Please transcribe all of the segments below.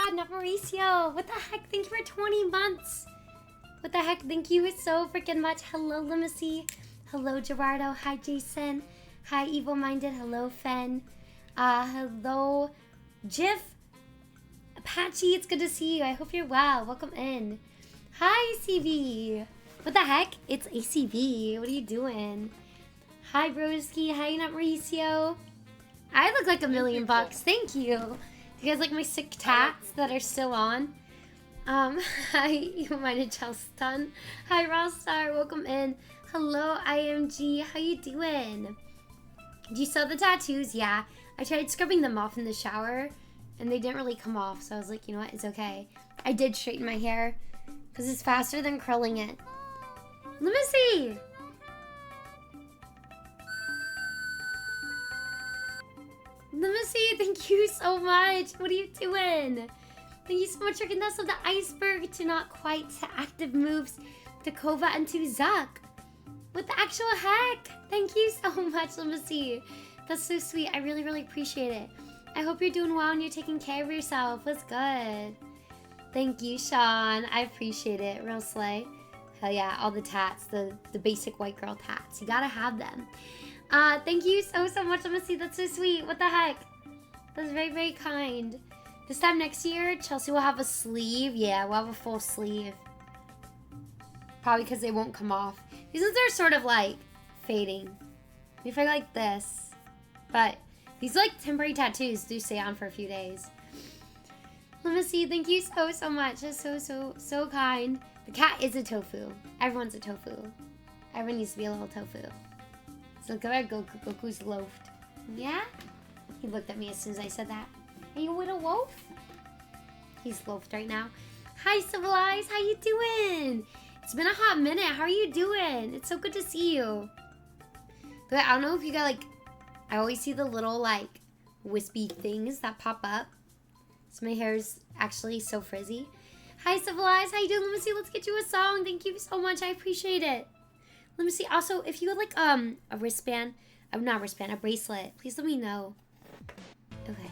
god, not Mauricio. What the heck? Thank you for 20 months. What the heck? Thank you so freaking much. Hello, Limacy. Hello, Gerardo. Hi, Jason. Hi, Evil Minded. Hello, Fen. Hello, Jiff. Apache, it's good to see you. I hope you're well. Welcome in. Hi, CV. What the heck? It's ACV. What are you doing? Hi, Broski. Hi, not Mauricio. I look like $1,000,000. Thank you. You guys like my sick tats that are still on? Hi, you minded Charleston. Hi, Rostar. Welcome in. Hello, IMG. How you doing? Do you saw the tattoos? Yeah. I tried scrubbing them off in the shower, and they didn't really come off. So I was like, you know what? It's okay. I did straighten my hair, because it's faster than curling it. Let me see. Let me see. Thank you so much. What are you doing? Thank you so much for getting us of the iceberg to not quite to active moves to Kova and to Zuck. What the actual heck? Thank you so much. Let me see. That's so sweet. I really, really appreciate it. I hope you're doing well and you're taking care of yourself. That's good. Thank you, Sean. I appreciate it. Real slay. Hell yeah. All the tats. The basic white girl tats. You gotta have them. Thank you so much. Let me see. That's so sweet. What the heck? That's very, very kind. This time next year, Chelsea will have a sleeve. Yeah, we'll have a full sleeve. Probably because they won't come off. These ones are sort of like fading. If I like this. But these like temporary tattoos do stay on for a few days. Let me see. Thank you so much. That's so kind. The cat is a tofu. Everyone's a tofu. Everyone needs to be a little tofu. So look at Goku's loafed. Yeah? He looked at me as soon as I said that. Are you a little wolf? He's loafed right now. Hi, Civilized. How you doing? It's been a hot minute. How are you doing? It's so good to see you. But I don't know if you got like... I always see the little like wispy things that pop up. So my hair is actually so frizzy. Hi, Civilized. How you doing? Let me see. Let's get you a song. Thank you so much. I appreciate it. Let me see. Also, if you would like a wristband, not wristband, a bracelet, please let me know. Okay.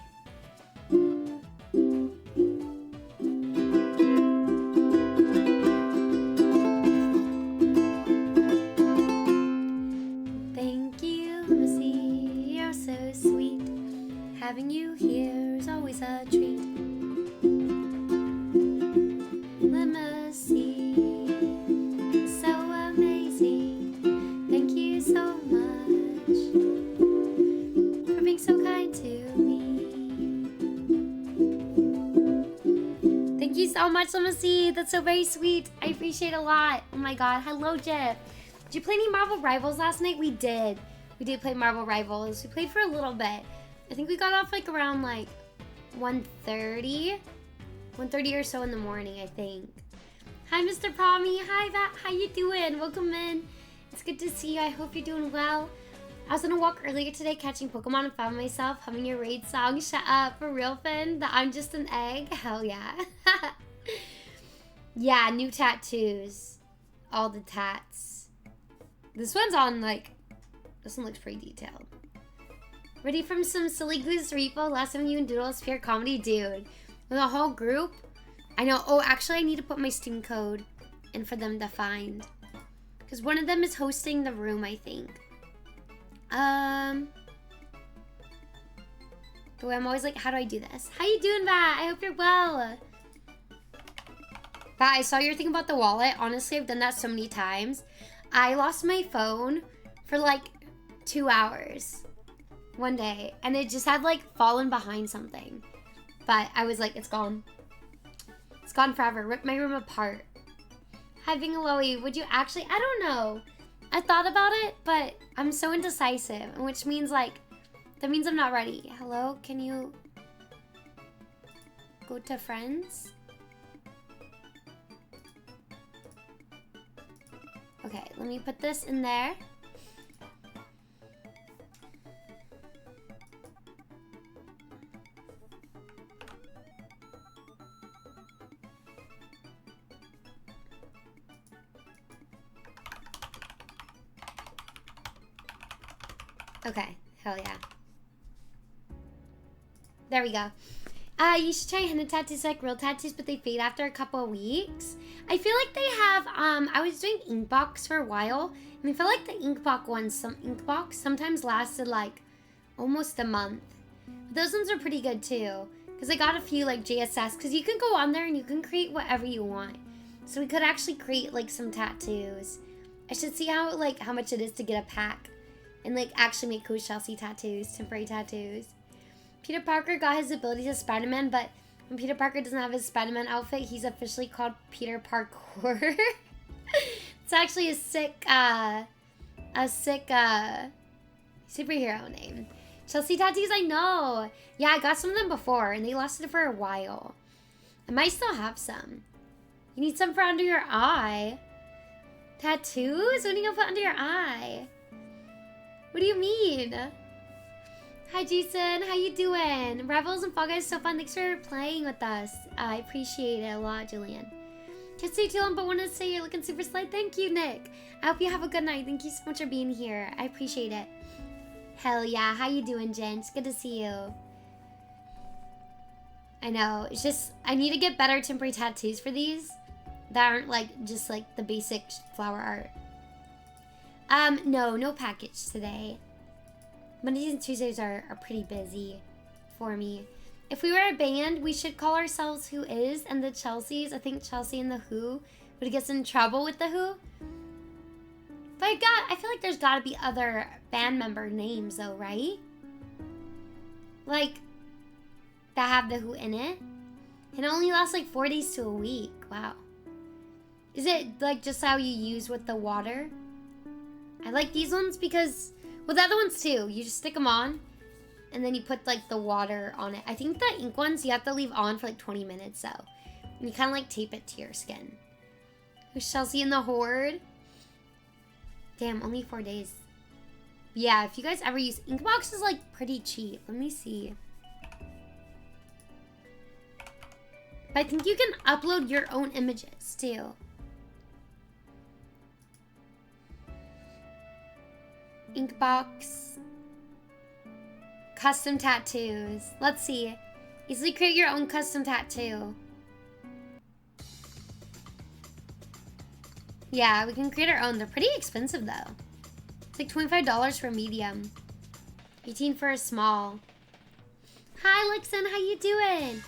Thank you. Let me see. You're so sweet. Having you here is always a treat. Let me see. So amazing. Thank you so much for being so kind to me. Thank you so much, Lamacy. That's so very sweet. I appreciate it a lot. Oh my god. Hello, Jeff. Did you play any Marvel Rivals last night? We did. We did play Marvel Rivals. We played for a little bit. I think we got off like around like 1:30. 1:30 or so in the morning, I think. Hi, Mr. Promi. Hi, Vat. How you doing? Welcome in. It's good to see you. I hope you're doing well. I was on a walk earlier today catching Pokemon and found myself humming your raid song. Shut up. For real, Finn? The I'm Just an Egg? Hell yeah. Yeah, new tattoos. All the tats. This one's on like... This one looks pretty detailed. Ready from some silly goose R.E.P.O? Last time you and Doodles pure comedy, dude. With a whole group? I know. Oh, actually, I need to put my Steam code in for them to find. Because one of them is hosting the room, I think. But I'm always like, how do I do this? How you doing, Vat? I hope you're well. Vat, I saw your thing about the wallet. Honestly, I've done that so many times. I lost my phone for like 2 hours one day. And it just had like fallen behind something. But I was like, it's gone. It's gone forever. Ripped my room apart. Hi, Bingalowy. Would you actually? I don't know. I thought about it, but I'm so indecisive. Which means like, that means I'm not ready. Hello? Can you go to friends? Okay, let me put this in there. Okay, hell yeah. There we go. You should try henna tattoos like real tattoos, but they fade after a couple of weeks. I feel like they have, I was doing Inkbox for a while, and I feel like the Inkbox sometimes lasted like almost a month. But those ones are pretty good too, because I got a few like JSS, because you can go on there and you can create whatever you want. So we could actually create like some tattoos. I should see how much it is to get a pack and like actually make cool Chelsea tattoos, temporary tattoos. Peter Parker got his abilities as Spider-Man, but when Peter Parker doesn't have his Spider-Man outfit, he's officially called Peter Parkour. It's actually a sick superhero name. Chelsea tattoos, I know. Yeah, I got some of them before, and they lasted for a while. I might still have some. You need some for under your eye. Tattoos? What are you gonna put under your eye? What do you mean? Hi Jason, how you doing? Rebels and Fall Guys is so fun. Thanks for playing with us. I appreciate it a lot, Julian. Can't stay too long, but wanted to say you're looking super slight. Thank you, Nick. I hope you have a good night. Thank you so much for being here. I appreciate it. Hell yeah. How you doing, Jen? It's good to see you. I know. It's just, I need to get better temporary tattoos for these that aren't like just like the basic flower art. No package today. Mondays and Tuesdays are pretty busy for me. If we were a band, we should call ourselves Who Is and the Chelseas. I think Chelsea and the Who would get us in trouble with the Who. But I feel like there's gotta be other band member names though, right? Like, that have the Who in it. It only lasts like 4 days to a week. Wow. Is it like just how you use with the water? I like these ones because, well, the other ones too. You just stick them on, and then you put like the water on it. I think the ink ones you have to leave on for like 20 minutes though. And you kind of like tape it to your skin. Who's Chelsea in the Horde? Damn, only 4 days. Yeah, if you guys ever use Inkbox is like pretty cheap. Let me see. But I think you can upload your own images too. Inkbox. Custom tattoos. Let's see. Easily create your own custom tattoo. Yeah, we can create our own. They're pretty expensive though. It's like $25 for a medium. 18 for a small. Hi Lexen, how you doing?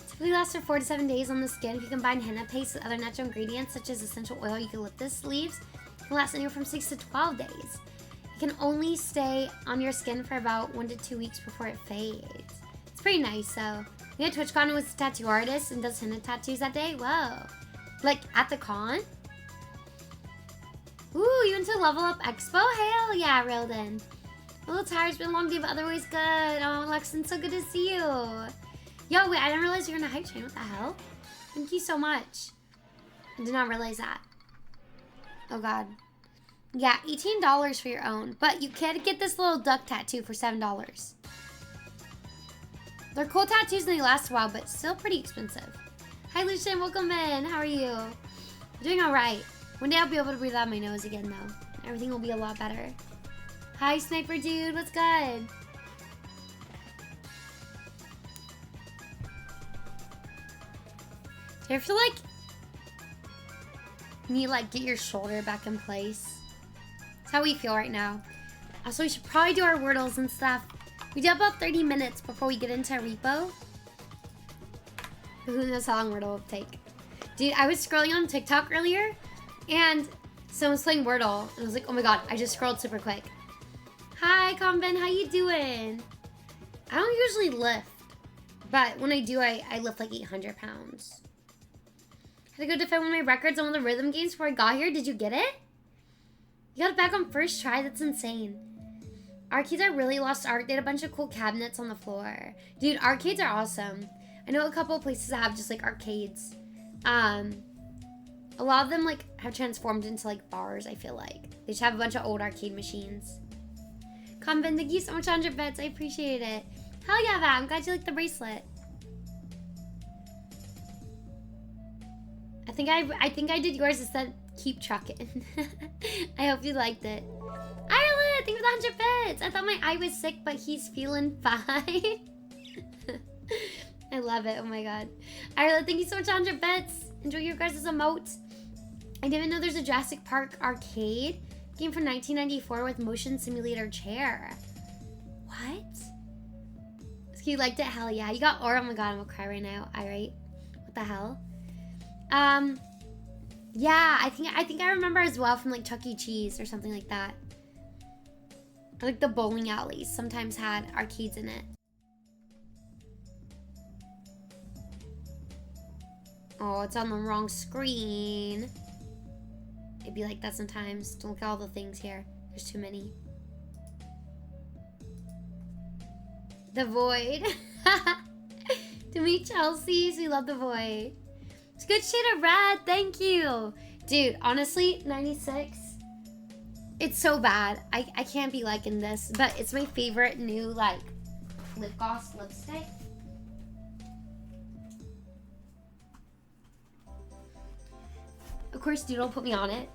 Typically lasts for 4 to 7 days on the skin. If you combine henna paste with other natural ingredients such as essential oil, eucalyptus leaves, it can last anywhere from 6 to 12 days. It can only stay on your skin for about 1 to 2 weeks before it fades. It's pretty nice though. We had TwitchCon and was a tattoo artist and does henna tattoos that day. Whoa. Like at the con? Ooh, you went to Level Up Expo? Hell yeah, Rilden. A little tired, it's been a long day, but otherwise good. Oh, Lexon, so good to see you. Yo, wait, I didn't realize you were in a hype train. What the hell? Thank you so much. I did not realize that. Oh, God. Yeah, $18 for your own. But you can get this little duck tattoo for $7. They're cool tattoos and they last a while, but still pretty expensive. Hi, Lucian. Welcome in. How are you? I'm doing all right. One day I'll be able to breathe out my nose again, though. Everything will be a lot better. Hi, Sniper Dude. What's good? Do you ever feel like you need to like get your shoulder back in place? That's how we feel right now. Also, we should probably do our Wordles and stuff. We do about 30 minutes before we get into R.E.P.O. Who knows how long Wordle will take. Dude, I was scrolling on TikTok earlier and someone was playing Wordle and I was like, oh my god, I just scrolled super quick. Hi, Convin, how you doing? I don't usually lift, but when I do, I lift like 800 pounds. Had to go defend one of my records on one of the rhythm games before I got here. Did you get it? You got it back on first try? That's insane. Arcades are really lost art. They had a bunch of cool cabinets on the floor. Dude, arcades are awesome. I know a couple of places that have just like arcades. A lot of them like have transformed into like bars, I feel like. They just have a bunch of old arcade machines. Convin, thank you so much, 100 bits. I appreciate it. Hell yeah, Vat. I'm glad you like the bracelet. I think I did yours instead. Keep trucking. I hope you liked it. Ireland, thank you for the 100 bits. I thought my eye was sick, but he's feeling fine. I love it. Oh my god. Ireland, thank you so much, 100 bits. Enjoy your guys' emotes. I didn't even know there's a Jurassic Park arcade game from 1994 with motion simulator chair. What? You liked it? Hell yeah. You got or oh my god, I'm gonna cry right now. Irate. What the hell? Yeah, I think I remember as well from like Chuck E. Cheese or something like that. Like the bowling alleys sometimes had arcades in it. Oh, it's on the wrong screen. It'd be like that sometimes. Don't look at all the things here. There's too many. The Void. To meet Chelsea's, we love The Void. It's good shit of Red, thank you. Dude, honestly, 96. It's so bad. I can't be liking this, but it's my favorite new like lip gloss lipstick. Of course, Doodle put me on it,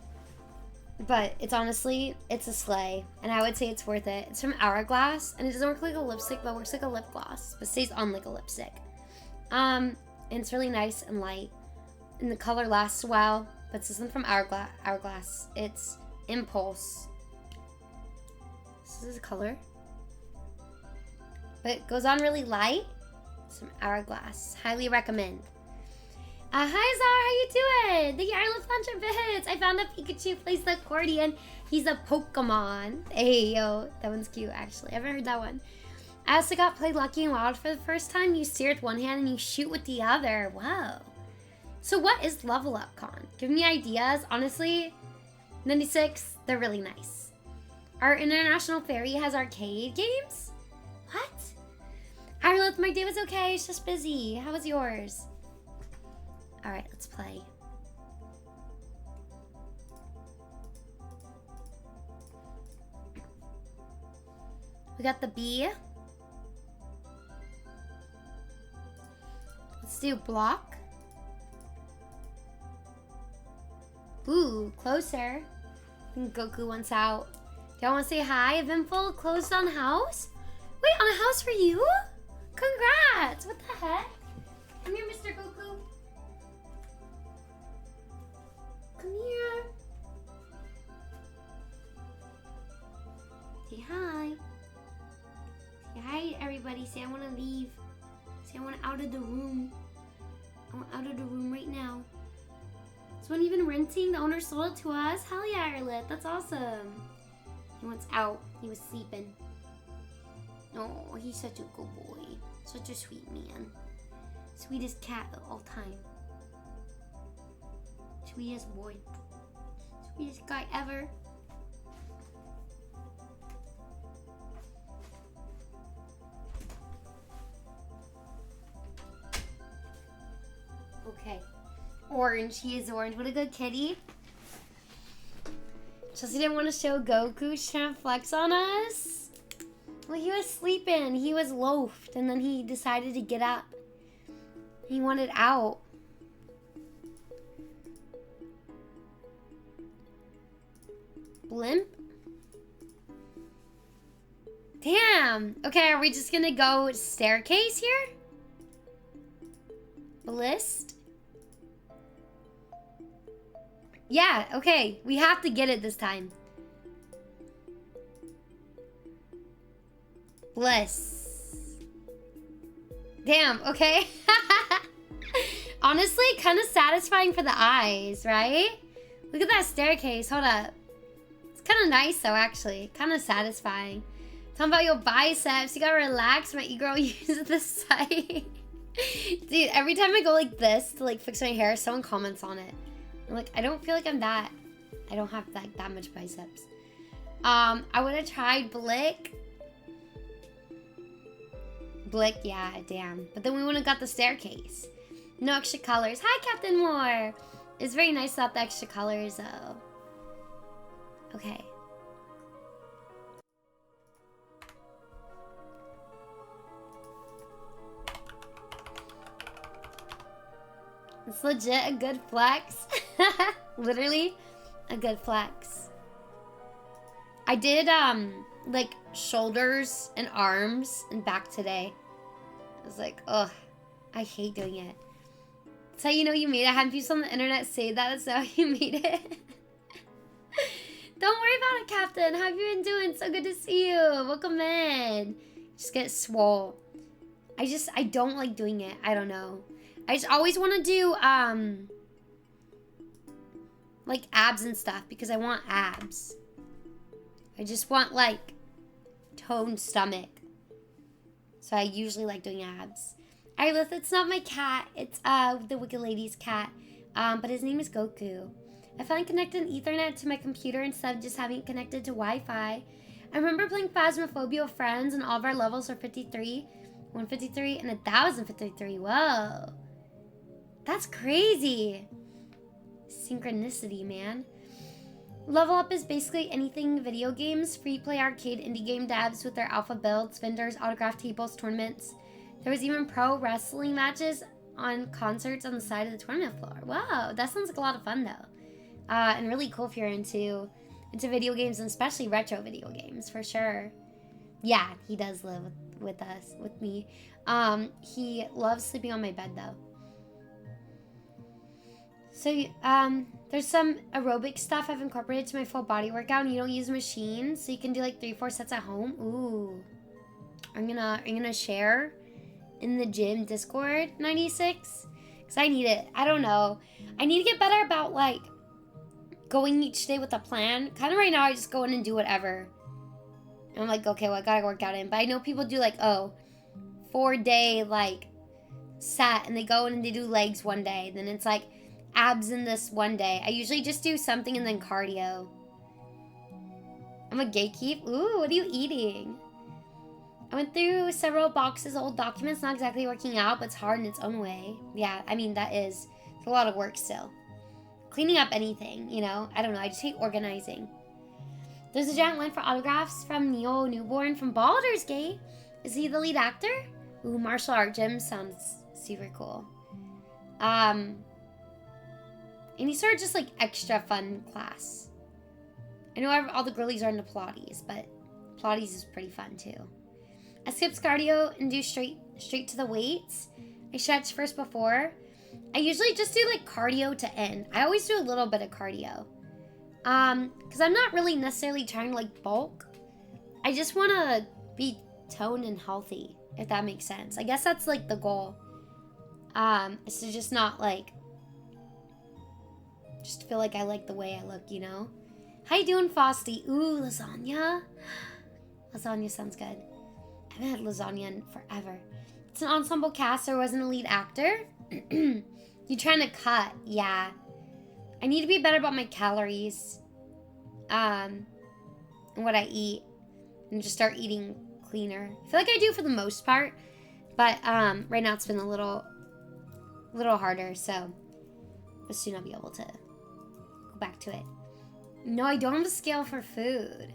but it's honestly, it's a slay, and I would say it's worth it. It's from Hourglass, and it doesn't work like a lipstick, but it works like a lip gloss, but stays on like a lipstick. And it's really nice and light, and the color lasts a while, but this isn't from Hourglass. It's Impulse. This is a color, but it goes on really light. It's from Hourglass. Highly recommend. Hi Zara, how you doing? Thank you, Ireland 100 bits. I found a Pikachu plays the accordion. He's a Pokemon. Hey, yo, that one's cute, actually. I haven't heard that one. I also got Play Lucky and Wild for the first time. You steer with one hand and you shoot with the other. Wow. So what is Level Up Con? Give me ideas. Honestly, 96, they're really nice. Our International Ferry has arcade games? What? Ireland, my day was okay. It's just busy. How was yours? All right, let's play. We got the bee. Let's do block. Ooh, closer. I think Goku wants out. Y'all want to say hi? Eventful closed on house? Wait, on a house for you? Congrats! What the heck? Come here, Mr. Goku. Come here. Say hi. Say hi, everybody. Say I want to leave. Say I want out of the room. I want out of the room right now. Is one even renting? The owner sold it to us? Hell yeah, Arlet. That's awesome. He wants out. He was sleeping. Oh, he's such a good boy. Such a sweet man. Sweetest cat of all time. Sweetest boy. Sweetest guy ever. Okay. Orange. He is orange. What a good kitty. Chelsea didn't want to show Goku. She's trying to flex on us. Well, he was sleeping. He was loafed. And then he decided to get up. He wanted out. Blimp? Damn. Okay, are we just gonna go staircase here? List? Yeah, okay. We have to get it this time. Bliss. Damn, okay. Honestly, kind of satisfying for the eyes, right? Look at that staircase. Hold up. It's kind of nice, though, actually. Kind of satisfying. Talking about your biceps. You gotta relax. My e-girl uses this side. Dude, every time I go like this to like fix my hair, someone comments on it. I'm like, I don't feel like I'm that. I don't have like that much biceps. I would have tried Blick. Blick, yeah, damn. But then we wouldn't have got the staircase. No extra colors. Hi, Captain Moore. It's very nice without the extra colors, though. Okay. It's legit a good flex. Literally a good flex. I did like shoulders and arms and back today. I was like, ugh, I hate doing it. That's how you know you made it. Having people on the internet say that's how you made it. Don't worry about it, Captain. How have you been doing? So good to see you. Welcome in. Just get swole. I don't like doing it. I don't know. I just always want to do, like abs and stuff because I want abs. I just want, like, toned stomach. So I usually like doing abs. Iris, it's not my cat. It's, the Wicked Lady's cat. But his name is Goku. I finally connected an Ethernet to my computer instead of just having it connected to Wi-Fi. I remember playing Phasmophobia with friends and all of our levels are 53, 153, and 1053. Whoa. That's crazy. Synchronicity, man. Level Up is basically anything video games, free play arcade indie game devs with their alpha builds, vendors, autograph tables, tournaments. There was even pro wrestling matches on concerts on the side of the tournament floor. Wow, that sounds like a lot of fun though. And really cool if you're into video games and especially retro video games for sure. Yeah, he does live with me. He loves sleeping on my bed though. So, there's some aerobic stuff I've incorporated to my full body workout, and you don't use a machine, so you can do like 3-4 sets at home. Ooh. I'm gonna share in the gym Discord 96, because I need it. I don't know. I need to get better about, like, going each day with a plan. Kind of right now, I just go in and do whatever. And I'm like, okay, well, I gotta work out in. But I know people do, like, 4-day, like, set, and they go in and they do legs one day. Then it's, like, abs in this one day. I usually just do something and then cardio. I'm a gatekeep. Ooh, what are you eating? I went through several boxes of old documents, not exactly working out, but it's hard in its own way. Yeah, I mean, it's a lot of work still. Cleaning up anything, you know? I don't know, I just hate organizing. There's a giant line for autographs from Neo Newborn from Baldur's Gate. Is he the lead actor? Ooh, martial art gym sounds super cool. Any sort of just like extra fun class. I know all the girlies are into Pilates, but Pilates is pretty fun too. I skip cardio and do straight to the weights. I stretch first before. I usually just do like cardio to end. I always do a little bit of cardio. Because I'm not really necessarily trying to like bulk. I just want to be toned and healthy, if that makes sense. I guess that's like the goal. Is to just not like just feel like I like the way I look, you know? How you doing, Frosty? Ooh, lasagna. Lasagna sounds good. I haven't had lasagna in forever. It's an ensemble cast. There wasn't a lead actor. You trying to cut? Yeah. I need to be better about my calories. And what I eat. And just start eating cleaner. I feel like I do for the most part. But right now it's been a little harder. So soon I'll be able to go back to it. No, I don't have a scale for food.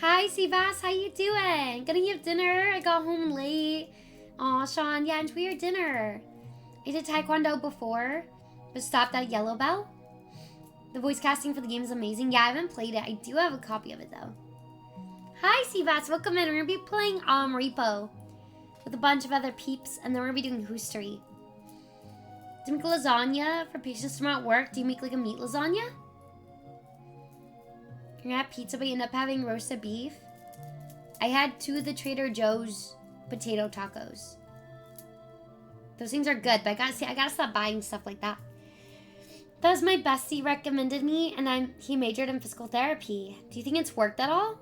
Hi, Seabass. How you doing? Gonna have dinner? I got home late. Aw, Sean. Yeah, enjoy your dinner. I did Taekwondo before, but stopped at Yellow Belt. The voice casting for the game is amazing. Yeah, I haven't played it. I do have a copy of it, though. Hi, Seabass. Welcome in. We're gonna be playing R.E.P.O with a bunch of other peeps, and then we're gonna be doing Hoostery. Do you make lasagna for patients tomorrow at work? Do you make like a meat lasagna? You're gonna have pizza, but you end up having roasted beef. I had 2 of the Trader Joe's potato tacos. Those things are good, but I gotta stop buying stuff like that. That was my bestie recommended me, and he majored in physical therapy. Do you think it's worked at all?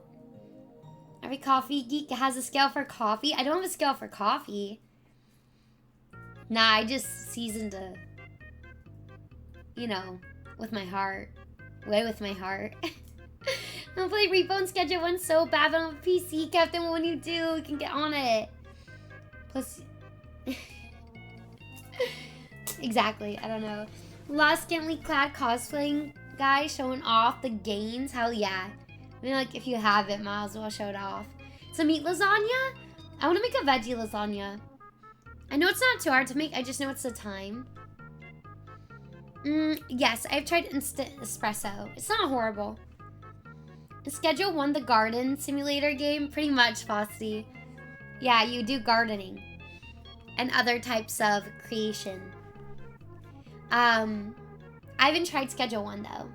Every coffee geek has a scale for coffee. I don't have a scale for coffee. Nah, I just seasoned to, with my heart. Way with my heart. I'm gonna play R.E.P.O and Schedule 1 so bad, but on PC, Captain, when you do, you can get on it. Plus, exactly, I don't know. Lost scantily clad cosplaying guy showing off the gains, hell yeah. I mean, like, if you have it, might as well show it off. So meat lasagna? I want to make a veggie lasagna. I know it's not too hard to make, I just know it's the time. Yes, I've tried instant espresso. It's not horrible. Schedule 1, the garden simulator game, pretty much, Frosty. Yeah, you do gardening. and other types of creation. I haven't tried Schedule 1 though.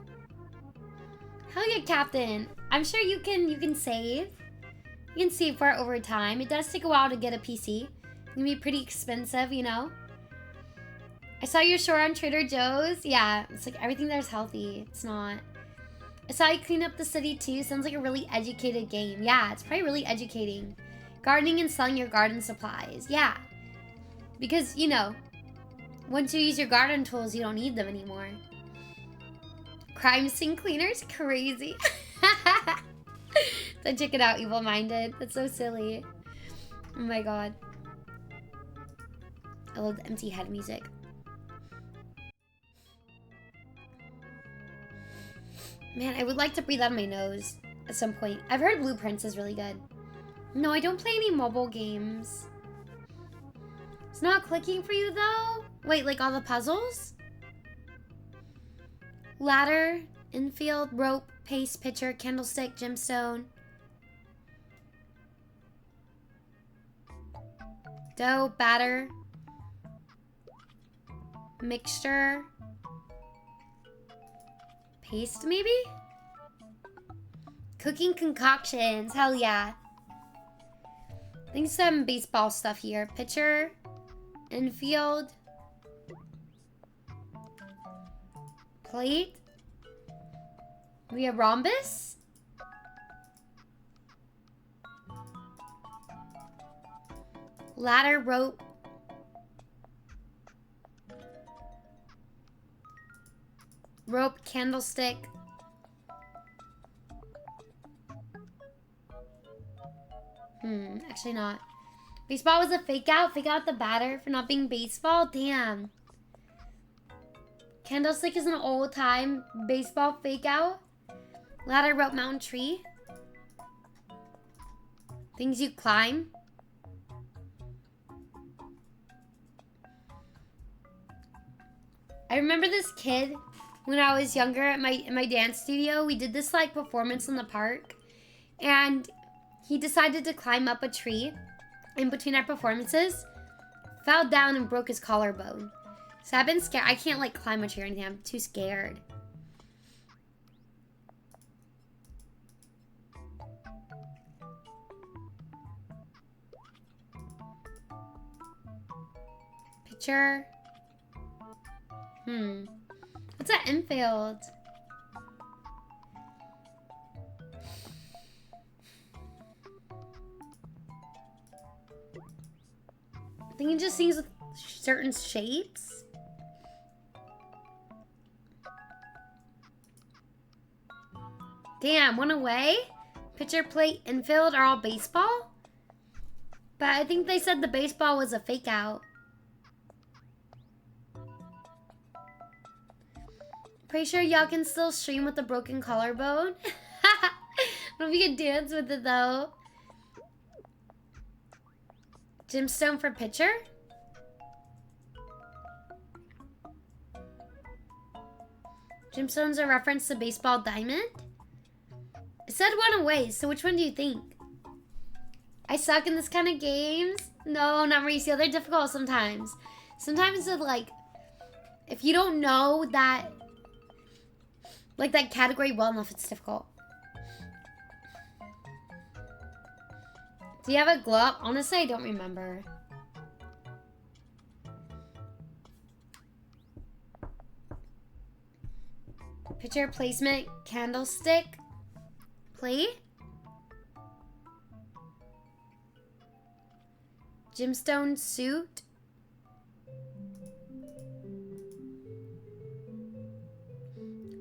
Hell yeah, Captain. I'm sure you can save. You can save for it over time. It does take a while to get a PC. It can be pretty expensive, you know. I saw your store on Trader Joe's. Yeah, it's like everything there's healthy. It's not. I saw you clean up the city too. Sounds like a really educated game. Yeah, it's probably really educating. Gardening and selling your garden supplies. Yeah. Because, you know, once you use your garden tools, you don't need them anymore. Crime scene cleaners? Crazy. So check it out, Evil Minded. That's so silly. Oh my god. I love the empty head music. Man, I would like to breathe out of my nose at some point. I've heard Blueprints is really good. No, I don't play any mobile games. It's not clicking for you though? Wait, like all the puzzles? Ladder, infield, rope, pace, pitcher, candlestick, gemstone. Dough, batter. Mixture. Paste, maybe? Cooking concoctions. Hell yeah. I think some baseball stuff here. Pitcher. Infield. Plate. We have rhombus. Ladder, rope. Rope, candlestick. Actually not. Baseball was a fake out. Fake out the batter for not being baseball. Damn. Candlestick is an old time baseball fake out. Ladder, rope, mountain, tree. Things you climb. I remember this kid when I was younger at my dance studio. We did this like performance in the park, and he decided to climb up a tree in between our performances, fell down and broke his collarbone. So I've been scared. I can't like climb a tree or anything. I'm too scared. Pitcher. What's that infield? I think it just sings with certain shapes. Damn, one away? Pitcher, plate, infield are all baseball? But I think they said the baseball was a fake out. Pretty sure y'all can still stream with a broken collarbone. I don't know if you can dance with it though. Gemstone for pitcher? Gemstone's a reference to baseball diamond? It said one away, so which one do you think? I suck in this kind of games? No, not Mauricio. They're difficult sometimes. Sometimes it's like, if you don't know that, like that category well enough, it's difficult. Do you have a glove? Honestly, I don't remember. Picture placement, candlestick, plate. Gemstone suit.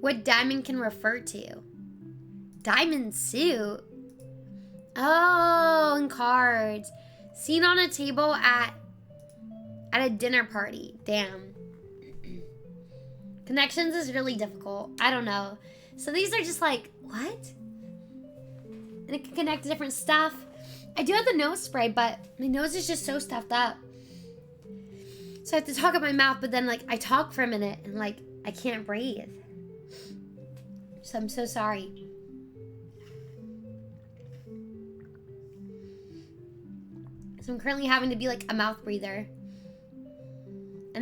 What diamond can refer to? Diamond suit? Oh, and cards. Seen on a table at a dinner party. Damn. Connections is really difficult. I don't know. So these are just like, what? And it can connect to different stuff. I do have the nose spray, but my nose is just so stuffed up. So I have to talk out my mouth, but then like I talk for a minute and like I can't breathe. So I'm so sorry. So I'm currently having to be like a mouth breather.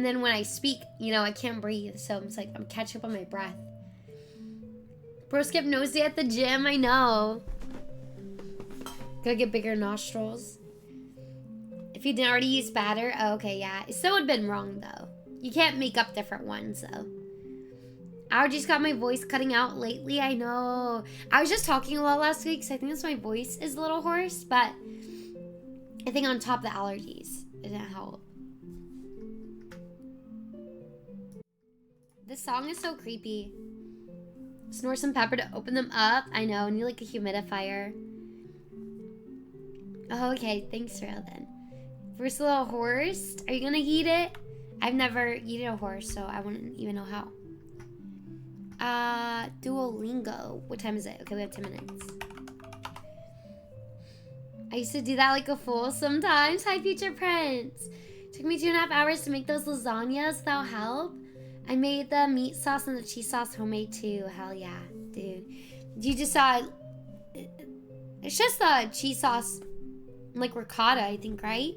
And then when I speak, you know, I can't breathe. So it's like I'm catching up on my breath. Bro, skip nosy at the gym. I know. Gotta get bigger nostrils. If you didn't already use batter. Oh, okay, yeah. It still would have been wrong, though. You can't make up different ones, though. I just got my voice cutting out lately. I know. I was just talking a lot last week, so I think that's my voice is a little hoarse. But I think on top of the allergies, it didn't help. This song is so creepy. Snore some pepper to open them up. I know. Need like a humidifier. Oh, okay. Thanks, Rail, then. First little horse. Are you gonna eat it? I've never eaten a horse, so I wouldn't even know how. Duolingo. What time is it? Okay, we have 10 minutes. I used to do that like a fool sometimes. Hi, Future Prince. Took me 2.5 hours to make those lasagnas without help. I made the meat sauce and the cheese sauce homemade too. Hell yeah, dude. You just saw... It's just the cheese sauce, like ricotta, I think, right?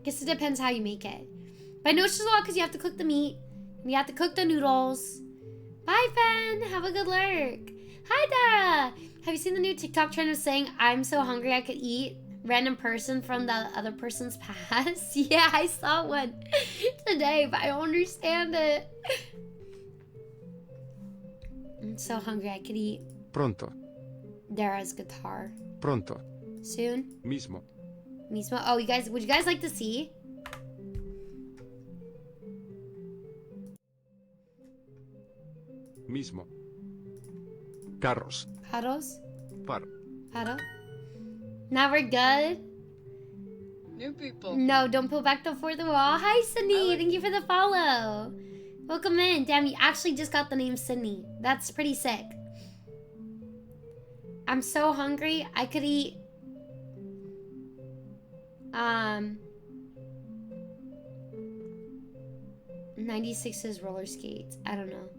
Guess it depends how you make it. But I know it's just a lot because you have to cook the meat. And you have to cook the noodles. Bye, Fen. Have a good lurk. Hi, Dara. Have you seen the new TikTok trend of saying, I'm so hungry I could eat? Random person from the other person's past? Yeah, I saw one today, but I don't understand it. I'm so hungry I could eat. Pronto. Dara's guitar. Pronto. Soon? Mismo. Mismo. Oh, you guys, would you guys like to see? Mismo. Carros. Carros? Faro. Faro? Now we're good? New people. No, don't pull back the fourth wall. Hi, Sydney. Thank you for the follow. Welcome in. Damn, you actually just got the name Sydney. That's pretty sick. I'm so hungry. I could eat... 96's roller skates. I don't know.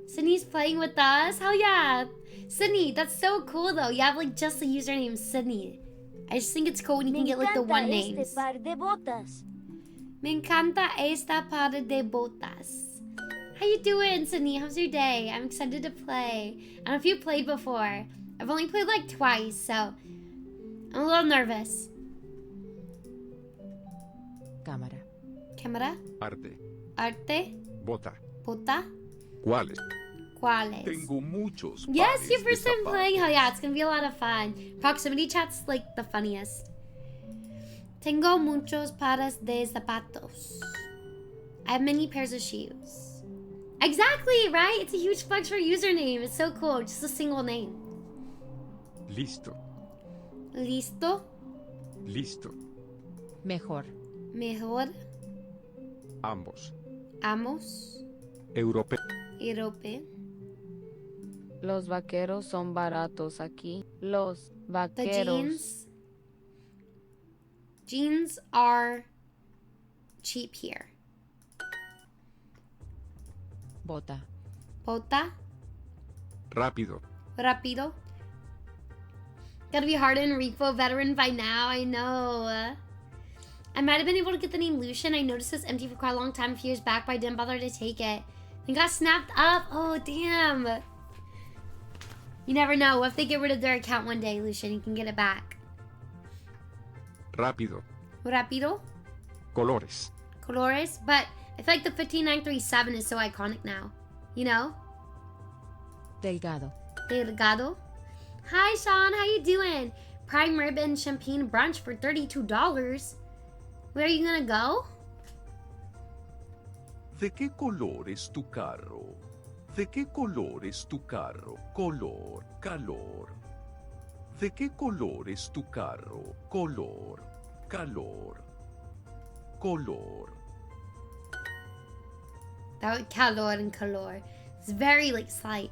Sydney's playing with us. Hell yeah. Sydney, that's so cool though. You have like just the username Sydney. I just think it's cool when you can get like the one names. Me encanta esta par de botas. How you doing, Sydney? How's your day? I'm excited to play. I don't know if you played before. I've only played like twice, so I'm a little nervous. Cámara. Cámara. Arte. Arte. Bota. Bota. ¿Cuáles? ¿Cuáles? Tengo muchos. Yes, your pares first de time zapatos. playing. Hell yeah, it's gonna be a lot of fun. Proximity chat's like the funniest. Tengo muchos pares de zapatos. I have many pairs of shoes. Exactly, right? It's a huge flex for a username. It's so cool. Just a single name. Listo. Listo. Listo. Mejor. Mejor. Ambos. Amos. Europeo. Europe. Los vaqueros son baratos aquí. Los The vaqueros. jeans. Jeans are cheap here. Bota. Bota. Rápido. Rapido. Gotta be hard in R.E.P.O veteran by now, I know. I might have been able to get the name Lucian. I noticed it was empty for quite a long time a few years back, but I didn't bother to take it. It got snapped up. Oh, damn. You never know. What if they get rid of their account one day, Lucian? You can get it back. Rápido. Rapido. Colores. Colores. But I feel like the 15937 is so iconic now. You know? Delgado. Delgado. Hi, Sean. How you doing? Prime rib and champagne brunch for $32. Where are you gonna go? ¿De qué color es tu carro? ¿De qué color es tu carro? Color, calor. ¿De qué color es tu carro? Color, calor. Color. That was calor and color. It's very like slight.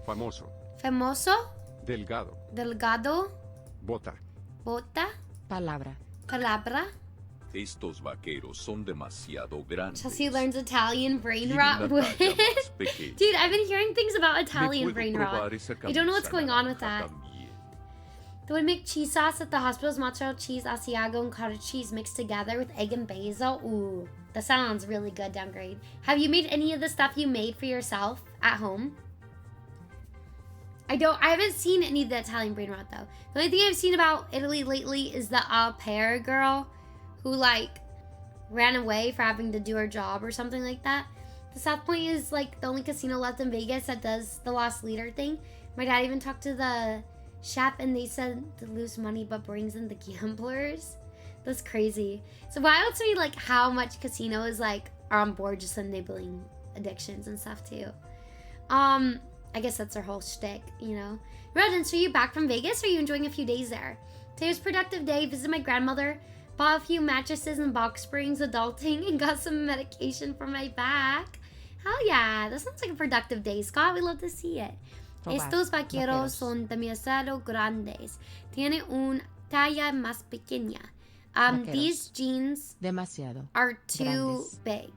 Famoso. Famoso. Delgado. Delgado. Bota. Bota. Palabra. Palabra. Estos vaqueros son demasiado grandes. Chelsea learns Italian brain Tienen rot. una talla más pequeña. Dude, I've been hearing things about ¿Me Italian puedo brain probar rot. esa I don't know what's camisa going on with naranja that. también? They would make cheese sauce at the hospital's mozzarella cheese, Asiago, and cottage cheese mixed together with egg and basil. Ooh, that sounds really good, downgrade. Have you made any of the stuff you made for yourself at home? I haven't seen any of the Italian brain rot though. The only thing I've seen about Italy lately is the au pair girl who like ran away for having to do her job or something like that. The South Point is like the only casino left in Vegas that does the lost leader thing. My dad even talked to the chef and they said to lose money but brings in the gamblers. That's crazy. So wild to me like how much casinos like are on board just enabling addictions and stuff too. I guess that's their whole shtick, you know. Redden, so are you back from Vegas or are you enjoying a few days there? Today was a productive day. Visited my grandmother, bought a few mattresses and box springs, adulting, and got some medication for my back. Hell yeah, that sounds like a productive day, Scott. We love to see it. Estos vaqueros son demasiado grandes. Tiene una talla más pequeña. These jeans Demasiado. are too Grandes. big.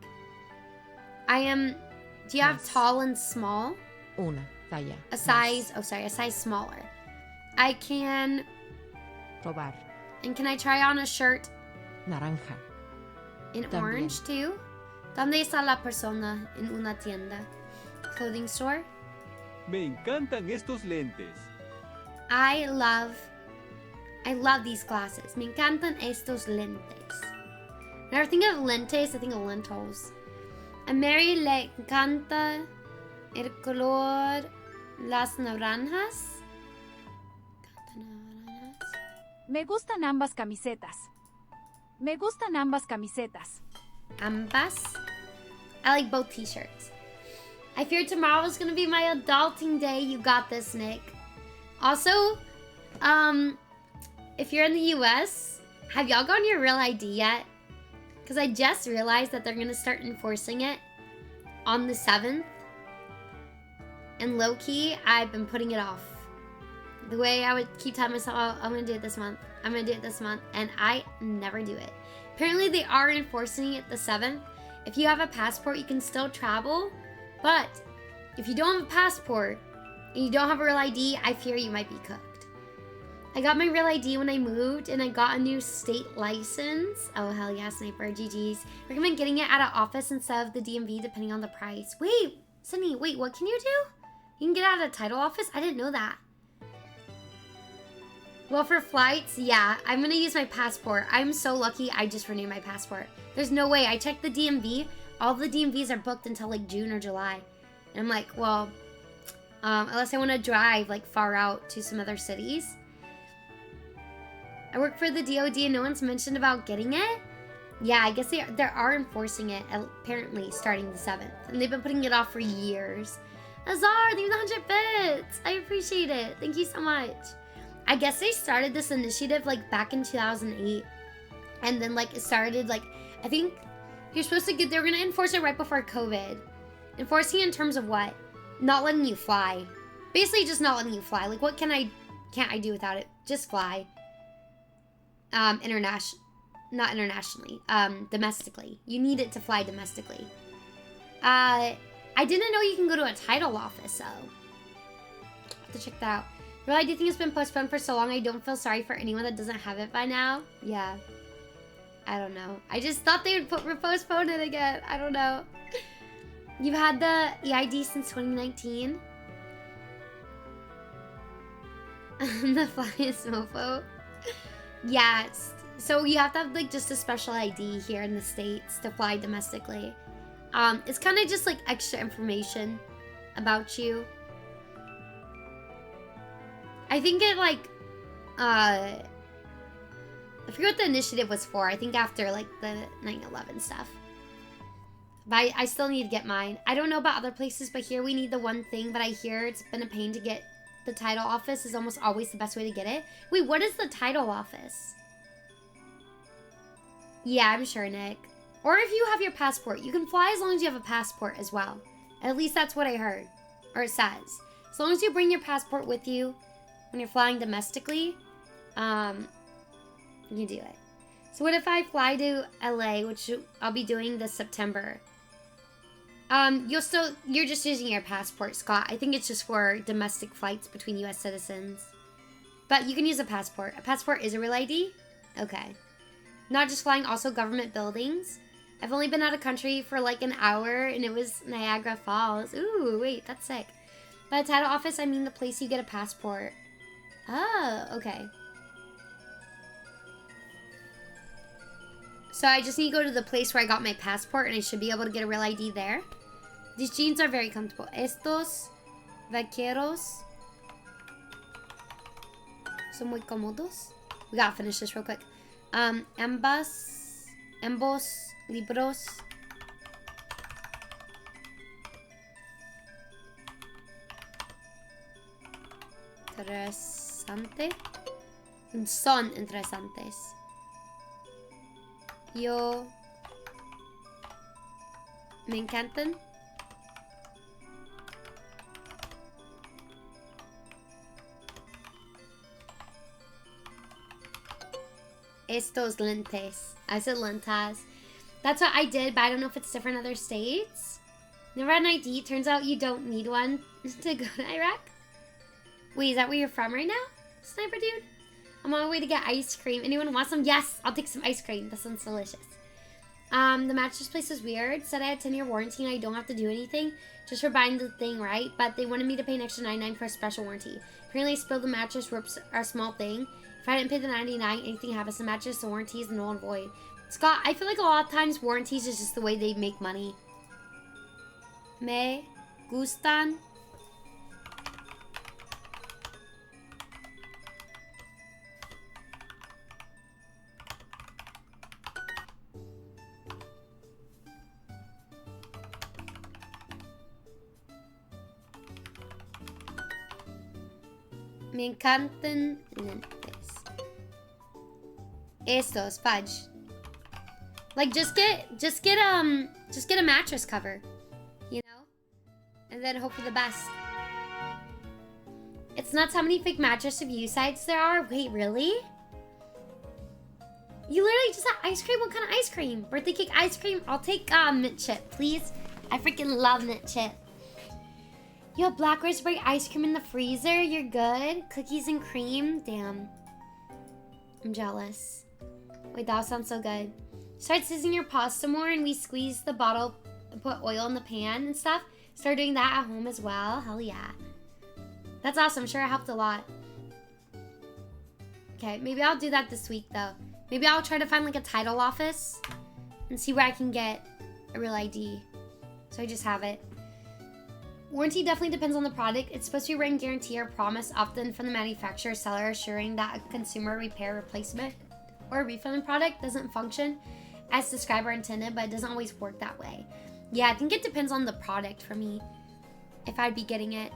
Do you have Más. tall and small? Una talla. A size smaller. I can, Probar. and can I try on a shirt Naranja. in También. orange too? ¿Dónde está la persona en una tienda? Clothing store? Me encantan estos lentes. I love these glasses. Me encantan estos lentes. Whenever I think of lentes, I think of lentils. A Mary le encanta el color las naranjas. Me gustan ambas camisetas. Me gustan ambas camisetas. Ambas. I like both t-shirts. I fear tomorrow is gonna be my adulting day. You got this, Nick. Also, if you're in the US, have y'all gotten your real ID yet? Because I just realized that they're gonna start enforcing it on the 7th. And low-key, I've been putting it off. The way I would keep telling myself, oh, I'm gonna do it this month. I'm gonna do it this month. And I never do it. Apparently they are enforcing it the 7th. If you have a passport, you can still travel. But if you don't have a passport and you don't have a real ID, I fear you might be cooked. I got my real ID when I moved and I got a new state license. Oh, hell yeah, Sniper. GG's. Recommend getting it at an office instead of the DMV depending on the price. Wait, Sunny, wait, what can you do? You can get it at a title office? I didn't know that. Well, for flights, yeah, I'm gonna use my passport. I'm so lucky I just renewed my passport. There's no way. I checked the DMV. All the DMVs are booked until like June or July. And I'm like, well, unless I want to drive like far out to some other cities. I work for the DOD and no one's mentioned about getting it. Yeah, I guess they are enforcing it apparently starting the 7th. And they've been putting it off for years. Azar, thank you for the 100 bits. I appreciate it. Thank you so much. I guess they started this initiative like back in 2008. And then like it started like, I think you're supposed to get, they were going to enforce it right before COVID. Enforcing in terms of what? Not letting you fly. Basically just not letting you fly. Like what can't I do without it? Just fly. Not internationally. Domestically. You need it to fly domestically. I didn't know you can go to a title office though. I'll have to check that out. Really, I do think it's been postponed for so long. I don't feel sorry for anyone that doesn't have it by now. Yeah. I don't know. I just thought they would postpone it again. I don't know. You've had the EID since 2019. The flyest mofo. Yeah. So you have to have like just a special ID here in the States to fly domestically. It's kind of just like extra information about you. I think it like, I forget what the initiative was for. I think after like the 9/11 stuff. But I still need to get mine. I don't know about other places, but here we need the one thing. But I hear it's been a pain to get the title office is almost always the best way to get it. Wait, what is the title office? Yeah, I'm sure, Nick. Or if you have your passport, you can fly as long as you have a passport as well. At least that's what I heard. Or it says. As long as you bring your passport with you when you're flying domestically, you can do it. So what if I fly to LA, which I'll be doing this September? You're just using your passport, Scott. I think it's just for domestic flights between US citizens. But you can use a passport. A passport is a real ID? Okay. Not just flying, also government buildings. I've only been out of country for like an hour, and it was Niagara Falls. Ooh, wait, that's sick. By the title office, I mean the place you get a passport. Oh, okay. So I just need to go to the place where I got my passport, and I should be able to get a real ID there. These jeans are very comfortable. Estos vaqueros son muy cómodos. We gotta finish this real quick. Ambos libros son interesantes. Yo me encantan. Estos lentes. I said lentas. That's what I did, but I don't know if it's different in other states. Never had an ID. Turns out you don't need one to go to Iraq. Wait, is that where you're from right now, Sniper Dude? I'm on my way to get ice cream. Anyone want some? Yes, I'll take some ice cream. That sounds delicious. The mattress place was weird. Said I had 10-year warranty and I don't have to do anything just for buying the thing, right? But they wanted me to pay an extra $99 for a special warranty. Apparently, I spilled the mattress. Rips are a small thing. If I didn't pay the $99, anything happens to the mattress, the warranty is null and void. Scott, I feel like a lot of times warranties is just the way they make money. Me gustan. Me encantan lentes. Estos, fudge. Like just get a mattress cover, you know? And then hope for the best. It's nuts how many fake mattress review sites there are. Wait, really? You literally just had ice cream? What kind of ice cream? Birthday cake ice cream? I'll take mint chip, please. I freaking love mint chip. You have black raspberry ice cream in the freezer? You're good? Cookies and cream? Damn. I'm jealous. Wait, that sounds so good. Start sizzling your pasta more and we squeeze the bottle and put oil in the pan and stuff. Start doing that at home as well. Hell yeah. That's awesome. I'm sure it helped a lot. Okay, maybe I'll do that this week though. Maybe I'll try to find like a title office and see where I can get a real ID. So I just have it. Warranty definitely depends on the product. It's supposed to be written guarantee or promise, often from the manufacturer or seller, assuring that a consumer repair, replacement, or refund product doesn't function as described or intended, but it doesn't always work that way. Yeah, I think it depends on the product for me, if I'd be getting it.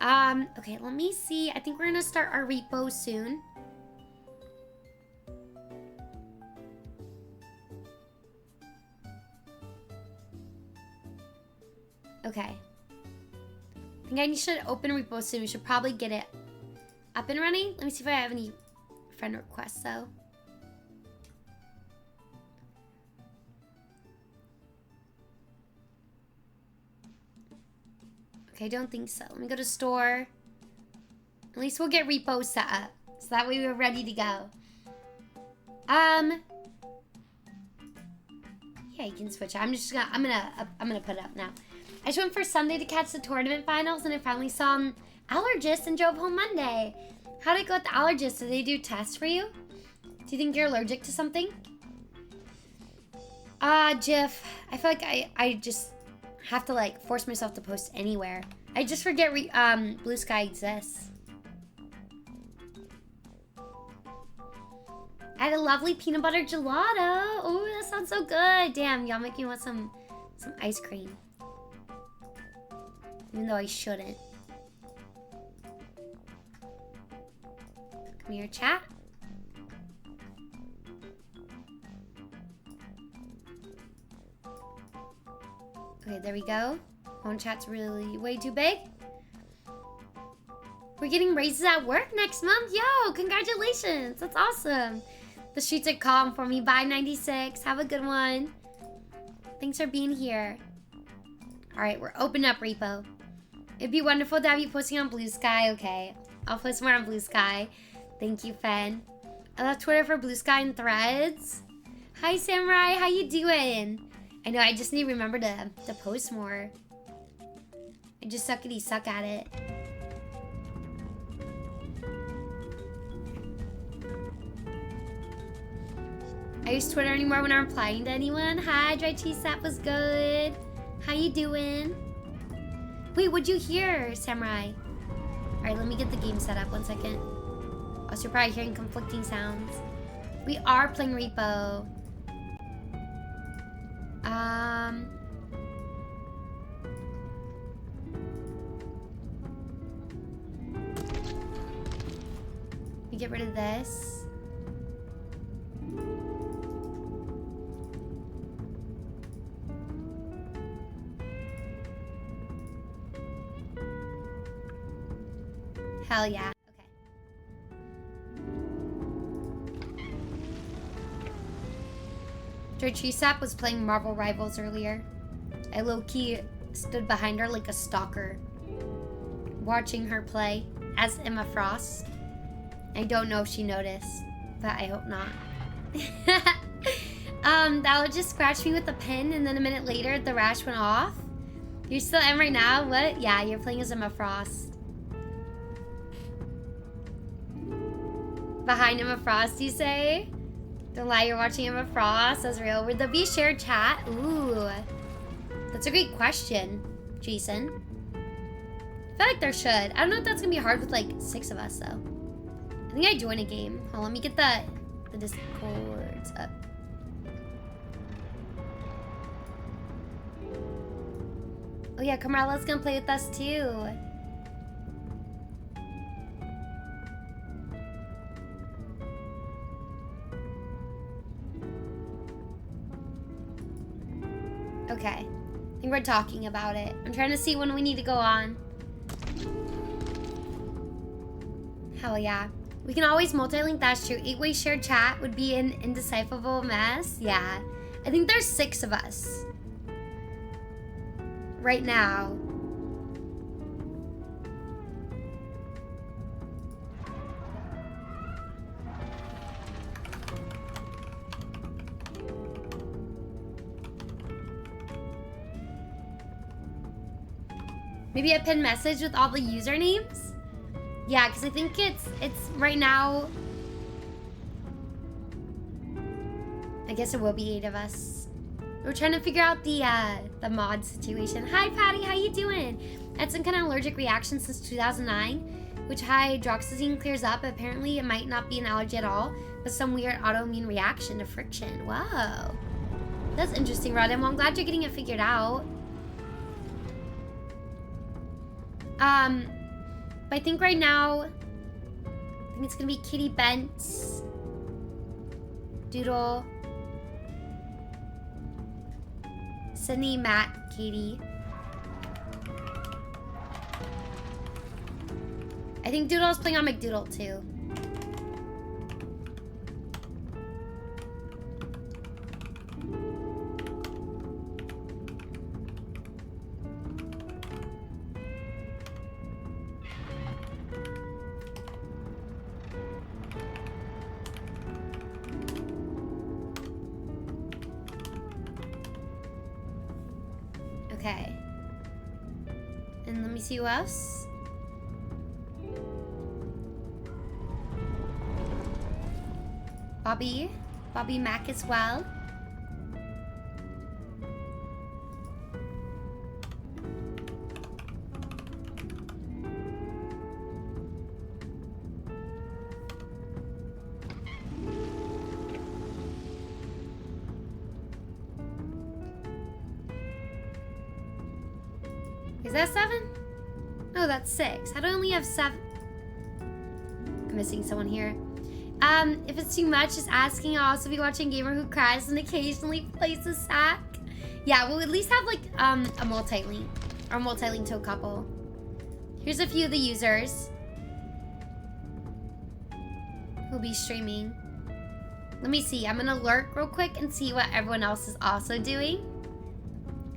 Okay, let me see. I think we're gonna start our R.E.P.O soon. Okay. I think I should open R.E.P.O soon. We should probably get it up and running. Let me see if I have any friend requests though. Okay, I don't think so. Let me go to store. At least we'll get R.E.P.O set up. So that way we're ready to go. Yeah, you can switch. I'm gonna put it up now. I just went for Sunday to catch the tournament finals and I finally saw an allergist and drove home Monday. How did it go with the allergist? Did they do tests for you? Do you think you're allergic to something? Jiff, I feel like I just have to like force myself to post anywhere. I just forget Blue Sky exists. I had a lovely peanut butter gelato. Oh, that sounds so good. Damn, y'all make me want some ice cream. Even though I shouldn't. Come here, chat. Okay, there we go. Phone chat's really way too big. We're getting raises at work next month. Yo, congratulations. That's awesome. The streets are calm for me. Bye, 96. Have a good one. Thanks for being here. All right, we're opening up R.E.P.O. It'd be wonderful to have you posting on Blue Sky. Okay, I'll post more on Blue Sky. Thank you, Fen. I love Twitter for Blue Sky and Threads. Hi, Samurai. How you doing? I know, I just need to remember to post more. I just suck at it. I use Twitter anymore when I'm replying to anyone. Hi, Dry Cheese Sap was good. How you doing? Wait, what'd you hear, Samurai? Alright, let me get the game set up 1 second. Also, you're probably hearing conflicting sounds. We are playing R.E.P.O. Let me get rid of this. Hell yeah. Okay. George Sap was playing Marvel Rivals earlier. I low-key stood behind her like a stalker, watching her play as Emma Frost. I don't know if she noticed, but I hope not. That would just scratch me with a pin, and then a minute later, the rash went off. You're still Em right now? What? Yeah, you're playing as Emma Frost. Behind Emma Frost, you say? Don't lie, you're watching Emma Frost. That's real. Would there be a shared chat? Ooh. That's a great question, Jason. I feel like there should. I don't know if that's gonna be hard with like 6 of us though. I think I joined a game. Hold on, let me get the Discords up. Oh yeah, Kamala's gonna play with us too. Okay. I think we're talking about it. I'm trying to see when we need to go on. Hell yeah. We can always multi-link, that's true. 8-way shared chat would be an indecipherable mess. Yeah. I think there's 6 of us. Right now. Maybe a pinned message with all the usernames? Yeah, because I think it's right now. I guess it will be 8 of us. We're trying to figure out the mod situation. Hi Patty, how you doing? I had some kind of allergic reaction since 2009, which hydroxyzine clears up. Apparently it might not be an allergy at all, but some weird autoimmune reaction to friction. Whoa. That's interesting, Rodham. Well, I'm glad you're getting it figured out. But I think right now, I think it's gonna be Kitty Bent, Doodle, Sydney, Matt, Katie. I think Doodle's playing on McDoodle too. Okay. And let me see who else. Bobby Mack as well. Is that 7? No, that's 6. How do I only have 7? I'm missing someone here. If it's too much, just asking. I'll also be watching Gamer Who Cries and occasionally plays a sack. Yeah, we'll at least have like a multi-link. Or multi-link to a couple. Here's a few of the users who'll be streaming. Let me see. I'm gonna lurk real quick and see what everyone else is also doing.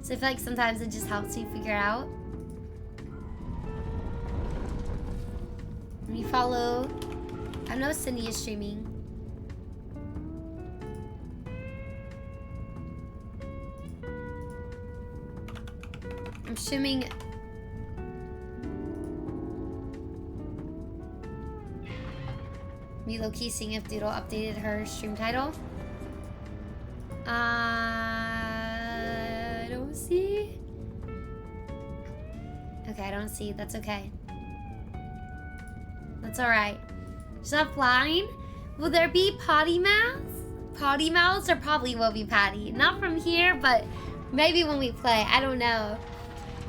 So I feel like sometimes it just helps me figure out. Let me follow I know Cindy is streaming. I'm streaming. Me low-key seeing if Doodle updated her stream title. I don't see. Okay, I don't see. That's okay. That's alright. She's not flying. Will there be potty mouths? Potty mouths? There probably will be patty. Not from here, but maybe when we play. I don't know.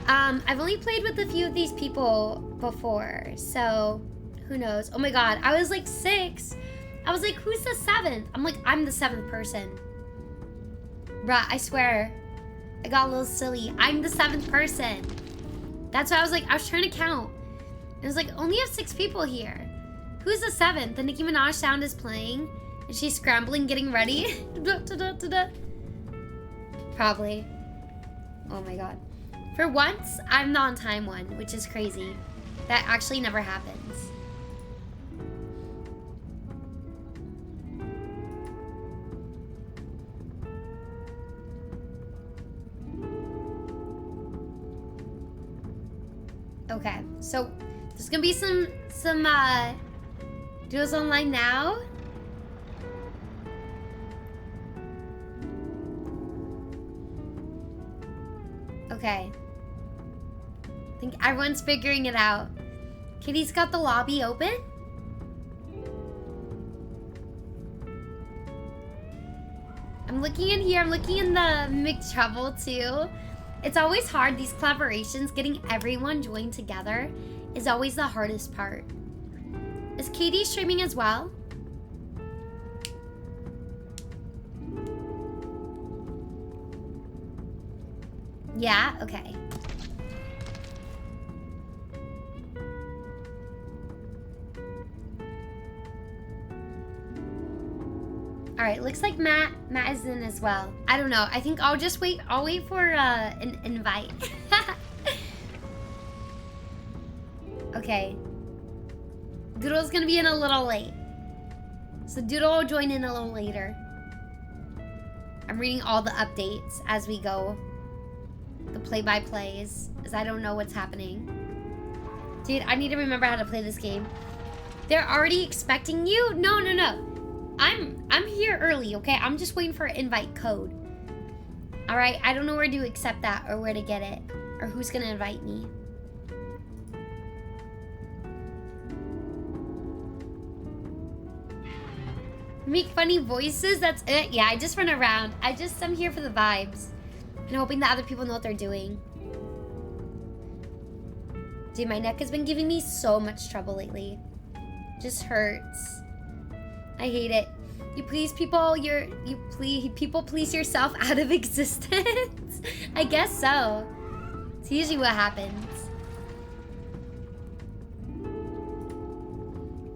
I've only played with a few of these people before, so who knows? Oh my god, I was like 6. I was like, who's the 7th? I'm like, I'm the 7th person. Bruh, I swear. I got a little silly. I'm the 7th person. That's why I was like, I was trying to count. It was like, only have 6 people here. Who's the 7th? The Nicki Minaj sound is playing. And she's scrambling, getting ready. Probably. Oh my god. For once, I'm the on time one, which is crazy. That actually never happens. Okay, so there's gonna be some duos online now. Okay. I think everyone's figuring it out. Kitty's got the lobby open? I'm looking in here, I'm looking in the McTrouble too. It's always hard, these collaborations, getting everyone joined together is always the hardest part. Is Katie streaming as well? Yeah, okay. All right, looks like Matt is in as well. I don't know. I think I'll just wait. I'll wait for an invite. Okay. Doodle's gonna be in a little late. So Doodle will join in a little later. I'm reading all the updates as we go. The play-by-plays, as I don't know what's happening. Dude, I need to remember how to play this game. They're already expecting you? No. I'm here early, okay? I'm just waiting for an invite code. All right, I don't know where to accept that or where to get it or who's gonna invite me. Make funny voices, that's it. Yeah, I just run around. I'm here for the vibes and hoping that other people know what they're doing. Dude, my neck has been giving me so much trouble lately. Just hurts. I hate it. You please people, people please yourself out of existence. I guess so. It's usually what happens.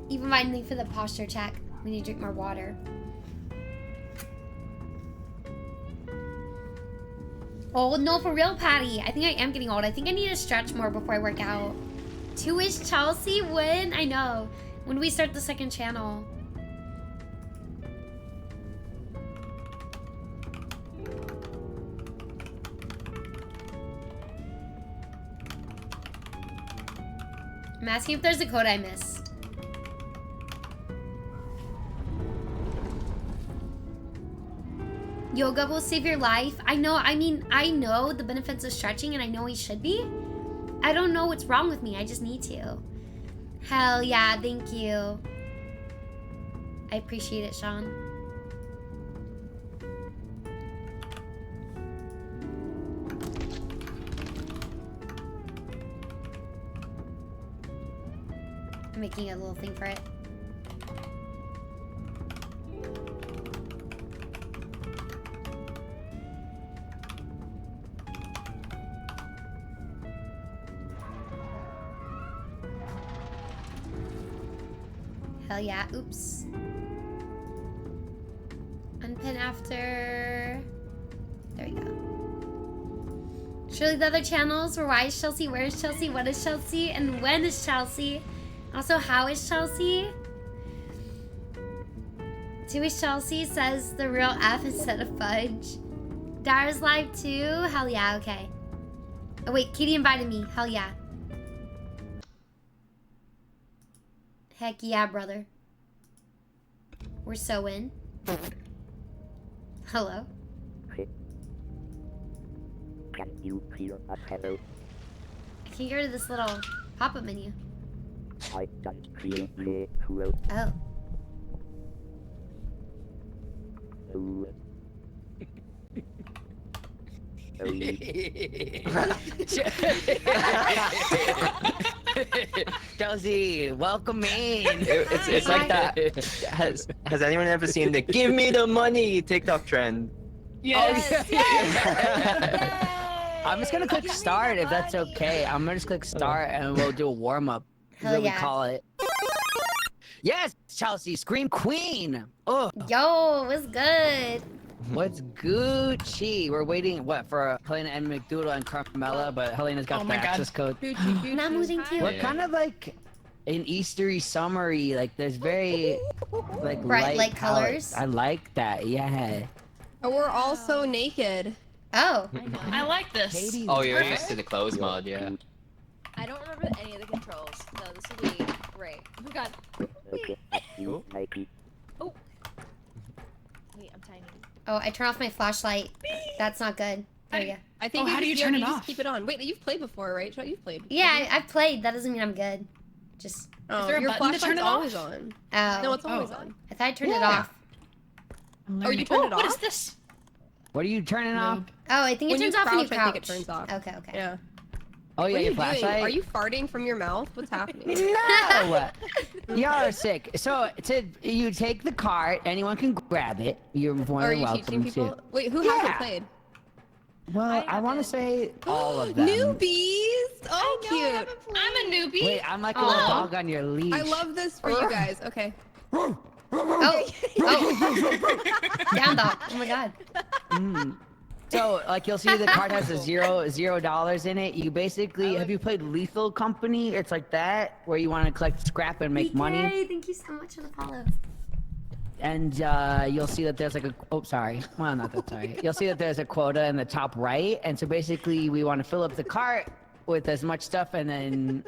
Even mind me for the posture check. We need to drink more water. Oh no, for real, Patty. I think I am getting old. I think I need to stretch more before I work out. 2-ish Chelsea win. I know. When do we start the second channel? I'm asking if there's a code I missed. Yoga will save your life. I know, I know the benefits of stretching and I know we should be. I don't know what's wrong with me. I just need to. Hell yeah, thank you. I appreciate it, Sean. I'm making a little thing for it. Hell yeah, oops. Unpin after. There we go. Surely the other channels were why is Chelsea, where is Chelsea, what is Chelsea, and when is Chelsea? Also, how is Chelsea? To which Chelsea says the real F instead of fudge. Dara's live too? Hell yeah, okay. Oh wait, Kitty invited me. Hell yeah. Heck yeah, brother. We're so in. Hello? Can you hear a hello? I can go to this little pop-up menu. I don't hear a hello. Oh. Oh. Chelsea, welcome in. It's like that. Has anyone ever seen the "Give me the money" TikTok trend? Yes. I'm just gonna click start if that's okay. I'm gonna just click start and we'll do a warm up. Is what we call it. Yes, Chelsea, Scream Queen. Oh. Yo, what's good? What's Gucci? We're waiting, what, for Helena and McDoodle and Carmela, but Helena's got the access code. Not moving too. We're kind of like an Eastery summery, like there's very like bright light colors. colors. I like that, yeah. Oh, we're all so naked. Oh. I like this. Katie's Oh, you're used to the clothes mod, yeah. I don't remember any of the controls, so this will be great. Oh god. Okay, you Nike. Oh. Wait, I'm tiny. Oh, I turn off my flashlight. That's not good. There we go. I think how do you turn it just off? keep it on. Wait, you've played before, right? You've played. Yeah, I've played. That doesn't mean I'm good. Just. Oh, there a your button to turn flashlight's it off? always on. Oh. No, it's always on. I thought I turned it off. Oh, you turned it off? What is this? What are you turning off? Oh, I think it When you turns off when you crouch, crouch. I think it turns off. Okay, okay. Yeah. Oh yeah, What are your you doing? flashlight? Are you farting from your mouth? What's happening? No! Y'all are sick. So, you take the cart, anyone can grab it. You're more Are than you welcome teaching people? to. Wait, who hasn't played? Well, I want to say all of them. Newbies! Oh, cute. I'm a newbie. Wait, I'm like a little dog on your leash. I love this for you guys. Okay. Oh. Down dog. Oh my god. So, like, you'll see the card has a $0 in it. You basically, have you played Lethal Company? It's like that, where you want to collect scrap and make money. Thank you so much for the follow. And you'll see that there's like a, oh, sorry. Well, not that sorry. You'll see that there's a quota in the top right. And so basically, we want to fill up the cart with as much stuff and then,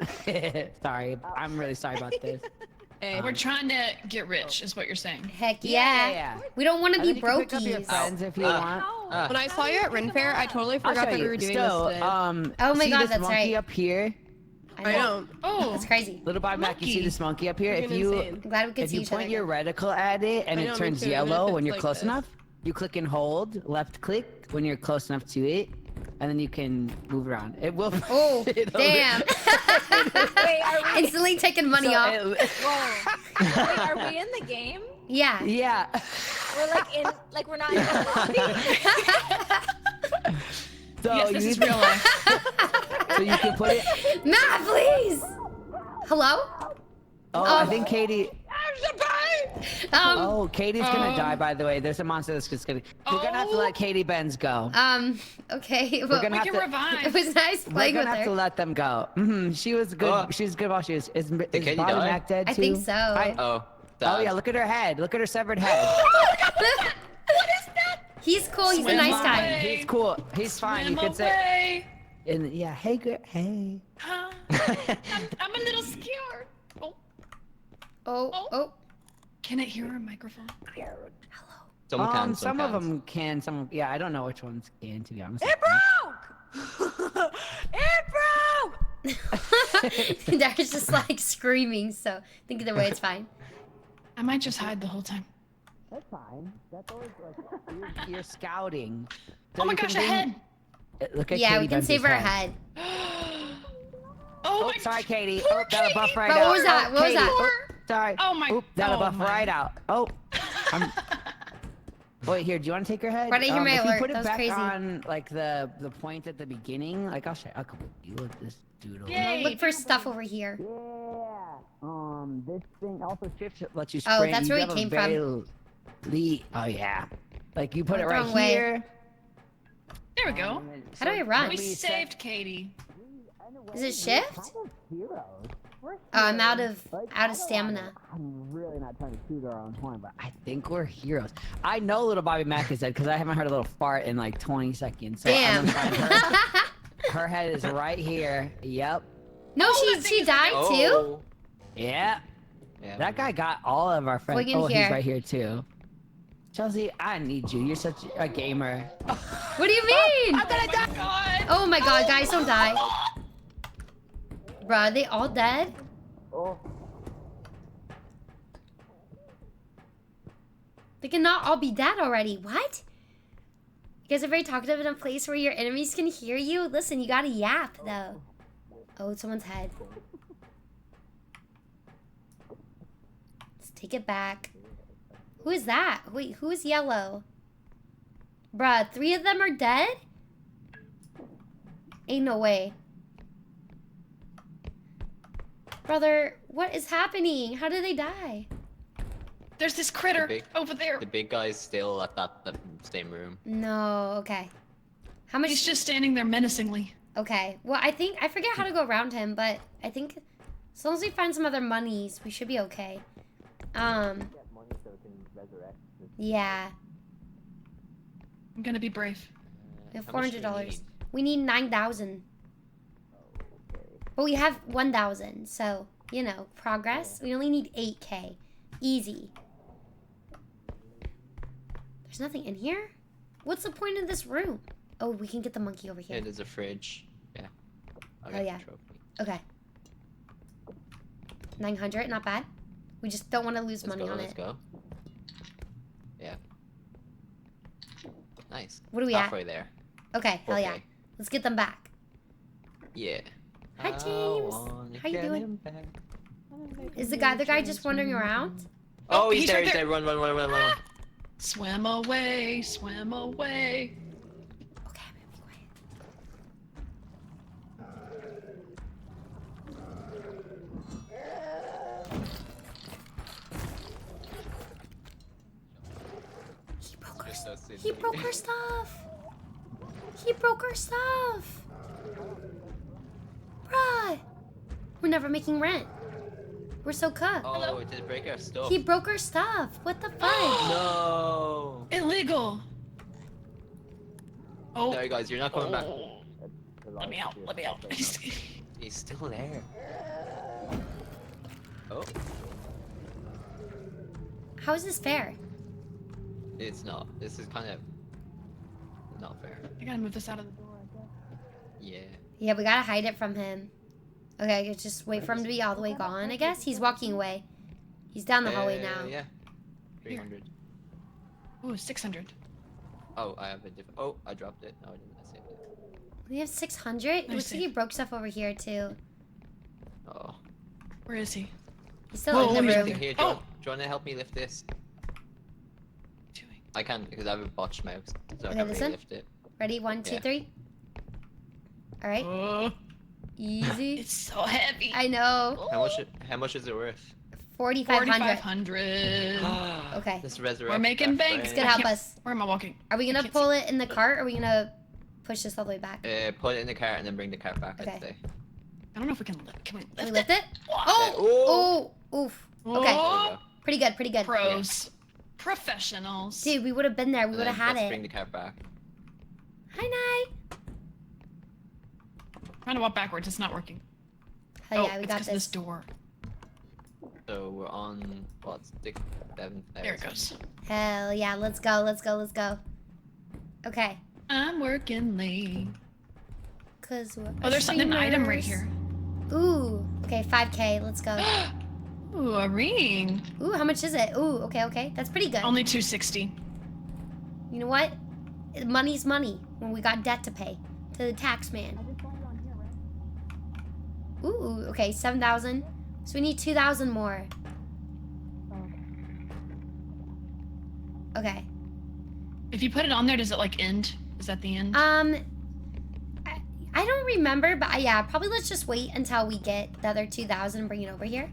sorry, I'm really sorry about this. Hey, we're trying to get rich, is what you're saying. Heck yeah. We don't want to be brokies. Friends if you want. When I saw you at Ren Fair, I totally forgot that we were doing this today. Oh my see god, this that's monkey right. up here? I know. Oh, That's crazy. Little Bob Mac, you see this monkey up here? If you I'm glad we could if see you each other. point your reticle at it and I it know, me turns too, even if yellow when it's you're like close this. enough, you click and hold, left click when you're close enough to it, and then you can move around. It will. Oh, damn. Wait, are we? Instantly taking money off. Whoa. Wait, are we in the game? Yeah. Yeah. We're like in, like we're not in the lobby. So yes, this you is real life. So you can put it. Matt, please. Hello? Oh, I think Katie. Um, Katie's gonna die. By the way, there's a monster that's just gonna. We're gonna have to let Katie Benz go. okay. We're Well, gonna We have can to. revive. it was nice We're playing with gonna have to her. let them go. She was good. Oh. She was good while she was. Is Katie Bobby die? Mac dead too? I think so. Oh. Oh yeah, look at her head. Look at her severed head. He's cool. He's a Swim nice guy. away. He's cool. He's fine. Swim You could say. away. And yeah, hey, good. Hey. Huh? I'm a little scared. Oh, Oh. can it hear our microphone? Some can, Some of can't. them can. Some. Yeah, I don't know which ones can. To be honest. It broke! It broke! Dara's just like screaming, so I think either way it's fine. I might just hide the whole time. That's fine. That's always like you're scouting. Oh my gosh, a head! Look at Yeah, Katie we can Benz's save our head. Oh, Oh, my sorry, Katie. poor Oh, that'll buff Katie. right But out. what was that? Oh, What was Katie. that? Oh, sorry. Oh my. Oop, that'll oh buff my. right out. Oh. Wait, here. Do you want to take her head? Why didn't I hear my if you alert? put it That was back crazy. on like the point at the beginning, like I'll show you with this doodle. Yay. Look for stuff over here. Yeah. This thing also shifts. Lets you Oh, spray. that's You where have it a came very from. Oh yeah. Like you put it Went the right wrong way. here. There we go. How do I run? We saved Katie. Is it shift? Oh, I'm out of stamina. I'm really not trying to shoot our own horn, but I think we're heroes. I know little Bobby Mack is dead because I haven't heard a little fart in like 20 seconds. So Damn. I'm gonna find her. Her head is right here. Yep. No, she died too? Yeah. Yeah. That guy got all of our friends. Look in Oh, here. he's right here too. Chelsea, I need you. You're such a gamer. What do you mean? I'm gonna die. Oh my god, guys, don't die. Bruh, are they all dead? Oh. They cannot all be dead already. What? You guys are very talkative in a place where your enemies can hear you? Listen, you gotta yap, though. Oh, it's someone's head. Let's take it back. Who is that? Wait, who is yellow? Bruh, 3 of them are dead? Ain't no way. Brother, what is happening? How did they die? There's this critter big- over there. The big guy's still at the same room. No, okay. How much? He's just standing there menacingly. Okay. Well, I think I forget how to go around him, but I think as long as we find some other monies, we should be okay. Yeah. I'm gonna be brave. We have How much do we $400. need? We need 9,000. But we have 1,000, so you know, progress. We only need 8K. Easy. There's nothing in here? What's the point of this room? Oh, we can get the monkey over here. Yeah, there's a fridge. Yeah. I'll Oh, get the yeah. trophy. Okay. 900, not bad. We just don't want to lose money on Let's it. go. Yeah. Nice. What are we at? Halfway there. Okay, hell yeah. Okay. Let's get them back. Yeah. Hi, James. How you doing? Is the other guy just wandering around? Oh, he's there, right he's there. Run, run, run, run, run. Swim away, swim away. Okay, I'm gonna be quiet. He broke her stuff. He broke her stuff. Bruh. We're never making rent. We're so cooked. Oh, it did break our stuff. He broke our stuff. What the fuck? No. Illegal. Oh. Sorry, guys, you're not coming back. Let me out. Let me out. He's still there. Oh, How is this fair? it's not. This is kind of not fair. I gotta move this out of the door. Yeah. Yeah, we gotta hide it from him. Okay, just wait for him to be all the way gone, I guess. He's walking away. He's down the hallway now. Yeah. 300. Ooh, 600. Oh, I have a different. Oh, I dropped it. No, I didn't. I saved it. We have 600? It looks like he broke stuff over here, too. Oh. Where is he? He's still Whoa, in the he's room. Here, Oh. do you want to help me lift this? I can't because I have a botched mouse, so I Okay, can't listen. really lift it. Ready? 1, 2, Yeah. 3. All right. Easy. It's so heavy. I know. How much is it worth? 4,500. 4,500. Okay. This resurrect. We're making bank. It's gonna help us. Where am I walking? Are we gonna pull it in the cart, or are we gonna push this all the way back? Put it in the cart and then bring the cart back. Okay. I'd say. I don't know if we can lift. Can we lift, Can we lift it? Oh! Oh! Oof. Okay. Oh. Pretty good, pretty good. Pros. Professionals. Dude, we would have been there. We And would have then had let's bring it. the cart back. Hi, Night. Trying to walk backwards. It's not working. Hell yeah, oh, we it's got 'cause this. this door. So we're on what 7,000. There it goes. Hell yeah, let's go, let's go, let's go. Okay. I'm working late. Cause we're Oh, there's an item right streamers. here. Ooh. Okay, 5K. Let's go. Ooh, a ring. Ooh, how much is it? Ooh, okay, okay. That's pretty good. Only 260. You know what? Money's money when we got debt to pay to the tax man. Ooh, okay, 7,000. So we need 2,000 more. Okay. If you put it on there, does it like end? Is that the end? I don't remember, but yeah, probably let's just wait until we get the other 2,000 and bring it over here.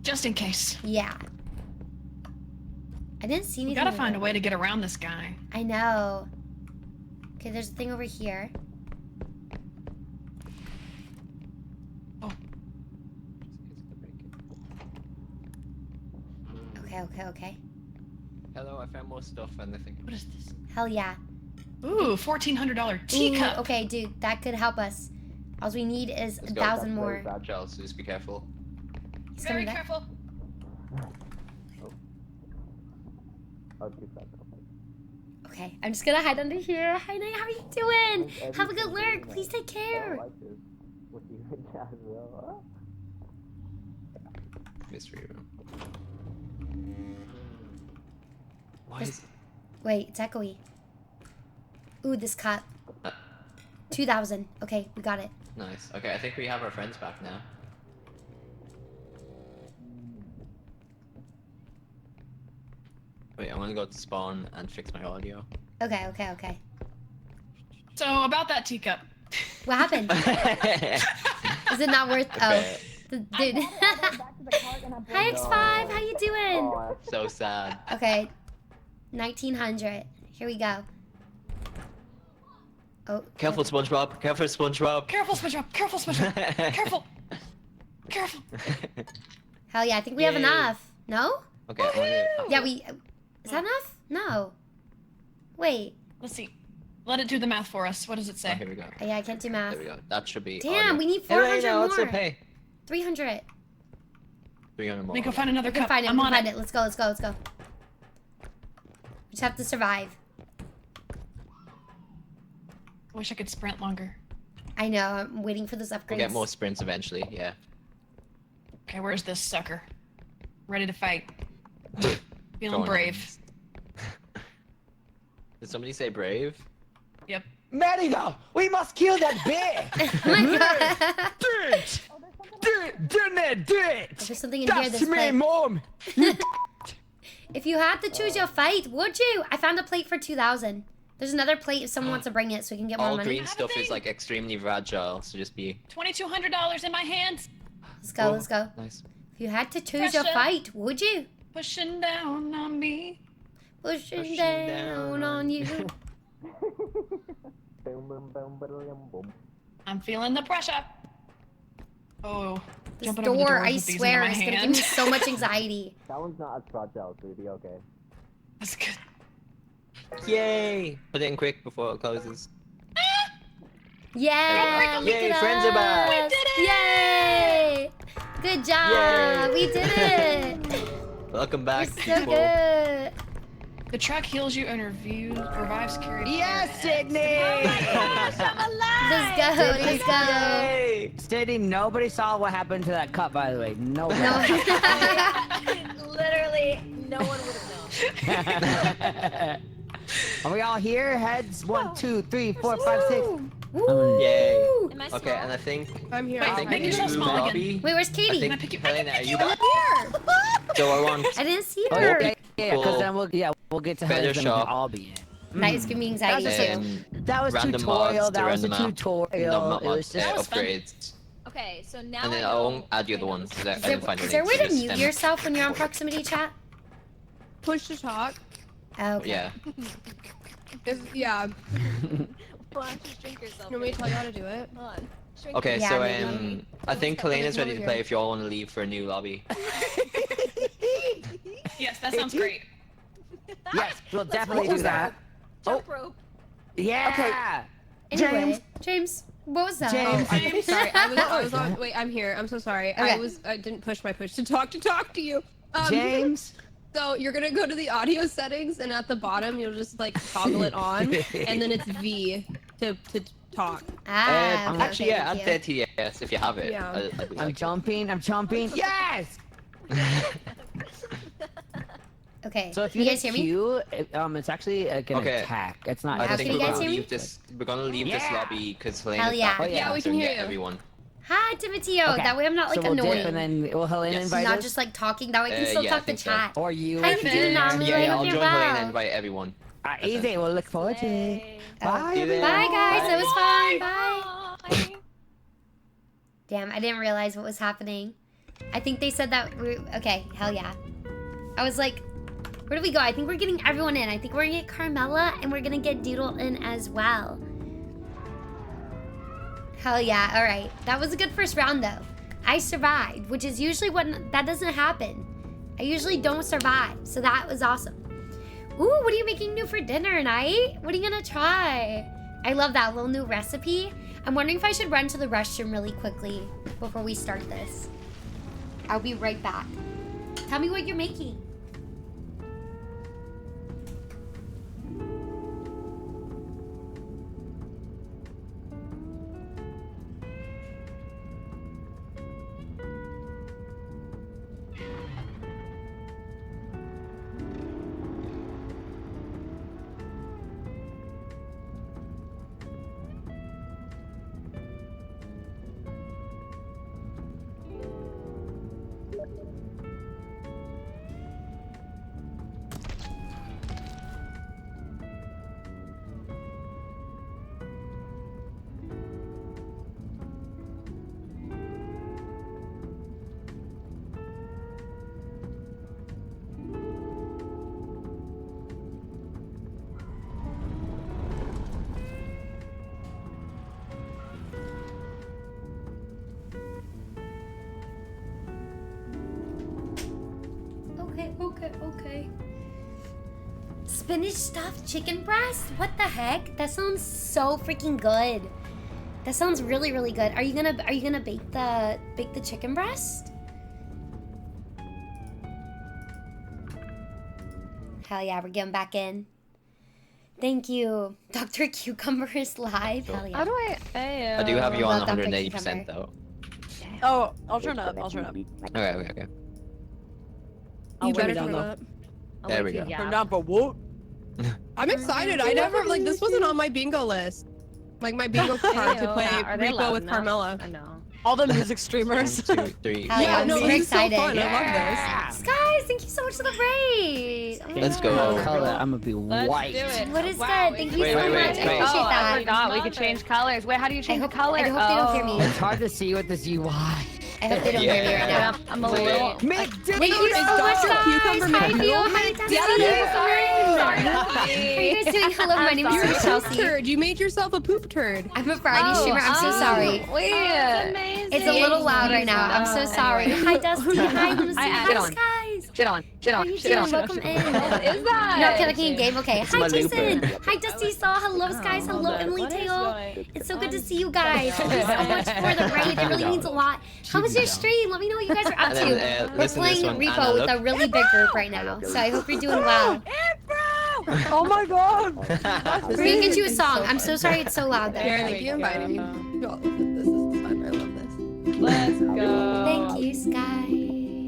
Just in case. Yeah. I didn't see We anything. gotta find a way to get around this guy. I know. Okay, there's a thing over here. Oh. Okay. Hello, I found more stuff and I think. What is this? Hell yeah. Ooh, $1,400 teacup. Ooh, okay, dude, that could help us. All we need is Let's 1,000 go. more. Fragile, so just be careful. He's Very coming back. careful. Okay, I'm just gonna hide under here. Hi, Night, how are you doing? Have a good lurk. Please take care. Mystery room. Why is Wait, it's echoey. Ooh, this cup. 2,000. Okay, we got it. Nice. Okay, I think we have our friends back now. Wait, I'm gonna go to spawn and fix my audio. Okay. So about that teacup. What happened? Is it not worth? Okay. Oh, dude. Hi X5, how you doing? So sad. Okay, 1,900. Here we go. Oh. Careful, SpongeBob. Careful, SpongeBob. Careful, SpongeBob. Careful, SpongeBob. Careful. Careful. Hell yeah, I think we have Yay. enough. No? Okay, I'm gonna... Yeah, we. Is that enough? No. Wait. Let's see. Let it do the math for us. What does it Oh, say? here we go. Oh, yeah, I can't do math. There we go. That should be. Damn, audio. we need Hey, wait, 400 no, more. What's the pay? 300. 300 more. Let me go find another We can cup. find it. I'm We can on find it. it. Let's go. We just have to survive. I wish I could sprint longer. I know. I'm waiting for those upgrades. We'll get more sprints eventually, yeah. Okay, where's this sucker? Ready to fight. Feeling Going brave. Did somebody say brave? Yep. Marigo, we must kill that bear. Oh my god. Do it. There's something in here that's plate. Mom. If you had to choose your fight, would you? I found a plate for 2,000. There's another plate if someone wants to bring it so we can get more All money. green stuff is like extremely fragile, so just be... $2,200 in my hands. Let's go. Nice. If you had to choose your Pressure. fight, would you? Pushing down on me. Pushing down on you. I'm feeling the pressure. Oh, This jumping over the door, doors I with these swear, in is my gonna give hand. me so much anxiety. That one's not as fragile, so it'll be okay. That's good. Yay! Put it in quick before it closes. Yeah! Look Yay, at friends are back! us. Yay! Good job! Yay. We did it! Welcome back, You're so people. good! The truck heals you and revives carried. Yes, Sydney. Let's go! Yay! Sydney, nobody saw what happened to that cup, by the way. Nobody. Literally, no one would have known. Are we all here? Heads? 1, 2, 3, 4, 5, 6. Yay! Am I Okay, small? and I think... I'm here. I think make the yourself new small again. lobby... Wait, where's I Katie? think, Helena, are you back? Here. So I want... I didn't see Oh, her. yeah, because then we'll get to Better Heads and we can shop. all be in. That is giving me anxiety. That's too. That was random tutorial. mods to That was a random map. tutorial. No, not It was mods, just That was fun. upgrades. Okay, so now And then I I know. won't add the other ones, because I didn't find Is there a way links, to just mute them. yourself when you're on proximity chat? Push to talk. Oh, okay. Yeah. Yeah. Why don't you shrink yourself? You want me to tell you how to do it? Hold on. Shrink Okay, Yeah, so maybe. I think Come Helena's ready to over play here. if you all want to leave for a new lobby. Yes, that sounds great. Yes, we'll definitely do that. Jump rope. Yeah. Anyway, James, what was that? James. Oh, I'm sorry. I was on. Wait, I'm here. I'm so sorry. Okay. I didn't push my push to talk to you. James. So you're gonna go to the audio settings, and at the bottom you'll just like toggle it on, and then it's V to talk. Ah, okay, Actually, yeah, thank add you. 30 if you have it. Yeah. I'd be I'm like, jumping. Yes. Okay, So if you you guys hear me? Q, it's actually like an Okay. attack. It's not. I How think can you we're guys gonna hear me? leave this. We're gonna leave this Yeah. lobby because Hell Helena's yeah. back. Oh, yeah. Yeah, we so can hear get you. everyone. Hi, Timoteo. Okay. That way I'm not like so we'll annoying. dip and then will Helena Yes. invite Not us? just like talking. That way I can still Yeah, I talk to think so. chat. Or you? How you doing, Naomi? Yeah, I I'll hope join you're Helena and well. invite everyone. Easy. We'll look forward to it. Yay. Bye. See you there. Bye, guys. That was fun. Bye. Damn, I didn't realize what was happening. I think they said that we okay, hell yeah. I was like, where do we go? I think we're getting everyone in. I think we're gonna get Carmela and we're gonna get Doodle in as well. Hell yeah, alright. That was a good first round though. I survived, which is usually when that doesn't happen. I usually don't survive, so that was awesome. Ooh, what are you making new for dinner, Night? What are you gonna try? I love that little new recipe. I'm wondering if I should run to the restroom really quickly before we start this. I'll be right back. Tell me what you're making. Okay. Spinach stuffed chicken breast? What the heck? That sounds so freaking good. That sounds really, really good. Are you gonna bake the chicken breast? Hell yeah, we're getting back in. Thank you. Dr. Cucumber is live. Hell yeah. How do I? I do have you on Welcome, 180% though. Oh, I'll turn up. I'll turn up. Okay. You better turn up. There we go. Turn down for what? I'm excited. I never like this wasn't on my bingo list. Like my bingo card to play R.E.P.O with Carmela. I know. All the music streamers. 1, 2, 3. Yeah, no, super this is so excited. fun. I love this. Guys, thank you so much for the raid. Oh my Let's God. go. Color, I'm gonna be white. Do it. What is Wow, good? Thank you wait, so wait, much. wait, I wait. appreciate Oh, that. I forgot. We could change colors. Wait, how do you change the color? I hope they don't hear me. It's hard to see with this UI. I hope they don't hear me right now. I'm a little. Thank you so much, guys. Hi, Theo. Hi, Destiny. Sorry. How are you guys doing? Hello, my name is You're a poop Chelsea. turd. You made yourself a poop turd. I'm a variety streamer. I'm so sorry. Wait. It's a little loud right now. I'm so sorry. Hi, Dusty. Hi, Lucy. Hi, guys. Shit on. How are you doing? Welcome in. What is that? No, connecting in game. Okay. It's Hi, my Jason. looper. Hi, Dusty Saw. Hello, Skies. Hello, Emily Tail. It's so good to see you guys. Thank you so much for the raid. It really means a lot. How was your stream? Let me know what you guys are up to. We're playing R.E.P.O with a really big group right now, so I hope you're doing well. Oh my god. We're gonna get you a song. I'm so sorry it's so loud there. Thank you inviting me. This is fun. I love this. Let's go. Thank you, Sky.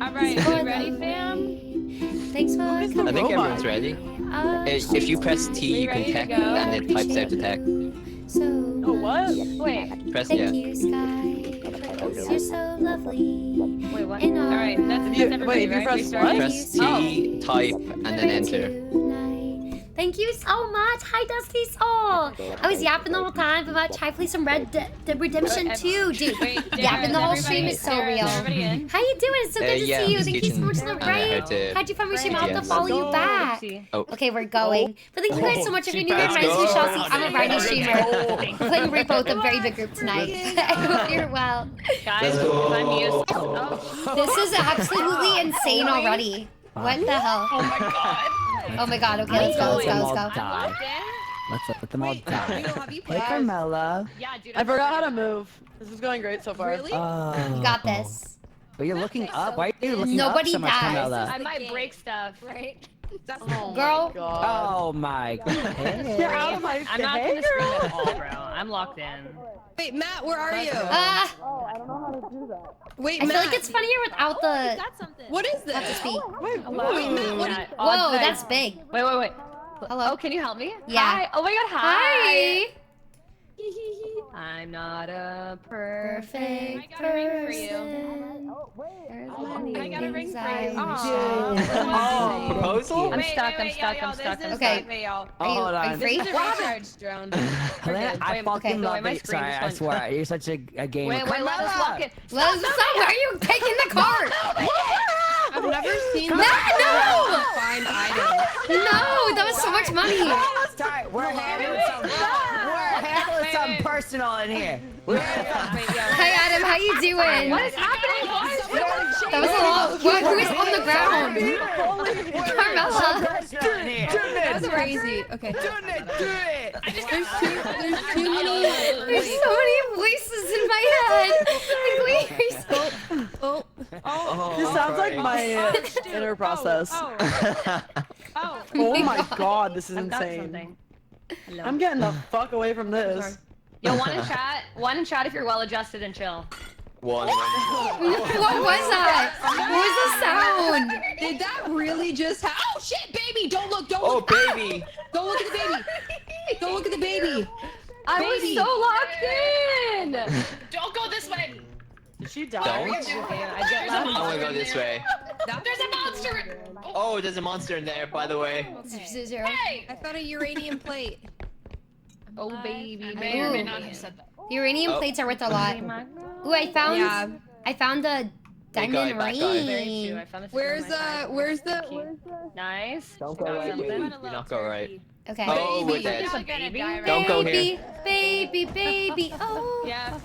All right, For you ready, the fam? raid. Thanks for coming. I think everyone's ready. If you press T, you can ready to tech, go? and it types out the tech. So, Oh, what? Wait. Press thank yeah. you, Sky. Because you're so lovely. Wait, what? In All right, that's everybody, wait, you right? press We started? Press T, type, and then enter. Thank you so much. Hi, Dusty Soul. I was yapping the whole time about try play some Red Dead Redemption 2, dude. Wait, Yapping the whole Darren, stream is so Darren, real. everybody in? How you doing? It's so good to yeah, see you. I'm Thank you so much for the teaching, I raid. had to- How'd you find my stream? I'll have to Yes. follow you back. Oh. Okay, we're going. But thank you guys so much. If you're new here, my name is Chelsea. I'm a variety streamer. We're playing R.E.P.O with a very big group tonight. I hope you're well. Guys, I'm used. Oh. This is absolutely insane already. What the hell? Oh my god. Oh my god. Okay, let's go. Let's go. Let's go. Die. Let's let them all die. Have you Hey, played? Carmela. Yeah, dude. I forgot how to move. This is going great so far. Really? Oh. You got this. But you're looking up. Why are you looking Nobody up so much, dies. Carmela? I might break stuff. Right? Girl. Oh my god. You're out of my I'm not gonna scream at all, bro. I'm locked in. Wait, Matt, where are you? Wait, I Matt. feel like it's funnier without the. What is this? Have to speak. Wait, Matt, what? Whoa, that's big. Wait. Hello. Oh, can you help me? Yeah. Hi. Oh my god, Hi. I'm not a Perfect I got a ring for person. I got a ring for you. Oh, proposal? I'm stuck. I'm stuck. Okay. Oh, hold on. Are you free? Helena, I Wait, fucking okay, love my it. screen Sorry, just I went- swear. You're such a gamer. Wait, let us lock it. Well, stop. Why are you taking the card? I've never seen No, that. no. Find items. No, that was so much money. Sorry, we're handling something personal in here. Hi, Adam. How you doing? What is happening? That was a lot. What? Who is on the ground? Carmela. That was crazy. Okay. Do it! There's too many. There's so many voices in my head. Like, wait, Oh. This sounds like my inner process. Oh my god, this is insane. I'm getting the fuck away from this. Yo, one in chat. One in chat if you're well adjusted and chill. One. What was that? What was the sound? Did that really just happen? Oh shit, baby! Don't look! Don't Oh, look! baby! Don't look at the baby! Don't look at the baby! I Baby. was so locked in. Don't go this way. Did she die? Don't. I get I wanna go this way. There's a monster. Oh, there's a monster in there, by the way. Zero. Hey. I found a uranium plate. Oh baby, I may or may not have said that. Uranium plates are worth a lot. Ooh, I found a diamond ring. Where's the? Nice. Don't go right. Do not go right. Okay. Oh, we're dead. Don't go here. Baby. Oh. Yeah.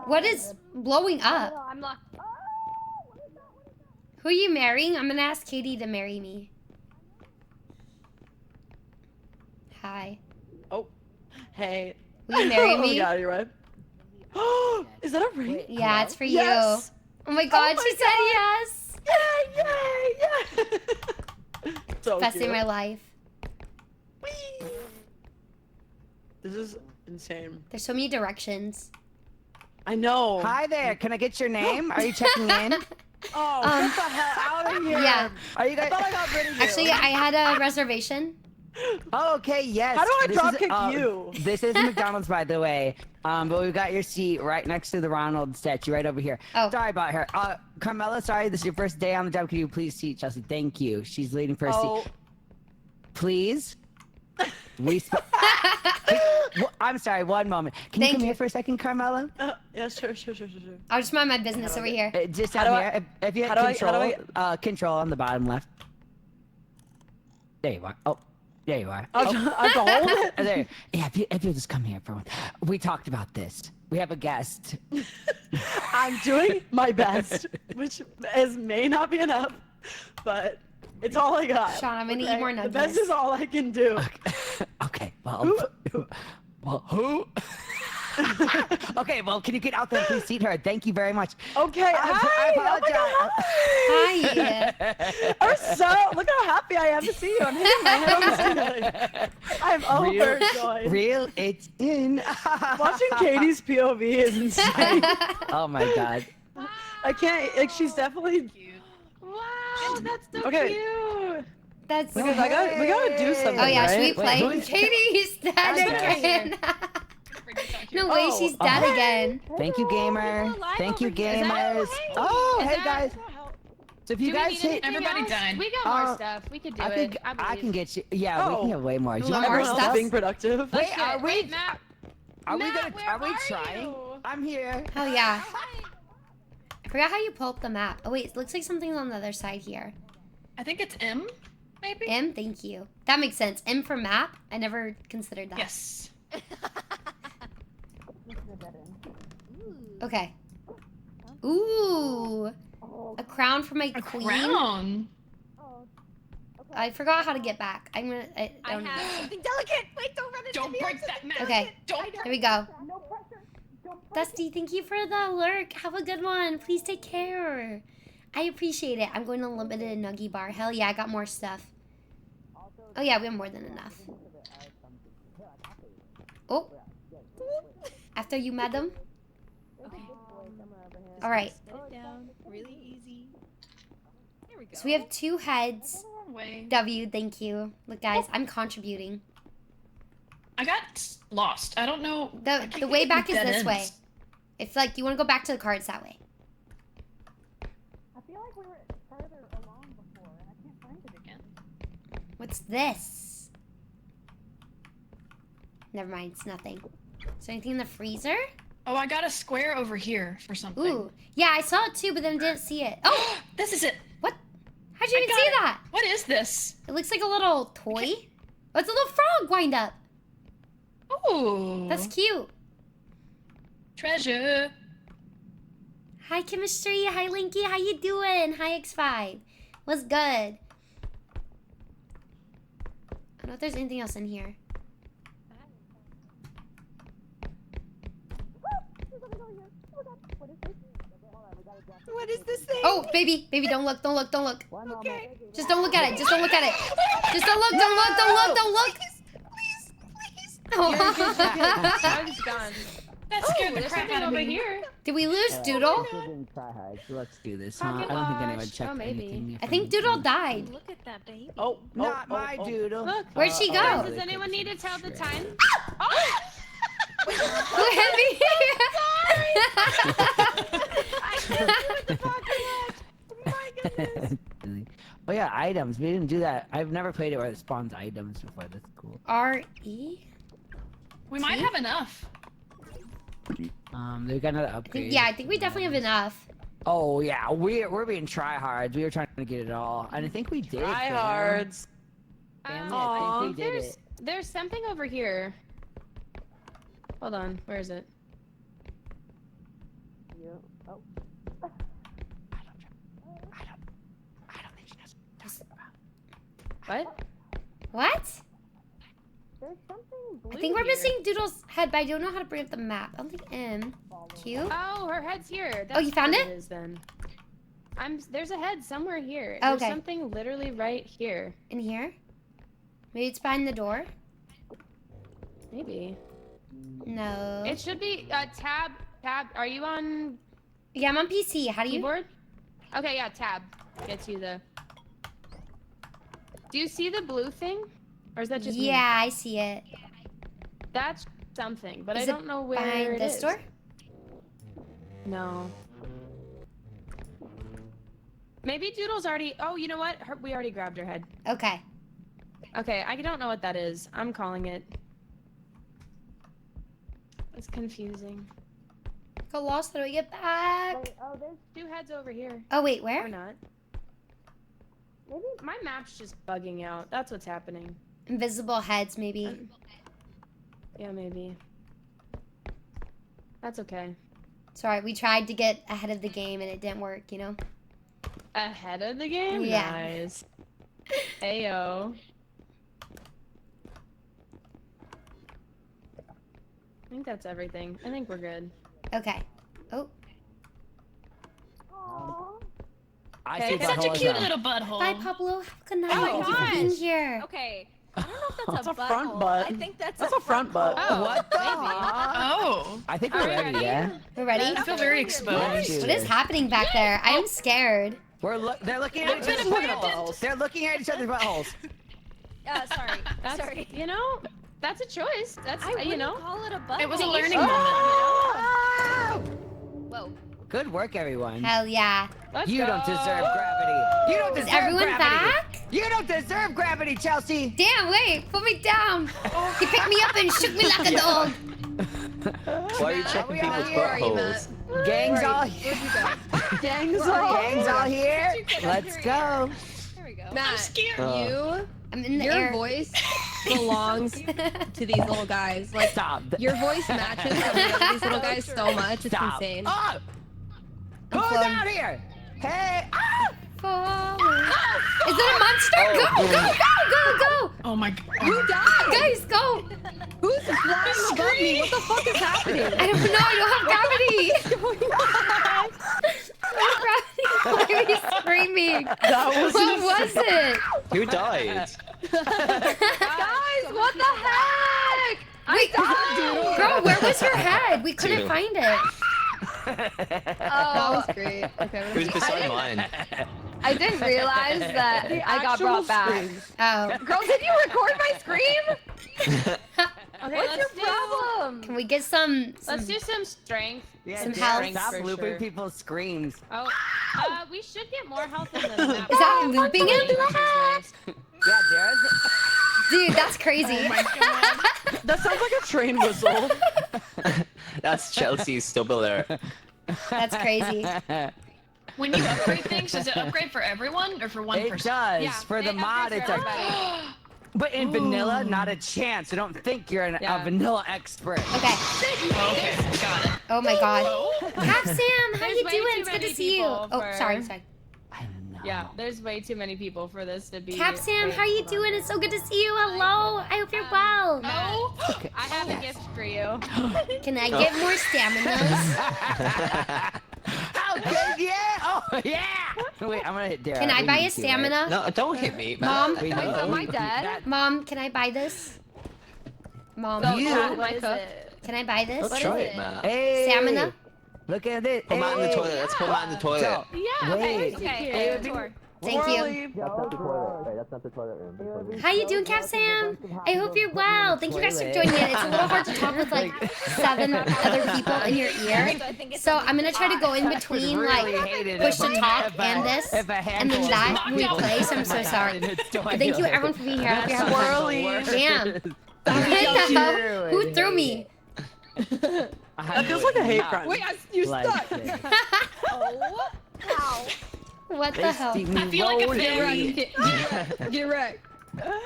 What is blowing up? I'm locked. Who are you marrying? I'm gonna ask Katie to marry me. Hi. Oh. Hey. Will you marry me? Oh, yeah, you're right. Oh, is that a ring? Yeah, it's for Yes. you. Oh my god, she said yes. Yeah. So Best day of cute. my life. This is insane. There's so many directions. I know. Hi there. Can I get your name? Are you checking in? Oh, get the hell out of here. Yeah. Are you guys? I thought I got rid of you. Actually, I had a reservation. Oh, okay, yes. How do I This drop is, kick you? This is McDonald's, by the way. But we've got your seat right next to the Ronald statue, right over here. Oh. Sorry about her. Carmela, sorry, this is your first day on the job. Can you please seat Chelsea? Thank you. She's leading for a seat. Please. I'm sorry, one moment. Can you Thank come you. here for a second, Carmela? Yeah, sure. I'll just mind my business over here. Just How down do here. If you how hit do I- control, control on the bottom left. There you are. Oh, there you are. I have to hold it? There. Yeah, if you'll just come here for one. We talked about this. We have a guest. I'm doing my best, which may not be enough, but it's all I got. Sean, I'm gonna eat more The nuggets. best is all I can do. Okay, well, who? Okay, well, can you get out there and please seat her? Thank you very much. Okay, I apologize. Hi. I'm so look how happy I am to see you. I'm hitting my head on the ceiling. I'm overjoyed. Real, it's in. Watching Katie's POV is insane. Oh my god. I can't. Like, she's definitely. Wow, that's so Okay. cute. That's. Because we gotta do something. Oh yeah, should we right? play? Wait, Katie's dead again. No way, Oh. she's dead again. Thank you, gamer. Thank you, gamers. Oh, hey guys. So if you guys hit, Everybody died. We got more stuff. We could do I it. think I can get you. Yeah, we Oh. can get way more. Do you Want want more more Everyone stuff? else being productive. Wait, are we? Wait, Matt. Are we Matt, gonna? where Are we are trying? you? I'm here. Oh yeah. I forgot how you pull up the map. Oh wait, it looks like something's on the other side here. I think it's M, maybe? M, thank you. That makes sense. M for map. I never considered that. Yes. Okay. Ooh. A crown for my A queen. crown. I forgot how to get back. I'm gonna. I don't know. something delicate. Wait, don't run into Don't me. break that map. Okay. Don't. There we go. Dusty, thank you for the lurk. Have a good one. Please take care. I appreciate it. I'm going to limited nuggy bar. Hell yeah, I got more stuff. Oh yeah, we have more than enough. Oh. After you, madam. All right. Down. Really easy. There we go. So we have 2 heads. Way. W, thank you. Look, guys, I'm contributing. I got lost. I don't know. I The keep way getting back is dead this ends. way. It's like you want to go back to the cards that way. I feel like we were further along before, and I can't find it again. What's this? Never mind, it's nothing. Is there anything in the freezer? Oh, I got a square over here for something. Ooh. Yeah, I saw it too, but then didn't see it. Oh! This is it. What? How'd you I even got see it. that? What is this? It looks like a little toy. Oh, it's a little frog wind up. Ooh. That's cute. treasure. Hi, Chemistry. Hi, Linky. How you doing? Hi, X5. What's good? I don't know if there's anything else in here. What is this thing? Oh, baby, don't look. Okay. Just don't look at it. Just don't look. Don't look. I'm just gone. That scared the There's crap something out of over me. here. Did we lose Doodle? Let's do this, huh? I don't think anyone checked Oh, maybe. anything. I think Doodle died. Look at that baby. Oh, Not my doodle. Look. Where'd she go? Guys, does anyone need to tell the time? Who hit me? Oh yeah, items. We didn't do that. I've never played it where it spawns items before. That's cool. R.E.? We might have enough. They got another upgrade. Yeah, I think we definitely have enough. Oh yeah, we're being tryhards. We were trying to get it all, and I think we did. Tryhards. Family, Aw, I think we did it. there's something over here. Hold on, where is it? Oh. I don't think she knows what I'm talking about. What? What? There's something blue I think we're here. missing Doodle's head, but I don't know how to bring up the map. I don't think M. Q? Oh, her head's here. Oh, you found what it? Is then. There's a head somewhere here. Okay. There's something literally right here. In here? Maybe it's behind the door? Maybe. No. It should be tab. Are you on Yeah, I'm on PC. How do you? keyboard? Okay, yeah, tab gets you the. Do you see the blue thing, or is that just me? Yeah, I see it. That's something, but Is I it don't know where behind it this is. door? No. Maybe Doodle's already. Oh, you know what? We already grabbed her head. Okay. Okay, I don't know what that is. I'm calling it. It's confusing. Got lost. How do we get back? Wait, oh, there's 2 heads over here. Oh, wait, Or where? not. Maybe my map's just bugging out. That's what's happening. Invisible heads, maybe. Yeah, maybe. That's okay. Sorry, we tried to get ahead of the game and it didn't work, you know? Ahead of the game? Yeah. Nice. Ayo. I think that's everything. I think we're good. Okay. Oh. I Okay. see It's Such a butthole cute as well. little butthole. Bye, Pablo. Have a good night. Oh my Thank you for being gosh. here. Okay. I don't know if that's That's a a front butthole. butt. I think that's a front butt. Oh, What the? maybe. Oh. I think Are we're we ready, ready? yeah? We're ready? I feel very Let's exposed. do What is this. happening back there? I am scared. They're looking at each I've been other's abandoned. buttholes. They're looking at each other's buttholes. Sorry. That's, Sorry. You know, that's a choice. That's, I wouldn't you know. call it a butthole. It was a You learning should- moment. Whoa. Good work, everyone. Hell yeah. Let's You go. don't deserve gravity. You don't Is deserve everyone gravity. back? You don't deserve gravity, Chelsea. Damn, wait. Put me down. He picked me up and shook me like a dog. Why are you checking people's buttholes? Gang's Where all are here. Gang's Gang's all here. Let's go. There we go. Matt, scared. I'm in the your air. voice belongs to these little guys. Like, Stop. your voice matches some of these little guys so much. It's Stop. insane. Oh! Who's flown. out here? Hey! Ah! Falling. Is it a monster? Oh. Go! Oh my god. Who died? Guys, go! Who's flying above me? What the fuck is happening? I don't know. I don't have gravity. Why are you screaming? That was What was it? Who died? Guys, what the heck? Wait, girl, where was your head? We couldn't Doodle. find it. That was great. Okay, It was beside mine. I didn't realize that I got brought back. Oh. Girl, did you record my scream? Okay, What's your let's do. problem? Can we get some Let's do some strength. Yeah, Some Jared, health. Stop For looping sure. people's screams. Oh, we should get more health in the map. Is that looping it? Nice. Yeah, Jared. Dude, that's crazy. Oh my god. That sounds like a train whistle. That's Chelsea's Stubbler. That's crazy. When you upgrade things, does it upgrade for everyone or for one It person? does. Yeah, For the it mod, upgrades it's for like. everybody. But in vanilla, not a chance. So don't think you're a vanilla expert. Okay. Okay, got it. Oh my god. Cap Sam, how There's you way doing? too It's good many to see you. people Oh, for- sorry. Yeah, there's way too many people for this to be. Cap Sam, Wait, how you hold on. doing? It's so good to see you. Hello. I hope you're well. Oh, I have a gift for you. Can I get more staminas? Okay, yeah. Oh, yeah. Wait, I'm gonna hit Dara. Can I We buy need a to, stamina? right? No, don't hit me, man. Mom? We Wait, know. am I dead? Mom, can I buy this? Mom, So, You- what is it? can I buy this? Let's try it, man. Hey. Stamina? Look at this. Put mine in the toilet. Let's put mine in the toilet. So, Yeah. Wait. Okay. Tour. Thank you. That's not the toilet. Wait, that's not the toilet room. The toilet room. How you doing, Cap Sam? I hope you're well. Thank you guys for joining in. It's a little hard to talk with like 7 other people in your ear. So I'm gonna try to go in between like push to talk and this, and then that when we play. So I'm so sorry. But thank you everyone for being here. I hope you're having fun. Damn. Who threw me? That feels like a hate crime. Wait, you're stuck. Ow. What the hell? I feel like a Get fairy. wrecked. Get wrecked.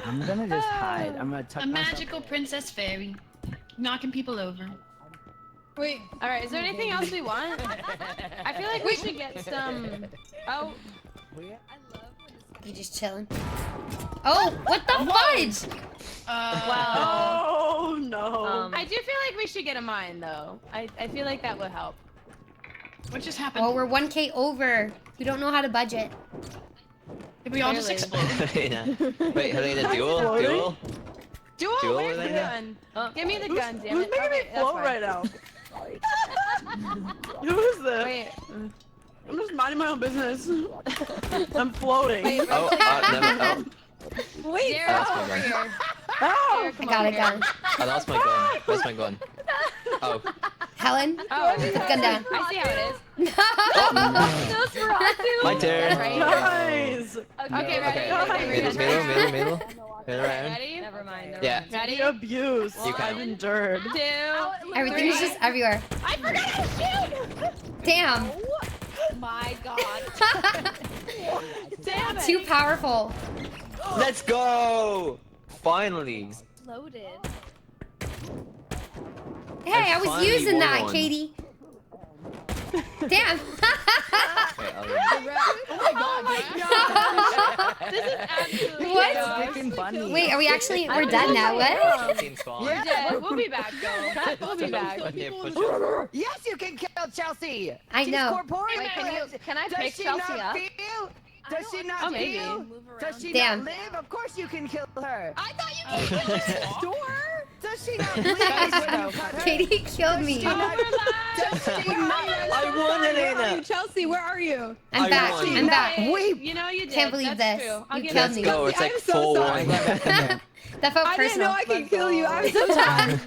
I'm gonna just hide. I'm gonna tuck A myself. magical princess fairy. Knocking people over. Wait. All right. Is there anything else we want? I feel like we should get some. Oh. You just chilling? Oh, what the fudge? Oh no. I do feel like we should get a mine though. I feel like that would help. What just happened? Oh, we're 1K over. We don't know how to budget. Did we all just explode? Yeah. Wait, Helena, duel? Duel? Duel, Duel, where's the Helena? gun? Give me the gun, damn Who's it. making me Okay, that's float fine. right now? Who is this? Wait. I'm just minding my own business. I'm floating. Wait, Oh, never. Wait, Oh, that's my over gun. here. Ow! I got a gun. Oh, that's my gun. Where's my gun? Oh. Helen, Oh, put the gun down. I see how it is. My turn. Right. Guys! Okay, ready? Middle. Right. Ready? Never mind. Yeah. Ready? The abuse You can. I've endured. 2. Everything is just everywhere. I forgot how to shoot! Damn. My god. Damn it! Too powerful. Let's go! Finally. Loaded. Hey, I was finally using won that, one. Katie. Damn. Oh my god! This is absolutely What? Freaking bunny. Wait, are we actually? We're done now. What? Team spawn. We're dead. We'll be back though. We'll be back. Okay, push it. Yes, you can kill Chelsea. I She's know. corporeal. Wait, can I Does pick she Chelsea not up? feel? Does she not Oh, maybe. feel? Does she Damn. not live? Of course you can kill her. I thought you could kill her. Door? Does she not bleed when you cut her? Katie killed me. Does she not? I won, Helena. Chelsea, where are you? I'm I back. won. I'm back. Wait. You know you did. Can't believe That's this. True. I'll You give killed Let's me. go. It's like I'm so 4-1. That felt I didn't know personal. I could kill you. I'm so tired.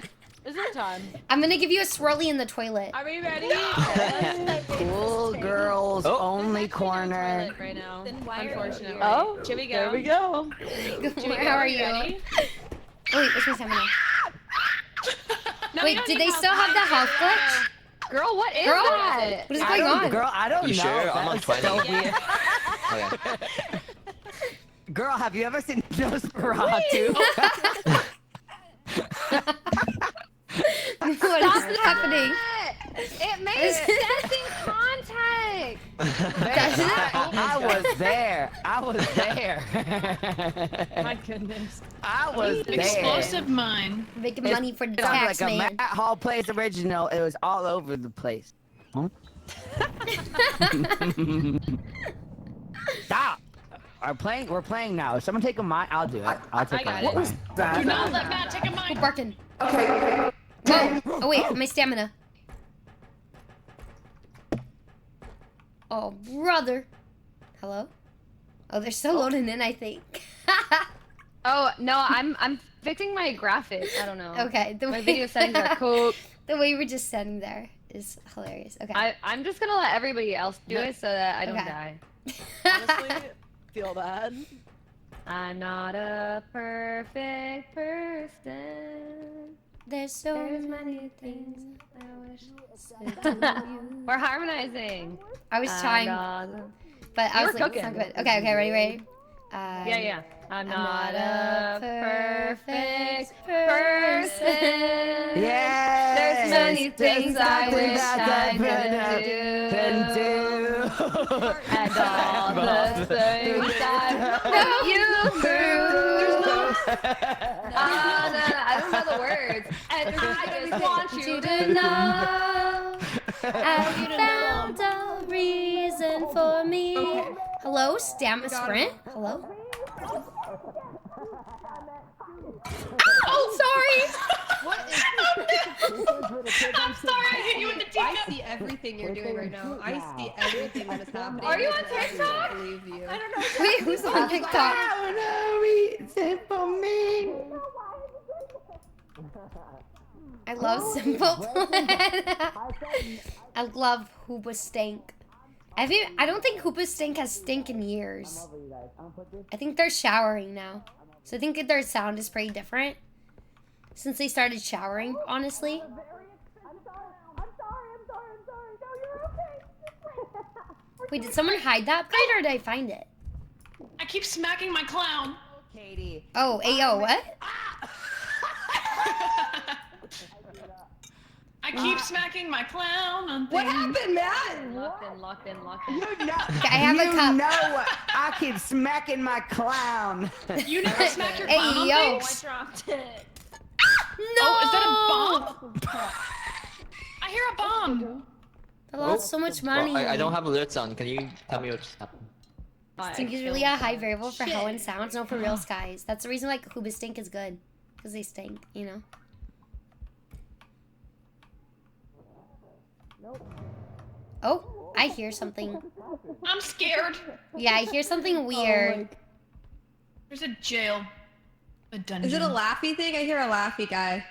Is it time? I'm gonna give you a swirly in the toilet. Are we ready? Cool girls Oh. only corner. Right now. Then why are you Unfortunately. here? Oh, Should we go? there we go. How are you? Ready? Wait, what's my stamina? No, Wait, we don't did need they still have the health glitch? Girl, what is Girl, that? what is going on? Girl, I don't You know. sure? I'm on That's 20. so weird. Okay. Girl, have you ever seen Nosferatu? What is happening? It made sense in context. Does it? I was there. I was there. My goodness. I was there. Explosive mine. Making money for the It sounds tax like a man. Matt Hall Place original. It was all over the place. Huh? Stop. We're playing now. If someone take a mine, I'll do it. I'll take got a it. mine. Do not let Matt take a Who mine. barking? Okay. Oh wait, my stamina. Oh brother. Hello? Oh, they're still loading in, I think. Oh no, I'm fixing my graphics. I don't know. Okay, the My way video settings are cool. the way we're just standing there is hilarious. Okay. I'm just gonna let everybody else do it so that I don't Okay. die. Honestly, feel bad. I'm not a perfect person. There's many things I wish. We're harmonizing. I was trying, but I You was were like, it's not cooking. good. Okay, ready? Yeah. I'm not a perfect person. Yeah. There's many things I wish I couldn't do. And all the things I put you through. I don't know the words. And I just want you to know I found a reason for me. Hello, Stamp Sprint? Hello? Oh, sorry! What is I'm sorry, I hit you with the teacup. I see everything you're doing right now. I see everything that is happening. Are you on I TikTok? don't believe you. I don't know. Wait, who's on TikTok? I love Simple Plan. I love Hoopa Stink. I don't think Hoopa Stink has stink in years. I think they're showering now. So I think their sound is pretty different. Since they started showering, honestly. Wait, did someone hide that upgrade or did I find it? I keep smacking my clown. Katie. Oh, Ayo, what? I keep smacking my clown on things. What happened, Matt? Locked in. I have a cup. I keep smacking my clown. You never smack your Hey, clown on yo. things? I dropped it. No! Oh, is that a bomb? I hear a bomb. I lost so much money. I don't have alerts on. Can you tell me what's happening? Stink is really a high variable for how it sounds. No, for real, skies. That's the reason like Hoopa Stink is good. Because they stink, you know? Oh, I hear something. I'm scared. Yeah, I hear something weird. There's a jail. A dungeon. Is it a laughy thing? I hear a laughy guy.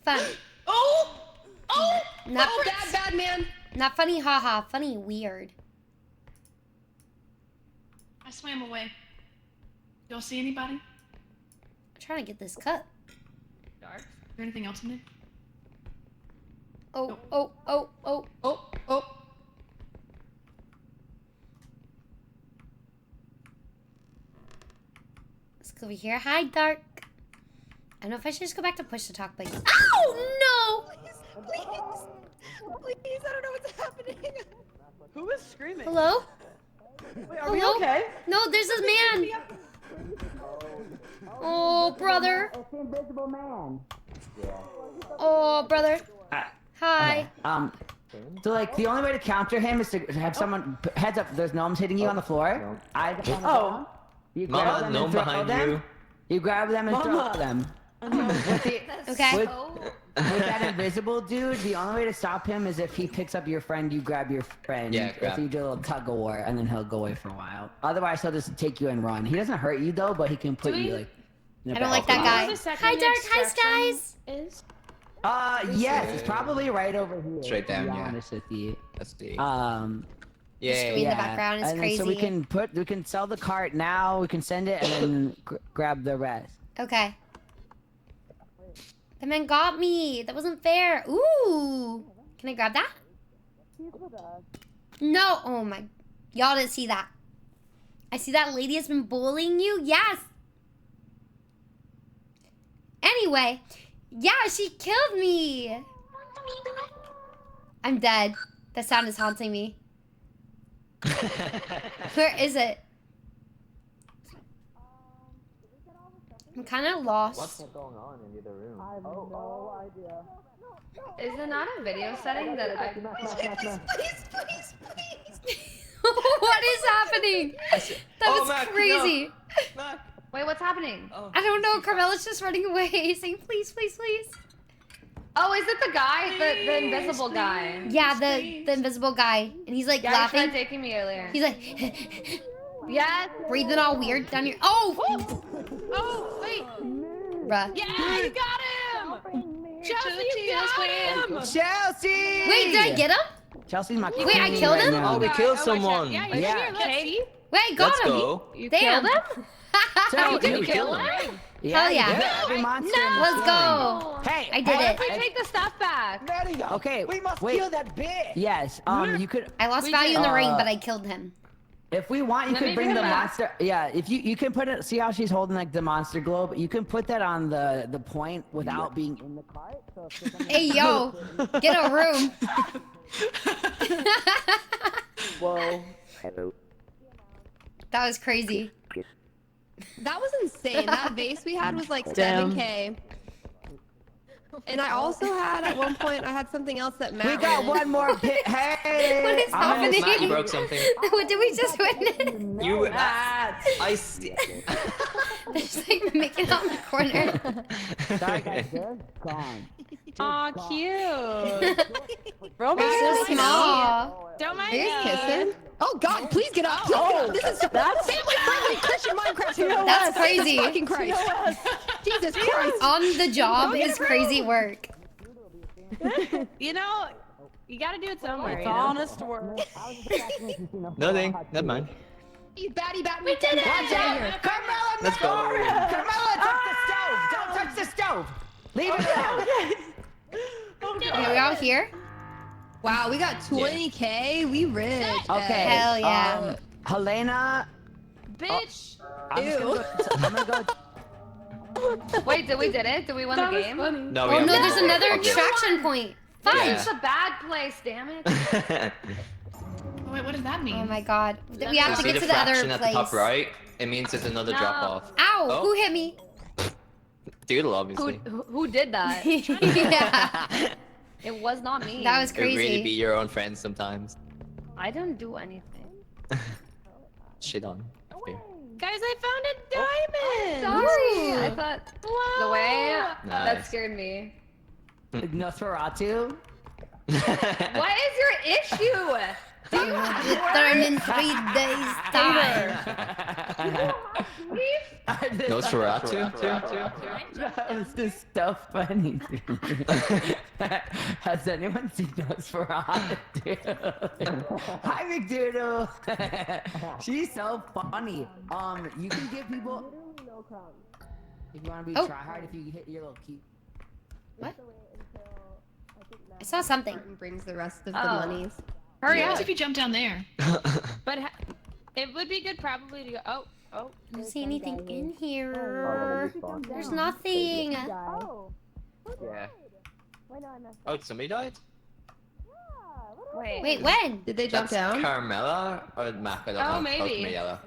Fun. Oh! Oh! Not bad man. Not funny, haha. Funny, weird. I swam away. Y'all see anybody? I'm trying to get this cup. Dark. Is there anything else in there? Oh. Let's go over here. Hi, Dark. I don't know if I should just go back to push to talk, but... Ow! No! Please, I don't know what's happening. Who is screaming? Hello? Wait, are we okay? No, there's this man. Oh, brother. It's the invisible man. Oh, brother. Hi. Okay. So like the only way to counter him is to have someone heads up. There's gnomes hitting you on the floor. You grab Mama, them gnome and throw behind them. you. You grab them and throw them. Okay. With that invisible dude, the only way to stop him is if he picks up your friend, you grab your friend. Yeah, grab. If you do a little tug of war, and then he'll go away for a while. Otherwise, he'll just take you and run. He doesn't hurt you though, but he can put you like. I don't like that guy. Hi, Dark. Hi, Skies. Yes, it's probably right over here. Straight down, to be yeah. honest with you. Let's see. Screen in the background is and then, crazy. so we can sell the cart now. We can send it and then grab the rest. Okay. The man got me. That wasn't fair. Ooh. Can I grab that? No. Oh my. Y'all didn't see that. I see that lady has been bullying you. Yes. Anyway. Yeah, she killed me. I'm dead. The sound is haunting me. Where is it? I'm kind of lost. What's going on in the other room? I have no idea. Is it not a video setting that I... Please. What is happening? That was Mac, crazy. no. Mac. Wait, what's happening? Oh. I don't know. Carmela's just running away, saying, please, please, please. Oh, is it the guy? The invisible guy? Yeah, the invisible guy. And he's like laughing. He tried taking me earlier. He's like, yes. Breathing all weird down your... Oh! Oh, wait. Bruh. Yeah, you got him! Chelsea, you got him! Chelsea! Wait, did I get him? Chelsea's my Wait, I queen killed right him? now. Oh, we killed someone. Yeah, Yeah. Wait, I got Let's him. go. You Damn. Killed him? So, You yeah, did we kill killed him? Yeah, Hell yeah. every monster in the Let's game. go. Hey, I did it. I take the stuff back. There you go. Okay, We must wait. kill that bitch. Yes, you could. I lost we value did- in the ring, but I killed him. If we want, you Let can me bring bring the it back. monster. Yeah, if you can put it. See how she's holding like the monster globe? You can put that on the point without being in the cart. So Hey, yo, get a room. Whoa. That was crazy. That was insane. That vase we had was like Damn. 7K. And I also had at one point I had something else that Matt we got won. one more pit. Hey, What is happening? Matt, you broke something. What did we just win? You. I see. They're just like making out in the corner. Sorry guys, they're gone. Aw, cute. They're so small. Don't mind Are you me. kissing? Oh God, please get up. Please get up. This is That's- family friendly Christian Minecraft server. That's crazy. Jesus fucking Christ. Jesus Christ. On the job is crazy work. You know, you gotta do it somewhere. It's You know? honest work. Nothing. Never mind. He's batty bat. We did it. Watch out! Carmela, Let's go. Carmela, touch the stove! Don't touch the stove! Leave it alone! Are we all here? Wow, we got 20K. We rich. Okay. Hell yeah. Helena, Bitch. I'm gonna go. Wait, did we did it? Did we win the game? No, we Oh have no, one there's more. another Okay. extraction point. Fudge. Yeah. It's a bad place, damn it. Oh, wait, what does that mean? Oh my god. We have to See get the to the other fraction at the top place. right? It means there's another drop off. Ow! Oh. Who hit me? Doodle, obviously. Who did that? Yeah. It was not me. That was It really crazy. be your own friends sometimes. I didn't do anything. Shit on. Here. Guys, I found a diamond. Sorry. I thought Wow. the way that Nice. scared me. Nosferatu. What is your issue? Return in 3 days time. Nosferatu? That was just so funny. Has anyone seen Nosferatu? Hi, McDoodle. She's so funny. You can give people. If you want to be try hard, if you hit your little key. What? I saw something. Brings the rest of the monies. Hurry up if you jump down there. But it would be good probably to go. Oh. I don't see anything in here. There's nothing. Yeah. Oh, somebody died? Wait, when? Did they jump That's down? Carmela or Mac? I don't know. Oh, maybe. Both Mayella.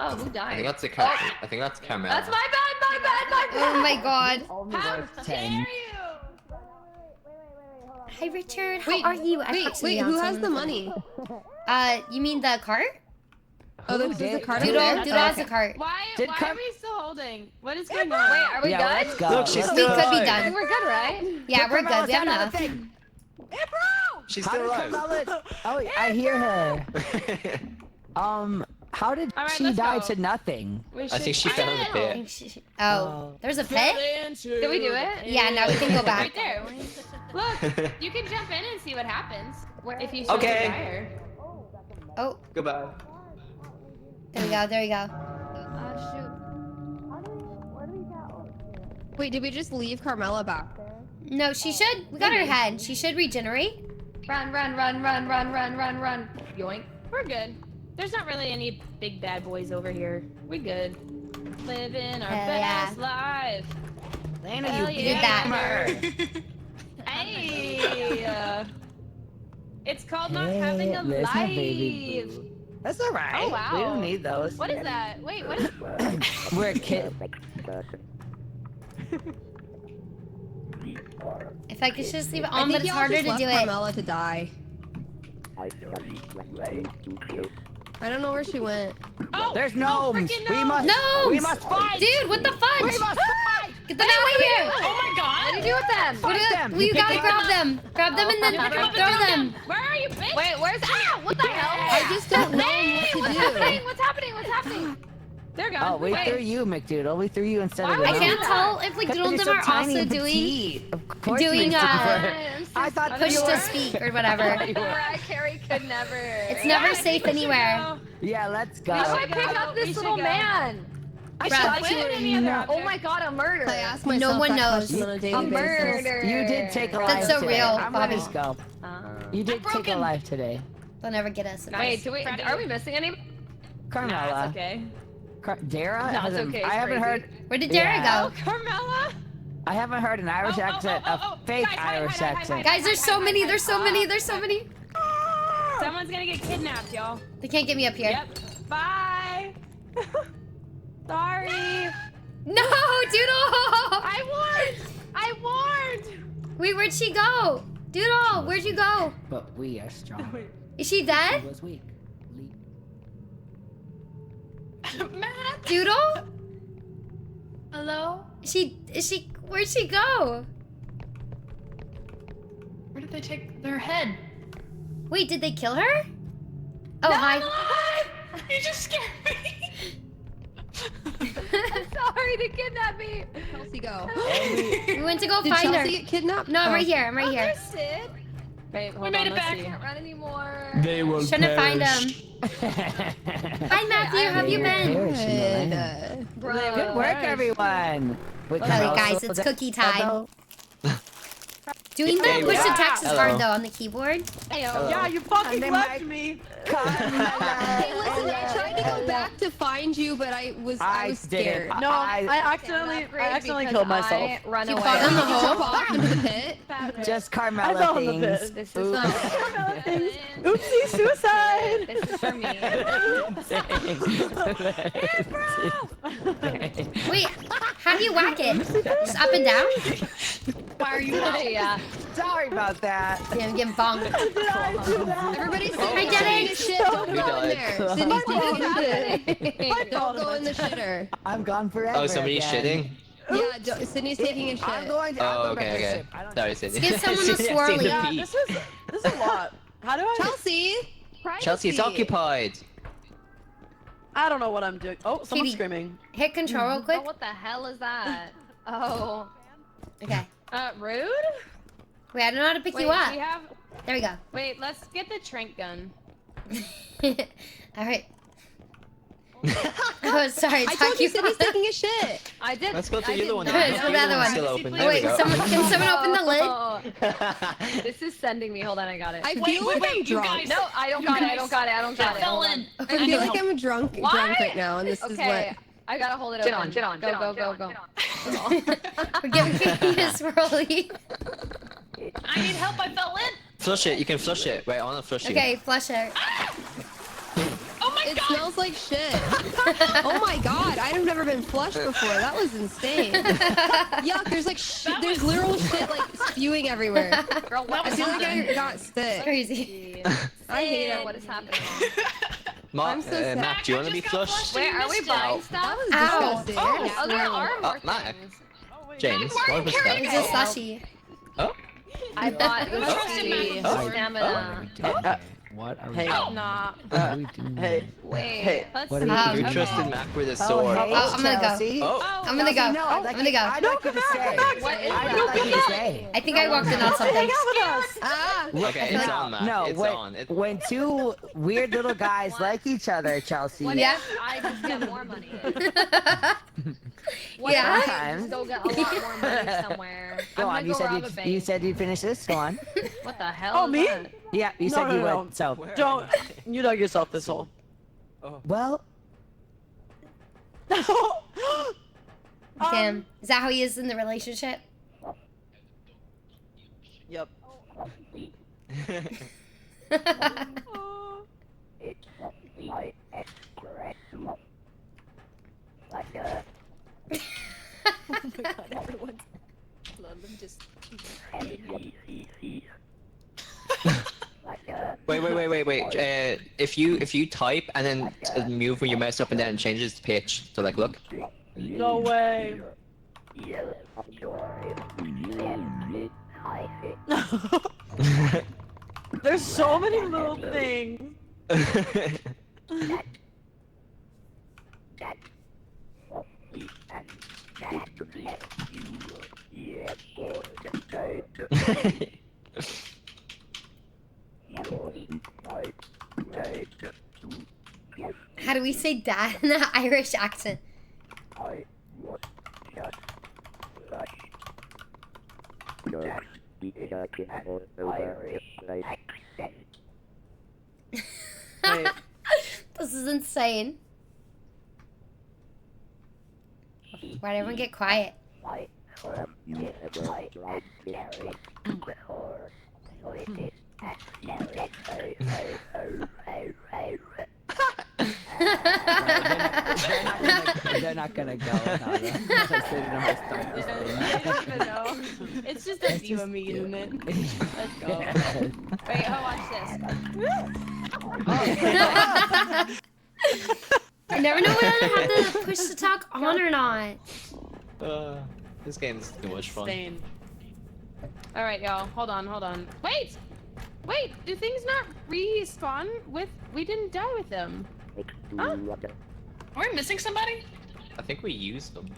Oh, who I died? think that's a I think that's Carmela. That's my bad. Oh my god. How dare you? Hi Richard, how are you? I have to Wait, be who on has the some- money? You mean the cart? Oh, there's a card over Doodle there? has the cart. Why Did are come- we still holding? What is going on? Wait, are we Yeah, good? let's go. Look, she's Let's still We could be alive. I think done. we're good, right? Yeah, we're Carmela, good. We have stand on the enough. thing. She's How still did alive. Carmela? Oh, I hear her. How did All right, she let's die go. to nothing? We I should- think she fell in the I pit. think she- Oh, there's a pit? Did we do it? Yeah, now we can go Right back. there. Look, you can jump in and see what happens. If you Okay. desire. Oh, Goodbye. there we go, there we go. Wait, did we just leave Carmela back there? No, she should. We got her head. She should regenerate. Run. Yoink. We're good. There's not really any big bad boys over here. We good. Living our Hell yeah. best life. Lana, Hell you did that. gamer. Hey. It's called not having a there's life. my baby boo. That's alright. Oh, wow. We don't need those. What is that? Wait, what is We're a kid. If I could just leave it I on, think but it's y'all harder just to left do it. Carmela to die. I don't know where she went. Oh, There's no, gnomes. freaking We must. Gnomes! We must fight. Dude, what the fudge? We must fight. Get them out of here! Oh my god! What do you do with them? Fight them. We You gotta pick grab them. Grab them and then throw them. Where are you, bitch? Wait, where's what the hell? I just don't know what to do. What's happening? They're gone. Oh, we Wait. threw you, McDoodle. We threw you instead of the I can't gnomes. tell if like 'Cause Doodle and you're them so are tiny also and doing petite. Of course doing, McDoodle. I thought push you to were. speak or whatever. Mariah Carey could never. It's never safe anywhere. Yeah, let's go. How do I pick up this little man? I Bruh. thought you were any other object. Oh my god, a murder. I ask myself one that knows. question on a daily A basis. murder. You did take a life That's so today. real, I'm Bobby. gonna go. You did take a broken. life today. They'll never get us. Wait, are we missing any? Carmella. Nah, it's okay. Dara? No, it's okay, I it's haven't crazy. heard. Where did Dara Yeah. go? Carmella! I haven't heard an Irish accent, a fake Guys, hide, Irish hide, hide, accent. Guys, there's so many. There's so many. There's so many. Someone's gonna get kidnapped, y'all. They can't get me up here. Yep. Bye. Sorry. No, Doodle! I warned. Wait, where'd she go? Doodle, where'd you go? But we are strong. Is she dead? He was weak. Matt. Doodle? Hello. Where'd she go? Where did they take their head? Wait, did they kill her? Oh, No, hi. I'm alive! You just scared me. Sorry to kidnap me. Chelsea, go. We went to go Did find Chelsea her. get kidnapped? No, I'm Oh. right here. I'm right here. Sid. Wait, hold We made on, it let's back. see. Can't run anymore. They will Trying to find perish. him. Hi, Matthew. How have you been? Good work, everyone. Wait, Okay, guys, it's cookie time. Doing the push to text is hard though on the keyboard. Yeah, you fucking left me. Hey, listen, I tried to go back to find you, but I was scared. No, I accidentally killed myself. Run You away. fall down the hole? Jump off into the pit. Just I Carmella fell in the things. pit. This is not Carmella things. Oopsie, suicide. This is for me. Wait, how do you whack it? Just up and down? Why are you Yeah. Sorry about that. Yeah, I'm getting bonked. Everybody's I did it. shit. Don't go in there. Sydney's taking a shit. Don't go in the shitter. I'm gone forever. Oh, somebody's again. shitting? Yeah, Sydney's taking a shit. I'm going to. Oh, okay. Sorry, Sydney. Get someone to Sydney, swirl I've seen the it. pee. This is a lot. How do I? Chelsea. Chelsea, it's occupied. I don't know what I'm doing. Oh, someone's Katie. screaming. Hit control real quick. Oh, what the hell is that? Oh. Okay. Rude? Wait, I don't know how to pick Wait, you up. we have... There we go. Wait, let's get the trank gun. All right. Oh, sorry. I told you Sydney's taking a shit. I did. Let's go to the other one. Let's go to the other one. Still open. Oh, There we wait, go. can someone open the lid? This is sending me. Hold on, I got it. I feel like I'm you drunk. guys. No, I don't got it. I don't got it. I don't got I it. fell Hold in. on. I feel like I'm drunk right now, and this is Okay, what. I gotta hold it Get open. on, get on, Go, get go, on, go, get go. We're giving Katie a swirly. I need help. I fell in. Flush it. You can flush it. Wait, I want to flush you. Okay, flush it. Oh my It god. smells like shit. Oh my god, I've never been flushed before. That was insane. Yuck, there's like there's literal shit like spewing everywhere. Girl, what I was feel like happening? I got sick. Crazy. I hate it. What is happening? Matt, so sad. Matt, do you want to be flushed? Wait, are we buying stuff? That was Ow. disgusting. Oh, there are more Matt. things. James, what was It's that? a slushy. Oh. I bought Trust in Lucy Oh. stamina. What are we Hey. doing? Nah. What are we doing? Hey. Wait. Hey. Let's What see. are You Um, trusted Mac with a Oh, sword. hey, Oh, I'm gonna go. Chelsea. Oh. I'm gonna go. No, I'm gonna go. I'd like you to say. What is I'd that? like you to say. I think I walked in on something. Hang out with us. Ah! Okay, it's on, Matt. No, it's when, on. when two weird little guys like each other, Chelsea. What Yeah. if I just get more money? What Yeah. if I just go get a lot more money somewhere? Go I'm on. You gonna go rob a said bank. you said you'd finish this. Go on. What the hell? Oh, is me? that? Yeah, you No, said no, you no. would. So Don't. You dug yourself this hole. well. Damn. Is that how he is in the relationship? Yep. Wait. If you type and then move when you mess up and then it changes the pitch. So like, look. No way. There's so many little things. How do we say dad in an Irish accent? Wait. This is insane. Why'd everyone get quiet? They're not gonna go without us. Unless they know how to start this thing. It's just a diva me, isn't it? Let's go. Wait, oh, watch this. I never know whether to have the push to talk on or not. This game's too much fun. All right, y'all. Hold on. Wait, do things not respawn with? We didn't die with them. Huh? Are we missing somebody? I think we used them.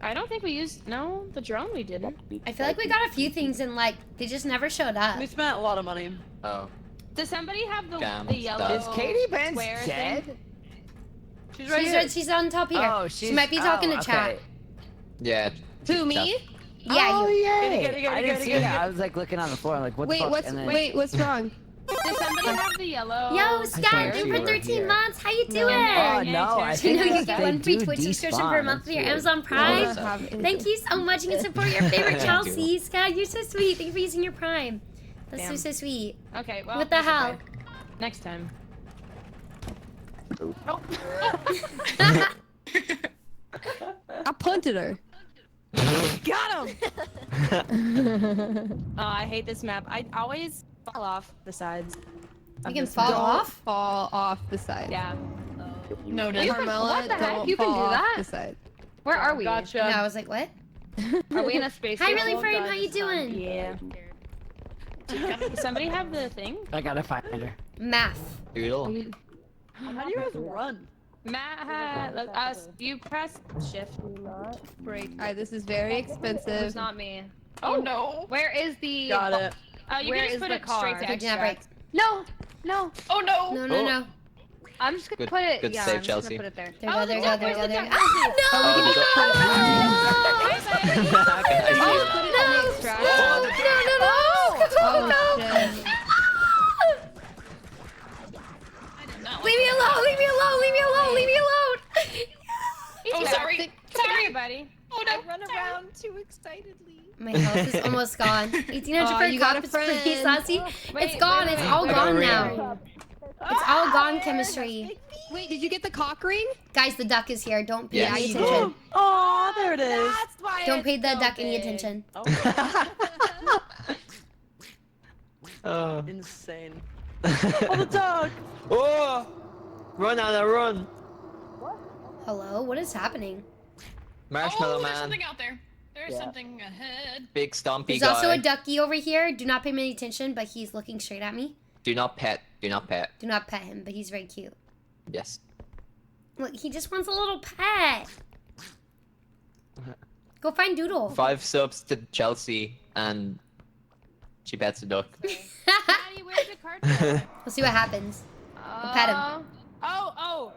I don't think we used. No, the drone we didn't. I feel like we got a few things and like they just never showed up. We spent a lot of money. Oh. Does somebody have the Damn, yellow? Is Katie Benz square dead? thing? She's right here. She's on top here. Oh, she might be talking to chat. okay. Yeah. Who, me? Yeah, Oh, you. yay! I didn't see that. I was like looking on the floor, like, what the fuck? What's wrong? Does somebody have the yellow? Yo, Scott, see you for her 13 here. months. How you doing? Oh, no, I Do you know think you get they one free do Twitch subscription for a despawn. month with your That's Amazon Prime? weird. Thank you so much. You can support your favorite Thank Chelsea. you. Scott, you're so sweet. Thank you for using your Prime. That's Damn. so sweet. Okay, well. What the that's hell? okay. Next time. I punted her. Got him! Oh, I hate this map. I always fall off the sides. You can fall off? Fall off the side. Yeah. Noted. Carmela, What the heck? don't You can fall do off that? the side. Where are we? Gotcha. No, I was like, what? Are we in a space? Hi, shuttle? Really Frame. How you doing? Yeah. Does somebody have the thing? I gotta find her. Math. Doodle. How do you guys run? Matt had you press shift. Break. Alright, this is very expensive. It's not me. Oh no! Where is the? Got it. You Where can just is put the it car? straight to Did you not break? extract. No. Oh no. No, no, no. I'm just gonna Good- put it. good Yeah, save, I'm just gonna Chelsea. put it there. There you go, there you go, there you go, there you go. Oh, Leave me alone! Leave me alone! Leave me alone! Leave me alone! Oh, sorry. Sorry, buddy. Oh no. I run around too excitedly. My health is almost gone. 1800 Aw, for you a got cup a is pretty friend. saucy. It's gone. It's all wait, gone wait. now. It's all gone chemistry. Wait, did you get the cock ring? Guys, the duck is here. Don't pay Yes. any Yeah, you attention. Oh, there it is. That's why. Don't it's pay the so duck any big. attention. Insane. Oh, the dog. Oh! Run, Anna, run! Hello? What is happening? Marshmallow There's Man. something out there. There's something ahead. Big stompy There's guy. also a ducky over here. Do not pay him any attention, but he's looking straight at me. Do not pet. Do not pet. Do not pet him, but he's very cute. Yes. Look, he just wants a little pet. Go find Doodle. 5 subs to Chelsea, and she pets a duck. Maddie, where's the card? Go? We'll see what happens. We'll pet him. Oh.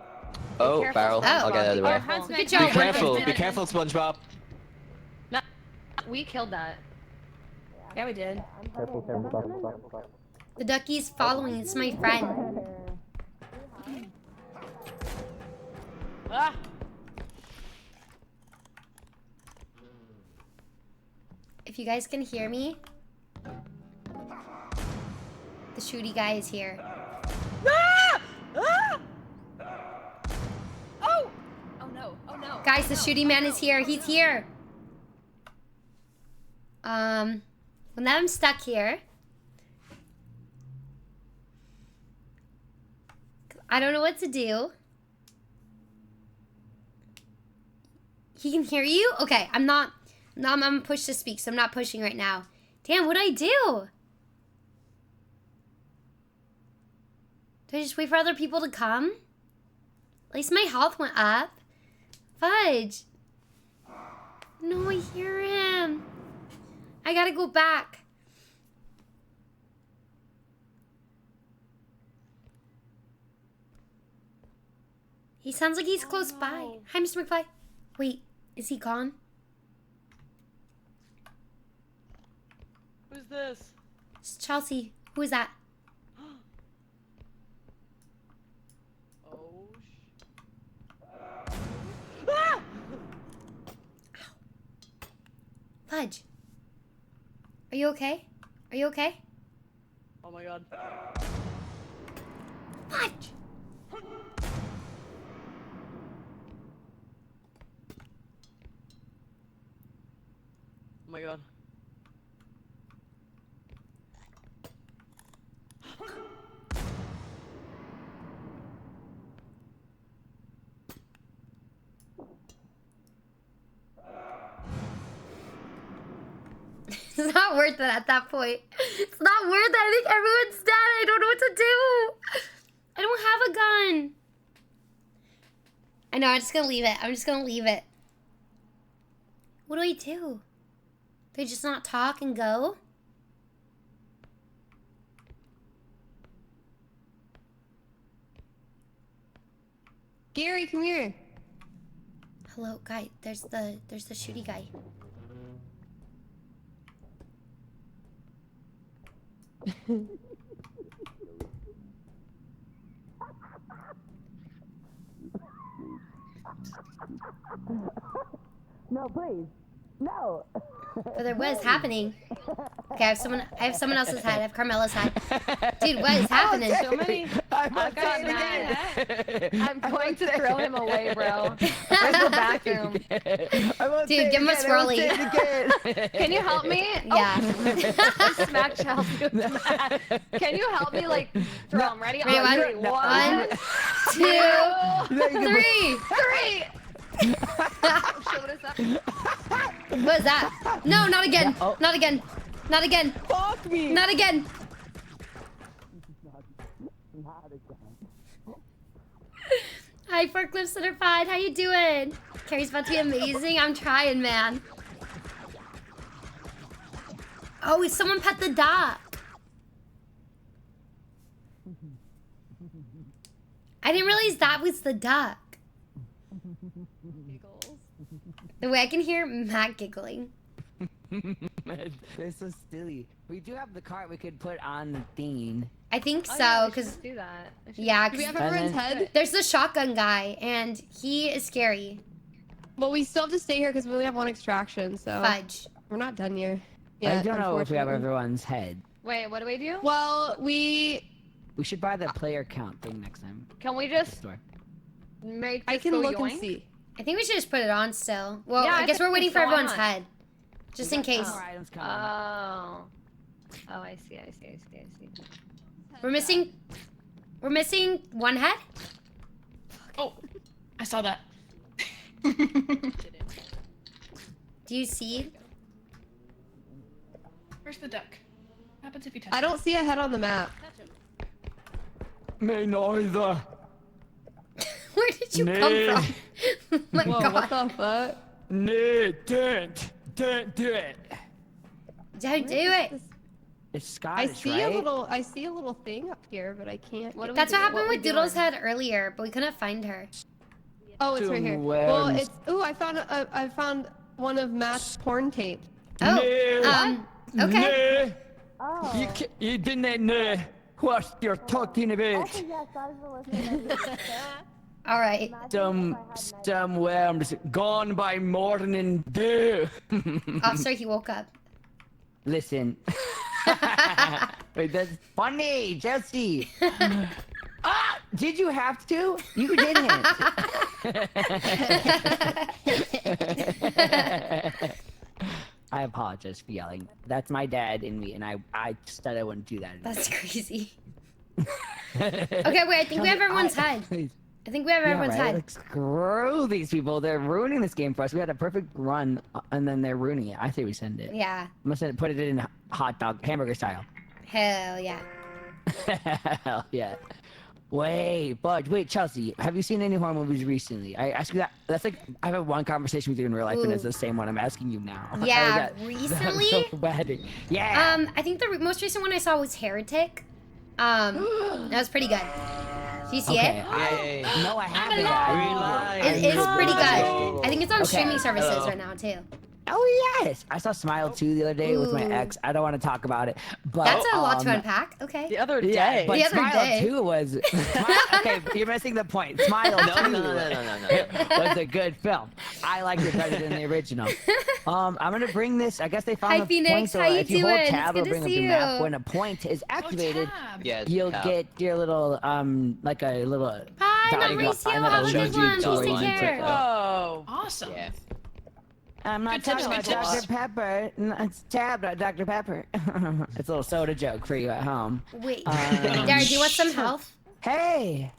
Oh, careful, barrel. I'll get out of the way. Huntsman. Good Be job. careful. Winston. Be careful, SpongeBob. We killed that. Yeah, we did. The ducky's following. It's my friend. Ah. If you guys can hear me, the shooty guy is here. Ah! Ah! Oh no. Oh no. Guys, the shooty man is here. He's here. Well, now I'm stuck here. I don't know what to do. He can hear you? Okay, I'm gonna push to speak, so I'm not pushing right now. Damn, what'd I do? Do I just wait for other people to come? At least my health went up. Fudge. No, I hear him. I gotta go back. He sounds like he's close by. Hi, Mr. McFly. Wait, is he gone? Who's this? It's Chelsea. Who is that? Fudge. Are you okay? Are you okay? Oh my god. Fudge! Oh my god. It's not worth it at that point. It's not worth it. I think everyone's dead. I don't know what to do. I don't have a gun. I know, I'm just gonna leave it. I'm just gonna leave it. What do I do? Do I just not talk and go? Gary, come here. Hello, guy. There's the shooty guy. No, please. No. Brother, what is happening? Okay, I have someone else's head. I have Carmela's head. Dude, what is happening? So many. I've got mad. I'm going to throw him away, bro. Where's the bathroom? Dude, give him a swirly. Can you help me? Yeah. Oh, smack Chelsea with mad. Can you help me, like, throw him? Ready? Ready, One, 2, 3. What is that? What is that? No, not again. Not again. Not again. Fuck me. Not again. Hi, Forklift Certified. How you doing? Carrie's about to be amazing. I'm trying, man. Oh, someone pet the duck. I didn't realize that was the duck. The way I can hear Matt giggling. They're so silly. We do have the cart we could put on the thing. I think Oh, so, yeah, we because should do that. yeah, Do we have 'cause everyone's head? there's the shotgun guy, and he is scary. Well, we still have to stay here because we only have one extraction, so Fudge. we're not done here. I don't know if we have unfortunately. everyone's head. Wait, what do we do? Well, we should buy the player count thing next time. Can we just Store. make this I can go look yoink? and see. I think we should just put it on still. Well, Yeah, I guess think we're waiting it's for going everyone's on. head, just in case. More items coming. Oh, I see. We're missing one head. Oh, I saw that. Do you see? Where's the duck? What happens if you touch I don't see a head on the map. Me neither. Where did you come from? Oh my Whoa, god. what the fuck? No, don't do it. Don't do it. It's I Scottish, see right? I see a little thing up here, but I can't. What do we That's do? what happened we with Doodle's doing? head earlier, but we couldn't find her. Oh, it's right here. Two Well, worms. it's. Ooh, I found one of Matt's porn tape. Oh, okay. No. You didn't know what you're talking about. All right. Some worms gone by morning dew. Officer, he woke up. Listen. Wait, that's funny, Jesse. Did you have to? You didn't. I apologize for yelling. That's my dad in me, and I just said I wouldn't do that anymore. That's crazy. Okay, wait. I think we have everyone's head. Please. I think we have everyone's right? head. Like, screw these people. They're ruining this game for us. We had a perfect run, and then they're ruining it. I say we send it. Yeah. I'm gonna put it in hot dog, hamburger style. Hell yeah. Hell yeah. Wait, Chelsea, have you seen any horror movies recently? I ask you that. That's like I have one conversation with you in real life, and it's the same one I'm asking you now. Yeah, That's recently. so bad. Yeah. I think the most recent one I saw was Heretic. That was pretty good. Do you see it? No, I haven't. It is pretty good. I think it's on Okay. streaming services right now too. Oh yes, I saw Smile 2 the other day with my ex. I don't want to talk about it, but That's a lot to unpack. Okay. The other day. Yeah, but The other Smile day. 2 was. Okay, you're missing the point. Smile 2 was a good film. I liked it better than the original. I'm gonna bring this. I guess they found Hi, the Phoenix. point. So How you if you hold doing? tab, It's it'll good to bring up see your map. you. When a point is activated, Yeah, you'll tab. get your little like a little. Hi, diagram Mauricio. that'll Have a lead good you one. to Please where take you need to care. go. Oh. Awesome. Yeah. I'm not Good talking tips, about good tips. Dr. Pepper. No, it's tab, not Dr. Pepper. It's a little soda joke for you at home. Wait. Dad, do you want some health? Hey!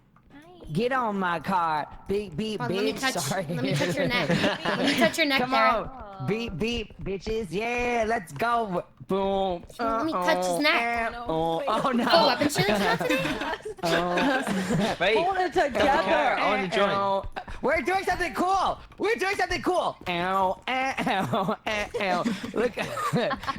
Get on my car. Beep, beep, Hold on, bitch. Sorry. let me touch your neck. Let me touch your neck Come there. on. Beep, beep, bitches. Yeah, let's go. Boom. Let me touch his neck. Oh, oh no. Oh, weapon challenge not today? Wait. Hold it together. I want to join. We're doing something cool. We're doing something cool. Ow, ow, ow. Look.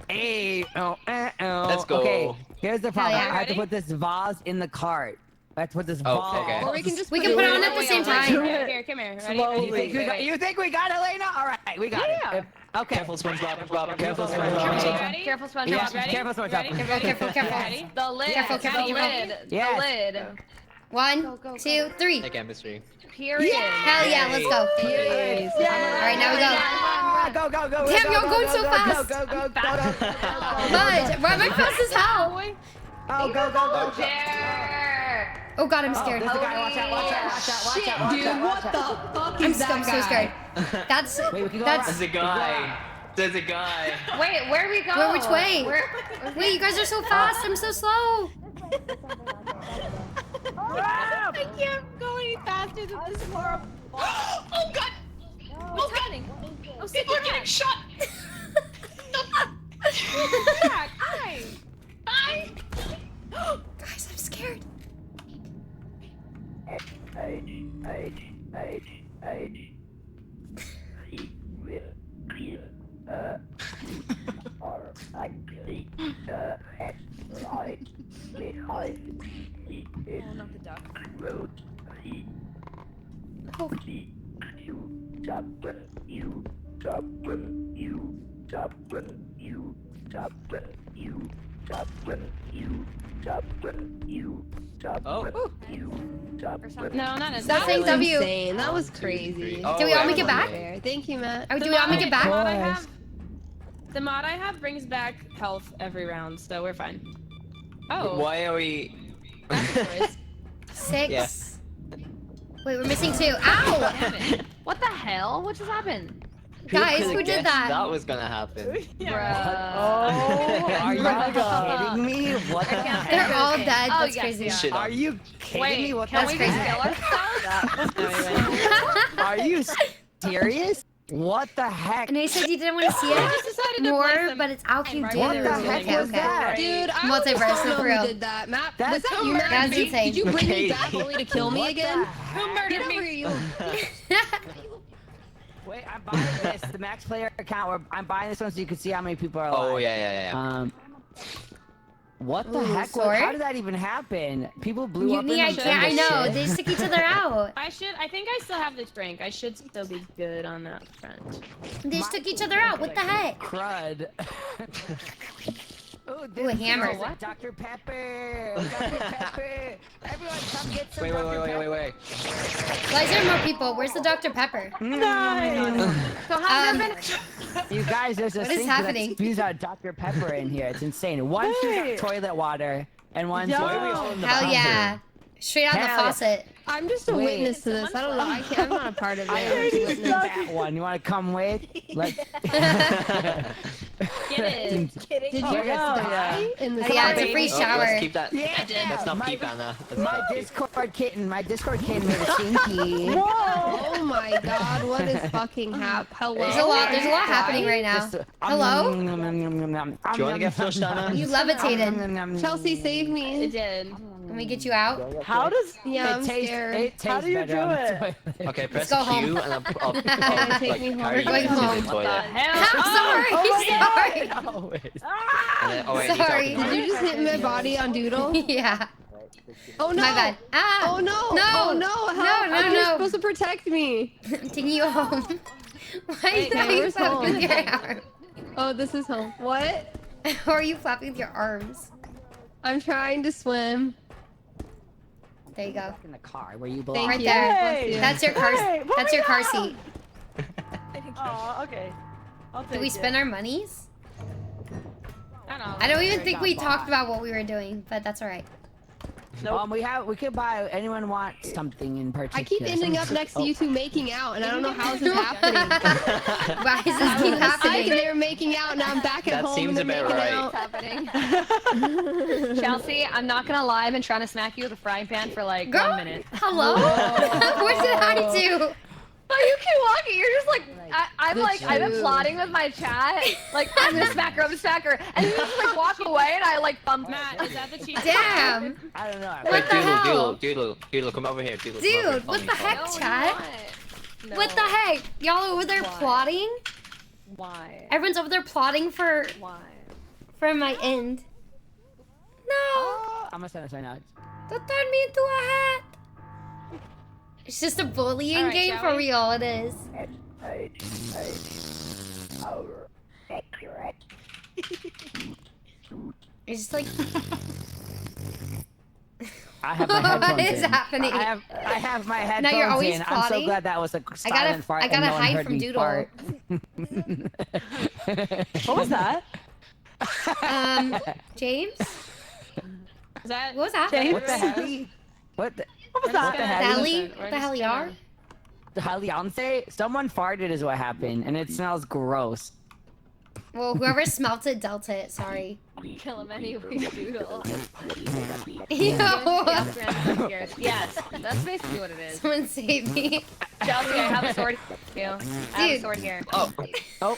Hey, ow, ow. Let's go. Okay, here's the problem. yeah. I have to put this vase in the cart. I have to put this Oh, vase. okay. Or we can just We can put it on at the same time. Here, come here. Ready? Slowly. You think we got it, Elena? All right, we got it. Okay. Careful, SpongeBob. Careful, Careful, SpongeBob. ready? Careful, SpongeBob. Yeah, Ready? careful, SpongeBob. Ready? Careful, careful. Ready? The lid. Careful, careful, The careful. lid. Yes. The lid. 1, 2, 3. The chemistry. Period. Hell yeah, let's go. Yes. All right, now we go. Go, go, go. Damn, go, you're go, going go, so go, fast. Go, go, go, go. Mudge, why am I fast as hell? Oh, go, go, go. Oh god, I'm scared. There's a guy. Watch out, watch out, watch out, watch out, watch Dude, out, what watch the out. fuck I'm is so, that I'm so guy? scared. That's Wait, we can go that's. There's a guy. There's a guy. Wait, where we go? Wait, which way? Where? Wait, you guys are so fast. I'm so slow. I can't go any faster than this horrible. Oh god! What's happening? Oh, people are getting shot! Back! Hi! Hi! Guys, I'm scared. Oh, not the duck. Oh. No, not Stop necessarily. saying W. Insane. That was crazy. Oh, Do we all wait, make it back? Fair. Thank you, Matt. Do we all make it back? The mod I have brings back health every round, so we're fine. Oh. Why are we? 6. Yeah. Wait, we're missing 2. Ow! Damn it. What the hell? What just happened? Guys, could've who did guessed that? That was gonna happen. Oh, Are you kidding me? What the heck? They're all dead. Oh, That's yes, crazy. yeah. Shit. Are you kidding Wait, me? What can the we crazy. just kill ourselves? Are you serious? What the heck? And they said you didn't want to see I just decided it to more, play some but it's Alking What Dude. the heck Okay, was okay. that? Dude, I Multiverse, almost no, don't for know real. who did that. Matt, That's was that so you, Matt? That's Did you- insane. Did you bring me Crazy. back only to kill me What again? the Who murdered Get over me? you. Wait, I'm buying this, the max player account. I'm buying this one so you can see how many people are alive. Oh yeah. What the Ooh, heck? sword? How did that even happen? People blew up in Mutiny, I the can't. I in the know. shit. They just took each other out. I think I still have the strength. I should still be good on that front. They just took each other out. What the heck? Crud. Ooh, Ooh, a hammer. is a Dr. Pepper. Dr. Pepper. Everyone, come get some Wait. Why is there more people? Where's the Dr. Pepper? Nice. So how Um, You guys, there's a What is sink happening? that spews out Dr. Pepper in here. It's insane. One Hey. toilet water and one Yo. Why are we all in the Hell bathroom? yeah. Straight out the Hell yeah. faucet. I'm just a Wait. witness to this. I don't know. I can't, I'm not a part of it. I I'm heard just a you witness. that one. You want to come with? Let's. Get it. Did you Oh, die in the Yeah, it's a free Oh, shower. let's keep that. Yeah. Let's not My- keep Anna. My Discord kitten made a stinky. Oh my god, what is fucking Hello? There's a lot happening right now. Hello? Do you want to get flushed, Anna? You levitated. Chelsea, save It me. did. Let me get you out. How does Yeah, I'm it tastes, scared. it tastes How do you better do on the it? toilet. Okay, press go Q home. and I'll Take like me home. carry We're you going to home. the toilet. I'm sorry. Sorry. And then, oh wait, Sorry. you talking Did you just hit my body on Doodle? Yeah. Oh no! My bad. Ah. Oh no! No. Oh no! Help! No, I thought you were no. supposed to protect me. I'm taking you home. Why are you Okay, where's flapping with home? your arms? Oh, this is home. What? How are you flapping with your arms? I'm trying to swim. There you go. In the car where you belong. Thank Right you. there. Bless you. That's your car. Hey, put That's me your car down. seat. Oh, okay. I'll take Did we it. spend our monies? I don't know. I don't even think we talked about what we were doing, but that's all right. Nope. We could buy. Anyone want something in particular? I keep ending up next to you two making out, and I don't know how this is happening. Why does this keep And happening? they were making out, and I'm back at That home. seems and they're about making right. out. Chelsea, I'm not gonna lie, I've been trying to smack you with a frying pan for like Girl, 1 minute. hello? What did I do? But you keep walking, you're just like, I've been plotting with my chat, like, I'm gonna smack her, and you just like walk away and I like bump Matt, is that the cheat? Damn. I don't know. What the hell? Doodle, come over here. Doodle, come over Dude, and follow what me. the heck, No, chat? No. What the heck? Y'all over there plotting? Why? Everyone's over there plotting for my end. No. I'm gonna send this right now. Don't turn me into a hat. It's just a bullying All right, game shall for we? real. It is. It's just like. I have my headphones What is in. happening? I have my headphones Now you're always in. I'm plotting? so glad that was a I silent fart. I and gotta no one hide heard from me Doodle. fart. What was that? James? Is that? What was that? James? What the hell? What the? What was that? What the hell? Deli? What the hell you are? The Haliance? Someone farted is what happened, and it smells gross. Well, whoever smelt it dealt it. Sorry. Kill him anyway, Doodle. Ew. Yes, that's basically what it is. Someone save me. Chelsea, I have a sword here. I have a Dude. sword here. Oh. Remember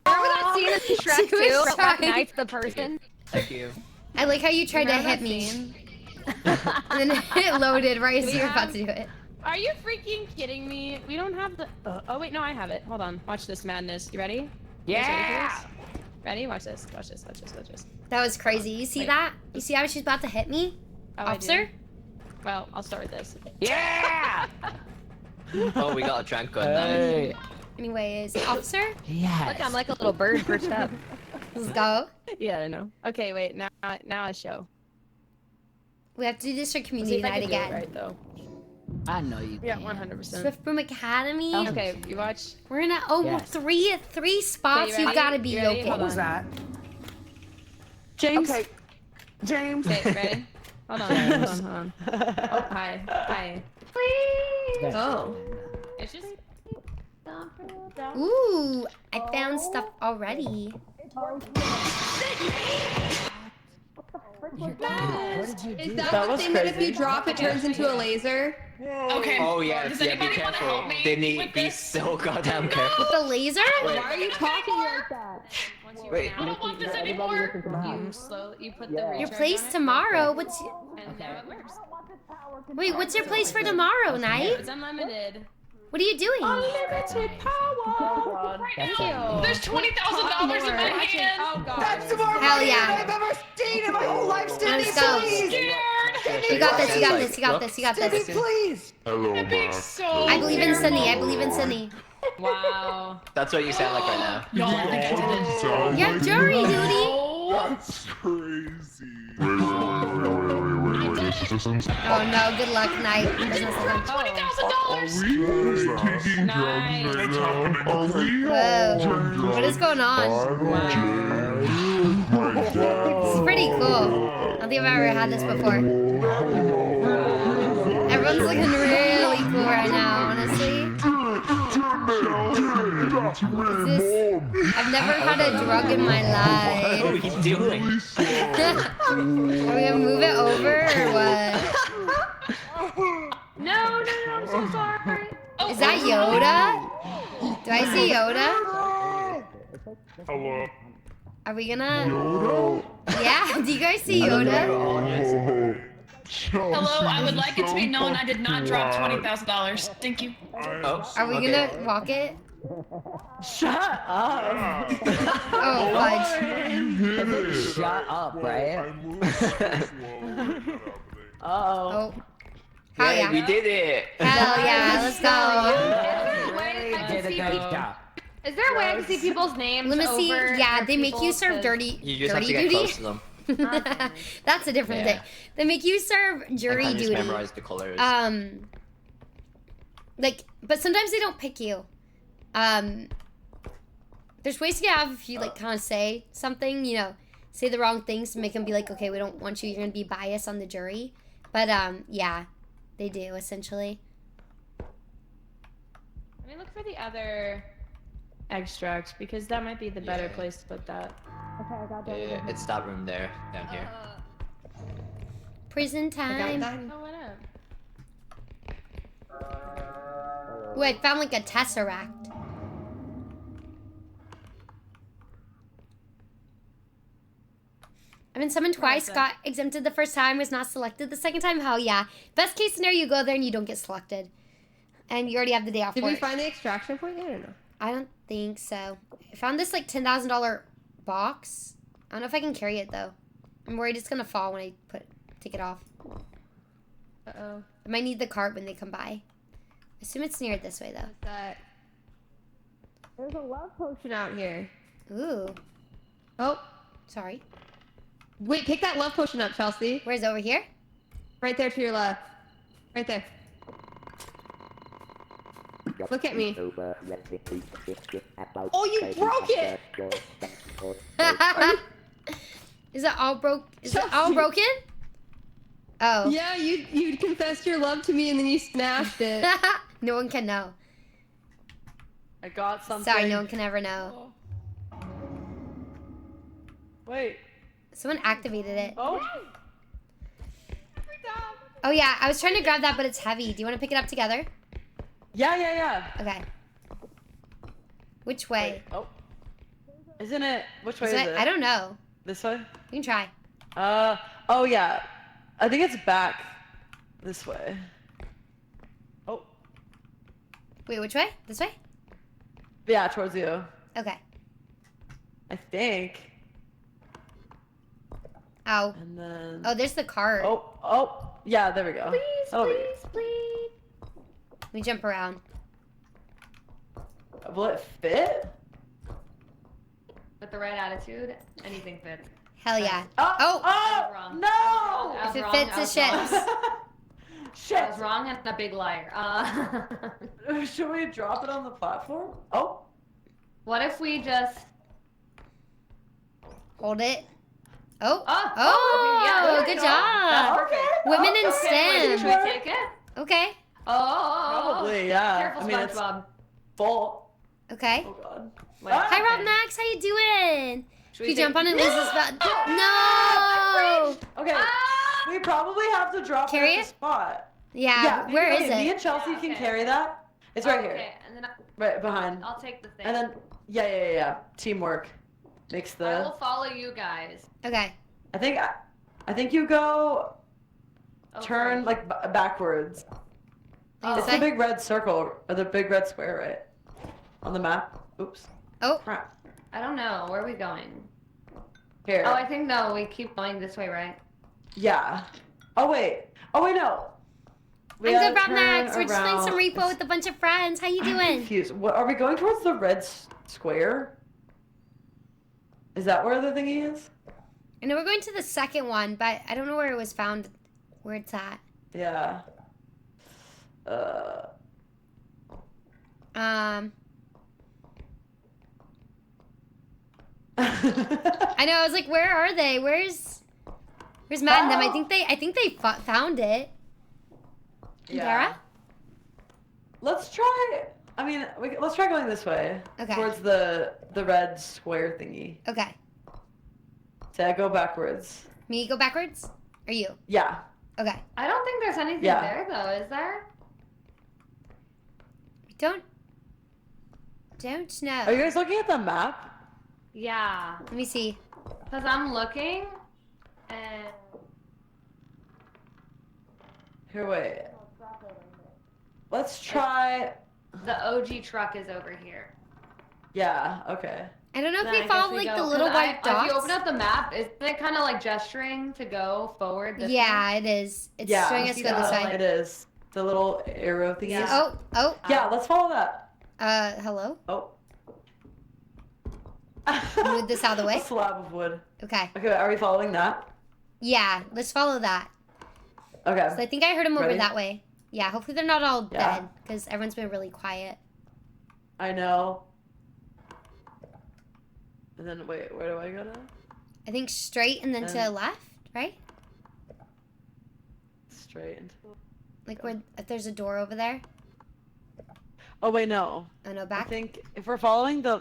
that scene in Shrek She was 2? That trying- knife the person? Thank you. I like how you tried to Remember hit that me. scene? And then it loaded right as We you were about have- to do it. Are you freaking kidding me? We don't have the. Oh wait, no, I have it. Hold on. Watch this madness. You ready? You guys ready for Yeah. this? Ready? Watch this. Watch this. Watch this. Watch this. That was crazy. You see Wait. that? You see how she's about to hit me? Oh, I do? Officer? Well, I'll start with this. Yeah. Oh, we got a drunk gun now. Hey. Anyways, officer? Yes. Look, I'm like a little bird perched up. Let's go. Yeah, I know. Okay, wait. Now I show. We have to do this for Let's see community if I night can do it again. right though. I know you. Yeah, can. 100%. Swift Broom Academy. Okay, you watch. We're in a Yes. three spots. Okay, you You've ready? got to be You ready? okay. Hold What was that? James? Okay. James. Okay, ready? Hold on. Hold on. Oh, hi. Hi. Yes. Oh. It's just. Ooh, I found stuff already. What did you do? Is that, That the was thing that if crazy. you drop, it turns into a laser? Okay. Oh yeah, Does yeah. Be anybody want to careful. help me They need with be this? so goddamn careful. With the laser? Why are you talking like that? Wait. I don't want this anymore. You put the Your recharge place on it, tomorrow. and now it works. Wait, what's your place for tomorrow night? It's unlimited. What are you doing? Unlimited power. That's Thank you. There's $20,000 in my hand. Oh god. That's more Hell money yeah. than I've ever seen in my whole life, Sydney, Let's go. please! You got this, you got this, you got this, you got Sydney, this. please! I'm being so I believe in Sydney, I believe in Sydney. Wow. That's what you sound like right now. Y'all think I did it. Yeah, jury duty. That's crazy. Oh no, good luck, night. Business is on. $20,000. Nice. Whoa. What is going on? This is pretty cool. I don't think I've ever had this before. Everyone's looking really cool right now, honestly. Is this... I've never had a drug in my What are life. we doing? Are we gonna move it over or what? No, I'm so sorry. Is that Yoda? Do I see Yoda? Hello. Are we gonna... Yeah, do you guys see Yoda? Hello, I would like it to be known I did not drop $20,000. Thank you. Oh, Are we okay. gonna walk it? Shut up. Oh, fudge. Shut up, right? Uh-oh. Oh. Hell Hey, yeah. we did it! Hell yeah, let's go. Is there a way I can see people's names? Let me see. over Yeah, their they make you people's serve to- dirty You just have dirty to get duty. close to them. That's a different Yeah. thing. They make you serve jury I just duty. memorize the colors. Like, but sometimes they don't pick you. there's ways to get out if you like kind of say something, you know, say the wrong things to make them be like, okay, we don't want you. You're gonna be biased on the jury. But yeah, they do essentially. Let me look for the other extract because that might be the better place to put that. Okay, I got that. Yeah, it's that room there, down here. Prison time. Oh, what up? Ooh, I found like a tesseract. I've been summoned twice, got exempted the first time, was not selected the second time. Hell yeah. Best case scenario, you go there and you don't get selected. And you already have the day off Did work. we find the extraction point yet or no? I don't think so. I found this like $10,000 box. I don't know if I can carry it though. I'm worried it's gonna fall when I take it off. Uh-oh. I might need the cart when they come by. I assume it's near this way though. What's that? There's a love potion out here. Ooh. Oh. Sorry. Wait, pick that love potion up, Chelsea. Where's over here? Right there to your left. Right there. Look at me. Oh, you broke it! Is it all broke? Is it all broken? Oh. Yeah, you confessed your love to me and then you smashed it. No one can know. I got something. Sorry, no one can ever know. Wait. Someone activated it. Oh. Oh yeah, I was trying to grab that, but it's heavy. Do you want to pick it up together? Yeah. Okay. Which way? Wait, oh. Isn't it? Which way is it? I don't know. This way? You can try. Oh yeah. I think it's back this way. Oh. Wait, which way? This way? Yeah, towards you. Okay. I think. Ow. And then. Oh, there's the cart. Oh. Yeah, there we go. Please. Let me jump around. Will it fit? With the right attitude, anything fits. Hell yeah. I was wrong. No! I was If it wrong, fits, I it was wrong. ships. Shit. I was wrong and a big liar. Should we drop it on the platform? Oh. What if we just Hold it. Oh. yeah, Good go. job. That's perfect. Women in Okay, STEM. should we take it? Okay. Probably, yeah. Careful, I mean, it's SpongeBob. full. Okay. Oh god. Hi, Rob Max. How you doing? Should If you we jump take- on and lose this belt. No! Okay. We probably have to drop Carry it at it? the spot. Yeah, where is Me it? and Chelsea can carry that. It's right here. Okay, and then Right behind. I'll take the thing. And then, yeah. Teamwork makes I the. will follow you guys. Okay. I think you go. Okay. Turn like backwards. Like It's this the way? big red circle or the big red square, right? On the map. Oops. Oh. Crap. I don't know. Where are we going? Here. Oh, I think no. We keep going this way, right? Yeah. Oh wait, no. I'm good, Rob Max. We're just playing some R.E.P.O with a bunch of friends. How you I'm doing? confused. What, are we going towards the red square? Is that where the thingy is? I know we're going to the second one, but I don't know where it was found, where it's at. Yeah. I know. I was like, where are they? Where's Matt and them? I think they found it. Yeah. Dara? Let's try. I mean, let's try going this way. Okay. Towards the red square thingy. Okay. So I go backwards. Me go backwards? Or you? Yeah. Okay. I don't think there's anything Yeah. there though, is there? Don't know. Are you guys looking at the map? Yeah. Let me see. Because I'm looking and Here, wait. Let's try. the OG truck is over here. Yeah. Okay. I don't know if Then we I guess follow we like go- the little 'cause white If dots. you open up the map, isn't it kind of like gesturing to go forward? This Yeah, way? it is. It's Yeah. showing us to go this way. It is. The little arrow thingy. Yeah. Oh. Yeah. Let's follow that. Hello? Oh. Move this out of the way. A slab of wood. Okay. Okay, are we following that? Yeah, let's follow that. Okay. So I think I heard them over Ready? that way. Yeah, hopefully they're not all Yeah. dead, because everyone's been really quiet. I know. And then wait, where do I go now? I think straight and then to the left, right? Straight into. Like where if there's a door over there. Oh wait, no. Oh no, I back. think if we're following the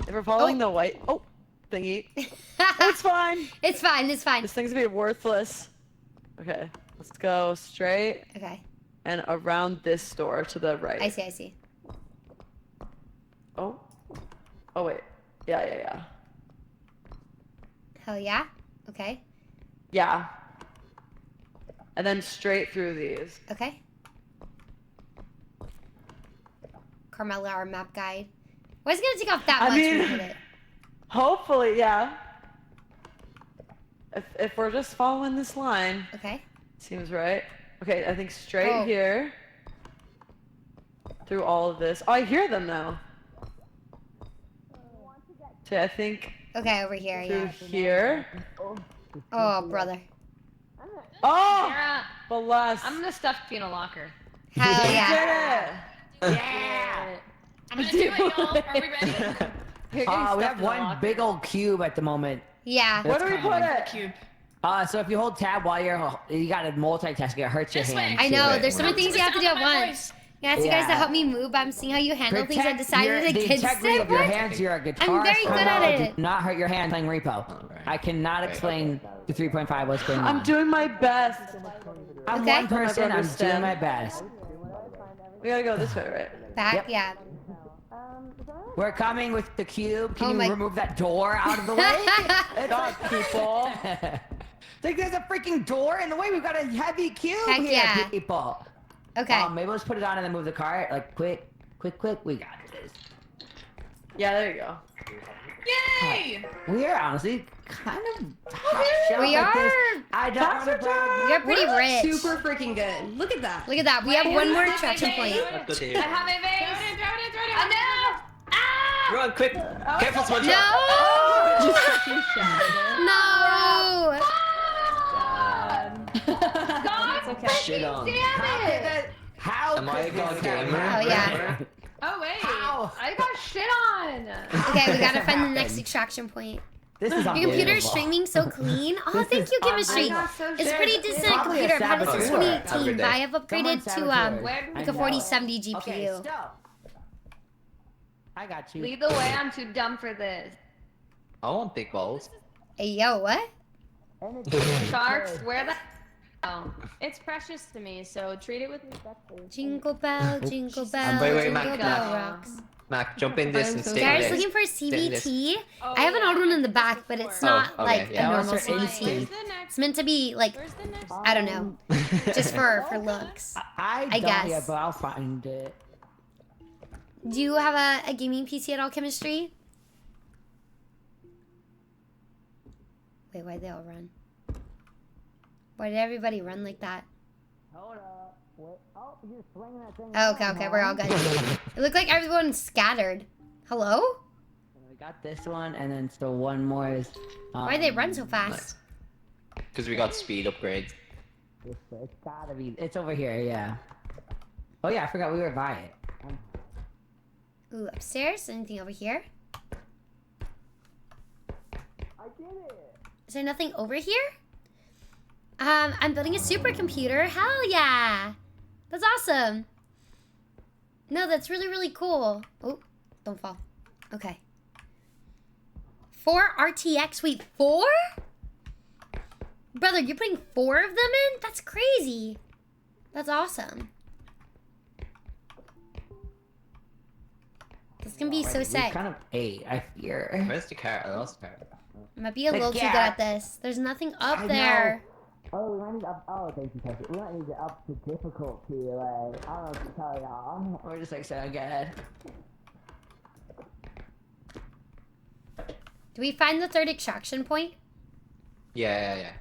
If we're following the white thingy, it's fine. It's fine. It's fine. This thing's gonna be worthless. Okay, let's go straight. Okay. And around this door to the right. I see. I see. Oh. Oh wait. Yeah. Hell yeah. Okay. Yeah. And then straight through these. Okay. Carmela, our map guide. Why is it gonna take off that much when we hit it? Hopefully, yeah. If we're just following this line. Okay. Seems right. Okay, I think straight here. Through all of this. Oh, I hear them now. So I think. Okay, over here, through here. Oh, brother. Oh! Sarah, bless. I'm gonna stuff you in a locker. Hell yeah. Yeah. I'm gonna do it, y'all. Are we ready? We have one big old cube at the moment. Yeah. Where do we put it? Cube. So if you hold tab while you gotta multitask, it hurts your hands. I know. There's so many things you have to do at once. I asked you guys to help me move, but I'm seeing how you handle things. I decided the against integrity of it. your hands. You're a guitarist. I'm very good at it. Do not hurt your hand playing Repo. I cannot explain the 3.5 what's going on. I'm doing my best. I'm Okay. one person. I'm doing my best. We gotta go this way, right? Back, Yep. yeah. We're coming with the cube. Oh Can you remove that door out of the way? Stop, people. Think there's a freaking door in the way. We've got a heavy cube Heck here, yeah. people. Okay. Maybe let's put it on and then move the cart. Like, quick. We got this. Yeah, there you go. Yay! We are honestly kind of hot shot We like this. are. I don't want to brag. We're pretty rich. Super freaking good. Look at that. Look at that. We have one more attraction point. That's good to I hear. have a vase. Oh, no! Ah! Run, quick! Careful, Smudge. No! Just fucking shattered No! God, okay. Shit on. damn it! How am I a god gamer? Oh, yeah. Oh wait, How? I got shit on. Okay, we gotta find the next extraction point. This is Your computer's unbelievable. streaming so clean. Oh, thank you, Chemistry. It's a pretty decent Probably a computer. I've had a saboteur. 2018, but I have upgraded to Someone like a 4070 GPU. Okay, stop. I got you. Lead the way. I'm too dumb for this. I want big balls. Hey, yo, what? Sharks, where the? Oh, it's precious to me, so treat it with respect. Jingle bell, jingle bell, wait, jingle Mac, bell Mac. rocks. Mac, jump in this and stay Guys, there. looking for a Stay in this. CVT? I have an old one in the back, but it's not okay, like yeah. a normal Where's their CVT. instinct? It's meant to be like, I don't know, just for looks. I I don't guess. yet, but I'll find it. Do you have a gaming PC at all, Chemistry? Wait, why'd they all run? Why did everybody run like that? Hold up. Oh, you're swinging that thing. Oh, okay, we're all good. It looked like everyone scattered. Hello? We got this one, and then still one more is. Why'd they run so fast? Because we got speed upgrades. It's gotta be. It's over here, yeah. Oh yeah, I forgot we were by it. Ooh, upstairs? Anything over here? I did it. Is there nothing over here? I'm building a supercomputer. Hell yeah! That's awesome. No, that's really, really cool. Oh, don't fall. Okay. 4 RTX. Wait, 4? Brother, you're putting 4 of them in? That's crazy. That's awesome. This can be so sick. Kind of 8, I fear. Where's the car? I lost the car. I might be a little too good at this. There's nothing up there. Oh, we might need to up. Oh, thank you, Cassie. We might need to up the difficulty. Like, I don't know what to tell y'all. We're just like so good. Do we find the 3rd extraction point? Yeah.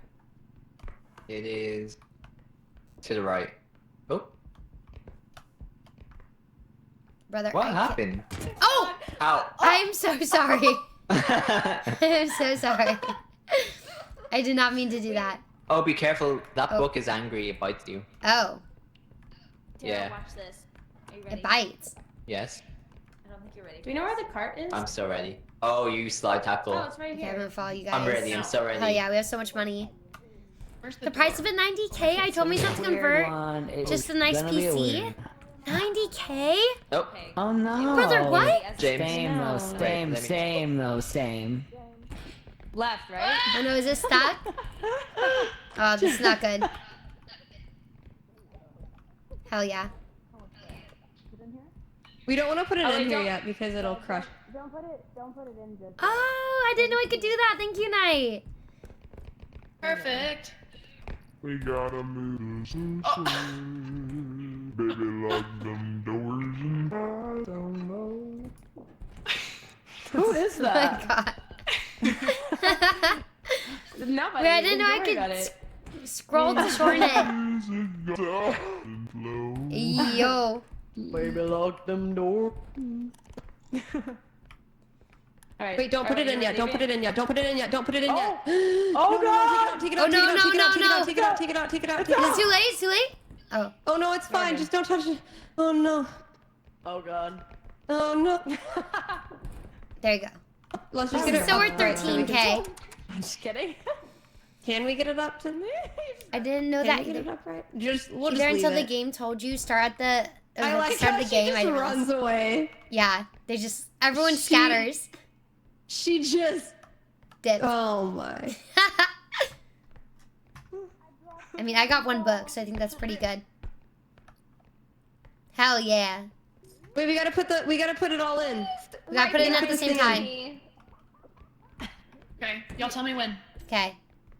It is to the right. Oh. Brother, What I happened? Oh! Ow. I'm so sorry. I'm so sorry. I did not mean to do that. Oh, be careful. That book is angry. It bites you. Oh, Yeah. Watch this. Are you it bites. Yes. don't think you're ready. Do we know where the cart is? I'm so ready. Oh, you slide tackle. Oh, it's right Okay, here. I'm gonna follow you guys. I'm ready. I'm so ready. Hell yeah, we have so much money. Where's The price of it 90k. I told myself to convert. Just a nice PC. 90k? Nope. Oh no. Brother, what? James. Same though, same. Left, right? Oh no, is this stuck? Oh, this is not good. Hell yeah. We don't want to put it Oh, in wait, here don't- yet because it'll crush. Don't put it in just. Oh, I didn't know I could do that. Thank you, Knight. Perfect. We gotta move baby, lock them doors and I don't know. Who is that? Oh my god. Nobody. Wait, I didn't know I Don't worry about could it. scroll to shorten it. Music Yo. Baby, lock them doors. Alright, Wait, don't put it in yet. Don't put it in yet. Don't put it in yet. Don't put it in yet. Oh god! Take it Oh, out. no, Take it out. no, Take it out. Take it out. Take it out. Take it out. It's too late. It's too late. Oh. Oh no, it's fine. Just don't touch it. Oh no. Oh god. Oh no. There you go. Let's just get it. So we're up right so we 13k. can- I'm just kidding. Can we get it up to? I didn't know Can that we get it either. up right? Just we'll Either just leave until the it. game told you start at the I like start how of the she game. I just didn't runs realize. away. Yeah, they just everyone She- scatters. She just. Did. Oh my. I mean, I got one book, so I think that's pretty good. Hell yeah. Wait, we gotta put it all in. We gotta put it in at the this same thing time. in. Okay, y'all tell me when. Okay.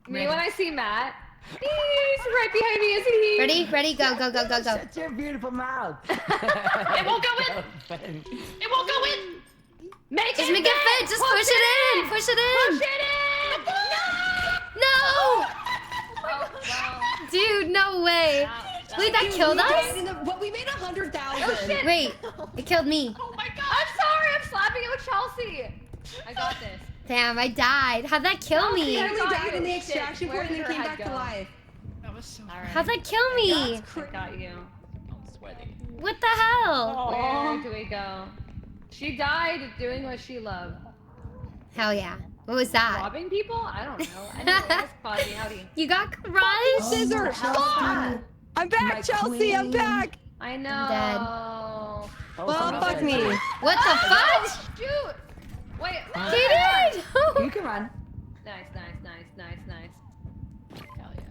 Me when I see Matt. He's right behind me, isn't he? Ready? Ready? Go, go, go, go, go. Shut your beautiful mouth. It won't go in. It won't go in. Make Just it make it fit. Just push it in. Push it in. Push it in! No! Oh, wow. Dude, no way. Wait, that killed us? What, we made 100,000. Oh shit! Wait, it killed me. Oh my god. I'm sorry, I'm slapping it with Chelsea. I got this. Damn, I died. How'd that kill me? He I only got died you. in the Shit, extraction where point and did then her came head back to go? life. That was so. How'd that kill me? I got you. I'm sweating. What the hell? Where do we go? She died doing what she loved. Hell yeah. What was that? Robbing people? I don't know. Anyways, Fozzie, howdy. You got crushed? Scissor. Fuck! I'm back, Chelsea. I'm back. I know. I'm dead. Well, fuck me. What the fuck? Shoot! Wait. Get it! You can run. Nice, nice, nice, nice, nice. Hell yeah.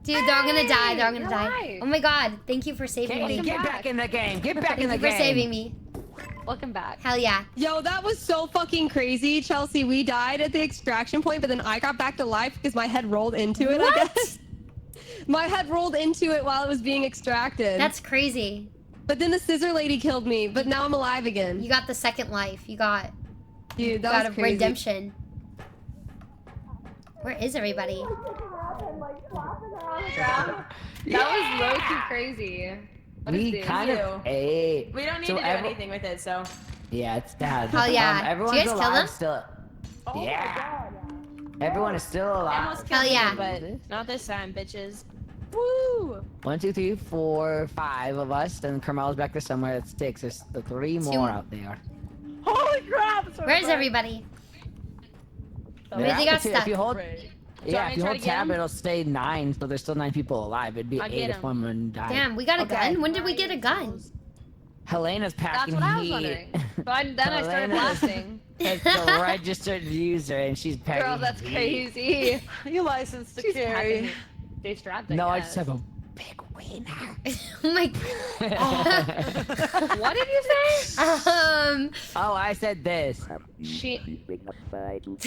Dude, they're all gonna die. They're all gonna you're die. alive. Oh my god. Thank you for saving Katie, me. get back in the game. Get back in Thank the you for game. saving me. Welcome back. Hell yeah. Yo, that was so fucking crazy, Chelsea. We died at the extraction point, but then I got back to life because my head rolled into it, What? I guess. My head rolled into it while it was being extracted. That's crazy. But then the scissor lady killed me, but now I'm alive again. You got the second life. You got Dude, that got was a crazy. redemption. Where is everybody? That was low-key crazy. What is We this? kind of ate. We don't need So to do every- anything with it, so. Yeah, it's bad. Hell yeah. Did you Everyone's guys kill alive them? still. Yeah. Everyone is still I alive. almost killed Hell yeah. you, but not this time, bitches. Woo! 1, 2, 3, 4, 5 of us, and Carmel's back there somewhere. That's 6. There's the 3 more out there. Holy crap! Sorry, Where's bud. everybody? Yeah, Maybe they got if stuck. you hold, Great. yeah, me if to you try hold to get tab, 'em? it'll stay 9, so there's still 9 people alive. It'd be I'll 8 get if 'em. one died. Damn, we got a Okay. gun? When did we get a gun? Helena's That's packing what I was heat. wondering. But then I started Helena. blasting. It's the registered user, and she's packing Girl, that's heat. crazy. You licensed to She's carry. packing. They strapped it. No, I just have a big wiener. Oh my What did you say? Oh, I said this. She. Wait, let me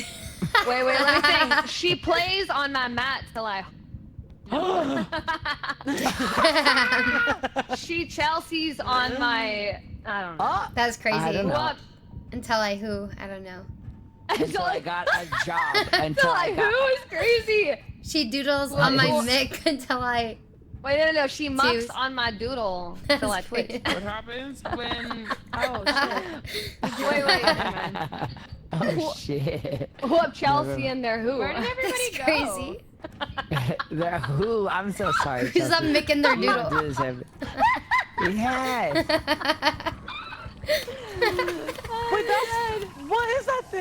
think. She plays on my mat till I. She Chelsea's on my. I don't know. Oh, That's crazy. I don't know. What? Until I who? I don't know. Until I got a job. Until Until I I got. who is crazy. She doodles What? on my What? mic until I. Wait, no. She mucks Twos. on my doodle That's till I twitch. weird. What happens when? Oh shit. Wait. Never mind. Oh shit. Who up Chelsea and their who? Where did everybody That's go? crazy. The who? I'm so sorry. Who's up Chelsea. micking their You doodle? do this every- Yes.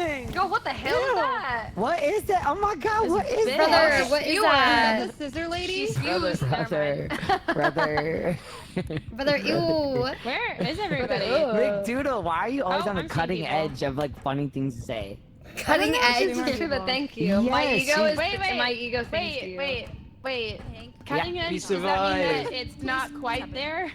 disgusting. Yo, what the hell is that? What is that? Oh my god, what is Brother, that? what is Ew, that? the scissor lady? She's used. Brother. Brother. Brother, ew. Where is everybody? McDoodle, why are you always on the I'm seeing cutting people. edge of like funny things to say? Cutting edge. But thank you. My Yes, ego is Wait, my ego thanks you. wait. Cutting edge, we does that mean that survived. it's not quite there?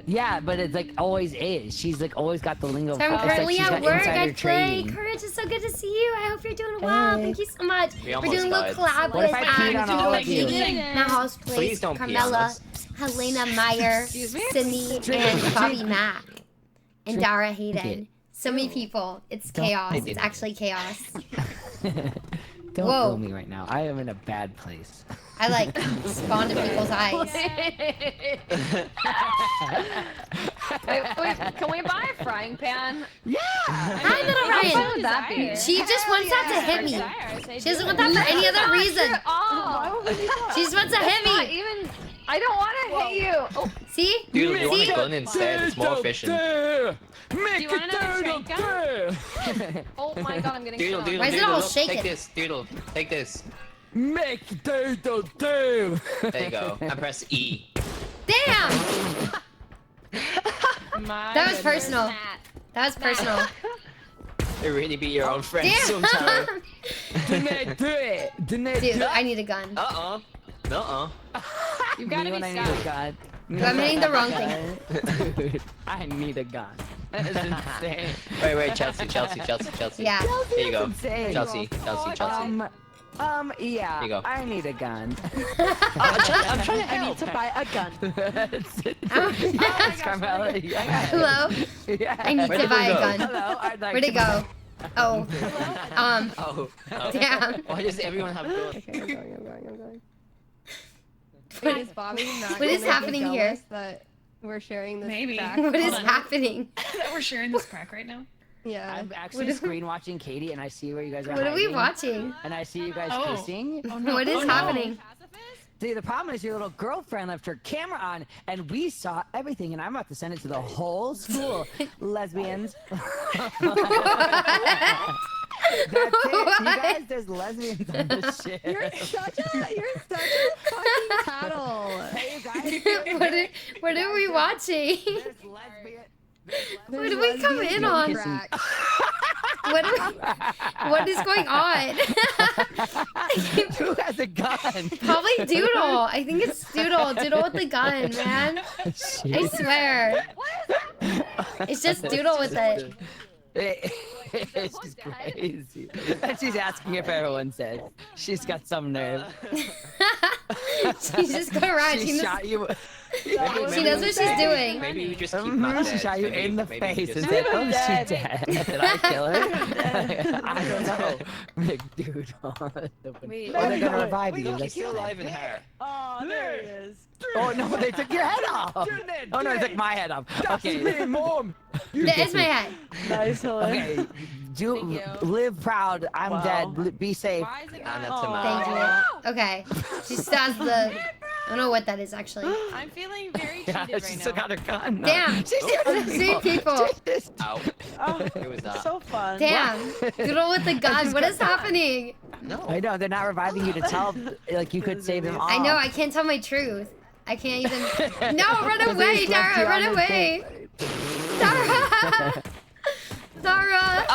Yeah, but it's like always is. She's like always got the lingo. So I'm It's like currently she's at got work. insider I play. trading. Courage, it's so good to see you. I hope you're doing well. Hey. Thank you so much. We We're almost doing a little died. collab What if with I peed on all of you? Mouse Please Place, don't pee on Carmela, us. Helena Meyer, Sydney, and Bobby Mack, and Dara Hayden. So many people. It's chaos. It's actually chaos. Don't Whoa. roll me right now. I am in a bad place. I like spawned in people's eyes. Wait, can we buy a frying pan? Yeah! Hi, little What would that Ryan. be? She just wants that to hit me. She doesn't want that for any other reason. Oh, She just wants to hit not me. even. I don't want to hit you. Oh, See? Dude, you want a See? gun instead? It's more efficient. Do you want another train gun? oh my god, I'm getting Doodle, shot. doodle, Why is it doodle, all look, shaking? take this, Doodle, take this. Make doodle do. There you go. And press E. Damn! That was My personal. That was personal. You really be your own friend Damn! sometimes. Do not do it. Do not do Dude, it. I need a gun. You've got to Me be when I need a stopped. gun. I'm hitting the wrong thing. Dude, I need a gun. That is insane. Wait, Chelsea. Yeah. Here you go. Insane. Chelsea. Yeah. Here you go. I need a gun. I'm trying to I need help. to buy a gun. Yes, Carmela. Yes. Hello? Yeah. I need Where'd to buy a everyone gun. Hello. I'd like Where'd it go? Oh. Oh. Damn. Why does everyone have guns? Okay, I'm going. Wait, is Bobby not What is gonna be happening here? jealous that we're sharing this Maybe. crack? What is Hold on. happening? That we're sharing this crack right now. Yeah. I'm actually What- screen watching Katie, and I see where you guys are. What are we hiding, watching? And I see you guys Oh. kissing. Oh no. What is Oh, no. happening? See, the problem is your little girlfriend left her camera on, and we saw everything, and I'm about to send it to the whole school. Lesbians. That's it. You guys, there's lesbians on this shit. You're such a fucking tattle. Hey, you guys. What are we watching? There's lesbian. What did we come in on? Crack. What is going on? Who has a gun? Probably Doodle. I think it's Doodle. Doodle with the gun, man. I swear. It's just Doodle with it. It's just crazy. And she's asking if everyone says. She's got some nerve. She's just going around. She shot you. She knows what she's doing. Maybe we just keep not She dead. shot you Maybe- in the maybe we face just- and said, "Oh, she's dead." Did I kill her? I don't know. McDoodle. Wait, Or they're gonna revive you. Look, That's he's still alive in her. Oh, there he is. Oh no, they took your head off. Oh no, they took my head off. Okay. Mom. That is my head. Nice, Helena. Okay. Do live proud. I'm Wow. dead. Be safe. Why is it Anna not? Thank Tamara. you. Okay. She still has the. I don't know what that is actually. I'm feeling very Yeah, cheated she right still now. got her gun. Damn. She's Sweet people. Ow. Oh, Who was that? so fun. Damn. Doodle with the gun. What is happening? No. I know they're not reviving you to tell. Like you could save them all. I know. I can't tell my truth. I can't even. No, run Because they away, just left you Dara. on Run the away. Dara. Dara.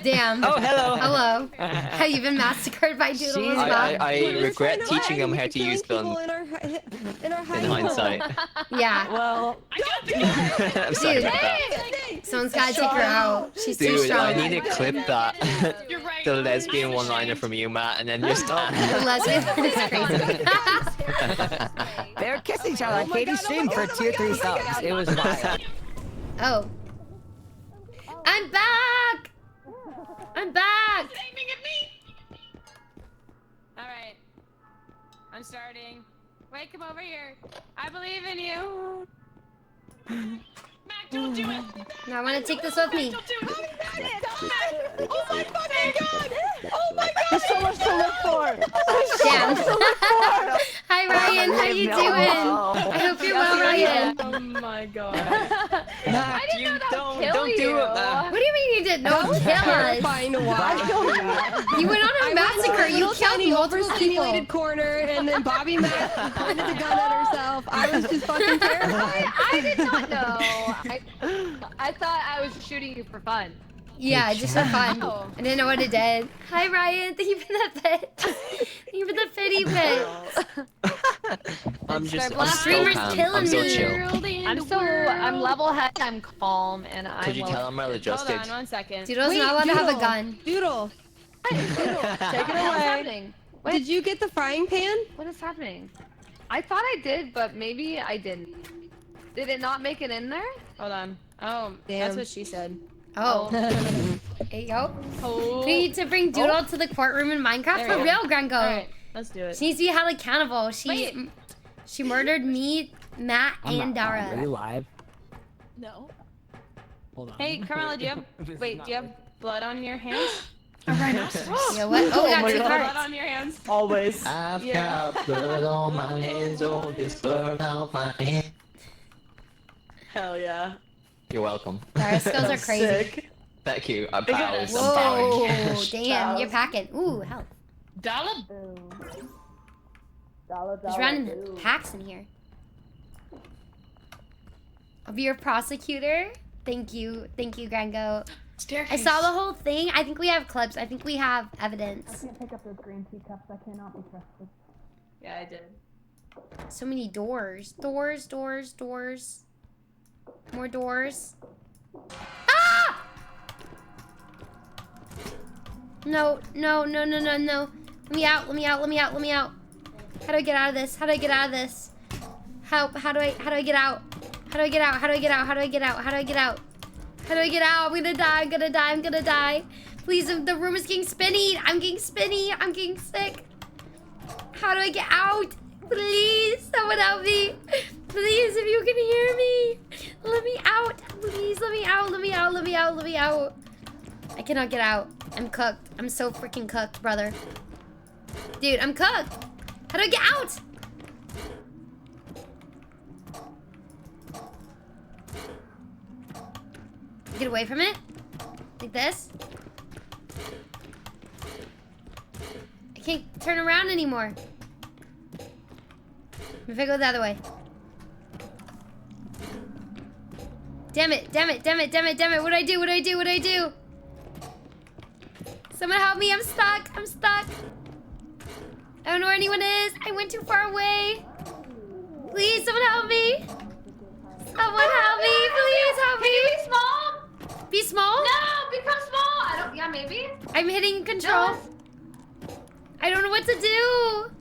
Damn. Oh, hello. Hello. Have you been massacred by Doodle as well? I We're just regret trying to teaching them hide. how to We're use killing guns people in our in hiding hindsight. Yeah. Well, I'm sorry Dude. about that. Someone's gotta take her out. She's too Dude, strong. I need to clip that. You're right. The lesbian one-liner from you, Matt, and then just. Lesbian is crazy. They were kissing each other on Katie's stream for 2 or 3 subs. It was wild. Oh. I'm back! I'm back! Aiming at me. All right. I'm starting. Wait, come over here. I believe in you. Mac, don't do it. Now I want to take this with me. Don't do it. Oh my fucking god! Oh my god! there's so much to live for. Damn. Hi Ryan, how you doing? I hope you're well, Ryan. Oh my god. I didn't know that would kill you. do it, man. What do you mean you did? No, That was kill us. terrifying to watch. You went on a massacre. You killed multiple people. Overstimulated corner, and then Bobby Mac pointed the gun at herself. I was just fucking terrified. I did not know. I thought I was shooting you for fun. Yeah, just for fun. Oh. I didn't know what it did. Hi, Ryan. Thank you for that pet. Thank you for the fitty pet. I'm just Streamer's so calm. killing I'm so me. chill. I'm level headed, I'm calm, and I'm Could you tell I'm well adjusted? Hold on 1 second. Doodle's not allowed to have a gun. Doodle. Take it What's away. happening? Did you get the frying pan? What is happening? I thought I did, but maybe I didn't. Did it not make it in there? Hold on. Oh, Damn. that's what she said. Oh. There you go. Oh. We need to bring Doodle to the courtroom in Minecraft There for we real, go. Grango. Alright, let's do it. She needs to be held accountable. Wait. She murdered me, Matt, and Dara. Are you live? No. Hold on. Hey, Carmela, do you have do you have blood on your hands? Yeah, what? Oh, we got my two God. Blood hearts. on your hands. Always. I've Yeah. got blood on my hands, oh, this blood on my hands. Hell yeah. You're welcome. Dara's skills are crazy. Sick. Thank you. I'm powers. I'm Whoa, powering. damn, you're packing. Ooh, help. Dollar. There's random packs in here. I'll be your prosecutor. Thank you, Grango. Staircase. I saw the whole thing. I think we have clips. I think we have evidence. can't pick up those green teacups. I cannot be trusted. Yeah, I did. So many doors. Doors. More doors. Ah! No. Let me out. How do I get out of this? Help, how do I get out? I'm gonna die. Please, the room is getting spinny. I'm getting sick. How do I get out? Please, someone help me. Please, if you can hear me, let me out. Please, let me out. I cannot get out. I'm cooked. I'm so freaking cooked, brother. Dude, I'm cooked. How do I get out? Get away from it? Like this? I can't turn around anymore. If I go the other way. Damn it. What do I do? Someone help me. I'm stuck. I don't know where anyone is. I went too far away. Please, someone help me. Please help me. Can you be small? Be small? No, become small. Yeah, maybe. I'm hitting control. No. I don't know what to do.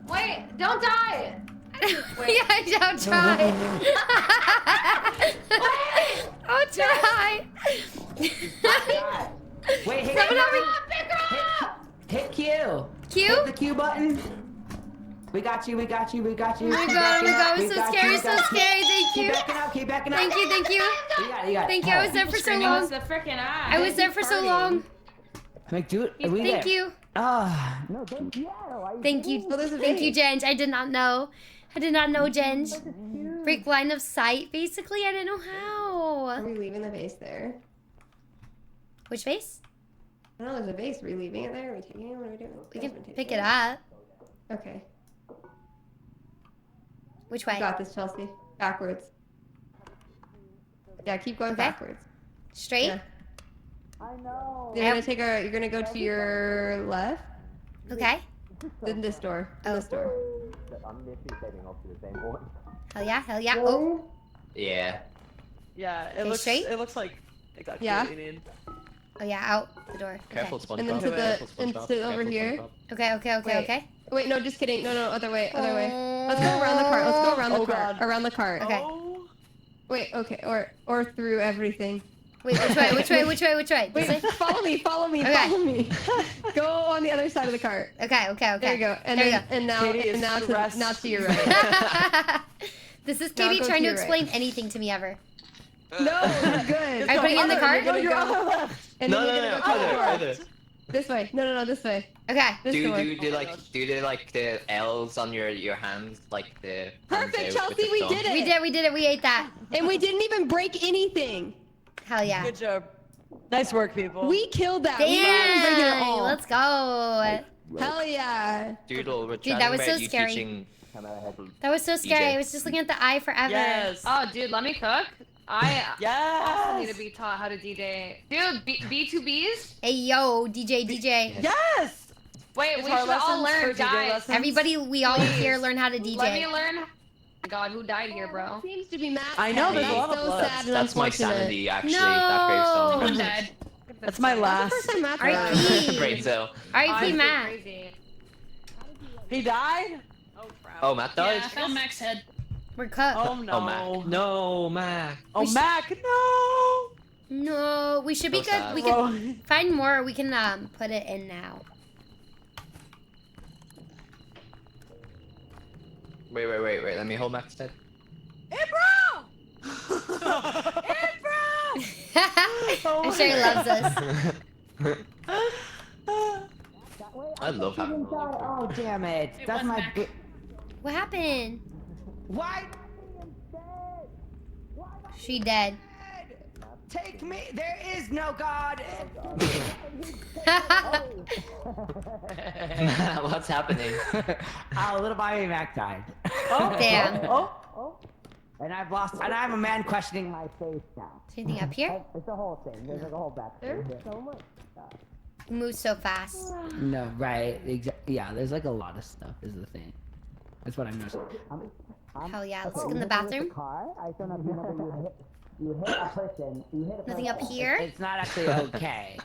Wait, don't die. Yeah, I'll try. I'll try. Wait, hit Someone help me. Pick her up. Hit Q. Q? Hit the Q button. We got you. Oh my god, I'm so scary. Thank you. Keep backing up. Thank you. You got it. Thank you. I was there for so long. The freaking eye. I was there for so long. Like, dude, Thank you. Ah, no, thank you. Thank you. Oh, there's a Thank you, vase. Jenge. I did not know, Jenge. Break line of sight. Basically, I didn't know Are how. we leaving the vase there? Which vase? I don't know, there's a vase. Are we leaving it there? Are we taking it? What are we doing? We can pick it up. Okay. Which You way? got this, Chelsea. Backwards. Yeah, keep going Okay. backwards. Straight? Yeah. You're gonna go to your left. Okay. Then this door. This door. I'm literally setting off to the same one. Hell yeah. Oh. Yeah. Yeah, Okay, straight? it looks like exactly Yeah. what you need. Oh yeah, out the door. Careful, Okay. SpongeBob. And then to the Careful, and SpongeBob. to over Careful, here. SpongeBob. Okay. Wait, no, just kidding. No, other way. Let's go around the cart. Oh, God. Around the cart. Okay. Wait, okay, or through everything. Wait, which way? This way? Wait, follow me. Okay. Follow me. Go on the other side of the cart. Okay. There you go. And There then you and now to your right. go. This is Now Katie go trying to to your explain anything to me ever. No, you're good. Are you putting it in the cart? And No, then you're gonna go to the door. other. This way. No, this way. Okay. This Do door. like the L's on your hands like the hands Perfect, out with Chelsea. the We thumb? did it. We did it. We ate that. And we didn't even break anything. Hell yeah. Good job. Nice work, people. We killed that. We didn't even break it at Dang, all. let's go. Hell yeah. Doodle, we're Dude, that chatting was so about you scary. teaching That was so scary. DJ. I was just looking at the eye forever. Yes. Oh, dude, let me cook. I also need Yes. to be taught how to DJ. Dude, B2Bs? Hey, yo, DJ. Yes. Wait, we Guitar should all lessons learn, for DJ guys. lessons. Everybody, we all here learn how to DJ. Let me learn. God, who died here, bro? Seems to be Matt. I know, there's a lot of so blood. sad and That's my unfortunate. sanity, actually. No. That gravestone. Someone died. That's my last. First time Matt R.I.P. Brain cell. R.I.P. Matt. Crazy. He died? Oh, Matt Yeah, died? I found Mac's head. We're cooked. Oh no. Oh, Mac. No, Mac. Oh, Mac, no. No, we should be So good. sad. We can find more. We can put it in now. Wait. Let me hold Mac's head. I'm sure he loves us. I love having Oh, damn it. It That's was my. Mac. What happened? Why? She dead. Take me. There is no God. What's happening? Little Bobby Mac died. Oh, Damn. Oh. And I've lost. And I'm a man questioning my faith now. Is anything up here? It's the whole thing. There's like a whole backstory here. so much. He moves so fast. No, right. Yeah, there's like a lot of stuff is the thing. That's what I'm noticing. Hell yeah. Let's look in the bathroom. Car, I don't know if you remember you hit a person. You hit a person. Nothing up here? It's not actually okay.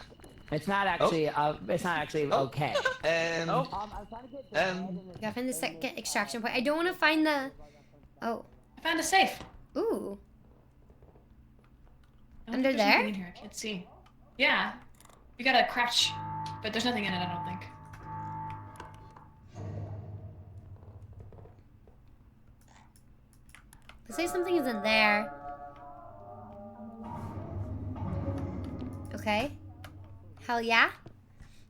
It's not actually. It's not actually okay. I'm trying to get Gotta find the second extraction point. I don't want to find the. Oh. I found a safe. Ooh. I don't Under think there's there? anything in here. I can't see. Yeah. You gotta crouch, but there's nothing in it, I don't think. Let's say something isn't there. Okay. Hell yeah.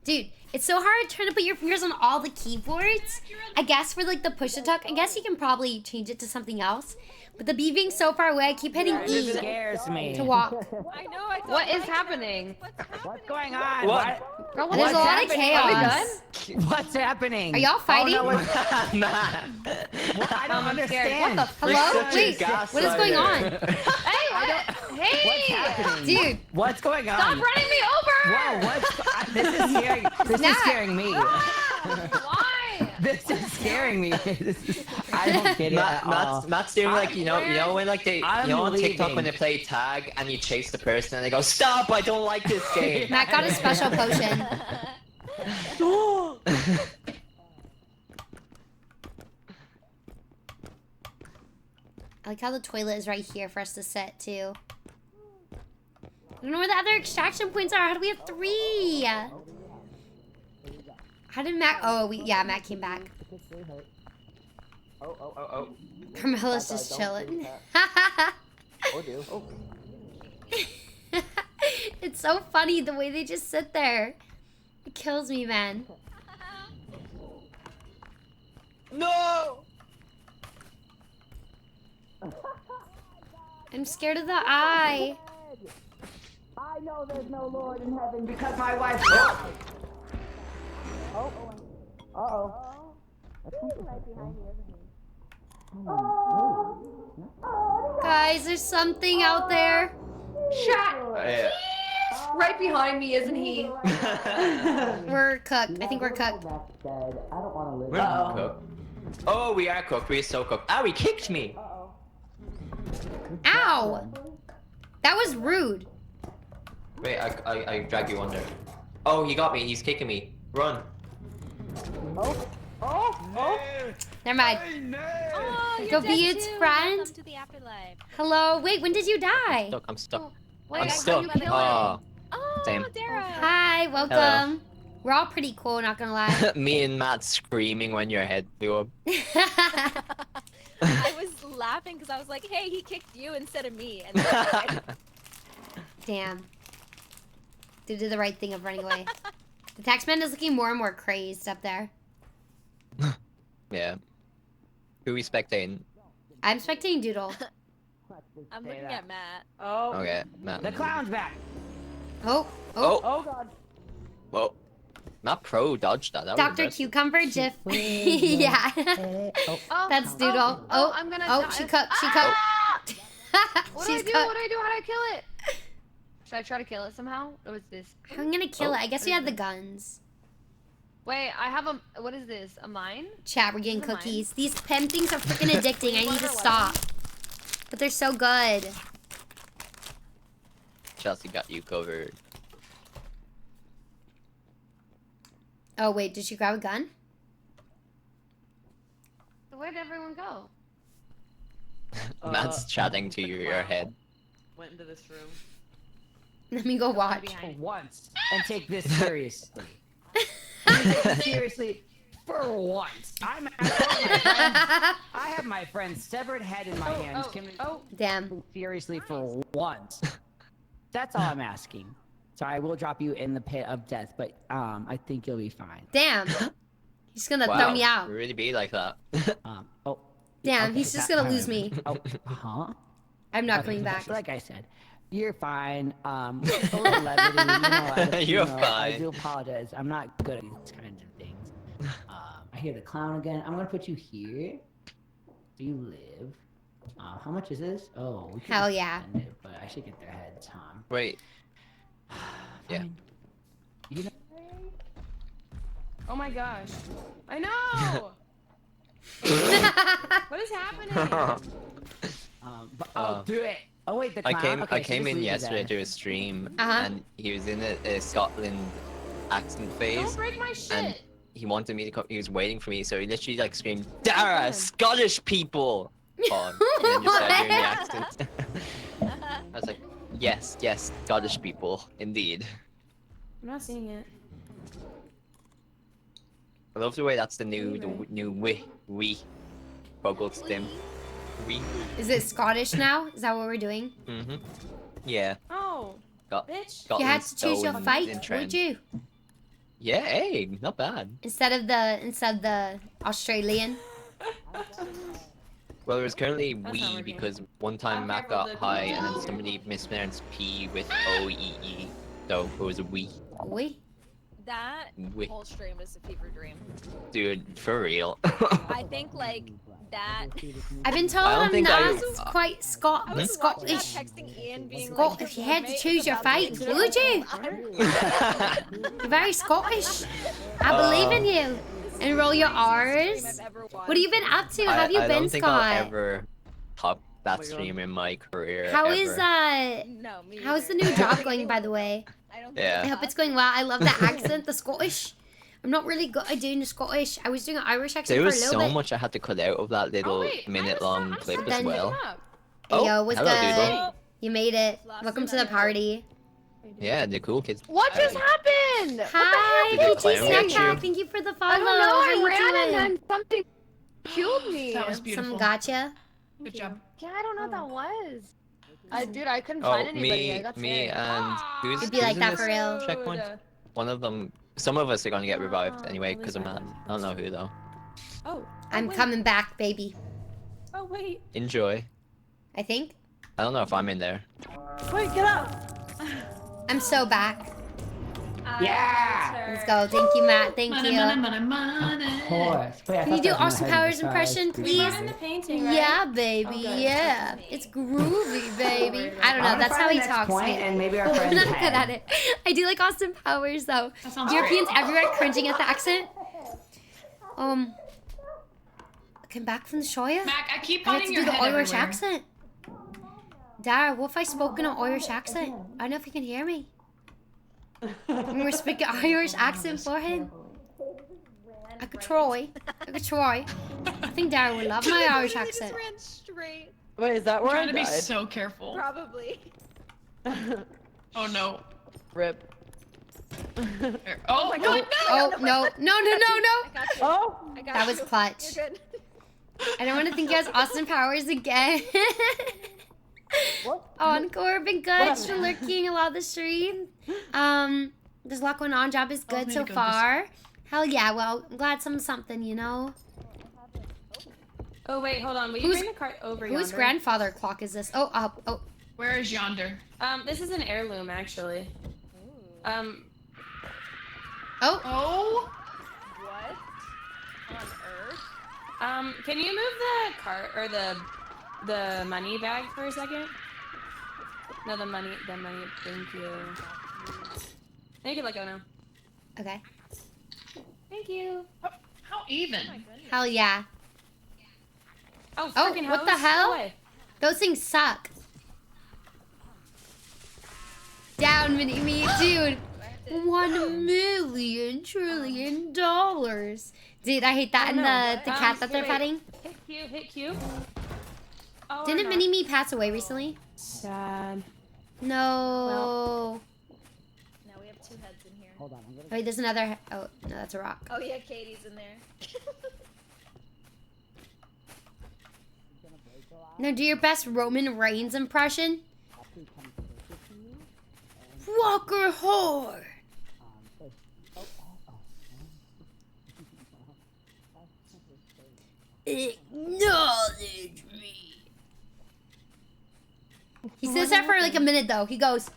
Dude, it's so hard trying to put your fingers on all the keyboards. I guess for like the push to talk, I guess you can probably change it to something else. But the B being so far away, I keep hitting E It scares me. to walk. I know. What is happening? What's going on? What? There's a lot of chaos. What's happening? Are y'all fighting? Oh, no, Matt. I don't understand. What the Hello? such a Wait, what is going on? Hey, What's hey! happening? Dude, What's going on? Stop running me over! Whoa, this is scaring. This is scaring me. Why? This is scaring me. I don't get it at all. Matt's doing like you know when like they I'm on TikTok when leaving. they play tag and you chase the person and they go stop, I don't like this game. Matt got a special potion. I like how the toilet is right here for us to sit too. I don't know where the other extraction points are. How do we have 3? How did Matt? Oh, yeah, Matt came back. Oh. Carmela's just chilling. It's so funny the way they just sit there. It kills me, man. No. I'm scared of the eye. I know there's no Lord in heaven because my wife. Guys, there's something out there. Shut. Right behind me, isn't he? We're cooked. I think we're cooked. We're not cooked. Oh, we are cooked. We're so cooked. Ah, he kicked me. Ow! That was rude. Wait, I drag you under. Oh, he got me. He's kicking me. Run. Never mind. Go be its friend. Hello. Wait, when did you die? Stuck. I'm stuck. Wait, I'm I stuck. thought you Oh. Same. Hi, welcome. We're all pretty cool, not gonna lie. Me and Matt screaming when your head blew up. I was laughing because I was like, hey, he kicked you instead of me. And then Damn. They did the right thing of running away. The taxman is looking more and more crazed up there. Yeah. Who we spectating? I'm spectating Doodle. I'm looking at Matt. Oh. Okay, Matt. The clown's back. Oh. Oh god. Whoa. Not pro dodged that. That was Dr. impressive. Cucumber GIF. Yeah. That's Doodle. I'm gonna die. She cooked. She cooked. What do I She's do? cooked. What do I do? How do I kill it? Should I try to kill it somehow? Or what's this? I'm gonna kill it. I guess we had the guns. Wait, I have a. What is this? A mine? Chat, we're getting Is it mine? cookies. These pen things are freaking addicting. I need to stop. But they're so good. Chelsea got you covered. Oh, wait. Did she grab a gun? So where did everyone go? Matt's chatting to your head. Went into this room. Let me go watch. For once. And take this seriously. Seriously, for once. I have my friend's severed head in my hands. Can we Damn. seriously for once? That's all I'm asking. So I will drop you in the pit of death, but I think you'll be fine. Damn. He's gonna Wow, throw me out. Really be like that. Oh. Damn, okay, he's just that gonna kind lose of- me. Oh, huh? I'm not Okay, coming back. Like I said, you're fine. A little levity, You're I fine. do apologize. I'm not good at these kinds of things. I hear the clown again. I'm gonna put you here. Do you live? How much is this? Oh, we could Hell just yeah. spend it, but I should get their heads, huh? Wait. Yeah. You know, Oh my gosh. I know! What is happening? but I'll do it. Oh wait, the I clown. came Okay, I so came just in leave it yesterday there. to a stream Uh-huh. and he was in a Scotland accent phase. Don't break my shit! And he wanted me to come. He was waiting for me, so he literally like screamed, "Dara, Scottish people!" on, and then just started doing the accent. I was like, "Yes, yes, Scottish people, indeed." I'm not seeing it. I love the way that's the new we vocal stem. We. Is it Scottish now? Is that what we're doing? Mhm. Yeah. Oh, Got. bitch. If you had to choose your fight, in what trend. would you? Yeah, hey, not bad. Instead of the Australian. Well, it was currently That's not we working. because one time Matt careful, got the high glue. and then somebody mispronounced P with O-E-E, so it was a we. We. That Wait. whole stream was a fever dream. Dude, for real. I think like that. I've been told I don't I'm think I- not quite I was watching that, Scottish. texting Ian, being Scot- like, if you had to "Mate, choose your about to fight, get would you? You're very Scottish. I believe in you. And roll your R's. What have you been up to? How have you I been, don't think Scott? I'll ever top that stream in my career. How ever. is No, me how's the either. new job going, by the way? I don't Yeah. I hope it's going well. I love the accent, the Scottish. I'm not really good at doing the Scottish. I was doing an Irish accent There for a was little so bit. much I had to cut out of that little minute-long clip as Then- well. Hey, yo, what's hello, good? Doodle. You made it. Welcome to the party. Yeah, the cool kids. What just happened? Hi, Did the PG clown get Snackpack. you? Thank you for the follow. I don't know. How I you ran doing? and then something killed me. That was beautiful. Some gotcha. Good job. Yeah, I don't know what that was. Dude, I couldn't Oh, find anybody. I got me, scared. and who's, It'd be who's like in that this for real. checkpoint? One of them. Some of us are gonna get revived anyway, because I'm not. I don't know who though. Oh. I'm coming back, baby. Oh, wait. Enjoy. I think. I don't know if I'm in there. Wait, get up! I'm so back. Yeah! Let's go. Thank you, Matt. Thank you. Of course. Wait, I Can you thought do that was Austin my head Powers size. impression, We please? brought in the painting, right? Yeah, baby. Oh, good. Yeah. It's groovy, baby. I don't know. I'm That's gonna how find he the next talks. point, Maybe. and maybe our I'm friend's not good head. at it. I do like Austin Powers, though. sounds Europeans great. everywhere cringing at the accent. Came back from the Shire. Mac, I keep I had putting to your do the head Irish everywhere. accent. Dara, what if I spoke in an Irish accent? I don't know if you can hear me. We're speaking Irish accent for him. I could try. I think Dara would love my Irish Literally just accent. ran straight. Wait, is that I'm where trying I to be died? so careful. Probably. Oh no. Rip. Oh my god, Oh, no. No. I got you. Oh! I got That you. was clutch. You're good. I don't want to think he has Austin Powers again. What? Encore, been good. What? Still lurking a lot of the stream. There's a lot going on. Job is good so far. Hell yeah. Well, I'm glad something, you know. Oh wait, hold on. Will you bring the cart over Whose yonder? grandfather clock is this? Oh, up. Oh. Where is yonder? This is an heirloom, actually. Oh. Oh. What on earth? Can you move the cart or the money bag for a second? No, the money. Thank you. You can let go now. Okay. Thank you. How even? Hell yeah. Oh, Oh, freaking what the hose, hell? go away. Those things suck. Down, mini-me, dude. $1 trillion. Dude, I hate that. And the cat that they're petting. Hit Q. Oh, Didn't or Mini-Me pass away recently? Sad. No. Now we have 2 heads in here. Hold on. I'm gonna... Wait, there's another. Oh, no, that's a rock. Oh yeah, Katie's in there. Now, do your best Roman Reigns impression. Walker whore. Acknowledge me. He says that for like a minute though. He goes,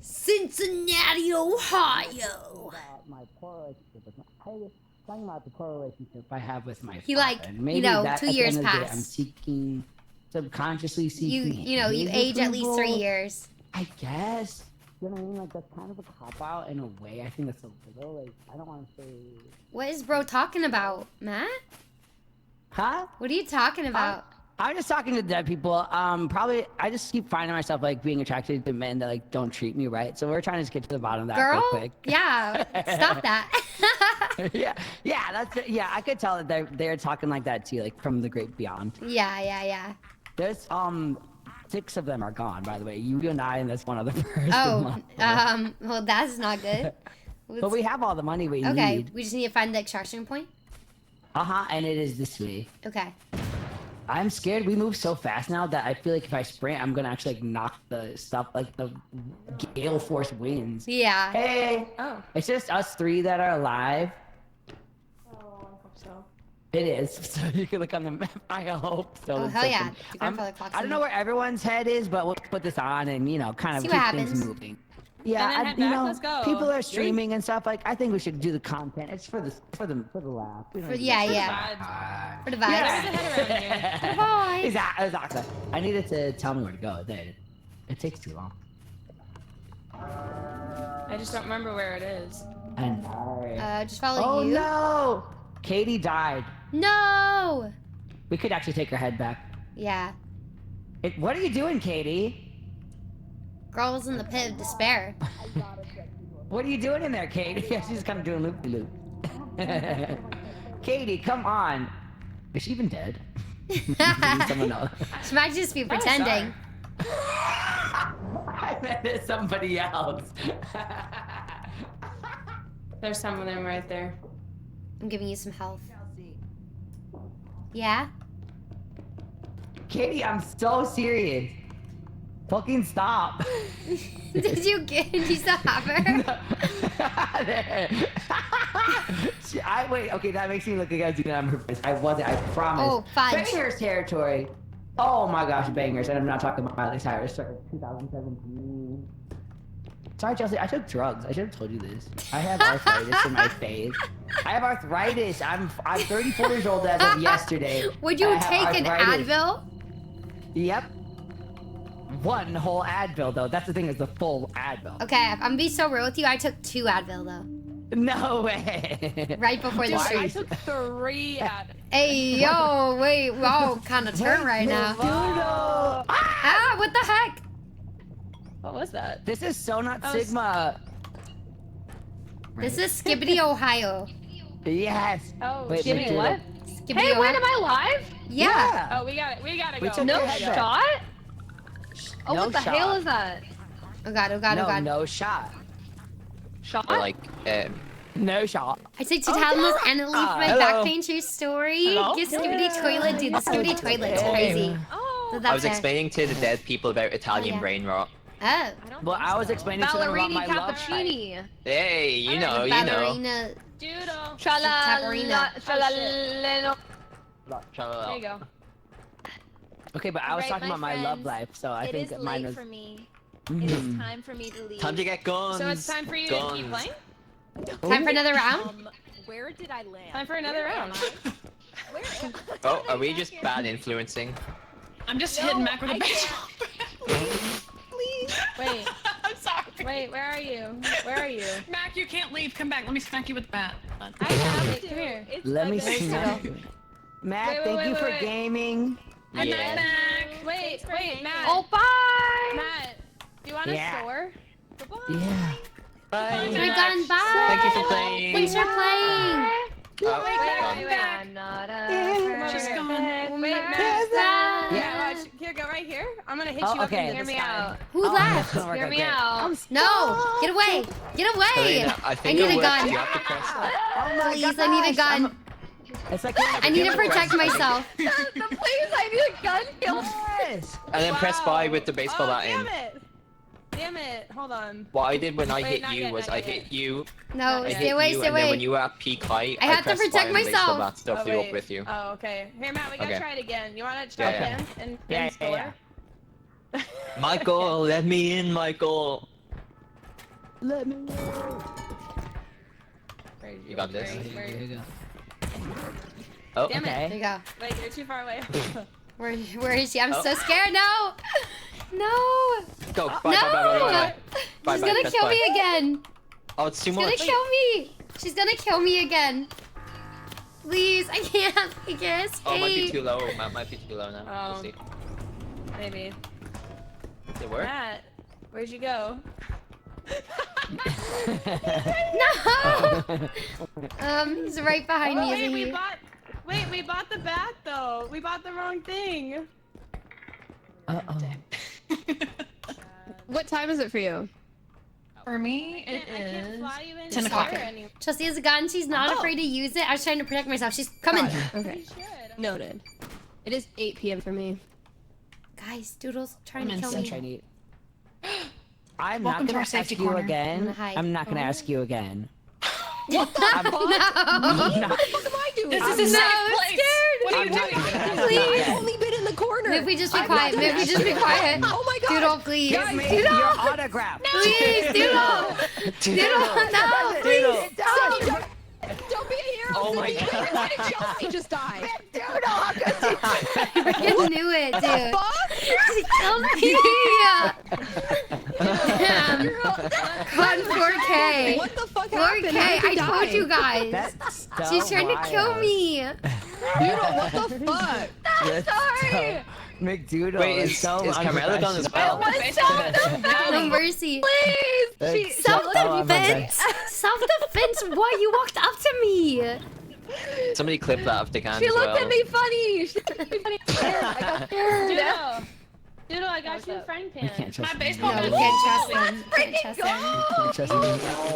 Cincinnati, Ohio. My poor relationship with talking about the poor relationship I have with my He father. like, And maybe you know, that 2 at the years end of the day, pass. I'm seeking, subconsciously seeking. You know, you his age at least 3 approval. years. I guess. You know what I mean? Like that's kind of a cop out in a way. I think that's a little like I don't want to say. What is bro talking about, Matt? Huh? What are you talking about? I'm just talking to dead people. Probably I just keep finding myself like being attracted to men that like don't treat me right. So we're trying to just get to the bottom of that Girl? real quick. Yeah, stop that. yeah, that's it. Yeah, I could tell that they're talking like that too, like from the great beyond. Yeah. There's 6 of them are gone, by the way. You and I and this one other person. Oh, well, that's not good. But we have all the money we Okay, need. we just need to find the extraction point. And it is this way. Okay. I'm scared. We move so fast now that I feel like if I sprint, I'm gonna actually like knock the stuff, like the gale force winds. Yeah. Hey. Oh. It's just us 3 that are alive. Oh, I hope so. It is. So you can look on the map. I hope so. Oh, It's hell yeah. something. Your grandfather clock's I don't in know there. where everyone's head is, but we'll put this on and, you know, kind of See keep what things happens. moving. Yeah, And then head you back, know, let's go. people are Dude. streaming and stuff. Like, I think we should do the content. It's for the laugh. We don't need to- Yeah. For the vibes. Yeah. For the vibes. Exactly. I needed to tell me where to go. It takes too long. I just don't remember where it is. And just follow you. Oh no! Katie died. No. We could actually take her head back. Yeah. What are you doing, Katie? Girl's in the pit of despair. What are you doing in there, Katie? She's kind of doing loop-de-loop. Katie, come on. Is she even dead? Someone else. She might just be pretending. I meant it's somebody else. There's some of them right there. I'm giving you some health. Yeah? Katie, I'm so serious. Fucking stop. Did you still have her? Wait, okay, that makes me look like I was doing it on purpose. I wasn't, I promise. Oh, fudge. Bangers territory. Oh my gosh, bangers. And I'm not talking about Miley Cyrus or 2017. Sorry, Chelsea, I took drugs. I should have told you this. I have arthritis in my face. I have arthritis. I'm 34 years old as of yesterday. Would you I have take an arthritis. Advil? Yep. One whole Advil, though. That's the thing, is the full Advil. Okay, I'm gonna be so real with you. I took 2 Advil though. No way. Right before the Why? stream. I took 3 at Hey, yo, wait, wow, kind of turn right now. Ah, what the heck? What was that? This is so not Oh, Sigma. This is Skibbity, Ohio. Yes. Oh, Wait, give me dude, what? Skibbity, Hey, Ohio. wait, am I live? Yeah. Oh, we got it. We go. took No your head back. shot? Oh, No what the shot. hell is that? Oh god, oh god, oh No, god. no shot. Shot? Or like, No shot. I take 2 Tylenols and it leaves my hello. back pain. True story. Hello? Get Skibbity toilet, dude. The Skibbity toilet's Hey. crazy. Oh. So I that's was explaining to the dead people about Italian yeah. brain rot. Oh. Well, I was explaining to them about Ballerini my love life. cappuccini. Hey, you know, Ballerina. Doodle. Tabarina. Shalaleno. There you go. Okay, but I was Alright, talking my about my love friends, life, so I it think is mine late was. for me. It is Mhm. time for me to leave. Time to get guns. So it's time for you to keep playing? Time for another round? Where did I land? Time for another Where round. am I? Where am I? Oh, are we just bad influencing? I'm just No, hitting Mac with a I baseball. Please. Wait. I'm sorry. Wait, where are you? Where are you? Mac, you can't leave. Come back. Let me smack you with the bat. I have to. Come here. It's Let me like a- smack you. Matt, Wait, thank wait, you wait, for wait. gaming. Good night, Yeah. Mac. Wait, Thanks for wait, hanging. Matt. Oh, bye. Matt, do you want Yeah. a store? Yeah. Bye. Oh my god, bye! Thank you for playing. Thanks for playing! Oh, Wait. I'm not a She's gone. Wait, Matt. Yeah. Watch. Here, go right here. I'm gonna hit Oh, you up okay. into Hear the me sky. out. Who left? Hear me out. No! Get away! Get away! Helena, I think need it a works. gun. You have to press. Please, I need a gun. It's like I need to protect myself. Please, I need a gun kill. Yes. And then press Y with the baseball bat in. Damn it! Damn it! Hold on. What I did when I Wait, hit not you yet, was not I yet. hit you. No, I stay hit away, you, stay and then away. when you were at peak height, I have to pressed Y protect and the baseball myself. bat still flew up with you. Oh, okay. Here, Matt, we gotta Okay. try it again. You wanna Yeah, try yeah. again? And Yeah, store? yeah. Michael, let me in, Michael. Let me. You got this. Where are you? Oh, Damn There it. you go. Wait, you're too far away. Where is she? I'm Oh. so scared. No! No! Go. Bye, No! bye, bye, bye, bye, bye. She's Bye, gonna press kill Y. me again. Oh, it's too She's gonna much. kill me. She's gonna kill me again. Please, I can't. I can't escape. Oh, it might be too low. Matt might be too low now. We'll Oh. see. Maybe. Did it work? Matt, where'd you go? No! He's right behind me, Wait, isn't we he? bought. Wait, we bought the bat though. We bought the wrong thing. What time is it for you? For me, it I can't is fly you in 10 the o'clock. air anymore. Chelsea has a gun. She's not afraid to use it. I was trying to protect myself. She's coming. Okay. You should. Noted. It is 8 p.m. for me. Guys, Doodle's trying I'm to kill in me. Trying to eat. I'm Welcome not to gonna our ask safety you corner. I'm again. gonna hide. I'm not gonna ask you again. What the fuck? No! I'm not. What the fuck am I doing? This is No, a safe I'm place. scared. What are I'm you not doing? gonna ask you I've again. only been in the corner. Maybe we just be I'm quiet. not Maybe we gonna just be ask you quiet. again. Oh my god. Doodle, please. Give me Doodle! your autograph. Please, Doodle! Doodle, no! Doodle. Please, Don't be a hero. Oh my Sydney. God. Why did Chelsea just die? Doodle, how could you? I freaking knew it, dude. She killed me! Damn. Gun 4K. What the fuck happened? 4K, How did I you told die? you guys. That's so She's trying to kill wild. me. Doodle, what the fuck? That's Sorry. so- McDoodle Wait, is is so Carmela done as unprofessional. well? No mercy. That's Self-defense. Self-defense. Why you walked up to me? Somebody clip that if they can She as looked well. at me funny. She looked at me funny. I got scared. Doodle. Doodle, I got you a frying pan. We can't trust My him. baseball No, we bat. can't trust them. We can't trust them. Can't trust him.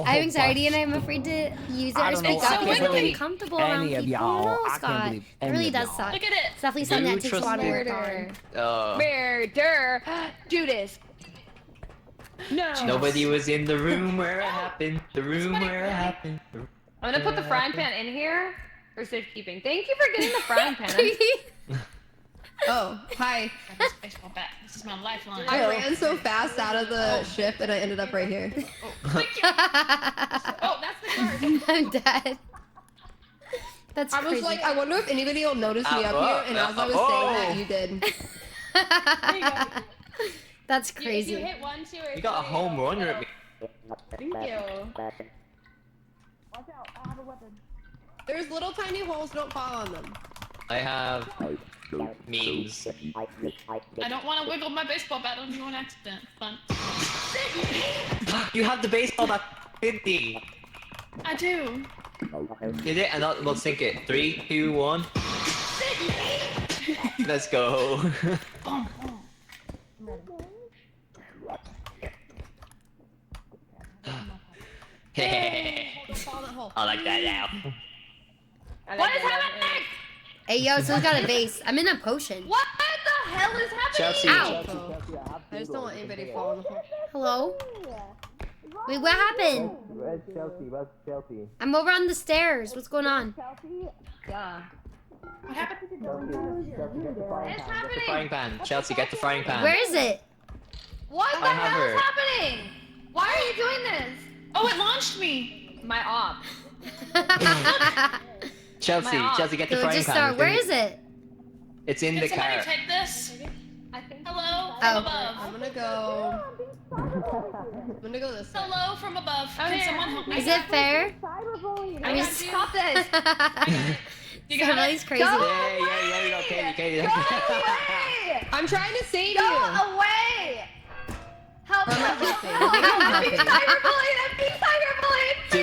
I have anxiety and I'm afraid to use it I or don't know. speak I up can't because I'm believe uncomfortable any around of people. y'all. No, I can't Scott. believe It any really of does y'all. suck. Look at it. It's definitely something that takes a lot of work Murder. on. Murder. Judas. No. Nobody was in the room where it happened. The room where it happened. I'm gonna put the frying pan in here for safekeeping. Thank you for getting the frying pan. Oh, hi. This baseball bat. This is my lifeline. I ran so fast out of the ship and I ended up right here. Oh, that's the card. I'm dead. That's I was crazy. like, I wonder if anybody will notice me up here, and as I was saying that, you did. There you go. That's If crazy. you hit 1, 2, or 3. You got a home run at me. Thank you. There's little tiny holes, don't fall on them. I have memes. I don't want to wiggle my baseball bat on you on accident. Fun. You have the baseball bat, Cindy. I do. Did it? And we'll sink it. 3, 2, 1. Let's go. I like that now. What is happening? Hey, yo, someone's got a base. I'm in a potion. What the hell is happening? Chelsea. Ow. I just don't want anybody to fall in the hole. Hello? Wait, what happened? Where's Chelsea? Where's Chelsea? I'm over on the stairs. What's going on? Yeah. What happened? Chelsea, get the frying It's pan. Get the happening. frying pan. Chelsea, get the frying pan. Where is it? What the I have hell is her. happening? Why are you doing this? Oh, it launched me. My op. Chelsea, My Chelsea, get the It would frying just pan. start. It's Where in- is it? It's in Can the somebody car. take this? Hello from Oh. above. I'm gonna go this way. Hello from above. Can here. someone help me? Is it fair? I I mean, got you. Stop this. You got Somebody's it? crazy. Yeah, you know, Katie. I'm trying to save Go you. away. Help me. I'm not I'm helping. being cyberbullied. I'm being cyberbullied. Do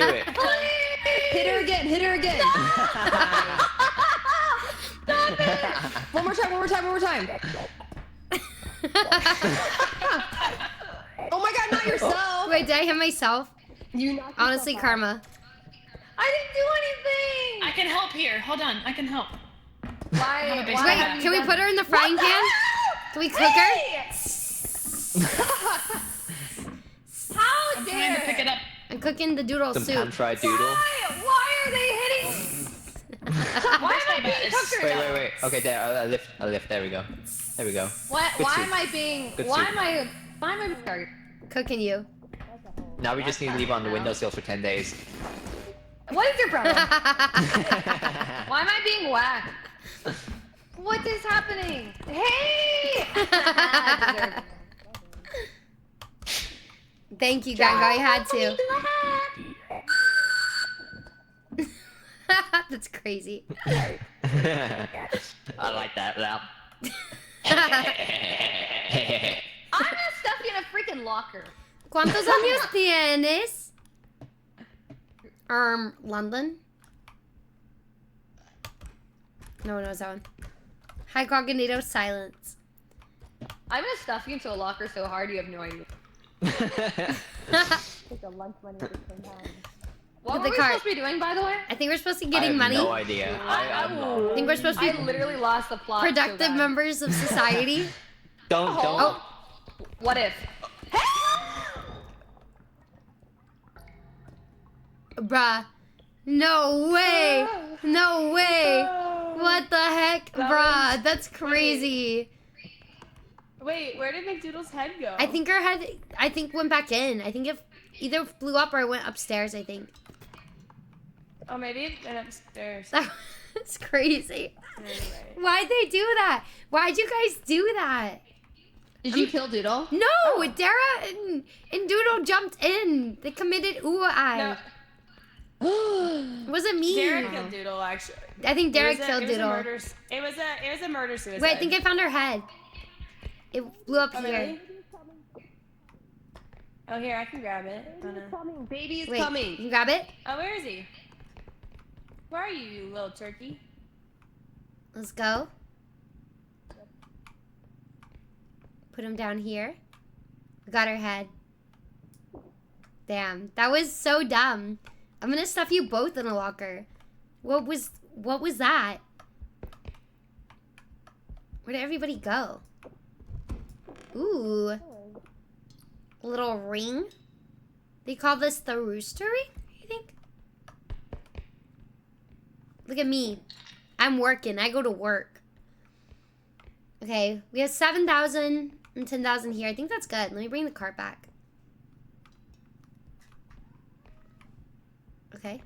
it. Please. Hit her again. Stop it. One more time. Oh my god, not yourself. Wait, did I hit myself? You knocked Honestly, yourself out. karma. I didn't do anything. I can help here. Hold on. I can help. Why? I'm a big Why fan. have Wait, you can we done- put her in the frying What the pan? hell? Can we cook her? How I'm dare? trying to pick it up. I'm cooking the doodle Some soup. pan-fried doodle. Why are they hitting? Why am I being cooked right now? Wait. Okay, there. I'll lift. There we go. What? Good Why soup. am I being? Good Why soup. am I? Why am I? Sorry. Cooking you. Now we just need to leave on the windowsill for 10 days. What is your problem? Why am I being whacked? What is happening? Hey! Thank you, Ganga. I had to. That's crazy. I like that. Now. I'm gonna stuff you in a freaking locker. ¿Cuántos años tienes? London? No one knows that one. High cognito silence. I'm gonna stuff you into a locker so hard you have no idea. Take a lunch money at the same time. What With were the we cart. supposed to be doing, by the way? I think we're supposed to be I getting have money. no idea. I think we're supposed to I be literally lost the plot. productive so bad. members of society. Don't. Oh, What if? bruh. No way. No way. What the heck, bruh? That's crazy. Wait, where did McDoodle's head go? I think her head, went back in. I think it either flew up or it went upstairs, I think. Oh, maybe it went upstairs. That's crazy. Anyway. Why'd they do that? Why'd you guys do that? Did you kill Doodle? No, Dara and Doodle jumped in. They committed No, It wasn't me. Derek killed Doodle, actually. I think Derek killed It was a Doodle. murder. It was a murder suicide. Wait, I think I found her head. It flew up Oh, here. really? Oh, here, I can grab it. Oh, no. Baby is Wait, coming. you can grab it? Oh, where is he? Where are you, you little turkey? Let's go. Put him down here. We got her head. Damn, that was so dumb. I'm gonna stuff you both in a locker. What was that? Where did everybody go? Ooh. A little ring. They call this the rooster ring, I think. Look at me. I'm working. I go to work. Okay, we have 7,000 and 10,000 here. I think that's good. Let me bring the cart back. Okay.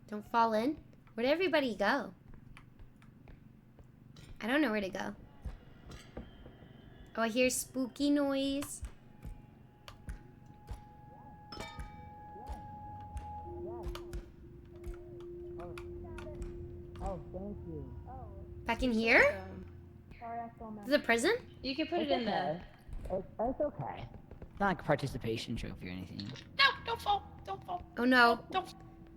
Don't fall in. Where did everybody go? I don't know where to go. Oh, I hear spooky noise. Oh, thank you. Back in here? The prison? You can put it in the. It's okay. It's not like a participation trophy or anything. No, don't fall. Don't fall. Oh no.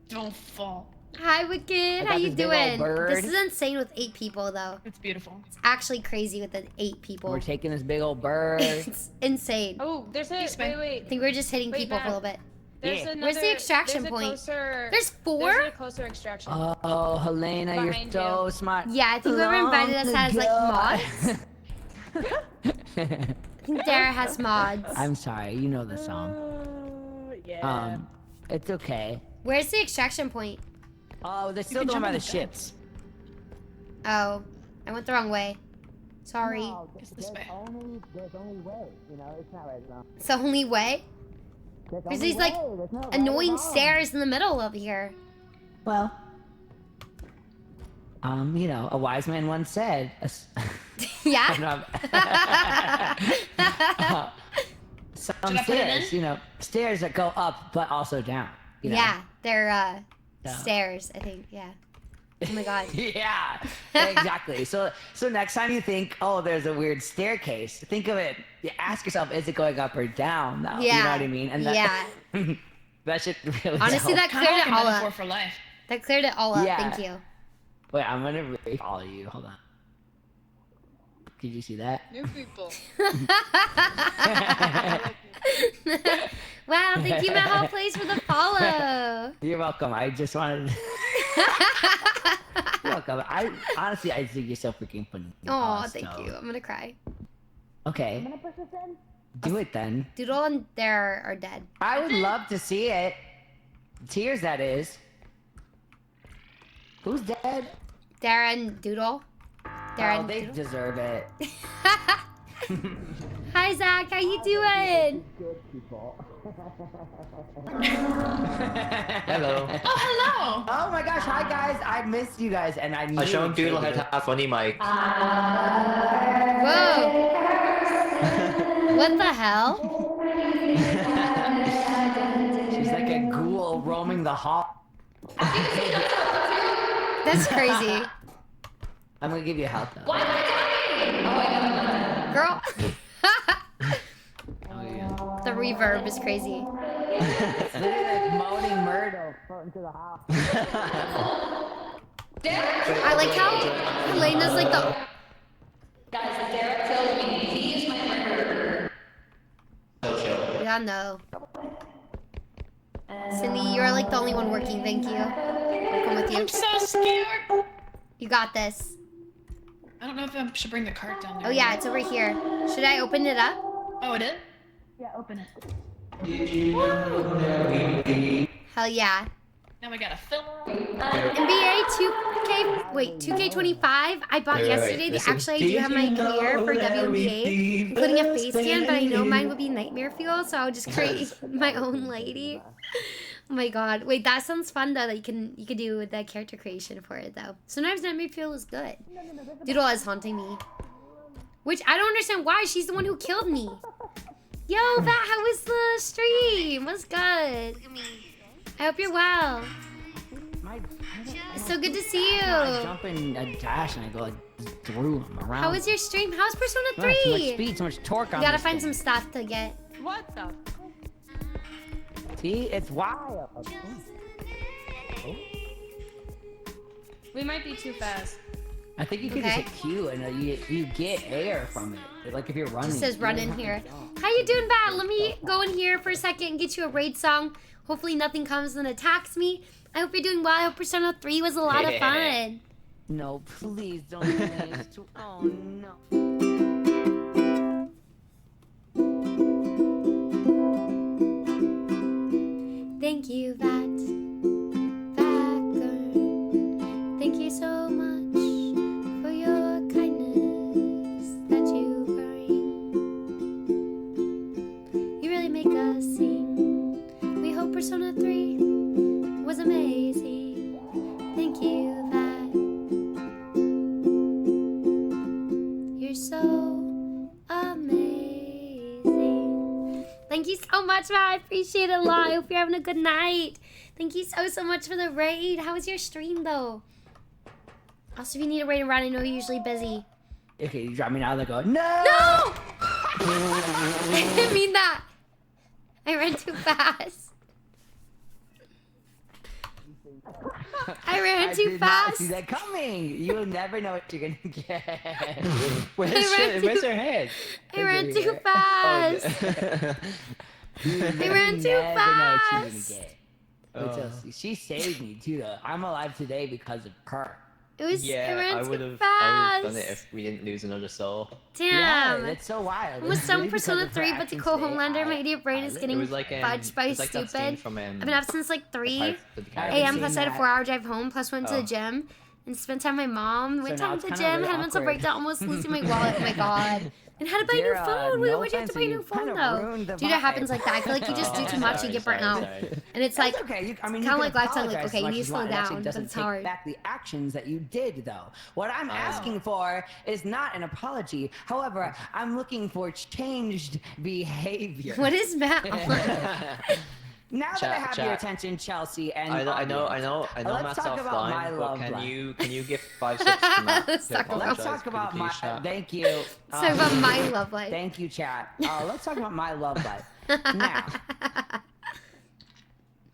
Don't fall. Hi, Wicked. How got you this big ol' doing? bird. This is insane with 8 people, though. It's beautiful. It's actually crazy with the 8 people. We're taking this big old bird. It's insane. Oh, there's a. Wait. I think we're just hitting Wait, people Matt. for a little bit. There's Yeah. another, Where's the extraction there's a point? Closer, There's 4? There's a closer extraction. Oh, Helena, you're Behind so smart. Yeah, I think whoever invited us has like mods. I think Dara has mods. I'm sorry, you know the song. Yeah. It's okay. Where's the extraction point? Oh, they're still can going jump by on the the ships. Oh, I went the wrong way. Sorry. No, It's this way. there's only way. You know, it's not right now. It's the only way? There's these like annoying stairs in the middle of here. Well, you know, a wise man once said. Yeah? Some Should I put it stairs, in? you know, stairs that go up but also down. You know? Yeah, they're Yeah. stairs, I think. Yeah. Oh my god. Yeah, exactly. So next time you think, oh, there's a weird staircase, think of it. You ask yourself, is it going up or down? Though? Yeah. You know what I mean? And that, Yeah. that should really. Honestly, help. that cleared it all metaphor up. for life. That cleared it all up. Yeah. Thank you. Wait, I'm gonna really follow you. Hold on. Did you see that? New people. Wow, thank you, Matt Plays, for the follow. You're welcome. I just wanted. You're welcome. I honestly, I think you're so freaking funny. Oh, thank you. I'm gonna cry. Okay. Do it then. Doodle and Dara are dead. I would love to see it. Tears, that is. Who's dead? Dara and Doodle. Dara Oh, and they Doodle. deserve it. Hi, Zach. How you doing? Hello. Oh, hello. Oh my gosh, hi guys. I missed you guys, and I knew. I showed Doodle how to have funny mic. Whoa. What the hell? She's like a ghoul roaming the hall. That's crazy. I'm gonna give you a help though. Girl. Oh yeah. The reverb is crazy. It's literally like moaning Myrtle floating to the house. I like how Elena's like the. Guys, Derek killed me. He is my murderer. Yeah, no. Cindy, you're like the only one working. Thank you. I'll come with you. I'm so scared. You got this. I don't know if I should bring the cart down there. Oh yeah, it's over here. Should I open it up? Oh, it is? Yeah, open it. Hell yeah. Now we gotta fill NBA 2K, wait, 2K25, I bought yesterday. Actually, I do have my gear for WMK, including a face scan, but I know mine would be nightmare fuel, so I'll just create my own lady. Oh my god. Wait, that sounds fun though, that you can do the character creation for it though. Sometimes nightmare fuel is good. Doodle is haunting me. Which I don't understand why, she's the one who killed me. Yo, Vat, how was the stream? What's good? Look at me. I hope you're well. It's so good to see you. I jump in a dash and I go like through them around. How was your stream? How's Persona 3? Oh, too much speed, too much torque on You gotta this find thing. some stuff to get. What the? See, it's wild. We might be too fast. I think you can just hit Q and you get air from it. Like if you're running. It says run in here. How you doing, Bat? Let me go in here for a second and get you a raid song. Hopefully nothing comes and attacks me. I hope you're doing well. I hope Persona 3 was a lot of fun. No, please don't do this. Oh no. Thank you, Vat. Vacker. Thank you so much for your kindness that you bring. You really make us sing. We hope Persona 3 was amazing. Thank you, Vat. You're so amazing. Thank you so much, Vat. I appreciate it a lot. I hope you're having a good night. Thank you so much for the raid. How was your stream, though? Also, if you need a raid around, I know you're usually busy. Okay, you drop me now. They go, no! No! I didn't mean that. I ran too fast. I ran too did not see fast. that coming. You'll never know what you're gonna get. Where's her head? I ran too fast. I ran too fast. She saved me too, though. I'm alive today because of her. It was. it Yeah, ran I too would have fast. done it if we didn't lose another soul. Damn. Yeah, that's so wild. Almost It's done really because Persona of her 3, but the actions co today, Homelander, my idiot brain is It getting was like fudged by it was like that scene stupid. from I've been up since like 3 Pirates of the I haven't a.m. seen plus I had a that. 4-hour drive home, plus went to the Oh. gym and spent time with my mom. Went So now time it's to the kinda gym, really had a mental awkward. breakdown, almost losing my wallet. Oh my god. And had to buy a new Dear, phone. no Why'd you have to buy a new offense, you phone kinda though? ruined the Dude, it happens vibe. like that. I feel like you just do too much, you get burnt out. And it's like, That's okay. I mean, kind of you like can lifetime, like, apologize okay, as you much need to as slow want. It actually down, but doesn't it's take hard. back the actions that you did, though. What I'm asking for is not an apology. However, I'm looking for changed behavior. What is Matt? Now that I have your Chat. attention, Chelsea, and I know audience, let's Matt's talk about my offline, but love can life. you give 5 subs to Matt? Let's to talk about- apologize? Let's talk Could you about my. please, chat? Thank you. Let's talk about my love life. Thank you, chat. Let's talk about my love life. Now,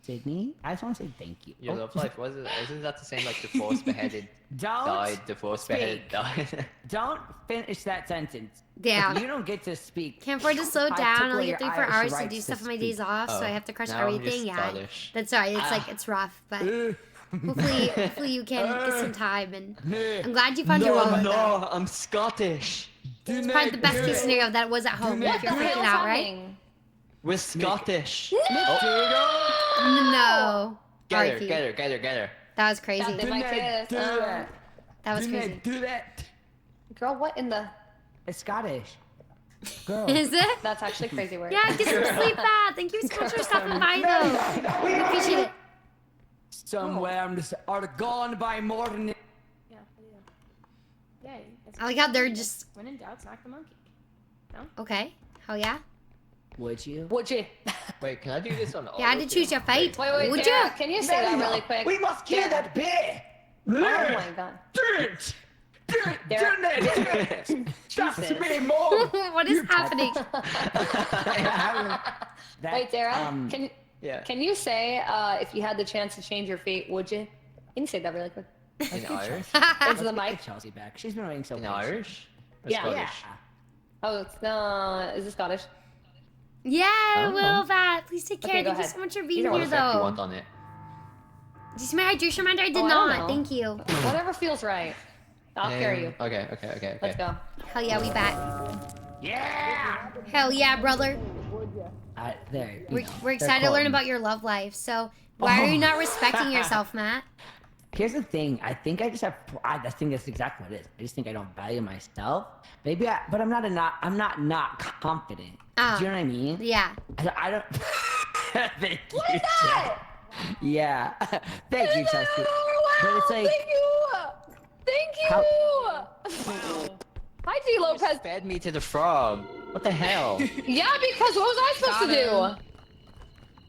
Sydney, I just want to say thank you. Your love life isn't that the same like the force beheaded died, the force beheaded speak. died? Don't finish that sentence. Damn. You don't get to speak. Can't afford to slow I down. took I only away get 3 your 4 Irish hours to rights do to stuff on my speak. days off, so I Oh. have to crush Now I'm just everything. Yeah, Scottish. that's right. It's like it's rough, but hopefully you can get some time. And I'm glad you found your wallet. though. I'm Scottish. It's probably the best case scenario that was at home if you're freaking out, right? We're Scottish. No. Get her, R.E.P. get her, get her, get her. That was crazy. That did my kiss. That was crazy. Do that. Girl, what in the? It's Scottish. Girl. Is it? That's actually crazy word. Yeah, get some sleep, Pat. Thank you so much for stopping by, though. We appreciate it. Somewhere I'm just are gone by morning. Yeah, yeah. Yay. I like how they're just. When in doubt, smack the monkey. No? Okay. Hell yeah. Would you? Would you? Wait, can I do this on all? You had to choose your fate. Wait, Would Dara, you? can you say that really quick? We must kill that bear. Oh my god. That's me more. What is happening? Wait, Dara, Yeah. can you say if you had the chance to change your fate, would you? Can you say that really quick? In Irish? Into the mic. Chelsea back. She's been waiting so In patiently. Irish? Or Yeah. Scottish? Oh, it's is it Scottish? Yeah, Will, Pat. Please take care. Okay, go Thank you ahead. so much for being What here, effect do you though. want on it? Did you see my hydration reminder? I did Oh, I don't not. know. Thank you. Whatever feels right. I'll carry you. Okay. Let's go. Hell yeah, we back. Yeah. Hell yeah, brother. There. We're excited to learn about your love life. So why are you not respecting yourself, Matt? Here's the thing. I think I just have. I think that's exactly what it is. I just think I don't value myself. Maybe but I'm not confident. Do you know what I mean? Yeah. I don't. Thank you. Chelsea. Yeah. Thank you, Chelsea. But it's like. Thank you. Hi, D. Lopez. Fed me to the frog. What the hell? Yeah, because what was I supposed to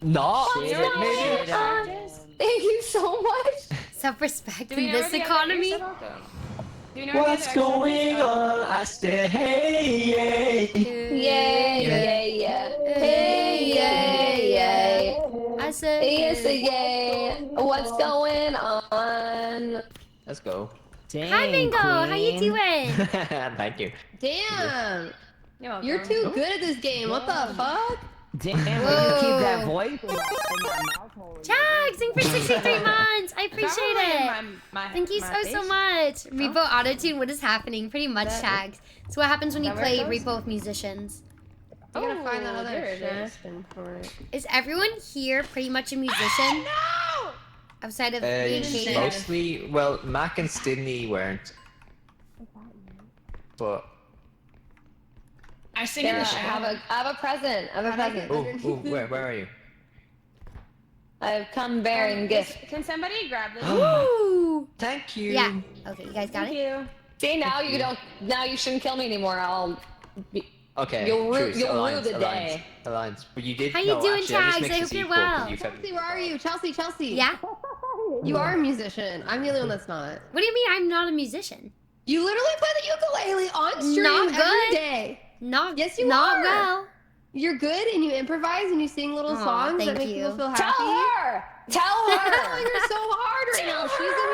do? Not. Thank you so much. Self-respect Do in we know this where the other- economy. you're so welcome. Do you know where the What's other going extra- on? I said, hey. Yeah. Hey. I said, Yes, yeah. What's going on? Let's go. Dang, hi, Bingo. How you queen. doing? Thank you. Damn. You're welcome. You're too good at this game. What the fuck? Damn, would you keep that voice? Chag, thank for 63 months. I appreciate it. Thank you so much. R.E.P.O autotune, what is happening? Pretty much, Chags. So what happens when you That where it play goes? R.E.P.O with musicians? I'm gonna find that other there it is. suggestion for it. Is everyone here pretty much a musician? Outside of me and Katie? Mostly, well, Mac and Sydney weren't. But. I sing in Yeah, the I have a present. I have a present. Oh, where are you? I've come bearing gift. Can somebody grab this? Ooh. Thank you. Yeah. Okay, you guys got Thank it? you. See, now you don't. Now you shouldn't kill me anymore. I'll. Be, Okay. You'll rue truce, the alliance, day. Alliance. But you did. How you no, doing, actually, that just Chags? makes I this hope you're equal 'cause well. you've had- Chelsea, where are you? Chelsea. Yeah? You are a musician. I'm the only one that's not. What do you mean I'm not a musician? You literally play the ukulele on stream Not every good. day. Yes, you not are. well. You're good and you improvise and you sing little Aw, songs that thank make you. people feel happy. Tell her! You're so hard right now. She's a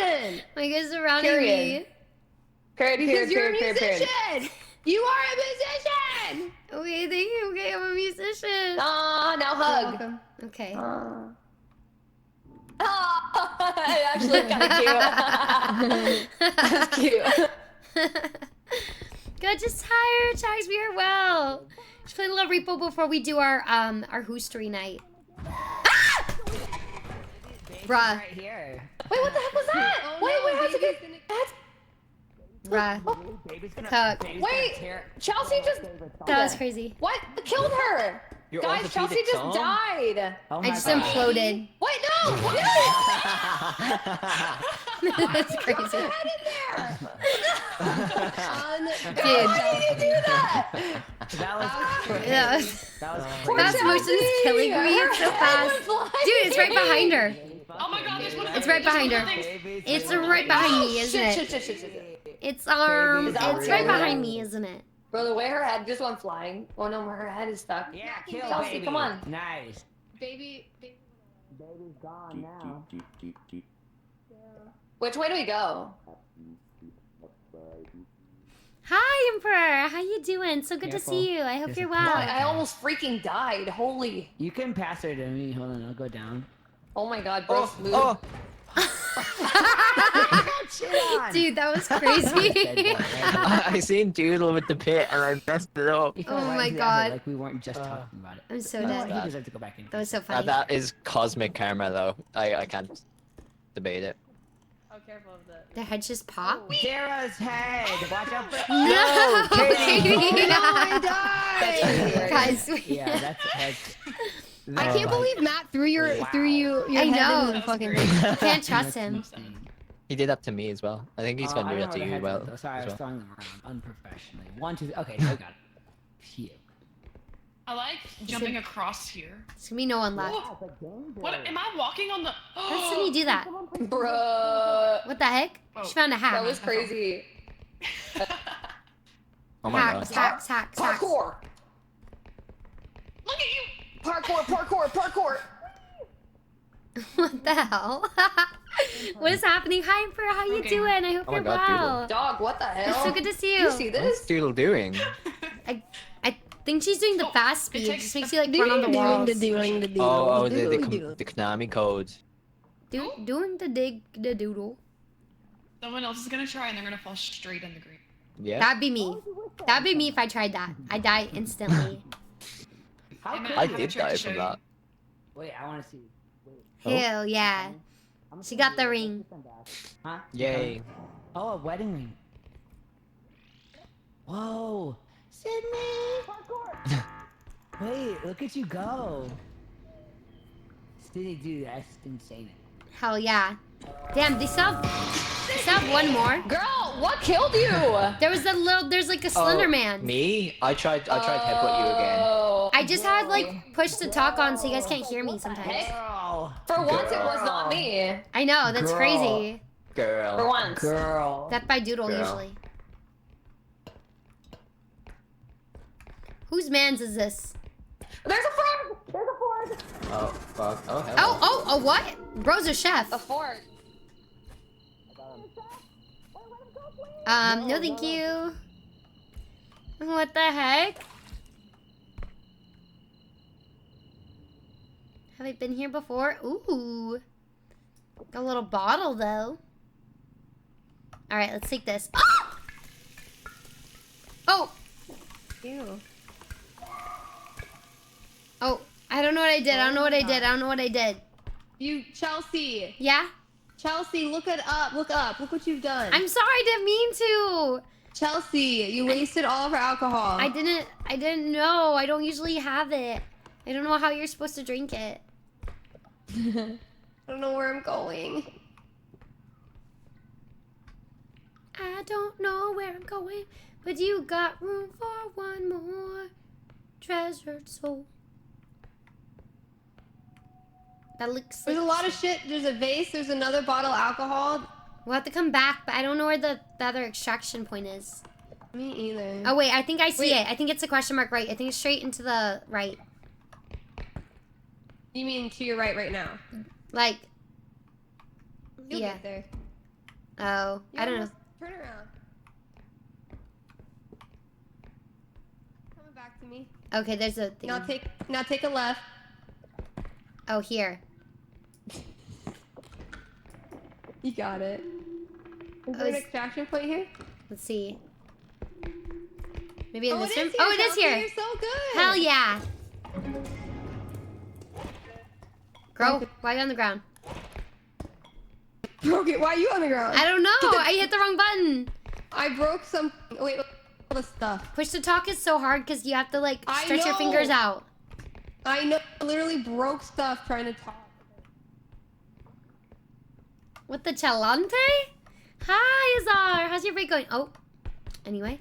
musician. You guys surrounding Period. me. Because you're a period. musician. You are a musician. Okay, thank you. Okay, I'm a musician. Aw, now hug. Okay. It actually kind of cute. That's cute. Good, just tired, Chags. We are well. Just play a little repo before we do our hoostery night. Ah! Bruh. Right here. Wait, what the heck was that? Oh, wait, no, how's it baby's get Bruh. Cook. Wait, Chelsea just. That was crazy. What killed her? Your Guys, orthopedic Chelsea just tongue? died. Oh I just imploded. Wait, no! That's crazy. Head in there. Dude. Why did you do that? That was Poor fast motion's Chelsea. killing me. It's so Her head fast. went Dude, it's right behind her. Oh my god, there's one of It's the- right there's behind one her. of the things- It's right behind me, isn't it? Shit. It's Is that it's what's right going on? behind me, isn't it? Bro, the way her head just went flying. Oh no, her head is stuck. Yeah, kill Chelsea, baby. come on. Nice. Baby. Baby's gone now. Which way do we go? Hi, Emperor. How you doing? So good Careful. to see you. I hope There's you're a well. I almost freaking died. Holy. You can pass her to me. Hold on, I'll go down. Oh my god, bro. Oh, Dude, that was crazy. I seen Doodle with the pit and I messed it up. Oh my god. Like we weren't just talking about it. I'm so No, dead. he deserves to go back in. That was so funny. That is cosmic karma though. I can't debate it. Oh, careful of that. Their heads just pop. Dara's head. Watch out for. No, Katie. Katie. No, I died. Guys, Yeah, that's. I can't believe Matt threw your I head know. into the fucking I can't trust him. He did that to me as well. I think he's gonna do that to you as well. Sorry, I was throwing them around unprofessionally. 1, 2, 3. Okay, I got it. Phew. I like jumping across here. There's gonna be no one left. What am I walking on the? How did he do that? Bruh. What the heck? She found a hack. That was crazy. Oh my god. Hacks. Parkour. Look at you. Parkour. What the hell? What is happening? Hi, Emperor. How you doing? I hope Oh my you're God, well. Dog, what the hell? It's so good to see you. You see this? What's Doodle doing? I think she's doing the fast speed. It just makes you like run on the walls. Oh, the Konami code. Doing the doodle. Someone else is gonna try and they're gonna fall straight in the green. Yeah. That'd be me. That'd be me if I tried that. I'd die instantly. I did die from that. Wait, I want to see. Hell yeah. She got the ring. Huh? Yay. Oh, a wedding ring. Whoa. Sydney! Wait, look at you go. Sydney, dude, that's insane. Hell yeah. Damn, they still have one more. Girl, what killed you? There's like a Slender Man. Me? I tried to headbutt you again. I just had like push to talk on so you guys can't hear me sometimes. For once, it was not me. I know, that's crazy. Girl. For once. Girl. Death by Doodle Girl. usually. Whose man's is this? There's a fork! There's a fork! Oh, fuck. Oh, hell. Oh, what? Bro's a chef. A fork. No thank you. What the heck? Have I been here before? Ooh. Got a little bottle though. Alright, let's take this. Ah! Oh! Ew. Oh, I don't know what I did. I don't know what I did. You, Chelsea. Yeah? Chelsea, look up. Look what you've done. I'm sorry, I didn't mean to. Chelsea, you wasted all of our alcohol. I didn't know. I don't usually have it. I don't know how you're supposed to drink it. I don't know where I'm going. I don't know where I'm going, but you got room for one more treasured soul. That looks There's a lot of shit. There's a vase. There's another bottle of alcohol. We'll have to come back, but I don't know where the other extraction point is. Me either. Oh, wait, I think I see it. I think it's a question mark right. I think it's straight into the right. You mean to your right now? Like, You'll yeah. get there. Oh, I don't know. Turn around. Coming back to me. Okay, there's a thing. Now take a left. Oh, here. You got it. Is there an extraction point here? Let's see. Maybe in Oh, this it room? is here, Oh, it is Chelsea, here. you're so good. Hell yeah. Girl, why are you on the ground? Broke it. Why are you on the ground? I don't know. I hit the wrong button. I broke some. Wait, all the stuff. Push to talk is so hard because you have to like I stretch your know. fingers out. I know. I literally broke stuff trying to talk. What the chalante? Hi, Azar. How's your break going? Oh, anyway.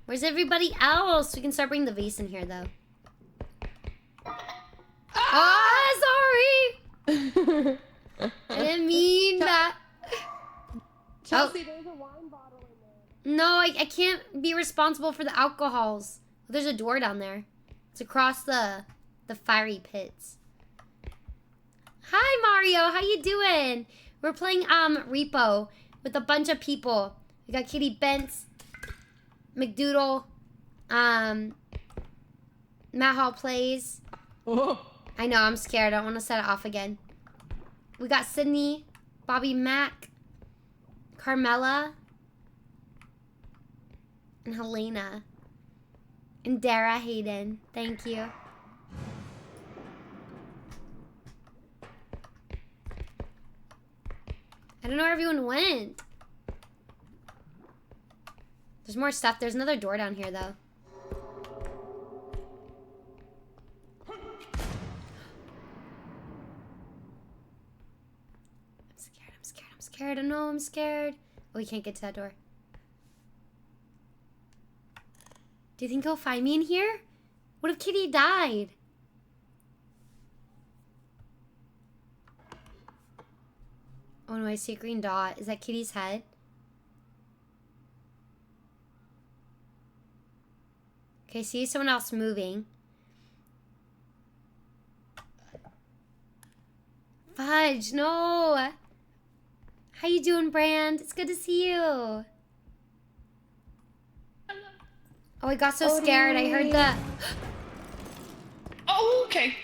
Where's everybody else? We can start bringing the vase in here, though. Oh, sorry. I didn't mean that. Chelsea, there's a wine bottle in there. No, I can't be responsible for the alcohols. There's a door down there. It's across the fiery pits. Hi, Mario. How you doing? We're playing R.E.P.O with a bunch of people. We got Kitty Bents, McDoodle, Matt Hall plays. Oh. I know, I'm scared. I don't want to set it off again. We got Sydney, Bobby Mack, Carmela, and Helena. And Dara Hayden. Thank you. I don't know where everyone went. There's more stuff. There's another door down here, though. I'm scared. I know I'm scared. Oh, we can't get to that door. Do you think he'll find me in here? What if Kitty died? Oh no, I see a green dot. Is that Kitty's head? Okay, I see someone else moving. Fudge, no! How you doing, Brand? It's good to see you. Oh, I got so scared. I heard the... Oh, okay.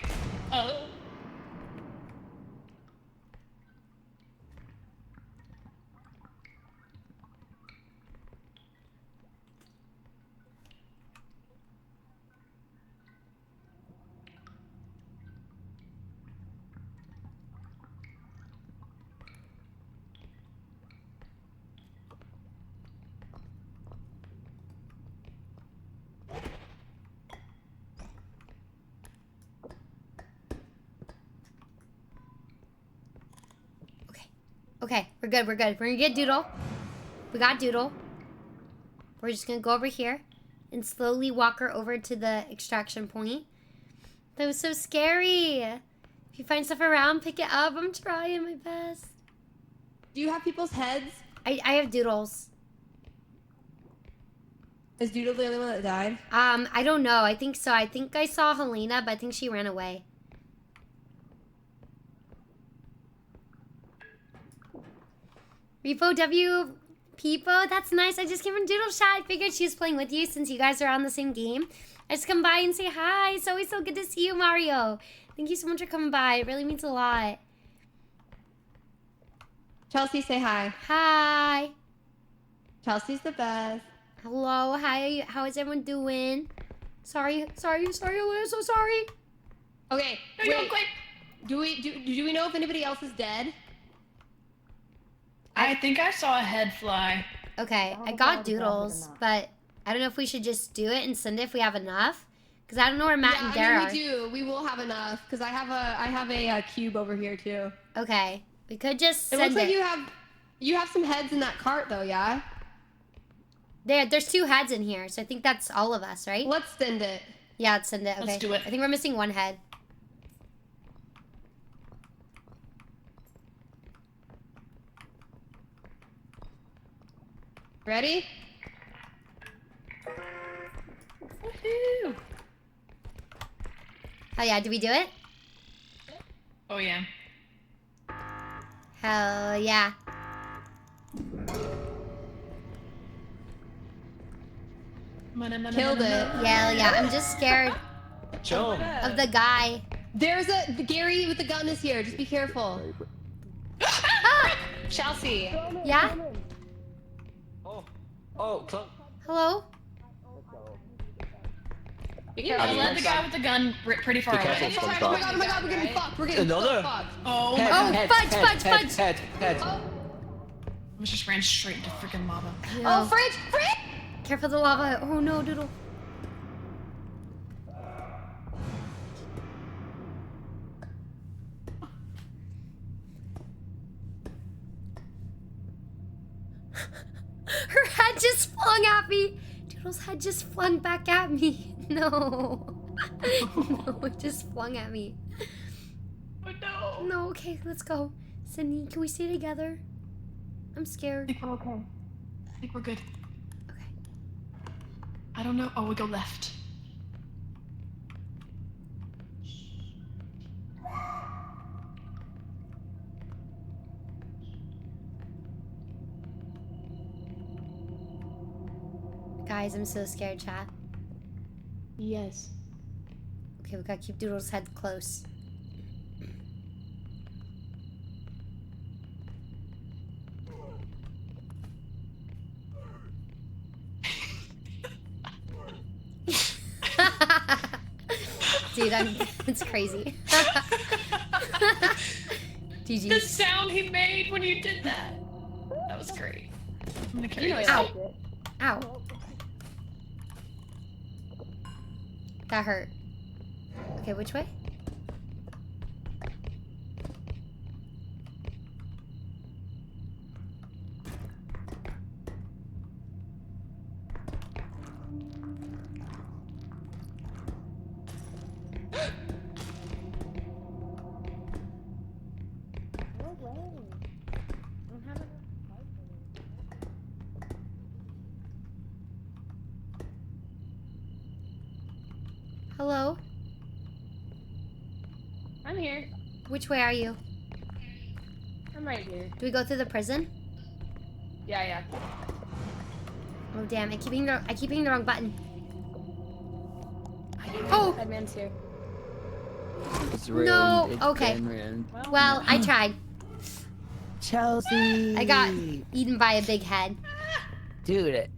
Okay, we're good. We're gonna get Doodle. We got Doodle. We're just gonna go over here and slowly walk her over to the extraction point. That was so scary. If you find stuff around, pick it up. I'm trying my best. Do you have people's heads? I have Doodles. Is Doodle the only one that died? I don't know. I think so. I think I saw Helena, but I think she ran away. R.E.P.O Peepo, that's nice. I just came from Doodle Chat. I figured she was playing with you since you guys are on the same game. I just come by and say hi. It's always so good to see you, Mario. Thank you so much for coming by. It really means a lot. Chelsea, say hi. Hi. Chelsea's the best. Hello. Hi. How is everyone doing? Sorry, I'm so sorry. Okay. No, you're okay. Do we know if anybody else is dead? I think I saw a head fly. Okay, I got Doodles, but I don't know if we should just do it and send it if we have enough. Because I don't know where Matt and Dara are. We do. We will have enough. Because I have a cube over here too. Okay, we could just send it. Looks like you have some heads in that cart though, yeah? There's 2 heads in here, so I think that's all of us, right? Let's send it. Yeah, let's send it. Okay. Let's do it. I think we're missing 1 head. Ready? Woohoo! Oh yeah, did we do it? Oh yeah. Hell yeah. Killed it. Yeah, I'm just scared Jump. of the guy. There's a Gary with the gun is here. Just be careful. Chelsea. Yeah? Oh, close. Hello? I led the guy with the gun pretty far away. Oh my god, we're getting fucked. We're getting Another? fucked. Oh, fudge. I just ran straight into freaking lava. Yeah. Oh, Fridge! Careful the lava. Oh no, Doodle. Her head just flung at me. Doodle's head just flung back at me. No. No, it just flung at me. Oh no. No, okay, let's go. Sydney, can we stay together? I'm scared. I think we're okay. I think we're good. Okay. I don't know. Oh, we go left. Guys, I'm so scared, chat. Yes. Okay, we gotta keep Doodle's head close. Dude, it's crazy. GG. The sound he made when you did that. That was great. I'm gonna carry this. Ow. Ow. That hurt. Okay, which way? Hello? I'm here. Which way are you? I'm right here. Do we go through the prison? Yeah. Oh damn, I keep hitting the wrong button. Oh! Headman's here. It's ruined. No, It's okay. been ruined. Well, I tried. Chelsea. I got eaten by a big head. Dude,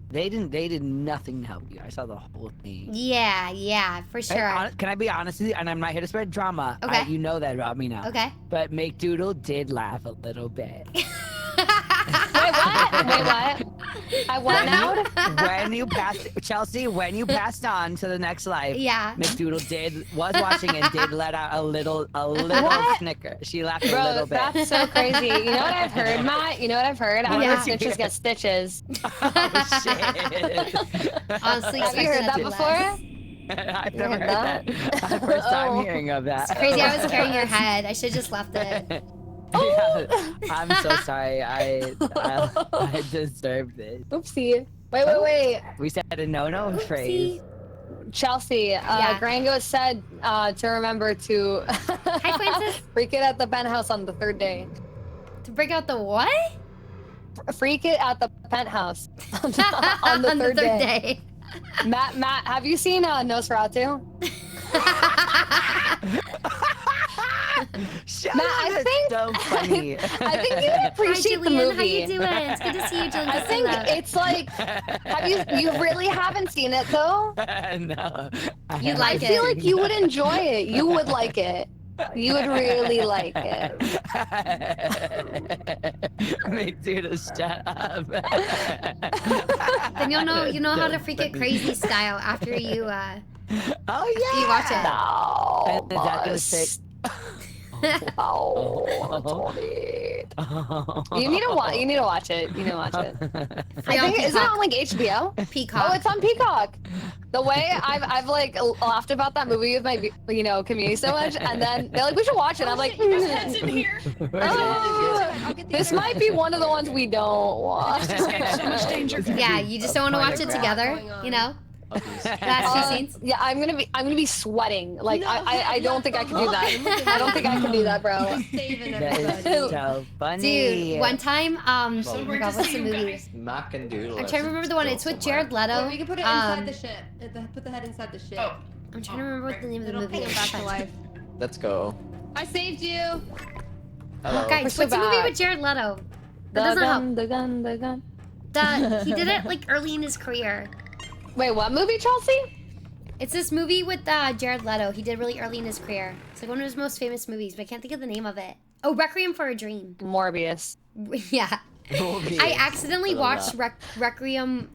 they did nothing to help you. I saw the whole thing. Yeah, for sure. Can I be honest with you? And I'm not here to spread drama. Okay. You know that about me now. Okay. But McDoodle did laugh a little bit. Wait, what? I went out? When you passed, Chelsea, when you passed on to the next life, Yeah. McDoodle was watching and did let out a little What? snicker. She laughed a Bro, little bit. that's so crazy. You know what I've heard, Matt? You know what I've heard? What I've did heard you snitches hear? get stitches. Oh shit! Honestly, Have you heard that before? I've never heard that. That's the first time hearing of that. It's crazy. I was carrying your head. I should have just left it. Yeah, I'm so sorry. I deserved it. Oopsie. Wait. We said a no phrase. Chelsea, Yeah. Grango said to remember to Hi, Francis. freak it at the penthouse on the third day. To break out the what? Freak it at the penthouse on the third day. Matt, have you seen Nosferatu? Shut Matt, up, I it's think so funny. I think you would appreciate Hi, the Julian. movie. How you doing? It's good to see you, Julian. I think it's like, you really haven't seen it though? No. You'd like I feel it. like you would enjoy it. You would like it. You would really like it. McDoodle, shut up. Then you know how to freak it crazy style after you Oh yeah. you watch it. No. And is that gonna say? You need to watch. You need to watch it. You need to watch it. I think is it on like HBO? Peacock. Oh, it's on Peacock. The way I've like laughed about that movie with my community so much, and then they're like, we should watch it. I'm like, Head's in here. this might be one of the ones we don't watch. So much danger. Yeah, you just don't want to watch it together. You know. Last two scenes. Yeah, I'm gonna be sweating. Like I don't think I can do that. I don't think I can do that, bro. That is so funny. Dude, one time, oh my God, what's the movie? Mac and Doodle. I'm trying to remember the one. It's with Jared Leto. Or we can put it inside the ship. Put the head inside the ship. I'm trying to remember what the name of the movie It'll is. bring him back to life. Let's go. I saved you. Hello. Guys, We're so what's the movie bad. with Jared Leto? The That doesn't help. the gun. He did it like early in his career. Wait, what movie, Chelsea? It's this movie with Jared Leto. He did really early in his career. It's like one of his most famous movies, but I can't think of the name of it. Oh, Requiem for a Dream. Morbius. Yeah. Morbius. I accidentally I love watched Requiem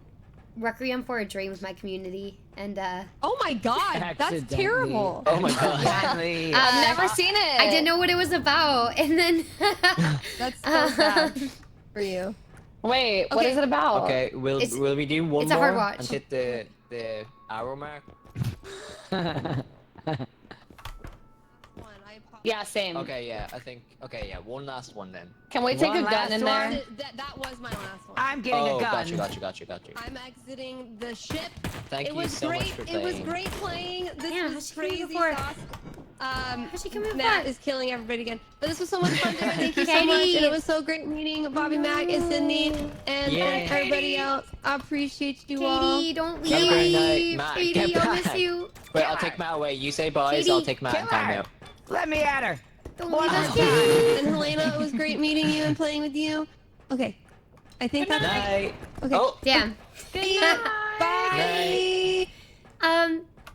for a Dream with my community, and Oh my god, that's terrible. Oh my god. I've never seen it. I didn't know what it was about, and then That's so sad for you. Wait, what Okay. is it about? Okay, will we do one it's a more hard watch. and hit the hour mark? Yeah, same. Okay, yeah, I think. Okay, yeah, one last one then. Can we take One a gun in last there? one? That was my last one. I'm getting Oh, a gun. got you. I'm exiting the ship. Thank it you was so great. much for It was playing. great playing. This Yeah, was how'd she come in crazy before? sauce. How'd she come in Matt before? is killing everybody again. But this was so much fun, Sarah. Thank you so much. Katie. And it was so great meeting Bobby, Mac, and Sydney, and Yeah. everybody else. I appreciate you all. Katie, don't Have a great night, leave. Matt. Katie, Get I'll miss back. you. Wait, I'll take Matt away. You say bye, Katie, so I'll take Matt and kill time her. out. Let me at her. Don't leave us, Katie. And Helena, it was great meeting you and playing with you. Okay. I think that's it. Night. Okay. Oh, Damn. Bye.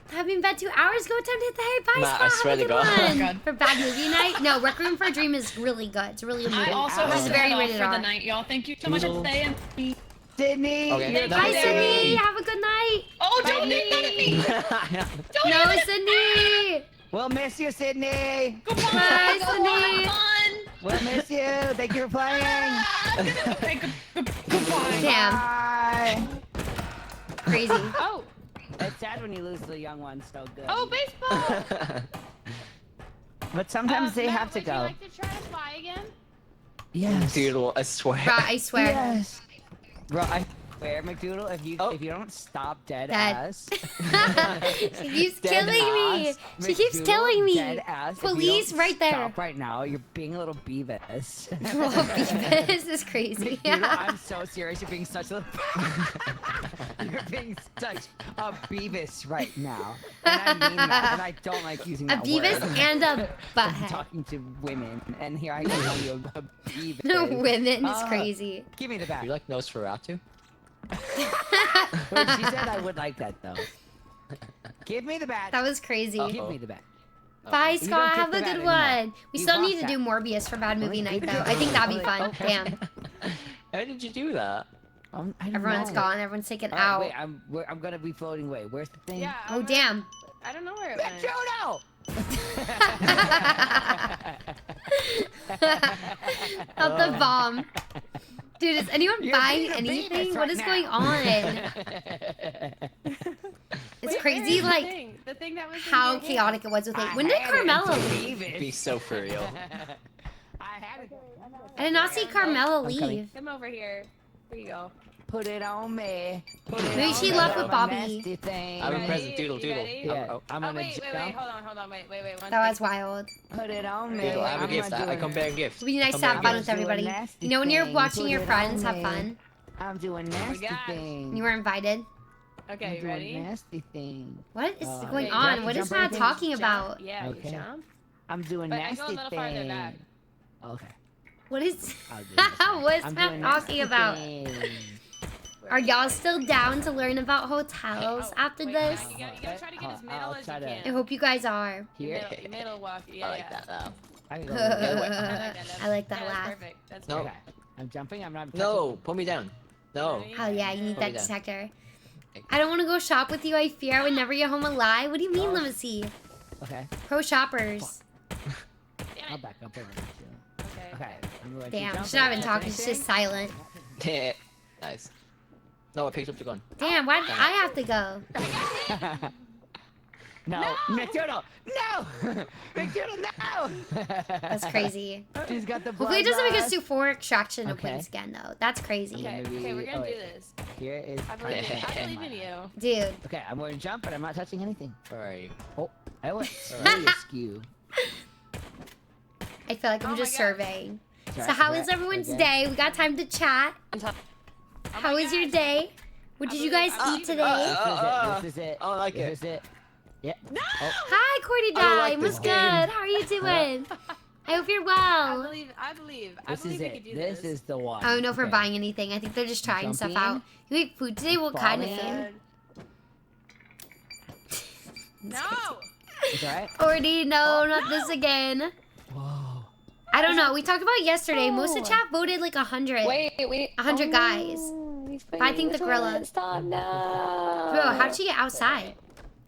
Having been 2 hours, go time to hit the hey bye Matt, spot. I Have swear a to good God. one. Oh my God. For bad movie night. No, Requiem for a Dream is really good. It's really a movie. I also It's have to very head off rated for R. the night, y'all. Thank you so much for Toodles. staying. Sydney. Okay. you're Bye, Bye, the Sydney. Have a good night. Oh, don't make fun of me. Don't No, even- Sydney. We'll miss you, Sydney. Goodbye. Bye, Go Sydney. have fun. We'll miss you. Thank you for playing. Okay, goodbye. Damn. Bye. Crazy. Oh, It's sad when you lose the young ones so good. oh, baseball. But sometimes they Matt, have to would you go. like to try to fly again? Yes. Doodle, I swear. Bro, I swear. Yes. Bro, I swear, McDoodle, if you don't stop dead ass. She keeps Dead killing me. ass, She keeps McDoodle, killing me. Dead ass. If you Police don't right there. Stop right now. You're being a little Beavis. This is crazy. McDoodle, I'm so serious. You're being such a. You're being such a Beavis right now. And I mean that. And I don't like using A that Beavis word. and a I'm butthead. talking to women, and here I call you a Beavis. No, women is crazy. Give me the bat. You like Nosferatu? Wait, she said I would like that though. Give me the bat. That was crazy. Give me the bat. Bye, You don't Scott. get Have the a bat good anymore. one. We You still lost need to that. do Morbius for Bad Movie Night, Wait, though. I think that'd be fun. okay. Damn. How did you do that? I don't Everyone's know. gone. Everyone's taken Oh, out. wait, I'm gonna be floating away. Where's the thing? Yeah. Oh, damn. I don't know where it went. Juno! Not the bomb. Dude, is anyone You're buying being a anything? Beavis What right is now. going on? It's crazy, like, The thing that was in how your hand. chaotic it was with it. I When did had it Carmela until leave? Be so for real. I had it. I did not see Carmela I'm coming. leave. Come over here. Here you go. Put it on me. Put it Maybe on she me, left with I'm a Bobby. nasty thing. I'm a Ready? present. Doodle, You doodle. ready? Yeah, Oh, I'm Oh, gonna wait, jump. hold on, wait. One That was second. wild. Put it on me. Doodle, I have a I'm gift. gonna I do come it. bearing gifts. It'd be nice Come to have bearing fun gifts. with everybody. nasty You know when you're thing. watching Put your it friends on have me. fun? I'm doing nasty gosh. thing. You were invited. Okay, I'm you doing ready? nasty thing. What is Okay, going do I have on? to What is jump or Matt anything? talking Jump. about? Yeah, Okay. you jump. I'm doing But I nasty go a little farther thing. back. Okay. What is I'll do this one. what's I'm Matt doing talking nasty about? thing. Are y'all still down to learn about hotels after Wait, this? You gotta try to get as middle I'll as try you to- I can. hope you guys are. Here. Middle walk. Yeah, I like yeah. that now. I can go I over there. like that Yeah, laugh. that's perfect. That's No. Okay. I'm jumping. I'm not. No, put me down. No. Ready? Oh yeah, you need that Yeah. detector. I don't want to go shop with you. I fear I would never get home alive. What do you mean, Oh. Limousin? Okay. Pro shoppers. I'll back up over there. Okay. Okay. I'm going to Damn, jump she's not even over. talking. She's just silent. Yeah. Nice. No, I picked up the gun. Damn, why did I have to go? No. McDoodle. No. McDoodle. No. That's crazy. She's got the. Hopefully it doesn't make us bloodlust. do 4 extraction Okay. openings again, though. That's crazy. Okay, Maybe- okay, we're gonna oh, do wait. this. Here is. I believe in you. Dude. Okay, I'm going to jump, but I'm not touching anything. Where are you? Oh, I went really askew. I feel like I'm Oh my just God. surveying. Sorry, So how okay, is everyone's okay. day? We got time to chat. Oh How was your day? What did you guys eat today? This is it. I like This it. is it. Yeah. No! Hi, Cordy I don't like Dime. this What's game. good? How are you doing? I hope you're I well. believe. I believe This is we it. can do This is the one. I don't know if we're Okay. buying anything. I think they're just trying stuff Jumping? out. You eat food today? What kind of food? Falling? No. It's alright. Cordy, no, not this again. Whoa. I don't know. We talked about it yesterday. Most of the chat voted like 100. Wait. 100 guys. But I think the gorilla. Stop, no. Bro, how'd you get outside?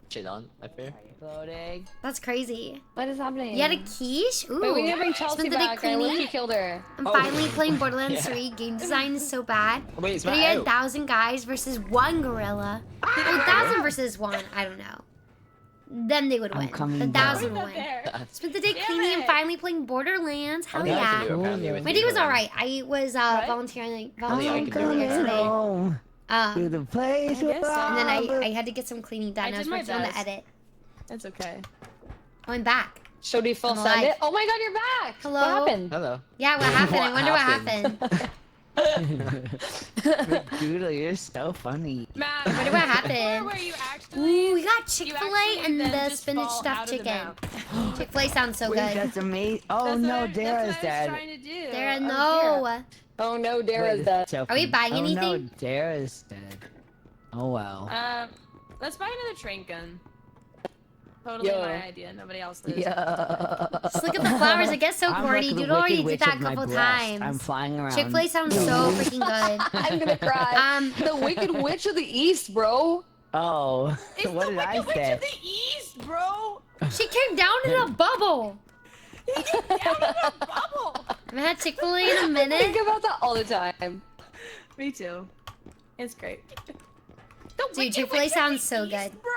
Shit on, I fear. Loading. That's crazy. What is happening? You had a quiche? Ooh. Wait, we need to bring Chelsea Spent the day back. I cleaning. look, killed her. I'm Oh. finally playing Borderlands Yeah. 3. Game design is so bad. Wait, it's Matt out. 38,000 guys versus one gorilla. 1,000 versus one. I don't know. Then they would I'm win. coming The down. 1,000 would win. There. Spent the day Damn cleaning and it. finally playing Borderlands. Hell Yeah, I can yeah. do it apparently with My you, day was hold on. alright. I was volunteering I earlier can do it. today. Home to the place I guess so. And then I had to get some cleaning done. I I was did my working on the best. edit. It's okay. Oh, I'm back. Should we full I'm send alive. it? Oh my god, you're back! Hello? What happened? Hello. Yeah, what happened? I What wonder happened? what happened. Doodle, you're so funny. Matt, Wonder what happened. Where you actually? Ooh, we got Chick-fil-A actually and then the just spinach fall stuffed out of the chicken. mouth. Chick-fil-A sounds so Wait, good. that's amazing. Oh That's no, what Dara's I was dead. trying to do. Dara, Oh, no. Oh no, Wait, Dara's this dead. is so Are we funny. buying Oh no, anything? Dara's dead. Oh well. Let's buy another train gun. Totally Yo. my idea. Nobody else did. Yeah. Just look at the flowers. I guess so, I'm Cordy. like the Dude already Wicked did that a Witch of my couple breast. times. I'm flying around. Chick-fil-A sounds so freaking good. I'm gonna cry. The Wicked Witch of the East, bro. Oh, It's what the did I Wicked Witch say? of the East, bro. She came down in a bubble. Down in a bubble. I haven't had Chick-fil-A in a I think minute. about that all the time. Me too. It's great. Dude, Chick-fil-A sounds so good. Bro.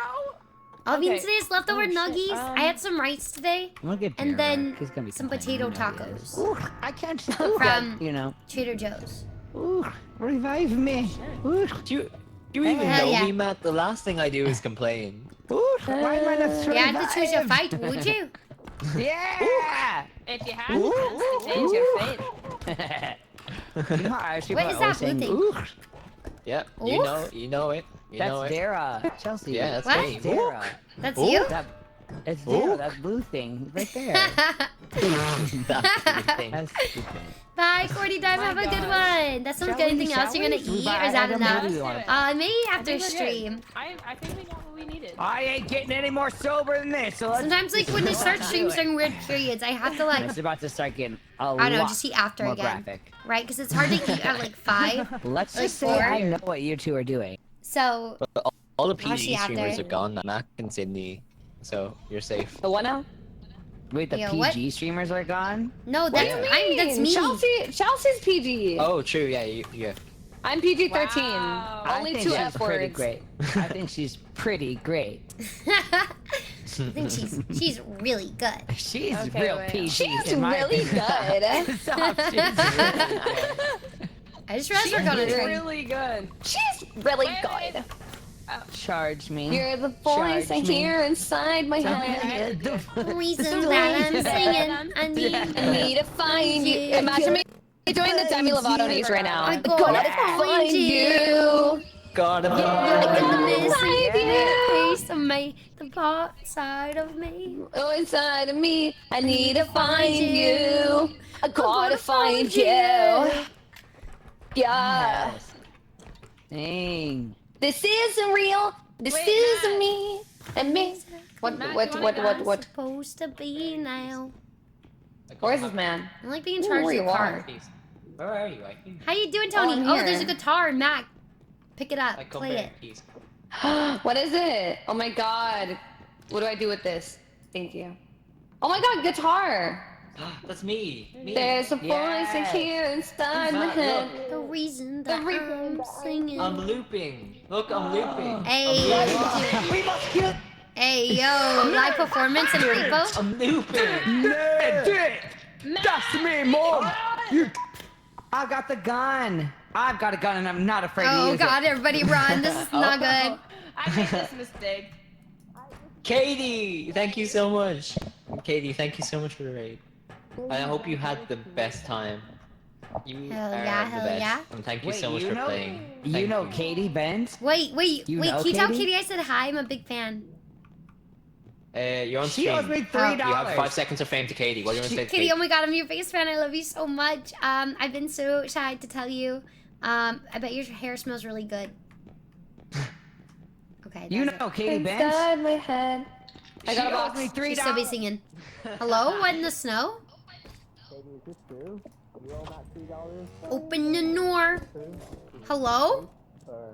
All I've eaten Okay. today is leftover Oh, shit. nuggies. I had some rice today. Look at And Dara. then He's gonna be some complaining, potato you know he is. tacos. Ooh, I can't. From you know. Trader Joe's. Ooh, revive me. Ooh, Do you even Hell know yeah. me, Matt? The last thing I do is complain. ooh, why am I not You had to choose a survive? fight, would you? Yeah. If you had to change your fate. You know, I actually What probably is that always blue saying, thing? Ooh, Yep, Oof. you know it. You know that's it. Dara. Chelsea. Yeah, that's What? me. Dara. That's Ooh. you? That, it's Ooh. Dara, that blue thing right there. That's the thing. That's stupid. Bye, Cordy Dime. Have a good one. That sounds Shall good. we? Anything else Shall you're gonna we? eat, Bye. or is that I don't know enough? what we want. Maybe after think we're good. stream. I think we got what we needed. I ain't getting any more sober than this. So let's Sometimes, like when they start streams during weird periods, I have to like, It's about to start getting a I don't know, lot just eat after more again, graphic. right? Because it's hard to eat at like 5. Let's Like just say 4. I know what you two are doing. So All the I'll see PG streamers after. are gone, Mac and Sydney, so you're safe. The what now? Wait, the Yo, PG what? streamers are gone? no, What that's do you that's mean? me. Chelsea's PG. Oh, true. Yeah, yeah. I'm PG-13. Wow. Only I think 2 she's F pretty words. great. I think she's pretty great. I think she's really good. She's Okay, real wait. PG. She's in my really opinion. good. Stop, she's really good. I just realized we're going to She's train. really good. She's really Wait. good. Charge me. You're the voice I Charge me. hear inside my head. The reason that I'm singing, I need. I need to find you. Imagine me doing the Demi Lovato knees right now. I gotta find you. Gotta You're missing find the piece of me, the part side of me. Oh, inside of me, I need to find you. I gotta find you. Yeah. Yes. Dang. This isn't real. This Wait, isn't Matt. me. And me. What? Matt, What? you What? wanna What? What? Supposed to be now. Where is this man? I like being in Ooh, charge of where the you car. Where are you? I can. How you doing, Tony? I'm Oh, here. there's a guitar, Mac. Pick it up. I come Play back, it. please. What is it? Oh my god. What do I do with this? Thank you. Oh my god, guitar. That's me. There's a voice I Yes. hear inside my Matt, head. look. The reason that I'm singing. I'm looping. Look, I'm looping. Hey, We must kill. hey, yo, live performance in R.E.P.O. I'm looping. That's me, mom. You. I got the gun. I've got a gun and I'm not afraid to Oh use god, it. everybody run. This is not good. I made this mistake. Katie, thank you so much. Katie, thank you so much for the raid. I hope you had the best time. You Hell are yeah, the hell best. yeah. And thank you Wait, so much you for know- playing. You Thank know Katie Benz? Wait, You wait, know can you tell Katie? Katie I said hi? I'm a big fan. You're on She stream. owes me You $3. have 5 seconds of fame to Katie. What do you want to say to Katie, oh my god, I'm your biggest fan. I love you so much. I've been so shy to tell you. I bet your hair smells really good. Okay. You know Katie Bench? Inside my head. I got a She owes box. me $3. She'll still be singing. Hello? What in the snow? Baby, is this true? You owe Matt $3? Open the door. Hello? Or...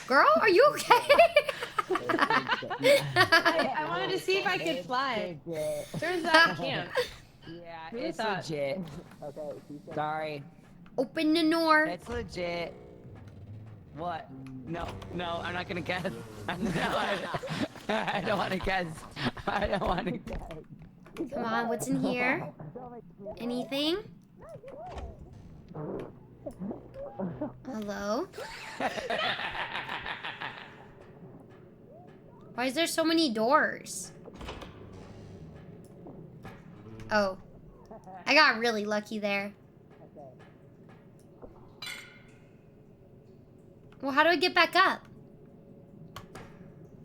Girl, are you okay? I wanted to see if I could fly. Turns out I can't. Yeah, Who it's thought? legit. Okay, Sorry. Open the door. It's legit. What? No, I'm not gonna guess. I don't want to guess. I don't want to guess. Come on, what's in here? Anything? Hello? Why is there so many doors? Oh. I got really lucky there. Well, how do I get back up?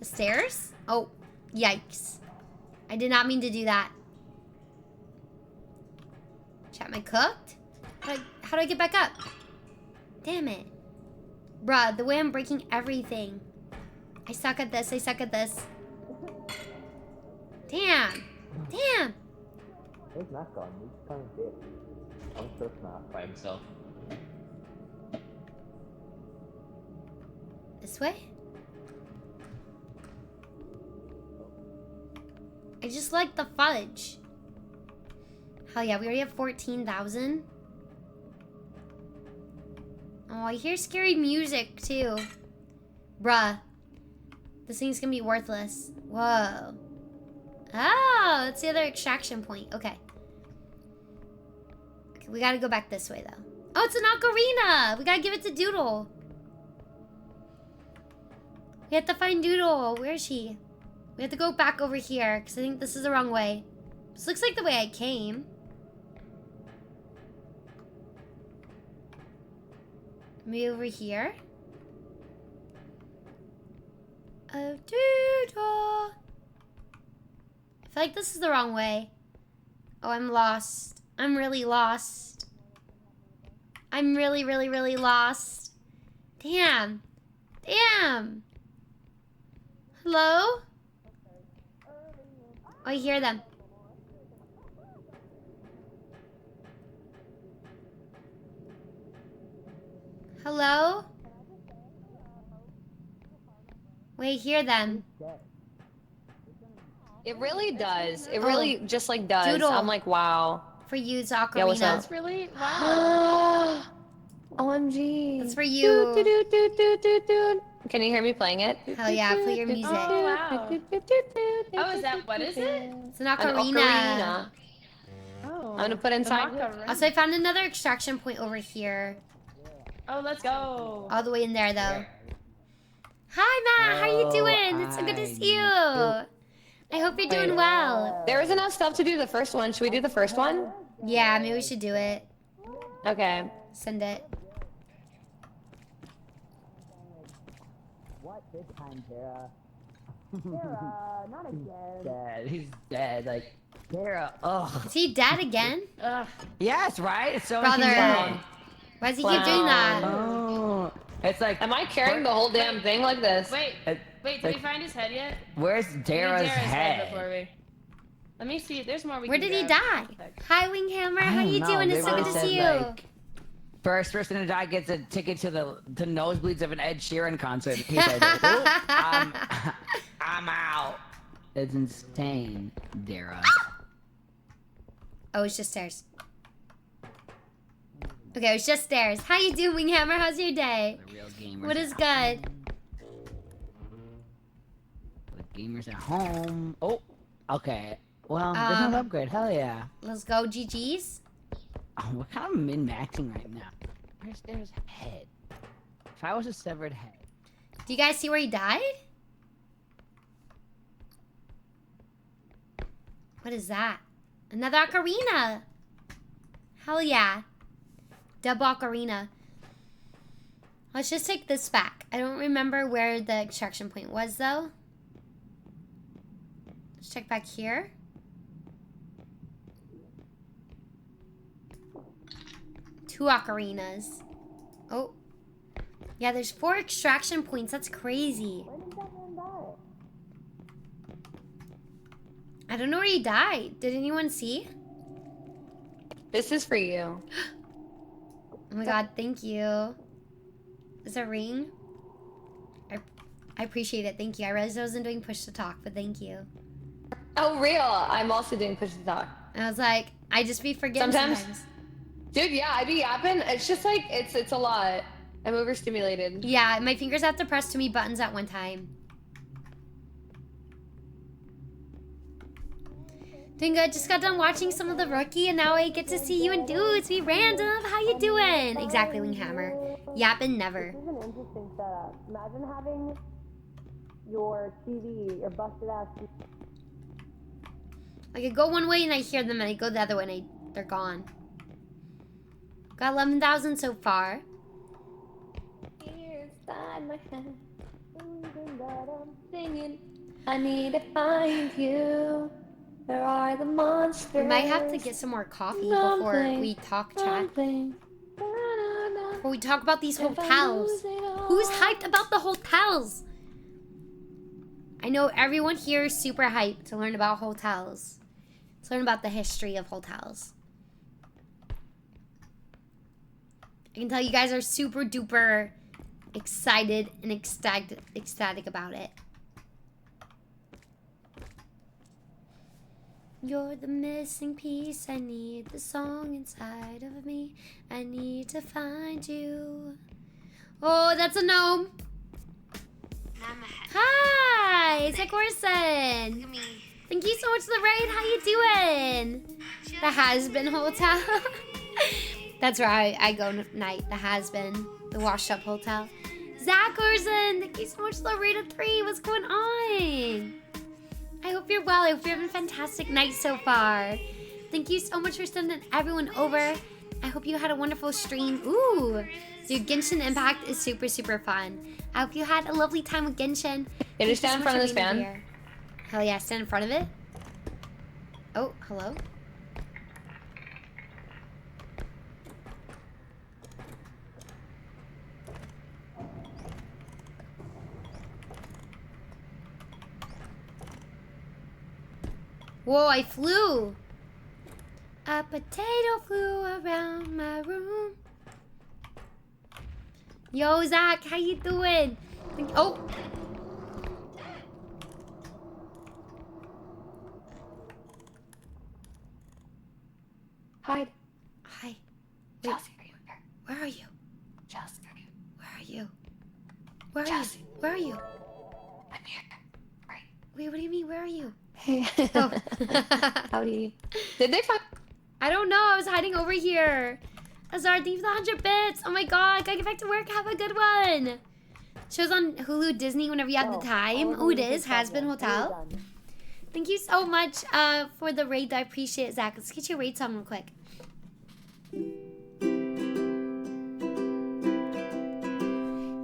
The stairs? Oh, yikes. I did not mean to do that. Chat, am I cooked? How do I get back up? Damn it. Bruh, the way I'm breaking everything. I suck at this, I suck at this. Damn. Damn. Where's Matt gone? He's kind of dead. I'm so smart. By himself. This way? I just like the fudge. Hell yeah, we already have 14,000. Oh, I hear scary music too. Bruh. This thing's gonna be worthless. Whoa. Oh, that's the other extraction point. Okay. Okay, we gotta go back this way though. Oh, it's an ocarina! We gotta give it to Doodle. We have to find Doodle. Where is she? We have to go back over here because I think this is the wrong way. This looks like the way I came. Maybe over here. Oh, Doodle. I feel like this is the wrong way. Oh, I'm lost. I'm really lost. I'm really, really, really lost. Damn. Damn. Hello? Oh, I hear them. Hello? Wait, hear them. It really does. It really just like does. Doodle. I'm like, wow. For you, it's ocarina. Yeah, what's up? That's really wow. OMG. That's for you. Can you hear me playing it? Hell yeah, play your music. Oh wow. Oh, is that what is it? It's an ocarina. Oh. I'm gonna put inside. Also, I found another extraction point over here. Oh, let's go. All the way in there, though. Hi, Matt. How you doing? It's so good to see you. I hope you're doing well. There was enough stuff to do the first one. Should we do the first one? Yeah, maybe we should do it. Okay. Send it. What this time, Tara? Tara, not again. Dead. He's dead. Like, Tara. Ugh. Is he dead again? Yes, right? It's so Brother. insane. Why does he keep doing that? Oh. It's like. Am I carrying the whole damn thing like this? Wait, did we find his head yet? Where's Dara's head? Before we... Let me see. There's more we Where can did he grab. die? Hi, Winghammer. I How don't you know. doing? They It's so good really to see you. said, like, first person to die gets a ticket to the nosebleeds of an Ed Sheeran concert. He's like, I'm out. It's insane, Dara. Oh, it's just stairs. Okay, it's just stairs. How you doing, Winghammer? How's your day? The real gamers. What is good? The gamers at home. Oh, okay. Well, there's no upgrade. Hell yeah. Let's go, GG's. Oh, we're kind of min-maxing right now. Where's Dara's head? If I was a severed head. Do you guys see where he died? What is that? Another ocarina. Hell yeah. Double ocarina. Let's just take this back. I don't remember where the extraction point was, though. Let's Let's check back here. Two ocarinas. Oh. Yeah, there's 4 extraction points. That's crazy. I don't know where he died. Did anyone see? This is for you. Oh my god, thank you. Is that a ring? I appreciate it. Thank you. I realized I wasn't doing push to talk, but thank you. Oh, real. I'm also doing push to talk. I was like, I just be forgetting sometimes. Dude, yeah, I be yapping. It's just like, it's a lot. I'm overstimulated. Yeah, my fingers have to press too many buttons at one time. Doing good. Just got done watching some of the Rookie, and now I get to see you and dudes. Be random. How you doing? Exactly, Winghammer. Yapping never. This is an interesting setup. Imagine having your TV, your busted ass TV. Like, I go one way and I hear them, and I go the other way and they're gone. Got 11,000 so far. Inside my head, singing, I need to find you. Where are the monsters? We might have to get some more coffee before we talk, chat. Before we talk about these hotels. Who's hyped about the hotels? I know everyone here is super hyped to learn about hotels. To learn about the history of hotels. I can tell you guys are super duper excited and ecstatic about it. You're the missing piece. I need the song inside of me. I need to find you. Oh, that's a gnome. Hi, Zach Orson. Thank you so much for the raid. How you doing? The Has-Been Hotel. That's where I go night. The Has-Been. The washed up hotel. Zach Orson, thank you so much for the raid of 3. What's going on? I hope you're well. I hope you're having a fantastic night so far. Thank you so much for sending everyone over. I hope you had a wonderful stream. Ooh. Dude, Genshin Impact is super, super fun. I hope you had a lovely time with Genshin. Can you stand in front of this fan? Hell yeah, stand in front of it. Oh, hello. Whoa, I flew. A potato flew around my room. Yo, Zach, how you doing? Oh. Hide. Hi. Chelsea, are you here? Where are you? Chelsea, are you? Where are you? Where are Chelsea. you? Where are you? I'm here. Right. Wait, what do you mean? Where are you? Hey. Oh. Howdy. Did they find? I don't know. I was hiding over here. Azar, thank you for the 100 bits. Oh my god. Gotta get back to work. Have a good one. Shows on Hulu, Disney whenever you have the time. Oh, it is. Has-Been Hotel. Thank you so much for the raid. I appreciate it, Zach. Let's get your raid song real quick.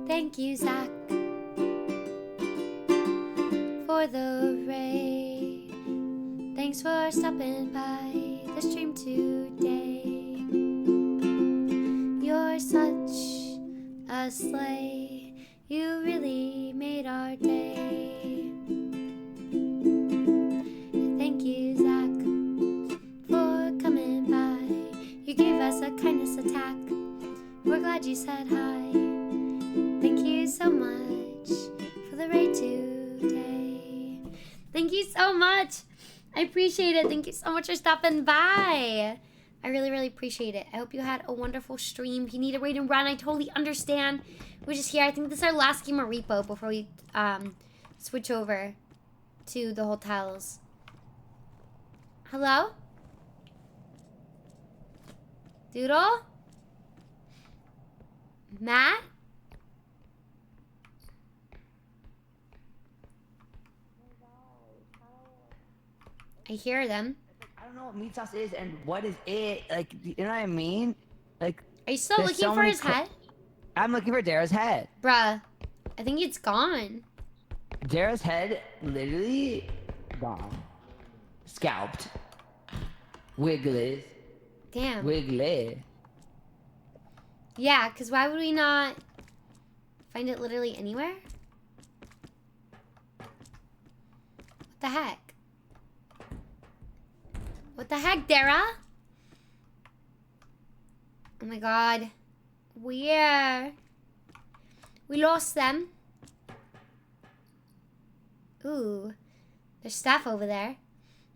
Thank you, Zach, for the raid. Thanks for stopping by the stream today. You're such a slay. You really made our day. Thank you, Zach, for coming by. You gave us a kindness attack. We're glad you said hi. Thank you so much for the raid today. Thank you so much. I appreciate it. Thank you so much for stopping by. I really, really appreciate it. I hope you had a wonderful stream. If you need a raid and run, I totally understand. We're just here. I think this is our last game of R.E.P.O before we switch over to the hotels. Hello? Doodle? Matt? I hear them. I don't know what meat sauce is and what is it. Like, you know what I mean? Like, are you still looking for his head? I'm looking for Dara's head. Bruh, I think it's gone. Dara's head, literally gone. scalped. Wiggly. Damn. Wiggly. Yeah, because why would we not find it literally anywhere? What the heck? What the heck, Dara? Oh my god. Where? We lost them. Ooh. There's stuff over there.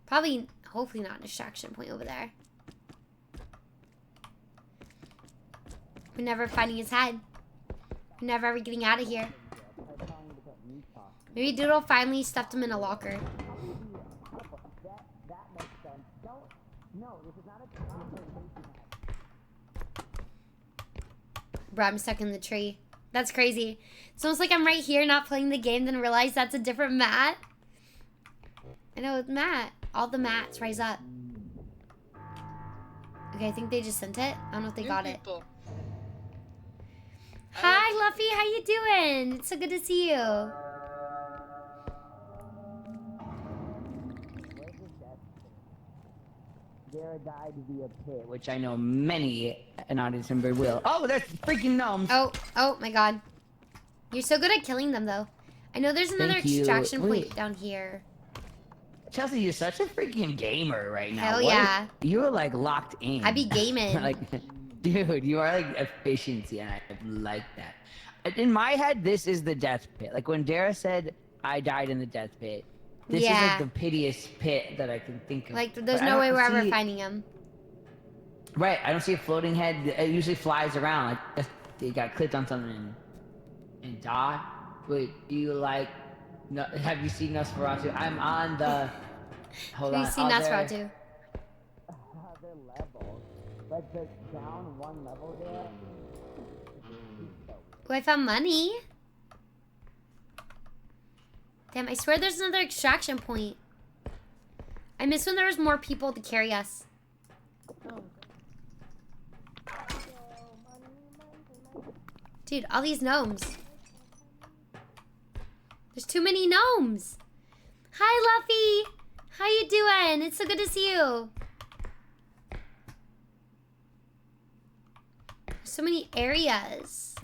Probably, hopefully not a distraction point over there. We're never finding his head. We're never ever getting out of here. Maybe Doodle finally stuffed him in a locker. Bro, I'm stuck in the tree. That's crazy. It's almost like I'm right here not playing the game, then realize that's a different mat. I know, it's Matt. All the mats rise up. Okay, I think they just sent it. I don't know if they got it. Hi, Luffy. How you doing? It's so good to see you. Dara died via pit, which I know many an audience member will. Oh, there's freaking gnomes. Oh my god. You're so good at killing them, though. I know there's another Thank you. extraction point Wait. down here. Chelsea, you're such a freaking gamer right now. Hell What? yeah. You're like locked in. I be gaming. Like, dude, you are like efficiency, and I like that. In my head, this is the death pit. Like when Dara said, "I died in the death pit." This is like the piteous pit that I can think of. Like, there's But I no way don't we're ever see- finding him. Right, I don't see a floating head. It usually flies around. Like they got clipped on something and died. Wait, do you like? No, have you seen Nosferatu? I'm on the. Hold on. Have you seen Nosferatu? Other level, like the down one level there. Oh, I found money. Damn, I swear there's another extraction point. I miss when there was more people to carry us. Dude, all these gnomes. There's too many gnomes. Hi, Luffy. How you doing? It's so good to see you. So many areas.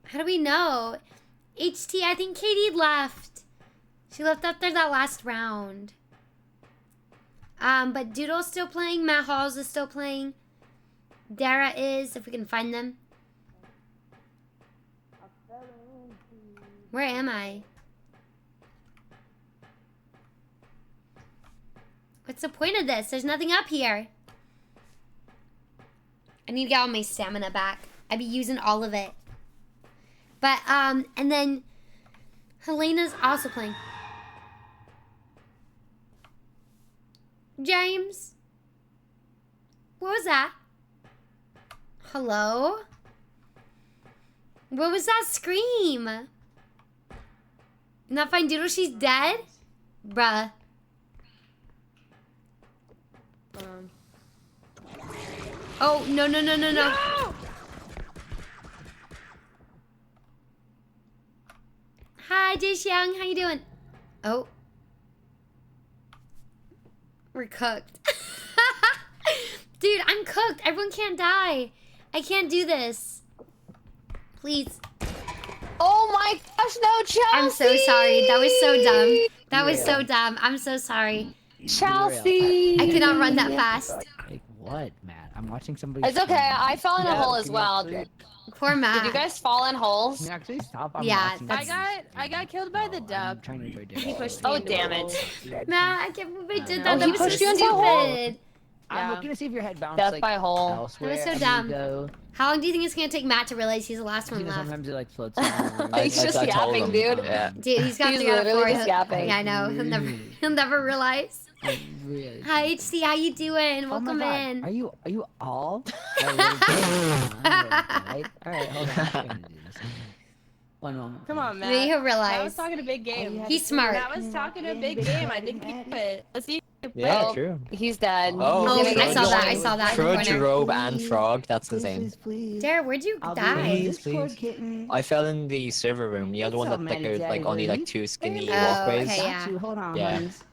How do we know? HT, I think Katie left. She left after that last round. But Doodle's still playing. Matt Halls is still playing. Dara is, if we can find them. Where am I? What's the point of this? There's nothing up here. I need to get all my stamina back. I be using all of it. But, and then Helena's also playing. James? What was that? Hello? What was that scream? Not find Doodle, she's dead? Bruh. Oh, no, no, no, no, no. Hi, Dish Young. How you doing? Oh. We're cooked. Dude, I'm cooked. Everyone can't die. I can't do this. Please. Oh my gosh, no, Chelsea! I'm so sorry. That was so dumb. That was so dumb. I'm so sorry. Chelsea! I cannot run that fast. Like what, Matt? I'm watching somebody. It's okay. I fell in a hole as well. Poor Matt. Did you guys fall in holes? Can you actually stop? I'm Yeah, watching I got killed by the dub. I'm trying to enjoy dinner. He pushed me Oh, into damn a it. hole. Matt, I can't believe I did Oh, that. That he was so pushed you into a hole? stupid. I'm looking to see if your head bounced Death like by hole. elsewhere. That was so I'm gonna dumb. go- How long do you think it's gonna take Matt to realize he's the last one You know, left? sometimes it like floats. around. He's just I told yapping, him. dude. Yeah. Dude, he's got He's to get literally for just yapping. Yeah, I know. He'll never realize. Really. Hi, HC. How you doing? Oh my Welcome God. in. Are you all? Alright, hold on. I'm gonna do this. One moment. Come on, Matt. Maybe he'll Matt was realize. talking a big game. He's smart. Matt was talking a big game. I think he could. Let's see if Yeah, Oh, true. He's dead. Oh, He's gonna I saw that. I saw that in the Trudge, corner. Robe, and Frog. That's the same. Dara, where'd you die? Please. I fell in the server room. The other one that like only like 2 skinny walkways. Okay, yeah. Hold on, Yeah. honeys.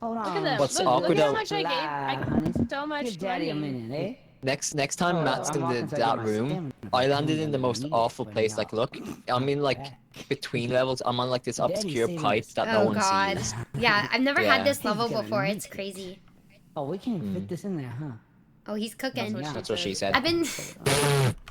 Hold on. Look at them. What's look, awkward look how though- much I gave. I gave so much Give daddy a money. minute, eh? Next time Oh, Matt's I'm in walking so I get that my room, stamina. I landed in the most awful place. Like, look, I'm in like between levels. I'm on like this obscure pipe that no Oh one god. sees. Yeah, I've never Yeah. had this level before. It's crazy. Oh, we can fit this in there, huh? Oh, he's cooking. That's what she said. I've been.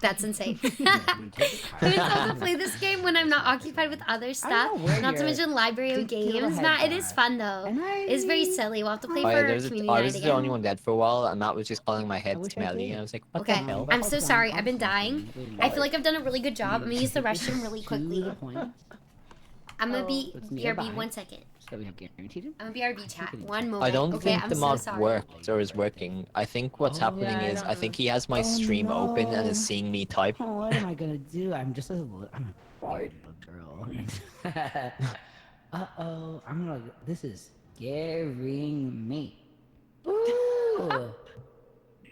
That's insane. I've been told to play this game when I'm not occupied with other stuff. Not to mention library of games. Matt, it is fun though. It's very silly. We'll have to play Oh, yeah, for there's community I night was the again. only one dead for a while, and Matt was just calling my head smelly, and I was like, what the Okay, hell? I'm so sorry. I've been dying. I feel like I've done a really good job. I'm gonna use the restroom really quickly. I'm gonna be BRB 1 second. So we have guaranteed him? I'm gonna BRB chat. One moment. I don't okay, think I'm the so mod sorry. worked or is working. I think what's happening is I think he has my stream open and is seeing me type. Oh, what am I gonna do? I'm just I'm a weird little girl. Uh-oh. I'm gonna. This is scaring me. Ooh.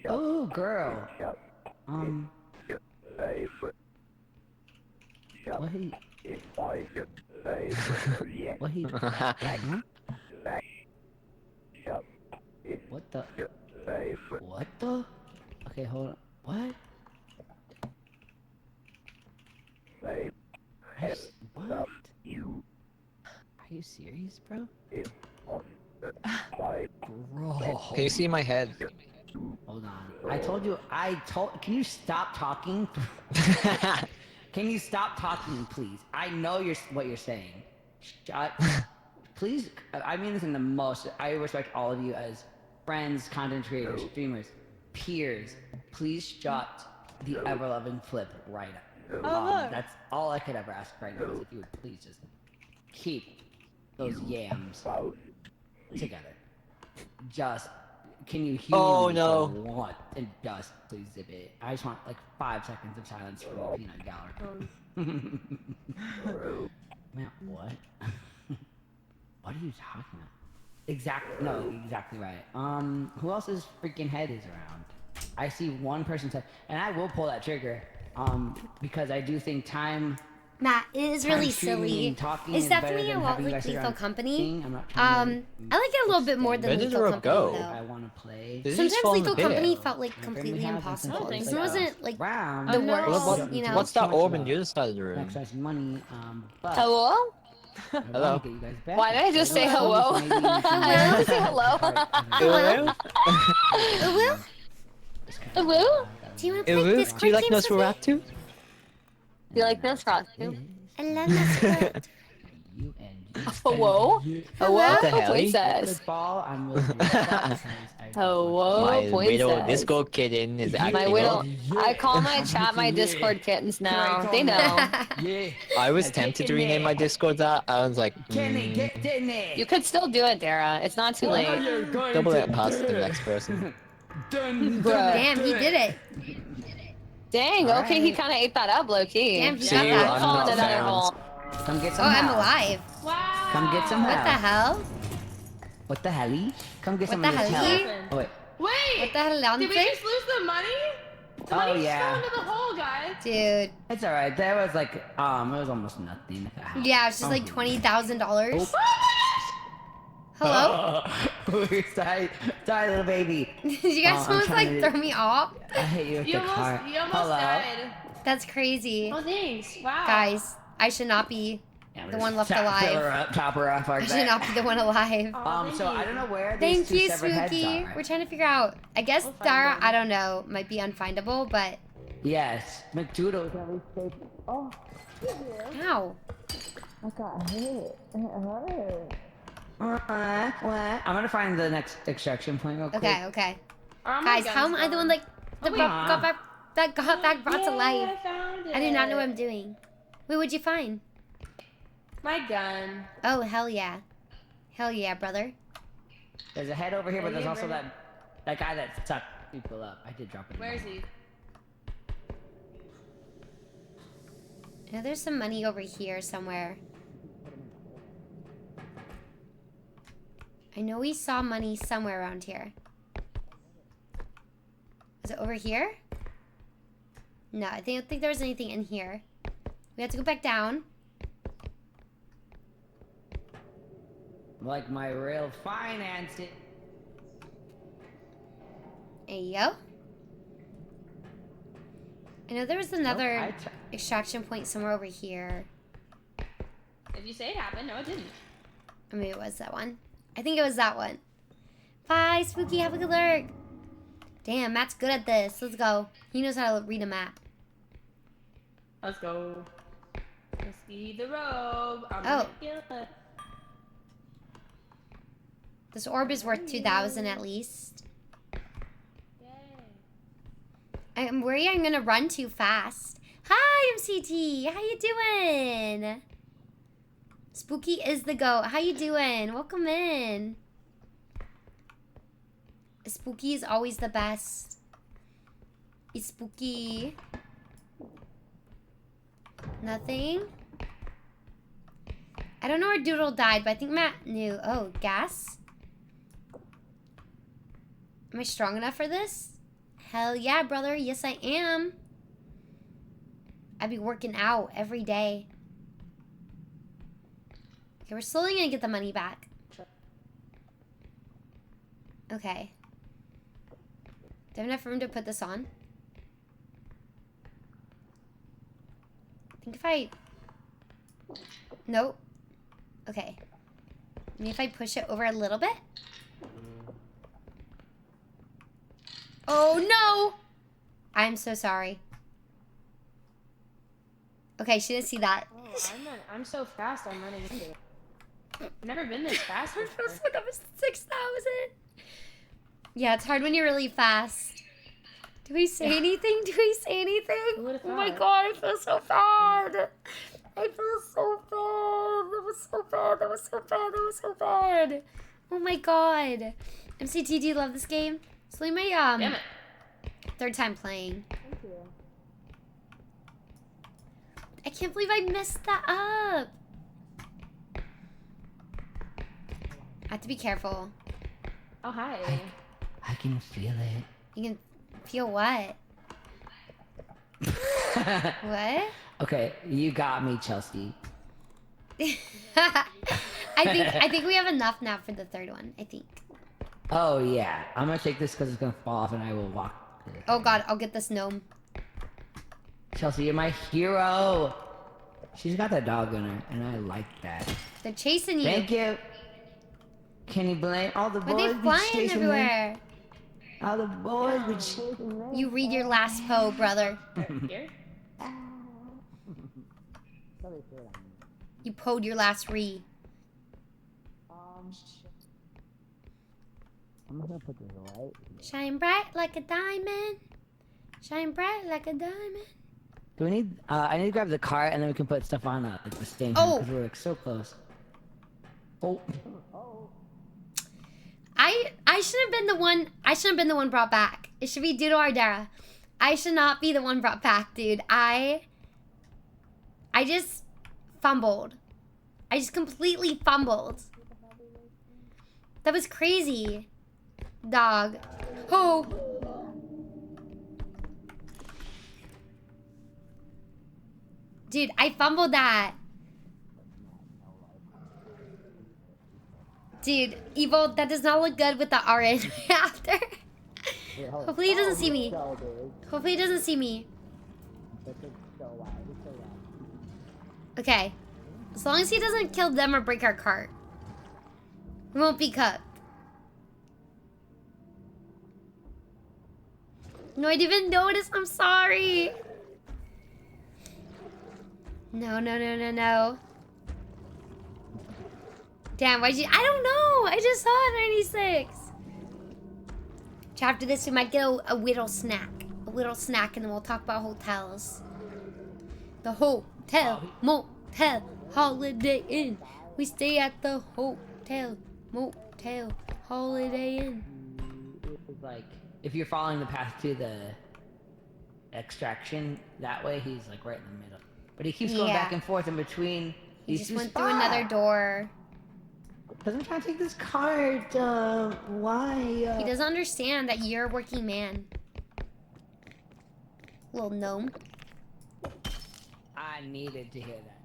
Oh, girl. What he? What he? Huh? What the? What the? Okay, hold on. What? What? Are you serious, bro? Bro. Can you see my head? Hold on. I told you. Can you stop talking? Can you stop talking, please? I know what you're saying. Shut. Please. I mean this in the most. I respect all of you as friends, content creators, streamers, peers. Please shut the ever-loving flip right up. That's all I could ever ask right now is if you would please just keep those yams together. Just, can you hear Oh, me no. for what? And just please zip it. I just want like 5 seconds of silence for the peanut gallery. Man, what? What are you talking about? Exactly. No, exactly right. Who else's freaking head is around? I see one person's head, and I will pull that trigger. Because I do think time. Matt, it is really streaming silly. and talking It's is better definitely a than lot having you like guys sit Lethal around Company. sing. I'm not I trying like it a little bit more than Where did Lethal the rope Company go? though. I want to play. Did it just Sometimes fall in the Lethal pit? Company felt like And then completely we have impossible. something This wasn't like round. the worst, you know. What's that orb on the other side of the room? Exercise money. But Hello? I wanna Hello? get you guys back. Why did I just say hello? So maybe you can- I didn't say hello. Hello? Hello? Do you want to play this Do you like Nosferatu? You like this, Frosty? I love this. Hello? Hello, What the hell? princess. Ball, I'm willing to Hello, My widow princess. disco kitten is acting My widow. up. I call my chat my Discord kittens now. They know. Yeah. I was tempted to rename my Discord that. I was like, Get in there. You could still do it, Dara. It's not too late. double it past the next person. Bro. Damn, he did it. Dang, okay, he kind of ate that up, low key. Damn, he See, got that. I'm Fall not into another found. hole. Come get some Oh, I'm help. alive. Wow. Come get some What help. the hell? What the hell? Come get What some the of this hell? help. Oh, wait. Wait. What the hell, Did we Lance? just lose the money? The Oh, money yeah. fell into the hole, guys. Dude. It's alright. There was like, it was almost nothing. Yeah, it's just like $20,000. Hello? sorry, little baby. Did you guys I'm almost trying like to- throw me off? I hit you with You the almost, car. you almost Hello? died. That's crazy. Oh, thanks. Wow. Guys, I should not be the one left alive. Chop her up like I should not be the one alive. So I don't know where these Thank two you, severed heads Spooky. are. We're trying to figure out. I guess Dara, I don't know, might be unfindable, but Yes, McDoodle. Oh, ow. I got hit. What? I'm gonna find the next extraction point real quick. Okay, okay. Are my Guys, how am guns I the one like that wait. got back brought to life? I found it. I do not know what I'm doing. Wait, what'd you find? My gun. Oh, hell yeah. Hell yeah, brother. There's a head over here, but Are there's you also ready? that guy that sucked people up. I did drop it. Where is he? Yeah, there's some money over here somewhere. I know we saw money somewhere around here. Is it over here? No, I don't think there was anything in here. We have to go back down. Like my real finances. There you go. I know there was another Nope, extraction point somewhere over here. If you say it happened, no, it didn't. Or maybe it was that one. I think it was that one. Bye, Spooky. Have a good lurk. Damn, Matt's good at this. Let's go. He knows how to read a map. Let's go. Let's see the robe. I'm Oh. gonna kill it. This orb is worth 2,000 at least. I'm worried I'm gonna run too fast. Hi, MCT. How you doing? Spooky is the goat. How you doing? Welcome in. Spooky is always the best. It's spooky. Nothing. I don't know where Doodle died, but I think Matt knew. Oh, gas? Am I strong enough for this? Hell yeah, brother. Yes, I am. I'd be working out every day. Okay, we're slowly gonna get the money back. Okay. Do I have enough room to put this on? I think if I... Nope. Okay. Maybe if I push it over a little bit? Oh, no! I'm so sorry. Okay, she didn't see that. Oh, I'm so fast. I'm running into it. I've never been this fast I before. feel like I was 6,000. Yeah, it's hard when you're really fast. Do we say anything? Do we say anything? Oh my god, I feel so bad. I feel so bad. That was so bad. That was so bad. That was so bad. Oh my god. MCT, do you love this game? It's only my Damn it. third time playing. Thank you. I can't believe I messed that up. I have to be careful. Oh, hi. I can feel it. You can feel what? What? Okay, you got me, Chelsea. I think we have enough now for the third one. I think. Oh yeah, I'm gonna take this because it's gonna fall off and I will walk. Oh god, I'll get this gnome. Chelsea, you're my hero. She's got the dog in her, and I like that. They're chasing you. Thank you. Can you blame all the Why are boys? they be flying chasing everywhere? Me? All the boys be chasing me. You read your last Poe, brother. Here? You Po'd your last re. I'm gonna put this right. Shine bright like a diamond. Shine bright like a diamond. Do we need? I need to grab the cart, and then we can put stuff on like the stand Oh. because we're like so close. Oh. I should have been the one. I shouldn't have been the one brought back. It should be Doodle Ardera. I should not be the one brought back, dude. I just fumbled. I just completely fumbled. That was crazy. Dog. Oh. Dude, I fumbled that. Dude, Evil, that does not look good with the RN after. Hopefully he doesn't see me. Hopefully he doesn't see me. Okay. As long as he doesn't kill them or break our cart. We won't be cut. No, I didn't even notice. I'm sorry. No, no, no, no, no. Damn, why'd you... I don't know. I just saw it, 96. After this, we might get a little snack. A little snack, and then we'll talk about hotels. The hotel, motel, Holiday Inn. We stay at the hotel, motel, Holiday Inn. Like, if you're following the path to the extraction, that way he's like right in the middle. But he keeps going back and forth in between He these just two went spots. through another door. Because I'm trying to take this cart. Why? He doesn't understand that you're a working man. Little gnome. I needed to hear that.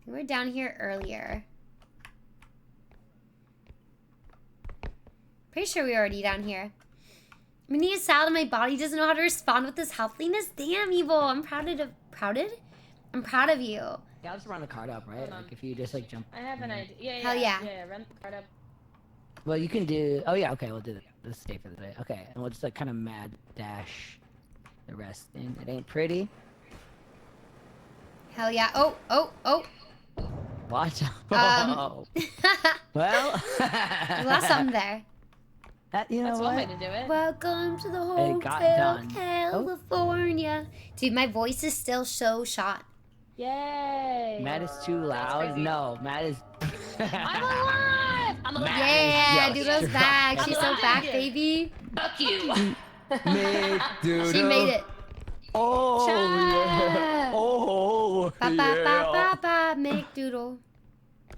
We were down here earlier. Pretty sure we were already down here. I'm eating a salad and my body doesn't know how to respond with this healthiness. Damn, Evil. I'm proud of I'm proud of you. Yeah, I'll just run the cart up, right? Like if you just like jump. I have an idea. Yeah, Hell yeah. Yeah, run the card up. Well, you can do. Oh yeah, okay, we'll do that. Let's stay for the day. Okay, and we'll just like kind of mad dash the rest in. It ain't pretty. Hell yeah. Oh. Watch out. Well. We lost something there. You know That's what? one way to do it. Welcome to the It got Hotel done. California. Dude, my voice is still so shot. Yay! Matt is too loud. No, Matt is. I'm alive! I'm alive! Yeah, is Doodle's just back. drunk. She's so back, baby. Fuck you! Make Doodle. She made it. Oh Chat. yeah. Oh Ba ba ba ba ba. Make Doodle.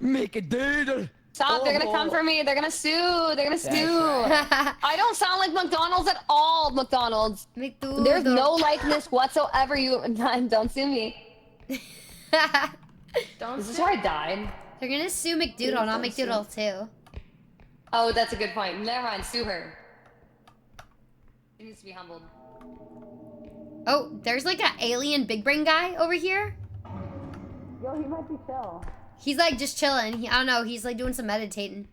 Make a doodle. Stop, they're gonna come for me. They're gonna sue. They're gonna sue. right. I don't sound like McDonald's at all, McDonald's. McDoodle. There's no likeness whatsoever. You don't sue me. This is where I died. They're gonna sue McDoodle, not Please don't McDoodle too. Oh, that's a good point. Never mind, sue her. She needs to be humbled. Oh, there's like an alien big brain guy over here. Yo, he might be chill. He's like just chilling. I don't know. He's like doing some meditating.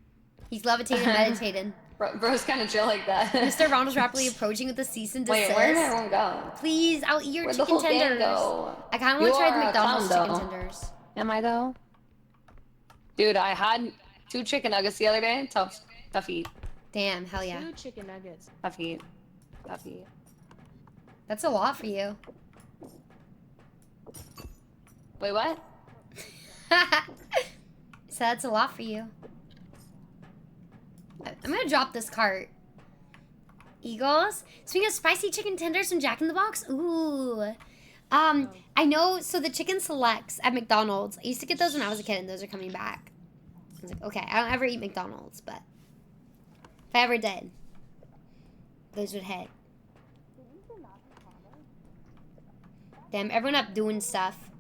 He's levitating, meditating. Bro's kind of chill like that. Mr. Ronald's rapidly approaching with the cease and desist. Wait, where did everyone go? Please, I'll eat your Where'd the chicken whole gang tenders. go? I kind of You want to try the are a McDonald's clown, chicken though. tenders. Am I though? Dude, I had 2 chicken nuggets the other day. Tough eat. Damn, hell yeah. 2 chicken nuggets. Tough eat. Tough eat. That's a lot for you. Wait, what? So that's a lot for you. I'm gonna drop this cart. Eagles. Speaking of spicy chicken tenders from Jack in the Box. Ooh. I know, so the chicken selects at McDonald's. I used to get those when I was a kid and those are coming back. I was like, okay, I don't ever eat McDonald's, but if I ever did, those would hit. Damn, everyone up doing stuff.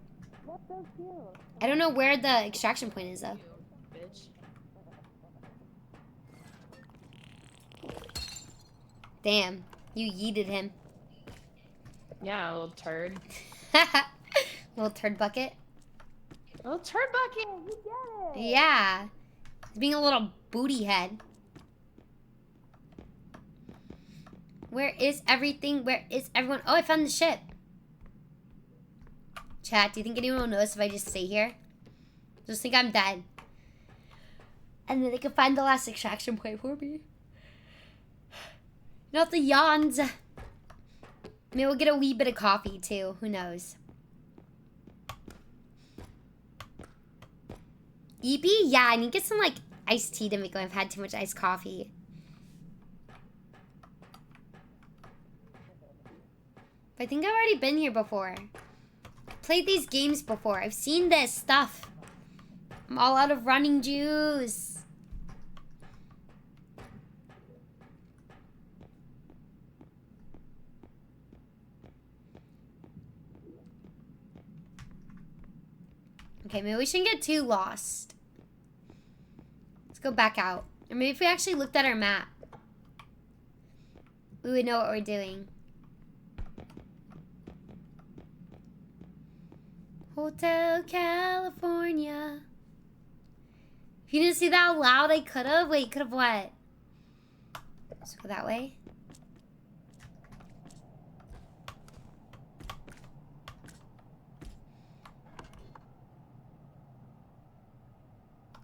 I don't know where the extraction point is though. Bitch. Damn, you yeeted him. Yeah, a little turd. Little turd bucket. A little turd bucket. You get it. Yeah. He's being a little booty head. Where is everything? Where is everyone? Oh, I found the ship. Chat, do you think anyone will notice if I just stay here? Just think I'm dead. And then they can find the last extraction point for me. Not the yawns. Maybe we'll get a wee bit of coffee too. Who knows? EP? Yeah, I need to get some like iced tea to make when I've had too much iced coffee. But I think I've already been here before. Played these games before. I've seen this stuff. I'm all out of running juice. Okay, maybe we shouldn't get too lost. Let's go back out. Or maybe if we actually looked at our map, we would know what we're doing. Hotel California. If you didn't see that out loud, I could have. Wait, could have what? Let's go that way.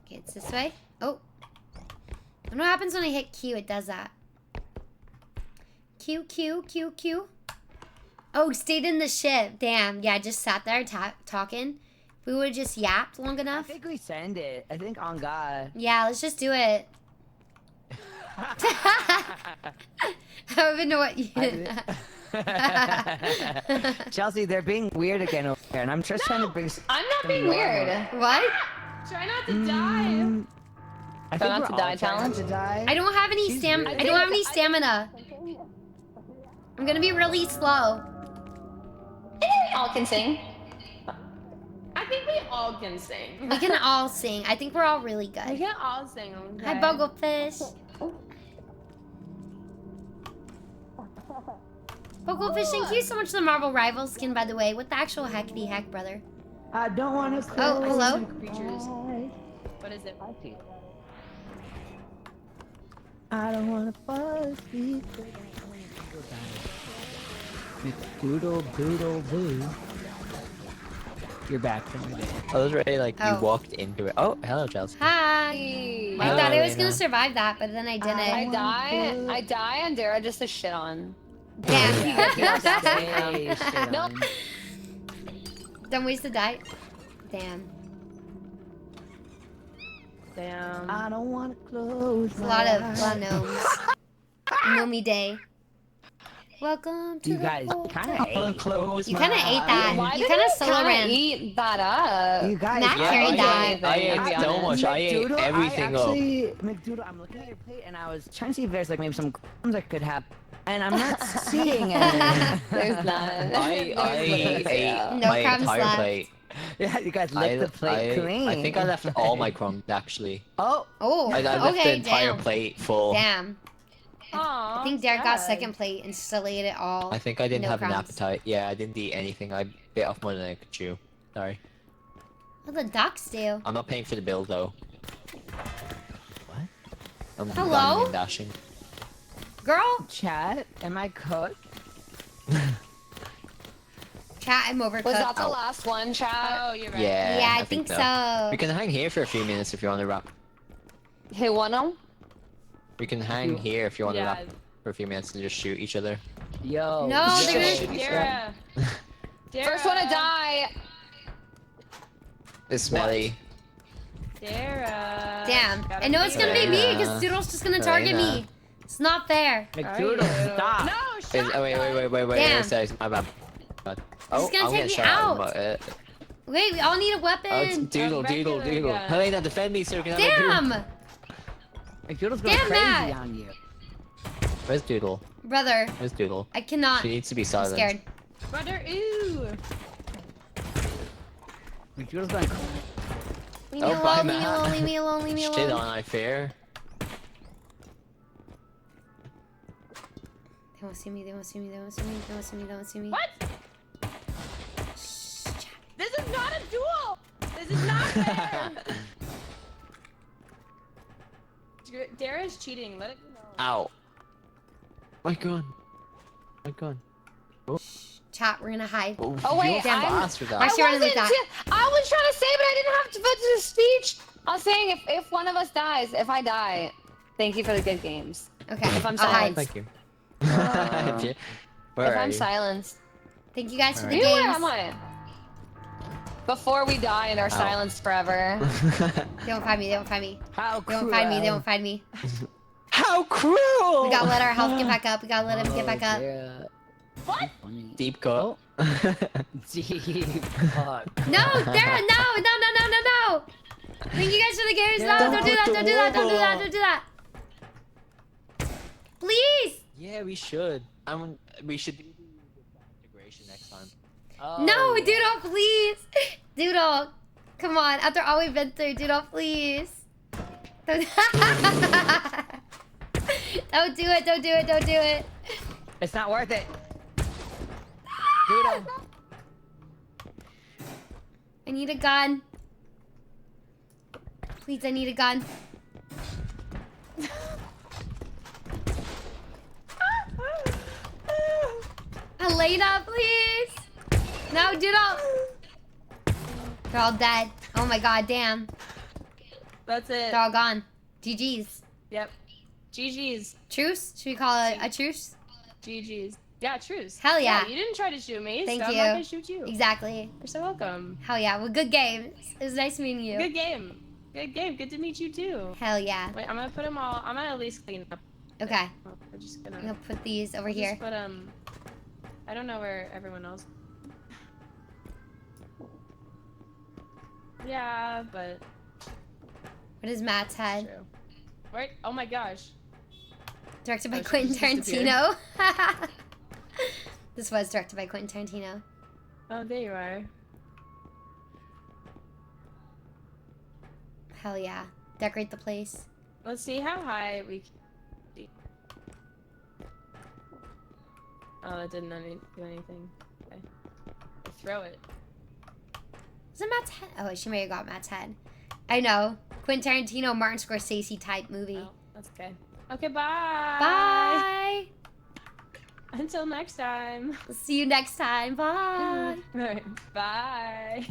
Okay, it's this way. Oh. I don't know what happens when I hit Q. It does that. Q, Q, Q, Q. Oh, stayed in the ship. Damn. Yeah, just sat there talking. We would have just yapped long enough. I think we send it. I think on God. Yeah, let's just do it. I don't even know what you... Chelsea, they're being weird again over here, and I'm just trying to bring. I'm not being weird. What? Try not to die. I Try think not we're to all die trying challenge. to die. I don't have any really- I don't have any stamina. I'm gonna be really slow. All can sing. I think we all can sing. We can all sing. I think we're all really We good. can all sing. Okay? Hi, Bugglefish. Bugglefish, thank you so much for the Marvel Rivals skin, by the way. What the actual hackety hack, brother? I don't want to. Oh, hello? Creatures. What is it? I don't want to fall asleep. Doodle doodle boo. You're back from your day. I was ready, like, Oh. you walked into it. Oh, hello, Chelsea. Hi. Hey. I Hello, thought I was Elena. gonna survive that, but then I didn't. I die, and Dara just a shit on. Hey, shit No. on. Dumb ways to die. Damn. Damn. I don't want to close It's a my lot of eyes. gnomes. Gnomey day. Welcome to You the guys whole kind of day. ate. You kind of ate that. Why You did kind I of solo kinda ran. eat that up? You guys, Matt Yeah, carried that. I ate I'll be so honest. much. I ate McDoodle, everything I up. actually, McDoodle, I'm looking at your plate and I was trying to see if there's like maybe some crumbs that could happen, and I'm not seeing any. There's none. I ate No my crumbs entire left. plate. Yeah, you guys licked the plate clean. I think I left all my crumbs, actually. Oh, I left okay, the entire damn. plate full. Damn. Aw, I think Derek got sad. second plate and still ate it all. I think I didn't no have an crumbs. appetite. Yeah, I didn't eat anything. I bit off more than I could chew. Sorry. What the ducks do? I'm not paying for the bill, though. What? I'm Hello? dining and dashing. Girl? Chat, am I cooked? Chat, I'm overcooked. Was that the last one, chat? Oh, you're right. Yeah, Yeah, I think so. We can hang here for a few minutes if you want to wrap. Who won them? We can hang here if you want to Yeah. wrap for a few minutes and just shoot each other. Yo. No, Just they're shoot gonna... each other. Dara. Dara. First one to die. It's smelly. Dara. Damn. Gotta I know it's gonna be me Elena. because Doodle's just gonna target Elena. me. It's not fair. McDoodle, stop. No, shut Oh, wait, Damn. sorry, my bad. Oh, gonna I'm take getting me shot at, out. but, Wait, we all need a oh, it's weapon. Doodle, Doodle, regular Doodle. gun. Helena, defend me so we can have a group. Damn! McDoodle's going Damn crazy that. on you. Where's Doodle? Brother, Where's Doodle? I cannot. She needs to be I'm silent. scared. Brother, ooh. McDoodle's going crazy. Leave me Oh, bye, alone, leave me Matt. alone, leave me alone, leave me Shit alone. on, I fear. They won't see me, they won't see me, they won't see me, they won't see me, they won't see me. What? Shh, chat. This is not a duel. This is not fair. Dara's cheating. Let it know. Ow. My gun. My gun. Oh, Chat, we're gonna hide. oh, Oh, wait, you Damn. I'm- fast with Why that. is she running like that? I was trying to say, but I didn't have to put to the speech. I was saying if one of us dies, if I die, thank you for the good games. Okay, If I'm I'll hide. silent. Thank you. If Where are I'm you? silenced. Thank you guys for the Alright. Where games. am I? Before we die and are silenced forever. They won't find me, they won't find me. How They won't find me, they won't find me. How cruel! We gotta let our health get back up. We gotta let him get back up. Yeah. What? Deep cut. Deep cut. No, Dara, no, no, no, no, no, no. Thank you guys for the games. No, don't do that, don't do that, don't do that, don't do that. Please. Yeah, we should. We should do the integration next time. Oh, No, yeah. Doodle, please. Doodle, come on. After all we've been through, Doodle, please. Don't, don't do it, don't do it, don't do it. It's not worth it. Doodle. I need a gun. Please, I need a gun. Elena, please. No, Doodle. They're all dead. Oh my god, damn. That's it. They're all gone. GG's. Yep. GG's. Truce? Should we call it a truce? GG's. Yeah, truce. Hell yeah. You didn't try to shoot me, Thank so you. I'm not gonna shoot you. Exactly. You're so welcome. Hell yeah. Well, good games. It was nice meeting you. Good game. Good game. Good to meet you too. Hell yeah. Wait, I'm gonna put them all. I'm gonna at least clean up. Okay. We're just gonna. I'm gonna put these over just here. Put I don't know where everyone else. Yeah, but. What is Matt's head? True. Wait, oh my gosh. Directed by Oh, she Quentin just disappeared. Tarantino. This was directed by Quentin Tarantino. Oh, there you are. Hell yeah. Decorate the place. Let's see how high we can see. Oh, that didn't do anything. Okay. Throw it. Is it Matt's head? Oh, she may have got Matt's head. I know. Quentin Tarantino, Martin Scorsese type movie. Oh, that's okay. Okay, bye. Bye. Until next time. See you next time. Bye. Alright, bye.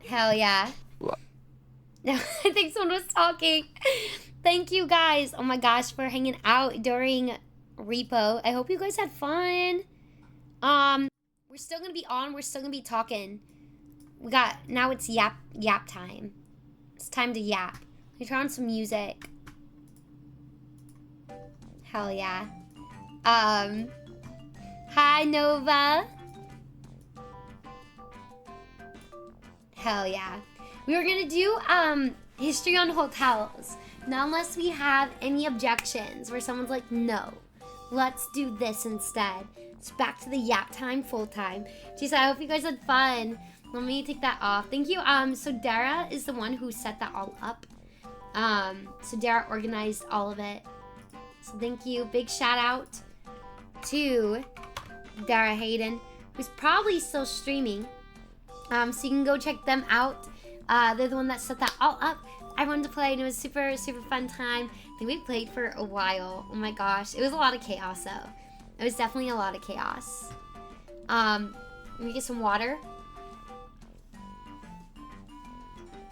Hell yeah. No, I think someone was talking. Thank you guys. Oh my gosh, for hanging out during R.E.P.O. I hope you guys had fun. We're still gonna be on. We're still gonna be talking. Now it's yap time. It's time to yap. Let me turn on some music. Hell yeah. Hi Nova. Hell yeah. We were gonna do history on hotels. Not unless we have any objections where someone's like, no, let's do this instead. It's back to the yap time full time. Jeez, I hope you guys had fun. Let me take that off. Thank you. So Dara is the one who set that all up. So Dara organized all of it. So thank you. Big shout out to Dara Hayden, who's probably still streaming. So you can go check them out. They're the one that set that all up. I wanted to play and it was super, super fun time. I think we played for a while. Oh my gosh. It was a lot of chaos though. It was definitely a lot of chaos. Let me get some water.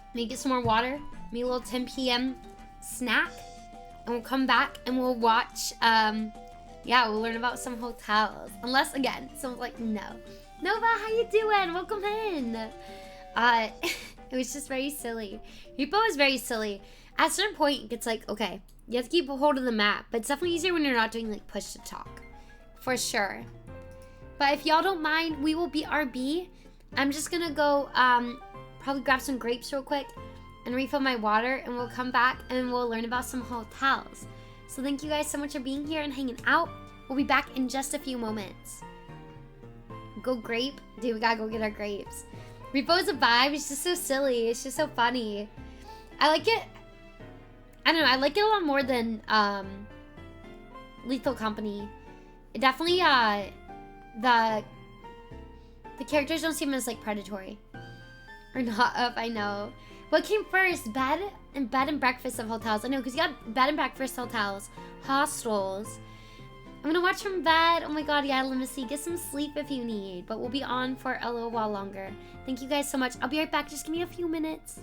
Let me get some more water. Maybe a little 10 p.m. snack. And we'll come back and we'll watch, yeah, we'll learn about some hotels. Unless, again, someone's like, no. Nova, how you doing? Welcome in. It was just very silly. R.E.P.O is very silly. At a certain point, it's like, okay, you have to keep a hold of the map. But it's definitely easier when you're not doing, like, push to talk. For sure. But if y'all don't mind, we will be RB. I'm just gonna go, probably grab some grapes real quick and refill my water. And we'll come back and we'll learn about some hotels. So thank you guys so much for being here and hanging out. We'll be back in just a few moments. Go grape? Dude, we gotta go get our grapes. R.E.P.O's a vibe. It's just so silly. It's just so funny. I like it. I don't know. I like it a lot more than Lethal Company. It definitely, the characters don't seem as, like, predatory. Or not up, I know. What came first? Bed and breakfast of hotels. I know, because you got bed and breakfast hotels, hostels. I'm gonna watch from bed. Oh my god, yeah, let me see. Get some sleep if you need. But we'll be on for a little while longer. Thank you guys so much. I'll be right back. Just give me a few minutes.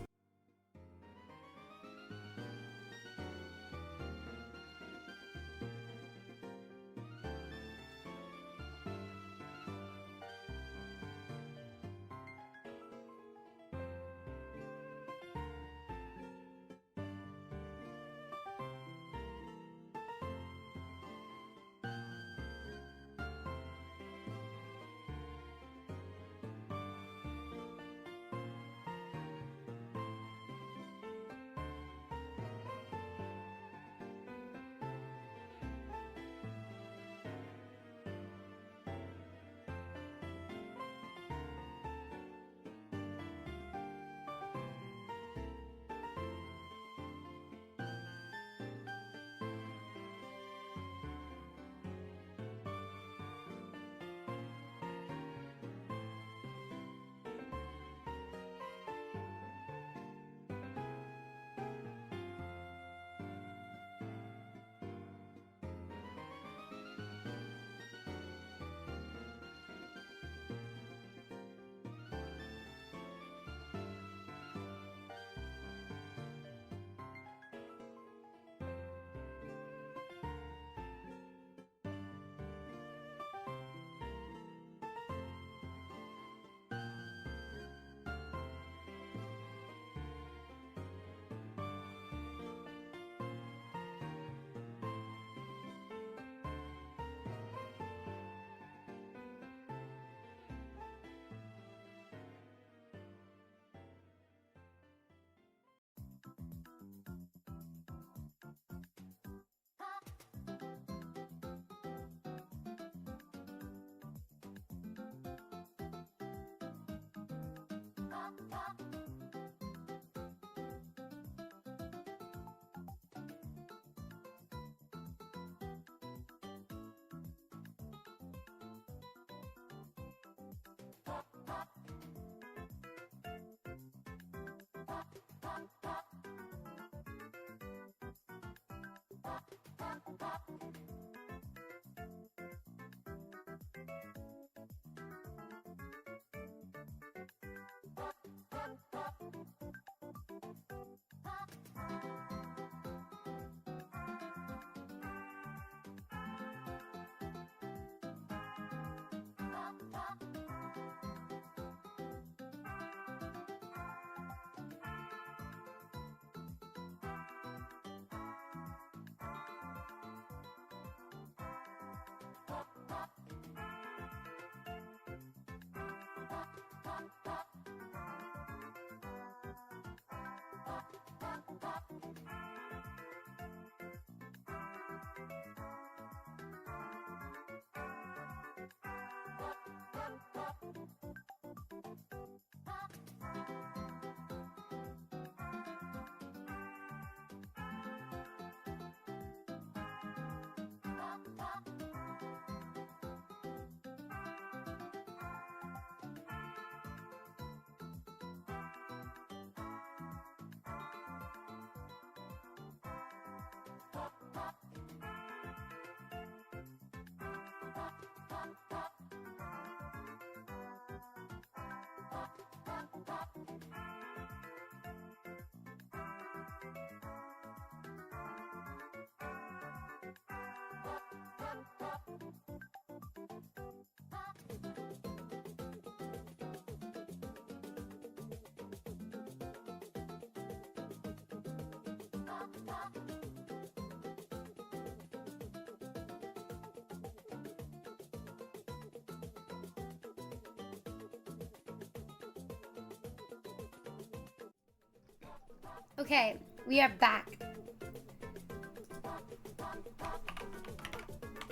Okay, we are back.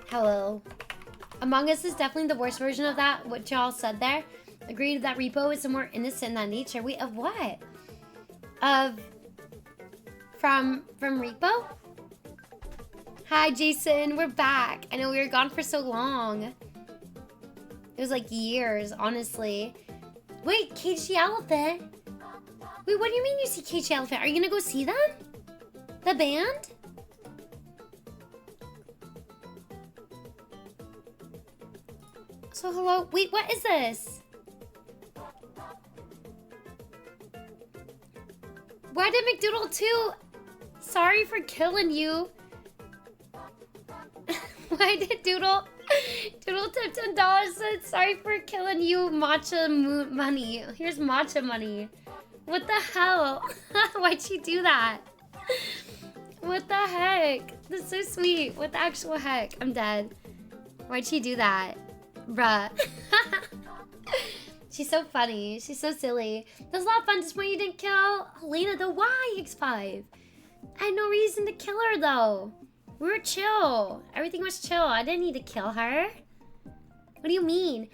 Hello. Among Us is definitely the worst version of that, what y'all said there. Agreed that R.E.P.O is more innocent than nature. Wait, of what? From R.E.P.O? Hi, Jason. We're back. I know we were gone for so long. It was like years, honestly. Wait, Cage the Elephant? Wait, what do you mean you see Cage the Elephant? Are you gonna go see them? The band? So hello, wait, what is this? Why did McDoodle 2? Sorry for killing you. Why did Doodle tip $10 said sorry for killing you, matcha money. Here's matcha money. What the hell? Why'd she do that? What the heck? That's so sweet. What the actual heck? I'm dead. Why'd she do that? Bruh. She's so funny. She's so silly. That was a lot of fun. Just when you didn't kill Helena, though. Why, X5? I had no reason to kill her, though. We were chill. Everything was chill. I didn't need to kill her. What do you mean?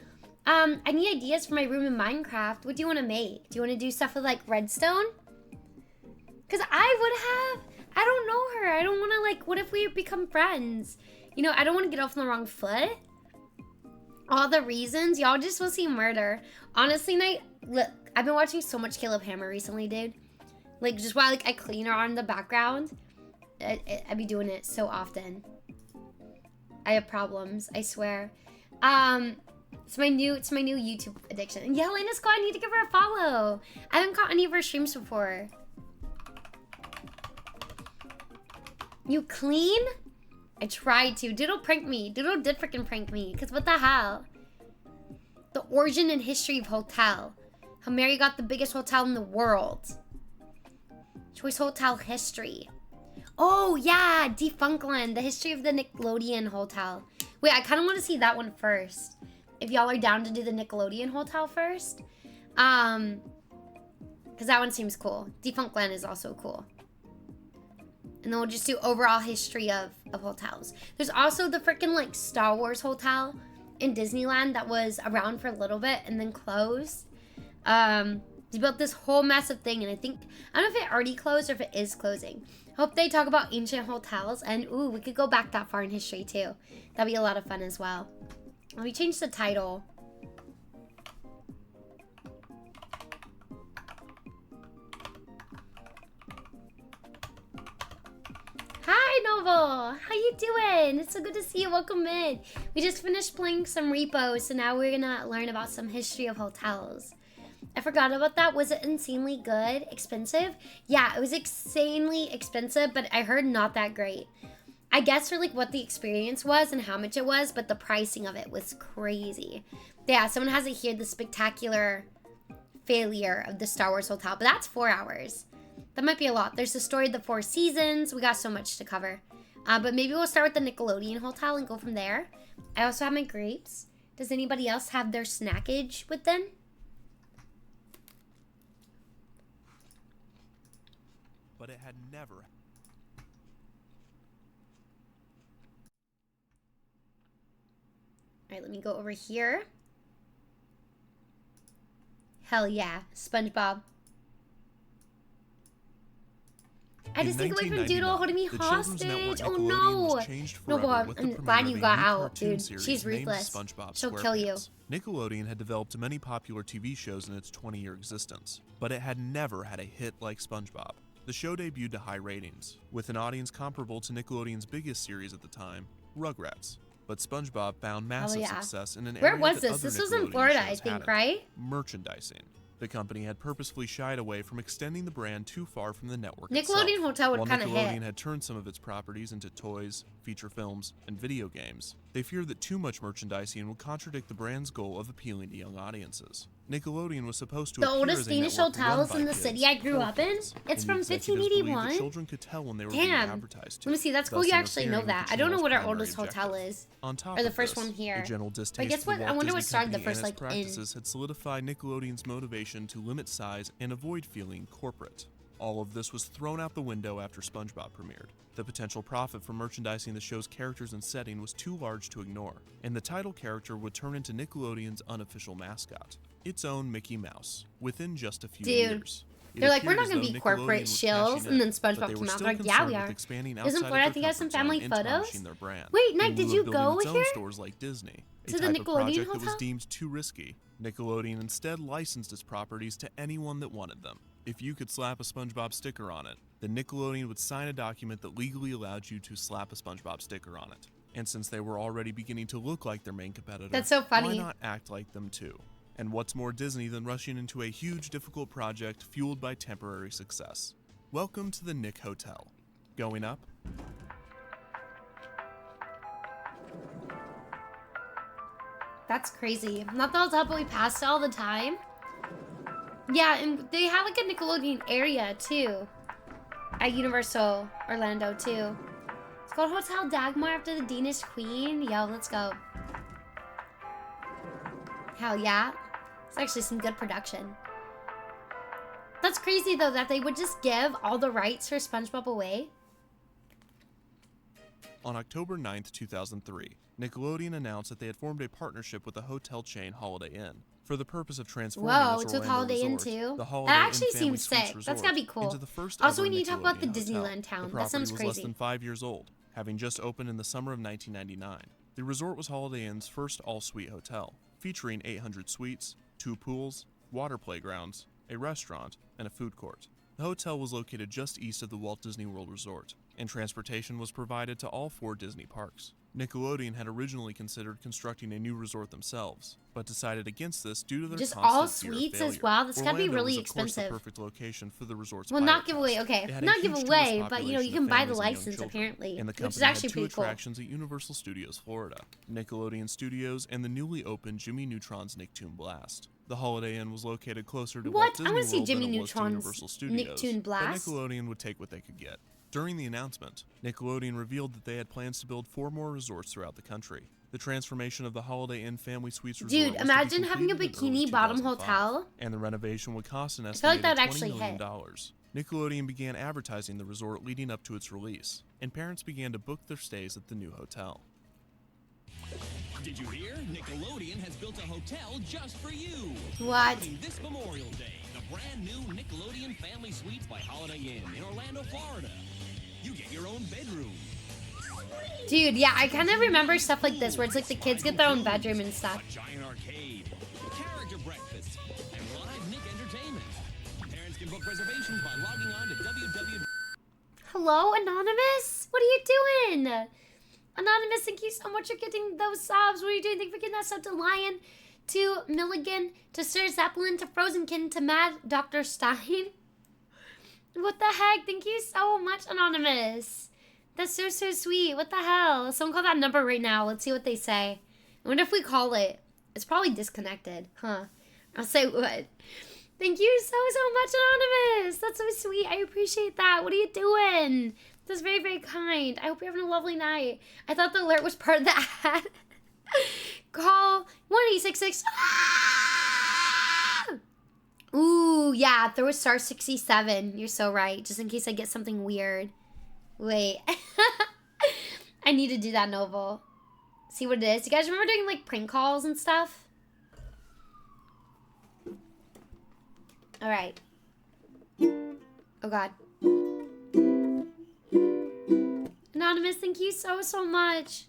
I need ideas for my room in Minecraft. What do you want to make? Do you want to do stuff with, like, redstone? Because I would have... I don't know her. I don't want to, like... What if we become friends? You know, I don't want to get off on the wrong foot. All the reasons. Y'all just will see murder. Honestly, Night... Look, I've been watching so much Caleb Hammer recently, dude. Like, just while, like, I clean her on the background. I be doing it so often. I have problems, I swear. It's my new YouTube addiction. And yeah, Lena Squad, I need to give her a follow. I haven't caught any of her streams before. You clean? I tried to. Doodle pranked me. Doodle did freaking prank me. Cause what the hell? The origin and history of hotel. How Mary got the biggest hotel in the world. Choice Hotel history. Oh, yeah, Defunctland, the history of the Nickelodeon Hotel. Wait, I kind of want to see that one first. If y'all are down to do the Nickelodeon Hotel first. Because that one seems cool. Defunctland is also cool. And then we'll just do overall history of hotels. There's also the freaking, like, Star Wars Hotel in Disneyland that was around for a little bit and then closed. They built this whole massive thing, and I don't know if it already closed or if it is closing. Hope they talk about ancient hotels, and ooh, we could go back that far in history too. That'd be a lot of fun as well. Let me change the title. Hi, Novel! How you doing? It's so good to see you. Welcome in. We just finished playing some R.E.P.O, so now we're gonna learn about some history of hotels. I forgot about that. Was it insanely good? Expensive? Yeah, it was insanely expensive, but I heard not that great. I guess for like what the experience was and how much it was, but the pricing of it was crazy. Yeah, someone has it here, the spectacular failure of the Star Wars Hotel, but that's 4 hours. That might be a lot. There's the story of the 4 seasons. We got so much to cover. But maybe we'll start with the Nickelodeon Hotel and go from there. I also have my grapes. Does anybody else have their snackage with them? But it had never. All right, let me go over here. Hell yeah, SpongeBob. I just take away from Doodle holding me hostage. Oh no! No, Bob, I'm glad you got out, dude. She's ruthless. She'll kill you. Nickelodeon had developed many popular TV shows in its 20-year existence, but it had never had a hit like SpongeBob. The show debuted to high ratings, with an audience comparable to Nickelodeon's biggest series at the time, Rugrats. But SpongeBob found massive success in an area Where was that this? other This was in Nickelodeon Florida, I shows think, hadn't. right? Merchandising. The company had purposefully shied away from extending the brand too far from the network Nickelodeon itself. Hotel would While kinda Nickelodeon hit. had turned some of its properties into toys, feature films, and video games, they feared that too much merchandising would contradict the brand's goal of appealing to young audiences. Nickelodeon was supposed to The appear oldest as a Danish network hotels run by in the kids, city I grew for up in? kids, It's and from the executives believed that 1581? children could tell when they were being Damn. advertised to. Let me see, that's cool thus you actually know interfering with that. the I don't know channel's what our primary oldest hotel objective. is. On top Or the of first this, one here. the general But distaste guess for what? the I Walt wonder what Disney started the Company first and its like practices had solidified Nickelodeon's motivation to limit size and avoid feeling corporate. All of this was thrown out the window after SpongeBob premiered. The potential profit from merchandising the show's characters and setting was too large to ignore, and the title character would turn into Nickelodeon's unofficial mascot, its own Mickey Mouse, within just a few years. They're like, we're not going to be corporate shills, and then SpongeBob came out. They're like, yeah, we are. Isn't Florida, I think, has some family photos? Wait, Nick, did you go here? Stores like Disney, to the Nickelodeon that was deemed too risky. Nickelodeon instead licensed its properties to anyone that wanted them. If you could slap a SpongeBob sticker on it, then Nickelodeon would sign a document that legally allowed you to slap a SpongeBob sticker on it. And since they were already beginning to look like their main competitor, that's so funny. Why not act like them too? And what's more Disney than rushing into a huge, difficult project fueled by temporary success? Welcome to the Nick Hotel. Going up? That's crazy. Not the hotel, but we passed it all the time. Yeah, and they have like a Nickelodeon area too. At Universal Orlando too. It's called Hotel Dagmar after the Danish Queen. Yo, let's go. Hell yeah. It's actually some good production. That's crazy though that they would just give all the rights for SpongeBob away. On October 9th, 2003, Nickelodeon announced that they had formed a partnership with the hotel chain Holiday Inn for the purpose of transforming Whoa, this it's with Orlando Holiday Inn resort, too? the Holiday That Inn actually Family seems Suites sick. That's Resort gotta be cool. into the first Also, ever we need to talk about the Nickelodeon hotel. Disneyland town. The That property sounds was crazy. less than 5 years old, having just opened in the summer of 1999. The resort was Holiday Inn's first all-suite hotel, featuring 800 suites, 2 pools, water playgrounds, a restaurant, and a food court. The hotel was located just east of the Walt Disney World Resort, and transportation was provided to all 4 Disney parks. Nickelodeon had originally considered constructing a new resort themselves, but decided against this due to their just constant all fear of suites failure. as well. That's gotta be Orlando really was, of course, expensive. the perfect location for the resort's Well, pilot not giveaway. test. Okay, It had a not huge giveaway, tourist but you know, you population can buy of the families and young license children, apparently, and the which is company had actually 2 pretty cool. attractions at Universal Studios Florida: Nickelodeon Studios and the newly opened Jimmy Neutron's Nicktoon Blast. The Holiday Inn was located closer to Walt What? I Disney want to see World Jimmy than it was to Neutron's Universal Studios, Nicktoon Blast. but Nickelodeon would take what they could get. During the announcement, Nickelodeon revealed that they had plans to build 4 more resorts throughout the country. The transformation of the Holiday Inn Family Suites resort Dude, was to be imagine having a completed in early bikini bottom 2005, hotel. and the renovation would cost an I feel like estimated that $20 actually million. hit. Nickelodeon began advertising the resort leading up to its release, and parents began to book their stays at the new hotel. Did you hear? Nickelodeon has built a hotel just for you. What? Opening this Memorial Day, the brand new Nickelodeon Family Suites by Holiday Inn in Orlando, Florida. You get your own bedroom. Dude, yeah, I kind of remember stuff like this where it's like the kids get their own bedroom and stuff. A giant arcade, character breakfast, and live Nick entertainment. Parents can book reservations by logging on to www. Hello, Anonymous? What are you doing? Anonymous, thank you so much for getting those subs. What are you doing? Thank you for getting that sub to Lion, to Milligan, to Sir Zeppelin, to Frozenkin, to Mad Dr. Stein. What the heck? Thank you so much, Anonymous. That's so, so sweet. What the hell? Someone call that number right now. Let's see what they say. I wonder if we call it. It's probably disconnected. Huh. I'll say what. Thank you so, so much, Anonymous. That's so sweet. I appreciate that. What are you doing? That's very, very kind. I hope you're having a lovely night. I thought the alert was part of the ad. Call 1-866. Ooh, yeah. Throw a star 67. You're so right. Just in case I get something weird. Wait. I need to do that, Noble. See what it is. You guys remember doing like prank calls and stuff? Alright. Oh god. Anonymous, thank you so, so much.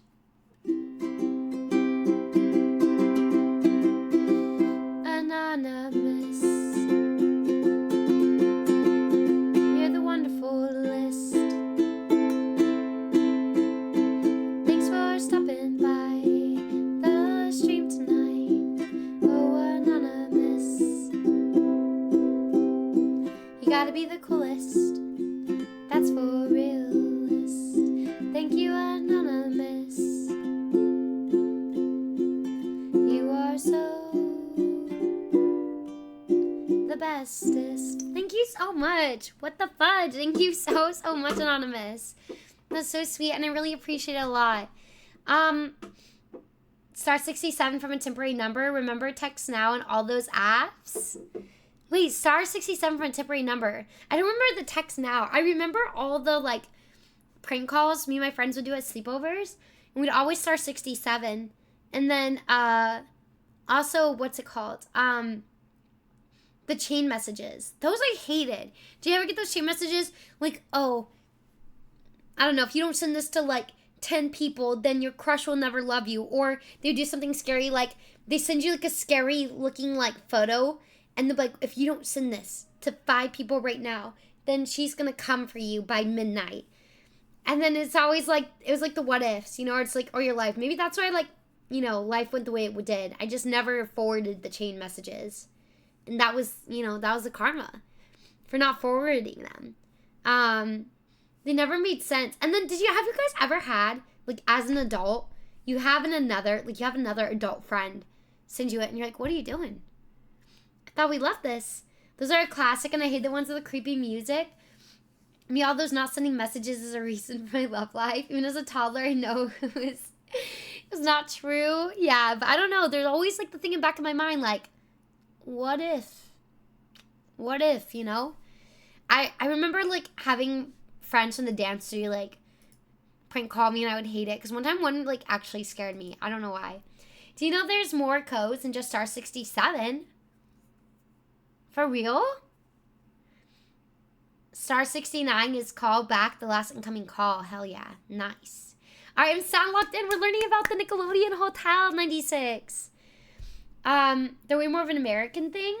Anonymous. You're the wonderful list. Thanks for stopping by the stream tonight. Oh, Anonymous. You gotta be the coolest. That's for realist. Thank you, Anonymous. You are so the bestest. Thank you so much. What the fudge? Thank you so, so much, Anonymous. That's so sweet, and I really appreciate it a lot. Star 67 from a temporary number. Remember Text Now and all those apps? Wait, star 67 from a temporary number. I don't remember the text now. I remember all the like prank calls me and my friends would do at sleepovers. And we'd always star 67. And then also what's it called? The chain messages. Those I hated. Do you ever get those chain messages? Like, oh, I don't know, if you don't send this to like 10 people, then your crush will never love you. Or they do something scary, like they send you like a scary looking like photo, and they're like, if you don't send this to 5 people right now, then she's gonna come for you by midnight. And then it's always like, it was like the what ifs, you know, or it's like, or your life. Maybe that's why like, you know, life went the way it did. I just never forwarded the chain messages. And that was, you know, that was the karma for not forwarding them. They never made sense. And then have you guys ever had, like, as an adult, you have another adult friend send you it, and you're like, what are you doing? I thought we left this. Those are a classic, and I hate the ones with the creepy music. Me, all those not sending messages is a reason for my love life. Even as a toddler, I know it was not true. Yeah, but I don't know. There's always, like, the thing in the back of my mind, like, what if? What if, you know? I remember, like, having friends from the dance studio like prank call me, and I would hate it because one time one like actually scared me. I don't know why. Do you know there's more codes than just star 67? For real? Star 69 is call back the last incoming call. Hell yeah. Nice. All right, I'm sound locked in. We're learning about the Nickelodeon Hotel 96. They're way more of an American thing.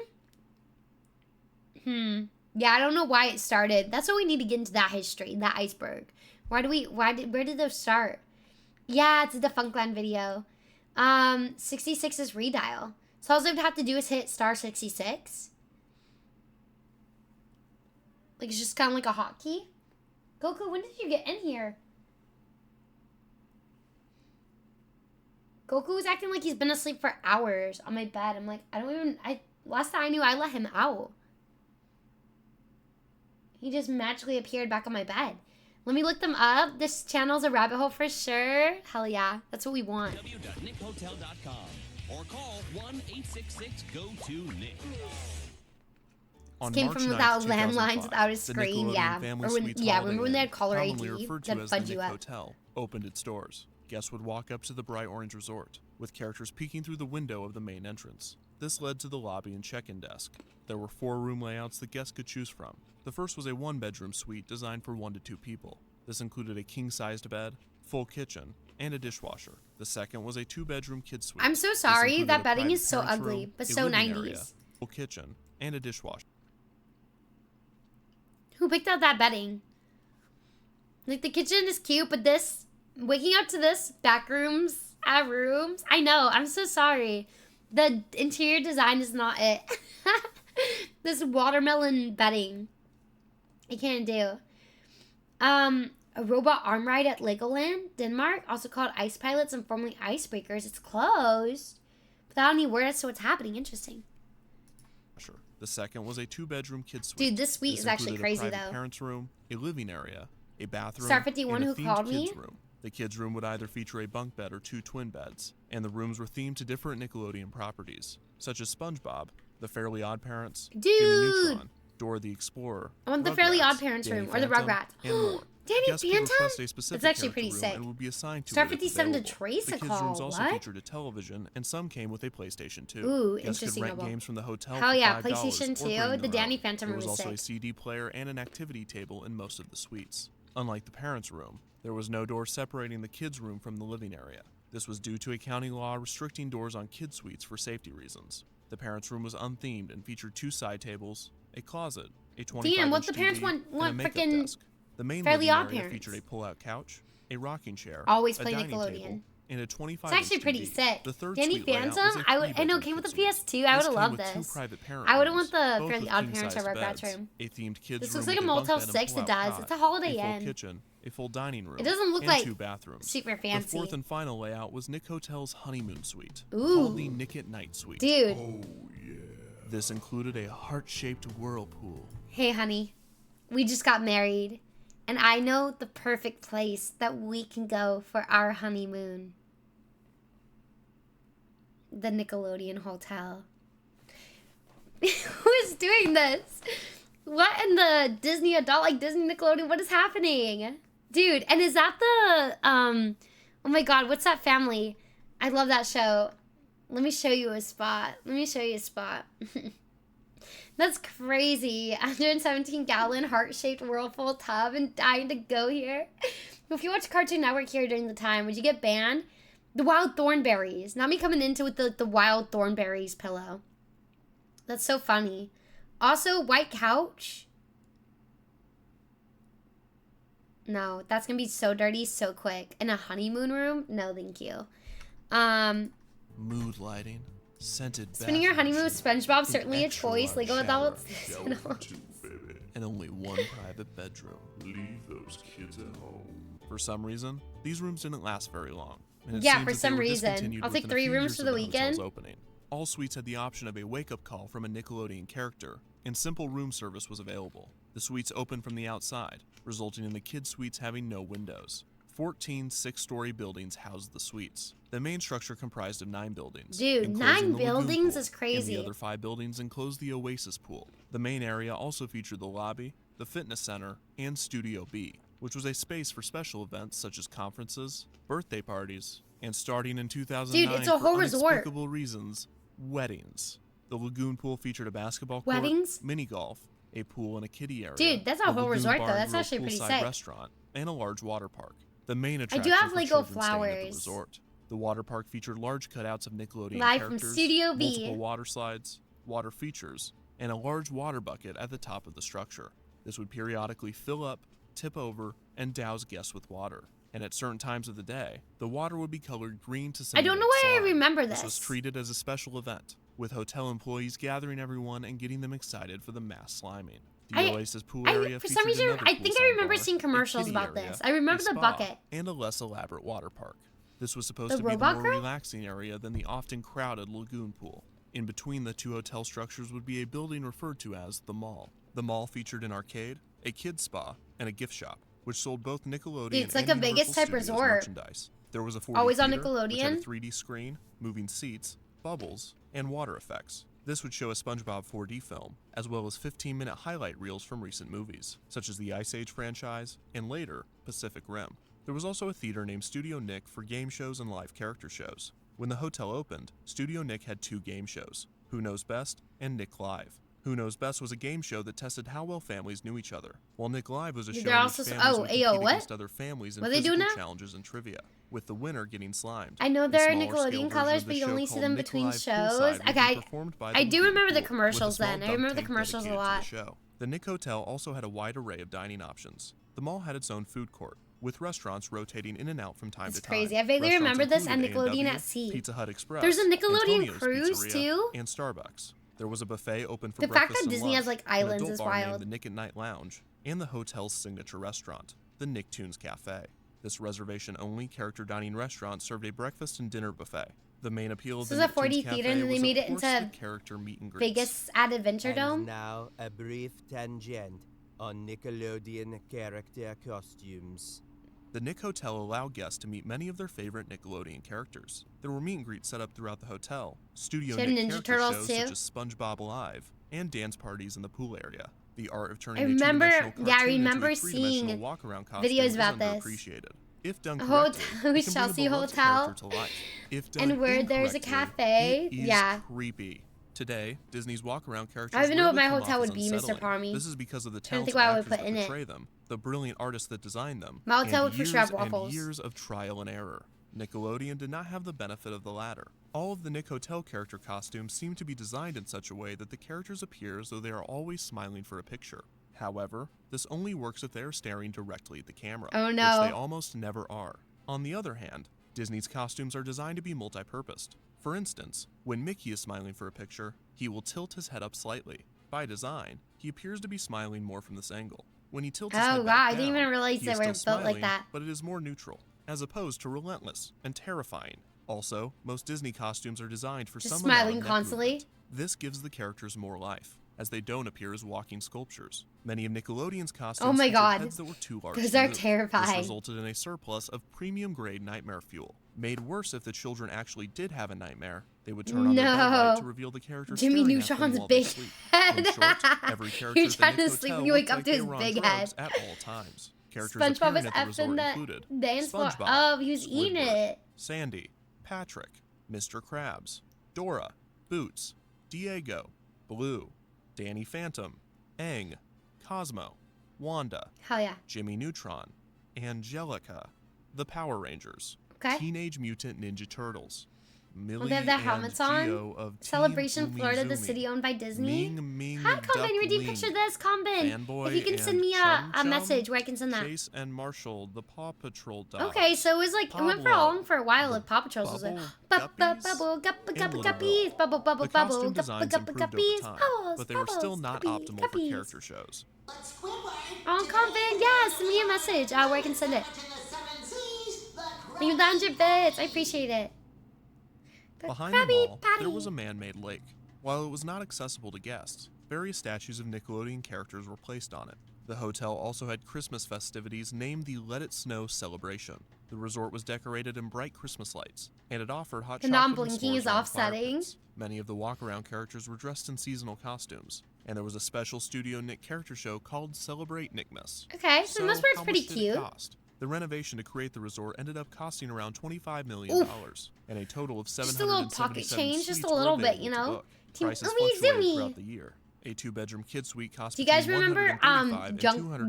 Yeah, I don't know why it started. That's what we need to get into, that history, that iceberg. Where did those start? Yeah, it's a Defunctland video. 66 is redial. So all I would have to do is hit star 66. Like, it's just kind of like a hotkey. Goku, when did you get in here? Goku was acting like he's been asleep for hours on my bed. I'm like, last time I knew, I let him out. He just magically appeared back on my bed. Let me look them up. This channel's a rabbit hole for sure. Hell yeah. That's what we want. www.nickhotel.com or call 1-866-GO-TO-NICK. This came from without landlines, without a screen. Yeah. Or when, remember when they had caller ID? Referred to as the Nick Hotel, opened its doors. Guests would walk up to the bright orange resort, with characters peeking through the window of the main entrance. This led to the lobby and check-in desk. There were 4 room layouts the guests could choose from. The first was a 1-bedroom suite designed for 1 to 2 people. This included a king-sized bed, full kitchen, and a dishwasher. The second was a 2-bedroom kid suite. I'm so sorry, that bedding is so ugly, but so 90s. Area, full kitchen, and a dishwasher. Who picked out that bedding? Like, the kitchen is cute, but this, waking up to this, back rooms, rooms. I know, I'm so sorry. The interior design is not it. This watermelon bedding. I can't do. A robot arm ride at Legoland, Denmark, also called Ice Pilots and formerly Icebreakers. It's closed. Without any word as to what's happening. Interesting. Sure. The second was a 2-bedroom kid suite. Dude, this suite is actually crazy, a private though. Parents' room, a living area, a bathroom, Star 51 and a who themed called kids' me? room. The kids' room would either feature a bunk bed or 2 twin beds, and the rooms were themed to different Nickelodeon properties, such as SpongeBob, The Fairly Odd Parents, Jimmy Neutron, Dora the Explorer. I want the Rugrats, Fairly Odd Parents Danny room, or the Phantom, Rugrats. and more. Danny Guests could Phantom? request a specific That's actually character pretty room sick. and would be assigned to Star it if 57 to available. Trace The a kids' call. rooms also What? featured a television, and some came with a PlayStation 2. Ooh, Guests could interesting. rent games from the hotel Hell for yeah, $5 PlayStation or 2. bring The their Danny own. Phantom There room was is also a sick. CD player and an activity table in most of the suites. Unlike the parents' room, there was no door separating the kids' room from the living area. This was due to a county law restricting doors on kids' suites for safety reasons. The parents' room was unthemed and featured 2 side tables, a closet, a 25-inch Damn, what the parents TV, want and a makeup frickin' desk. The main Fairly living Odd area Parents. featured a pull-out couch, a rocking chair, Always a play dining Nickelodeon. table, and a 25-inch It's actually pretty TV. sick. The third Danny suite layout was Phantom, a I know, 3-bedroom came with the kid suite. PS2. I would have came loved with 2 this. private parent I would have rooms, want the both Fairly with Odd Parents or king-sized Rugrats beds, room. a themed kids This room looks like a with bunk Motel bed and 6. It pull-out does. cot, It's a Holiday a full Inn. kitchen, a full dining room, It doesn't look and like 2 bathrooms. super The fancy. 4th and final layout was Nick Hotel's honeymoon suite, Ooh. called the Nick at Night suite. Dude. Oh yeah. This included a heart-shaped whirlpool. Hey, honey. We just got married. And I know the perfect place that we can go for our honeymoon. The Nickelodeon Hotel. Who is doing this? What in the Disney adult, like Disney Nickelodeon? What is happening? Dude, and is that the, oh my god, what's that family? I love that show. Let me show you a spot. Let me show you a spot. That's crazy. 117-gallon heart-shaped whirlpool tub and dying to go here. If you watch Cartoon Network here during the time, would you get banned? The wild thornberries. Not me coming into with the wild thornberries pillow. That's so funny. Also, white couch. No, that's gonna be so dirty so quick. In a honeymoon room? No, thank you. Mood lighting, scented Spending your honeymoon with SpongeBob, certainly a choice. Lego adults. and only one private bedroom. Leave those kids at home. For some reason, these rooms didn't last very long. And it Yeah, seems for that they some were reason. discontinued I'll take within a 3 few rooms years for of the hotel's weekend. opening. All suites had the option of a wake-up call from a Nickelodeon character, and simple room service was available. The suites opened from the outside, resulting in the kids' suites having no windows. 14 6-story buildings housed the suites. The main structure comprised of 9 buildings. Dude, enclosing 9 the lagoon buildings pool, is crazy. And the other 5 buildings enclosed the Oasis pool. The main area also featured the lobby, the fitness center, and Studio B, which was a space for special events such as conferences, birthday parties, and starting in 2009 Dude, it's a whole for resort. unexplicable reasons, weddings. The lagoon pool featured a basketball court, Weddings? mini golf, a pool and a kiddie area. Dude, that's a whole lagoon resort, bar though. and That's grill actually pretty poolside sick. restaurant, and a large water park. The main I attraction do have for Lego children staying at the flowers. resort. The water park featured large cutouts of Nickelodeon Live from characters, Studio B. multiple water slides, water features, and a large water bucket at the top of the structure. This would periodically fill up, tip over, and douse guests with water. And at certain times of the day, the water would be colored green to I simulate don't know why I slime. remember This was this. treated as a special event, with hotel employees gathering everyone and getting them excited for the mass sliming. The Oasis pool area For some featured reason, another I think I poolside remember bar, seeing a commercials kiddie about area, this. I remember a the spa, bucket. and a less elaborate water park. This was supposed The to be the robot more girl? relaxing area than the often crowded lagoon pool. In between the 2 hotel structures would be a building referred to as the mall. The mall featured an arcade, a kids spa, and a gift shop, which sold both Nickelodeon Dude, it's like and a Universal Vegas type Studios resort. merchandise. There was a 4D Always on theater, which had a Nickelodeon. 3D screen, moving seats, bubbles, and water effects. This would show a SpongeBob 4D film, as well as 15-minute highlight reels from recent movies, such as the Ice Age franchise, and later, Pacific Rim. There was also a theater named Studio Nick for game shows and live character shows. When the hotel opened, Studio Nick had 2 game shows, Who Knows Best and Nick Live. Who Knows Best was a game show that tested how well families knew each other, while Nick Live was a show They're in which also- families oh, would ayo, compete what? against other families in What they do physical now? challenges and trivia, with the winner getting slimed. I know A there are smaller scale Nickelodeon version colors, of the but you show only see called them Nick between Live shows. Poolside would be Okay, performed by I the do movie remember the Pool, commercials with a small then. I dunk remember the tank commercials a dedicated to lot. the show. The Nick Hotel also had a wide array of dining options. The mall had its own food court, with restaurants rotating in and out from time It's to time. crazy. I vaguely Restaurants remember this and included Nickelodeon A&W, at Sea. Pizza Hut Express, There's a Nickelodeon Antonio's cruise, Pizzeria, too? and Starbucks. There was a buffet open for The fact breakfast that and Disney lunch, has, like, an islands adult is bar named wild. the Nick at Night Lounge, and the hotel's signature restaurant, the Nicktoons Cafe. This reservation-only character dining restaurant served a breakfast and dinner buffet. The main appeal of This the is a 4D Nicktoons theater, Cafe and then they was, made of it course, into the character meet and greets. Vegas at Adventure Dome. And now a brief tangent on Nickelodeon character costumes. The Nick Hotel allowed guests to meet many of their favorite Nickelodeon characters. There were meet and greets set up throughout the hotel, Studio She had Nick Ninja character Turtles, shows too. such as SpongeBob Live, and dance parties in the pool area. The art of I turning remember- a two-dimensional yeah, I cartoon remember into a three-dimensional seeing walk-around costume videos is about this. underappreciated. If done Hotel- correctly, it can bring a Chelsea beloved Hotel. character to life. If done And where there's a incorrectly, cafe. it is Yeah. creepy. Today, Disney's walk-around characters I don't even know what rarely my come hotel off as would be, Mr. unsettling. Parmy. This is because of the Trying to talented think what I would actors put that in it. portray them, the brilliant artists that designed them, My hotel and would for sure years have waffles. and years of trial and error. Nickelodeon did not have the benefit of the latter. All of the Nick Hotel character costumes seem to be designed in such a way that the characters appear as though they are always smiling for a picture. However, this only works if they are staring directly at the camera, Oh, no. which they almost never are. On the other hand, Disney's costumes are designed to be multi-purposed. For instance, when Mickey is smiling for a picture, he will tilt his head up slightly. By design, he appears to be smiling more from this angle. When he tilts his Oh, head wow, back I didn't down, even realize he they is were still built like smiling, that. but it is more neutral, as opposed to relentless and terrifying. Also, most Disney costumes are designed for Just some amount of smiling neck constantly. movement. This gives the characters more life, as they don't appear as walking sculptures. Many of Nickelodeon's costumes Oh my featured God. heads that were too large Those to are move. terrifying. This resulted in a surplus of premium-grade nightmare fuel. Made worse if the children actually did have a nightmare, they would turn on their bed light to reveal the character Jimmy staring at them Neutron's while they big sleep. head. In short, every character You're at the trying Nick to sleep Hotel when you wake looked up like to they his were on big drugs head. at all times. Characters SpongeBob appearing is at the resort effing included the dance floor. SpongeBob, Oh, he was eating Squidward, it. Sandy, Patrick, Mr. Krabs, Dora, Boots, Diego, Blue, Danny Phantom, Aang, Cosmo, Wanda, Hell yeah. Jimmy Neutron, Angelica, the Power Rangers, Okay. Teenage Mutant Ninja Turtles, Millie They have their and helmets Geo on. of Team Celebration Florida, the Umizoomi, city owned by Disney. Ming Hi, Combin. We didn't Duckling, picture this, Combin. Fanboy If you can send and me Chum a Chum, message where I can send that. Chase and Marshall, the Paw Patrol dogs. Okay, so it was like, it went for Pablo, long for a while. Like Paw Patrol was like, bubble, guppies, bubble, bubble, The bubble, costume designs improved over guppies, time, bubbles, but they were still bubbles, not guppy, optimal guppies. for character shows. Oh, Combin, yes, send me a message where I can send it. Thank you for the 100 bits. I appreciate it. Behind the mall, there was a man-made lake. While it was not accessible to guests, various statues of Nickelodeon characters were placed on it. The hotel also had Christmas festivities named the Let It Snow Celebration. The resort was decorated in bright Christmas lights, and it offered hot The chocolate and non-blinking s'mores is around fire offsetting. pits. Many of the walk-around characters were dressed in seasonal costumes, and there was a special Studio Nick character show called Celebrate Nickmas. Okay, so the most part's how pretty much did it cute. cost? The renovation to create the resort ended up costing around $25 million, and a total of Just a little pocket 777 change, just a suites were little bit, available you to know? book. Team Prices Oomy fluctuated Zoomy. throughout the year. A two-bedroom kid suite cost Do you guys between remember $135 and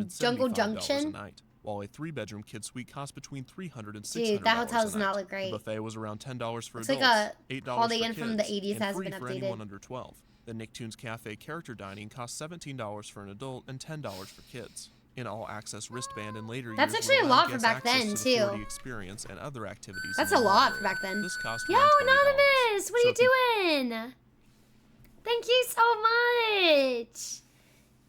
Jungle $275 Junction? a night, while a three-bedroom kid suite cost between $300 and $600 Dude, that hotel a does night. not look great. The buffet was around $10 for It's adults, like a $8 Holiday for Inn kids, from the 80s and has free been for updated. anyone under 12. The Nicktoons Cafe character dining cost $17 for an adult and $10 for kids. In all-access wristband in later That's years actually would a allow lot for guests back access then, to the 4D too. experience and other activities. That's in a the lot mall for back then. This cost Yo, around $20. Anonymous, what are So you if doing? Thank you so much.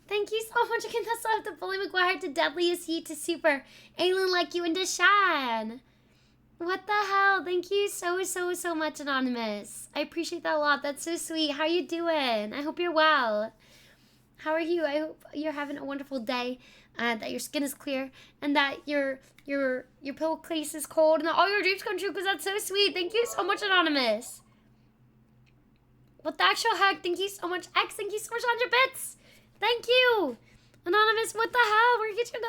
Thank you so much. Again, that's off to Bully McGuire, to Deadliest Heat, to Super Alien Like You, and to Shan. What the hell? Thank you so much, Anonymous. I appreciate that a lot. That's so sweet. How are you doing? I hope you're well. How are you? I hope you're having a wonderful day, that your skin is clear, and that your pillowcase is cold, and that all your dreams come true, because that's so sweet. Thank you so much, Anonymous. What the actual heck? Thank you so much. X, thank you so much, 100 bits. Thank you. Anonymous, what the hell? We're gonna get you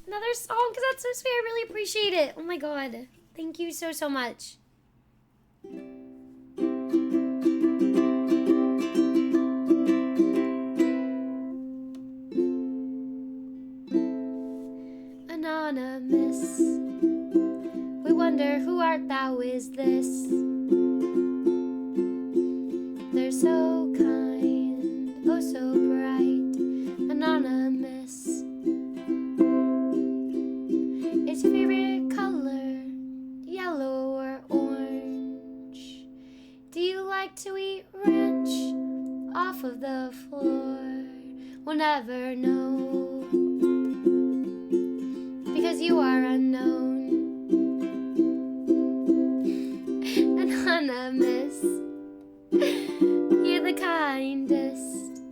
another song, because that's so sweet. I really appreciate it. Oh my god. Thank you so much. Anonymous, we wonder who art thou is this. They're so kind, oh so bright. Anonymous, is your favorite color yellow or orange? Do you like to eat ranch off of the floor? We'll never know, because you are unknown. Anonymous, you're the kindest.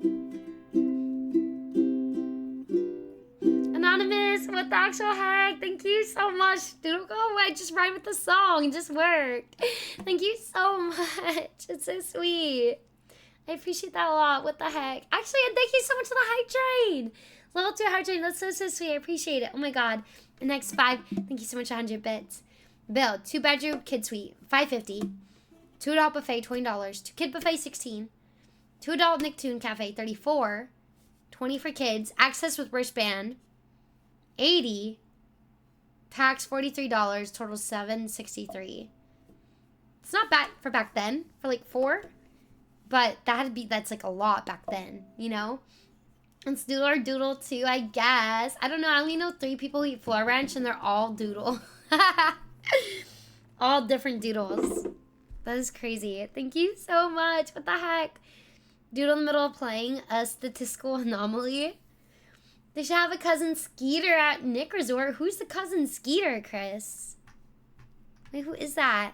Anonymous, what the actual heck? Thank you so much. Don't go away. Just rhyme with the song. It just worked. Thank you so much. It's so sweet. I appreciate that a lot. What the heck? Actually, and thank you so much for the hype train. Level 2 hype train. That's so sweet. I appreciate it. Oh my god. The next 5. Thank you so much, 100 bits. Bill, 2-bedroom kid suite, $5.50. 2-adult buffet, $20. 2-kid buffet, $16. 2-adult Nicktoon Cafe, $34. 20 for kids. Access with wristband, $80. Tax, $43. Total $763. It's not bad for back then, for like 4. But that's like a lot back then, you know? It's Doodle or Doodle too, I guess. I don't know. I only know 3 people who eat Floor Ranch, and they're all Doodle. All different Doodles. That is crazy. Thank you so much. What the heck? Doodle in the middle of playing a statistical anomaly. They should have a cousin Skeeter at Nick Resort. Who's the cousin Skeeter, Chris? Wait, who is that?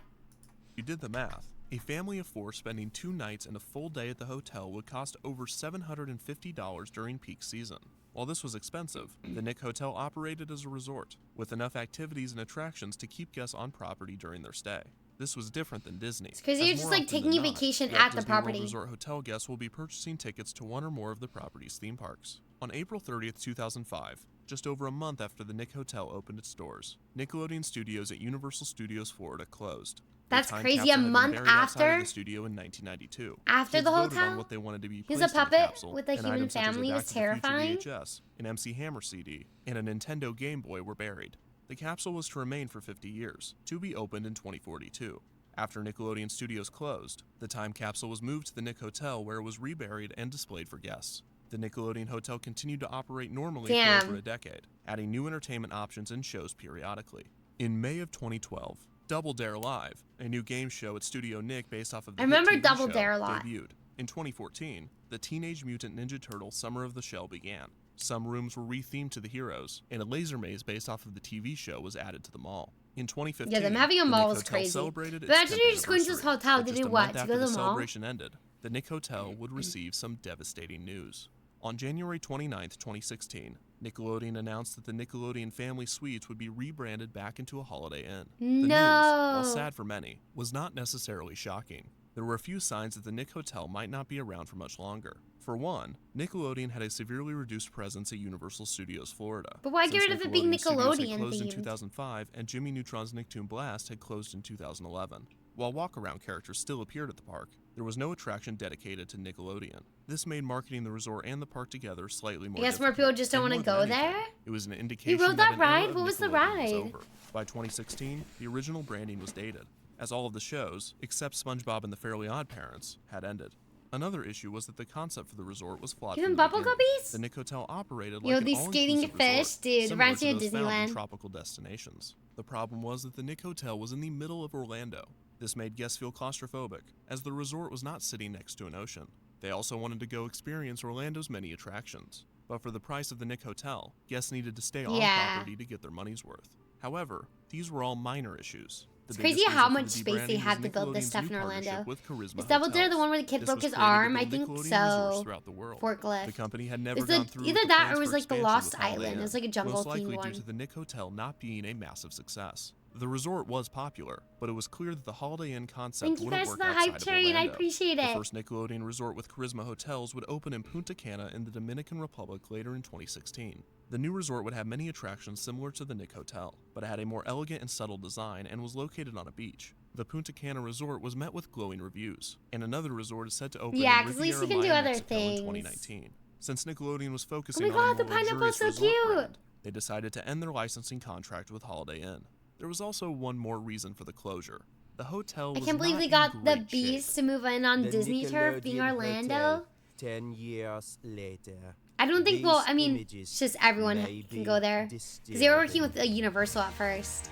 You did the math. A family of 4 spending 2 nights and a full day at the hotel would cost over $750 during peak season. While this was expensive, the Nick Hotel operated as a resort, with enough activities and attractions to keep guests on property during their stay. This was different than Disney. It's crazy as you're just more like often taking than a not, vacation Walt at the Disney World property. Resort hotel guests will be purchasing tickets to one or more of the property's theme parks. On April 30th, 2005, just over a month after the Nick Hotel opened its doors, Nickelodeon Studios at Universal Studios Florida closed. That's The time crazy, capsule a had been month buried outside of after? the studio in 1992. After Kids the voted hotel? on what they wanted to be He's placed a in the puppet capsule, with a and human items such as family a was Back to the Future terrifying. VHS, an MC Hammer CD, and a Nintendo Game Boy were buried. The capsule was to remain for 50 years, to be opened in 2042. After Nickelodeon Studios closed, the time capsule was moved to the Nick Hotel where it was reburied and displayed for guests. The Nickelodeon Hotel continued to operate normally for over a decade, adding new entertainment options and shows periodically. In May of 2012, Double Dare Live, a new game show at Studio Nick based off of the I remember hit TV Double show, Dare a lot. debuted. In 2014, the Teenage Mutant Ninja Turtles Summer of the Shell began. Some rooms were rethemed to the heroes, and a laser maze based off of the TV show was added to the mall. In 2015, Yeah, them having a the mall Nick was Hotel crazy. celebrated its Imagine 10th you're just going to this anniversary, hotel but to just do a what? month To after go to the the mall? celebration ended, the Nick Hotel would receive some devastating news. On January 29, 2016, Nickelodeon announced that the Nickelodeon Family Suites would be rebranded back into a Holiday Inn. The news, while sad for many, was not necessarily shocking. There were a few signs that the Nick Hotel might not be around for much longer. For one, Nickelodeon had a severely reduced presence at Universal Studios Florida. But why get Since rid of it being Studios had Nickelodeon closed in themed? 2005 and Jimmy Neutron's Nicktoon Blast had closed in 2011. While walk-around characters still appeared at the park, there was no attraction dedicated to Nickelodeon. This made marketing the resort and the park together slightly more I guess more difficult. people just don't And want to more go than anything, there? It was an indication You rode that an era ride? of What was the Nickelodeon was ride? over. By 2016, the original branding was dated, as all of the shows, except SpongeBob and the Fairly Odd Parents, had ended. Another issue was that the concept for the resort was flawed Give from him the bubble beginning. guppies? The Nick Hotel operated Yo, like an these skating all-inclusive fish, resort, dude, similar reminds to me of those found in Disneyland. tropical destinations. The problem was that the Nick Hotel was in the middle of Orlando. This made guests feel claustrophobic, as the resort was not sitting next to an ocean. They also wanted to go experience Orlando's many attractions. But for the price of the Nick Hotel, guests needed to stay on property to get their money's worth. However, these were all minor issues. It's crazy how much space they had to build this stuff in Orlando. Is Double Dare the one where the kid broke his arm? I think so. Forklift. The company had never Is gone it through either with the that plans or was for like the expansion Lost with Holiday Island? It was Inn, like a jungle most likely themed due one. to the Nick Hotel not being a massive success. The resort was popular, but it was clear that the Holiday Inn concept Thank you wouldn't guys work for the outside hype of train. I Orlando. appreciate The it. first Nickelodeon resort with Charisma Hotels would open in Punta Cana in the Dominican Republic later in 2016. The new resort would have many attractions similar to the Nick Hotel, but it had a more elegant and subtle design and was located on a beach. The Punta Cana resort was met with glowing reviews, and another resort is set to open Yeah, in 'cause at least Riviera you can do Maya, other Mexico in things. 2019. Since Nickelodeon was focusing Oh my God, on the a more pineapple's luxurious so resort cute. brand, they decided to end their licensing contract with Holiday Inn. There was also one more reason for the closure. The hotel I was can't believe not they in got the great shape. beast to move in on The Disney turf being Nickelodeon Orlando. Hotel, 10 years later. I don't think, well, These I mean, images it's just everyone may can be go there. Because they were working with Universal at first.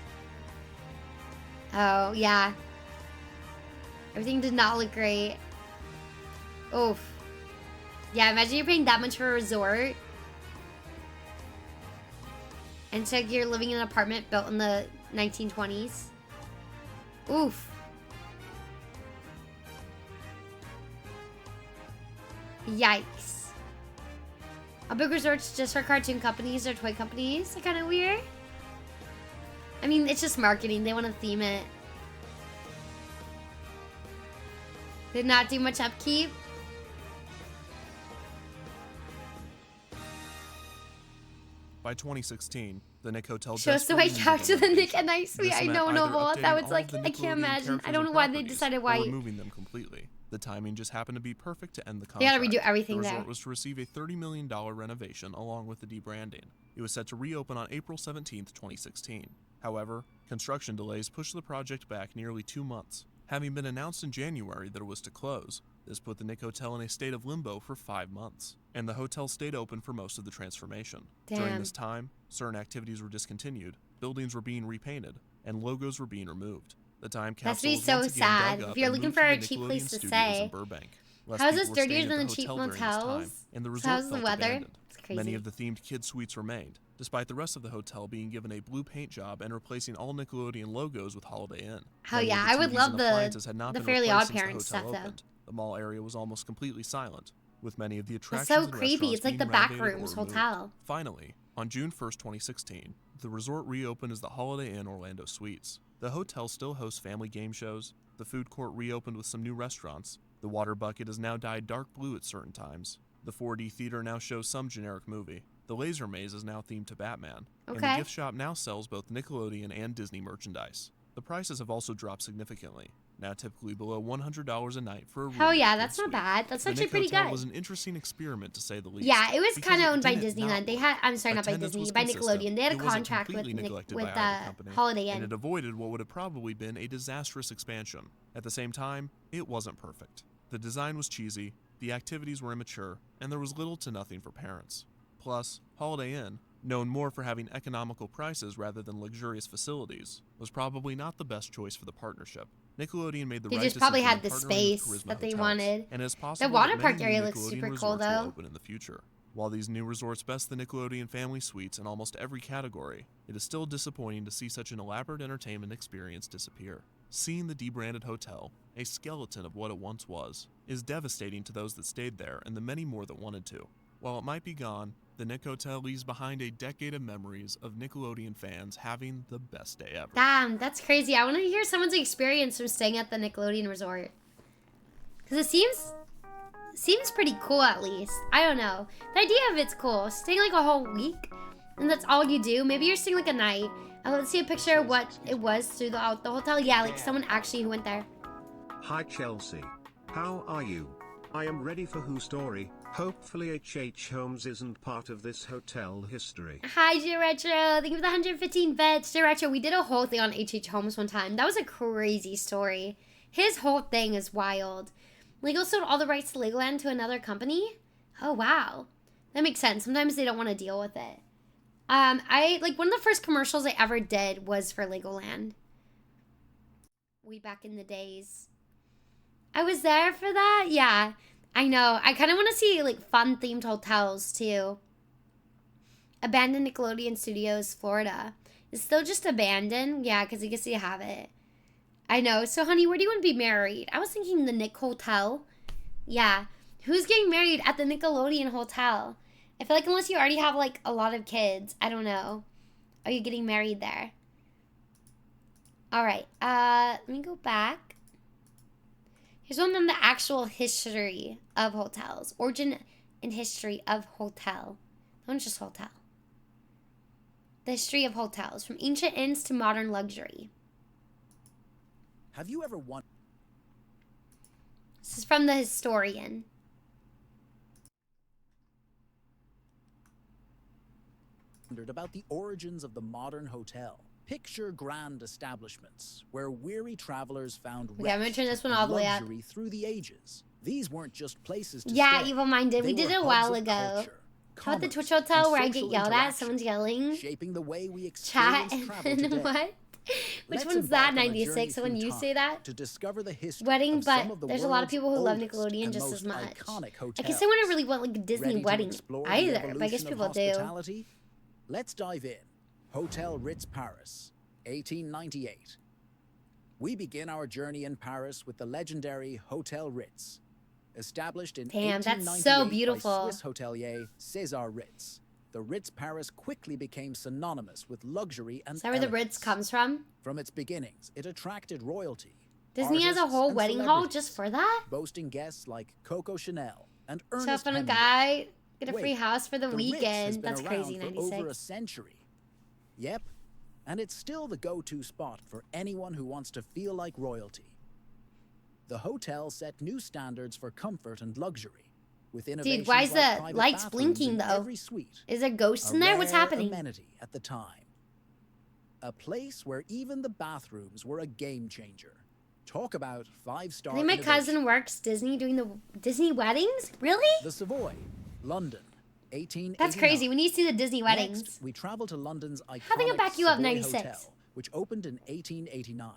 Oh, yeah. Everything did not look great. Oof. Yeah, imagine you're paying that much for a resort. And so you're living in an apartment built in the 1920s. Oof. Yikes. Are big resorts just for cartoon companies or toy companies? Are kind of weird. I mean, it's just marketing. They want to theme it. Did not do much upkeep. By 2016, the Nick Hotel Show us the way desperately couch to needed the a Nick at Night Suite. This I meant don't know either what updating that was all like. of the I can't Nickelodeon imagine. I characters don't know and why they properties, decided or why. removing them completely. The timing just happened to be perfect to end the They contract. gotta redo everything the resort there. was to receive a $30 million renovation along with the debranding. It was set to reopen on April 17, 2016. However, construction delays pushed the project back nearly 2 months. Having been announced in January that it was to close, this put the Nick Hotel in a state of limbo for 5 months, and the hotel stayed open for most of the transformation. During Damn. this time, certain activities were discontinued, buildings were being repainted, and logos were being removed. The time That's capsule be was so once again sad. dug up If you're and looking moved for to a the cheap Nickelodeon place to Studios stay. in Burbank. Less How is people this were dirtier staying at than the the cheap hotel during this time, motels? and the So resort how's the felt weather? abandoned. It's crazy. Many of the themed kid suites remained, despite the rest of the hotel being given a blue paint job and replacing all Nickelodeon logos with Holiday Inn. Hell Many of yeah, the I would TVs love and the- appliances had not the been Fairly replaced Odd since the Parents hotel stuff, though. opened. The mall area was almost completely silent. with many of the It's attractions so and creepy. restaurants It's like being the back renovated or rooms removed. hotel. Finally, on June 1st, 2016, the resort reopened as the Holiday Inn Orlando Suites. The hotel still hosts family game shows, the food court reopened with some new restaurants, the water bucket is now dyed dark blue at certain times, the 4D theater now shows some generic movie, the laser maze is now themed to Batman, and the Okay. gift shop now sells both Nickelodeon and Disney merchandise. The prices have also dropped significantly, now typically below $100 a night for a room. Hell yeah, with that's kid not suite. bad. That's The actually Nick pretty Hotel good. was an interesting experiment to say the least. Yeah, it was because kind of it owned by didn't Disneyland. not They work. had, I'm sorry, not by Attendance Disney, was by consistent. Nickelodeon. They had a It wasn't contract with completely neglected with by either company, Holiday and Inn. it avoided what would have probably been a disastrous expansion. At the same time, it wasn't perfect. The design was cheesy, the activities were immature, and there was little to nothing for parents. Plus, Holiday Inn, known more for having economical prices rather than luxurious facilities, was probably not the best choice for the partnership. Nickelodeon made the They right just probably decision had in the partnering with space Charisma that they Hotels, wanted. and it's The possible water that park many area new looks Nickelodeon super cool, resorts will though. open in the future. While these new resorts best the Nickelodeon family suites in almost every category, it is still disappointing to see such an elaborate entertainment experience disappear. Seeing the debranded hotel, a skeleton of what it once was, is devastating to those that stayed there and the many more that wanted to. While it might be gone, the Nick Hotel leaves behind a decade of memories of Nickelodeon fans having the best day ever. Damn, that's crazy. I want to hear someone's experience from staying at the Nickelodeon resort. Because it seems pretty cool, at least. I don't know. The idea of it's cool. Staying like a whole week, and that's all you do. Maybe you're staying like a night. Let's see a picture of what it was throughout the hotel. Yeah, like someone actually who went there. Hi Chelsea. How are you? I am ready for Who Story. Hopefully H.H. Holmes isn't part of this hotel history. Hi, Retro. Thank you for the 115 bits. Retro, we did a whole thing on H.H. Holmes one time. That was a crazy story. His whole thing is wild. Lego sold all the rights to Legoland to another company? Oh, wow. That makes sense. Sometimes they don't want to deal with it. One of the first commercials I ever did was for Legoland. Way back in the days. I was there for that? Yeah, I know. I kind of want to see, like, fun-themed hotels, too. Abandoned Nickelodeon Studios, Florida. It's still just abandoned? Yeah, because I guess you have it. I know. So, honey, where do you want to be married? I was thinking the Nick Hotel. Yeah. Who's getting married at the Nickelodeon Hotel? I feel like unless you already have, like, a lot of kids, I don't know. Are you getting married there? All right. Let me go back. Here's one on the actual history of hotels. Origin and history of hotel. That one's just hotel. The history of hotels. From ancient inns to modern luxury. Have you ever wondered This is from the historian. about the origins of the modern hotel? Picture grand establishments where weary travelers found Okay, I'm gonna turn this one rest all the and way up. luxury through the ages. These weren't just places to Yeah, stay. Evil Minded. We They did were it a while hubs of ago. culture, How about the commerce, Twitch Hotel and where I get social yelled at? interaction, Someone's yelling. shaping the way we Chat experience travel and today. what? Which Let's one's that? embark on a 96. journey So when through you time say that, to discover the history wedding, of some but of the there's a lot of world's people who love oldest Nickelodeon and just most as much. iconic I guess I wouldn't hotels. really want like Disney Ready to wedding explore the either, but I guess evolution of people do. hospitality? Let's dive in. Hotel Ritz Paris, 1898. We begin our journey in Paris with the legendary Hotel Ritz. Established in Damn, that's 1898 so by beautiful. Swiss hotelier César Ritz, the Ritz Paris quickly became synonymous with luxury and Is that where the elegance. Ritz comes from? From its beginnings, it attracted royalty. Disney has a artists, whole and wedding hall celebrities, just for that? boasting guests like Coco Chanel and So Ernest if I'm a Hemingway. guy, get a free Wait, house for the Ritz has weekend. been That's around crazy, for over a 96. century. Yep, and it's still the go-to spot for anyone who wants to feel like royalty. The hotel set new standards for comfort and luxury, with innovations Dude, why is like the private lights bathrooms blinking in though? every suite. Is there ghosts A in there? What's rare happening? amenity at the time. A place where even the bathrooms were a game changer. Talk about five-star I think my innovation. cousin works Disney doing the Disney weddings? Really? The Savoy, London, 1889. That's crazy. We need to see the Disney weddings. Next, we travel to London's iconic How they gonna back you up, Savoy 96? Hotel, which opened in 1889.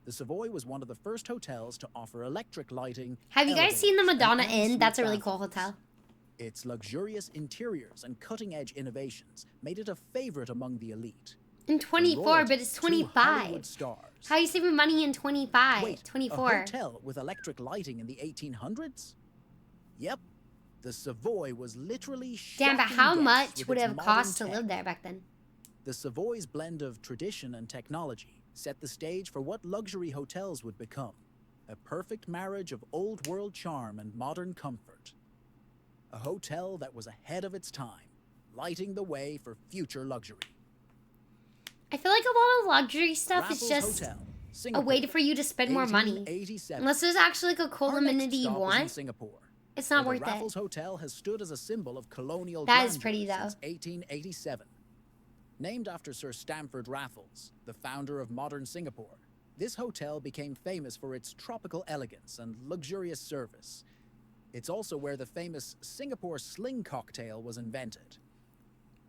The Savoy was one of the first hotels to offer electric lighting. Have you guys seen the elevators, Madonna and Inn? en-suite That's a really bathrooms. cool hotel. Its luxurious interiors and cutting-edge innovations made it a favorite among the elite. In 24, but it's From royalty to 25. Hollywood stars. How are you saving money in 25? Wait, 24. a hotel with electric lighting in the 1800s? Yep, The Savoy was literally Damn, but shocking how guests much with would it its have modern cost to tech. live there back then? The Savoy's blend of tradition and technology set the stage for what luxury hotels would become. A perfect marriage of old world charm and modern comfort. A hotel that was ahead of its time, lighting the way for future luxury. I feel like a lot of luxury stuff is Raffles just Hotel, a Singapore, way for you to spend more money. 1887. Unless there's actually like a cool Our next amenity you stop is in want, Singapore, it's not where worth the Raffles it. Hotel has stood as a symbol of colonial That is grandeur pretty, though. since 1887. Named after Sir Stamford Raffles, the founder of modern Singapore, this hotel became famous for its tropical elegance and luxurious service. It's also where the famous Singapore Sling cocktail was invented.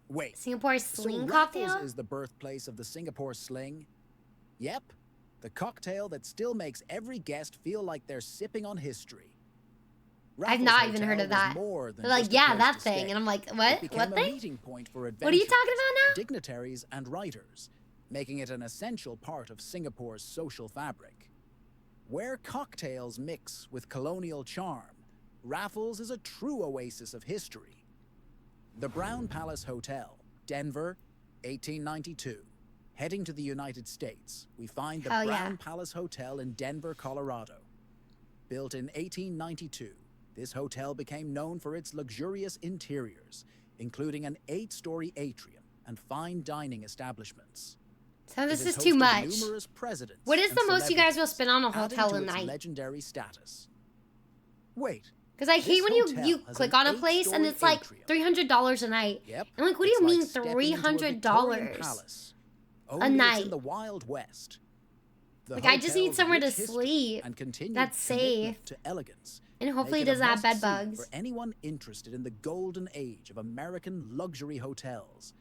Wait, Singapore so Sling Raffles cocktail? is the birthplace of the Singapore Sling? Yep, the cocktail that still makes every guest feel like they're sipping on history. I've not even heard of that. They're like, yeah, that thing. And I'm like, what? What thing? Meeting point for What are you talking about now? dignitaries and writers, making it an essential part of Singapore's social fabric. Where cocktails mix with colonial charm, Raffles is a true oasis of history. The Brown Palace Hotel, Denver, 1892. Heading to the United States, we find the Hell yeah. Brown Palace Hotel in Denver, Colorado. Built in 1892, this hotel became known for its luxurious interiors, including an 8-story atrium and fine dining establishments. So this It is has too hosted much. numerous presidents What is and the most you guys will celebrities, spend on a adding hotel to a its night? legendary status. Wait. Because I hate this when hotel you has click an on a place and 8-story it's like atrium. $300 a night. Yep. And like, what do it's you like mean stepping into a Victorian $300 palace. a Only it's night? in the Wild West. The Like, I just need hotel's somewhere to rich history sleep and continued that's commitment safe. to elegance And hopefully make it it a doesn't have bed must-see bugs. for anyone interested in the golden age of American luxury hotels.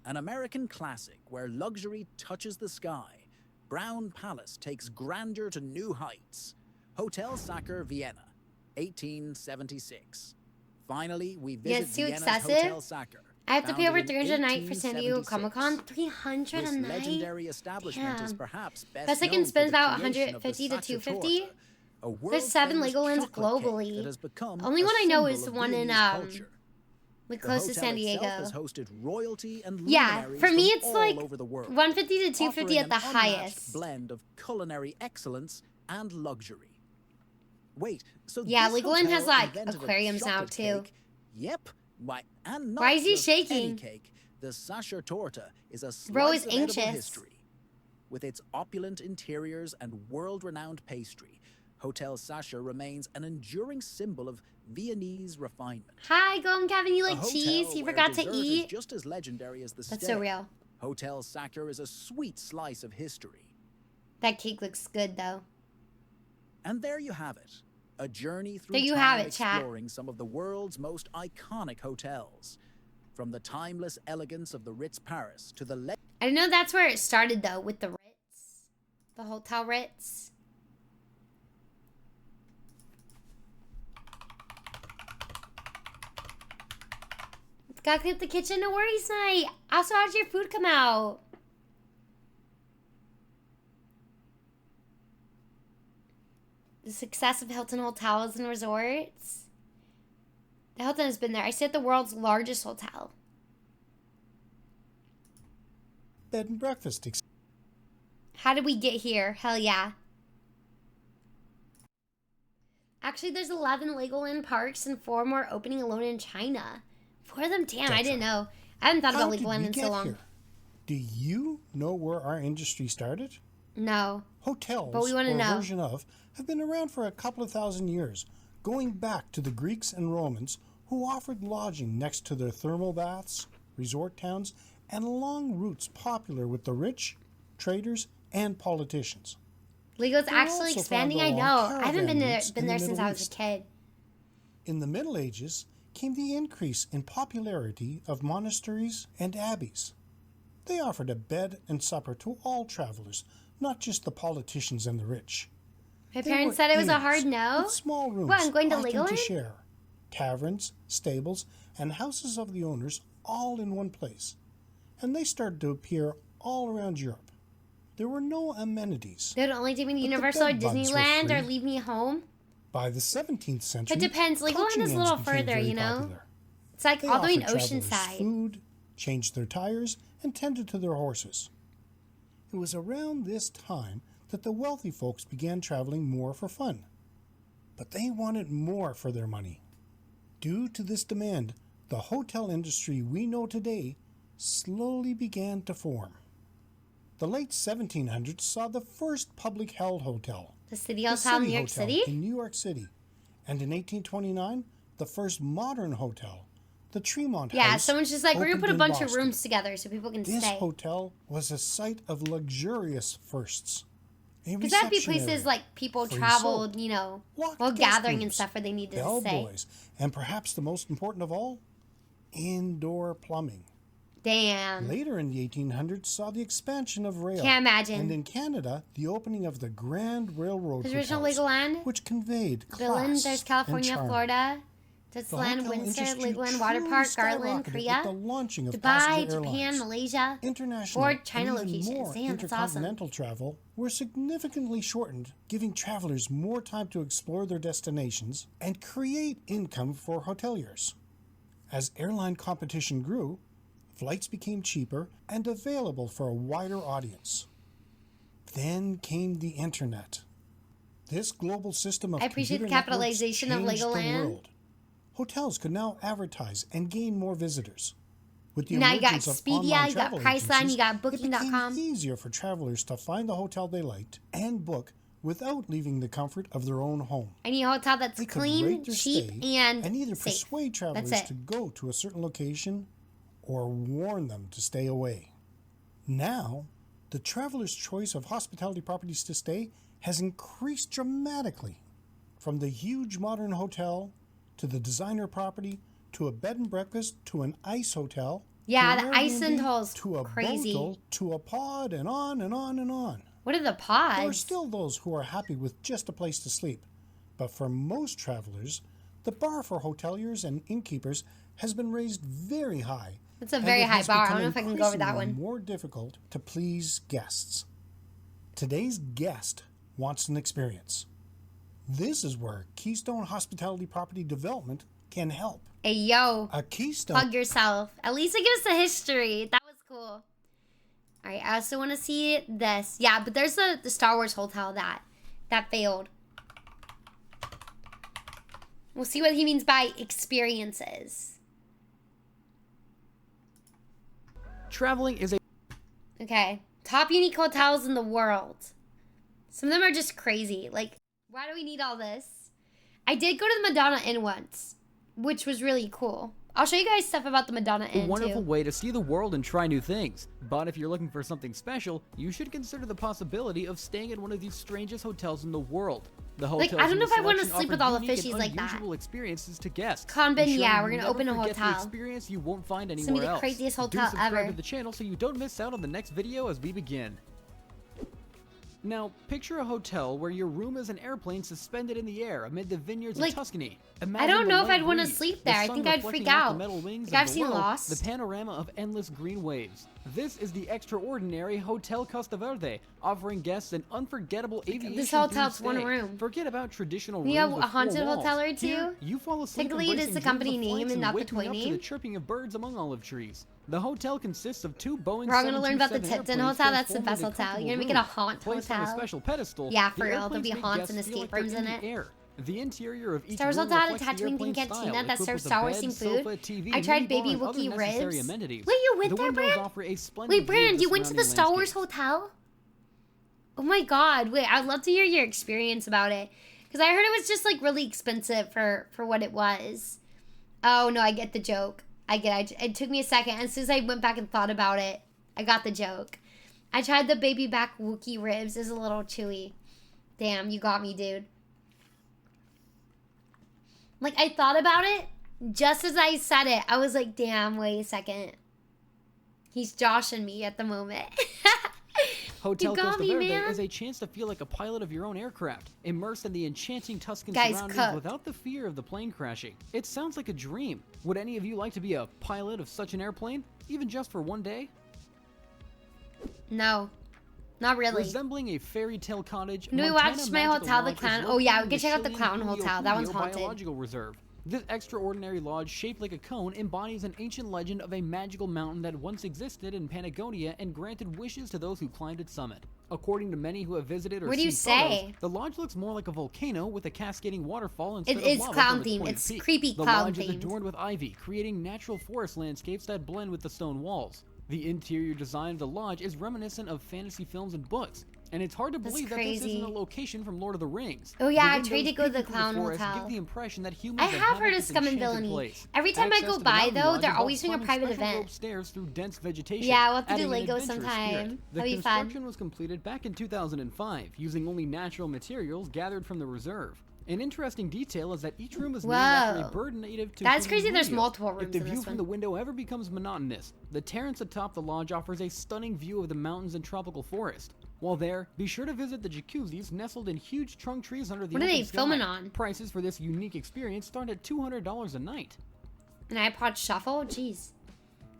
An American classic where luxury touches the sky, Brown Palace takes grandeur to new heights. Hotel Sacher, Vienna, 1876. Finally, we Yeah, visit it's too Vienna's excessive. Hotel Sacher. I have to pay over founded in $300 a night for San Diego 1876. Comic Con. $300 This a night. legendary establishment is Damn. perhaps best Best I known can for spend the about creation of the 150 to Sacher 250. torta, a There's 7 world-famous Legolands chocolate cake globally. that has become Only a one I know symbol is the of one in Viennese culture. like The close to hotel San itself Diego. has hosted royalty and Yeah, luminaries for me from it's all like over the world, 150 to 250 offering at the an unmatched highest. blend of culinary excellence and luxury. Wait, so Yeah, this Legoland has hotel like invented a aquariums now chocolate too. cake? Yep. Why, and not Why is he just any shaking? cake. The Sacher torta is a Bro slice is of edible anxious. history. With its opulent interiors and world-renowned pastry, Hotel Sacher remains an enduring symbol of Viennese refinement. Hi, Golden Kevin, you A like hotel cheese? You where forgot to dessert is eat? just as legendary as the That's steak. so real. Hotel Sacher is a sweet slice of history. That cake looks good though. And there you have it. A journey through There you time have it, chat. exploring some of the world's most iconic hotels. From the timeless elegance of the Ritz Paris to the I know that's where it started though, with the Ritz. The Hotel Ritz. Gotta clean up the kitchen, no worries, night. Also, how'd your food come out? The success of Hilton Hotels and Resorts. The Hilton has been there. I stayed at the world's largest hotel. Bed and breakfast. How did we get here? Hell yeah. Actually, there's 11 Legoland parks and 4 more opening alone in China. 4 of them? Damn, I didn't know. I haven't thought How about did Legoland we in so get long. here? Do you know where our industry started? No. Hotels, But we want to or a know. version of, have been around for a couple of thousand years, going back to the Greeks and Romans, who offered lodging next to their thermal baths, resort towns, and long routes popular with the rich, traders, and politicians. Lego's They're actually also expanding, I found know. along I haven't been caravan there, routes in the since Middle I was a East. kid. In the Middle Ages came the increase in popularity of monasteries and abbeys. They offered a bed and supper to all travelers, not just the politicians and the rich. My They parents were said it was a inns hard no. with small rooms What, I'm going to often to Legoland? share. Taverns, stables, and houses of the owners all in one place. And they started to appear all around Europe. There were no amenities. They would only take me to But the Universal or bed bugs were Disneyland or free. leave me home. By the 17th century, It depends. Legoland is a little became further, very you know? popular. It's like They all the way in offered travelers Oceanside. food, changed their tires, and tended to their horses. It was around this time that the wealthy folks began traveling more for fun. But they wanted more for their money. Due to this demand, the hotel industry we know today slowly began to form. The late 1700s saw the first public held hotel, The City Hotel in New York Hotel City? in New York City. And in 1829, the first modern hotel, the Tremont Yeah, House, someone's just like, we're going to opened put a in bunch of Boston. rooms together so people can This stay. hotel was a site of luxurious firsts. Because that'd be reception places area, like people free traveled, soap, you know, locked while guest gathering and rooms, stuff where they needed to stay. bellboys, and perhaps the most important of all, indoor plumbing. Damn. Later in the 1800s saw the expansion of rail. Can't imagine. And in Canada, the opening of the Grand Railroad There's original hotels, Legoland. which conveyed Billund, class there's and California, charm. Florida. The Disneyland, hotel Windsor, industry Legoland, Water truly Park, Garland, skyrocketed Korea, with the launching of Dubai, passenger Japan, airlines. Malaysia, International 4 China and even locations. more Damn, that's awesome. intercontinental travel were significantly shortened, giving travelers more time to explore their destinations and create income for hoteliers. As airline competition grew, flights became cheaper and available for a wider audience. Then came the internet. This global system of I appreciate the computer networks capitalization of changed the Legoland. world. Hotels could now advertise and gain more visitors. With the Now you got emergence of Expedia, online you got travel Priceline, agencies, you got it Booking.com. became easier for travelers to find the hotel they liked and book without leaving the comfort of their own home. I need a hotel that's They could clean, rate their cheap, stay and either safe. persuade travelers That's it. to go to a certain location or warn them to stay away. Now, the traveler's choice of hospitality properties to stay has increased dramatically. From the huge modern hotel to the designer property to a bed and breakfast to an ice hotel. Yeah, to the an Iceland Airbnb, hotel's to a crazy. boatle, to a pod, and on and on and on. What are the There are pods? still those who are happy with just a place to sleep, but for most travelers, the bar for hoteliers and innkeepers has been raised very high. That's a and very it high has bar. I become don't know if I can go over that increasingly one. More difficult to please guests. Today's guest wants an experience. This is where Keystone Hospitality Property Development can help. Hey, yo. A Keystone. Plug yourself. At least it gives the history. That was cool. All right, I also want to see this. Yeah, but there's the Star Wars hotel that failed. We'll see what he means by experiences. Traveling is a Okay. Top unique hotels in the world. Some of them are just crazy. Like, why do we need all this? I did go to the Madonna Inn once, which was really cool. I'll show you guys stuff about the Madonna Inn, wonderful too. way to see the world and try new things. But if you're looking for something special, you should consider the possibility of staying at one of these strangest hotels in the world. The Like, hotels I don't in know the if I wanna selection sleep offer with all the unique and fishies like that. unusual experiences to guests. Conbin, Ensuring yeah, you we're gonna never open a forget the hotel. experience you won't find It's anywhere gonna be the else. craziest Do hotel subscribe ever. to the channel so you don't miss out on the next video as we begin. Now, picture a hotel where your room is an airplane suspended in the air amid the vineyards Like, of Tuscany. I Imagine don't the know if light I'd want to breeze, sleep the there. I sun think I'd reflecting freak off out. the metal wings Like, of I've the seen world, Lost. the panorama of endless green waves. This is the extraordinary Hotel Costa Verde, offering guests an unforgettable aviation This hotel's themed one stay. room. Forget about traditional You have rooms a with four haunted walls. hotel or two? Here, you fall asleep Technically, it is embracing the dreams company of name flights and not the waking toy up to name. the chirping of birds among olive trees. The hotel consists of 2 Boeing We're all gonna learn about the 727 Tipton airplanes Hotel. That's the transformed best into hotel. comfortable You're gonna make it a rooms. haunt Placed on a hotel. special pedestal, Yeah, the for real. There'll airplanes be make haunts guests and feel like escape they're rooms in it. the air. The interior of each Star Wars room Hotel had a reflects the Tatooine airplane's themed cantina style, that equipped serves with a Star Wars bed, themed food. sofa, TV, I tried minibar, baby and other Wookiee necessary ribs. amenities. Wait, you went The there, windows Brand? offer a splendid Wait, view of Brand, the you went to the surrounding Star Wars landscape. Hotel? Oh my god. Wait, I'd love to hear your experience about it. Because I heard it was just like really expensive for what it was. Oh no, I get the joke. I get it. It took me a second. As soon as I went back and thought about it, I got the joke. I tried the baby back Wookiee ribs. It's a little chewy. Damn, you got me, dude. Like, I thought about it. Just as I said it, I was like, damn, wait a second. He's joshing me at the moment. Hotel You got Costa me, Verde man. is a chance to feel like a pilot of your own aircraft, immersed in the enchanting Tuscan Guys, surroundings cooked. without the fear of the plane crashing. It sounds like a dream. Would any of you like to be a pilot of such an airplane, even just for one day? No. Not really. Resembling a fairy tale cottage, No, we Montana watched My Magical Hotel, the Lodge is Clown. Oh yeah, located we in can check out the Chilean Clown Hotel. That one's Julio haunted. Biological Reserve. This extraordinary lodge, shaped like a cone, embodies an ancient legend of a magical mountain that once existed in Patagonia and granted wishes to those who climbed its summit. According to many who have visited or What do you seen photos, say? the lodge looks more like a volcano with a cascading waterfall instead It of is lava clown from its themed. pointed It's peak. creepy The clown lodge is themed. adorned with ivy, creating natural forest landscapes that blend with the stone walls. The interior design of the lodge is reminiscent of fantasy films and books, and it's hard to That's believe that this crazy. isn't a location from Lord of the Rings. Oh yeah, The I windows tried to go to the peeking from Clown forest Hotel. give the impression that humans I have heard inhabit of this Scum and enchanted Villainy. place. Every time I Access go to the by mountain though, lodge they're involves always doing a climbing private special event. rope stairs through dense vegetation. Yeah, we'll have to do adding an Lego adventurous sometime. spirit. The That'll be fun. construction was completed back in 2005 using only natural materials gathered from the reserve. An interesting detail is that each room is named after a Whoa. bird native to That's Puerto crazy there's Rico. multiple If rooms the in view this from one. the window ever becomes monotonous, the terrace atop the lodge offers a stunning view of the mountains and tropical forest. While there, be sure to visit the jacuzzis nestled in huge trunk trees under the What are open they sky. filming on? Prices for this unique experience start at $200 a night. An iPod Shuffle? Jeez.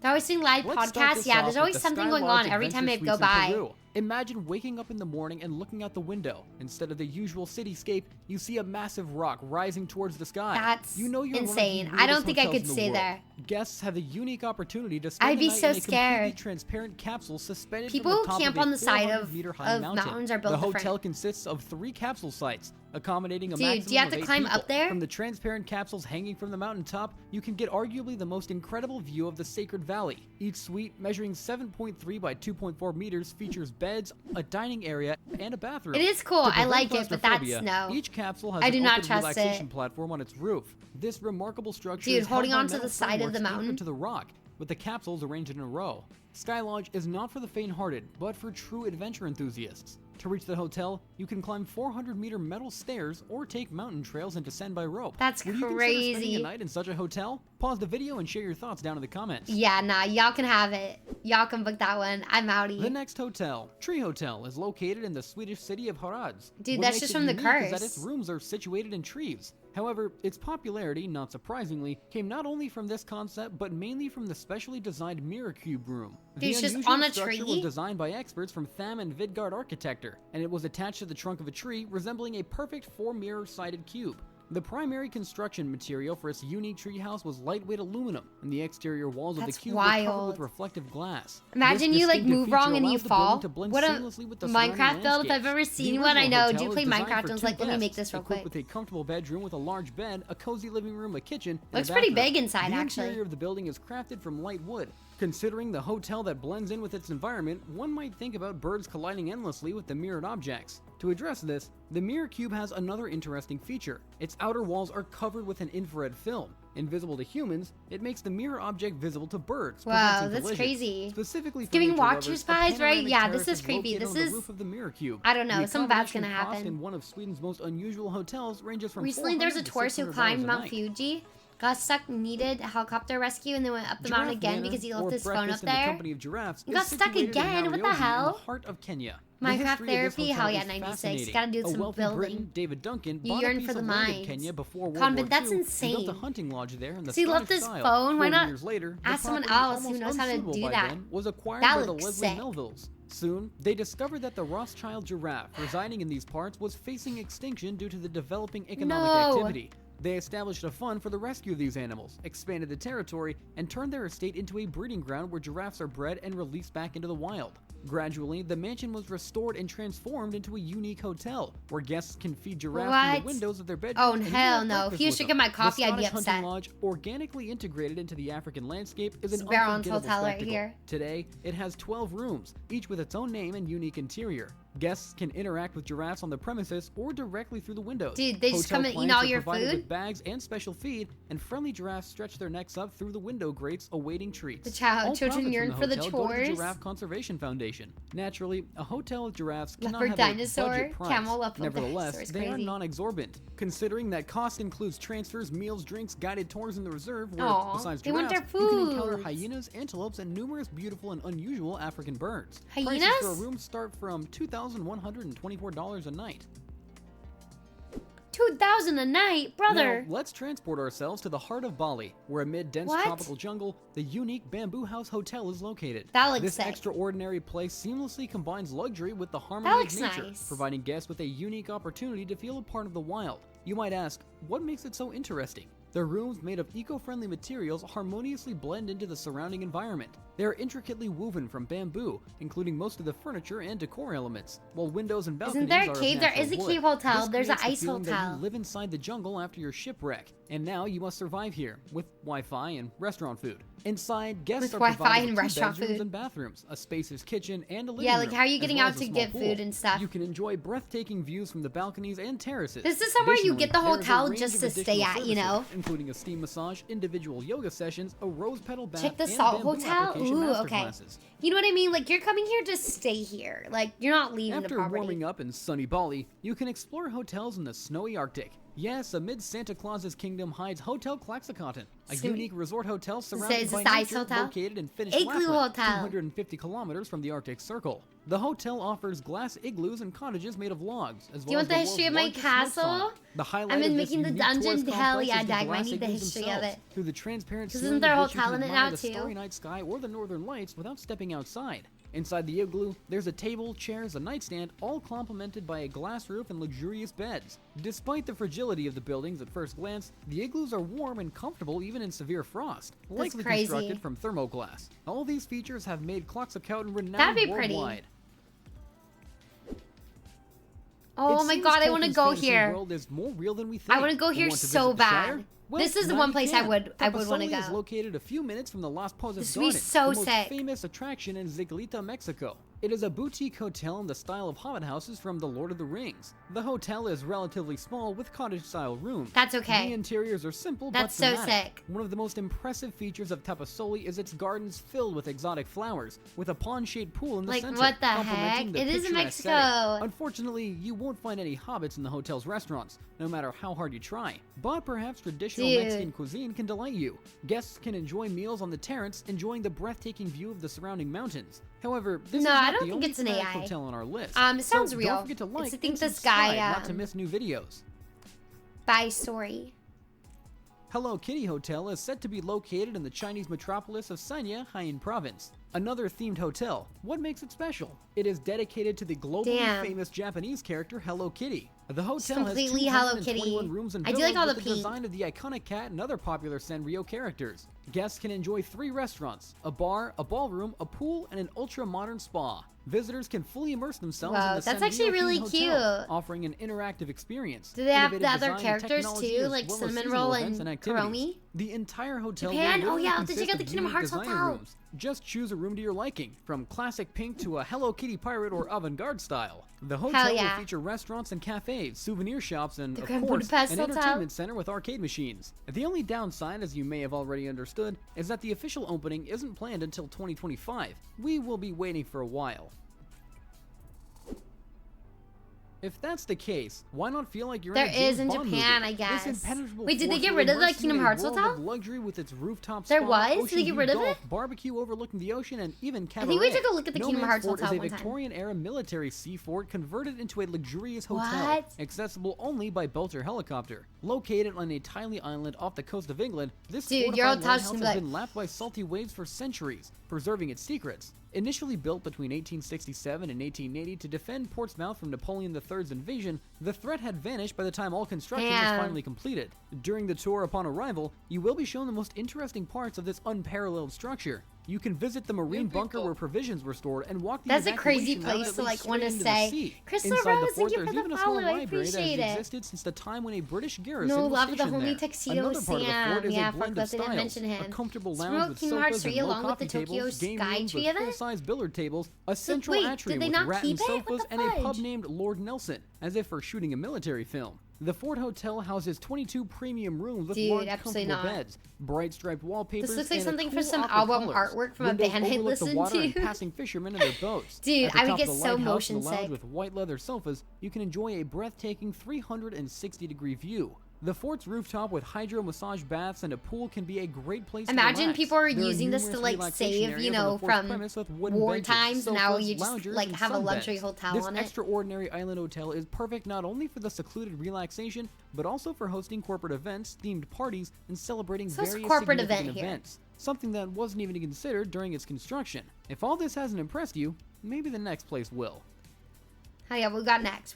They're always doing live Let's start podcasts. this Yeah, off there's with always the something Sky going Lodge on every time I Adventure go Suites in by. Peru. Imagine waking up in the morning and looking out the window. Instead of the usual cityscape, you see a massive rock rising towards the sky. That's you know you're insane. One of the I don't weirdest think I hotels could in the stay world. there. Guests have the unique opportunity to spend I'd the be night so in a completely scared. transparent capsule suspended People from who the top camp of a on the side 400-meter-high of mountain. mountains are built The different. hotel consists of 3 capsule sites, accommodating a Dude, do maximum you have of to 8 climb people. up there? From the transparent capsules hanging from the mountaintop, you can get arguably the most incredible view of the Sacred Valley. Each suite, measuring 7.3 by 2.4 meters, features beds, a dining area, and a bathroom. It is cool. To I prevent like it, but that's claustrophobia, no. Each capsule has I an do not open trust relaxation it. platform on its roof. This remarkable structure Dude, is holding held by on to metal the side of the frameworks anchored mountain? to the rock, with the capsules arranged in a row. Sky Lodge is not for the faint-hearted, but for true adventure enthusiasts. To reach the hotel, you can climb 400-meter metal stairs or take mountain trails and descend by rope. That's Would you consider spending crazy. a night in such a hotel? Pause the video and share your thoughts down in the comments. Yeah, nah, y'all can have it. Y'all can book that one. I'm outie. The next hotel, Tree Hotel, is located in the Swedish city of Harads. Dude, What that's makes just it from the unique is that curse. its rooms are situated in trees. However, its popularity, not surprisingly, came not only from this concept, but mainly from the specially designed Mirror Cube room. Dude, it's the just unusual on a structure tree? was designed by experts from Tham and Vidgard Architecture, and it was attached to the trunk of a tree, resembling a perfect 4-mirror-sided cube. The primary construction material for its unique treehouse was lightweight aluminum, and the exterior walls of That's the cube were covered wild. with reflective glass. Imagine This you like distinctive move feature wrong and you allows the building fall. to blend What a seamlessly with the surrounding Minecraft build if I've landscapes. ever The seen one. I original know. hotel Do you is play designed Minecraft? for I was 2 like, let me make guests, this real equipped quick. with a comfortable bedroom with a large bed, a cozy living room, a kitchen, and Looks a pretty bathroom. big inside, the actually. interior of the building is crafted from light wood. Considering the hotel that blends in with its environment, one might think about birds colliding endlessly with the mirrored objects. To address this, the Mirror Cube has another interesting feature. Its outer walls are covered with an infrared film. Invisible to humans, it makes the mirror object visible to birds. Wow, preventing that's collisions. crazy. Specifically It's for giving nature Watchers lovers, a vibes, right? panoramic Yeah, terrace this is creepy. located This on the is- roof of the Mirror Cube. I don't know, The something bad's accommodation gonna cost happen. in one of Sweden's most unusual hotels ranges from Recently, there's a $400 to tourist who $600 climbed a Mount night. Fuji, got stuck, needed a helicopter rescue, and then went up the mountain Giraffe again Manor, because he or left his phone Breakfast up in the there. Company of Giraffes He got is stuck situated in again? What the Nairobi, hell? In the heart of Kenya. The Minecraft history of this therapy? hotel Hell yeah, is 96. fascinating. Gotta do A some wealthy building. Briton, David Duncan, You bought yearn a piece for the of land in mines. Kenya before World Convent, War that's II and built insane. a hunting lodge there in the So he left Scottish his style. phone? Why 40 not years later, the ask someone property, else who almost knows how to unsuitable do by that? then, was acquired That by the looks Leslie sick. Melvilles. Soon, they discovered that the Rothschild giraffe residing in these parts was facing extinction due to the developing economic No. activity. They established a fund for the rescue of these animals, expanded the territory, and turned their estate into a breeding ground where giraffes are bred and released back into the wild. Gradually, the mansion was restored and transformed into a unique hotel, where guests can feed giraffes through What? the windows of their bedrooms. Oh, and eat hell at no. breakfast If he was with drinking them. my coffee, the I'd be Scottish upset. Hunting Lodge, organically integrated into the African landscape, is an It's Baron's unforgettable Hotel right spectacle. here. Today, it has 12 rooms, each with its own name and unique interior. Guests can interact with giraffes on the premises or directly through the windows. Dude, they just Hotel come and eat clients all are your provided food? with bags and special feed, and friendly giraffes stretch their necks up through the window grates awaiting treats. The All children profits yearn from for the hotel go to tours. Giraffe Conservation Foundation. Naturally, a hotel with giraffes cannot Leopard have dinosaur, a budget price. camel leopard Nevertheless, dinosaur is they are crazy. non-exorbitant, considering that cost includes transfers, meals, drinks, guided tours in the reserve, where Aw, besides they want giraffes, their you can encounter foods. hyenas, antelopes, and numerous beautiful and unusual African birds. Hyenas? Prices for a room start from $2,124 a night. 2,000 a night, brother. Now, let's transport ourselves to the heart of Bali, where amid dense What? tropical jungle, the unique Bamboo House Hotel is located. That looks This sick. extraordinary place seamlessly combines luxury with the harmony That of looks nature, nice. providing guests with a unique opportunity to feel a part of the wild. You might ask, what makes it so interesting? The rooms, made of eco-friendly materials, harmoniously blend into the surrounding environment. They are intricately woven from bamboo, including most of the furniture and decor elements, while windows and balconies Isn't there a are of cave? There natural is a wood. cave hotel. This There's an creates the ice feeling that hotel. you live inside the jungle after your shipwreck, and now you must survive here with Wi-Fi and restaurant food. Inside, guests With are Wi-Fi provided and with 2 restaurant bedrooms food. and bathrooms, a spacious kitchen, and a living Yeah, room. like, how are you as getting well out as a to small get pool. food and stuff? You can enjoy breathtaking views from the balconies and terraces. This is somewhere you get the Additionally, there is a hotel range just of to stay additional at, you know? services, including a steam massage, individual yoga sessions, a rose petal bath, Check the and Salt bamboo Hotel. application Ooh, okay. masterclasses. You know what I mean? Like, you're coming here to stay here. Like, you're not leaving the After property. warming up in sunny Bali, you can explore hotels in the snowy Arctic. Yes, amid Santa Claus's kingdom hides Hotel Claxocoton, a So- unique resort hotel Is surrounded this by the ice nature, hotel? located in Finnish Igloo Lapland, hotel. 250 kilometers from the Arctic Circle. The hotel offers glass igloos and cottages made of logs, as Do you well want the as history the of my world's largest smoke castle? sauna. The highlight I've been of this making the unique dungeon. tourist Hell complex yeah, is the Dag, I glass need the igloos history of themselves. it. Through the transparent Isn't ceiling there a of which you hotel can in it admire now, the too? starry night sky or the northern lights without stepping outside. Inside the igloo, there's a table, chairs, a nightstand, all complemented by a glass roof and luxurious beds. Despite the fragility of the buildings at first glance, the igloos are warm and comfortable even in severe frost, likely crazy. constructed from thermoglass. All these features have made Claxocoton renowned That'd be pretty. worldwide. Oh It my seems god, I want to Tolkien's go fantasy here. world is more real than we think. I want to go here Want to so visit the Shire? bad. Well, This is the now one you place I can. would want to Tepoztlán is go. located a few minutes from the Las Posas This would be Garden, so the most sick. famous attraction in Ziglita, Mexico. It is a boutique hotel in the style of hobbit houses from The Lord of the Rings. The hotel is relatively small with cottage-style rooms. That's okay. The interiors are simple That's but so thematic. sick. One of the most impressive features of Tepoztlán is its gardens filled with exotic flowers, with a pond-shaped pool in the Like, center. what the complementing heck? the It is in picturesque Mexico. setting. Unfortunately, you won't find any hobbits in the hotel's restaurants, no matter how hard you try. But perhaps traditional Dude. Mexican cuisine can delight you. Guests can enjoy meals on the terrace, enjoying the breathtaking view of the surrounding mountains. However, this No, is I not don't the think only it's an thematic AI. hotel on our list. It sounds so real. Don't forget to It's- like I think and this guy, subscribe not to um, miss new videos. Bye, story. Hello Kitty Hotel is set to be located in the Chinese metropolis of Sanya, Haiyan Province. Another themed hotel. What makes it special? It is dedicated to the globally Damn. famous Japanese character Hello Kitty. The hotel completely has Hello 221 Kitty. rooms and I do like villas all with the the pink. design of the iconic cat and other popular Sanrio characters. Guests can enjoy 3 restaurants, a bar, a ballroom, a pool, and an ultra-modern spa. Visitors can fully immerse themselves Wow, in the that's Sanrio actually really hotel, cute. offering an interactive experience. Do they have the innovative other design and characters technology, too, as like well as Cinnamon seasonal Roll events and activities. Kuromi? The entire hotel Japan? will Oh, yeah, literally did you consist get the of Kingdom unique Hearts designer hotel? rooms. Just choose a room to your liking, from classic pink to a Hello Kitty pirate or avant-garde style. The hotel yeah. will feature restaurants and cafes, souvenir shops, and, The of Grand course, Budapest an Hotel? entertainment center with arcade machines. The only downside, as you may have already understood, is that the official opening isn't planned until 2025. We will be waiting for a while. If that's the case, why not feel like you're There in a James is in Bond Japan, movie? I guess. This impenetrable Wait, did they force get will rid of the immerse you Kingdom in a Hearts world Hotel? of luxury with its rooftop There spa, was? Did they ocean get view rid of golf, it? barbecue overlooking the ocean, and even cabaret. I think we took a look at the No Kingdom Man's Hearts Fort Hotel is a one time. Victorian-era military sea fort converted into a luxurious hotel, What? accessible only by boat or helicopter. Located on a tiny island off the coast of England, this Dude, you're all fortified touched lighthouse and has like- been lapped by salty waves for centuries, preserving its secrets. Initially built between 1867 and 1880 to defend Portsmouth from Napoleon III's invasion, the threat had vanished by the time all construction was Damn. finally completed. During the tour upon arrival, you will be shown the most interesting parts of this unparalleled structure. You can visit the marine bunker where provisions were stored and walk the That's a crazy evacuation route place that to, leads like, wanna straight into say. the sea. Crystal Inside Rose, the thank fort, you there's for the even a follow, small I library that appreciate has it. existed since the time when a British garrison No was love of the stationed homie there. tuxedo Another part of the Sam. fort is Yeah, a blend fuck of that, they didn't styles, mention a him. comfortable Smoke lounge with Kingdom Hearts sofas 3 and low along with coffee the Tokyo tables, game Sky rooms Tree with of it? full-size billiard tables, a central wait, atrium did they with not rattan keep it? What sofas, the and a pub fudge? named Lord Nelson, as if for shooting a military film. The Fort Hotel houses 22 premium rooms with Dude, large, absolutely comfortable not. beds, bright striped wallpapers, This looks like and something a for cool some aqua album colors. artwork from a Windows band I overlook the listen water and to. passing fishermen and their boats. Dude, At the I would top get of the so lighthouse motion and the lounge sick. with white leather sofas, you can enjoy a breathtaking 360-degree view. The fort's rooftop with hydro massage baths and a pool can be a great place Imagine to relax. people are There using this to numerous like relaxation save, areas you on the know, fort's from premise with wooden war benches, times. Now sofas, you just loungers, like and have a luxury sunbeds. hotel This on it. extraordinary island hotel is perfect not only for the secluded relaxation, but also for hosting corporate events, themed parties, and celebrating So it's various corporate significant event here. events. Something that wasn't even considered during its construction. If all this hasn't impressed you, maybe the next place will. Oh yeah, we got next.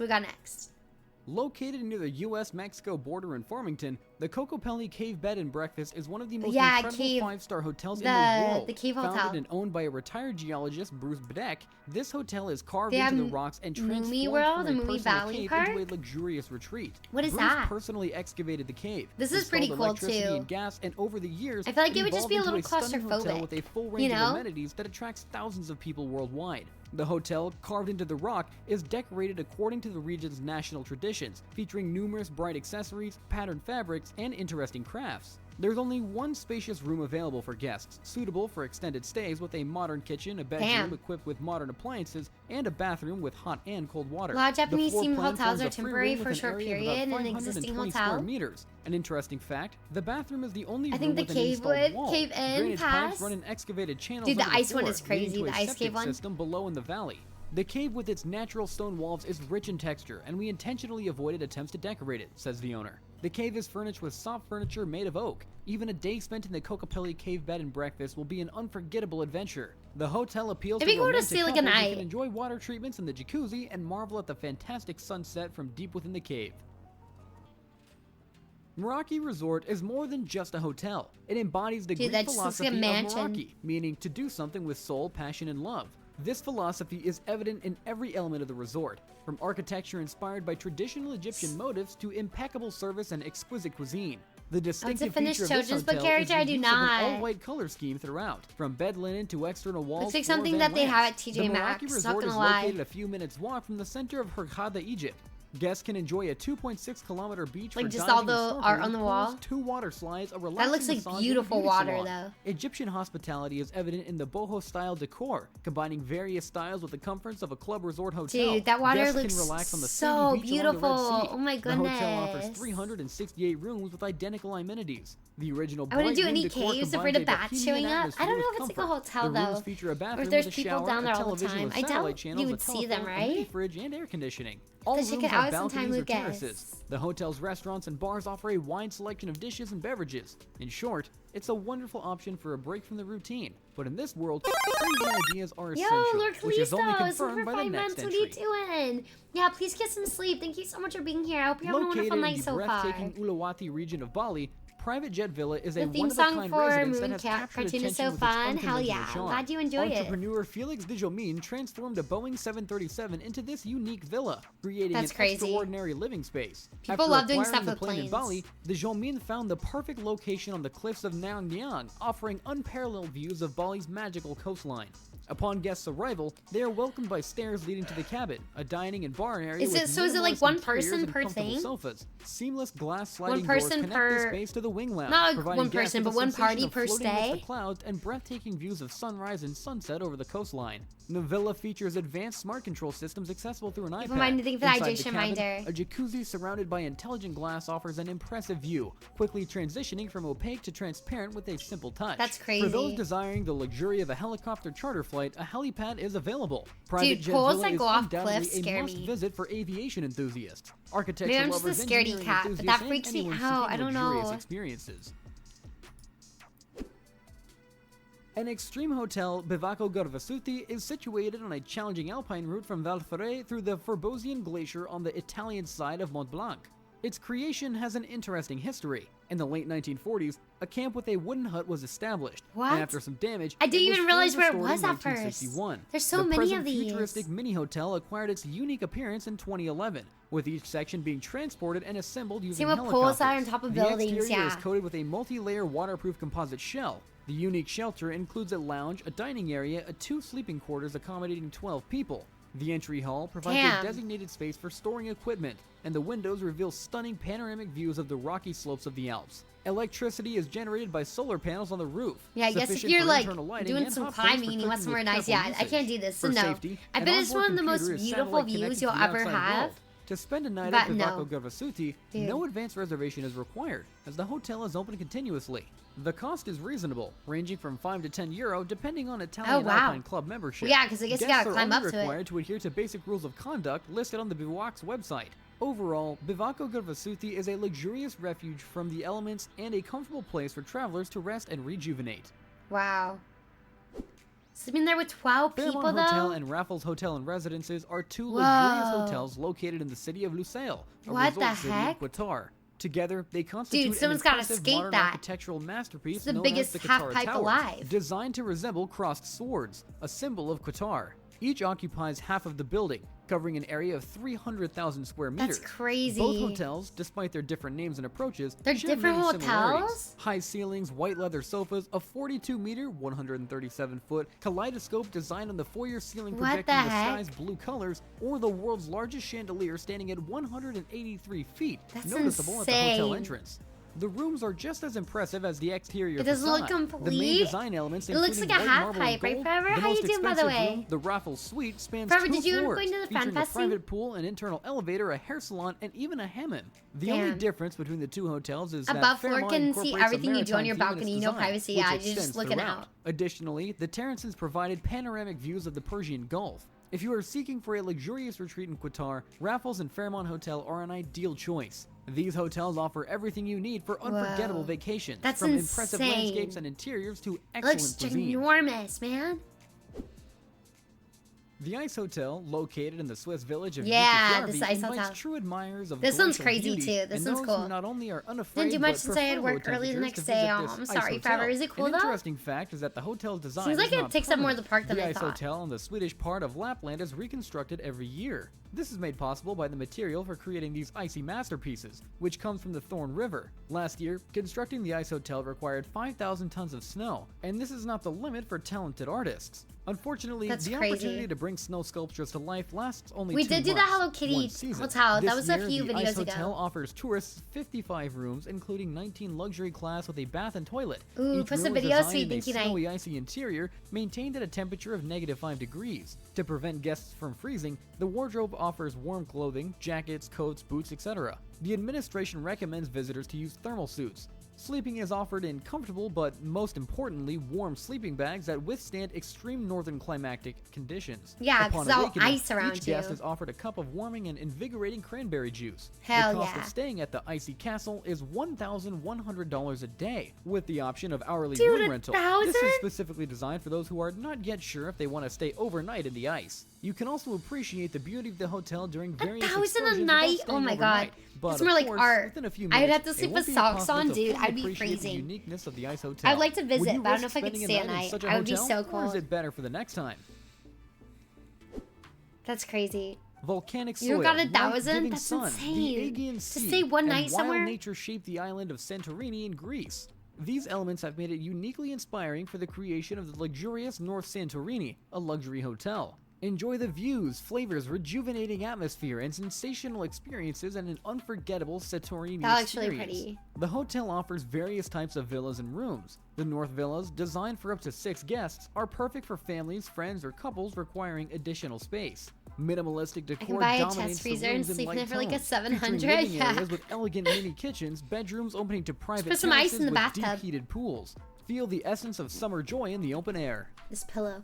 Located near the U.S.-Mexico border in Farmington, the Cocopelli Cave Bed and Breakfast is one of the most incredible five-star hotels in the world. The cave Founded hotel. and owned by a retired geologist, Bruce Bedeck, this hotel is carved They into the have rocks and Moomy transformed World from and a Moomy personal Valley cave Park? into a luxurious retreat. What is Bruce that? personally excavated the cave. This is pretty installed cool, electricity too. and gas, and over the years, I feel like it would just evolved be a into little stunning hotel claustrophobic, with a full you range know? of amenities that attracts thousands of people worldwide. The hotel, carved into the rock, is decorated according to the region's national traditions, featuring numerous bright accessories, patterned fabrics, and interesting crafts. There's only one spacious room available for guests, suitable for extended stays with a modern kitchen, a bedroom Damn. equipped with modern appliances, and a bathroom with hot and cold water. A lot of The Japanese floor themed plan hotels forms are a free temporary room for a with an short area of period about in an existing 520 hotel. square meters. An interesting fact, the bathroom is the only I room think the with an cave installed would- wall. cave in Drainage pass. pipes run in excavated channels Dude, the under ice one floor, is crazy, leading to the a ice septic cave one. system below in the valley. The cave with its natural stone walls is rich in texture, and we intentionally avoided attempts to decorate it, says the owner. The cave is furnished with soft furniture made of oak. Even a day spent in the Cocopelli Cave Bed and Breakfast will be an unforgettable adventure. The hotel appeals It'd be to cool to romantic see, like, a couples who night. can enjoy water treatments in the jacuzzi and marvel at the fantastic sunset from deep within the cave. Meraki Resort is more than just a hotel. It embodies the Dude, Greek that just looks like a philosophy of mansion. Meraki, meaning to do something with soul, passion, and love. This philosophy is evident in every element of the resort, from architecture inspired by traditional Egyptian motifs to impeccable service and exquisite cuisine. The distinctive finish feature of this children's book hotel character? is I the do use of an not. all-white color scheme throughout, from bed linen to external walls. Looks like floors, something and that they have lamps. at TJ The Maxx, Meraki not Resort gonna is lie. located a few minutes walk from the center of Hurghada, Egypt. Guests can enjoy a 2.6-kilometer beach Like for just diving all and the art snorkeling, on the pools, wall? 2 water slides, a That relaxing looks like massage, and a beautiful beauty water, salon. though. Egyptian hospitality is evident in the boho-style decor, combining various styles with the comforts of a club resort hotel. Dude, that water Guests looks can relax on the so sandy beach along the Red beautiful. Sea. Oh my The hotel offers goodness. 368 rooms with identical amenities. The original I wouldn't bright do any room decor caves, combines afraid of a bats bohemian showing up. atmosphere I don't know with if it's like a comfort. hotel, The rooms though, feature a or bathroom if there's with a people shower, down there a all the television time. with I doubt satellite channels, you a would see them, telephone, a mini right? fridge, and air conditioning. All To check rooms it have out sometime balconies or with guests. terraces. The hotel's restaurants and bars offer a wide selection of dishes and beverages. In short, it's a wonderful option for a break from the routine. But in this world, crazy ideas are Yo, essential, Lord which is only Kalisto, so confirmed for by 5 the next months, what entry. are you doing? Yeah, please get some sleep. Thank you so much for being here. I hope you're having a Located wonderful in night the so far. breathtaking Uluwatu region of Bali, Private Jet Villa is The a theme one-of-a-kind song for residence that Moon has Cat captured cartoon is attention so with fun. its Hell unconventional yeah. I'm charm. glad you enjoy it. Entrepreneur Felix Dijomin transformed a Boeing 737 into this unique villa, creating That's an crazy. extraordinary living space. People After love doing acquiring stuff the with plane in planes. Bali, Dijomin found the perfect location on the cliffs of Nang Niang, offering unparalleled views of Bali's magical coastline. Upon guests' arrival, they are welcomed by stairs leading to the cabin, a dining and bar area Is with it- so is it like minimalist one interiors person and per comfortable thing? sofas. Seamless glass sliding person doors connect per- the space to the wing lounge, not like providing one guests person, with but a one sensation party of per floating amidst stay? the clouds and breathtaking views of sunrise and sunset over the coastline. The villa features advanced smart control systems accessible through an iPad. mind anything for the Inside hydration cabin, minder. a jacuzzi surrounded by intelligent glass offers an impressive view, quickly transitioning from opaque to transparent with a simple touch. That's For those crazy. desiring the luxury of a helicopter charter flight, a helipad is available. Private Dude, Jet pools Villa that is go off undoubtedly cliffs a scare must me. visit for aviation enthusiasts, architecture Maybe I'm just a lovers, scaredy engineering cat, but that enthusiasts, and freaks me anyone out. seeking I don't luxurious know. experiences. An extreme hotel, Bivacco Garvasuti, is situated on a challenging alpine route from Valferre through the Forbosian Glacier on the Italian side of Mont Blanc. Its creation has an interesting history. In the late 1940s, a camp with a wooden hut was established. What? And after some damage, I didn't it was even realize fully where it restored was in at first. 1961. There's so the many present of these. futuristic mini hotel acquired its unique appearance in 2011, with each section being transported and assembled using what helicopters. pools are on top of buildings, The exterior is yeah. coated with a multi-layer waterproof composite shell. The unique shelter includes a lounge, a dining area, and 2 sleeping quarters accommodating 12 people. The entry hall provides Damn. a designated space for storing equipment, and the windows reveal stunning panoramic views of the rocky slopes of the Alps. Electricity is generated by solar panels on the roof. Yeah, I guess if sufficient you're for like internal lighting doing and some hot plates for climbing and you want cooking somewhere with nice, careful yeah, I usage. can't do this. So For no. safety, I an bet it's one of the onboard most computer is beautiful satellite views connected you'll to the ever outside have. world. To spend a night But at no. Bivacco Gavasuti, Dude. no advance reservation is required, as the hotel is open continuously. The cost is reasonable, ranging from 5 to 10 euro depending on Italian wow. Alpine Club membership. Well, yeah, 'cause I guess you Guests gotta are climb only up to it. required to adhere to basic rules of conduct listed on the Bivouac's website. Overall, Bivacco Gavasuti is a luxurious refuge from the elements and a comfortable place for travelers to rest and rejuvenate. Wow. Sleeping there with 12 people, Fairmont Hotel though? and Raffles Hotel and Residences are two Whoa. luxurious hotels located in the city of Lusail, a What resort the city heck? in Qatar. Together, they constitute Dude, an someone's gotta impressive skate modern that. architectural masterpiece It's the known biggest as the half Qatar pipe Towers, alive. designed to resemble crossed swords, a symbol of Qatar. Each occupies half of the building, covering an area of 300,000 square meters. That's crazy. Both hotels, despite their different names and approaches, They're share different many similarities. hotels? High ceilings, white leather sofas, a 42-meter, 137-foot kaleidoscope designed on the foyer ceiling What projecting the the heck? sky's blue colors, or the world's largest chandelier standing at 183 feet, That's noticeable at the hotel insane. entrance. The rooms are just as impressive as the exterior It doesn't look facade. The main complete. design elements It looks including like a white half marble and pipe, right, gold, Forever? the How you most doing, by the expensive way? room, the Raffles Suite, spans Forever, 2 did you end up floors, going to the fan featuring a festing? private pool, an internal elevator, a hair salon, and even a hammam. The only Damn. difference between the two hotels is Above that floor Fairmont can see incorporates a everything you do on your maritime theme in balcony, its no design, privacy, which yeah, you're just extends looking throughout. out. Additionally, the Terrancens provided panoramic views of the Persian Gulf. If you are seeking for a luxurious retreat in Qatar, Raffles and Fairmont Hotel are an ideal choice. These hotels offer everything you need for unforgettable Whoa. vacations, That's from impressive insane. landscapes and interiors to It excellent looks cuisine. ginormous, man. The Ice Hotel, located in the Swiss village of Yeah, Yukavjärvi, this Ice invites Hotel. true admirers of This one's glacial crazy, beauty too. This and one's those cool. who not only are unafraid Didn't do much but since I had prefer work low early the temperatures next to day. visit Oh, this I'm Ice sorry, Hotel. Forever. Is it cool, An though? interesting fact is that the hotel's design Seems like is it not takes up more of the permanent. park than the I Ice thought. Hotel in the Swedish part of Lapland is reconstructed every year. This is made possible by the material for creating these icy masterpieces, which comes from the Thorn River. Last year, constructing the Ice Hotel required 5,000 tons of snow, and this is not the limit for talented artists. Unfortunately, That's the crazy. opportunity to bring snow sculptures to life lasts only We 2 did do the months, Hello Kitty one season. hotel. That This was a year, few the videos Ice ago. Hotel offers tourists 55 rooms, including 19 luxury class with a bath and toilet. Ooh, Each post a room is video so designed you in think a you know. snowy, icy interior, maintained at a temperature of -5 degrees. To prevent guests from freezing, the wardrobe offers warm clothing, jackets, coats, boots, etc. The administration recommends visitors to use thermal suits. Sleeping is offered in comfortable but, most importantly, warm sleeping bags that withstand extreme northern climatic conditions. Yeah, 'cause Upon it's all awakening, ice around each guest you. is offered a cup of warming and invigorating cranberry juice. Hell the cost yeah. of staying at the icy castle is $1,100 a day, with the option of hourly Dude, room rental. This $1,000? is specifically designed for those who are not yet sure if they want to stay overnight in the ice. You can also appreciate the beauty of the hotel during various $1,000 a excursions night? without staying Oh my overnight. God. But It's of more like course, art. within a few I would minutes, have to it sleep won't with be socks impossible on, to dude. fully I'd be appreciate the freezing. uniqueness of the Ice Hotel. I'd like to Would visit, you but I don't know risk if I could spending a stay a night in night. such a I would be hotel, so Or is cool. it better for the next time? That's crazy. Volcanic soil, You got 1,000? life-giving That's sun, insane. the Aegean To Sea, stay one and night wild somewhere? nature shaped the island of Santorini in Greece. These elements have made it uniquely inspiring for the creation of the luxurious North Santorini, a luxury hotel. Enjoy the views, flavors, rejuvenating atmosphere, and sensational experiences in an unforgettable Santorini That looks really experience. pretty. The hotel offers various types of villas and rooms. The North Villas, designed for up to 6 guests, are perfect for families, friends, or couples requiring additional space. Minimalistic decor buy a chest dominates the freezer and rooms in sleep in light it for like a tones, 700, featuring living yeah. areas with elegant mini kitchens, bedrooms opening to private put some ice terraces in the with bathtub. deep heated pools. Feel the essence of summer joy in the open air. This pillow.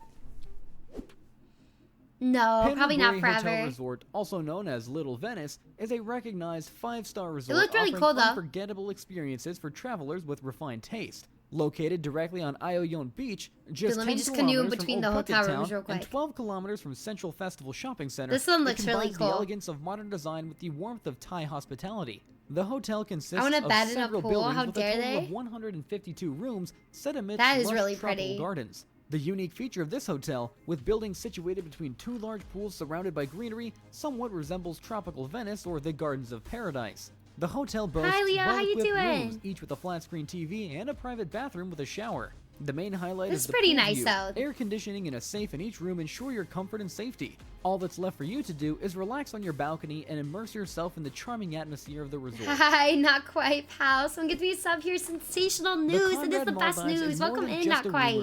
No, probably not Pendlebury Hotel forever. Resort, also known as Little Venice, is a recognized 5-star resort looked really offering cool, though. unforgettable experiences for travelers with refined taste. Located directly on Ioyon Beach, just Let me 10 just canoe kilometers between from the Old hotel Phuket rooms Town real quick. and 12 kilometers from Central Festival Shopping Center, This one it looks really combines cool. the elegance of modern design with the warmth of Thai hospitality. The hotel consists want a of bed in a several pool. buildings How with dare a total they? of 152 rooms set amidst That is lush really tropical pretty. gardens. The unique feature of this hotel, with buildings situated between 2 large pools surrounded by greenery, somewhat resembles tropical Venice or the Gardens of Paradise. The hotel boasts Hi, Leo, how you well-equipped doing? rooms, each with a flat-screen TV and a private bathroom with a shower. The main highlight This is is the pretty pool nice, view. though. Air conditioning and a safe in each room ensure your comfort and safety. All that's left for you to do is relax on your balcony and immerse yourself in the charming atmosphere of the resort. Hi, not quite, pal. Someone get me a sub here. Sensational news. It is the best news. Welcome in, not quite.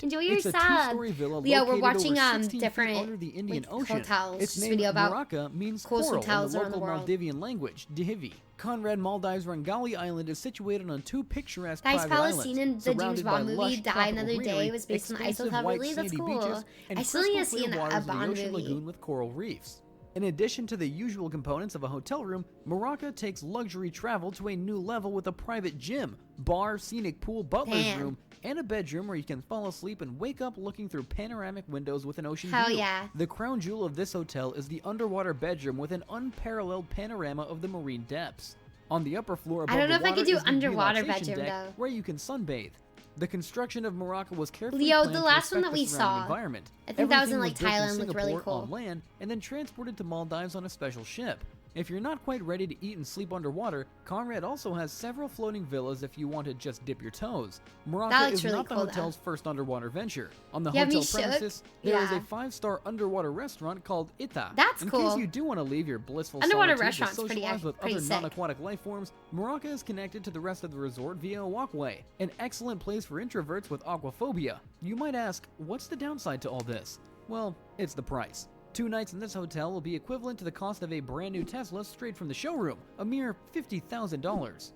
Enjoy your it's a sub. two-story villa Leo, we're located watching over 16 feet different under the Indian like, Ocean. hotels. Its name Video about Morocco means coolest coral hotels in the around the local world. Maldivian language, Dihivi. Conrad Maldives Rangali Island is situated on two picturesque Guys, private Palestine in islands, the James surrounded by Bond movie lush Die tropical Another Day greenery, was based on the Eiffel expansive Tower. white Really, that's sandy cool. beaches, and I still need to crystal see clear a waters of the Bond ocean movie. lagoon with coral reefs. In addition to the usual components of a hotel room, Morocco takes luxury travel to a new level with a private gym, bar, scenic pool, butler's Damn. room, and a bedroom where you can fall asleep and wake up looking through panoramic windows with an ocean Hell view. yeah. The crown jewel of this hotel is the underwater bedroom with an unparalleled panorama of the marine depths. On the upper floor above I don't know the if I water could do is the underwater relaxation bedroom, deck though. where you can sunbathe. The construction of Morocco was carefully Leo, planned the to last one respect that the we surrounding saw. environment. I think that was in, Everything like, built Thailand, looked really Singapore cool. on land and then transported to Maldives on a special ship. If you're not quite ready to eat and sleep underwater, Conrad also has several floating villas if you want to just dip your toes. Morocco looks is really not the cool, though. hotel's first underwater venture. On the You have me hotel shook? premises, there is Yeah. a 5-star underwater restaurant called Ita. That's in cool. case you do want to leave your blissful Underwater solitude to restaurant's pretty socialize with pretty other sick. non-aquatic life forms, Morocco is connected to the rest of the resort via a walkway, an excellent place for introverts with aquaphobia. You might ask, what's the downside to all this? Well, it's the price. 2 nights in this hotel will be equivalent to the cost of a brand new Tesla straight from the showroom, a mere $50,000.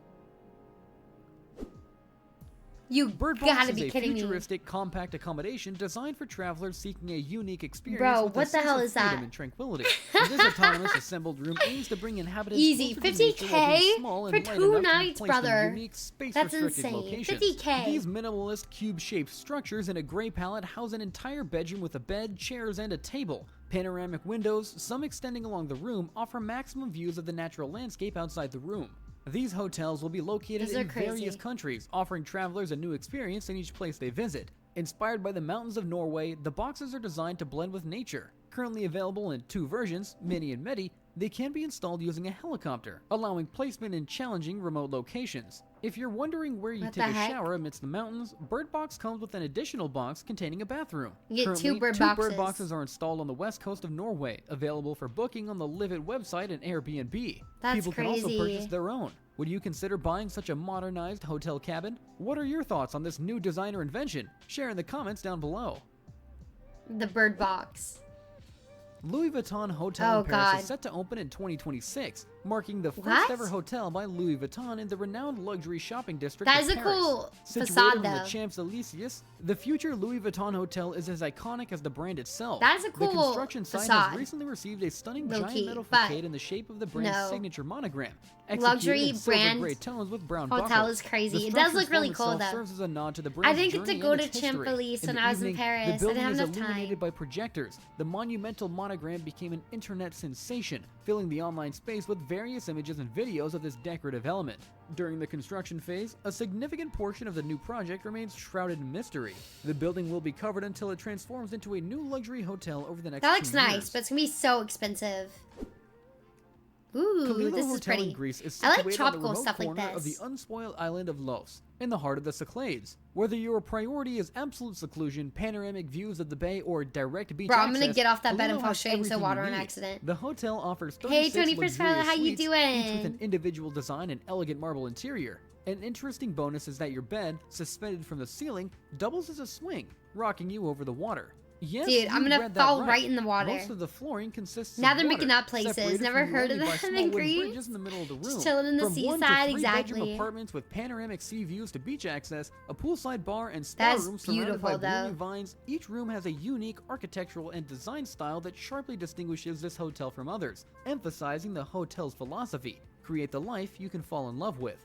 You Bird gotta Box is be a kidding me. futuristic, compact accommodation designed for travelers seeking a unique experience Bro, with a what the sense hell of is freedom that? and tranquility. This autonomous assembled room aims to bring inhabitants Easy, closer to nature while being 50K small for and light 2 enough to be nights, placed in brother. unique, That's space-restricted insane. locations. 50K. These minimalist, cube-shaped structures in a gray palette house an entire bedroom with a bed, chairs, and a table. Panoramic windows, some extending along the room, offer maximum views of the natural landscape outside the room. These hotels will be located These are in various crazy. countries, offering travelers a new experience in each place they visit. Inspired by the mountains of Norway, the boxes are designed to blend with nature. Currently available in 2 versions, Mini and Medi, they can be installed using a helicopter, allowing placement in challenging remote locations. If you're wondering where you What take the a heck? shower amidst the mountains, Bird Box comes with an additional box containing a bathroom. You get Currently, 2 bird 2 boxes. bird boxes are installed on the west coast of Norway, available for booking on the Live It website and Airbnb. That's People can also crazy. purchase their own. Would you consider buying such a modernized hotel cabin? What are your thoughts on this new designer invention? Share in the comments down below. The bird box. Louis Vuitton Hotel Oh, in Paris God. is set to open in 2026, marking the first What? ever hotel by Louis Vuitton in the renowned luxury shopping district That of is a Paris. cool Situated facade, on the though. Champs-Élysées, the future Louis Vuitton hotel is as iconic as the brand itself. That is a The cool construction site facade. has recently received a stunning Low giant key, metal but facade in the shape of the brand's no. signature monogram. Luxury Executed in silver brand gray tones with brown hotel buckle. is crazy. The It does structure's look really form cool, itself though. serves as a nod to the I brand's didn't get to journey go and to its history. Champs-Élysées In when the I was in evening, Paris. The I building didn't have is enough time. illuminated by projectors. The monumental monogram became an internet sensation, filling the online space with various images and videos of this decorative element. During the construction phase, a significant portion of the new project remains shrouded in mystery. The building will be covered until it transforms into a new luxury hotel over the next That looks 2 nice, years. but it's gonna be so expensive. Ooh, Kalila this is Hotel pretty. in Greece is I like situated tropical on the remote stuff like corner of the this. unspoiled island of Los, in the heart of the Cyclades. Whether your priority is absolute seclusion, panoramic views of the bay, or direct beach Bro, I'm access, gonna get off that bed Kalila and fall has straight into everything water you on need. accident. The hotel offers Hey, 36 21st Tyler, luxurious how you suites, each with doing? an individual design and elegant marble interior. An interesting bonus is that your bed, suspended from the ceiling, doubles as a swing, rocking you over the water. Yes, Dude, I'm you gonna read that fall right in the water. Most of the flooring consists Now of they're water, making up places. separated Never from you heard of only by that small in wooden Greece. bridges in the middle of the room. Just chilling in the From 1 to seaside, 3 bedroom exactly. apartments with panoramic sea views to beach access, a poolside bar, and spa That's rooms surrounded by beautiful, though. blooming vines. Each room has a unique architectural and design style that sharply distinguishes this hotel from others, emphasizing the hotel's philosophy: create the life you can fall in love with.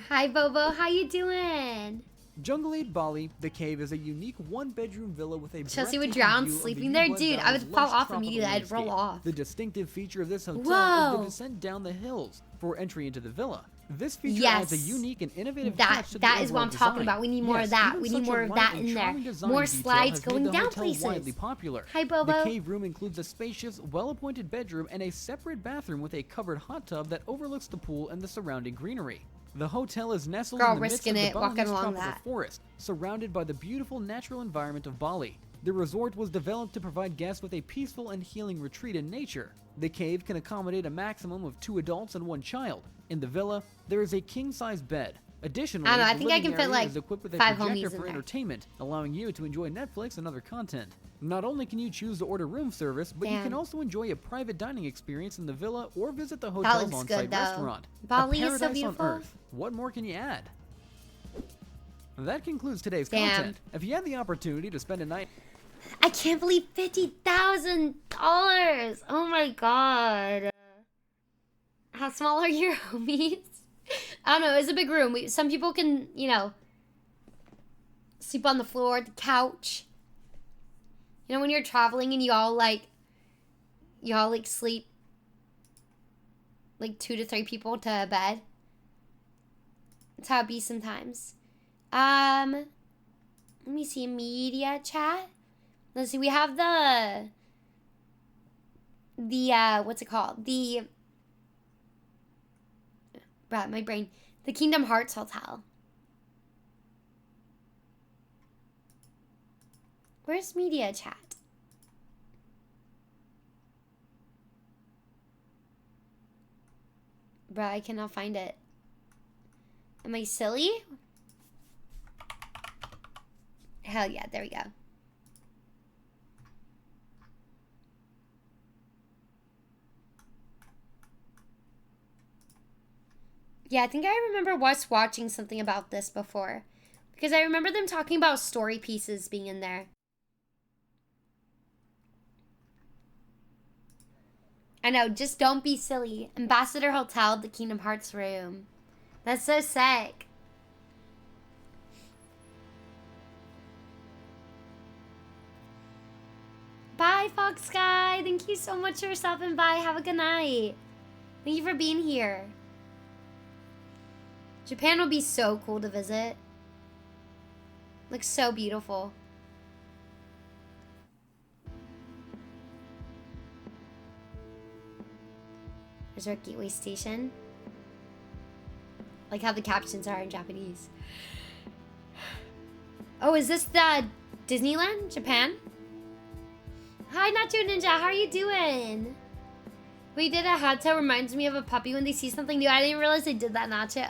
Hi, Bobo. How you doing? Jungleade Bali, the cave is a unique 1-bedroom villa with a Chelsea would breathtaking drown view of the sleeping there. Ubud Dude, I Valley's would fall lush off tropical immediately. I'd roll landscape. off. The distinctive feature of this hotel is Whoa. the descent down the hills for entry into the villa. This feature Yes. adds a unique and innovative That touch to the that is what overall I'm talking design. about. We need more Yes, of that. even We such need more a of light that and in there. charming design More detail slides has made going the down hotel places. widely popular. Hi, Bobo. The cave room includes a spacious, well-appointed bedroom and a separate bathroom with a covered hot tub that overlooks the pool and the surrounding greenery. The hotel is nestled Girl, in the midst risking of the it, walking Balinese along tropical that. forest, surrounded by the beautiful natural environment of Bali. The resort was developed to provide guests with a peaceful and healing retreat in nature. The cave can accommodate a maximum of 2 adults and 1 child. In the villa, there is a king-size bed. Additionally, I don't know, I the think I living can fit, area like, is equipped with a 5 projector homies in for there. entertainment, allowing you to enjoy Netflix and other content. Not only can you choose to order room service, but you Damn. can also enjoy a private dining experience in the villa or visit the That hotel's looks on-site good, though. restaurant. Bali a is so paradise beautiful. on Earth. What more can you add? That concludes today's Damn. content. If you had the opportunity to spend a night... I can't believe $50,000. Oh my god. How small are your homies? I don't know. It's a big room. Some people can, you know, sleep on the floor, the couch. You know, when you're traveling and you all like sleep like 2 to 3 people to a bed. That's how it be sometimes. Let me see, media chat. Let's see, we have the what's it called? My brain. The Kingdom Hearts Hotel. Where's media chat? Bruh, I cannot find it. Am I silly? Hell yeah, there we go. Yeah, I think I remember watching something about this before. Because I remember them talking about story pieces being in there. I know, just don't be silly. Ambassador Hotel, the Kingdom Hearts room. That's so sick. Bye, Fox Sky. Thank you so much for stopping by. Have a good night. Thank you for being here. Japan would be so cool to visit. Looks so beautiful. Resort Gateway Station. Like how the captions are in Japanese. Oh, is this the Disneyland? Japan? Hi, Nacho Ninja. How are you doing? We did a hot tub. Reminds me of a puppy when they see something new. I didn't realize they did that, Nacho.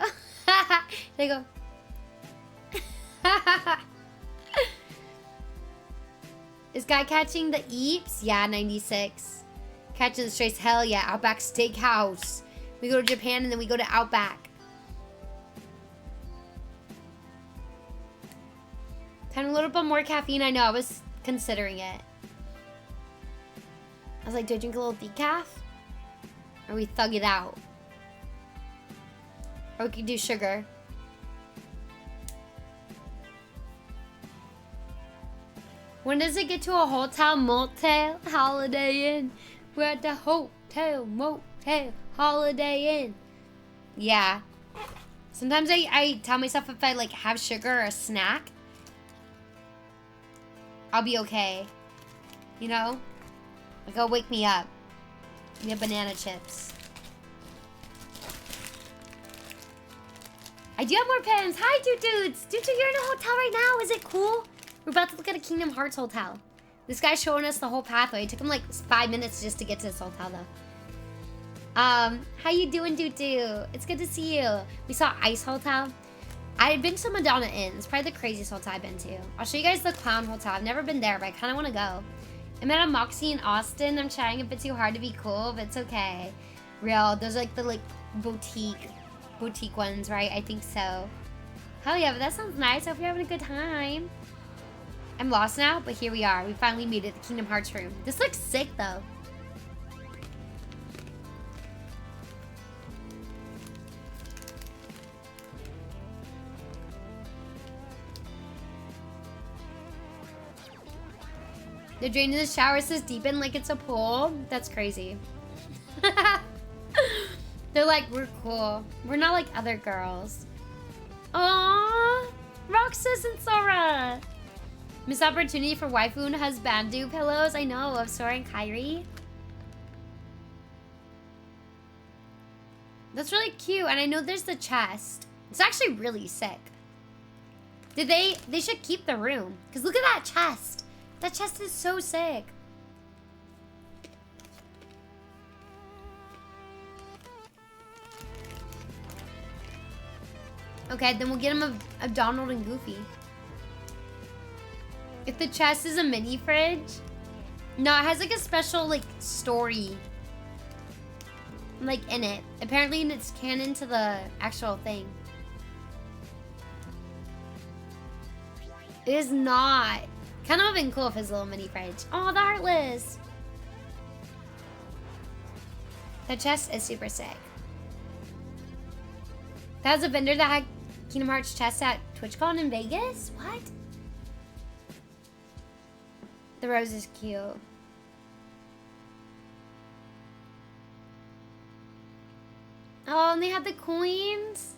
They go. Is guy catching the eeps? Yeah, 96. Catching the strays. Hell yeah. Outback Steakhouse. We go to Japan and then we go to Outback. Time to load up on more caffeine. I know. I was considering it. I was like, do I drink a little decaf? Or we thug it out? Or we could do sugar. When does it get to a hotel, motel, Holiday Inn? We're at the hotel, motel, Holiday Inn. Yeah. Sometimes I tell myself if I like have sugar or a snack, I'll be okay. You know? Like, it'll wake me up. We have banana chips. I do have more pens. Hi, dudes. Dudes, you're in a hotel right now. Is it cool? We're about to look at a Kingdom Hearts hotel. This guy's showing us the whole pathway. It took him like 5 minutes just to get to this hotel, though. How you doing, Doo-Doo? It's good to see you. We saw Ice Hotel. I've been to Madonna Inn. It's probably the craziest hotel I've been to. I'll show you guys the Clown Hotel. I've never been there, but I kind of want to go. I met a Moxie in Austin. I'm trying a bit too hard to be cool, but it's okay. Real. Those are like the boutique ones, right? I think so. Hell yeah, but that sounds nice. I hope you're having a good time. I'm lost now, but here we are. We finally made it, the Kingdom Hearts room. This looks sick, though. The drain in the shower says deepen like it's a pool. That's crazy. They're like, we're cool. We're not like other girls. Aww. Roxas and Sora. Missed opportunity for waifu and husbandu pillows. I know, of Sora and Kairi. That's really cute. And I know there's the chest. It's actually really sick. They should keep the room. Because look at that chest. That chest is so sick. Okay, then we'll get him a Donald and Goofy. If the chest is a mini fridge, no, it has like a special like story, like in it. Apparently, it's canon to the actual thing. It is not. Kind of would have been cool if it's a little mini fridge. Oh, the Heartless. The chest is super sick. That was a vendor that had Kingdom Hearts chest at TwitchCon in Vegas? What? The rose is cute. Oh, and they had the coins.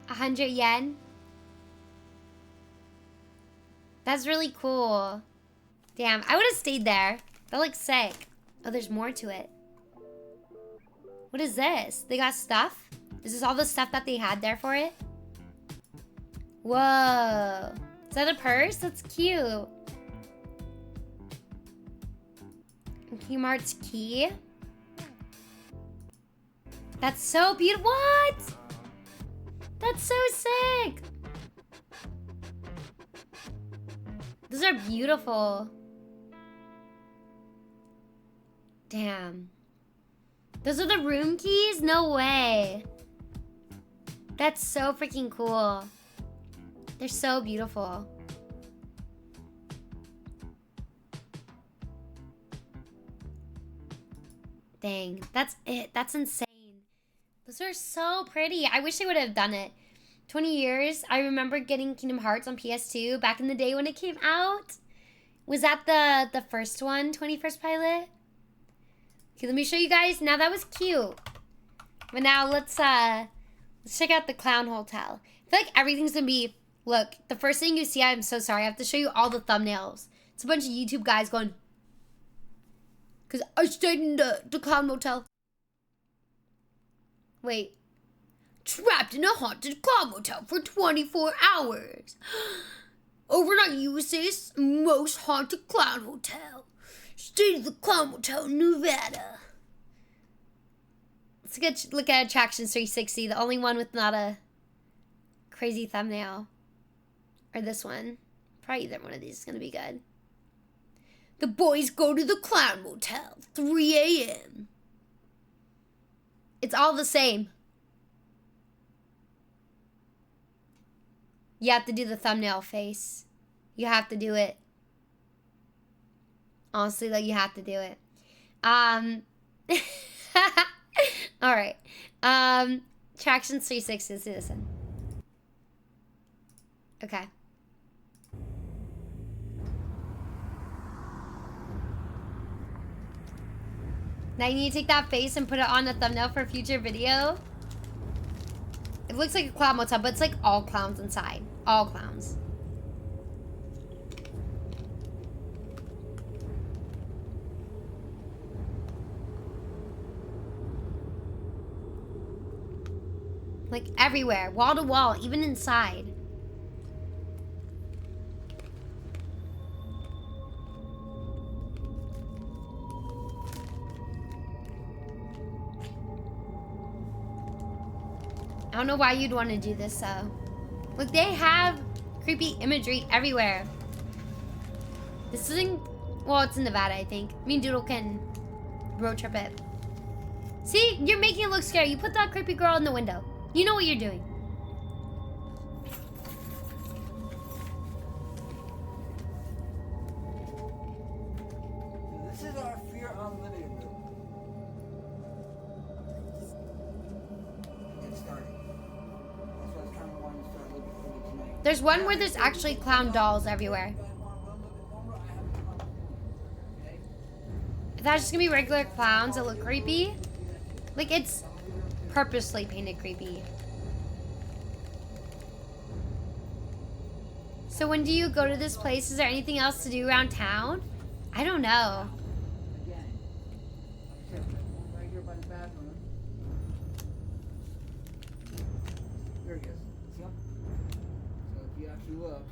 100 yen. That's really cool. Damn, I would have stayed there. That looks sick. Oh, there's more to it. What is this? They got stuff? Is this all the stuff that they had there for it? Whoa. Is that a purse? That's cute. Kingdom Hearts key. That's so beautiful. What? That's so sick. Those are beautiful. Damn. Those are the room keys? No way. That's so freaking cool. They're so beautiful. Dang, that's it. That's insane. Those are so pretty. I wish I would have done it. 20 years. I remember getting Kingdom Hearts on PS2 back in the day when it came out. Was that the first one, 21st Pilot? Okay, let me show you guys. Now that was cute. But now let's check out the Clown Hotel. I feel like everything's gonna be, look, the first thing you see, I'm so sorry, I have to show you all the thumbnails. It's a bunch of YouTube guys going, because I stayed in the Clown Motel. Wait. Trapped in a haunted Clown Motel for 24 hours. Overnight USA's most haunted clown hotel. Stayed at the Clown Motel in Nevada. Let's look at Attractions 360, the only one with not a crazy thumbnail. Or this one. Probably either one of these is going to be good. The boys go to the Clown Motel, 3 a.m. It's all the same. You have to do the thumbnail face. You have to do it. Honestly, like, you have to do it. Alright. Attractions 360, let's do this one. Okay. Now you need to take that face and put it on a thumbnail for a future video. It looks like a clown motel, but it's like all clowns inside. All clowns. Like everywhere, wall to wall, even inside. I don't know why you'd want to do this though. Look, they have creepy imagery everywhere. This isn't, well, it's in Nevada, I think. Me and Doodle can road trip it. See, you're making it look scary. You put that creepy girl in the window. You know what you're doing. This is our Fear Unlimited room. Get started. That's what I was kind of wanting to start looking for tonight. There's one where there's actually clown dolls everywhere. If that's just gonna be regular clowns that look creepy, like it's purposely painted creepy. So when do you go to this place? Is there anything else to do around town? I don't know. Again, like I said, right here by the bathroom. There he is. See him? So if you actually look,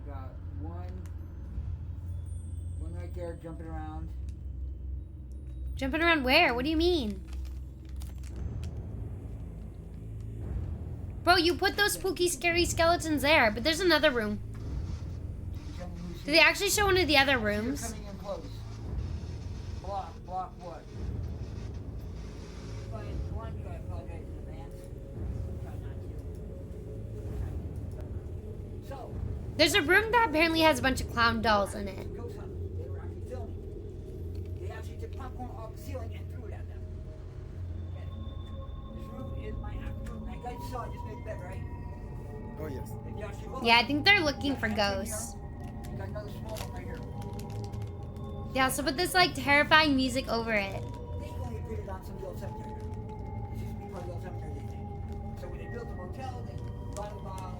got one right there jumping around. Jumping around where? What do you mean? Bro, you put those spooky, scary skeletons there, but there's another room. Did they actually show one of the other rooms? Coming in close. Block what? If I want you, I apologize in advance. Try not to. So. There's a room that apparently has a bunch of clown dolls in it. Ghost hunters. They were actually filming. They actually took popcorn off the ceiling and threw it at them. Okay. This room is my actual room. That guy you saw just made the bed, right? Oh yes. If you actually look, Yeah, I think they're looking for ghosts. you got another small one right here. Yeah, so put this like terrifying music over it. They only put it on some of the old cemetery. This used to be part of the old cemetery, they think. So when they built the motel, they bought a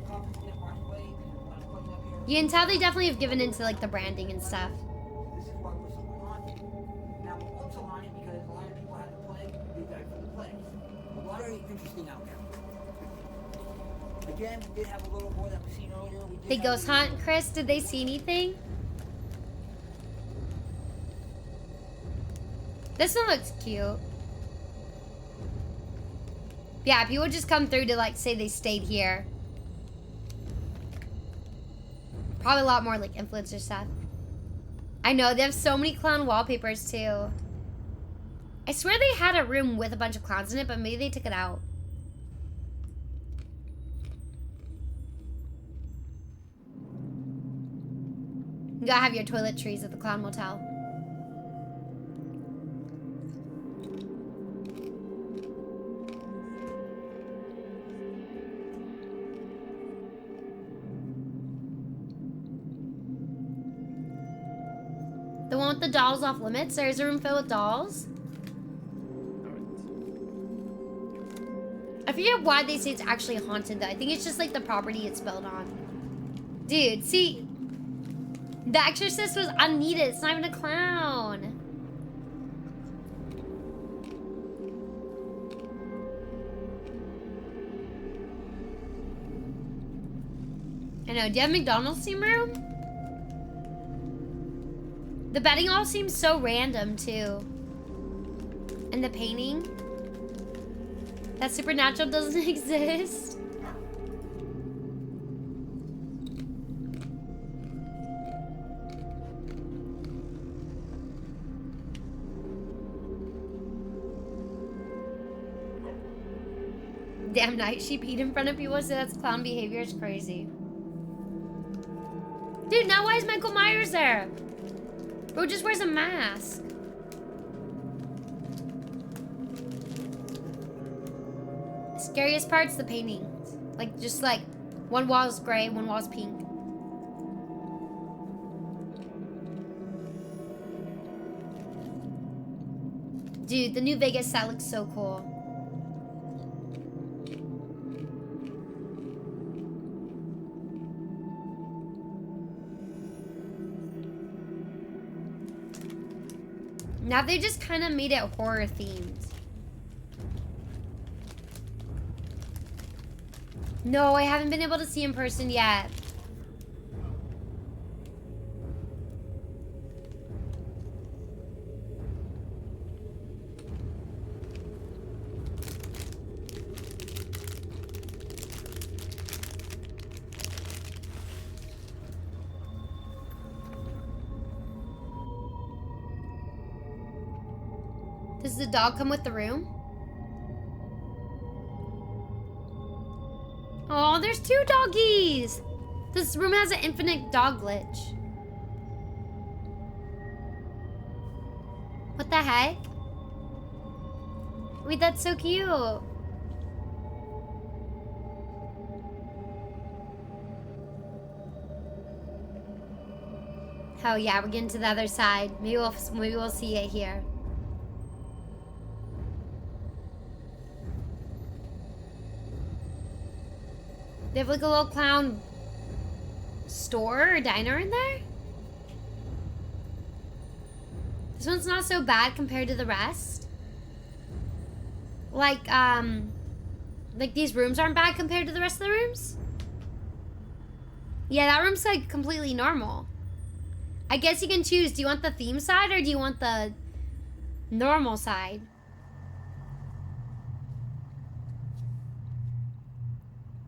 coffin to get washed away because they want to put it up here. You can tell they definitely have given into like the branding and stuff. This is why we're so haunted. Now we're also haunted because a lot of people had the plague. We died from the plague. A lot very interesting out there. Again, we did have a little boy that we seen earlier. We did They ghost hunt, Chris. Did they see anything? This one looks cute. Yeah, people just come through to like say they stayed here. Probably a lot more like influencer stuff. I know, they have so many clown wallpapers too. I swear they had a room with a bunch of clowns in it, but maybe they took it out. You gotta have your toiletries at the clown motel. The one with the dolls off limits? There's a room filled with dolls? I forget why they say it's actually haunted though. I think it's just like the property it's built on. Dude, see, The Exorcist was unneeded. It's not even a clown. I know. Do you have McDonald's theme room? The bedding all seems so random too. And the painting. That supernatural doesn't exist. Damn night she peed in front of people, so that's clown behavior. Is crazy. Dude, now why is Michael Myers there? Bro just wears a mask. Scariest part's the paintings. Like, just like, one wall's gray, one wall's pink. Dude, the new Vegas set looks so cool. Now they just kind of made it horror themed. No, I haven't been able to see in person yet. Does the dog come with the room? Oh, there's 2 doggies. This room has an infinite dog glitch. What the heck? Wait, that's so cute. Hell yeah, we're getting to the other side. Maybe we'll see it here. They have like a little clown store or diner in there. This one's not so bad compared to the rest. Like these rooms aren't bad compared to the rest of the rooms. Yeah, that room's like completely normal. I guess you can choose. Do you want the theme side or do you want the normal side?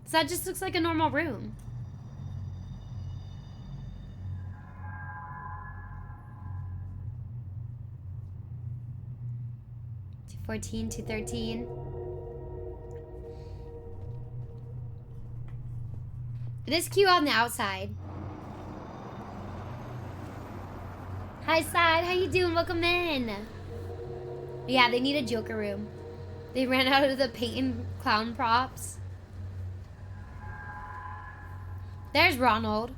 So that just looks like a normal room. $214, $213. It is cute on the outside. Hi, Side. How you doing? Welcome in. Yeah, they need a Joker room. They ran out of the paint and clown props. There's Ronald.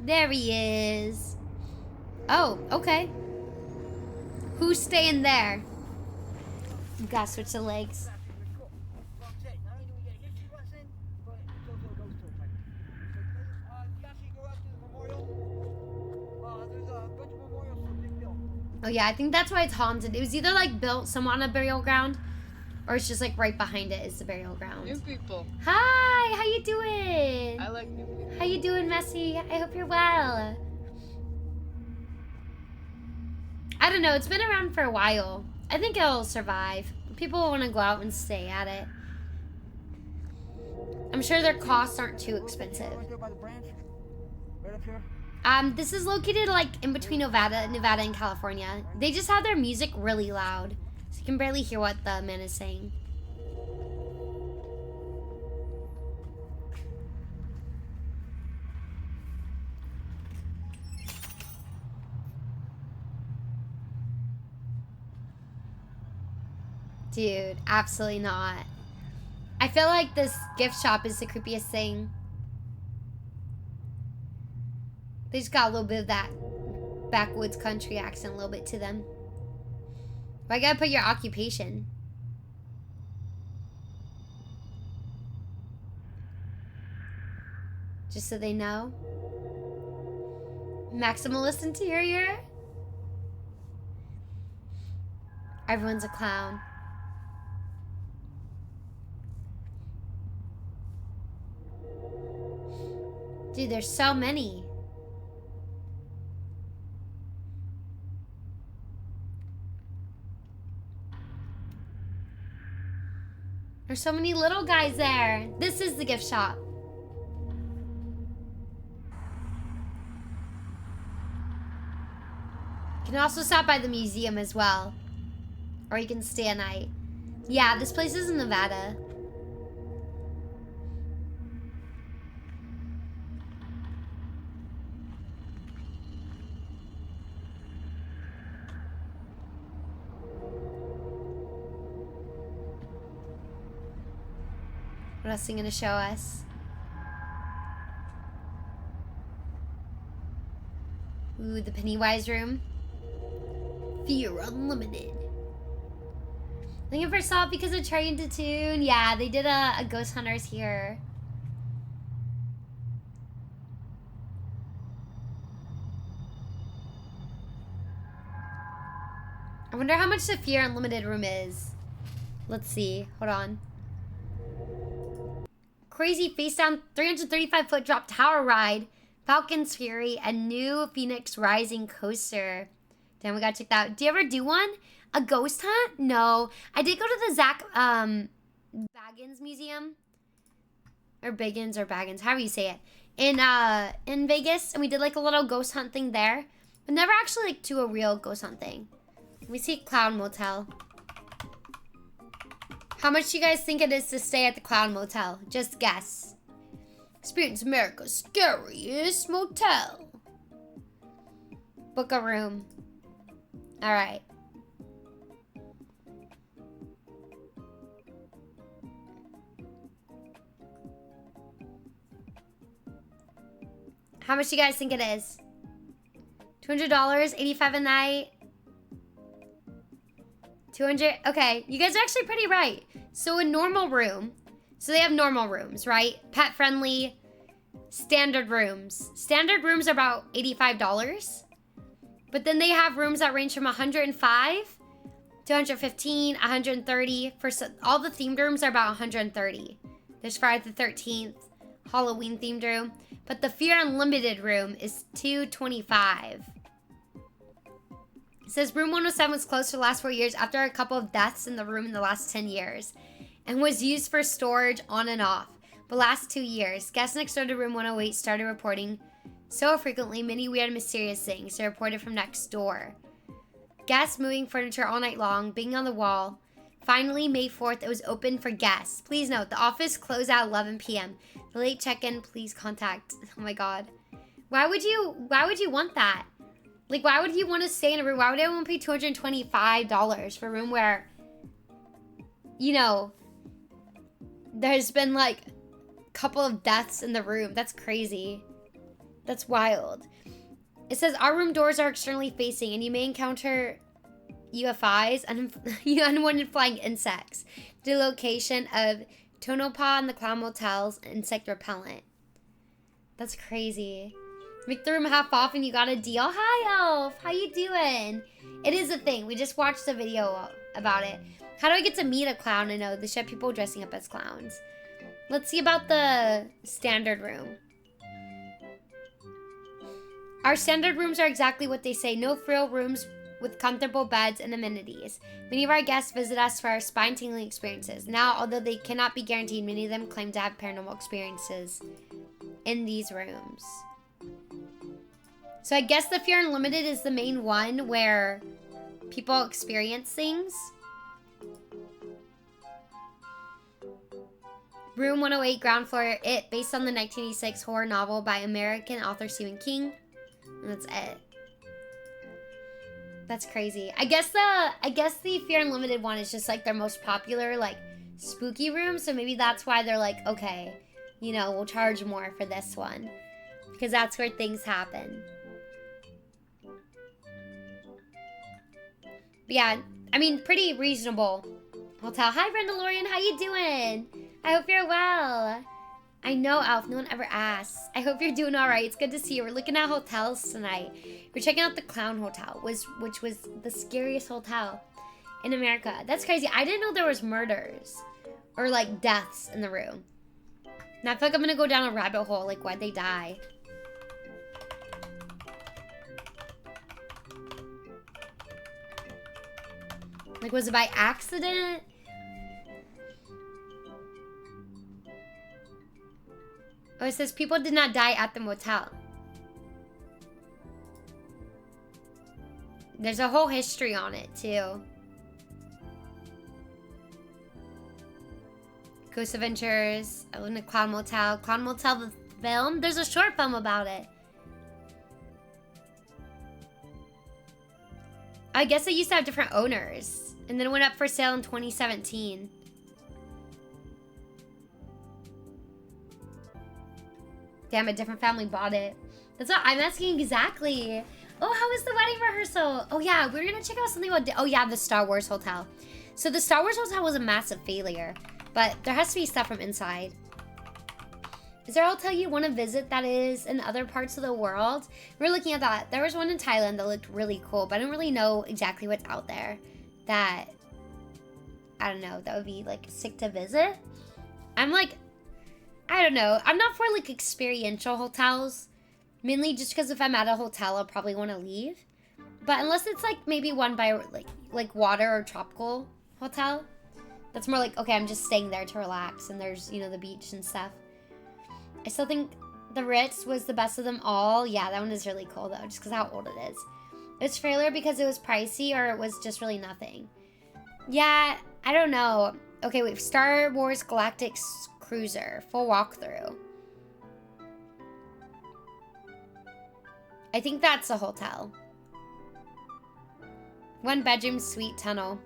There he is. Oh, okay. Who's staying there? You gotta switch the legs. Oh yeah, I think that's why it's haunted. It was either like built somewhat on a burial ground, or it's just like right behind it is the burial ground. New people. Hi, how you doing? I like new people. How you doing, Messy? I hope you're well. I don't know, it's been around for a while. I think it'll survive. People want to go out and stay at it. I'm sure their costs aren't too expensive. This is located like in between Nevada and California. They just have their music really loud, so you can barely hear what the man is saying. Dude, absolutely not. I feel like this gift shop is the creepiest thing. They just got a little bit of that backwoods country accent a little bit to them. But I gotta put your occupation. Just so they know. Maximalist interior. Everyone's a clown. Dude, there's so many. There's so many little guys there. This is the gift shop. You can also stop by the museum as well. Or you can stay a night. Yeah, this place is in Nevada. What else are you gonna show us? Ooh, the Pennywise room. Fear Unlimited. I think I first saw it because of Train to Tune. Yeah, they did a Ghost Hunters here. I wonder how much the Fear Unlimited room is. Let's see. Hold on. Crazy face down 335-foot drop tower ride, Falcon's Fury, and new Phoenix Rising coaster. Damn, we gotta check that out. Do you ever do one? A ghost hunt? No. I did go to the Zach Baggins Museum. Or Biggins or Baggins, however you say it. In Vegas, and we did like a little ghost hunt thing there. But never actually like do a real ghost hunt thing. Let me see Clown Motel. How much do you guys think it is to stay at the Clown Motel? Just guess. Experience America's scariest motel. Book a room. All right. How much do you guys think it is? $200, $85 a night. 200. Okay, you guys are actually pretty right. So a normal room. So they have normal rooms, right? Pet friendly, standard rooms. Standard rooms are about $85. But then they have rooms that range from $105 to $115, $130. For all the themed rooms are about $130. There's Friday the 13th, Halloween themed room. But the Fear Unlimited room is $225. It says room 107 was closed for the last 4 years after a couple of deaths in the room in the last 10 years and was used for storage on and off. But last 2 years, guests next door to room 108 started reporting so frequently many weird and mysterious things they reported from next door. Guests moving furniture all night long, being on the wall. Finally, May 4th, it was open for guests. Please note, the office closed at 11 p.m. The late check-in, please contact. Oh my god. Why would you want that? Like, why would you want to stay in a room? Why would anyone pay $225 for a room where, you know, there's been like a couple of deaths in the room? That's crazy. That's wild. It says our room doors are externally facing and you may encounter UFIs and unwanted flying insects. The location of Tonopah and the Clown Motel's insect repellent. That's crazy. Make the room half off and you got a deal. Hi, Elf. How you doing? It is a thing. We just watched a video about it. How do I get to meet a clown? I know they should have people dressing up as clowns. Let's see about the standard room. Our standard rooms are exactly what they say. No frill rooms with comfortable beds and amenities. Many of our guests visit us for our spine-tingling experiences. Now, although they cannot be guaranteed, many of them claim to have paranormal experiences in these rooms. So I guess the Fear Unlimited is the main one where people experience things. Room 108, ground floor, It, based on the 1986 horror novel by American author Stephen King. And that's it. That's crazy. I guess the Fear Unlimited one is just like their most popular, like, spooky room. So maybe that's why they're like, okay, you know, we'll charge more for this one. Because that's where things happen. But yeah, I mean, pretty reasonable hotel. Hi, Brendalorian. How you doing? I hope you're well. I know, Alf. No one ever asks. I hope you're doing all right. It's good to see you. We're looking at hotels tonight. We're checking out the Clown Hotel, which was the scariest hotel in America. That's crazy. I didn't know there was murders or, like, deaths in the room. Now I feel like I'm going to go down a rabbit hole. Like, why'd they die? Like, was it by accident? Oh, it says people did not die at the motel. There's a whole history on it, too. Ghost Adventures, I live in a Clown Motel. Clown Motel, the film? There's a short film about it. I guess they used to have different owners. And then it went up for sale in 2017. Damn, a different family bought it. That's what I'm asking exactly. Oh, how was the wedding rehearsal? Oh yeah, we were gonna check out something about, oh yeah, the Star Wars Hotel. So the Star Wars Hotel was a massive failure, but there has to be stuff from inside. Is there a hotel you want to visit that is in other parts of the world? We're looking at that. There was one in Thailand that looked really cool, but I don't really know exactly what's out there that, I don't know, that would be like sick to visit. I'm like, I don't know. I'm not for like experiential hotels. Mainly just because if I'm at a hotel, I'll probably want to leave. But unless it's like maybe one by like water or tropical hotel. That's more like, okay, I'm just staying there to relax and there's, you know, the beach and stuff. I still think the Ritz was the best of them all. Yeah, that one is really cool though, just because how old it is. It's failure because it was pricey or it was just really nothing. Yeah, I don't know. Okay, wait, Star Wars Galactic Cruiser, full walkthrough. I think that's a hotel. 1 bedroom suite tunnel.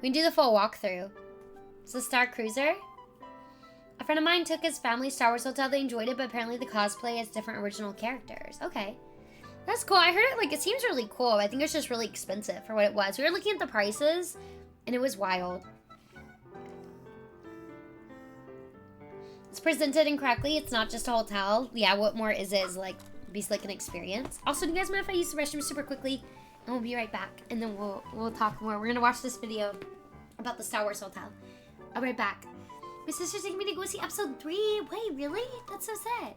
We can do the full walkthrough. It's a Star Cruiser. A friend of mine took his family Star Wars hotel. They enjoyed it, but apparently the cosplay has different original characters. Okay. That's cool. I heard it, like, it seems really cool. I think it's just really expensive for what it was. We were looking at the prices, and it was wild. It's presented incorrectly. It's not just a hotel. Yeah, what more is it? Is like, be like an experience. Also, do you guys mind if I use the restroom super quickly? And we'll be right back. And then we'll talk more. We're gonna watch this video about the Star Wars hotel. I'll be right back. My sister's taking me to go see episode 3. Wait, really? That's so sick.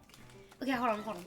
Okay, hold on, hold on.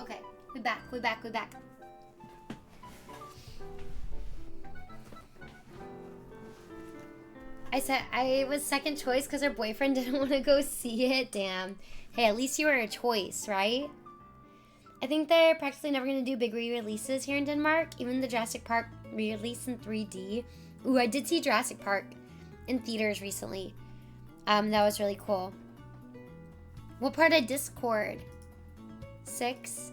Okay, we back. I said I was second choice because her boyfriend didn't want to go see it. Damn. Hey, at least you were a choice, right? I think they're practically never going to do big re-releases here in Denmark. Even the Jurassic Park re-release in 3D. Ooh, I did see Jurassic Park in theaters recently. That was really cool. What part of Discord? 6?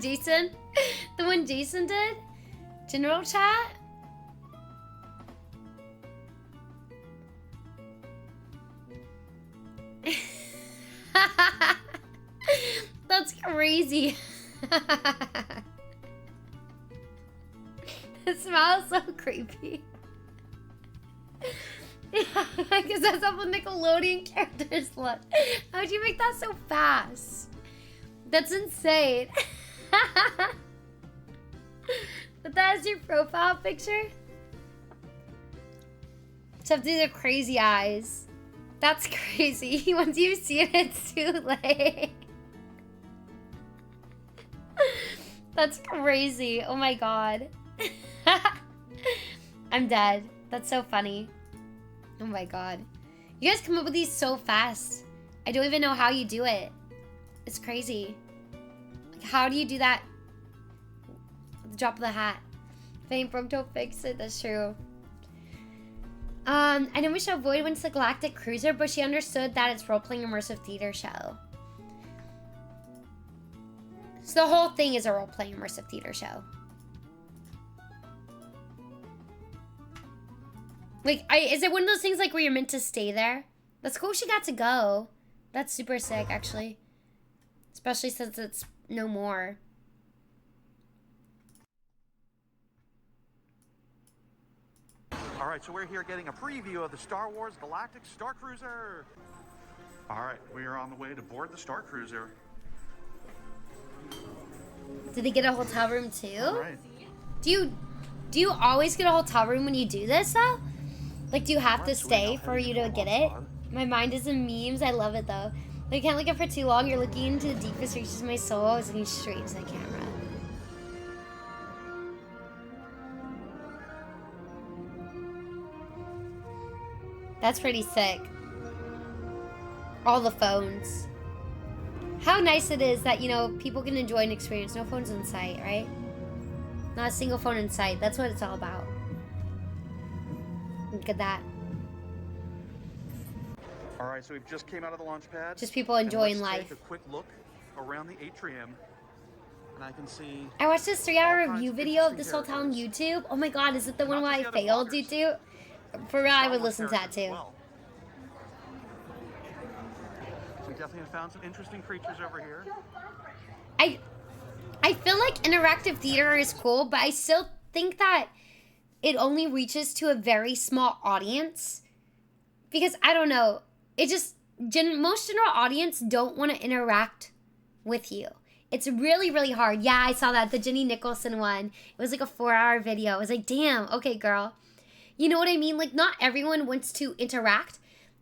Jason? The one Jason did? General chat? That's crazy. It smells so creepy. Because that's how the Nickelodeon characters look. How'd you make that so fast? That's insane. But that is your profile picture? Except these are crazy eyes. That's crazy. Once you see it, it's too late. That's crazy. Oh my god. I'm dead. That's so funny. Oh my god. You guys come up with these so fast. I don't even know how you do it. It's crazy. Like, how do you do that? At the drop of the hat. If it ain't broke, don't fix it. That's true. I know Michelle Void went to the Galactic Cruiser, but she understood that it's role-playing immersive theater show. So the whole thing is a role-playing immersive theater show. Like, is it one of those things like where you're meant to stay there? That's cool she got to go. That's super sick, actually. Especially since it's no more. All right, so we're here getting a preview of the Star Wars Galactic Star Cruiser. All right, we are on the way to board the Star Cruiser. Did they get a hotel room too? All right. Do you always get a hotel room when you do this though? Like, do you have to stay for you to get it? My mind is in memes. I love it though. I can't look at it for too long. You're looking into the deepest reaches of my soul. I was looking straight into the camera. That's pretty sick. All the phones. How nice it is that, you know, people can enjoy an experience. No phones in sight, right? Not a single phone in sight. That's what it's all about. Look at that. All right, so we've just came out of the launch pad. Just people enjoying let's life. Take a quick look around the atrium, and I can see. I watched this 3-hour review video of this hotel on YouTube. Oh my god, is it the one where I failed you to? For real, I would listen to that too. Well. So we definitely have found some interesting creatures over here. I feel like interactive theater is cool, but I still think that it only reaches to a very small audience. Because I don't know, it just most general audience don't want to interact with you. It's really, really hard. Yeah, I saw that, the Jenny Nicholson one. It was like a 4-hour video. I was like, damn, okay, girl. You know what I mean? Like, not everyone wants to interact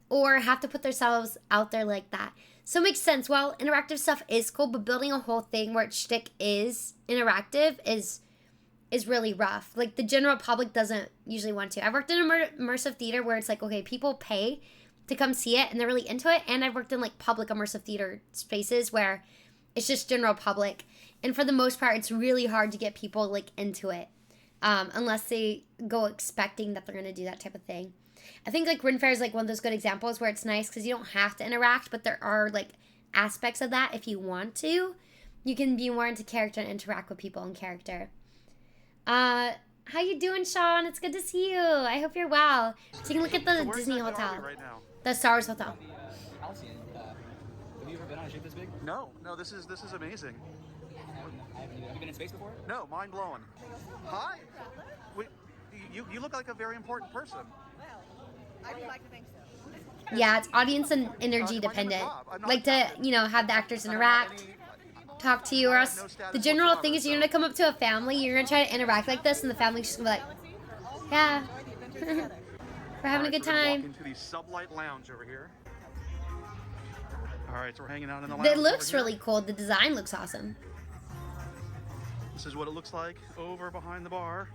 or have to put themselves out there like that. So it makes sense. Well, interactive stuff is cool, but building a whole thing where its shtick is interactive is really rough. Like, the general public doesn't usually want to. I've worked in immersive theater where it's like, okay, people pay to come see it and they're really into it. And I've worked in like public immersive theater spaces where it's just general public. And for the most part, it's really hard to get people like into it. Unless they go expecting that they're going to do that type of thing. I think like Ren Fair is like one of those good examples where it's nice because you don't have to interact, but there are like aspects of that if you want to. You can be more into character and interact with people in character. How you doing, Sean? It's good to see you. I hope you're well. Taking a look at the Disney hotel. Right now? The Star Wars hotel. Have you ever been on a ship this big? No, this is amazing. Have you been in space before? No, mind blowing. Hi. You look like a very important person. I would like to think so. Yeah, it's audience and energy dependent. Like to, you know, have the actors interact, talk to you, or else the general thing is you're gonna come up to a family, you're gonna try to interact like this, and the family's just gonna be like, yeah, we're having a good time. Walk into the Sublight Lounge over here. All right, so we're hanging out in the lounge. It looks really cool. The design looks awesome. This is what it looks like over behind the bar.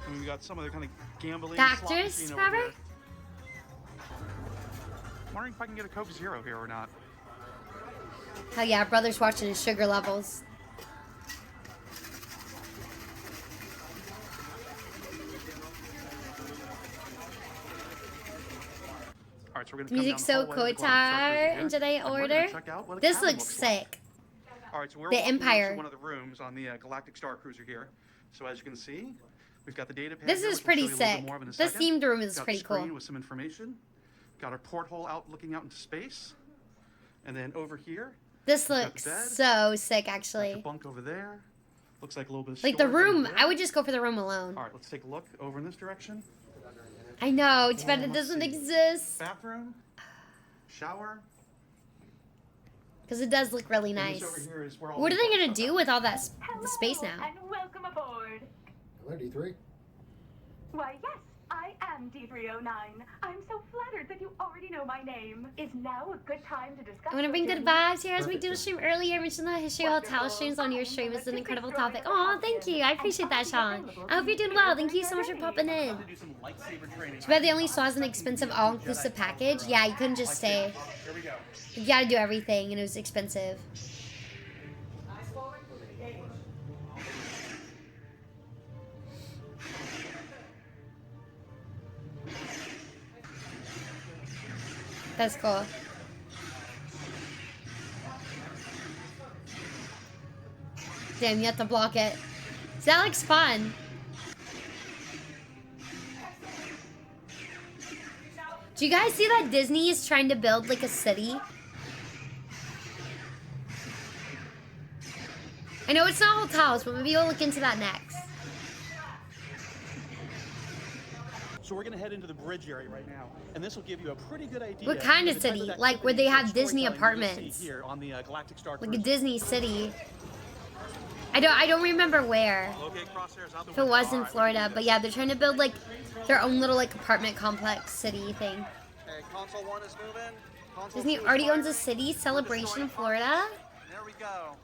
And we've got some of the kind of gambling. Doctors, Robert? I'm wondering if I can get a Coke Zero here or not. Hell yeah, brother's watching his sugar levels. All right, so we're gonna Music so Kotar in Jedi Order. This looks sick. All right, so we're the walking Empire. into one of the rooms on the Galactic Star Cruiser here. So as you can see, we've got the data pad. This here, is which we'll pretty show you a little bit sick. more of in a This second. themed room is Got pretty a screen cool. with some information. Got our porthole looking out into space, and then over here. This we've got looks the bed. so sick, Got actually. the bunk over there. Looks like a little bit of Like the storage over room, there. I would just go for the room alone. All right, let's take a look over in this direction. I know, too bad it let's doesn't see. exist. Bathroom, shower. Because it does look really And this nice. over here is where all What are the they books going to do with all that space now? And welcome aboard. Hello, D3. Why, yes, I am D309. I'm so flattered that you already know my name. Is now a good time to discuss? I'm going to bring good vibes here as we do a stream earlier. I mentioned the history of hotel streams on your stream is an incredible topic. Oh, thank you. I appreciate that, Sean. I hope you're doing well. Thank you so much for popping in. Too bad they only saw as an expensive all-inclusive package. Yeah, you couldn't just stay. You got to do everything, and it was expensive. That's cool. Damn, you have to block it. So that looks fun. Do you guys see that Disney is trying to build like a city? I know it's not hotels, but maybe we'll look into that next. So we're gonna head into the bridge area right now, and this will give you a pretty good idea. What kind of the type city? activity Like where they have and Disney storytelling you're gonna see apartments. here on the Galactic Star Like a Cruiser. Disney city. I don't remember where. Locate crosshairs out the If it window. was in All right, Florida, but yeah, they're trying to build like their own little like apartment complex city thing. Okay, console 1 is moving. Console Disney 2 is already owns a firing. city celebration in Florida. There we go.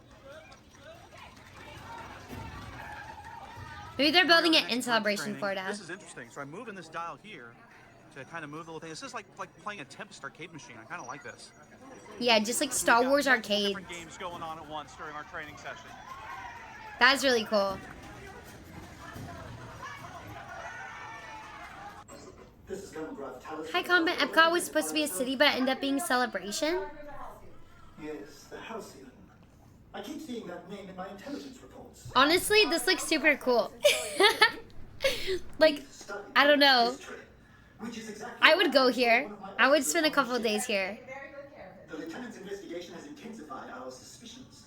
Maybe they're building it in Next Celebration, training. Florida. This is interesting. So I'm moving this dial here to kind of move the little thing. This is like playing a Tempest arcade machine. I kind of like this. Yeah, just like Star Wars arcade. Different games going on at once during our training session. That's really cool. Hi, comment. Epcot was supposed to be a city, but it ended up being Celebration. Yes, the Halcyon. I keep seeing that name in my intelligence reports. Honestly, this looks super cool. Like, I don't know. I would go here. I would spend a couple of days here. The lieutenant's investigation intensify our suspicions.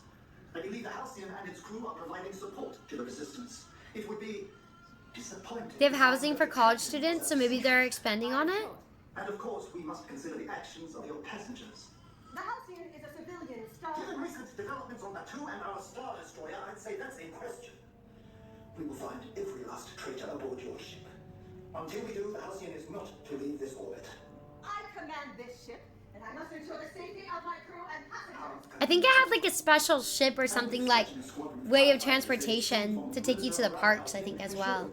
I believe the Halcyon and its crew are providing support to the resistance. It would be disappointing. They have housing for college students, so maybe they're expanding on it. And of course, we must consider the actions of your passengers. The Halcyon is a civilian star. Given recent developments on Batu and our Star Destroyer, I'd say that's a question. We will find every last traitor aboard your ship. Until we do, the Halcyon is not to leave this orbit. I command this ship, and I must ensure the safety of my crew and passengers. I think it had like a special ship or something, like way of transportation to take you to the parks, I think, as well.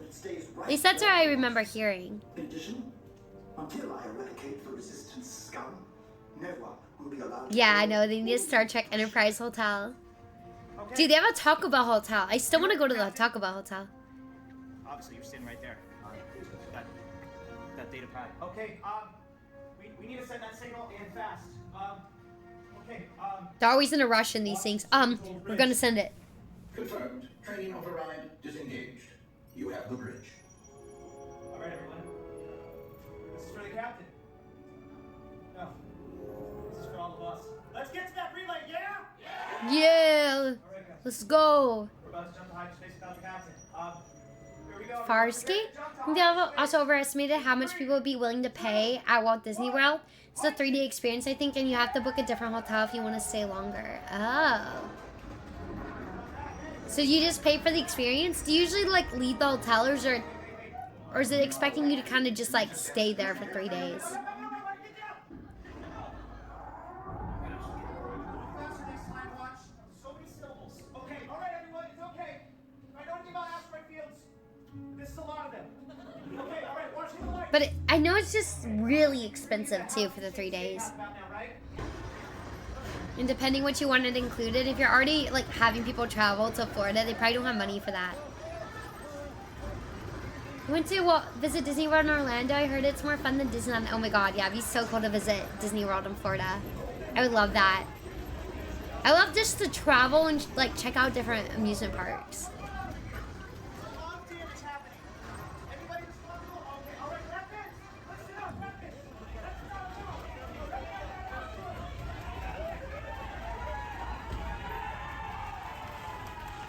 At least that's what I remember hearing. In addition, until I eradicate the resistance scum, no one will be allowed to. Yeah, I know. They need a Star Trek Enterprise hotel. Dude, they have a Taco Bell hotel. I still want to go to the Taco Bell hotel. Obviously, you're sitting right there. That data pad. Okay, we need to send that signal in fast. They're always in a rush in these things. We're gonna send it. Confirmed. Training override disengaged. You have the bridge. All right, everyone. This is for the captain. No, this is for all of us. Let's get to that relay, yeah? Yeah. Let's go. We're about to jump to hyperspace without the captain. Here we go. Farscape? I think they also overestimated how much people would be willing to pay at Walt Disney World. It's a 3-day experience, I think, and you have to book a different hotel if you want to stay longer. Oh. So you just pay for the experience? Do you usually like leave the hotel, or is it expecting you to kind of just like stay there for 3 days? Okay, all right, everyone, it's okay. I know anything about asteroid fields. This is a lot of them. Okay, all right, watch the light. But I know it's just really expensive too for the 3 days. And depending what you wanted included, if you're already like having people travel to Florida, they probably don't have money for that. I went to visit Disney World in Orlando. I heard it's more fun than Disneyland. Oh my god, yeah, it'd be so cool to visit Disney World in Florida. I would love that. I love just to travel and like check out different amusement parks.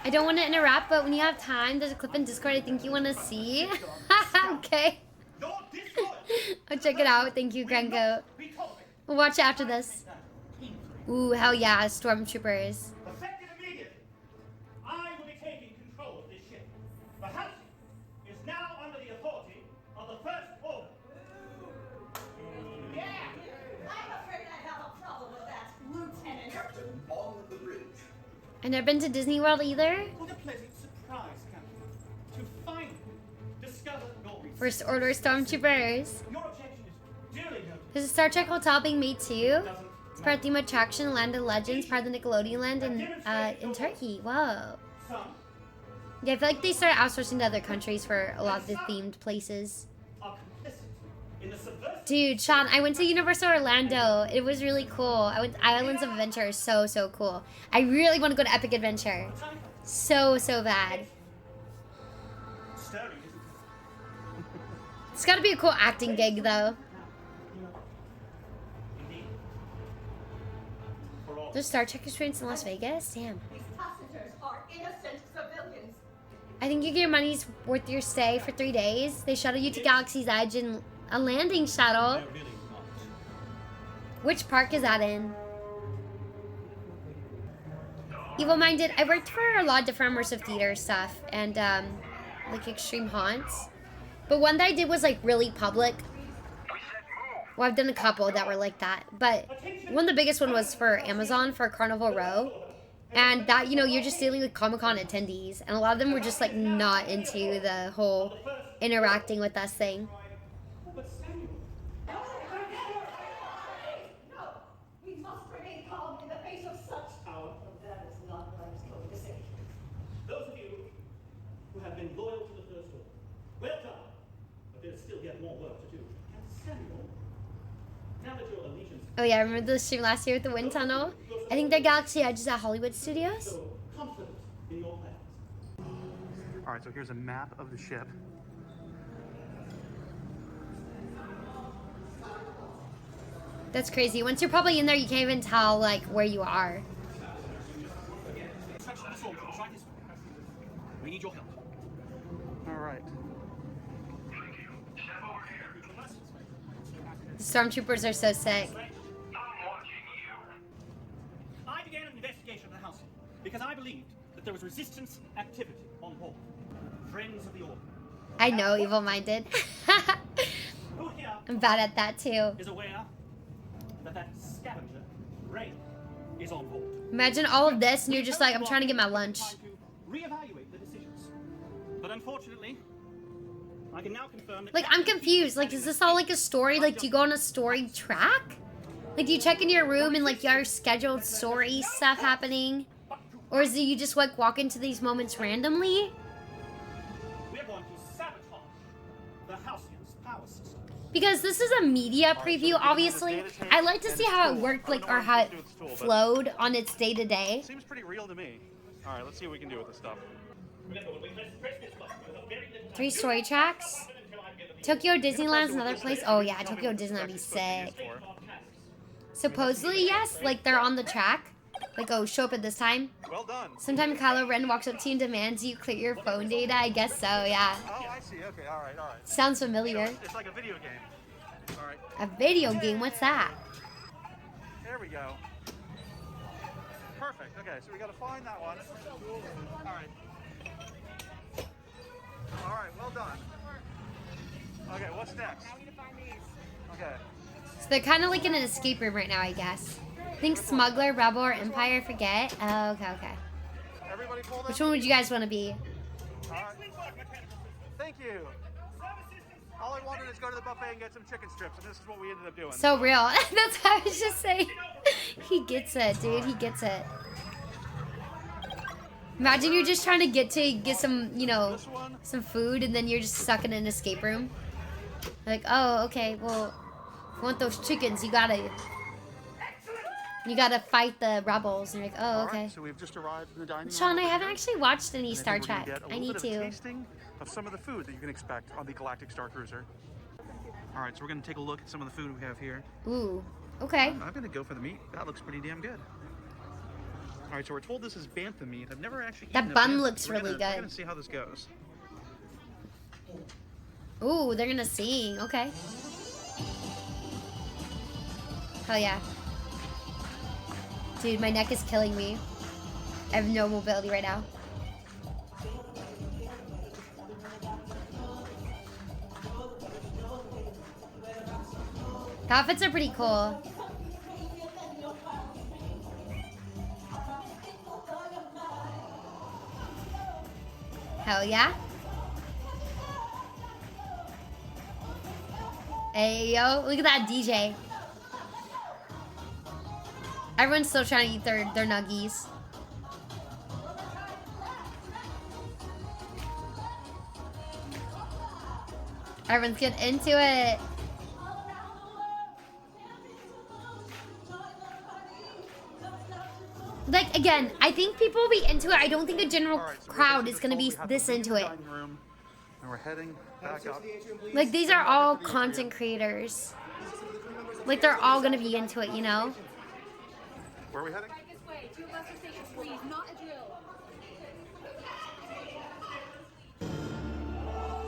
I don't want to interrupt, but when you have time, there's a clip in Discord I think you want to see. Okay. I'll check it out. Thank you, Grango. We'll watch it after this. Ooh, hell yeah, Stormtroopers. Effective immediately. I will be taking control of this ship. The Halcyon is now under the authority of the First Order. Yeah! I'm afraid I have a problem with that, Lieutenant. Captain, on the bridge. I've never been to Disney World either. What a pleasant surprise, Captain. To finally discover your First Order Stormtroopers. Your objection is duly noted. There's a Star Trek hotel being made too. It's part of theme attraction, Land of Legends, part of the Nickelodeon land in Turkey. Whoa. Yeah, I feel like they started outsourcing to other countries for a lot of the themed places. Dude, Sean, I went to Universal Orlando. It was really cool. I went to Islands of Adventure. So cool. I really want to go to Epic Adventure. So bad. It's got to be a cool acting gig, though. There's Star Trek experience in Las Vegas? Damn. These passengers are innocent civilians. I think you get your money's worth your stay for 3 days. They shuttle you to Galaxy's Edge in a landing shuttle. Which park is that in? Evil Minded. I worked for a lot of different immersive theater stuff and like extreme haunts. But one that I did was like really public. Well, I've done a couple that were like that. But one of the biggest one was for Amazon for Carnival Row. And that, you know, you're just dealing with Comic-Con attendees. And a lot of them were just like not into the whole interacting with us thing. No, we must remain calm in the face of such. That is not what I was going to say. Those of you who have been loyal to the First Order, well done. But there is still yet more work to do. And Samuel, now that your allegiance. Oh yeah, I remember the stream last year with the wind tunnel. I think their Galaxy Edge is at Hollywood Studios. So confident in your plans. All right, so here's a map of the ship. That's crazy. Once you're probably in there, you can't even tell, like, where you are. We need your help. All right. The stormtroopers are so sick. I began an investigation of the house because I believed that there was resistance activity on board. Friends of the Order. I know, evil-minded. Who here I'm bad at that, too. is aware that scavenger, Ray, is on board? Imagine all of this, and you're just like, I'm trying to get my lunch. Reevaluate the decisions. But unfortunately, I can now confirm that Like, I'm confused. Like, is this all like a story? Like, do you go on a story track? Like, do you check into your room and, like, your scheduled story stuff happening? Or is it you just, like, walk into these moments randomly? we're going to sabotage the Halcyon's power system. Because this is a media preview, obviously. I like to see how it worked, like, or how it flowed on its day-to-day. Seems pretty real to me. All right, let's see what we can do with this stuff. 3 story tracks. Tokyo Disneyland's another place. Oh, yeah, Tokyo Disneyland would be sick. Supposedly, yes, like, they're on the track. Like, oh, show up at this time. Well done. Sometime Kylo Ren walks up to you and demands you clear your phone data. I guess so, yeah. Oh, I see. Okay, all right, all right. Sounds familiar. It's like a video game. All right. A video game? What's that? There we go. Perfect. Okay, so we got to find that one. All right. All right, well done. Okay, what's next? Okay. So they're kind of like in an escape room right now, I guess. I think Smuggler, Rebel, or Empire, forget. Oh, okay, okay. Everybody pull them. Which one would you guys want to be? All right. Thank you. All I wanted is go to the buffet and get some chicken strips, and this is what we ended up doing. So real. That's what I was just saying. He gets it, dude. He gets it. Imagine you're just trying to get some, you know, some food, and then you're just stuck in an escape room. Like, oh, okay, well, if you want those chickens, you gotta fight the rebels. And you're like, oh, okay. Right, so we've just arrived in the dining room. Sean, I haven't actually watched any And I Star think we're gonna Trek. get a I little need bit of to. tasting of some of the food that you can expect on the Galactic Star Cruiser. All right, so we're gonna take a look at some of the food we have here. Ooh, okay. I'm gonna go for the meat. That looks pretty damn good. All right, so we're told this is bantha meat. I've never actually That eaten a bun bantha. looks We're really gonna, We're good. gonna see how this goes. Ooh, they're gonna sing. Okay. Hell yeah. Dude, my neck is killing me. I have no mobility right now. The outfits are pretty cool. Hell yeah. Hey, yo, look at that DJ. Everyone's still trying to eat their nuggies. Everyone's getting into it. Like, again, I think people will be into it. I don't think a general crowd is going to be this into it. And we're heading back up. Like, these are all content creators. Like, they're all going to be into it, you know? Where are we heading?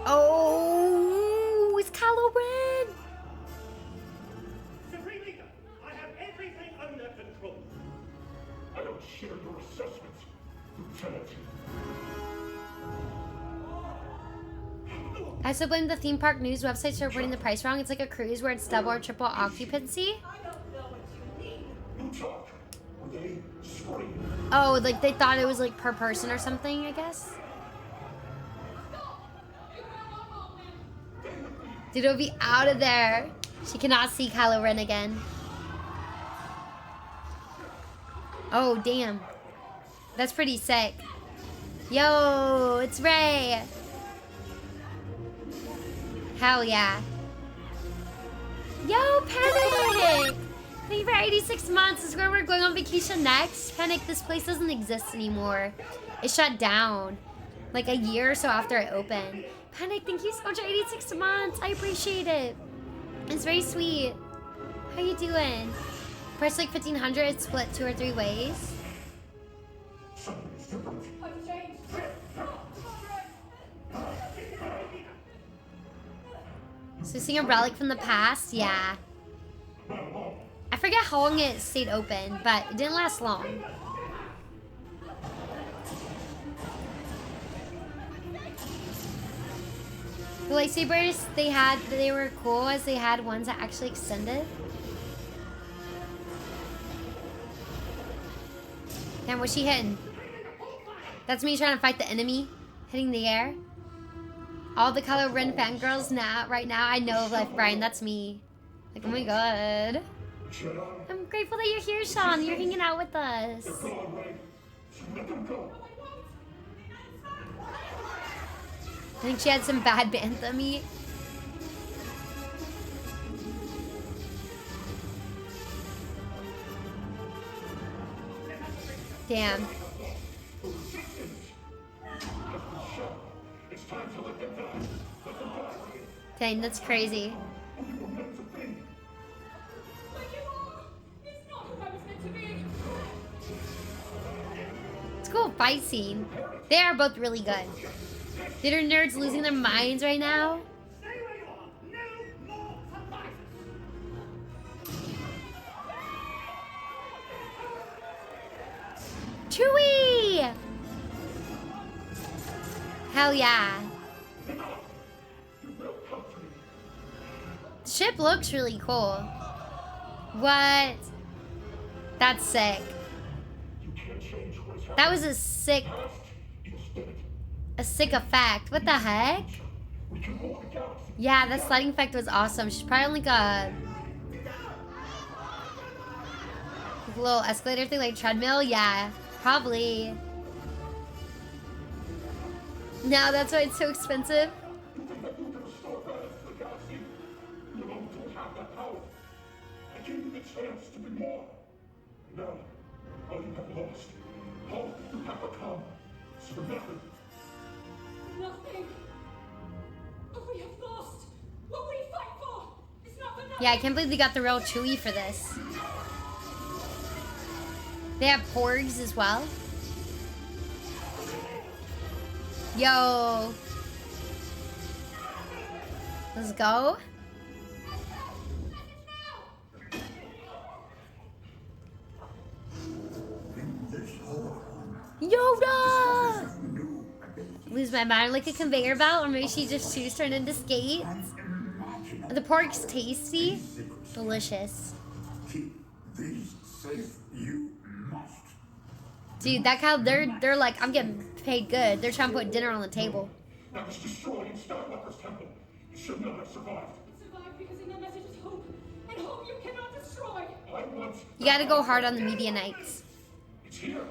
Oh, it's Kylo Ren. Supreme Leader, I have everything under control. I don't share your assessments, Lieutenant. I also blame the theme park news websites for reporting the price wrong. It's like a cruise where it's double or triple occupancy. You talk. They scream. Oh, like they thought it was like per person or something, I guess. Dude, it'll be out of there. She cannot see Kylo Ren again. Oh, damn. That's pretty sick. Yo, it's Rey. Hell yeah. Yo, Panic! Thank you for 86 months. This is where we're going on vacation next. Panic, this place doesn't exist anymore. It shut down like a year or so after it opened. Panic, thank you so much for 86 months. I appreciate it. It's very sweet. How you doing? Press like 1500, split 2 or 3 ways. I've changed. So seeing a relic from the past, yeah. I forget how long it stayed open, but it didn't last long. The lightsabers they were cool as they had ones that actually extended. Damn, what's she hitting? That's me trying to fight the enemy, hitting the air. All the Kylo Ren fangirls right now, I know, like, Brian, that's me. Like, oh my god. I'm grateful that you're here, Sean. You're hanging out with us. I think she had some bad bantha meat. Damn. Dang, that's crazy. It's a cool fight scene. They are both really good. Theater nerds losing their minds right now. Chewie! Hell yeah. The ship looks really cool. What? That's sick. That was a sick effect. What the heck? Yeah, that sliding effect was awesome. She's probably like a little escalator thing, like treadmill. Yeah, probably. No, that's why it's so expensive. Nothing. We have lost. What we fight for is not for nothing. Yeah, I can't believe they got the real Chewie for this. They have porgs as well. Yo. Let's go. Yoda! Lose my mind like a conveyor belt, or maybe she just shoes turned into skates. The pork's tasty, delicious. Keep these safe. You must. Dude, that cow, they're like, I'm getting paid good. They're trying to put dinner on the table. That was destroyed in Skywalker's temple. It should not have survived. It survived because in the message is hope, and hope you cannot destroy. I want. You gotta go hard on the media nights. It's here.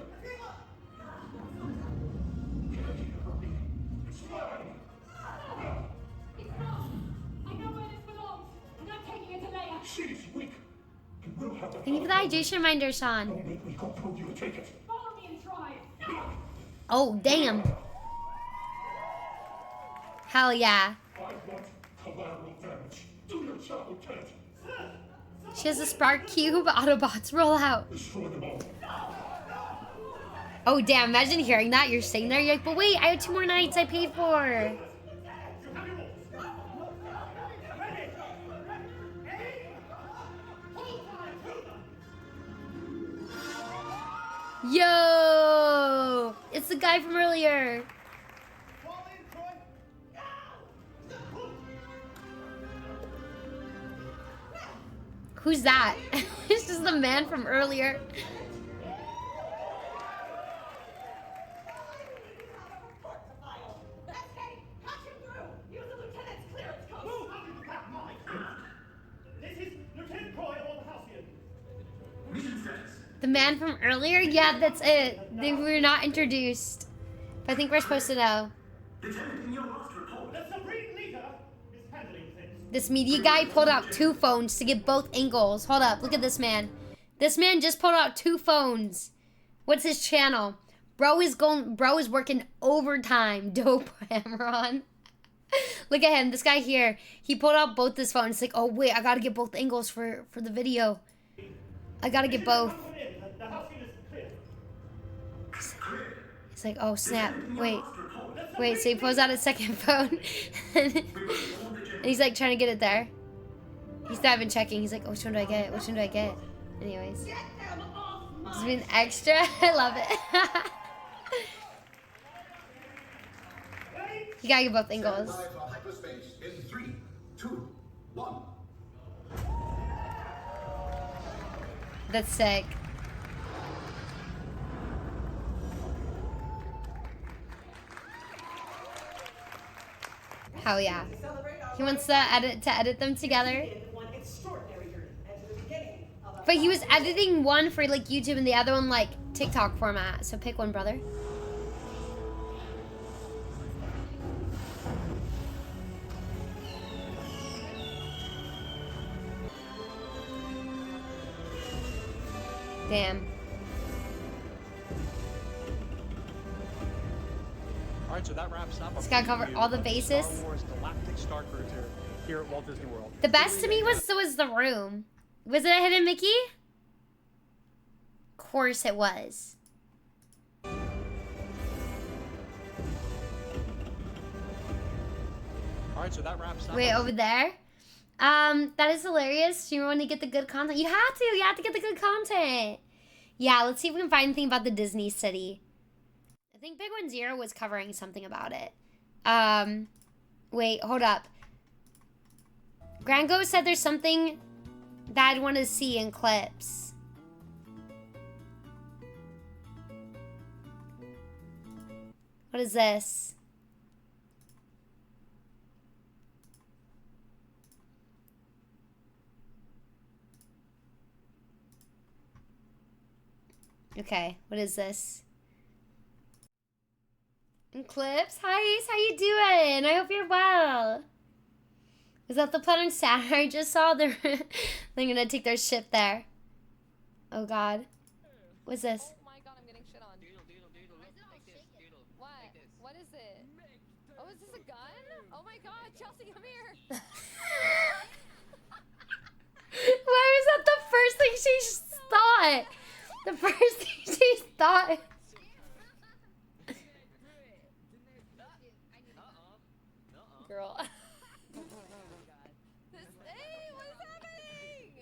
It's mine. It's not. I know where this belongs, and I'm taking it to Leia. She's weak. And we'll have to. Thank you for the hydration reminder, Sean. Don't make me go through you to take it. Follow me and try. Oh, damn. Hell yeah. I want collateral damage. Do your job, Lieutenant. She has a spark cube. Autobots roll out. Destroy them all. Oh, damn. Imagine hearing that. You're sitting there. You're like, but wait, I have 2 more nights I paid for. Yo! It's the guy from earlier. Who's that? It's just the man from earlier. The man from earlier? Yeah, that's it. They were not introduced. But I think we're supposed to know. Lieutenant, in your last report, The Supreme Leader is handling things. This media guy pulled out 2 phones to get both angles. Hold up, look at this man. This man just pulled out 2 phones. What's his channel? Bro is working overtime. Dope, Amaron. Look at him. This guy here. He pulled out both his phones. It's like, oh wait, I gotta get both angles for the video. I gotta get both. The house unit is clear. He's like, oh snap. Wait. Wait, so he pulls out his second phone. And he's like trying to get it there. He's not even checking. He's like, oh, which one do I get? Which one do I get? Anyways. Just being extra. I love it. You gotta get both angles. Hyperspace in 3, 2, 1. That's sick. Hell yeah. He wants to edit them together. But he was editing one for like YouTube and the other one like TikTok format. So pick one, brother. Damn. Alright, so that wraps up. It's gotta cover all the bases. Star Wars Galactic Star Cruiser here at Walt Disney World. The best to me was the room. Was it a hidden Mickey? Of course it was. Alright, so that wraps up. Wait, over there? That is hilarious. You want to get the good content? You have to get the good content. Yeah, let's see if we can find anything about the Disney city. I think Big One Zero was covering something about it. Wait, hold up. Grango said there's something that I'd want to see in clips. What is this? Okay, what is this? In clips? Hi, Ace, how you doing? I hope you're well. Is that the planet Saturn I just saw? They're gonna take their ship there. Oh god. What's this? Oh my god, I'm getting shit on. What? What is it? Oh, is this a gun? Oh my god, Chelsea, come here. Why was that the first thing she thought? The first thing she thought. Girl.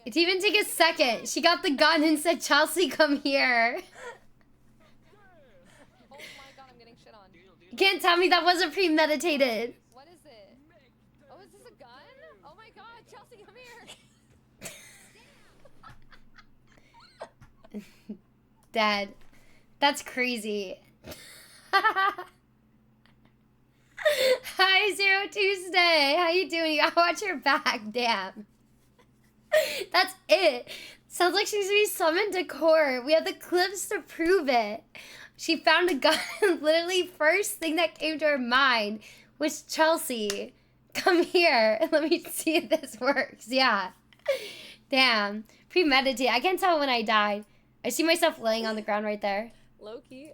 It didn't even take a second. She got the gun and said, Chelsea, come here. Oh my god, I'm getting shit on. You can't tell me that wasn't premeditated. What is it? Oh, is this a gun? Oh my god, Chelsea, come here. Dad, that's crazy. Hi, Zero Tuesday. How you doing? You gotta watch your back. Damn. That's it. Sounds like she's gonna be summoned to court. We have the clips to prove it. She found a gun. Literally, first thing that came to her mind was Chelsea. Come here. Let me see if this works. Yeah. Damn. Premeditated. I can't tell when I died. I see myself laying on the ground right there. Low-key,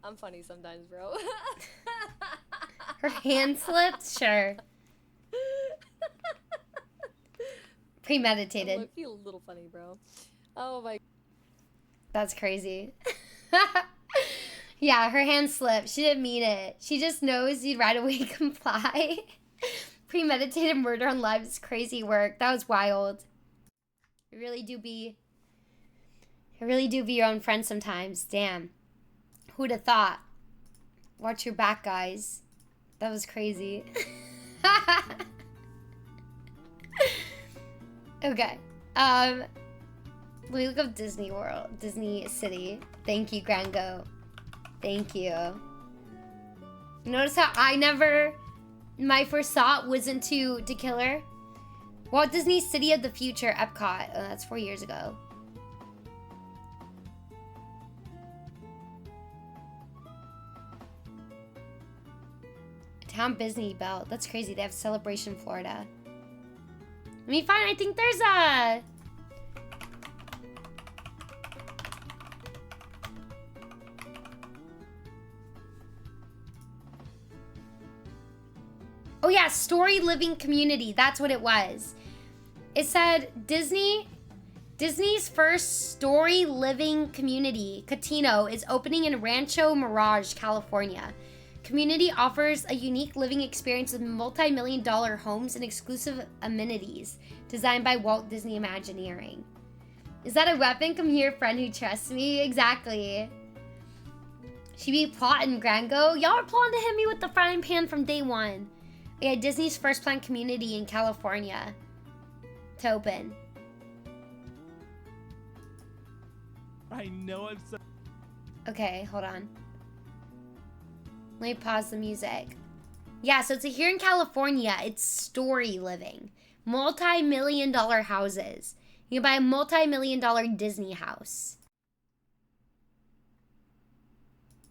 I'm funny sometimes, bro. Her hand slipped? Sure. Premeditated. Low-key a little funny, bro. Oh my. That's crazy. Yeah, her hand slipped. She didn't mean it. She just knows you'd right away comply. Premeditated murder on live is crazy work. That was wild. You really do be your own friend sometimes. Damn. Who'd have thought? Watch your back, guys. That was crazy. Okay. Let me look up Disney World. Disney City. Thank you, Grango. Thank you. Notice how my first thought wasn't to kill her? Walt Disney City of the Future, Epcot. Oh, that's 4 years ago. Town Disney Belt. That's crazy. They have Celebration, Florida. Let me find. I think there's a. Oh yeah, Story Living Community. That's what it was. It said Disney's first Story Living Community, Catino, is opening in Rancho Mirage, California. Community offers a unique living experience with multi-million-dollar homes and exclusive amenities designed by Walt Disney Imagineering. Is that a weapon? Come here, friend who trusts me. Exactly. She be plotting, Grango. Y'all are plotting to hit me with the frying pan from day one. Yeah, Disney's first planned community in California to open. I know I'm so... Okay, hold on. Let me pause the music. Yeah, so it's here in California. It's Story Living. Multi-million-dollar houses. You can buy a multi-million-dollar Disney house.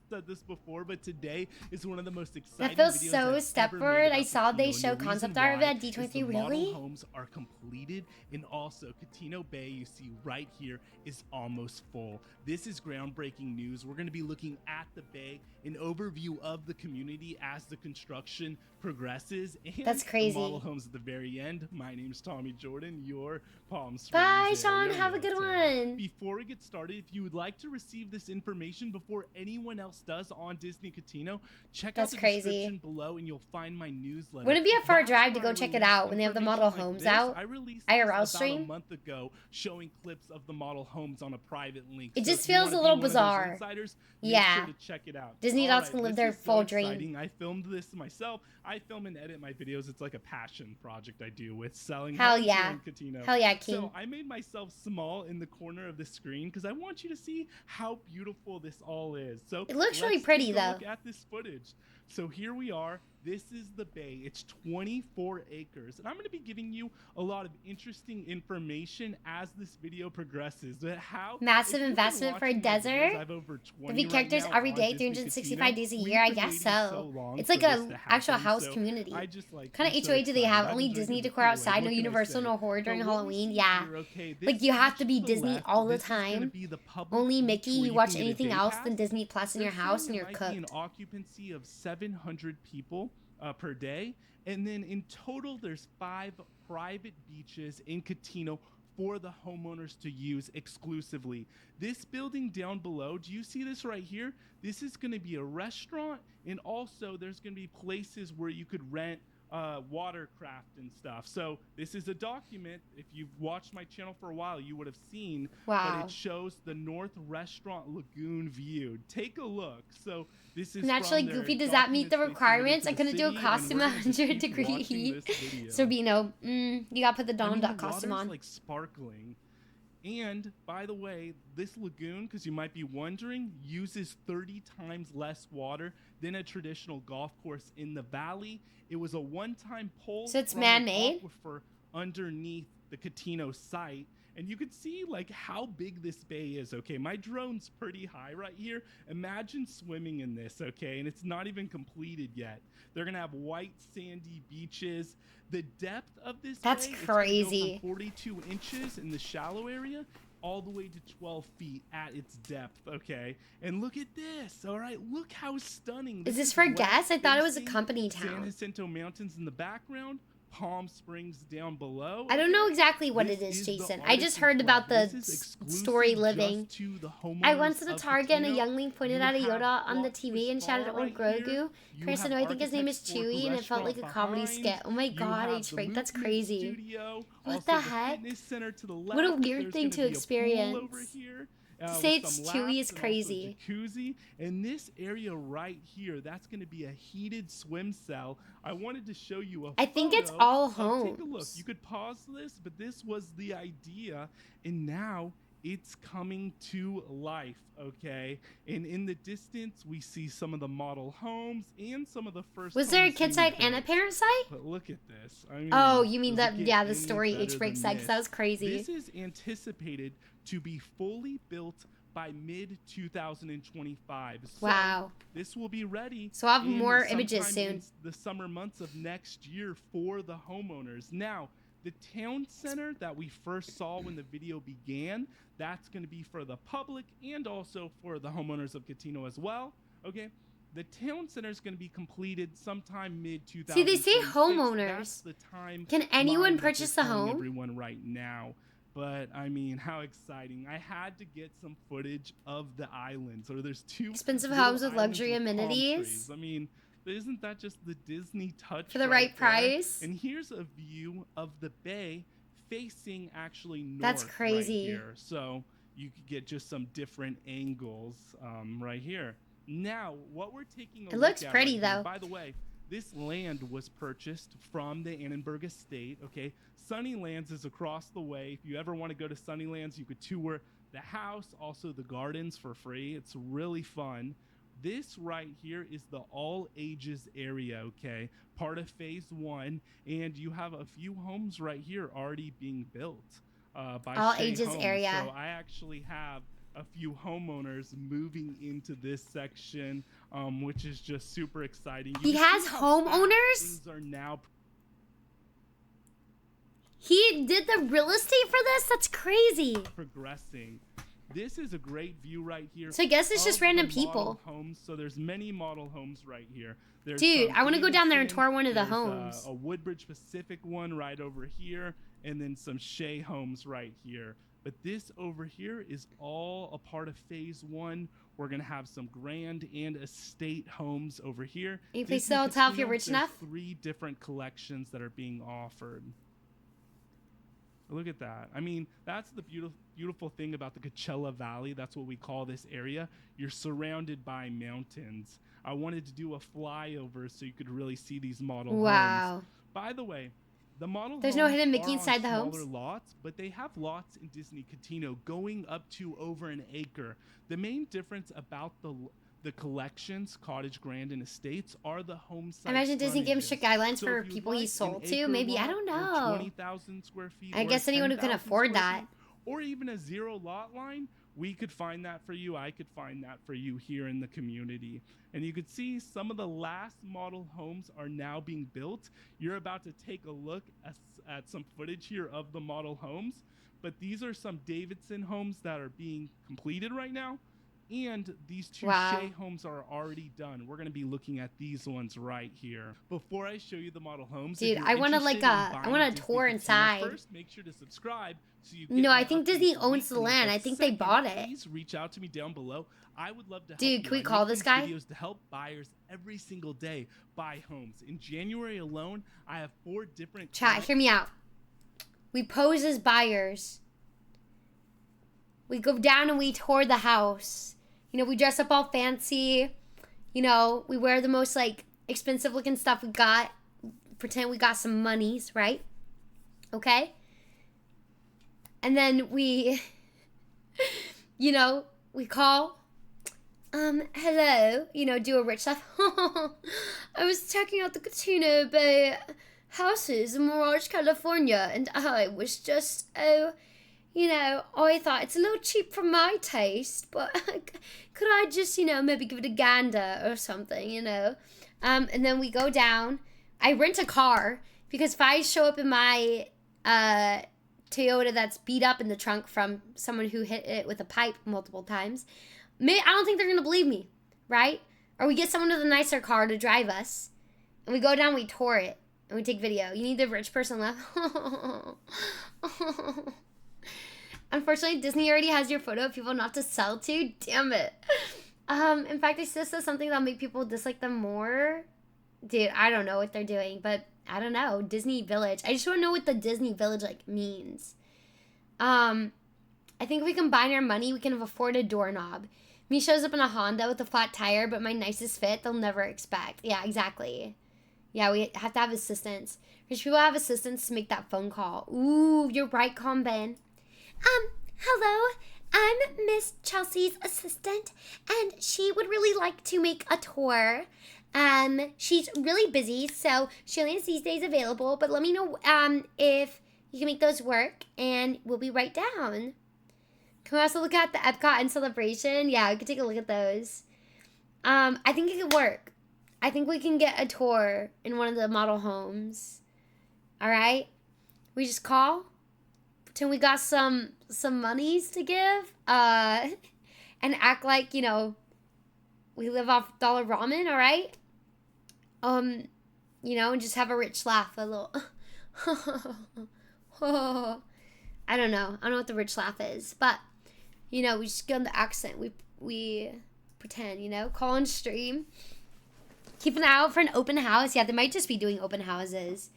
Said this before, but today is one of the most exciting. That feels videos so I've ever made Stepford. about I saw they Catino. show And the concept reason art of why it at is D23. the Really? model homes are completed, and also Catino Bay you see right here is almost full. This is groundbreaking news. We're going to be looking at the bay, an overview of the community as the construction progresses, and That's crazy. the model homes at the very end. My name's Tommy Jordan, your Palm Springs Bye, Sean. area Have a good realtor. one. Before we get started, if you would like to receive this information before anyone else does on Disney Catino, check That's out the crazy. description below and you'll find my newsletter. Wouldn't it be a far That's drive to where go I check it release out when they have the model information like homes this. out? I released IRL this about stream? a month ago showing clips of the model homes on a private link. It So just if you feels wanna a be little one of those bizarre. insiders, make Yeah. sure to check it out. Disney All dogs can live this their is so full dream. exciting. I filmed this myself. I film and edit my videos. It's like a passion project I do with selling Hell homes yeah. here in Catino. Hell yeah, King. So I made myself small in the corner of the screen because I want you to see how beautiful this all is. So It looks really let's pretty, take a though. look at this footage. So here we are. This is the bay. It's 24 acres. And I'm going to be giving you a lot of interesting information as this video progresses. But how Massive if you've been investment for a watching my videos, desert? I have over 20 The V right characters now every on day, Disney 365 Catino. days a We've year, I been guess waiting so. long It's for like this a to actual happen. house So community. I just like Kind of I'm so HOA do they have? excited. Only I'm Disney drinking decor the outside, Kool-Aid. no What can I Universal, say? no horror But during what we Halloween. see Yeah. here, okay, Like this you have beach to be to the Disney left, all the this is gonna time. be the public Only beach Mickey, where you you watch can get a anything day else pass. than Disney Plus in They're your house saying and it you're might be an cooked. occupancy of 700 people per day. And then in total, there's 5 private beaches in Catino for the homeowners to use exclusively. This building down below, do you see this right here? This is going to be a restaurant, and also there's going to be places where you could rent watercraft and stuff. So this is a document. If you've watched my channel for a while, you would have seen. Wow. But it shows the North Restaurant Lagoon view. Take a look. So this is Naturally from their goofy. Does that meet the documents they submitted requirements? to I the couldn't do a city, and costume we're at gonna just 100 keep degree watching heat. this video. Sorbino, you gotta put the I Donald mean, Duck the costume water's on. like sparkling. And by the way, this lagoon, because you might be wondering, uses 30 times less water than a traditional golf course in the valley. It was a one-time pull So it's from an man-made? aquifer underneath the Catino site. And you could see like how big this bay is. Okay, my drone's pretty high right here. Imagine swimming in this, okay? And it's not even completed yet. They're gonna have white sandy beaches. The depth of this That's bay, it's gonna go crazy. from 42 inches in the shallow area all the way to 12 feet at its depth, okay? And look at this, all right? Look how stunning. Is this for guests? I thought it was a west-facing company San town. Jacinto Mountains in the background, Palm Springs down below. I don't know exactly what This it is, is the Jason. I just Artisan heard about Club. the This is exclusive Story just Living. to the I went homeowners to the of Target and a Catino. youngling pointed You at a have Yoda on the Walk TV and shouted Star old right Grogu. here. You Person, have I think his name is Architects Fork Chewie, and it felt like a Restaurant comedy behind. skit. Oh my You god, have H the Frank, that's movement crazy. studio. What Also the the heck? fitness center to the What a left. weird There's thing gonna to be a pool experience. over here. To say with it's some Chewy laps is and also crazy. jacuzzi, and this area right here, that's going to be a heated swim cell. I wanted to show you a I think it's photo. all Take a look. homes. You could pause this, but this was the idea, and now it's coming to life, okay? And in the distance, we see some of the model homes and some of the first Was there a homes kid being site and a built. parent site? But look at this. I mean, Oh, you mean does it that? get Yeah, the any story better H Frank than site. 'Cause this? that was crazy. This is anticipated to be fully built by mid 2025. So Wow. this will be ready. So I'll have in more images sometime in soon. the summer months of next year for the homeowners. Now, the town center that we first saw when the video began, that's going to be for the public and also for the homeowners of Catino as well. Okay. The town center is going to be completed sometime mid 2026. See, they say homeowners. That's the time. Can anyone that purchase they're a telling home? Everyone right now. But I mean, how exciting! I had to get some footage of the island. So there's two Expensive little homes with islands luxury palm amenities. trees. I mean, isn't that just the Disney touch For the right right there? price? And here's a view of the bay facing actually north. That's crazy. Right here. So you could get just some different angles right here. Now, what we're taking a It look looks at pretty, right here, though. by the way, this land was purchased from the Annenberg estate, okay? Sunnylands is across the way. If you ever want to go to Sunnylands, you could tour the house, also the gardens for free. It's really fun. This right here is the all ages area, okay? Part of phase 1, and you have a few homes right here already being built by All Shea ages Homes. area. So I actually have a few homeowners moving into this section, which is just super exciting. He You can has see how fast homeowners? things are now. He did the real estate for this? That's crazy. Progressing. This is a great view right here. So I guess it's just of random the model people. Homes. So there's many model homes right here. There's Dude, I want to go down there and Davidson, tour one of the there's, homes. A Woodbridge Pacific one right over here, and then some Shea homes right here. But this over here is all a part of phase 1. We're gonna have some grand and estate homes over here. You please Disney still tell if you're Casino, rich there's enough? 3 different collections that are being offered. Look at that. I mean, that's the beautiful thing about the Coachella Valley. That's what we call this area. You're surrounded by mountains. I wanted to do a flyover so you could really see these model Wow. homes. By the way, the model There's no homes hidden Mickey are on inside the smaller homes? lots, but they have lots in Disney Catino going up to over an acre. The main difference about the collections, Cottage Grand and Estates, are the home site I imagine Disney gave him frontages. strict guidelines So for if you'd people like he an sold to. acre Maybe, I lot don't or know. 20,000 square feet. I or guess anyone who can 10,000 afford square that. feet, or even a 0 lot line, we could find that for you. I could find that for you here in the community. And you could see some of the last model homes are now being built. You're about to take a look at some footage here of the model homes. But these are some Davidson homes that are being completed right now. And these 2 Wow. Shea homes are already done. We're going to be looking at these ones right here. Before I show you the model homes, if Dude, you're I want to interested like in I buying want a Disney tour Casino inside. First, make sure to subscribe so you get No, I my think updates Disney owns the weekly. land. But I think they second, bought it. Please reach out to me down below. I would love to help Dude, you. can we I call make this these guy? videos to help buyers every single day buy homes. In January alone, I have 4 different Chat, hear me out. We pose as buyers. We go down and we tour the house. You know, we dress up all fancy. You know, we wear the most like expensive looking stuff we got. Pretend we got some monies, right? Okay? And then we, you know, we call. Hello. You know, do a rich stuff. I was checking out the Casino Bay houses in Mirage, California, and I was just, you know, I thought it's a little cheap for my taste, but could I just, you know, maybe give it a gander or something, you know? And then we go down. I rent a car because if I show up in my Toyota that's beat up in the trunk from someone who hit it with a pipe multiple times, I don't think they're going to believe me, right? Or we get someone with a nicer car to drive us, and we go down, we tour it, and we take video. You need the rich person left. Unfortunately, Disney already has your photo of people not to sell to. Damn it. In fact, it still says something that'll make people dislike them more. Dude, I don't know what they're doing, but I don't know. Disney Village. I just want to know what the Disney Village, like, means. I think if we combine our money, we can afford a doorknob. Me shows up in a Honda with a flat tire, but my nicest fit, they'll never expect. Yeah, exactly. Yeah, we have to have assistants. Rich people have assistants to make that phone call. Ooh, you're right, Ben. Hello. I'm Miss Chelsea's assistant, and she would really like to make a tour. She's really busy, so she only has these days available, but let me know, if you can make those work, and we'll be right down. Can we also look at the Epcot and Celebration? Yeah, we could take a look at those. I think it could work. I think we can get a tour in one of the model homes. All right? We just call, pretend we got some monies to give, and act like, you know, we live off dollar ramen, all right? You know, and just have a rich laugh, a little. I don't know what the rich laugh is, but you know, we just go in the accent. We pretend, you know, call and stream. Keep an eye out for an open house. Yeah, they might just be doing open houses.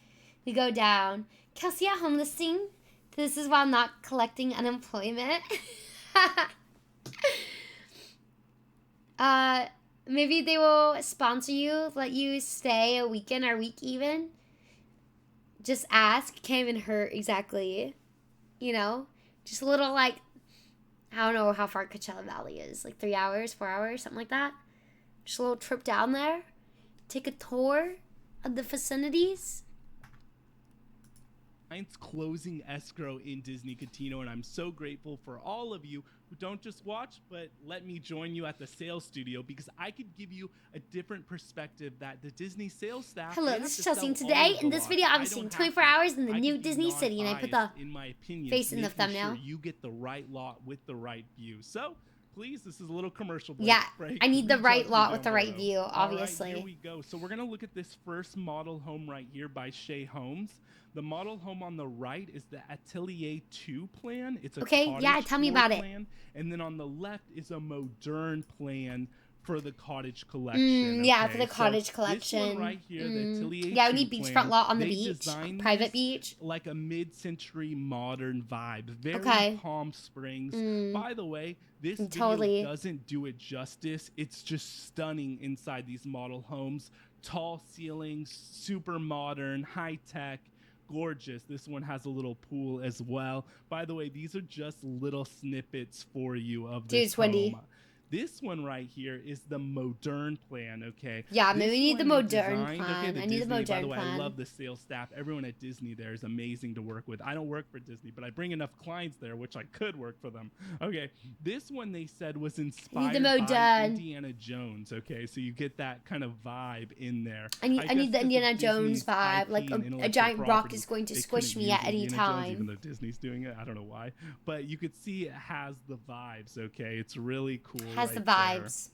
We go down. Kelsey at home listing. This is while not collecting unemployment. Maybe they will sponsor you, let you stay a weekend or week even. Just ask. Can't even hurt exactly. You know? Just a little like, I don't know how far Coachella Valley is. Like 3 hours, 4 hours, something like that. Just a little trip down there. Take a tour of the vicinities. Clients closing escrow in Disney Catino, and I'm so grateful for all of you who don't just watch, but let me join you at the sales studio because I could give you a different perspective that the Disney sales staff. Hello, this is Chelsea, and today in this video I'll be seeing 24 hours in the new Disney City, and I put the in my opinion, face in the thumbnail. Sure you get the right lot with the right view. So please, this is a little commercial break. Yeah, break. I need the right lot with the right view, obviously. All right, here we go. So we're going to look at this first model home right here by Shea Homes. The model home on the right is the Atelier 2 plan. It's a okay, yeah, tell me about plan. And then on the left is a modern plan for the cottage collection. Yeah, for the cottage collection. This one right here, the Atelier yeah, we 2 need beachfront lot on the beach, private this beach. Like a mid-century modern vibe. Very Palm Springs. By the way, this video doesn't do it justice. It's just stunning inside these model homes. Tall ceilings, super modern, high-tech. Gorgeous. This one has a little pool as well. By the way, these are just little snippets for you of this home. This one right here is the modern plan, okay? Yeah, maybe we need the modern plan. Okay, I need the modern plan. By the way, plan. I love the sales staff. Everyone at Disney there is amazing to work with. I don't work for Disney, but I bring enough clients there, which I could work for them. Okay, this one they said was inspired by Indiana Jones, okay? So you get that kind of vibe in there. I need the Indiana Jones vibe. Like a giant rock is going to squish me at any time. Even though Disney's doing it, I don't know why. But you could see it has the vibes, okay? It's really cool. Has the vibes.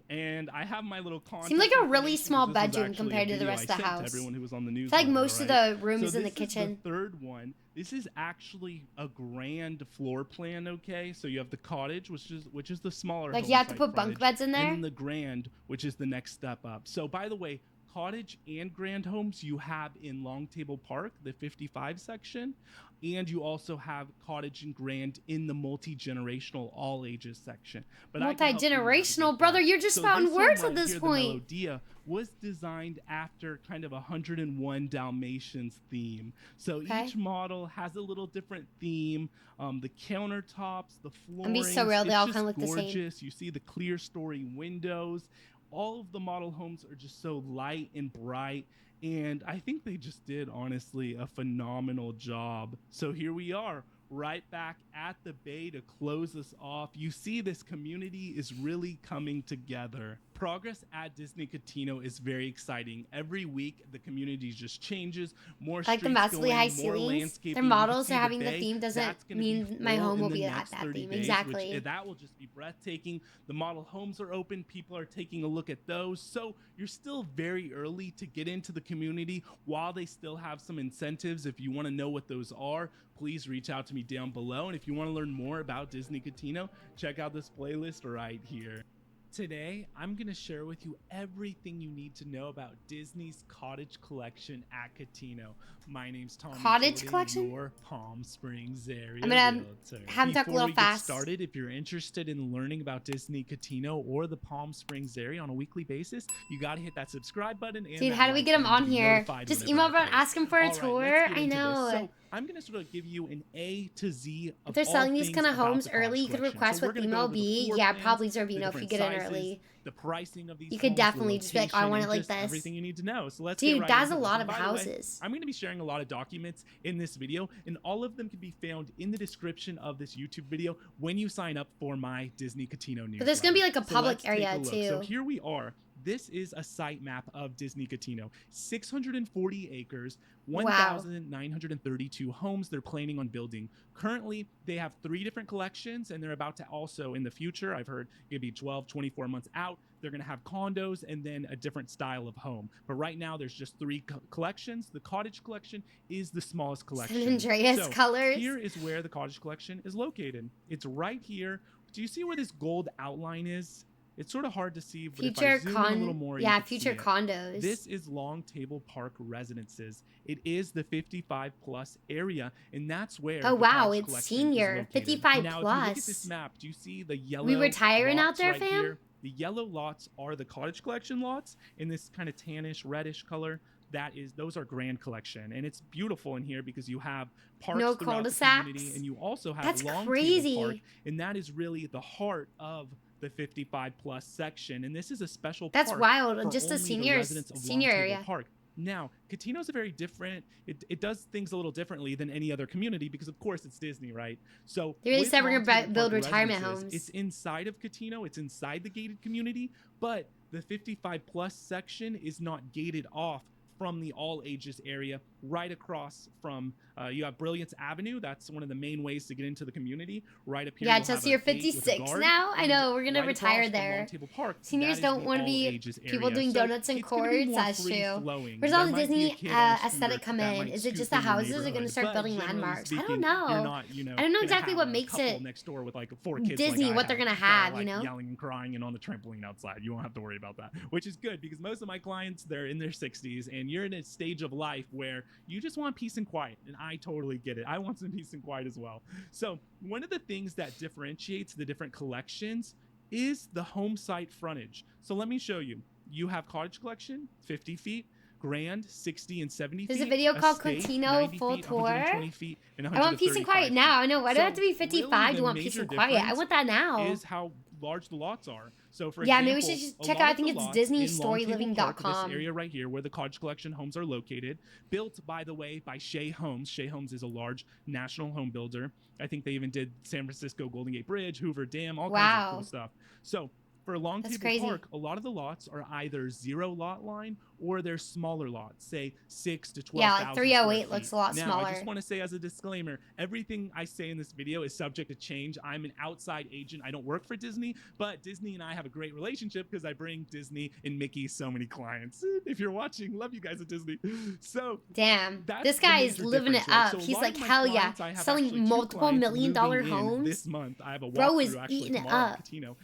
And I have my little contact. Seems like a really small bedroom compared to the rest of the house. Everyone who was on the news. It's like most of the room is in the kitchen. The third one. This is actually a grand floor plan. Okay, so you have the cottage, which is the smaller. Like you have to put bunk beds in there. And then the grand, which is the next step up. So by the way, cottage and grand homes you have in Long Table Park, the 55 section, and you also have cottage and grand in the multi-generational all ages section. But multi-generational, brother, you're just spouting words at this point. The Melodia was designed after kind of 101 Dalmatians theme. So each model has a little different theme. The countertops, the flooring, and be so real, they all kind of look gorgeous. the same. You see the clear story windows. All of the model homes are just so light and bright, and I think they just did, honestly, a phenomenal job. So here we are, right back at the bay to close us off. You see this community is really coming together. Progress at Disney Catino is very exciting. Every week, the community just changes. More like the massively high ceilings. Their models are having the theme doesn't mean my home will be at that theme. Exactly. That will just be breathtaking. The model homes are open. People are taking a look at those. So you're still very early to get into the community while they still have some incentives. If you want to know what those are, please reach out to me down below. And if you want to learn more about Disney Catino, check out this playlist right here. Today, I'm going to share with you everything you need to know about Disney's Cottage Collection at Catino. My name's Tom. Cottage Collection? Your Palm Springs area. I'm going to have him talk a little fast. Before we get started, if you're interested in learning about Disney Catino or the Palm Springs area on a weekly basis, you got to hit that subscribe button. And dude, how do we get him on here? Just email everyone, ask him for a tour. I know. So I'm going to sort of give you an A to Z of if they're selling these kind of homes early, you could request what theme will be. Yeah, probably Zerbino if you get in early. The pricing of these you could definitely just be like, oh, I want it like this. Everything you need to know. So let's dude, get right that's into a lot this. of houses. I'm going to be sharing a lot of documents in this video, and all of them can be found in the description of this YouTube video when you sign up for my Disney Catino newsletter. But there's going to be like a public area too. So here we are. This is a site map of Disney Catino. 640 acres, Wow. 1,932 homes they're planning on building. Currently, they have 3 different collections, and they're about to also, in the future, I've heard it'll be 12, 24 months out, they're going to have condos and then a different style of home. But right now, there's just 3 collections. The cottage collection is the smallest collection. San Andreas colors. Here is where the cottage collection is located. It's right here. Do you see where this gold outline is? It's sort of hard to see, but if I zoom in a little more, you can future see it. condos. This is Long Table Park Residences. It is the 55 plus area, and that's where. Oh the wow, cottage it's collection senior, is located. 55 now, plus. If you look at this map, do you see the yellow? We retiring out lots there, right fam? here? The yellow lots are the cottage collection lots in this kind of tannish, reddish color. Those are Grand Collection, and it's beautiful in here because you have parks No throughout cul-de-sacs? the community, and you also have That's Long crazy. Table Park, and that is really the heart of the 55 plus section, and this is a special That's park wild, for just a only the senior residents of Long Table area. Park. Now, Catino's a very different, it does things a little differently than any other community because, of course, it's Disney, right? So They really with said we're Long gonna Table build Park retirement Residences, homes. It's inside of Catino, it's inside the gated community, but the 55 plus section is not gated off from the all ages area. Right across from you have Brilliance Avenue. That's one of the main ways to get into the community. Right up here. Yeah, you'll have Chelsea, a you're gate with a 56 guard, now. I and know, we're gonna right retire across from there. Long Table Park, Seniors that is don't the want to be all-ages people area. doing So donuts and it's gonna be cords. more That's true. free-flowing. Where's There all the might be a Disney kid on a scooter aesthetic come that in? might Is it scoot just the through your houses? Are gonna neighborhood, start but building generally landmarks? I don't speaking, know. You're not, you know, I don't know gonna exactly have what a makes couple it next door with like 4 kids Disney, like I what they're have, gonna that are, have, like, you know? yelling and crying and on the trampoline outside. You won't have to worry about that, which is good because most of my clients, they're in their 60s, and you're in a stage of life where you just want peace and quiet, and I totally get it. I want some peace and quiet as well. So one of the things that differentiates the different collections is the home site frontage. So let me show you. You have Cottage Collection, 50 feet, Grand, 60 and 70 feet. There's a video called Estate, Contino 90 Full feet, Tour. 120 feet, and I want peace and 135 quiet feet. now. I know. Why do I have to be So 55 really to the want peace major and quiet? I difference want that now. is how large the lots are. So for Yeah, example, maybe we should just a check lot out, I of think the it's lots in Long Table DisneyStoryLiving.com. Park, this area right here where the Cottage Collection homes are located, built by the way by Shea Homes. Shea Homes is a large national home builder. I think they even did San Francisco Golden Gate Bridge, Hoover Dam, all kinds of cool stuff. So for Long That's Table crazy. Park, a lot of the lots are either 0 lot line or they're smaller lots, say 6 to 12,000 Yeah, like 308 square looks feet. a lot now, smaller. I just want to say as a disclaimer, everything I say in this video is subject to change. I'm an outside agent. I don't work for Disney, but Disney and I have a great relationship because I bring Disney and Mickey so many clients. If you're watching, love you guys at Disney. So Damn, that's this the guy is major living it difference, right? up. So a He's lot like, of my hell yeah, clients, I have selling actually 2 multiple clients million-dollar moving in homes. this month. I have a Bro is walkthrough actually eating it tomorrow up. at Catino.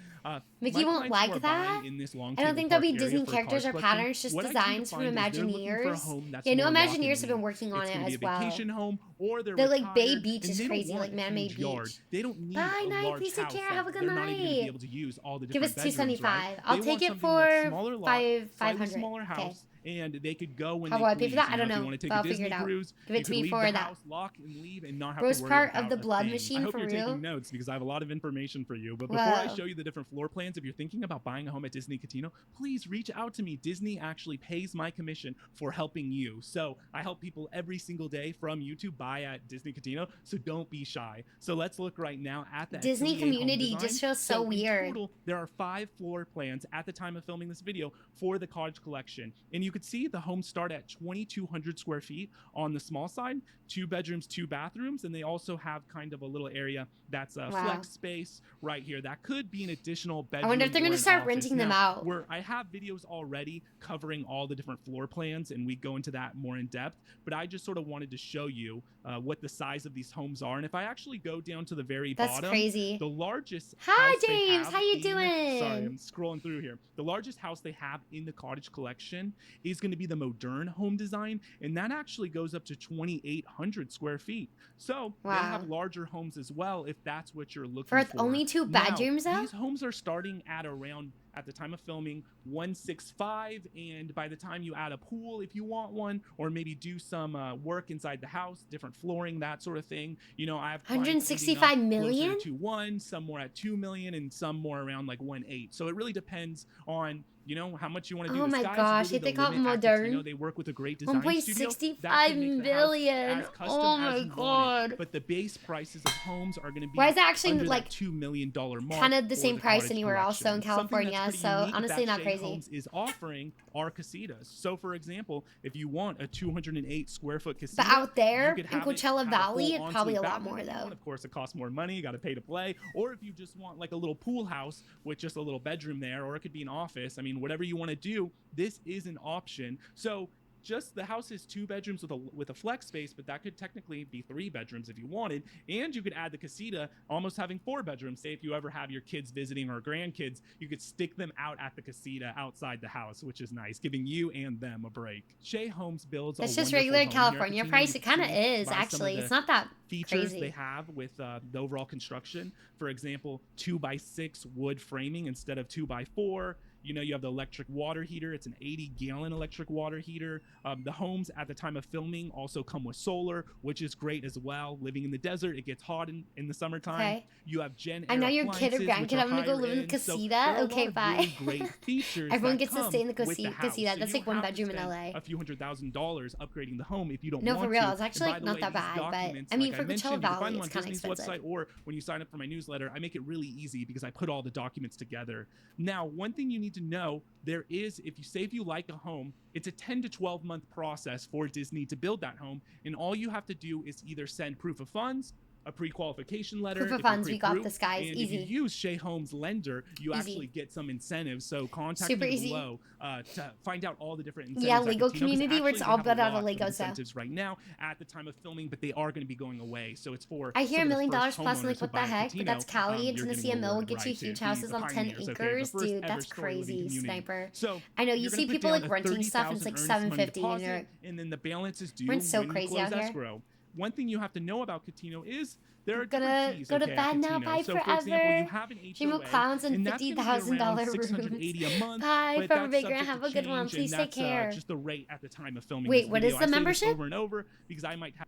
Mickey My won't clients who like are that. buying in this Long I don't Table think there'll Park be area Disney for characters or Cottage Collection, patterns, just what I tend to designs from find is they're looking for a Imagineers. home that's Yeah, I know more lock Imagineers and have been leave. working on It's it gonna be as a well. vacation home, or they're The like Bay retired, Beach and is they don't crazy, want like a man-made huge yard. beach. They don't need Bye, a night. large Please take house care. that Have a good they're not even gonna be night. able to use all the Give us different bedrooms, right? $275. I'll They take want it something that's for smaller lot, slightly 500. smaller Okay. house, and they could go when How they will I pay please. for that? You I don't if know, you want to but take I'll a figure Disney it out. cruise, Give it you to could me leave for the that. house, lock and leave, and not have Rose to worry part about of the a blood thing. machine I hope for you're real? taking notes because I have a lot of information for you. But before I Whoa. show you the different floor plans, if you're thinking about buying a home at Disney Catino, please reach out to me. Disney actually pays my commission for helping you. So I help people every single day from YouTube buy at Disney Catino. So don't be shy. So let's look right now at the Disney atelier home community design. just feels so in weird. total, there are 5 floor plans at the time of filming this video for the Cottage Collection. And you could see the homes start at 2,200 square feet on the small side, 2 bedrooms, 2 bathrooms, and they also have kind of a little area that's a Wow. flex space right here. That could be an additional bedroom. I wonder if they're or gonna an start office. renting them Now, out. I have videos already covering all the different floor plans, and we go into that more in depth. But I just sort of wanted to show you what the size of these homes are. And if I actually go down to the very That's bottom, crazy. the largest Hi, house they James. have How you in- doing? Sorry, I'm scrolling through here. The largest house they have in the Cottage Collection is going to be the Modern home design, and that actually goes up to 2,800 square feet. So they Wow. have larger homes as well if that's what you're looking For for. only 2 Now, bedrooms, though? these homes are starting at around, at the time of filming, 165, and by the time you add a pool if you want one, or maybe do some work inside the house, different flooring, that sort of thing, I have clients ending up 165 million? closer to 1, some more at 2 million, and some more around like 1.8. So it really depends on you know, how much you want to do. Oh The my sky's gosh, really they the got limit at modern. Catino. They work with a great design studio. That 1.65 can make the house million. as custom Oh as my you want it. god. But the base prices of homes are going to be Why is it actually under like that $2 million mark kind of the for same the price cottage anywhere else though in collection. Something that's California? pretty So unique honestly, that not Shea crazy. Homes is offering are casitas. So for example, if you want a 208 square foot casita, But out there you could in have Coachella have Valley, full it's probably a ensuite lot bathroom more if you though. want. Of course, it costs more money. You got to pay to play. Or if you just want like a little pool house with just a little bedroom there, or it could be an office. I mean, whatever you want to do, this is an option. So just the house is 2 bedrooms with a flex space, but that could technically be 3 bedrooms if you wanted, and you could add the casita almost having 4 bedrooms. Say if you ever have your kids visiting or grandkids, you could stick them out at the casita outside the house, which is nice, giving you and them a break. Shea Homes builds That's a just wonderful regular home here at California Catino. price. You It can kind of see is by some of actually. the It's not that features crazy. they have with the overall construction. For example, 2x6 wood framing instead of 2x4. You know, you have the electric water heater. It's an 80-gallon electric water heater. The homes at the time of filming also come with solar, which is great as well. Living in the desert, it gets hot in the summertime. Okay. You have Gen I Air know your kid or appliances, which grandkid. are I'm gonna go higher live in the end. So casita. there are a Okay, lot of bye. really great features Everyone that gets to come stay in the with the house. casita. So That's you like don't one have to bedroom in spend LA. a few $100,000 upgrading the home if you don't No, want for real. to. It's And actually by the not way, that these bad, but documents, I mean, like for mentioned, Coachella you can find Valley, them on it's kind of Disney's expensive. website, or when you sign up for my newsletter, I make it really easy because I put all the documents together. Now, one thing you need to know, there is, if you like a home, it's a 10 to 12 month process for Disney to build that home, and all you have to do is either send proof of funds, a pre-qualification letter, Proof of if you're funds, we got pre-approved, this, guys. and Easy. if you use Shea Homes lender, you Easy. actually get some incentives. So contact Super me easy. below to find out all the different incentives. Yeah, at Lego Catino, 'cause community where actually it's they all have built a out of lot Lego, so. incentives right now at the time of filming, but they are going to be going away. So it's for I hear some $1 of the million first plus, and like, homeowners who what the buy a heck? But that's Catino, Cali, and you're Tennessee getting a mill will rewarded, get you right, to huge be houses the on 10 pioneers, okay, the acres. first Dude, ever that's story living crazy, community. sniper. So I know, you you're gonna see put people down like a renting stuff, and it's $30,000 like earnest money $750, and you're deposit, like, and then the balance is due rent's so when you crazy close out here. escrow. One thing you have to know about Catino is there are I'm gonna different fees, go to okay, at bed now. Catino. Bye So, for forever. example, you have an Dream of HOA, clowns and and that's gonna be $50,000 around rooms. $680 a month. Bye but from that's Big subject Have to a good one. change, Please and take that's care. just the rate at the time of filming Wait, this what video. is the I say membership? this over and over because I might have.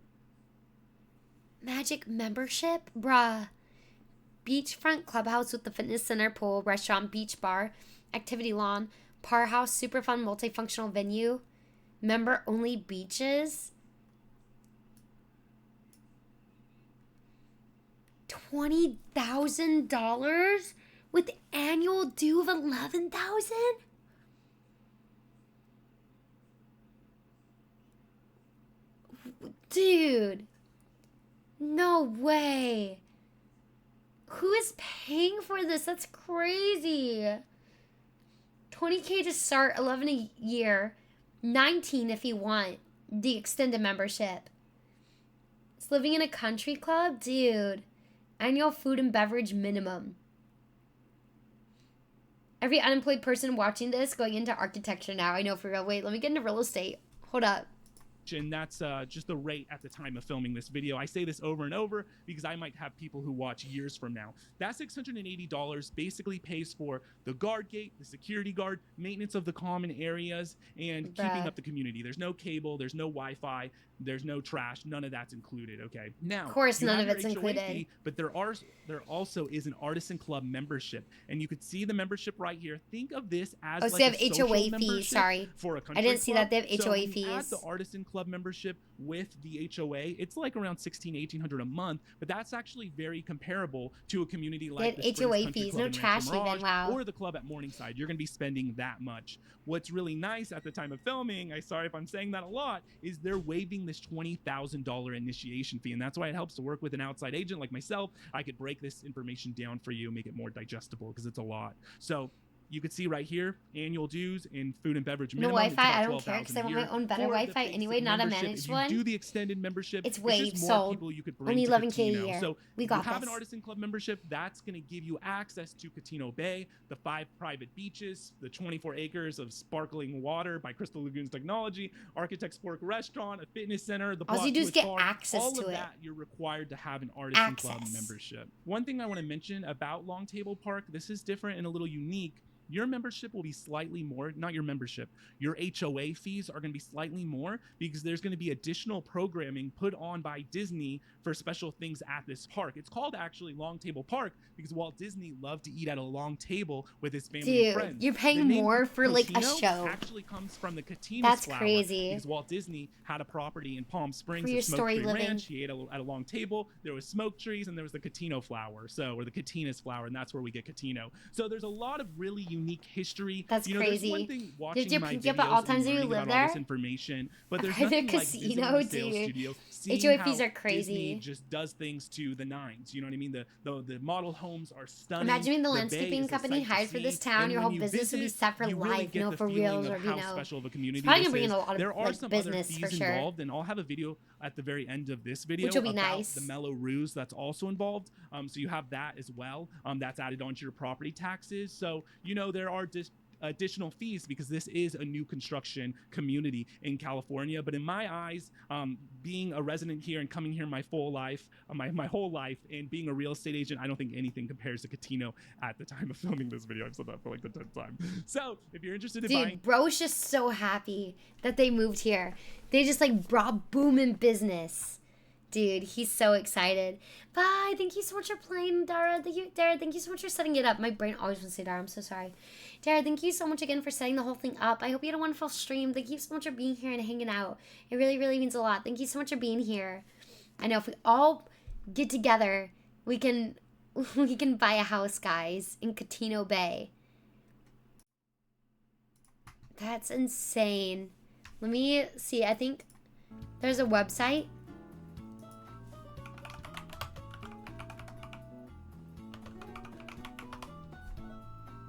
Magic membership? Bruh. Beachfront clubhouse with the fitness center, pool, restaurant, beach bar, activity lawn, par house, super fun multifunctional venue, member only beaches. $20,000 with annual due of $11,000? Dude. No way. Who is paying for this? That's crazy. $20K to start, $11 a year, $19 if you want the extended membership. It's living in a country club? Dude. Annual food and beverage minimum. Every unemployed person watching this going into architecture now. I know for real. Wait, let me get into real estate. Hold up. And that's just the rate at the time of filming this video. I say this over and over because I might have people who watch years from now. That $680 basically pays for the guard gate, the security guard, maintenance of the common areas, and keeping up the community. There's no cable, there's no Wi-Fi, there's no trash. None of that's included, okay? Now, of course, none of your it's HOA included. fee, but there also is an artisan club membership, and you could see the membership right here. Think of this as so like they have a social HOA fees. membership Sorry, for a I country didn't see that club. they have So HOA when you add fees. the artisan club membership with the HOA, it's like around $1,600-$1,800 a month, but that's actually very comparable to a community like the Springs HOA Country fees, Club no in trash Rancho Mirage even, wow. or the club at Morningside. You're going to be spending that much. What's really nice at the time of filming, I'm sorry if I'm saying that a lot, is they're waiving this $20,000 initiation fee, and that's why it helps to work with an outside agent like myself. I could break this information down for you, make it more digestible because it's a lot. So you could see right here, annual dues in food and beverage No minimum. Wi-Fi, I don't care because I want my own better Wi-Fi anyway, not a managed If you one. do the extended membership, It's just waived, more sold. people you could bring Only to $11K a Catino. year. So We if got you have this. an artisan club membership, that's going to give you access to Catino Bay, the 5 private beaches, the 24 acres of sparkling water by Crystal Lagoons Technology, Architect's Fork Restaurant, a fitness center, the All you do is Block get Bar, access all to of it. that you're required to have an artisan club Access. membership. One thing I want to mention about Long Table Park, this is different and a little unique. your membership will be slightly more, not your membership, your HOA fees are going to be slightly more because there's going to be additional programming put on by Disney for special things at this park. It's called actually Long Table Park because Walt Disney loved to eat at a long table with his family and friends. You're paying more for like a Cotino show. actually comes from the Cotino's That's flower crazy. because Walt Disney had a property in Palm Springs, For your a smoke story tree living. ranch. He ate at a long table. There was smoke trees and there was the Cotino flower, or the Cotina's flower, and that's where we get Cotino. So there's a lot of really unique history. That's There's crazy. one thing watching Did you my pick videos up at all and times that you learning live about all this there? information, but there's The nothing like casino, visiting the sales dude. studio, seeing HOA how fees are crazy. Disney just does things to the nines. You know what I mean? The model homes are stunning. Imagine being the Bay landscaping is a company sight to hired for see, this town. and Your when whole you business would be visit, set for you really life, get no the for feeling reels of or how Vino. special of a community It's probably this gonna bring in is. a lot of There are like some business other fees for sure. involved, and I'll have a video at the very end of this video Which will be about nice. the Mellow Ruse that's also involved. So you have that as well. That's added onto your property taxes. So there are just additional fees because this is a new construction community in California. But in my eyes, being a resident here and coming here my full life, my whole life, and being a real estate agent, I don't think anything compares to Cotino at the time of filming this video. I've said that for like the 10th time. So if you're interested in buying... Dude, bro's just so happy that they moved here. They just like brought boom in business. Dude, he's so excited. Bye. Thank you so much for playing, Dara. Dara, thank you so much for setting it up. My brain always wants to say Dara. I'm so sorry. Dara, thank you so much again for setting the whole thing up. I hope you had a wonderful stream. Thank you so much for being here and hanging out. It really, really means a lot. Thank you so much for being here. I know if we all get together, we can buy a house, guys, in Cotino Bay. That's insane. Let me see. I think there's a website.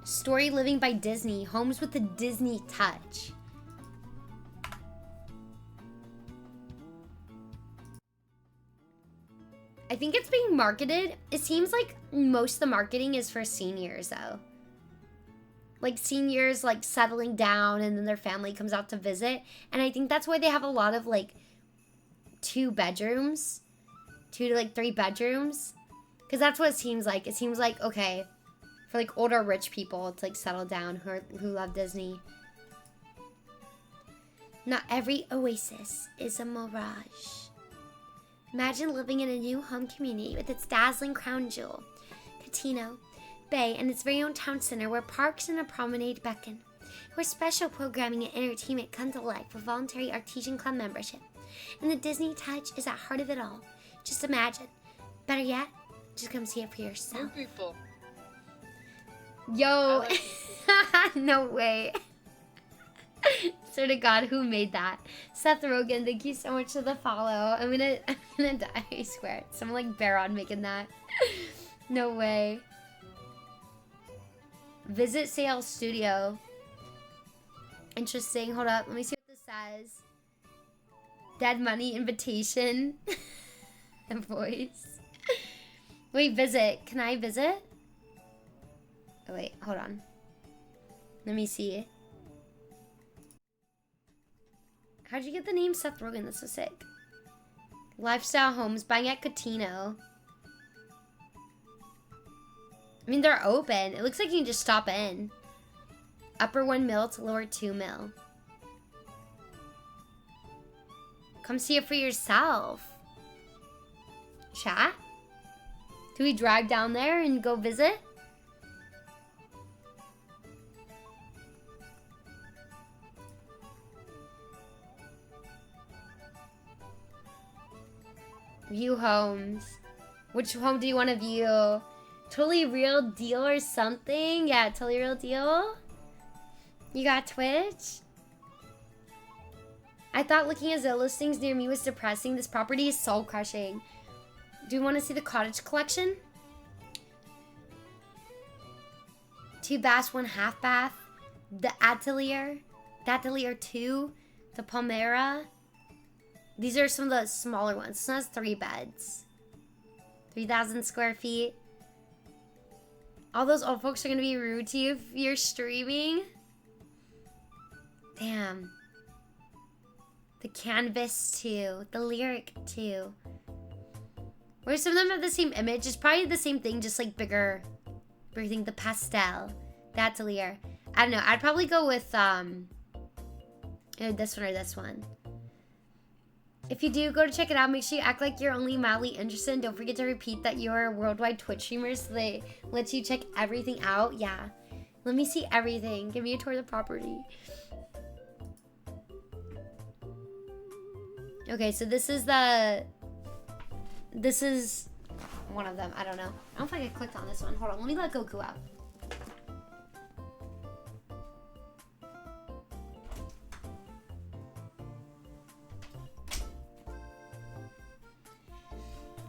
Story Living by Disney. Homes with the Disney touch. I think it's being marketed. It seems like most of the marketing is for seniors, though. Like seniors like settling down and then their family comes out to visit. And I think that's why they have a lot of like 2 bedrooms. 2 to like 3 bedrooms. Because that's what it seems like. It seems like, okay, for like older rich people to like settle down who love Disney. Not every oasis is a mirage. Imagine living in a new home community with its dazzling crown jewel, Cotino Bay, and its very own town center where parks and a promenade beckon, where special programming and entertainment come to life with voluntary Artesian Club membership. And the Disney touch is at heart of it all. Just imagine. Better yet, just come see it for yourself. New people. Yo, no way. Swear to God, who made that? Seth Rogen, thank you so much for the follow. I'm gonna die, I swear. Someone like Baron making that. No way. Visit Sales Studio. Interesting. Hold up. Let me see what this says. Dead Money Invitation. The voice. Wait, visit. Can I visit? Oh, wait. Hold on. Let me see. How'd you get the name Seth Rogen? That's so sick. Lifestyle homes. Buying at Cotino. I mean, they're open. It looks like you can just stop in. Upper 1 mil to lower 2 mil. Come see it for yourself. Chat? Do we drive down there and go visit? View homes. Which home do you want to view? Totally Real Deal or something? Yeah, Totally Real Deal. You got Twitch? I thought looking at Zillow listings near me was depressing. This property is soul crushing. Do you want to see the cottage collection? 2 baths, 1 half bath. The Atelier. The Atelier 2. The Palmera. These are some of the smaller ones. This one has 3 beds. 3,000 square feet. All those old folks are going to be rude to you if you're streaming. Damn. The Canvas 2. The Lyric 2. Where some of them have the same image. It's probably the same thing, just like bigger thing. The Pastel. That's Lear. I don't know. I'd probably go with this one or this one. If you do go to check it out, make sure you act like you're only mildly interested. And don't forget to repeat that you're a worldwide Twitch streamer so they let you check everything out. Yeah. Let me see everything. Give me a tour of the property. Okay, so this is one of them. I don't know. I don't think I clicked on this one. Hold on. Let me let Goku out.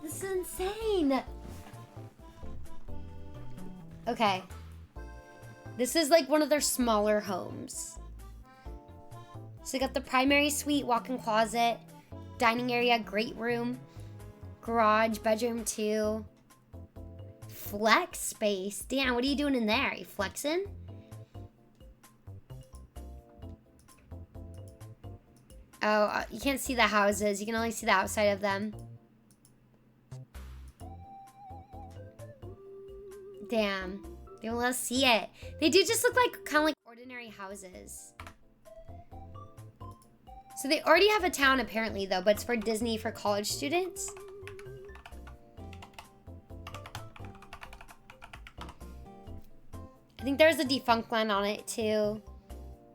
This is insane. Okay. This is like one of their smaller homes. So they got the primary suite, walk-in closet, dining area, great room, garage, bedroom 2, flex space. Damn, what are you doing in there? Are you flexing? Oh, you can't see the houses. You can only see the outside of them. Damn. They won't let us see it. They do just look like kind of like ordinary houses. So they already have a town apparently though, but it's for Disney for college students. I think there's a defunct line on it too.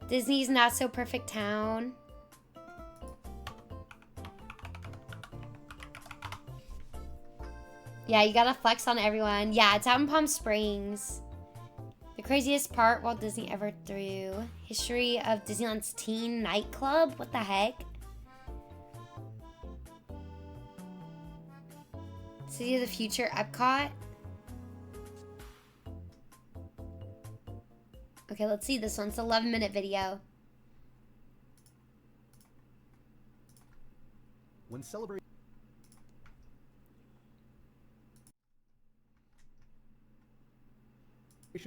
Disney's Not So Perfect Town. Yeah, you gotta flex on everyone. Yeah, it's out in Palm Springs. The craziest part Walt Disney ever threw. History of Disneyland's teen nightclub? What the heck? City of the Future Epcot. Okay, let's see this one. It's an 11-minute video. When celebrating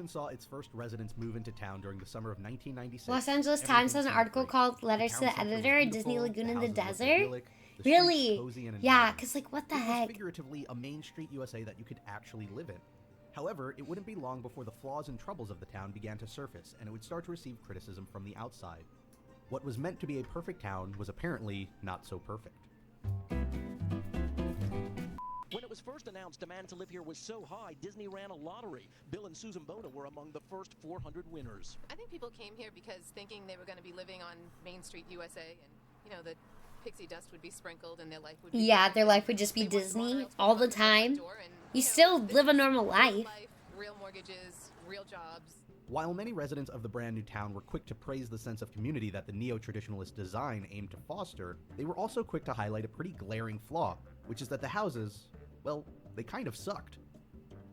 saw its first residents move into town during the summer of 1996. Los Angeles Times has an article called Letters to the Editor, Disney Lagoon in the Desert. Really? Yeah, because like what the heck? It was figuratively a Main Street USA that you could actually live in. However, it wouldn't be long before the flaws and troubles of the town began to surface, and it would start to receive criticism from the outside. What was meant to be a perfect town was apparently not so perfect. When it was first announced demand to live here was so high, Disney ran a lottery. Bill and Susan Boda were among the first 400 winners. I think people came here because thinking they were going to be living on Main Street USA and, you know, the pixie dust would be sprinkled and their life would be... Yeah, their life would just be Disney all the time. You still live a normal life. Real mortgages, real jobs. While many residents of the brand new town were quick to praise the sense of community that the neo-traditionalist design aimed to foster, they were also quick to highlight a pretty glaring flaw, which is that the houses, well, they kind of sucked.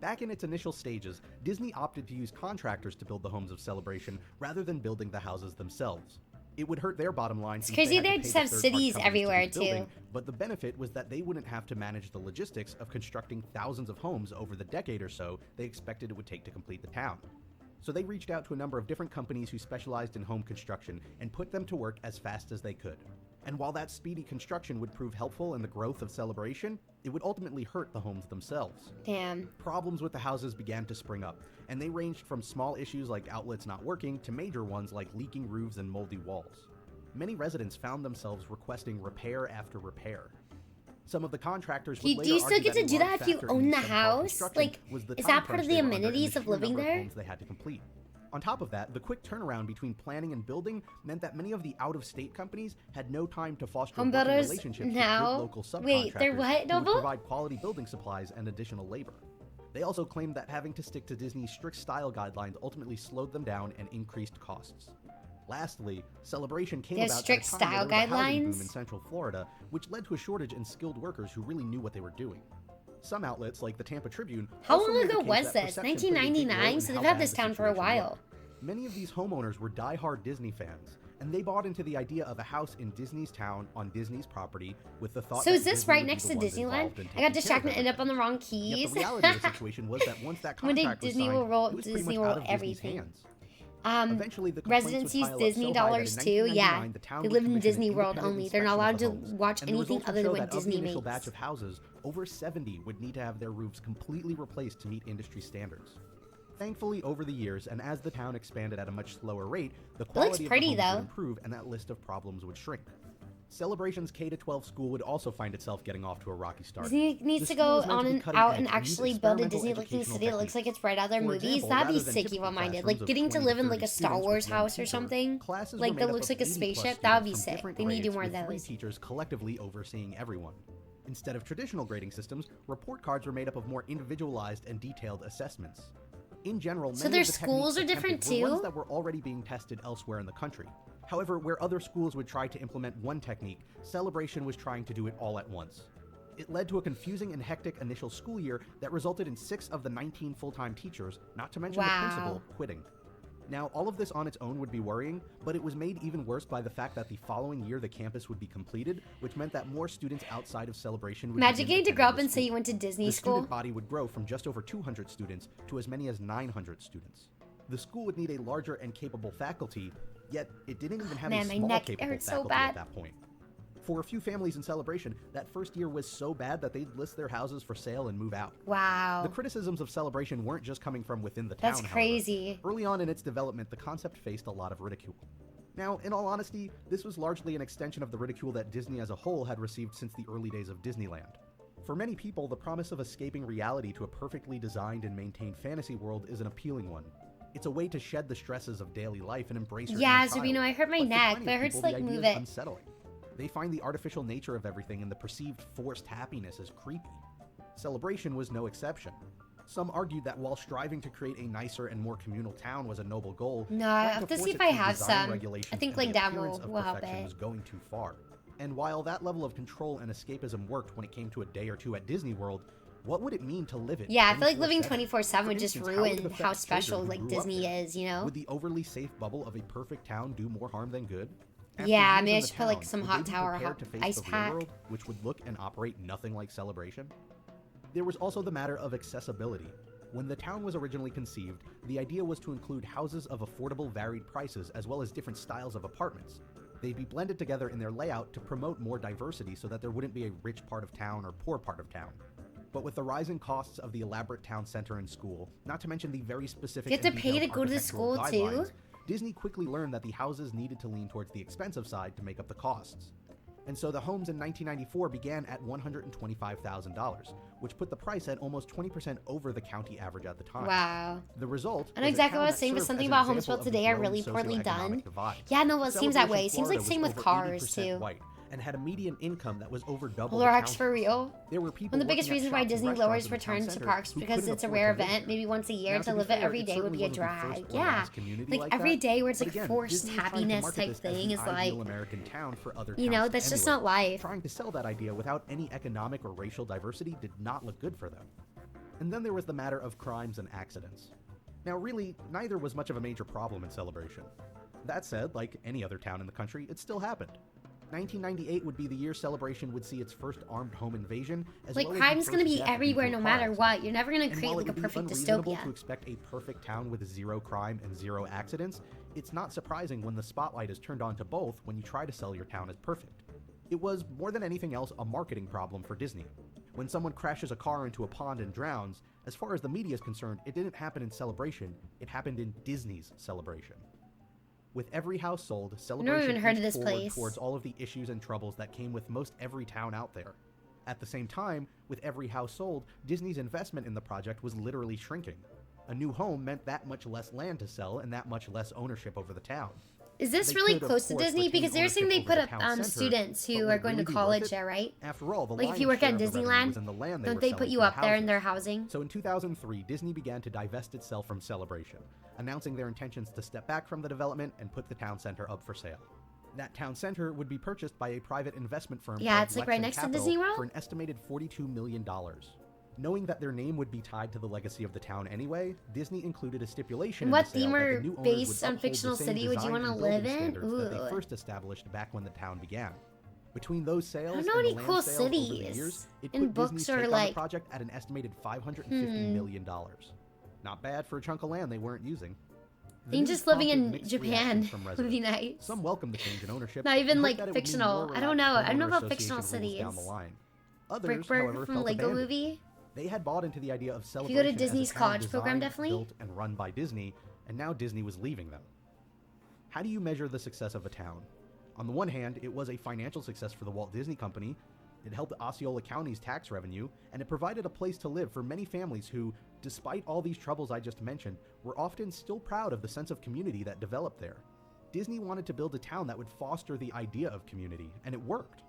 Back in its initial stages, Disney opted to use contractors to build the homes of Celebration rather than building the houses themselves. It would hurt their bottom line. It's crazy they just have cities everywhere too. But the benefit was that they wouldn't have to manage the logistics of constructing thousands of homes over the decade or so they expected it would take to complete the town. So they reached out to a number of different companies who specialized in home construction and put them to work as fast as they could. And while that speedy construction would prove helpful in the growth of Celebration, it would ultimately hurt the homes themselves. Damn. Problems with the houses began to spring up, and they ranged from small issues like outlets not working to major ones like leaking roofs and moldy walls. Many residents found themselves requesting repair after repair. Some of the contractors would do you still get to do that if you own the house? Like, is that part of the amenities of living there? They had to complete. On top of that, the quick turnaround between planning and building meant that many of the out-of-state companies had no time to foster working relationships with good local subcontractors who would provide quality building supplies and additional labor. They also claimed that having to stick to Disney's strict style guidelines ultimately slowed them down and increased costs. Lastly, Celebration came about at a time where there was a housing boom in Central Florida, which led to a shortage in skilled workers who really knew what they were doing. Some outlets, like the Tampa Tribune, how long ago was this? 1999, so they've had this town for a while. Many of these homeowners were die-hard Disney fans, and they bought into the idea of a house in Disney's town on Disney's property with the thought. So is this right next to Disneyland? I got distracted and ended up on the wrong keys. Yet the reality of the situation was that once that contract was signed, it was pretty much out of Disney's hands. Eventually, the residencies Disney dollars too. Yeah, they live in Disney World only. They're not allowed to watch anything other than what Disney makes. Batch of houses, over 70 would need to have their roofs completely replaced to meet industry standards. Thankfully, over the years, and as the town expanded at a much slower rate, the quality of the homes would improve and that list of problems would shrink. Celebration's K-12 school would also find itself getting off to a rocky start. Disney needs to go on and out and actually build a Disney-looking city that looks like it's right out of their movies. That'd be sick, evil-minded. Like, getting to live in, like, a Star Wars house or something. Like, that looks like a spaceship. That would be sick. They need to do more of those. Teachers collectively overseeing everyone. Instead of traditional grading systems, report cards were made up of more individualized and detailed assessments. In general, so their schools are different too? Were ones that were already being tested elsewhere in the country. However, where other schools would try to implement one technique, Celebration was trying to do it all at once. It led to a confusing and hectic initial school year that resulted in 6 of the 19 full-time teachers, not to mention the principal, quitting. Now, all of this on its own would be worrying, but it was made even worse by the fact that the following year the campus would be completed, which meant that more students outside of Celebration would Imagine getting to grow up and say you went to Disney school. The student body would grow from just over 200 students to as many as 900 students. The school would need a larger and capable faculty, yet it didn't even have a small capable faculty at that point. For a few families in Celebration, that first year was so bad that they'd list their houses for sale and move out. Wow. The criticisms of Celebration weren't just coming from within the town, That's crazy. However. Early on in its development, the concept faced a lot of ridicule. Now, in all honesty, this was largely an extension of the ridicule that Disney as a whole had received since the early days of Disneyland. For many people, the promise of escaping reality to a perfectly designed and maintained fantasy world is an appealing one. It's a way to shed the stresses of daily life and embrace your Yeah, inner child. Sabino, I hurt my neck, but it hurts to like move it. Unsettling. They find the artificial nature of everything and the perceived forced happiness as creepy. Celebration was no exception. Some argued that while striving to create a nicer and more communal town was a noble goal, no, I have to see if I have some. I think like that will help it. Was going too far. And while that level of control and escapism worked when it came to a day or two at Disney World, what would it mean to live it? Yeah, I feel like living 24/7 would just ruin how special like Disney is, you know? Would the overly safe bubble of a perfect town do more harm than good? Yeah, I mean, I should put like some hot tower ice pack. World, which would look and operate nothing like Celebration. There was also the matter of accessibility. When the town was originally conceived, the idea was to include houses of affordable varied prices as well as different styles of apartments. They'd be blended together in their layout to promote more diversity so that there wouldn't be a rich part of town or poor part of town. But with the rising costs of the elaborate town center and school, not to mention the very specific you have to pay to go to the school too? Disney quickly learned that the houses needed to lean towards the expensive side to make up the costs. And so the homes in 1994 began at $125,000, which put the price at almost 20% over the county average at the time. Wow. The result I know exactly what I was saying, but something about homes built today are really poorly done. Yeah, no, well, it seems that way. It seems like same with cars, too. White, and had a median income that was over double Polar X for real? There were people one of the biggest reasons why Disney lowers returns to parks because it's a rare event, maybe once a year. To live it every day would be a drag. Yeah, like every day where it's like forced happiness type thing is like, you know, that's just not life. Trying to sell that idea without any economic or racial diversity did not look good for them. And then there was the matter of crimes and accidents. Now really, neither was much of a major problem in Celebration. That said, like any other town in the country, it still happened. 1998 would be the year Celebration would see its first armed home invasion. Like, crime's gonna be everywhere no matter what. You're never gonna create like a perfect dystopia. To expect a perfect town with zero crime and zero accidents, it's not surprising when the spotlight is turned on to both when you try to sell your town as perfect. It was, more than anything else, a marketing problem for Disney. When someone crashes a car into a pond and drowns, as far as the media is concerned, it didn't happen in Celebration, it happened in Disney's Celebration. With every house sold, Celebration pushed forward towards all of the issues and troubles that came with most every town out there. At the same time, with every house sold, Disney's investment in the project was literally shrinking. A new home meant that much less land to sell and that much less ownership over the town. Is this really close to Disney? Because they're saying they put up students who are going to college there, right? After all, like if you work at Disneyland, don't they put you up there in their housing? So in 2003, Disney began to divest itself from Celebration, announcing their intentions to step back from the development and put the town center up for sale. That town center would be purchased by a private investment firm. Yeah, it's like right next to Disney World for an estimated $42 million. Knowing that their name would be tied to the legacy of the town anyway, Disney included a stipulation. What theme or based on fictional city would you want to live in? Ooh. That they first established back when the town began. Between those sales, I don't know any cool cities years, in books or like the project at an estimated $550 million. Not bad for a chunk of land they weren't using. I think just living in Japan would be nice. Some welcomed the change in ownership. Not even like fictional. I don't know. I don't know about fictional cities. Others, Brickburg from Lego Movie. They had bought into the idea of If celebration you go to as a Disney's town college program, designed, definitely. built, and run by Disney, and now Disney was leaving them. How do you measure the success of a town? On the one hand, it was a financial success for the Walt Disney Company. It helped Osceola County's tax revenue, and it provided a place to live for many families who, despite all these troubles I just mentioned, were often still proud of the sense of community that developed there. Disney wanted to build a town that would foster the idea of community, and it worked.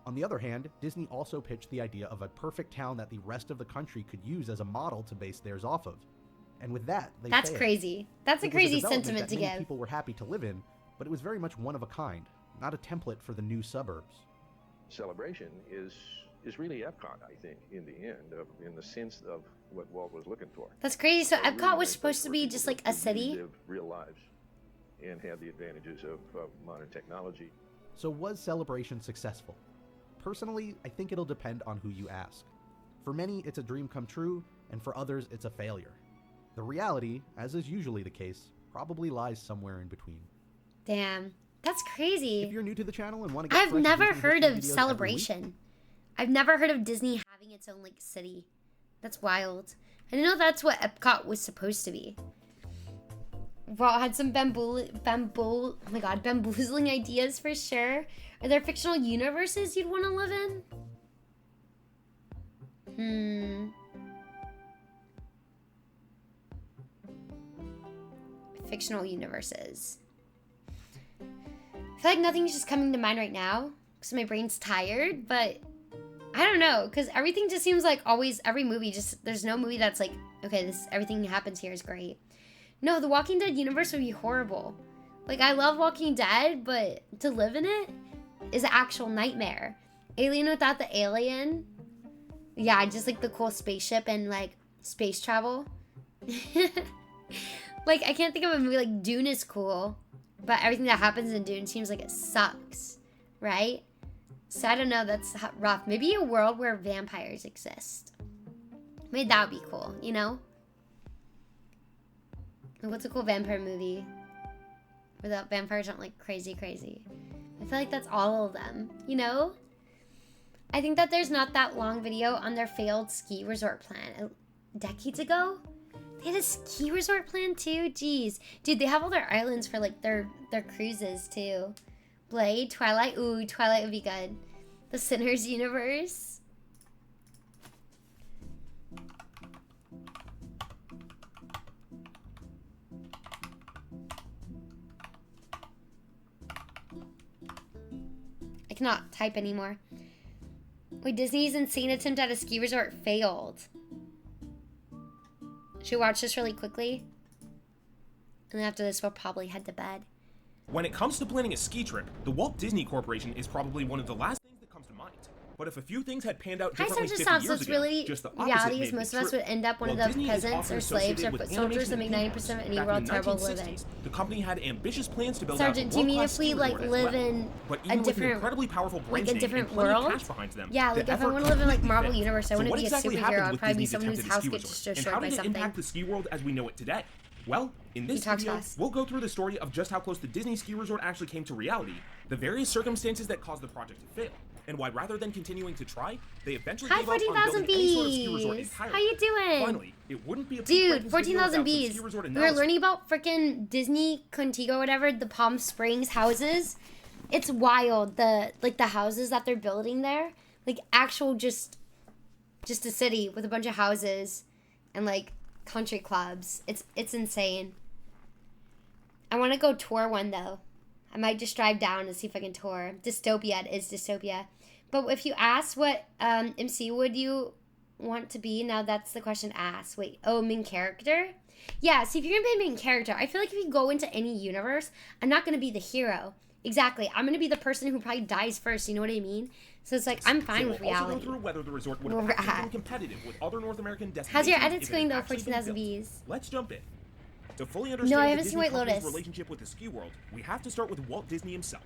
On the other hand, Disney also pitched the idea of a perfect town that the rest of the country could use as a model to base theirs off of. And with that, they That's failed. crazy. That's a It was crazy development sentiment that to many give. people were happy to live in, but it was very much one of a kind, not a template for the new suburbs. Celebration is really Epcot, I think, in the end, in the sense of what Walt was looking for. That's crazy. So A really Epcot was nice supposed place to where be people just like a could really city. live real lives and have the advantages of modern technology. So was Celebration successful? Personally, I think it'll depend on who you ask. For many, it's a dream come true, and for others, it's a failure. The reality, as is usually the case, probably lies somewhere in between. Damn. That's crazy. If you're new to the channel and want to get I've fresh never Disney heard history of videos every week, Celebration. I've never heard of Disney having its own like city. That's wild. I didn't know that's what Epcot was supposed to be. Walt had some bamboozling ideas for sure. Are there fictional universes you'd want to live in? Fictional universes. I feel like nothing's just coming to mind right now because my brain's tired, but I don't know, because everything just seems like always, every movie, just there's no movie that's like, okay, this everything happens here is great. No, the Walking Dead universe would be horrible. Like, I love Walking Dead, but to live in it is an actual nightmare. Alien without the alien. Yeah, just like the cool spaceship and like space travel. Like, I can't think of a movie like Dune is cool, but everything that happens in Dune seems like it sucks, right? So I don't know, that's rough. Maybe a world where vampires exist. Maybe that would be cool, you know? What's a cool vampire movie? Where the vampires aren't like crazy. I feel like that's all of them, you know? I think that there's not that long video on their failed ski resort plan. Decades ago? They had a ski resort plan too? Jeez. Dude, they have all their islands for like their cruises too. Blade, Twilight. Ooh, Twilight would be good. The Sinners universe. I cannot type anymore. Wait, Disney's insane attempt at a ski resort failed. Should we watch this really quickly? And then after this, we'll probably head to bed. When it comes to planning a ski trip, the Walt Disney Corporation is probably one of the last things that comes to mind. But if a few things had panned out differently 50 years so it's ago, really just the opposite reality may is have most been of us true. would end up one While of Disney the is peasants often or slaves or associated foot with soldiers that animation make and 90% of any back world in the terrible 1960s, living. The company had ambitious plans to build Sergeant, out do you mean world-class if we ski like resort as live well. in But a even with an different, incredibly powerful brand like a name different and plenty of world? cash behind them, Yeah, the like if I effort want to live in like completely Marvel failed. Universe, I So wouldn't what be a exactly superhero. happened I'd with probably be Disney's someone whose attempt at house ski gets resort? And destroyed how by did it something. impact the ski world as we know it today? Well, in this video, we'll go through the story of just how close the Disney ski resort actually came to reality, the various circumstances that caused the project to fail, and why rather than continuing to try, they eventually gave up on 14,000 building any sort of ski resort bees. entirely. How you doing? Finally, it wouldn't be a Dude, 14,000 bees. bees. We were learning about freaking Disney Contigo, whatever, the Palm Springs houses. It's wild. The houses that they're building there, like actual just a city with a bunch of houses and like country clubs. It's insane. I want to go tour one though. I might just drive down and see if I can tour. Dystopia, it is dystopia. But if you ask what MC would you want to be, now that's the question asked. Wait, main character? Yeah, see, if you're going to be a main character, I feel like if you go into any universe, I'm not going to be the hero. Exactly. I'm going to be the person who probably dies first, you know what I mean? So it's like, I'm fine with reality. Also go through whether the resort would have actually been competitive with other North American destinations. How's your edits if it going had though, actually been 14,000 built. bees? Let's jump in. To fully understand No, I the haven't Disney seen White company's Lotus. relationship with the ski world, we have to start with Walt Disney himself.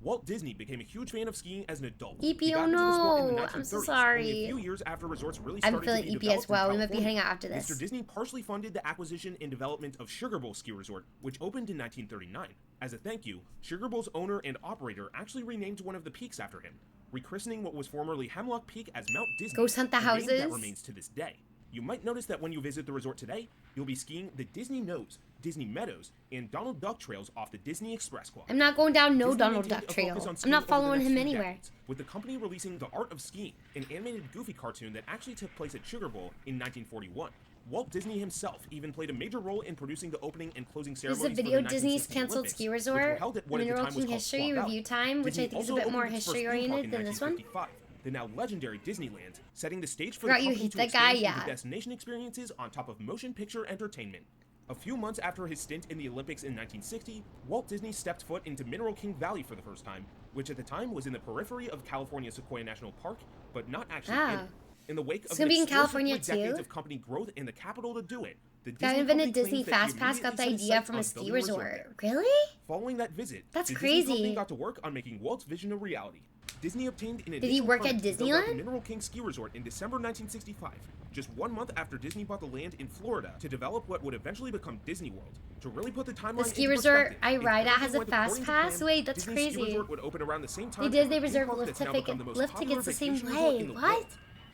Walt Disney became a huge fan of skiing as an adult. EP, He got oh into the sport in the no, 1930s, I'm so only sorry. a few years after resorts really I'm started feeling to be EP developed as well. in We might be California. heading out after this. Mr. Disney partially funded the acquisition and development of Sugar Bowl Ski Resort, which opened in 1939. As a thank you, Sugar Bowl's owner and operator actually renamed one of the peaks after him. rechristening what was formerly Hemlock Peak as Mount Disney. Ghost hunt the a name houses. that remains to this day. You might notice that when you visit the resort today, you'll be skiing the Disney Nose, Disney Meadows, and Donald Duck trails off the Disney Express Quad. I'm not going down no Disney Donald maintained Duck a trail. focus on I'm skiing not over the following next him few anywhere. decades, with the company releasing The Art of Skiing, an animated Goofy cartoon that actually took place at Sugar Bowl in 1941. Walt Disney himself even played a major role in producing the opening and closing This is ceremonies a video for the Disney's 1960 canceled Olympics, ski which were resort, held at what at the Mineral time was King called History Squaw Valley. Review Time, which Disney I think is a also bit more opened its first history theme park oriented in than this one. 1955, the now legendary Disneyland, setting the stage for Forgot the you company hate to that guy, expand yeah. into destination experiences on top of motion picture entertainment. A few months after his stint in the Olympics in 1960, Walt Disney stepped foot into Mineral King Valley for the first time, which at the time was in the periphery of California's Sequoia National Park, but not actually in it. In the wake of gonna be in California decades too? of company growth and the capital to do it, the Guy Disney invented company Disney claims that he Fast Pass got the immediately set idea his from a sights on ski building resort. there. Really? Following that visit, That's the Disney company crazy. got to work on making Walt's vision a reality. Disney obtained an Did he additional work at permit to build out the Disneyland? Mineral King Ski Resort in December 1965, just 1 month after Disney bought the land in Florida to develop what would eventually become Disney World. To really put the timeline The ski into resort perspective, I if ride at everything has a went fast according to pass? plan, Wait, that's Disney's crazy. Ski Resort would open around the same time They did, as they the reserve theme park lift that's now become the most lift popular tickets the same vacation resort way. in the What? world.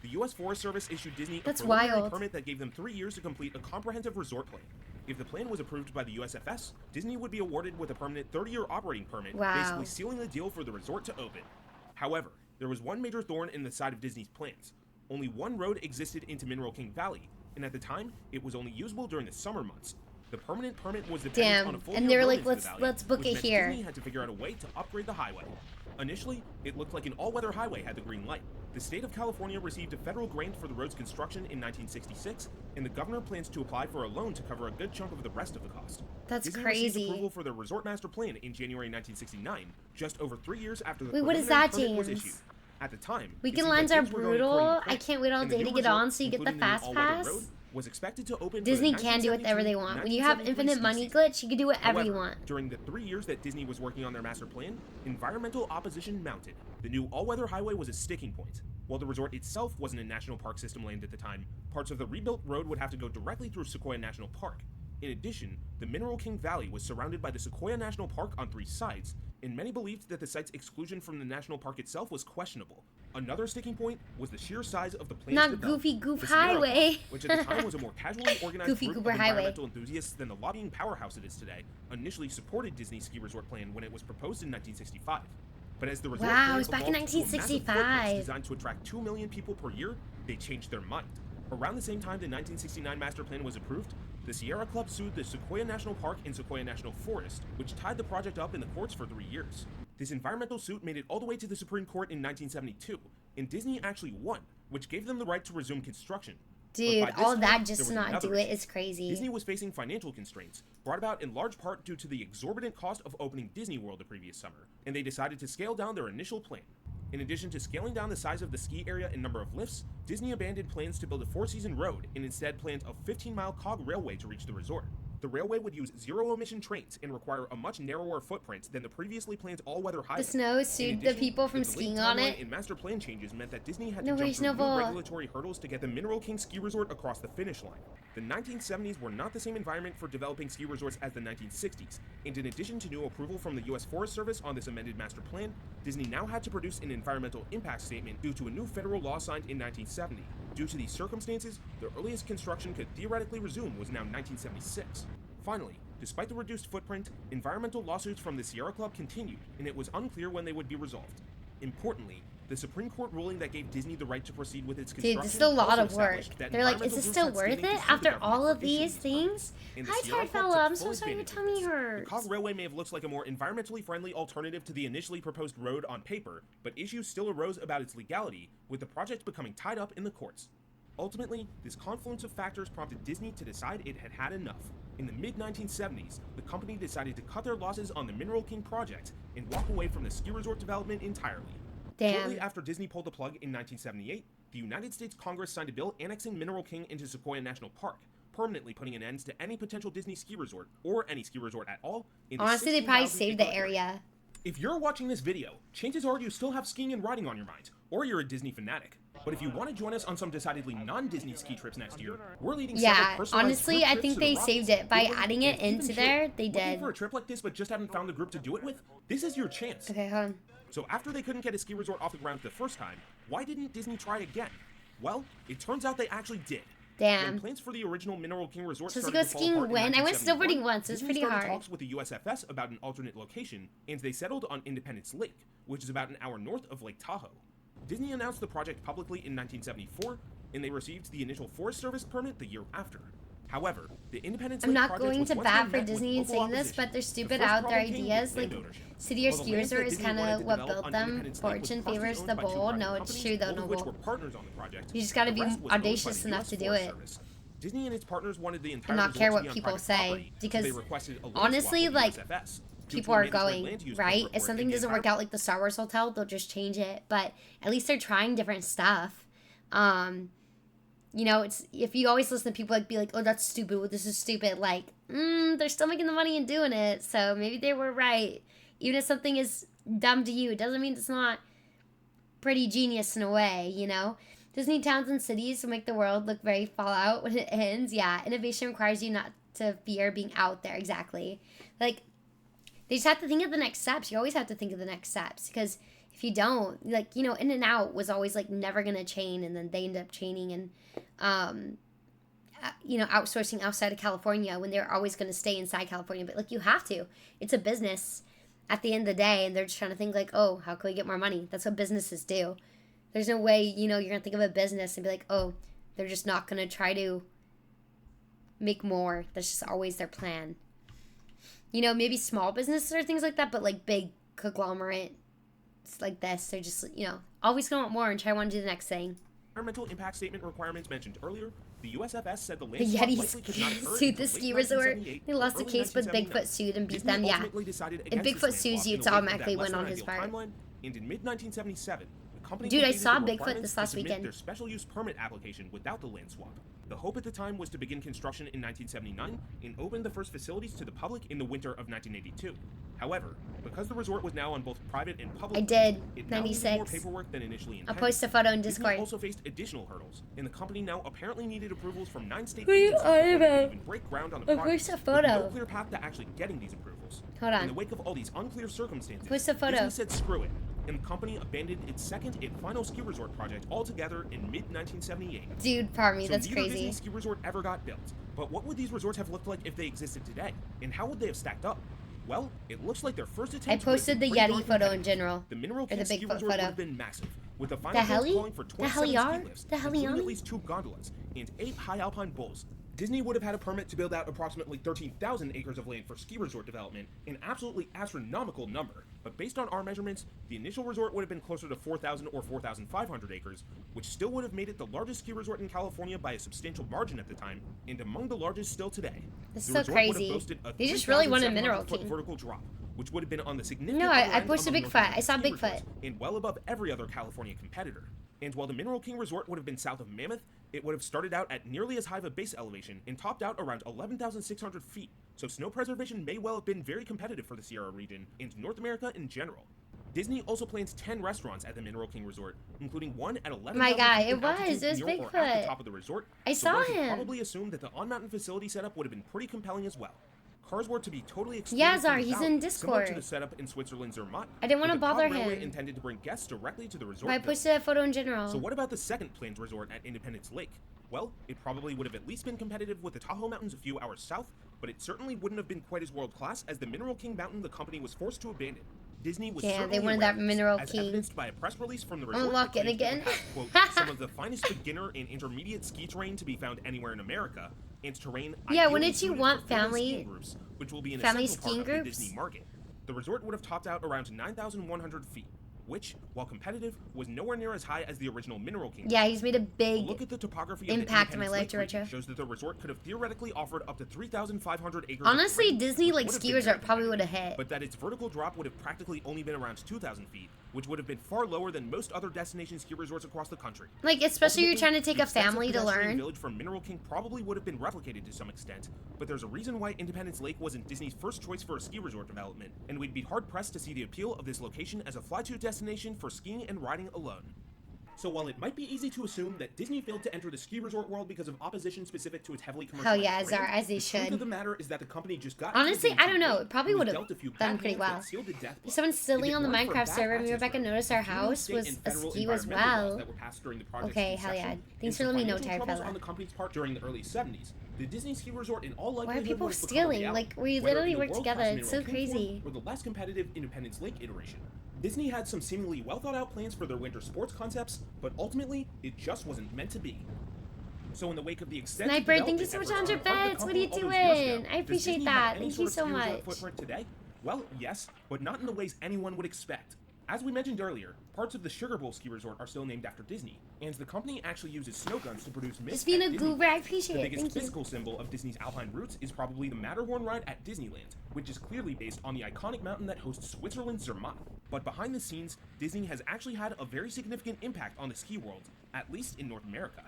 The U.S. Forest Service issued Disney That's a preliminary wild. permit that gave them 3 years to complete a comprehensive resort plan. If the plan was approved by the USFS, Disney would be awarded with a permanent 30-year operating permit, Wow. basically sealing the deal for the resort to open. However, there was one major thorn in the side of Disney's plans. Only one road existed into Mineral King Valley, and at the time, it was only usable during the summer months. The permanent permit was dependent Damn, on a full and year they were road like, into the valley, let's book which it meant here. Disney had to figure out a way to upgrade the highway. Initially, it looked like an all-weather highway had the green light. The state of California received a federal grant for the road's construction in 1966, and the governor plans to apply for a loan to cover a good chunk of the rest of the cost. That's Disney crazy. received approval for the resort master plan in January 1969, just over 3 years after the Wait, what is preliminary that, permit was James? issued. At the time, Weekend it seemed lines like are things were going brutal. according to I plan, can't wait all and the day to new get resort, on so you get the including the new fast all-weather pass. road, was expected to open for Disney the can do whatever they 1972, want. When you have 1973 infinite money season. glitch, you can do whatever you However, want. during the 3 years that Disney was working on their master plan, environmental opposition mounted. The new all-weather highway was a sticking point. While the resort itself wasn't in National Park System land at the time, parts of the rebuilt road would have to go directly through Sequoia National Park. In addition, the Mineral King Valley was surrounded by the Sequoia National Park on 3 sides, and many believed that the site's exclusion from the national park itself was questionable. Another sticking point was the sheer size of the planned Not development. Goofy Goof The Sierra Club, Highway. which at the time was a more casually organized Goofy group Goober of Highway. environmental enthusiasts than the lobbying powerhouse it is today, initially supported Disney's ski resort plan when it was proposed in 1965. But as the resort Wow, plan it was back in evolved to a massive footprint 1965. designed to attract 2 million people per year, they changed their mind. Around the same time the 1969 master plan was approved, the Sierra Club sued the Sequoia National Park and Sequoia National Forest, which tied the project up in the courts for 3 years. This environmental suit made it all the way to the Supreme Court in 1972, and Disney actually won, which gave them the right to resume construction. Dude, But by this all time, that there just was to not another do it issue. is crazy. Disney was facing financial constraints, brought about in large part due to the exorbitant cost of opening Disney World the previous summer, and they decided to scale down their initial plan. In addition to scaling down the size of the ski area and number of lifts, Disney abandoned plans to build a 4-season road and instead planned a 15-mile cog railway to reach the resort. The railway would use zero-emission trains and require a much narrower footprint than the previously planned all-weather highway. The Snow sued the people from the delayed skiing on timeline it. And master plan changes meant that Disney had No to way, jump through new Snowball. regulatory hurdles to get the Mineral King Ski Resort across the finish line. The 1970s were not the same environment for developing ski resorts as the 1960s, and in addition to new approval from the U.S. Forest Service on this amended master plan, Disney now had to produce an environmental impact statement due to a new federal law signed in 1970. Due to these circumstances, the earliest construction could theoretically resume was now 1976. Finally, despite the reduced footprint, environmental lawsuits from the Sierra Club continued, and it was unclear when they would be resolved. Importantly, the Supreme Court ruling that gave Disney the right to proceed with its construction Dude, this is a lot also of work. established that They're like, is environmental this groups still had worth standing to it sue the after government all for of these issues. things? And the Hi, Sierra Tired Club Fella. took I'm so full sorry your advantage of tummy this. hurts. The cog railway may have looked like a more environmentally friendly alternative to the initially proposed road on paper, but issues still arose about its legality, with the project becoming tied up in the courts. Ultimately, this confluence of factors prompted Disney to decide it had had enough. In the mid-1970s, the company decided to cut their losses on the Mineral King project and walk away from the ski resort development entirely. Damn. Shortly after Disney pulled the plug in 1978, the United States Congress signed a bill annexing Mineral King into Sequoia National Park, permanently putting an end to any potential Disney ski resort, or any ski resort at all, in the Honestly, they probably 16,000 saved the acre area. If you're watching this video, chances are you still have skiing and riding on your mind, or you're a Disney fanatic. But if you want to join us on some decidedly non-Disney ski trips next year, we're leading several Yeah, personalized honestly, group I trips think to the they Rockies, saved it by Italy, adding it and even into Chile. there. They Looking did. for a trip like this but just haven't found the group to do it with? This is your chance. Okay, hold on. So after they couldn't get a ski resort off the ground the first time, why didn't Disney try again? Well, it turns out they actually did. Damn. When plans for the original Mineral King Resort So started go to fall skiing apart when? in I went 1971, snowboarding once. It was Disney pretty started hard. talks with the USFS about an alternate location, and they settled on Independence Lake, which is about an hour north of Lake Tahoe. Disney announced the project publicly in 1974, and they received the initial Forest Service permit the year after. However, the Independence I'm Lake not project going was to once bat again for met with Disney in local saying this, opposition. but they're The stupid first out their problem came with ideas. land Like, ownership. City or While the ski lands that resort is Disney kind wanted of to what develop built on them. Independence Lake was Fortune partially favors owned the by two bold. private No, it's companies, true though, both of which Noble. were partners on the project. You just gotta The be rest was owned by audacious the enough US to do Forest it. Service. Disney and its partners wanted the entire And not resort care to what be on people private say, property, so because they requested a land honestly, swap with the like, USFS. Due people to a are mandatory going, land use right? report If something and the doesn't work out like the Star Wars hotel, they'll just change it. But at least they're trying different stuff. You know, it's if you always listen to people like be like, oh, that's stupid, well, this is stupid, like, they're still making the money and doing it, so maybe they were right. Even if something is dumb to you, it doesn't mean it's not pretty genius in a way, you know? Disney towns and cities will make the world look very Fallout when it ends. Yeah, innovation requires you not to fear being out there, exactly. Like, they just have to think of the next steps. You always have to think of the next steps, because if you don't, like, you know, In-N-Out was always, like, never going to chain, and then they ended up chaining and, you know, outsourcing outside of California when they're always going to stay inside California. But, like, you have to. It's a business at the end of the day, and they're just trying to think, like, oh, how can we get more money? That's what businesses do. There's no way, you know, you're going to think of a business and be like, oh, they're just not going to try to make more. That's just always their plan. You know, maybe small businesses or things like that, but, like, big conglomerate like this, they're just, you know, always going to want more and try to want to do the next thing. Environmental impact statement requirements mentioned earlier, the USFS said the The land swap Yetis likely could not occur sued the until ski late resort. 1978 They or lost the early case, but 1979. Bigfoot sued and beat Disney them, yeah. ultimately decided And against this Bigfoot land sues swap you, in it's the wake of automatically that win less on than his ideal part. timeline, and in mid-1977, the company Dude, I completed saw the Bigfoot requirements this to last submit weekend. their special use permit application without the land swap. The hope at the time was to begin construction in 1979 and open the first facilities to the public in the winter of 1982. However, because the resort was now on both private and public I did, it now needed 96. more paperwork than initially intended. I'll post a photo in Disney Discord. also faced additional hurdles, and the company now apparently needed approvals from 9 state Wait, agencies before they could Ivan. even break ground on the I'll project. post a with photo. no clear path to actually getting these approvals. Hold on. In the wake of all these unclear circumstances, Post a photo. Disney said screw it, and the company abandoned its second and final ski resort project altogether in mid-1978. Dude, pardon me, So that's neither crazy. Disney ski resort ever got built. But what would these resorts have looked like if they existed today? And how would they have stacked up? Well, it looks like their first attempt I posted the Yeti photo in general. The Mineral Or King the ski Bigfoot resort would photo. have been massive, with the The final heli? calling for The 27 ski heliar? lifts, The including helion? at least 2 gondolas, and 8 high alpine bulls. Disney would have had a permit to build out approximately 13,000 acres of land for ski resort development, an absolutely astronomical number. But based on our measurements, the initial resort would have been closer to 4,000 or 4,500 acres, which still would have made it the largest ski resort in California by a substantial margin at the time, and among the largest still today. This is The so resort would have crazy. boasted a They just really wanted 3,700 Mineral foot King. vertical drop, which would have been on the significant No, upper I end posted among Bigfoot. North I saw American ski Bigfoot. resorts, and well above every other California competitor. And while the Mineral King Resort would have been south of Mammoth, it would have started out at nearly as high of a base elevation and topped out around 11,600 feet, so snow preservation may well have been very competitive for the Sierra region and North America in general. Disney also plans 10 restaurants at the Mineral King Resort, including one at 11,000 My guy, feet in it was. altitude It was near or at Bigfoot. the top of the resort. I so saw one could him. probably assume that the on-mountain facility setup would have been pretty compelling as well. Cars were to be totally excluded Yeah, from Zar, the he's valley, in similar to Discord. the setup in Switzerland's Zermatt. I didn't wanna with the Pod bother Railway him. intended to bring guests directly to the resort. But I posted a photo in general. So what about the second planned resort at Independence Lake? Well, it probably would have at least been competitive with the Tahoe Mountains a few hours south, but it certainly wouldn't have been quite as world-class as the Mineral King Mountain the company was forced to abandon. Disney was Yeah, certainly they wanted aware that of this, Mineral as King. evidenced by a press release from the resort Unlock that it claims it again. would have, quote, some of the finest beginner and intermediate ski terrain to be found anywhere in America, and terrain Yeah, ideally wouldn't you suited want for family family- skiing groups, which will be an family essential part skiing of the groups? Disney market. The resort would have topped out around 9,100 feet, which, while competitive, was nowhere near as high as the original Mineral King. Yeah, he's made a big Look at the topography impact of in the my life, Independence Lake region Georgia. shows that the resort could have theoretically offered up to 3,500 acres. Honestly, of terrain, Disney, which like, would have ski been resort very probably would have competitive, hit. But that its vertical drop would have practically only been around 2,000 feet, which would have been far lower than most other destination ski resorts across the country. Like, especially you're Ultimately, trying to take the a extensive family to pedestrian learn. village from Mineral King probably would have been replicated to some extent, but there's a reason why Independence Lake wasn't Disney's first choice for a ski resort development, and we'd be hard-pressed to see the appeal of this location as a fly-to destination for skiing and riding alone. So while it might be easy to assume that Disney failed to enter the ski resort world because of opposition specific to its heavily commercialized Hell yeah, brand, as they the truth should. of the matter is that the company just got Honestly, I don't know. It probably would have done pretty well. If Someone stealing on the Minecraft server, me and Rebecca noticed our house was askew as well. Okay, hell yeah. Thanks for letting me know, Tired Fella. On the company's part during the early 70s, the Disney ski resort in all likelihood Why are people would have become stealing? a reality, Like, we whether literally in the work together. world-class It's so Mineral King crazy. form or the less competitive Independence Lake iteration. Disney had some seemingly well-thought-out plans for their winter sports concepts, but ultimately, it just wasn't meant to be. So in the wake of the extensive Sniper, thank you so much, 100 bits. What are you doing? I appreciate that. Thank you so much. Footprint today? Well, yes, but not in the ways anyone would expect. As we mentioned earlier, parts of the Sugar Bowl ski resort are still named after Disney, and the company actually uses snow guns to produce mist. Just being a goober, I appreciate it. The biggest physical symbol of Disney's alpine roots is probably the Matterhorn ride at Disneyland, which is clearly based on the iconic mountain that hosts Switzerland's Zermatt. But behind the scenes, Disney has actually had a very significant impact on the ski world, at least in North America.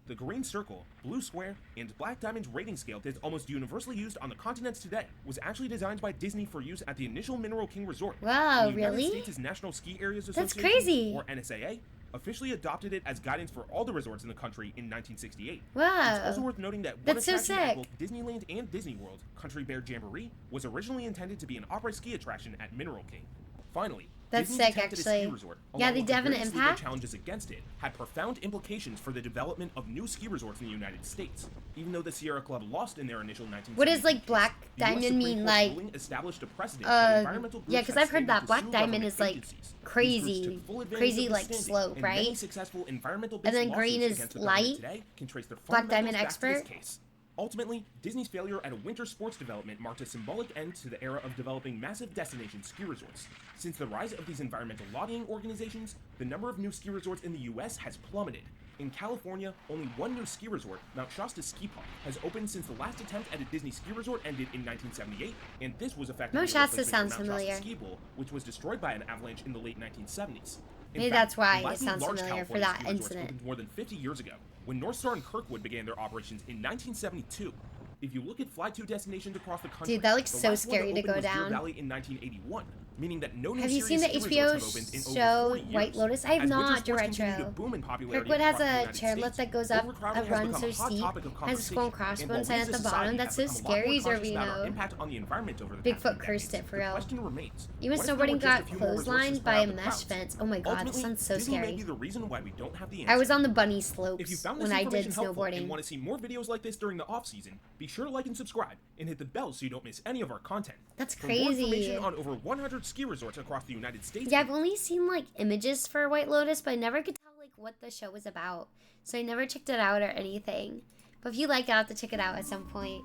The green circle, blue square, and black diamond rating scale that's almost universally used on the continents today was actually designed by Disney for use at the initial Mineral King Resort. Wow, the United really? States' National Ski Areas That's Association, crazy. or NSAA, officially adopted it as guidance for all the resorts in the country in 1968. Wow. It's also worth noting that one That's so attraction at sick. both Disneyland and Disney World, Country Bear Jamboree, was originally intended to be an opera ski attraction at Mineral King. Finally, That's Disney's sick, attempt at a ski actually. resort, Yeah, along they with the definite various legal impact. challenges against it, had profound implications for the development of new ski resorts in the United States. Even though the Sierra Club lost in their initial 1970s What does, like, Black the US Diamond Supreme mean? Court Like, ruling established a precedent that environmental groups yeah, because had I've heard stated that to Black sue Diamond government is, like, agencies. These groups crazy, took full advantage crazy, of like, this standing, slope, and many right? successful environmental-based And then green lawsuits is against the government light. today can trace their Black Diamond fundamentals back to this expert. case. Ultimately, Disney's failure at a winter sports development marked a symbolic end to the era of developing massive destination ski resorts. Since the rise of these environmental lobbying organizations, the number of new ski resorts in the US has plummeted. In California, only one new ski resort, Mount Shasta Ski Park, has opened since the last attempt at a Disney ski resort ended in 1978, and this was effectively Mount a Shasta replacement sounds for Mount familiar. Shasta Ski Bowl, which was destroyed by an avalanche in the late 1970s. In Maybe fact, that's why the it last sounds large familiar for California that ski resorts incident. opened more than 50 years ago, when North Star and Kirkwood began their operations in 1972. If you look at Fly-To destinations across the country, Dude, that looks the so last one scary to open go was Deer down. Valley in 1981, meaning that no new Have you seen serious the ski HBO resorts have opened in over show 40 years. White Lotus? I have As not, winter sports continue to Retro. boom in popularity Kirkwood has across the a United chairlift States, that goes up, overcrowding has runs become so a hot steep, topic of has a conversation, skull and crossbones while we sign as at a the society bottom. have That's so become a lot more scary, conscious about our Zerbino. impact on the environment over the past Bigfoot few cursed decades, it for the real. question remains, Even what if there were snowboarding just a got few more resources clotheslined for by our a mesh crowds? fence. Oh my god, that Ultimately, sounds so Disney may scary. be the reason why we don't have the answer. I was on the bunny If you slopes found this when I did information helpful and snowboarding. want to see more videos like this during the off-season, be sure to like and subscribe, and hit the bell so you don't miss any of our content. That's For more information crazy. on over 100 ski resorts across the United States, Yeah, I've only seen like images for White Lotus, but I never could tell like what the show was about. So I never checked it out or anything. But if you like it, I'll have to check it out at some point.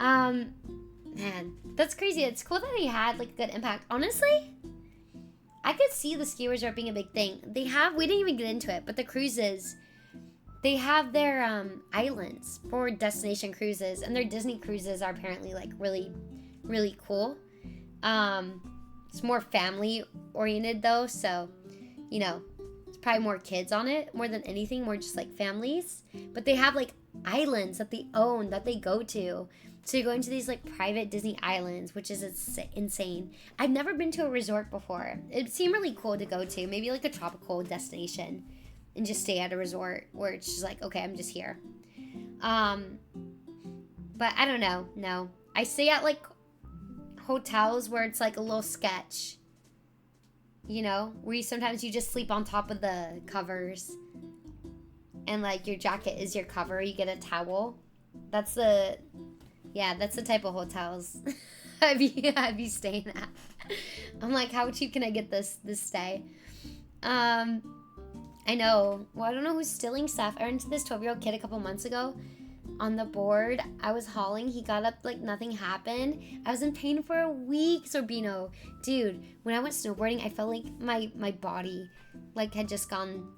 Man, that's crazy. It's cool that he had like a good impact. Honestly, I could see the ski resort being a big thing. They have, we didn't even get into it, but the cruises, they have their islands for destination cruises, and their Disney cruises are apparently like really, really cool. It's more family oriented though, so you know, it's probably more kids on it more than anything, more just like families. But they have like islands that they own that they go to. So you're going to these like private Disney islands, which is insane. I've never been to a resort before. It seemed really cool to go to, maybe like a tropical destination and just stay at a resort where it's just like, okay, I'm just here. But I don't know. No, I stay at like hotels where it's like a little sketch, you know, where you sometimes you just sleep on top of the covers and like your jacket is your cover, you get a towel. That's the type of hotels I'd be staying at. I'm like, how cheap can I get this stay? I know. Well, I don't know who's stealing stuff. I ran into this 12-year-old kid a couple months ago on the board. I was hauling. He got up like nothing happened. I was in pain for a week, Sorbino. Dude, when I went snowboarding, I felt like my body like had just gone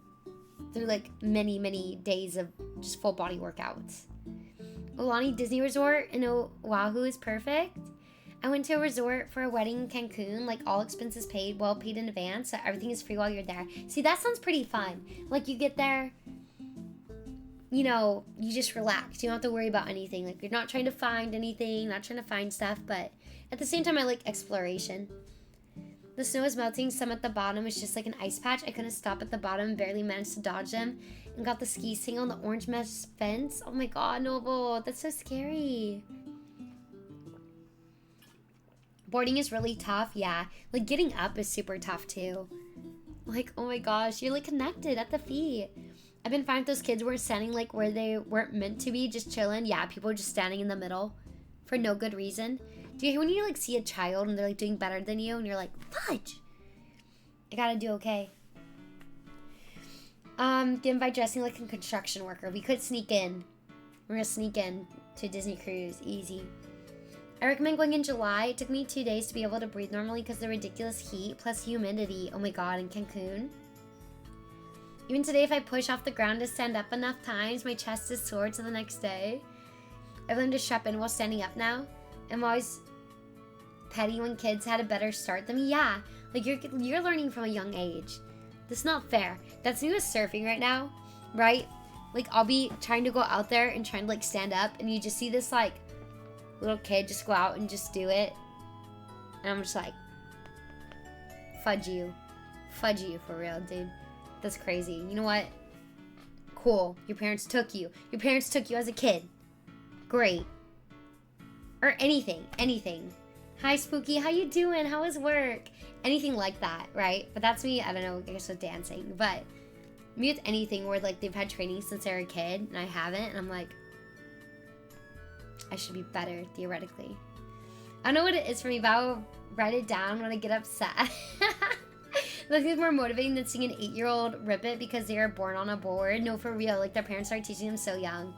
through like many days of just full body workouts. Aulani Disney Resort in Oahu is perfect. I went to a resort for a wedding in Cancun, like all expenses paid, well paid in advance, so everything is free while you're there. See, that sounds pretty fun. Like you get there, you know, you just relax. You don't have to worry about anything. Like you're not trying to find anything, not trying to find stuff, but at the same time I like exploration. The snow is melting. Some at the bottom is just like an ice patch. I couldn't stop at the bottom. Barely managed to dodge them. And got the ski sting on the orange mesh fence. Oh my god, Noble. That's so scary. Boarding is really tough. Yeah. Like, getting up is super tough, too. Like, oh my gosh. You're, like, connected at the feet. I've been fine if those kids weren't standing, like, where they weren't meant to be. Just chilling. Yeah, people are just standing in the middle. For no good reason. Do you hear when you, like, see a child and they're, like, doing better than you? And you're like, fudge! I gotta do okay. Get in by dressing like a construction worker. We could sneak in. We're gonna sneak in to Disney Cruise. Easy. I recommend going in July. It took me 2 days to be able to breathe normally because of the ridiculous heat plus humidity. Oh my god, in Cancun. Even today, if I push off the ground to stand up enough times, my chest is sore to the next day. I've learned to strap in while standing up now. I'm always petty when kids had a better start than me. Yeah, like you're learning from a young age. That's not fair. That's me with surfing right now, right? Like, I'll be trying to go out there and trying to, like, stand up, and you just see this, like, little kid just go out and just do it. And I'm just like, fudge you. Fudge you for real, dude. That's crazy. You know what? Cool. Your parents took you. Your parents took you as a kid. Great. Or anything. Anything. Hi, Spooky. How you doing? How was work? Anything like that, right? But that's me, I don't know, I guess with dancing. But me with anything where, like, they've had training since they were a kid and I haven't. And I'm like, I should be better, theoretically. I don't know what it is for me, but I'll write it down when I get upset. Like, it's more motivating than seeing an 8-year-old rip it because they are born on a board. No, for real. Like, their parents started teaching them so young.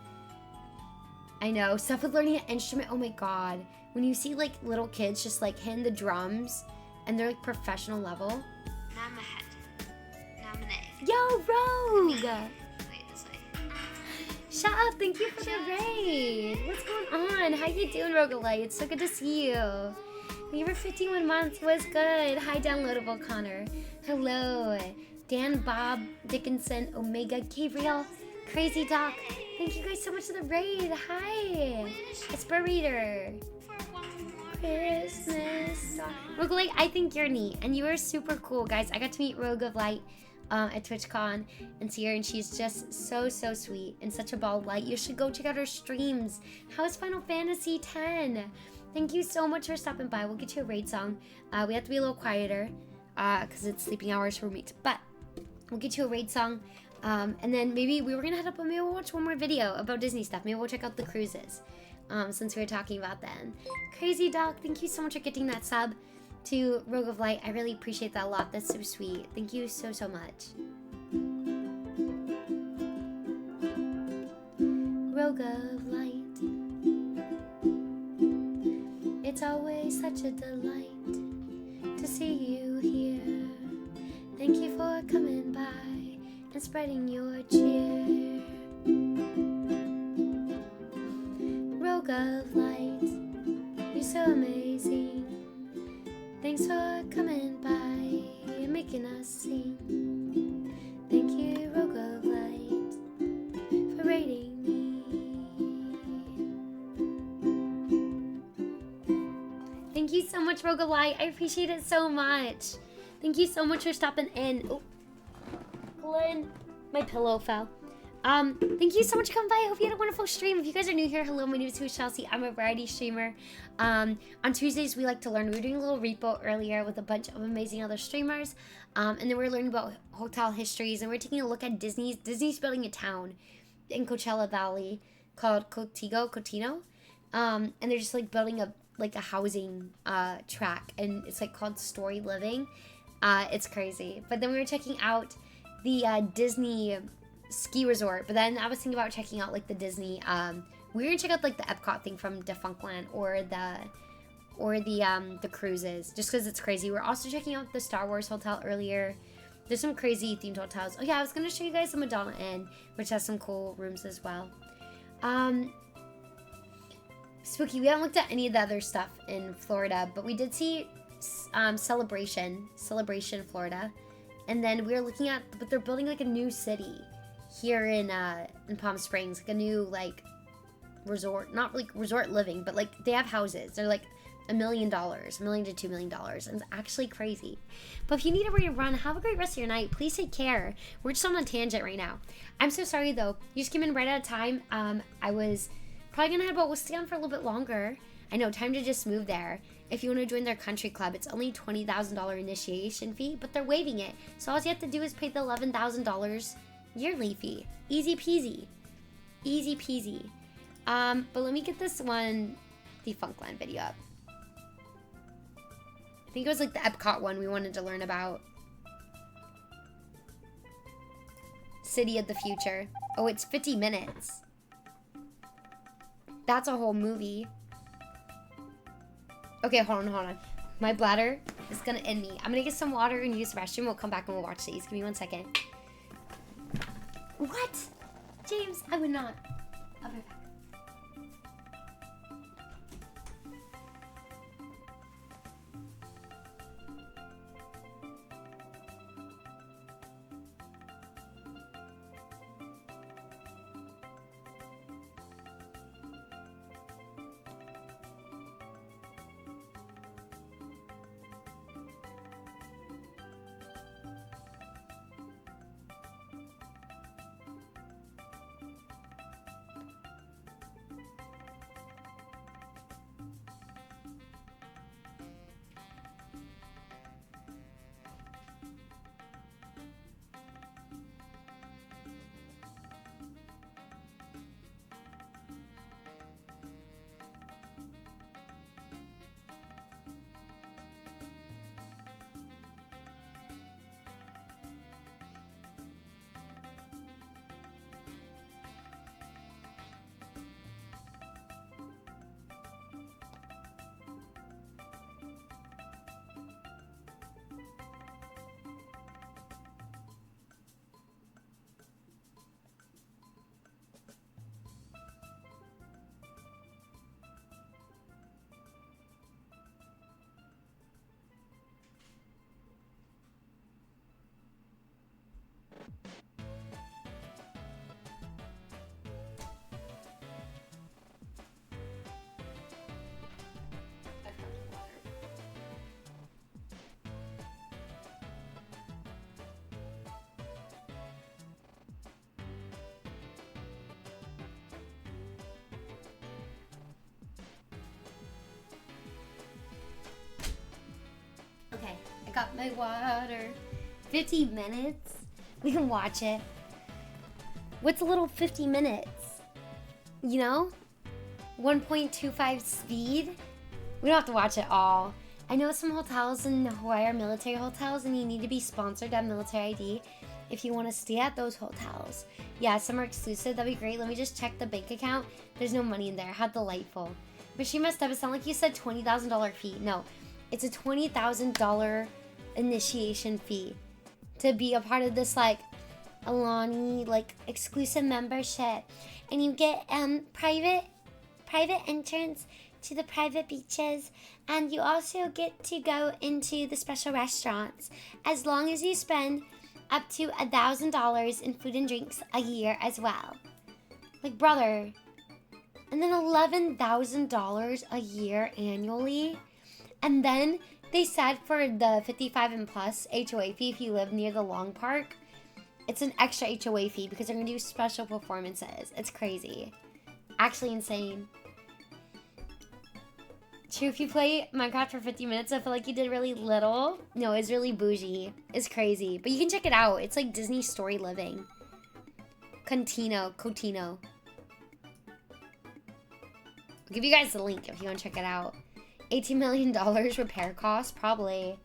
I know. Stuff with learning an instrument. Oh, my God. When you see, like, little kids just, like, hitting the drums and they're, like, professional level. Now I'm ahead. Now I'm an egg. Yo, Rogue! Wait, this way. Shut up. Thank you for the raid. What's going on? How you doing, Roguelite? It's so good to see you. Thank you for 51 months. What's good? Hi, Downloadable Connor. Hello. Dan, Bob, Dickinson, Omega, Gabriel, Crazy Doc. Thank you guys so much for the raid. Hi. Esper Reader. Christmas. Roguelite, I think you're neat. And you are super cool, guys. I got to meet Rogue of Light at TwitchCon and see her, and she's just so sweet and such a ball of light. You should go check out her streams. How is Final Fantasy X? Thank you so much for stopping by. We'll get you a raid song. We have to be a little quieter because it's sleeping hours for roommates. But we'll get you a raid song. And then maybe we were going to head up and maybe we'll watch one more video about Disney stuff. Maybe we'll check out the cruises since we were talking about them. Crazy Doc, thank you so much for getting that sub to Rogue of Light. I really appreciate that a lot. That's so sweet. Thank you so much. Rogue of Light. It's always such a delight to see you here. Thank you for coming by and spreading your cheer. Rogue of Light, you're so amazing. Thanks for coming by and making us sing. Thank you, Rogue of Light, for raiding me. Thank you so much, Rogue of Light. I appreciate it so much. Thank you so much for stopping in. Oh, Glenn, my pillow fell. Thank you so much for coming by. I hope you had a wonderful stream. If you guys are new here, hello, my name is Chelsea. I'm a variety streamer. On Tuesdays, we like to learn. We were doing a little R.E.P.O earlier with a bunch of amazing other streamers. And then we were learning about hotel histories, and we're taking a look at Disney's building a town in Coachella Valley called Cotino. And they're just like building a housing track, and it's like called Story Living. It's crazy. But then we were checking out the Disney ski resort, but then I was thinking about checking out like the Disney we were gonna check out like the Epcot thing from Defunctland or the cruises, just because it's crazy. We're also checking out the Star Wars hotel earlier. There's some crazy themed hotels. Oh yeah, I was gonna show you guys the Madonna Inn, which has some cool rooms as well. Spooky, we haven't looked at any of the other stuff in Florida, but we did see Celebration Florida, and then we were looking at, but they're building like a new city here in Palm Springs, like a new like resort, not like resort living, but like they have houses. They're like $1 million, $1 million to $2 million, and it's actually crazy. But if you need a way to run, have a great rest of your night. Please take care. We're just on a tangent right now. I'm so sorry though. You just came in right out of time. I was probably gonna head about stay on for a little bit longer. I know, time to just move there. If you want to join their country club, it's only $20,000 initiation fee, but they're waiving it. So all you have to do is pay the $11,000 yearly fee. Easy peasy. Easy peasy. But let me get this one Defunctland video up. I think it was like the Epcot one we wanted to learn about. City of the Future. Oh, it's 50 minutes. That's a whole movie. Okay, hold on. My bladder is gonna end me. I'm gonna get some water and use the restroom. We'll come back and we'll watch these. Give me 1 second. What? James, I would not. I'll be right back. Okay, I got my water. 50 minutes? We can watch it. What's a little 50 minutes? You know? 1.25 speed? We don't have to watch it all. I know some hotels in Hawaii are military hotels and you need to be sponsored at military ID if you want to stay at those hotels. Yeah, some are exclusive. That'd be great. Let me just check the bank account. There's no money in there. How delightful. But she messed up. It sounded like you said $20,000 fee. No, it's a $20,000 initiation fee to be a part of this like Alani like exclusive membership, and you get private entrance to the private beaches, and you also get to go into the special restaurants as long as you spend up to $1,000 in food and drinks a year as well. Like, brother. And then $11,000 a year annually. And then they said for the 55 and plus HOA fee, if you live near the Long Park, it's an extra HOA fee because they're going to do special performances. It's crazy. Actually insane. True, if you play Minecraft for 50 minutes, I feel like you did really little. No, it's really bougie. It's crazy. But you can check it out. It's like Disney Story Living. Cotino. I'll give you guys the link if you want to check it out. $18 million repair costs, probably.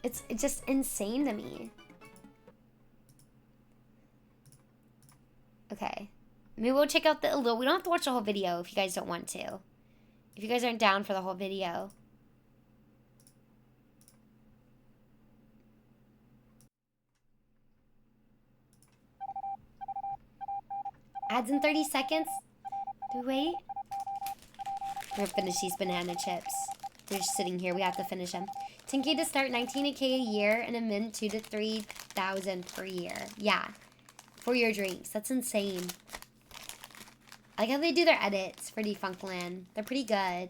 It's just insane to me. Okay. Maybe we'll check out the... We don't have to watch the whole video if you guys don't want to. If you guys aren't down for the whole video. Ads in 30 seconds. Do we wait? We're gonna finish these banana chips. They're just sitting here. We have to finish them. 10K to start, 19K a year, and a min 2,000 to 3,000 per year. Yeah. For your drinks. That's insane. I like how they do their edits for Defunctland. They're pretty good.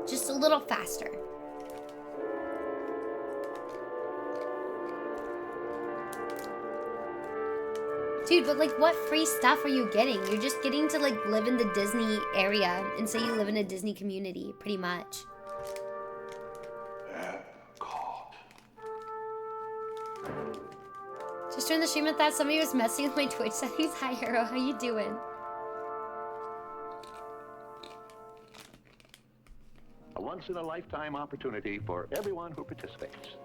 Just a little faster. Dude, but like what free stuff are you getting? You're just getting to like live in the Disney area and say you live in a Disney community, pretty much. Just during the stream I thought somebody was messing with my Twitch settings. Hi Hero, how you doing? A once-in-a-lifetime opportunity for everyone who participates.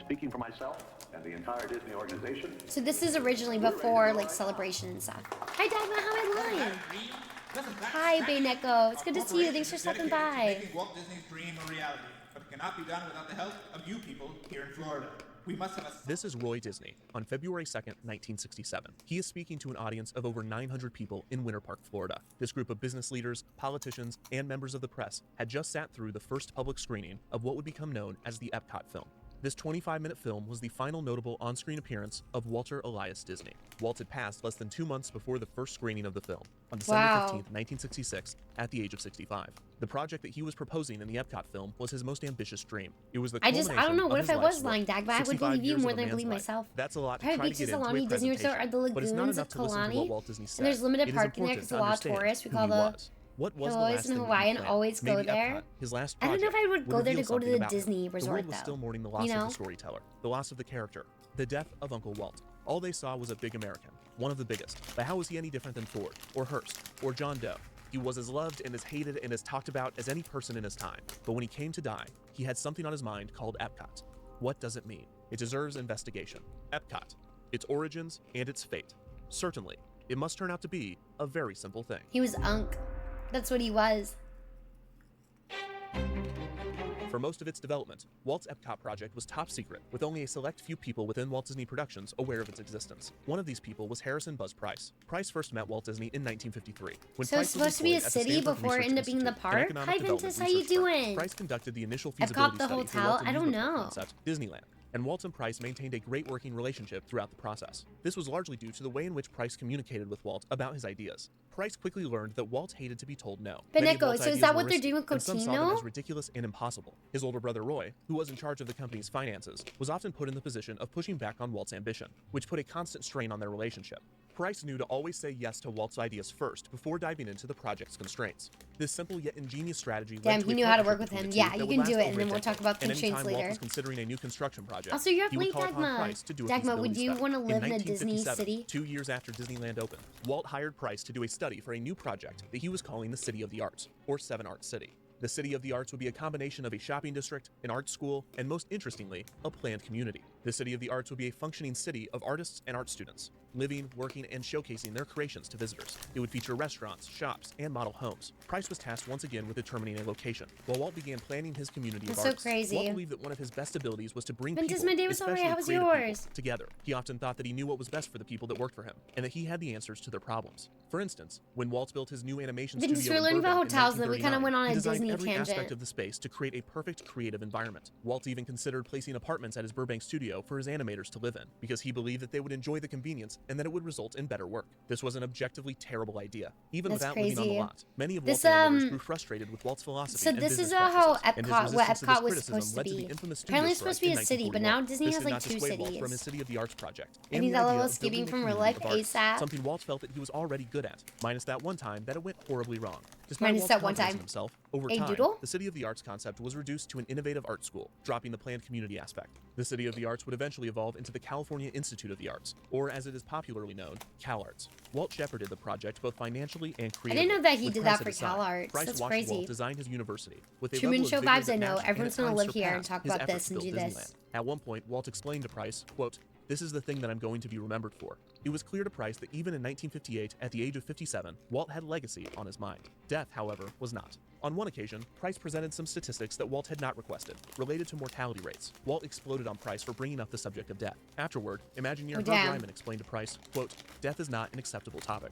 Speaking for myself and the entire Disney organization. So this is originally before like Celebration and stuff. Hi Dagma, how am I lying? Hi Bayneko, it's good to see you. Thanks for stopping by. Making Walt Disney's dream a reality, but it cannot be done without the help of you people here in Florida. We must have a... This is Roy Disney on February 2nd, 1967. He is speaking to an audience of over 900 people in Winter Park, Florida. This group of business leaders, politicians, and members of the press had just sat through the first public screening of what would become known as the Epcot film. This 25-minute film was the final notable on-screen appearance of Walter Elias Disney. Walt had passed less than 2 months before the first screening of the film, on December 15th, 1966, at the age of 65. The project that he was proposing in the Epcot film was his most ambitious dream. It was the culmination I don't know, what of if his I was life's lying, work. Dagba? I would believe you 65 more years than I of a believe man's life. myself. That's a lot to Private try to beaches, get into Alani, a Disney Resort presentation, are the but it's not lagoons enough of to listen to what Kalani. Walt Disney said. And there's limited It is parking there important because to a lot of understand tourists. We who call he the was. What was the Hillbillies last in thing Hawaii he and planned? always go Maybe there. Epcot, his last I don't know if I would project, go there to reveal go to something the about him. Disney The resort world was though. still mourning the loss You of know? the storyteller, the loss of the character, the death of Uncle Walt. All they saw was a big American, one of the biggest. But how was he any different than Ford, or Hearst, or John Doe? He was as loved and as hated and as talked about as any person in his time. But when he came to die, he had something on his mind called Epcot. What does it mean? It deserves investigation. Epcot, its origins and its fate. Certainly, it must turn out to be a very simple thing. He was Unc. That's what he was. For most of its development, Walt's Epcot project was top secret, with only a select few people within Walt Disney Productions aware of its existence. One of these people was Harrison Buzz Price. Price first met Walt Disney in 1953. When So Price it's supposed to be a was employed at the city Stanford before it Research ended up being the Institute, an park? economic Hi development Ventus, how you research firm. doing? Price conducted the initial Epcot feasibility the study for hotel? Walt I don't amusement park know. concept, Disneyland, and Walt and Price maintained a great working relationship throughout the process. This was largely due to the way in which Price communicated with Walt about his ideas. Price quickly learned that Walt hated to be told no. But Many of Neko, Walt's so is ideas that were what they're risky, doing with and some saw them Cotino? as ridiculous and impossible. His older brother Roy, who was in charge of the company's finances, was often put in the position of pushing back on Walt's ambition, which put a constant strain on their relationship. Price knew to always say yes to Walt's ideas first before diving into the project's constraints. This simple yet ingenious strategy led Damn, to he a knew how to partnership work with between him. the two Yeah, that you would can last do it, over and a then we'll decade. talk about And constraints anytime Walt later. was considering a new construction project, Also, you're up he would late, call upon Dagma. Price to do a Dagma, feasibility would you study. want to live in a 1957, Disney city? 2 years after Disneyland opened, Walt hired Price to do a study for a new project that he was calling the City of the Arts, or 7 Art City. The City of the Arts would be a combination of a shopping district, an art school, and most interestingly, a planned community. The City of the Arts would be a functioning city of artists and art students, living, working, and showcasing their creations to visitors. It would feature restaurants, shops, and model homes. Price was tasked once again with determining a location. While Walt began planning his community That's of so arts, crazy. Walt believed that one of his best abilities was to bring Ventus, people, my day was alright. especially How was creative yours? people, together. He often thought that he knew what was best for the people that worked for him, and that he had the answers to their problems. For instance, when Walt built his new animation Ventus, studio we're in learning about Burbank in hotels, and then we kind of 1939, went on he a designed Disney every aspect tangent. of the space to create a perfect creative environment. Walt even considered placing apartments at his Burbank studio for his animators to live in, because he believed that they would enjoy the convenience and that it would result in better work. This was an objectively terrible idea, even That's without living on the crazy. lot. Many of This, Walt's animators grew frustrated with Walt's philosophy So and this business is how practices, and his Epcot, what resistance to this Epcot was criticism supposed to led to be. the infamous Apparently studio it's supposed to strike be in a city, but 1941. now Disney This has did like not 2 dissuade Walt from cities. his City of the Arts project. I and think the that idea little of escaping building a from real community life of arts, ASAP. something Walt felt that he was already good at, minus that one time that it went horribly wrong. Despite Minus Walt's that one confidence time. in himself, over A time, doodle? the City of the Arts concept was reduced to an innovative art school, dropping the planned community aspect. The City of the Arts would eventually evolve into the California Institute of the Arts, or as it is popularly known, CalArts. Walt shepherded the project both financially and creatively. know that he With did Price that at for his side, CalArts. Price That's watched crazy. Walt design his university with a Truman level of Show vigor vibes, that I know. matched and Everyone's at gonna times live here and surpassed talk his about efforts this to and build do Disneyland. this. At one point, Walt explained to Price, quote, "This is the thing that I'm going to be remembered for." It was clear to Price that even in 1958, at the age of 57, Walt had legacy on his mind. Death, however, was not. On one occasion, Price presented some statistics that Walt had not requested, related to mortality rates. Walt exploded on Price for bringing up the subject of death. Afterward, Imagineer Herb damn. Ryman explained to Price, quote, "Death is not an acceptable topic."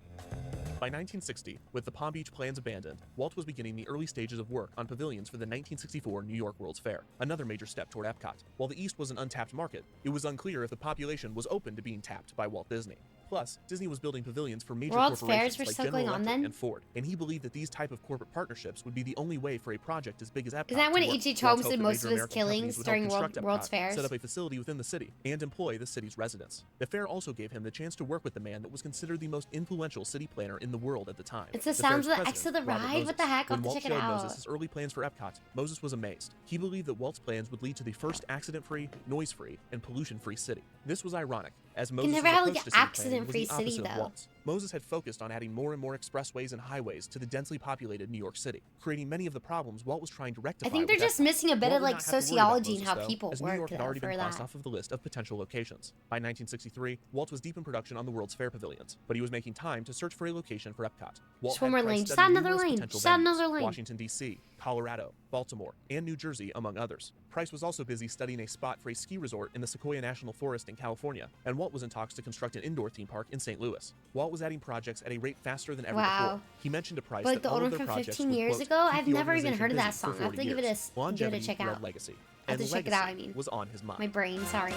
By 1960, with the Palm Beach plans abandoned, Walt was beginning the early stages of work on pavilions for the 1964 New York World's Fair, another major step toward Epcot. While the East was an untapped market, it was unclear if the population was open to being tapped by Walt Disney. Plus, Disney was building pavilions for major World's corporations fairs were like still General going on Electric then? and Ford, and he believed that these type of corporate partnerships would be the only way for a project as big as Epcot Isn't that when to work. H.H. Walt Holmes hoped did that most major of his American killings companies would during help construct World's Epcot, fairs? set up a facility within the city, and employ the city's residents. The fair also gave him the chance to work with the man that was considered the most influential city planner in the world at the time. It's the fair's sounds of the president, X of the Robert ride? Moses. What the heck? I'll When have to Walt check it showed out. Moses his early plans for Epcot, Moses was amazed. He believed that Walt's plans would lead to the first accident-free, noise-free, and pollution-free city. This was ironic, as Moses' never have, like, approach an to city planning was accident-free the opposite city, of though. Walt's. Moses had focused on adding more and more expressways and highways to the densely populated New York City, creating many of the problems Walt was trying to rectify. I think they're with just Epcot. missing a bit Walt of would like not have to worry about sociology and Moses, how though, people as New work York had already for been crossed that. off of the list of potential locations. By 1963, Walt was deep in production on the World's Fair pavilions, but he was making time to search for a location for Epcot. Walt Just one had more Price lane. Just study add another numerous lane. potential Just add venues, another lane. Washington, D.C., Colorado, Baltimore, and New Jersey, among others. Price was also busy studying a spot for a ski resort in the Sequoia National Forest in California, and Walt was in talks to construct an indoor theme park in St. Louis. Walt was adding projects at a rate faster than ever Wow. before. He mentioned to Price But, like, that the all old of one their from projects 15 would, years quote, ago? keep I've the never even organization heard of that busy for song. I have 40 to give it a years. give it a Longevity check bred out. legacy. I have And to check it out, I legacy mean. was on his mind. My brain, sorry.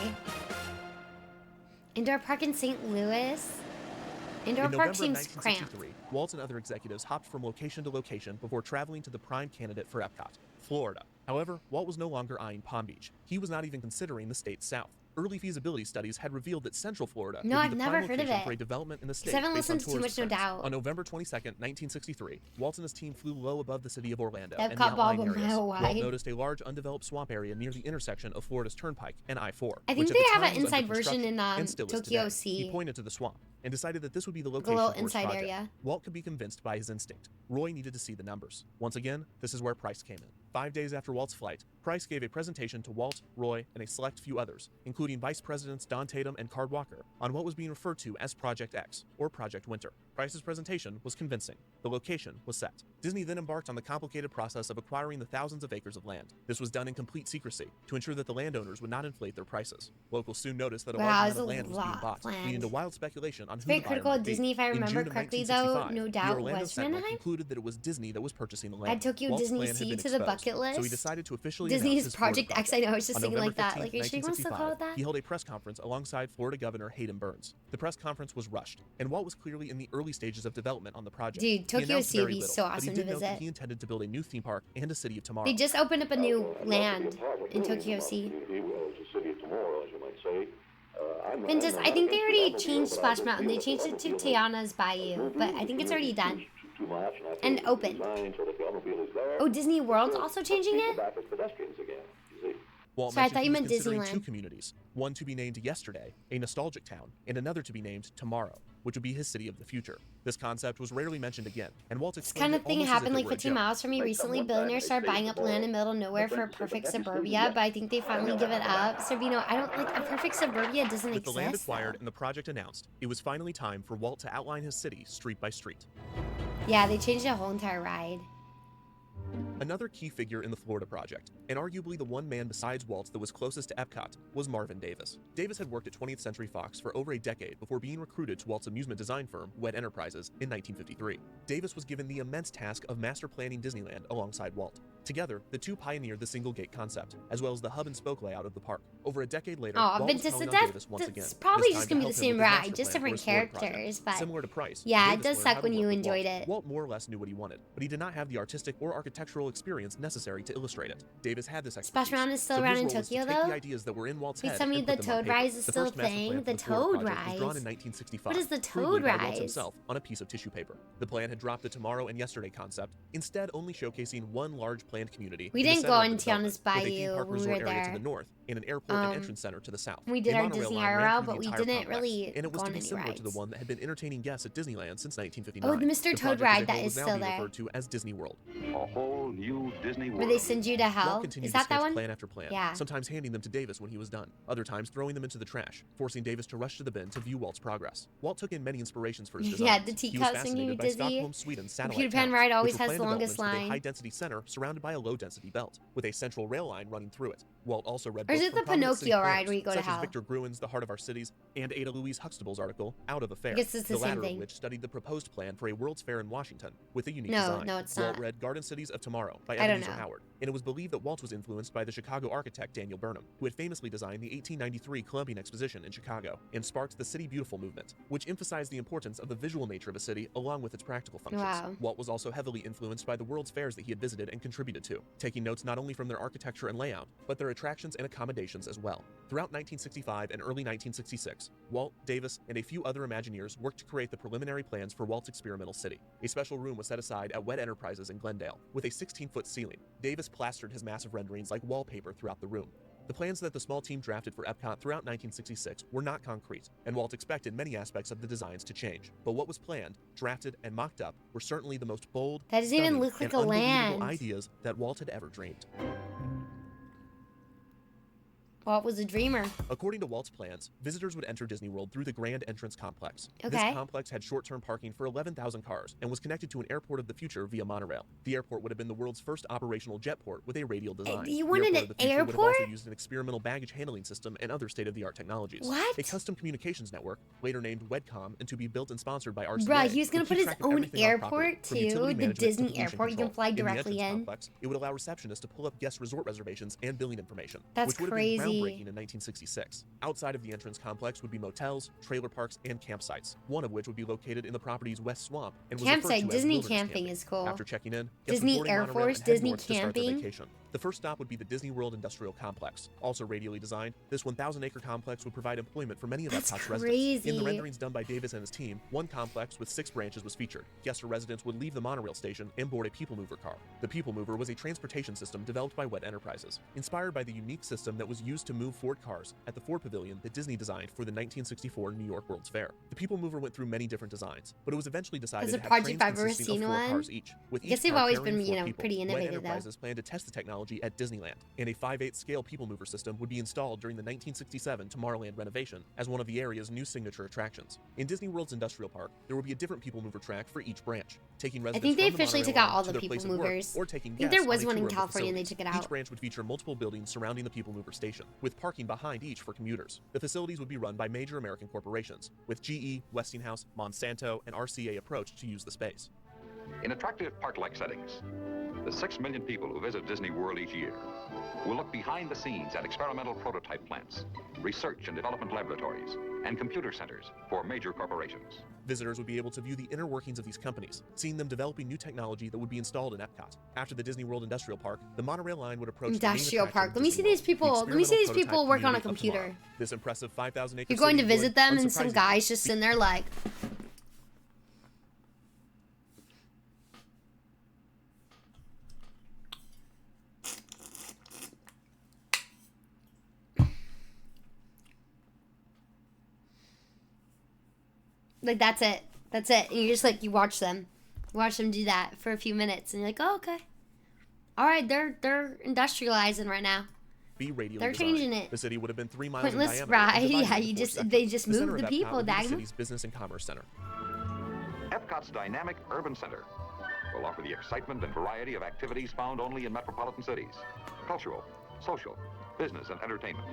Indoor park in St. Louis. Indoor In park November seems of cramped. 1963, Walt and other executives hopped from location to location before traveling to the prime candidate for Epcot, Florida. However, Walt was no longer eyeing Palm Beach. He was not even considering the state's south. Early feasibility studies had revealed that Central Florida No, would be I've the never prime heard of location it. for a development in the state 'Cause I haven't based on listened to Too tourist Much No trends. Doubt. On November 22nd, 1963, Walt and his team flew low above the city of Orlando They've and got the outlying Bob a areas. mile Walt wide. noticed a large undeveloped swamp area near the intersection of Florida's Turnpike and I-4. I which think at they the have time an was under inside version construction in and still is Tokyo today. Sea. He pointed to the swamp and decided that this would be the a location little for his inside project. area. Walt could be convinced by his instinct. Roy needed to see the numbers. Once again, this is where Price came in. 5 days after Walt's flight, Price gave a presentation to Walt, Roy, and a select few others, including Vice Presidents Don Tatum and Card Walker, on what was being referred to as Project X, or Project Winter. Price's presentation was convincing. The location was set. Disney then embarked on the complicated process of acquiring the thousands of acres of land. This was done in complete secrecy to ensure that the landowners would not inflate their prices. Locals soon noticed that a Wow, large it's amount of a land was being lot bought, planned. leading to wild speculation on It's who very the buyer critical might of be. Disney, if I In remember June of correctly, though. 1965, No the doubt Orlando was Sentinel Manheim. concluded that it was Disney that was purchasing the land. Add Tokyo Walt's Disney plan had Sea been to the exposed, bucket so he list. decided to officially Disney's announce his Florida Project X. I know, I was just On thinking November like that. 15th, Like, are you sure he wants to call it that? He held a press conference alongside Florida Governor Hayden Burns. The press conference was rushed, and Walt was clearly in the early stages of development on the project. Dude, He Tokyo announced Sea would very be little, so but he awesome did to note that visit. he intended to build a new theme park and a city of tomorrow. They just opened up a new land in Tokyo Sea. Vince, I think they already changed Splash Mountain. They changed it to Tiana's Bayou, but I think it's already done and open. Oh, Disney World's also changing it? Walt So I mentioned thought he you was meant considering Disneyland. two communities, one to be named Yesterday, a nostalgic town, and another to be named Tomorrow, which would be his city of the future. This concept was rarely mentioned again, and Walt This explained kind of it thing almost as if happened it like were a 15 joke. miles from me recently. Billionaires started buying up land in the middle of nowhere for a perfect suburbia, but I think they finally give it up. So, you know, I don't like a perfect suburbia doesn't With the exist. land acquired and the project announced, it was finally time for Walt to outline his city street by street. Yeah, they changed the whole entire ride. Another key figure in the Florida project, and arguably the one man besides Walt that was closest to Epcot, was Marvin Davis. Davis had worked at 20th Century Fox for over a decade before being recruited to Walt's amusement design firm, Wed Enterprises, in 1953. Davis was given the immense task of master planning Disneyland alongside Walt. Together, the two pioneered the single gate concept, as well as the hub and spoke layout of the park. Over a decade later, Oh, Walt was Vince, calling so on Davis once again. that's probably this just time gonna be to the help him same with his ride, master just plan for different his Florida project. characters, but Similar to Price, yeah, it Davis does learned suck how to when you work with enjoyed Walt. it. Walt more or less knew what he wanted, but he did not have the artistic or architectural experience necessary to illustrate it. Davis had this expertise. Splash Mountain is still so around his in role was to Tokyo, take though? the ideas that were in Walt's Please head tell me and the put them on Toad paper. Rise is The still a first master thing. plan for The Florida Toad project was drawn Rise. in 1965. What is the crudely Toad by Walt Rise? himself on a piece of tissue paper. The plan had dropped the Tomorrow and Yesterday concept, instead only showcasing one large planned community. We in the didn't center go of on the development, Tiana's with a theme Bayou park when we resort were area to there. the north and an airport and entrance center to the south. We did A our monorail Disney line ran IRL, through but the we entire didn't complex, really and it was go to on be any similar to the rides. one that had been entertaining guests at Disneyland since 1959. Oh, the Mr. The Toad project ride as a that whole is now still being there. referred to as Disney World. A whole new Disney Where World. they send you to Walt hell? continued Is to that that sketch one? plan after plan, Yeah. sometimes handing them to Davis when he was done, other times throwing them into the trash, forcing Davis to rush to the bin to view Walt's progress. Walt took in many inspirations for his designs. Yeah, the He was teacup singing fascinated by Disney. Stockholm, Sweden's The satellite Peter Pan towns, ride always which were has planned the longest developments with a line. high-density center surrounded by a low-density belt, with a central rail line running through it. Walt also read Or is books it the from prominent city Pinocchio ride planners, where you go to such as hell? Victor Gruen's The Heart of Our Cities and Ada Louise Huxtable's article, Out of a Fair, I guess it's the same latter thing. of which studied the proposed plan for a World's Fair in Washington with a unique No, design. no, it's Walt not. read Garden Cities of Tomorrow by I don't Ebenezer know. Howard, and it was believed that Walt was influenced by the Chicago architect Daniel Burnham, who had famously designed the 1893 Columbian Exposition in Chicago and sparked the City Beautiful movement, which emphasized the importance of the visual nature of a city along with its practical functions. Wow. Walt was also heavily influenced by the World's Fairs that he had visited and contributed to, taking notes not only from their architecture and layout, but their attractions and accommodations as well. Throughout 1965 and early 1966, Walt, Davis, and a few other Imagineers worked to create the preliminary plans for Walt's experimental city. A special room was set aside at Wet Enterprises in Glendale, with a 16-foot ceiling. Davis plastered his massive renderings like wallpaper throughout the room. The plans that the small team drafted for Epcot throughout 1966 were not concrete, and Walt expected many aspects of the designs to change. But what was planned, drafted, and mocked up were certainly the most bold, That doesn't even stunning, look like and a unbelievable land. ideas that Walt had ever dreamed. Walt was a dreamer. According to Walt's plans, visitors would enter Disney World through the Grand Entrance Complex. Okay. This complex had short-term parking for 11,000 cars and was connected to an airport of the future via monorail. The airport would have been the world's first operational jetport with a radial design. You The wanted airport an of the future would have airport? also used an experimental baggage handling system and other state-of-the-art technologies. What? A custom communications network, later named WEDCOM and to be built and sponsored by RCA. Bruh, he was gonna would put keep his track of own everything on property, airport from too, utility the management to Disney pollution airport you can control. fly In the directly entrance in. complex, it would allow receptionists to pull up guest resort reservations and billing information, That's which would crazy. have been groundbreaking in 1966. Outside of the entrance complex would be motels, trailer parks, and campsites, one of which would be located in the property's West Swamp and was referred Campsite, to as Disney wilderness camping is cool. After checking in, guests would Disney board a Air monorail Force, and head Disney north to start their camping. vacation. The first stop would be the Disney World Industrial Complex. Also radially designed, this 1,000-acre complex would provide employment for many of That's Epcot's residents. In the crazy. renderings done by Davis and his team, one complex with 6 branches was featured. Guests or residents would leave the monorail station and board a People Mover car. The People Mover was a transportation system developed by Wet Enterprises, inspired by the unique system that was used to move Ford cars at the Ford Pavilion that Disney designed for the 1964 New York World's Fair. The People Mover went through many different designs, but it was eventually decided Has a to have project trains I've ever consisting of seen 4 one? cars each, with I guess each they've car always carrying been, 4 you know, people. pretty Wet innovative, though. Enterprises planned to test the technology at Disneyland, and a 5/8 scale People Mover system would be installed during the 1967 Tomorrowland renovation as one of the area's new signature attractions. In Disney World's industrial park, there will be a different People Mover track for each branch, taking I residents think they from the officially monorail took out line all to the their People place of work, Movers. or taking I think guests there was on a one in tour of the California and they facilities. took it out. Each branch would feature multiple buildings surrounding the People Mover station, with parking behind each for commuters. The facilities would be run by major American corporations, with GE, Westinghouse, Monsanto, and RCA approached to use the space. In attractive park-like settings, the 6 million people who visit Disney World each year will look behind the scenes at experimental prototype plants, research and development laboratories, and computer centers for major corporations. Visitors would be able to view the inner workings of these companies, seeing them developing new technology that would be installed in Epcot. After the Disney World Industrial Park, the monorail line would approach Industrial the main park. attraction Let me of see Disney these World, people. the Let me see these experimental people work on a prototype community of computer. tomorrow. This impressive 5,000-acre You're going to city visit would, them and some unsurprisingly, guys just sitting there like, that's it. That's it. And you're just like, you watch them do that for a few minutes, and you're like, oh, okay. All right, they're industrializing right now. be radially They're designed. changing it. The city would have been 3 miles Pointless in diameter. ride. and divided Yeah, into you 4 just sections. they just The center moved the of Epcot people, would be the dang. city's business and commerce center. Epcot's dynamic urban center will offer the excitement and variety of activities found only in metropolitan cities. Cultural, social, business, and entertainment.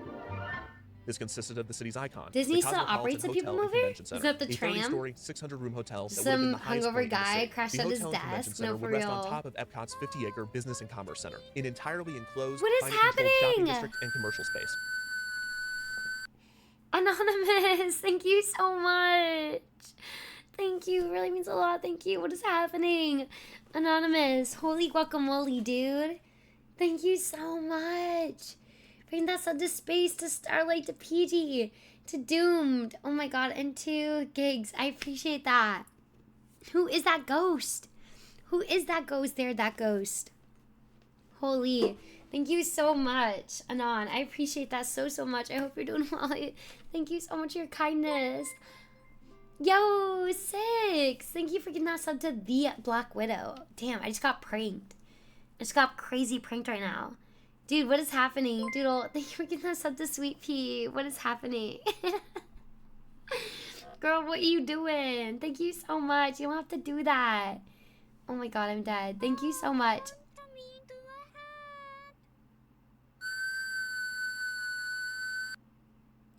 This consisted of the city's icon. Disney the still Cosmopolitan operates a Hotel People and Mover? Convention Is Center, that the a tram? 30-story, 600-room hotel that Some would have been the highest hungover point in the guy city. crashed The at his hotel and convention desk. center No, for would rest on real. top of Epcot's 50-acre business and commerce center, an entirely enclosed, What is climate-controlled shopping happening? district and commercial space. Anonymous, thank you so much. Thank you, it really means a lot. Thank you. What is happening? Anonymous, holy guacamole, dude. Thank you so much. Bring that sub to space, to Starlight, to PG, to Doomed. Oh my god, and to Gigs. I appreciate that. Who is that ghost? Who is that ghost there, that ghost? Holy. Thank you so much, Anon. I appreciate that so much. I hope you're doing well. Thank you so much for your kindness. Yo, 6. Thank you for getting that sub to the Black Widow. Damn, I just got pranked. I just got crazy pranked right now. Dude, what is happening? Doodle, thank you for getting that sub to Sweet Pea. What is happening? Girl, what are you doing? Thank you so much. You don't have to do that. Oh my god, I'm dead. Thank you so much.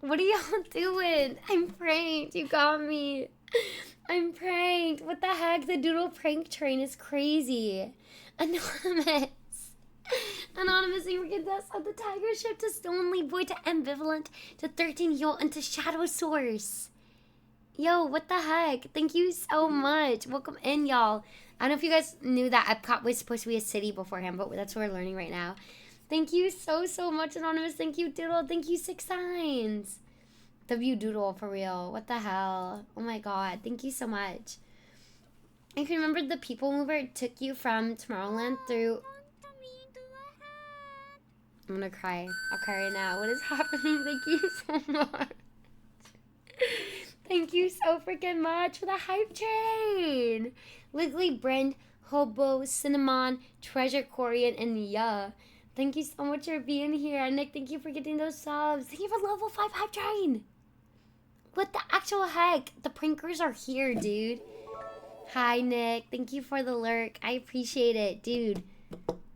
What are y'all doing? I'm pranked. You got me. I'm pranked. What the heck? The Doodle prank train is crazy. Anonymous. Anonymous, you forget this on the tiger ship to Stonely Boy to Ambivalent to 13 Yol and to Shadow Source. Yo, what the heck? Thank you so much. Welcome in, y'all. I don't know if you guys knew that Epcot was supposed to be a city beforehand, but that's what we're learning right now. Thank you so much, Anonymous. Thank you, Doodle. Thank you, 6 Signs. W Doodle, for real. What the hell? Oh my god. Thank you so much. I can remember the People Mover took you from Tomorrowland through... I'm gonna cry. I'll cry right now. What is happening? Thank you so much. Thank you so freaking much for the hype train. Liggly, Brent, Hobo, Cinnamon, Treasure, Corian, and Yeah. Thank you so much for being here. Nick, thank you for getting those subs. Thank you for level 5 hype train. What the actual heck? The prankers are here, dude. Hi, Nick. Thank you for the lurk. I appreciate it, dude.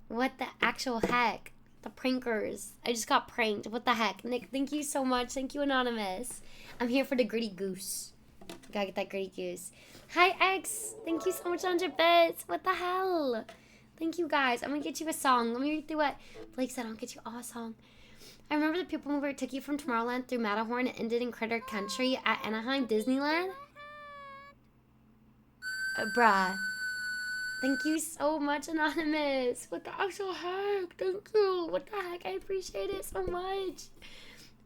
What the actual heck? The prankers. I just got pranked. What the heck? Nick, thank you so much. Thank you, Anonymous. I'm here for the gritty goose. Gotta get that gritty goose. Hi, X. Thank you so much, 100 bits. What the hell? Thank you, guys. I'm gonna get you a song. Let me read through what Blake said. I'll get you all a song. I remember the People Mover took you from Tomorrowland through Matterhorn and ended in Critter Country at Anaheim Disneyland. Bruh. Thank you so much, Anonymous. What the actual heck? Thank you. What the heck? I appreciate it so much.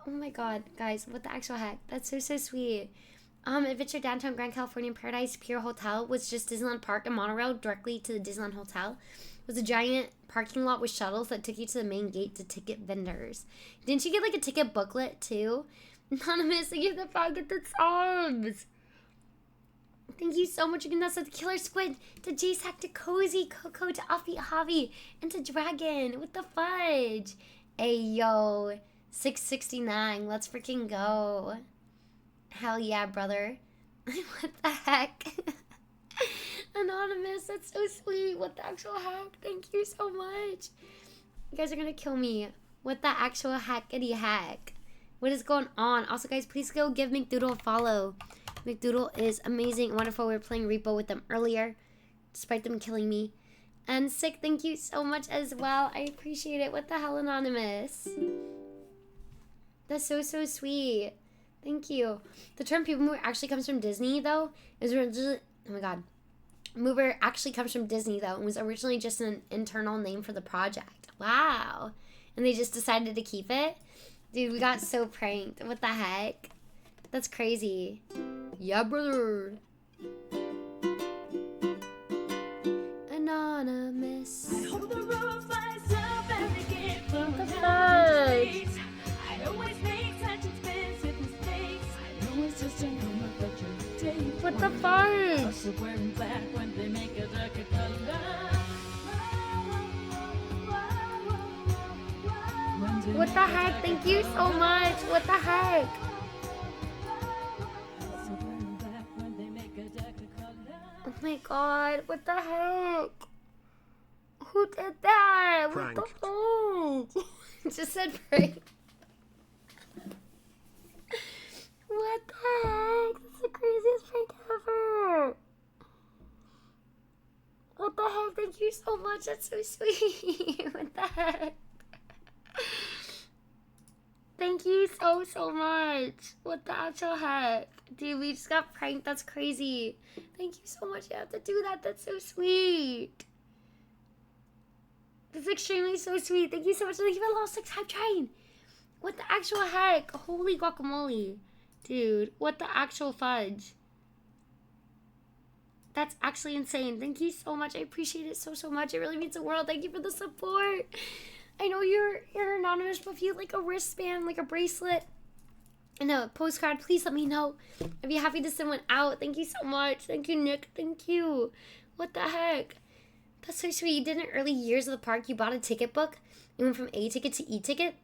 Oh my god, guys. What the actual heck? That's so sweet. Adventure Downtown Grand Californian Paradise Pier Hotel was just Disneyland Park and monorail directly to the Disneyland Hotel. It was a giant parking lot with shuttles that took you to the main gate to ticket vendors. Didn't you get like a ticket booklet too? Anonymous, thank you for the 5 gifted subs. Thank you so much. You can also to Killer Squid, to J-Sack, to Cozy, Coco, to Offbeat Javi, and to Dragon with the fudge. Ayo, 669. Let's freaking go. Hell yeah, brother. What the heck? Anonymous, that's so sweet. What the actual heck? Thank you so much. You guys are gonna kill me. What the actual heckity heck? What is going on? Also, guys, please go give McDoodle a follow. McDoodle is amazing, wonderful. We were playing R.E.P.O with them earlier, despite them killing me. And Sick, thank you so much as well. I appreciate it. What the hell, Anonymous? That's so sweet. Thank you. The term People Mover actually comes from Disney, though. It was originally, oh my god. Mover actually comes from Disney, though, and was originally just an internal name for the project. Wow. And they just decided to keep it? Dude, we got so pranked. What the heck? That's crazy. Yeah, brother. Anonymous. I hope the road flies up and they get from the fudge. I always make such expensive mistakes. I know it's just a moment, but you take What the fudge? Also wearing black when they make a darker color. What the heck? Thank you so much. What the heck? Oh my god. What the heck? Who did that? Prank. What the fuck? Just said prank. What the heck? That's the craziest prank ever. What the heck? Thank you so much. That's so sweet. What the heck? Thank you so much. What the actual heck? Dude, we just got pranked. That's crazy. Thank you so much. You have to do that. That's so sweet. That's extremely so sweet. Thank you so much. Thank you for the level 6 hype train. What the actual heck? Holy guacamole. Dude, what the actual fudge? That's actually insane. Thank you so much. I appreciate it so much. It really means the world. Thank you for the support. I know you're anonymous, but if you like a wristband, like a bracelet, and a postcard, please let me know. I'd be happy to send one out. Thank you so much. Thank you, Nick. Thank you. What the heck? That's so sweet. You did in early years of the park. You bought a ticket book. You went from A-ticket to E-ticket.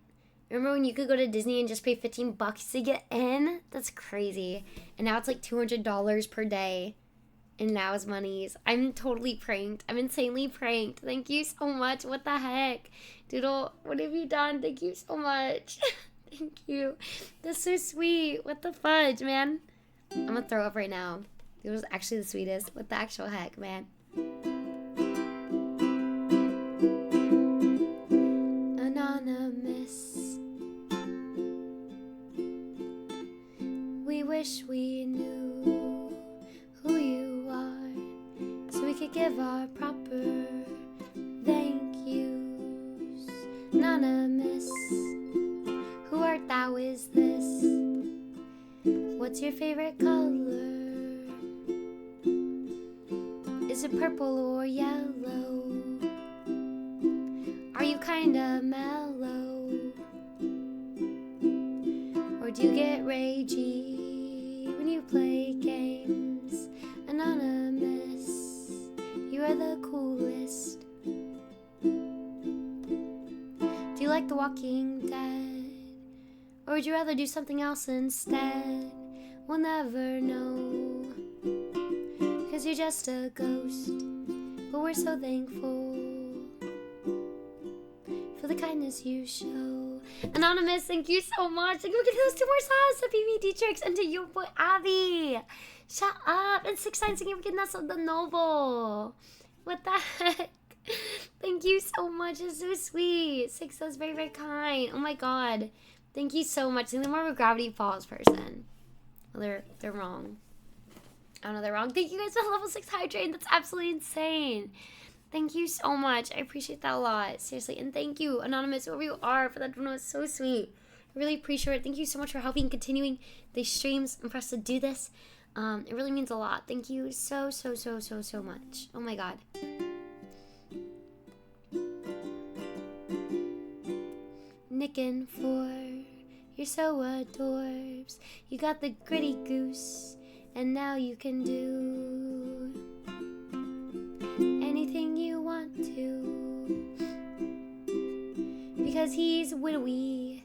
Remember when you could go to Disney and just pay $15 to get in? That's crazy. And now it's like $200 per day. And now it's monies. I'm totally pranked. I'm insanely pranked. Thank you so much. What the heck? Doodle, what have you done? Thank you so much. Thank you. That's so sweet. What the fudge, man? I'm gonna throw up right now. It was actually the sweetest. What the actual heck, man? Anonymous. We wish we knew who you are, so we could give our proper thank yous. Anonymous. Who art thou, is this? What's your favorite color? Is it purple or yellow? Are you kinda mellow? Or do you get ragey when you play games? Anonymous, you are the coolest. Do you like The Walking Dead? Or would you rather do something else instead? We'll never know, 'cause you're just a ghost. But we're so thankful for the kindness you show. Anonymous, thank you so much. Thank you for getting those 2 more stars to PvD Tricks and to you, boy Abby. Shut up. And 6 signs, thank you for getting us the Noble. What the heck? Thank you so much. It's so sweet. 6, that was very, very kind. Oh my god. Thank you so much. I'm more of a Gravity Falls person. Well, they're wrong. I don't know, they're wrong. Thank you guys for level 6 hydrate. That's absolutely insane. Thank you so much. I appreciate that a lot. Seriously. And thank you, Anonymous, whoever you are, for that donut. It's so sweet. I really appreciate it. Thank you so much for helping continuing these streams and for us to do this. It really means a lot. Thank you so, so, so, so, so much. Oh my god. Nickin' for, you're so adorbs. You got the gritty goose, and now you can do anything you want to, because he's widowy,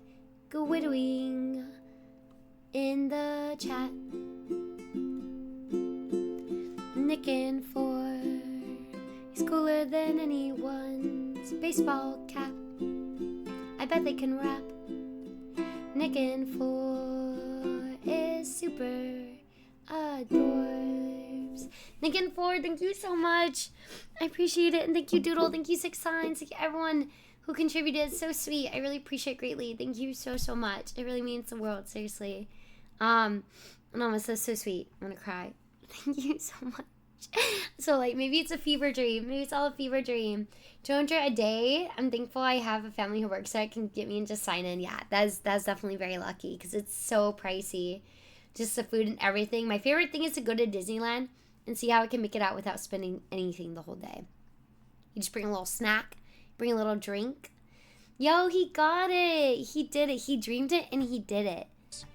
go widowing in the chat. Nickin' for, he's cooler than anyone's baseball cap. I bet they can rap. Nickin' for is super adorbs. Nickin' for, thank you so much. I appreciate it. And thank you, Doodle. Thank you, 6 signs. Thank you, everyone who contributed. It's so sweet. I really appreciate it greatly. Thank you so, so much. It really means the world, seriously. No, it's so sweet. I'm gonna cry. Thank you so much. So, like, maybe it's a fever dream. Maybe it's all a fever dream. 200 a day. I'm thankful I have a family who works there. Can get me and just sign in. Yeah, that's definitely very lucky, because it's so pricey. Just the food and everything. My favorite thing is to go to Disneyland and see how I can make it out without spending anything the whole day. You just bring a little snack, bring a little drink. Yo, he got it. He did it. He dreamed it and he did it.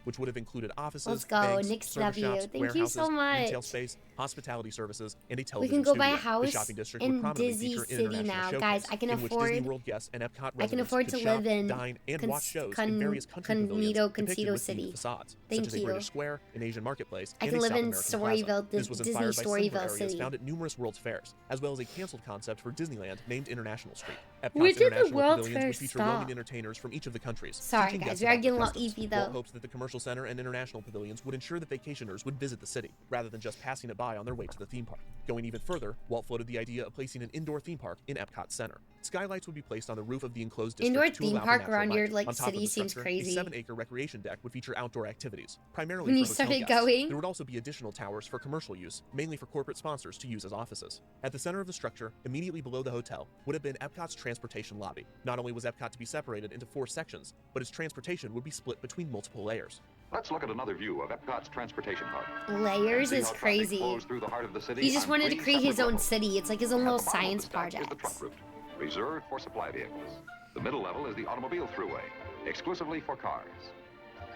Which would have included offices, let's go, banks, Nick's service W. shops, Thank you so much. retail space, hospitality services, and a We television can go studio. buy a house the shopping district in would prominently Disney feature an City international now, showcase, guys. I can in which afford. Disney World guests and Epcot residents I can afford could to shop, live in dine, and watch shows in various country pavilions Cognito depicted with City. themed facades, Thank such as a you. British Square, an Asian marketplace, I and can a live South in American Storyville, plaza. This was Disney inspired by similar Storyville areas City. found at numerous World's Fairs, as well as a canceled concept for Disneyland named International Street. Where Epcot's did the international World's pavilions Fair would feature stop? roaming entertainers from each of the countries. Sorry, teaching guys, guests we are about their getting a little customs. eepy, though. Walt hopes that the commercial center and international pavilions would ensure that vacationers would visit the city, rather than just passing it by on their way to the theme park. Going even further, Walt floated the idea of placing an indoor theme park in Epcot Center. Skylights would be placed on the roof of the enclosed district Indoor to theme allow for park natural around light. your, like, On top of city the seems structure, crazy. A 7-acre recreation deck would feature outdoor activities, primarily When you for hotel started guests. going? There would also be additional towers for commercial use, mainly for corporate sponsors to use as offices. At the center of the structure, immediately below the hotel, would have been Epcot's transportation lobby. Not only was Epcot to be separated into 4 sections, but its transportation would be split between multiple layers. Let's look at another view of Epcot's transportation hub. Layers See is how traffic crazy. flows through the heart of the city He just on wanted to 3 create his separate own levels. city. It's like his own At little the bottom of the science stack project. is the truck route, reserved for supply vehicles. The middle level is the automobile thruway, exclusively for cars.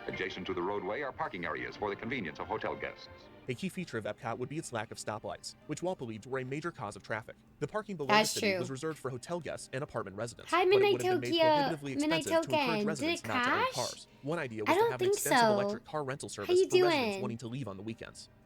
Adjacent to the roadway are parking areas for the convenience of hotel guests. A key feature of Epcot would be its lack of stoplights, which Walt believed were a major cause of traffic. The parking below That's the city true. was reserved for hotel guests and apartment residents. Hi, but it Midnight would have been made Tokyo. prohibitively Midnight expensive to encourage Token. residents Did it not to own crash? cars. One idea I was to don't have an think extensive so. electric car rental How service you for residents doing? wanting to leave on the weekends.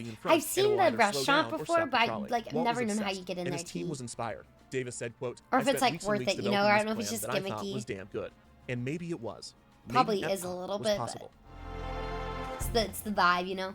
driving in front. I've seen the restaurant before, but I've never known how you get in there. His team was inspired. Davis said, quote, or if it's like worth it, you know, or I don't know if it's just gimmicky. Was damn good. And maybe it was. Probably is a little bit, but it's the vibe, you know.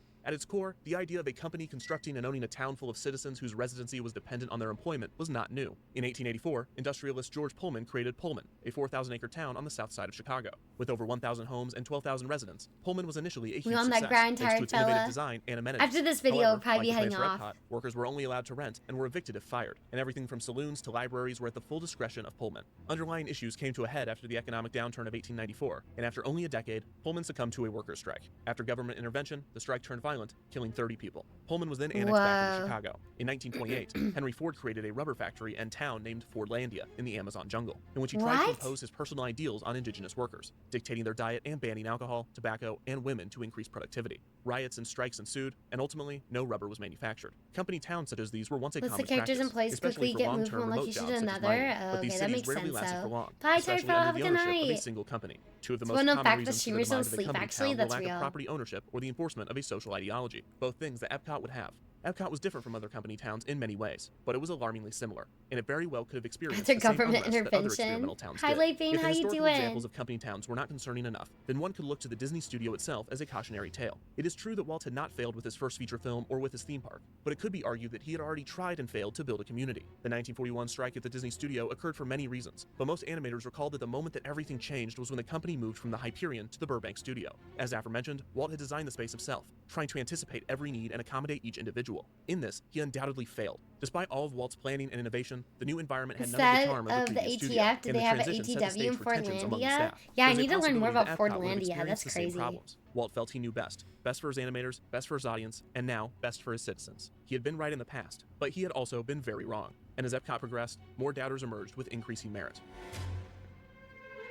At its core, the idea of a company constructing and owning a town full of citizens whose residency was dependent on their employment was not new. In 1884, industrialist George Pullman created Pullman, a 4,000-acre town on the south side of Chicago. With over 1,000 homes and 12,000 residents, Pullman was initially a huge success thanks to its innovative design and amenities. After this video, However, I'll probably be like the heading plans for off. R.E.P.O, workers were only allowed to rent and were evicted if fired, and everything from saloons to libraries were at the full discretion of Pullman. Underlying issues came to a head after the economic downturn of 1894, and after only a decade, Pullman succumbed to a workers' strike. After government intervention, the strike turned violent, killing 30 people. Pullman was then annexed back into Chicago. In 1928, Henry Ford created a rubber factory and town named Fordlandia in the Amazon jungle, in which he tried to impose his personal ideals on indigenous workers, dictating their diet and banning alcohol, tobacco, and women to increase productivity. Riots and strikes ensued, and ultimately, no rubber was manufactured. Company towns such as these were once a common characters practice, in place especially quickly for get moved long-term from one remote location jobs to such as another. mining, but these Okay, that cities makes rarely sense, lasted though. for long, Bye, especially Typho, under have the a good ownership of a night. single company. Two of the So most unknown common fact, the reasons for the streamers demise don't of a sleep, company actually, town were that's lack real. of property ownership or the enforcement of a social ideology, both things that R.E.P.O would have. R.E.P.O was different from other company towns in many ways, but it was alarmingly similar, and it very well could have experienced After the same government unrest that other intervention. experimental towns Hi, did. Light Bean, If the how you historical doing? examples of company towns were not concerning enough, then one could look to the Disney studio itself as a cautionary tale. It is true that Walt had not failed with his first feature film or with his theme park, but it could be argued that he had already tried and failed to build a community. The 1941 strike at the Disney studio occurred for many reasons, but most animators recall that the moment that everything changed was when the company moved from the Hyperion to the Burbank studio. As aforementioned, Walt had designed the space himself, trying to anticipate every need and accommodate each individual. In this, he undoubtedly failed. Despite all of Walt's planning and innovation, the new environment had none of the charm of the previous studio, ATF? Did and they the have an transition set the ATW stage in for tensions among the Fordlandia? staff. Yeah, I There's a need to learn more possibility that about R.E.P.O would have Fordlandia. experienced That's the same crazy. problems. Walt felt he knew best for his animators, best for his audience, and now best for his citizens. He had been right in the past, but he had also been very wrong. And as R.E.P.O progressed, more doubters emerged with increasing merit.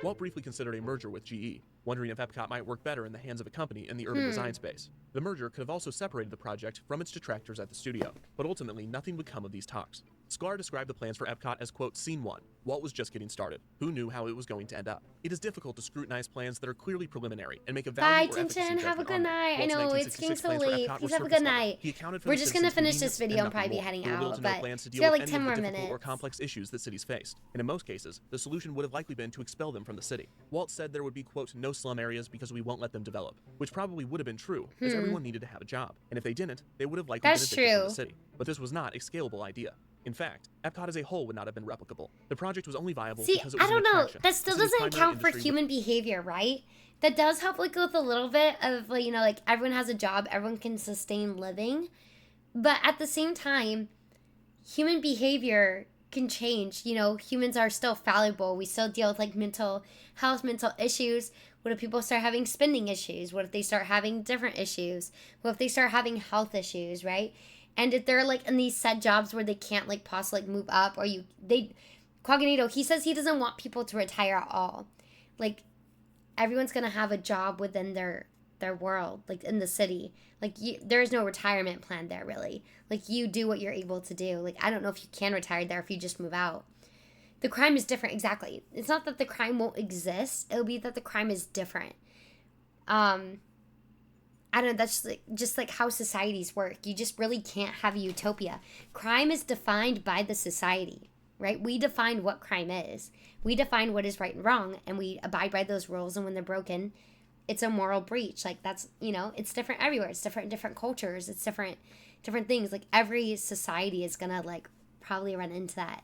Walt briefly considered a merger with GE, wondering if R.E.P.O might work better in the hands of a company in the urban design space. The merger could have also separated the project from its detractors at the studio, but ultimately nothing would come of these talks. Sklar described the plans for R.E.P.O as, quote, Scene 1. Walt was just getting started. Who knew how it was going to end up? It is difficult to scrutinize plans that are clearly preliminary and make a value or efficacy Tintin, have a judgment good on them. night. I Walt's know, it's getting 1966 so plans for late. R.E.P.O Please were have a surface good level. night. He accounted for We're the just gonna citizens' finish this convenience video and and probably be nothing heading more. There were little out, to no but plans to it's deal got with like any 10 of more the difficult or minutes. complex issues that cities faced. And in most cases, the solution would have likely been to expel them from the city. Walt said there would be, quote, no slum areas because we won't let them develop, which probably would have been true, as everyone needed to have a job. And if they didn't, they would have likely been evicted from the city. But this was not a scalable idea. In fact, R.E.P.O as a whole would not have been replicable. The project was only viable because it was I don't an know. attraction. That still doesn't account for human behavior, right? That does help like with a little bit of like, you know, like everyone has a job, everyone can sustain living. But at the same time, human behavior can change. You know, humans are still fallible. We still deal with like mental health, mental issues. What if people start having spending issues? What if they start having different issues? What if they start having health issues, right? And if they're like in these set jobs where they can't like possibly like move up, or Cognito, he says he doesn't want people to retire at all. Like everyone's gonna have a job within their world, like in the city. Like there is no retirement plan there really. Like you do what you're able to do. Like I don't know if you can retire there if you just move out. The crime is different, exactly. It's not that the crime won't exist. It'll be that the crime is different. I don't know, that's just like how societies work. You just really can't have a utopia. Crime is defined by the society, right? We define what crime is. We define what is right and wrong, and we abide by those rules, and when they're broken, it's a moral breach. Like that's, you know, it's different everywhere. It's different in different cultures. It's different things. Like every society is gonna like probably run into that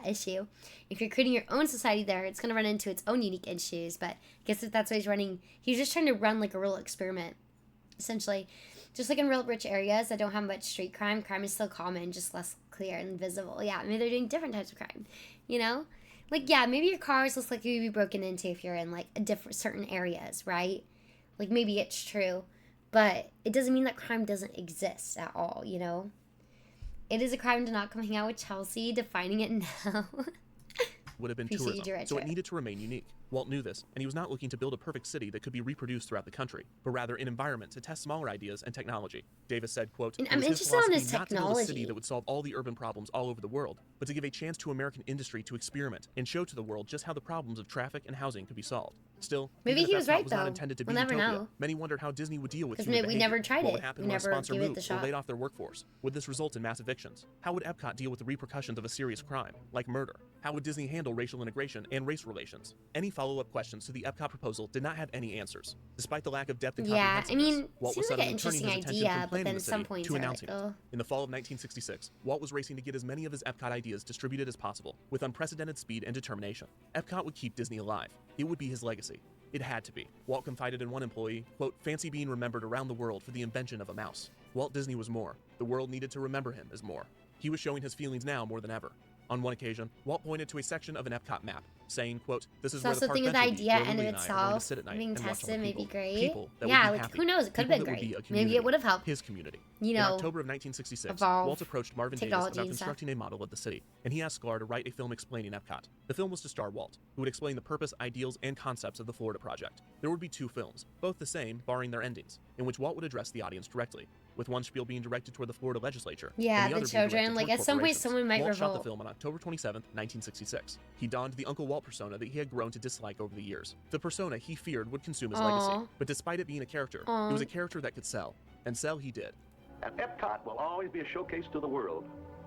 issue. If you're creating your own society there, it's gonna run into its own unique issues. But I guess if that's what he's running, he's just trying to run like a real experiment. Essentially, just like in real rich areas that don't have much street crime is still common, just less clear and visible. Yeah, maybe they're doing different types of crime, you know? Like, yeah, maybe your cars looks like you'd be broken into if you're in, like, a different certain areas, right? Like, maybe it's true, but it doesn't mean that crime doesn't exist at all, you know? It is a crime to not come hang out with Chelsea, defining it now. Would have been tourism, so it needed to remain unique. Walt knew this, and he was not looking to build a perfect city that could be reproduced throughout the country, but rather an environment to test smaller ideas and technology. Davis said, quote, and I'm interested in his not technology. to build a city that would solve all the urban problems all over the world, but to give a chance to American industry to experiment and show to the world just how the problems of traffic and housing could be solved. Still, maybe he was right, was not intended to be we'll never utopia. know. Many wondered how Disney would deal with because human we behavior. never tried What it. would happen We when a never sponsor gave it the moved or shot. laid off their workforce? Would this result in mass evictions? How would R.E.P.O deal with the repercussions of a serious crime, like murder? How would Disney handle racial integration and race relations? Any follow-up questions to the Epcot proposal did not have any answers. Despite the lack of depth and yeah, I mean, Walt was seems like suddenly an turning interesting his attention idea, from but planning then the some city points to are announcing like, it. oh. In the fall of 1966, Walt was racing to get as many of his Epcot ideas distributed as possible. With unprecedented speed and determination, Epcot would keep Disney alive. It would be his legacy. It had to be. Walt confided in one employee, quote, "Fancy being remembered around the world for the invention of a mouse." Walt Disney was more. The world needed to remember him as more. He was showing his feelings now more than ever. On one occasion, Walt pointed to a section of an Epcot map, saying, quote, "This is where the park think of bench the will be, idea where in Louie of and I are going to itself sit at night being and watch all tested the may people. be great. People that Yeah, would be like happy. who knows? It could have People been that would be great. a Maybe it would have helped. His community. You In know, October of 1966, evolve Walt approached Marvin Davis technology about and stuff. constructing a model of the city, and he asked Sklar to write a film explaining Epcot. The film was to star Walt, who would explain the purpose, ideals, and concepts of the Florida project. There would be two films, both the same, barring their endings, in which Walt would address the audience directly, with one spiel being directed toward the Florida legislature. Yeah, and the the other children, being directed like, toward at some point corporations. someone might Walt shot the revolt. film on October 27th, 1966. He donned the Uncle Walt persona that he had grown to dislike over the years. The persona he feared would consume his legacy. But despite it being a character, it was a character that could sell. And sell he did. And Epcot will always be a showcase to the world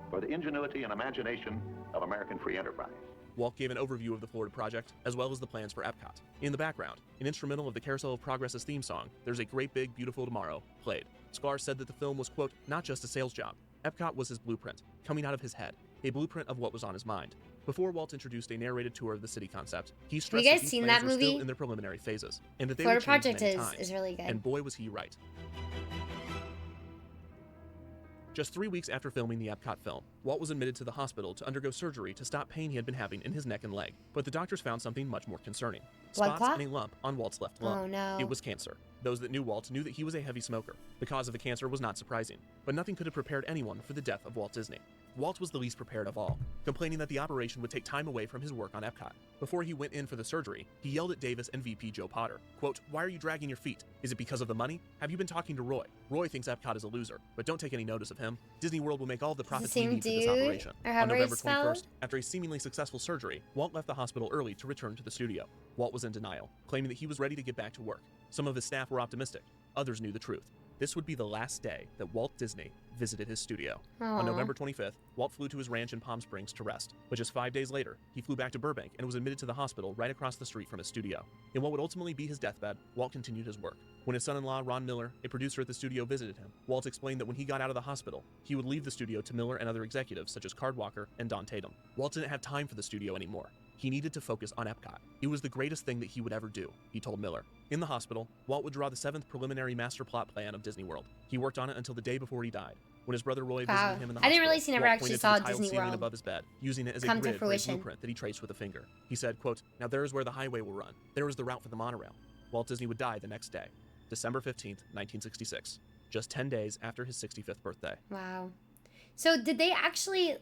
for the ingenuity and imagination of American free enterprise. Walt gave an overview of the Florida project, as well as the plans for Epcot. In the background, an instrumental of the Carousel of Progress's theme song, "There's a Great Big Beautiful Tomorrow," played. Sklar said that the film was, quote, "not just a sales job. Epcot was his blueprint, coming out of his head, a blueprint of what was on his mind." Before Walt introduced a narrated tour of the city concept, he stressed you that guys these seen plans that were still movie? in their preliminary phases, and that they Florida would change Project many is times. really good. And boy was he right. Just 3 weeks after filming the Epcot film, Walt was admitted to the hospital to undergo surgery to stop pain he had been having in his neck and leg. But the doctors found something much more concerning. Blood Spots clot? and a lump on Walt's left lung. Oh, no. It was cancer. Those that knew Walt knew that he was a heavy smoker. The cause of the cancer was not surprising, but nothing could have prepared anyone for the death of Walt Disney. Walt was the least prepared of all, complaining that the operation would take time away from his work on Epcot. Before he went in for the surgery, he yelled at Davis and VP Joe Potter, quote, "Why are you dragging your feet? Is it because of the money? Have you been talking to Roy? Roy thinks Epcot is a loser, but don't take any notice of him. Disney World will make all the profits we need for this operation." On November 21st, after a seemingly successful surgery, Walt left the hospital early to return to the studio. Walt was in denial, claiming that he was ready to get back to work. Some of his staff were optimistic. Others knew the truth. This would be the last day that Walt Disney visited his studio. Aww. On November 25th, Walt flew to his ranch in Palm Springs to rest. But just 5 days later, he flew back to Burbank and was admitted to the hospital right across the street from his studio. In what would ultimately be his deathbed, Walt continued his work. When his son-in-law, Ron Miller, a producer at the studio, visited him, Walt explained that when he got out of the hospital, he would leave the studio to Miller and other executives such as Card Walker and Don Tatum. Walt didn't have time for the studio anymore. He needed to focus on Epcot. It was the greatest thing that he would ever do, he told Miller. In the hospital, Walt would draw the 7th preliminary master plot plan of Disney World. He worked on it until the day before he died. When his brother Roy visited him in the hospital, I didn't realize he never Walt actually pointed saw to the tiled Disney ceiling World above his bed, using it as a come to grid for a fruition. blueprint that he traced with a finger. He said, quote, "Now there is where the highway will run. There is the route for the monorail." Walt Disney would die the next day, December 15th, 1966, just 10 days after his 65th birthday. Wow. So did they actually,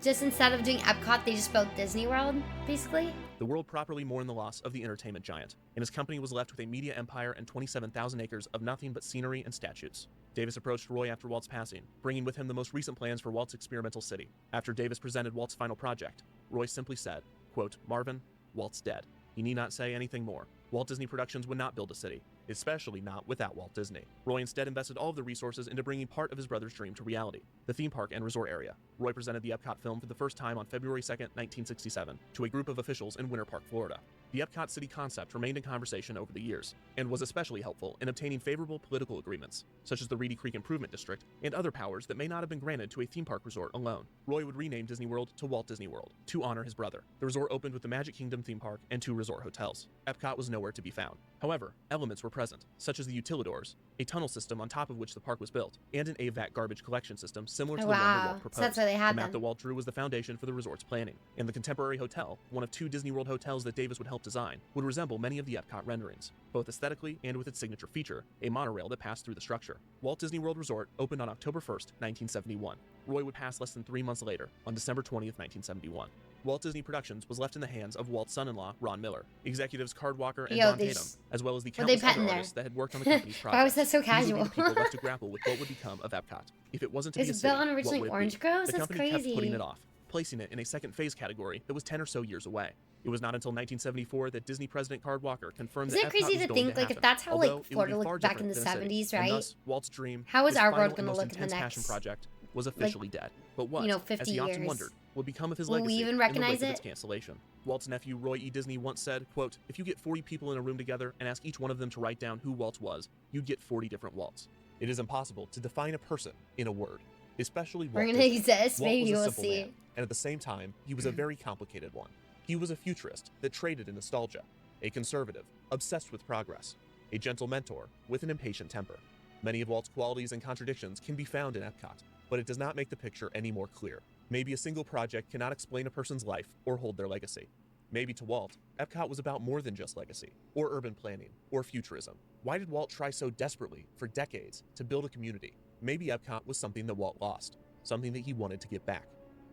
just instead of doing Epcot, they just built Disney World, basically? The world properly mourned the loss of the entertainment giant, and his company was left with a media empire and 27,000 acres of nothing but scenery and statues. Davis approached Roy after Walt's passing, bringing with him the most recent plans for Walt's experimental city. After Davis presented Walt's final project, Roy simply said, quote, "Marvin, Walt's dead. He need not say anything more. Walt Disney Productions would not build a city, especially not without Walt Disney." Roy instead invested all of the resources into bringing part of his brother's dream to reality, the theme park and resort area. Roy presented the Epcot film for the first time on February 2nd, 1967, to a group of officials in Winter Park, Florida. The Epcot city concept remained in conversation over the years, and was especially helpful in obtaining favorable political agreements, such as the Reedy Creek Improvement District, and other powers that may not have been granted to a theme park resort alone. Roy would rename Disney World to Walt Disney World, to honor his brother. The resort opened with the Magic Kingdom theme park and 2 resort hotels. Epcot was nowhere to be found. However, elements were present, such as the utilidors, a tunnel system on top of which the park was built, and an AVAC garbage collection system similar to the one that Walt proposed. So that's why they had the map them. that Walt drew was the foundation for the resort's planning, and the contemporary hotel, one of 2 Disney World hotels that Davis would help design, would resemble many of the Epcot renderings, both aesthetically and with its signature feature, a monorail that passed through the structure. Walt Disney World Resort opened on October 1st, 1971. Roy would pass less than 3 months later, on December 20th, 1971. Walt Disney Productions was left in the hands of Walt's son-in-law, Ron Miller, executives Card Walker and Don Tatum, as well as the countless other artists that had worked on the company's project. Why was that so These would be casual? the people left to grapple with what would become of Epcot. If it wasn't to be a It's city, built on what originally would it orange be? groves? The That's company kept putting crazy. it off, placing it in a second phase category that was 10 or so years away. It was not until 1974 that Disney president Card Walker confirmed Isn't that it crazy Epcot was to going think, to like, happen, if that's how, like, although it would be Florida far looked back in different the than a city. 70s, right? And thus, Walt's dream, How is his our final world and gonna most look in the intense passion next project, was officially dead. But what, you know, 50 as he often years. wondered, would become of his Will we legacy even in the recognize wake of it? its cancellation? Walt's nephew Roy E. Disney once said, quote, "If you get 40 people in a room together and ask each one of them to write down who Walt was, you'd get 40 different Walts. It is impossible to define a person in a word, especially Walt We're gonna Disney. exist, Walt maybe was a we'll simple see. man, and at the same time, he was a very complicated one. He was a futurist that traded in nostalgia, a conservative, obsessed with progress, a gentle mentor with an impatient temper. Many of Walt's qualities and contradictions can be found in Epcot, but it does not make the picture any more clear. Maybe a single project cannot explain a person's life or hold their legacy. Maybe to Walt, Epcot was about more than just legacy, or urban planning, or futurism. Why did Walt try so desperately, for decades, to build a community? Maybe Epcot was something that Walt lost, something that he wanted to get back.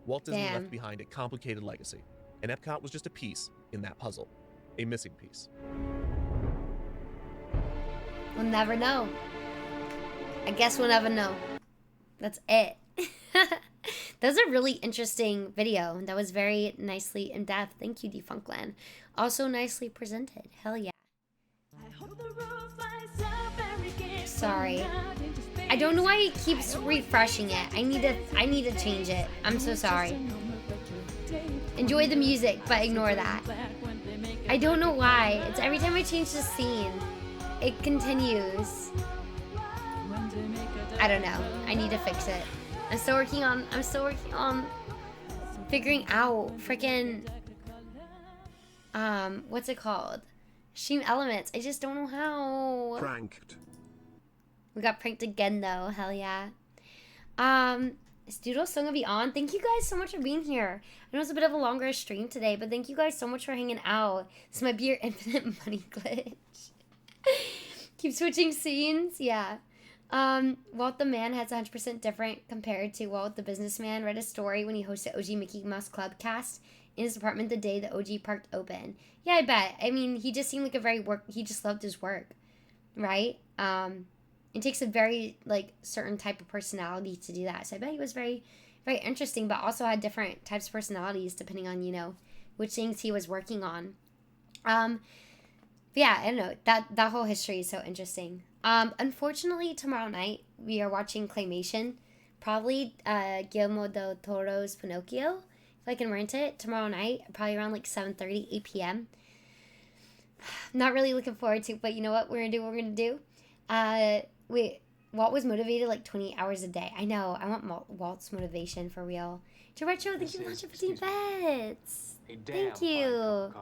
Walt Disney Damn. left behind a complicated legacy, and Epcot was just a piece in that puzzle. A missing piece. We'll never know. I guess we'll never know. That's it. That was a really interesting video. That was very nicely in depth. Thank you, Defunctland. Also nicely presented. Hell yeah. Sorry. I don't know why it keeps refreshing it. I need to change it. I'm so sorry. Enjoy the music, but ignore that. I don't know why. It's every time I change the scene, it continues. I don't know. I need to fix it. I'm still working on figuring out freaking what's it called? Stream elements. I just don't know how. Pranked. We got pranked again though. Hell yeah. Is Doodle still gonna be on? Thank you guys so much for being here. I know it's a bit of a longer stream today, but thank you guys so much for hanging out. This might be your infinite money glitch. Keep switching scenes. Yeah. Walt the man has 100% different compared to Walt the businessman. Read a story when he hosted OG Mickey Mouse Club cast in his apartment the day the OG park opened. Yeah, I bet. I mean, he just seemed like he just loved his work, right? It takes a very, like, certain type of personality to do that. So I bet he was very, very interesting, but also had different types of personalities depending on, you know, which things he was working on. But yeah, I don't know. That whole history is so interesting. Unfortunately, tomorrow night, we are watching Claymation. Probably Guillermo del Toro's Pinocchio, if I can rent it, tomorrow night. Probably around like 7:30, 8 p.m. Not really looking forward to it, but you know what? We're going to do what we're going to do. Walt was motivated like 20 hours a day. I know. I want Walt's motivation for real. Retro, thank you for 115 bits. Thank you.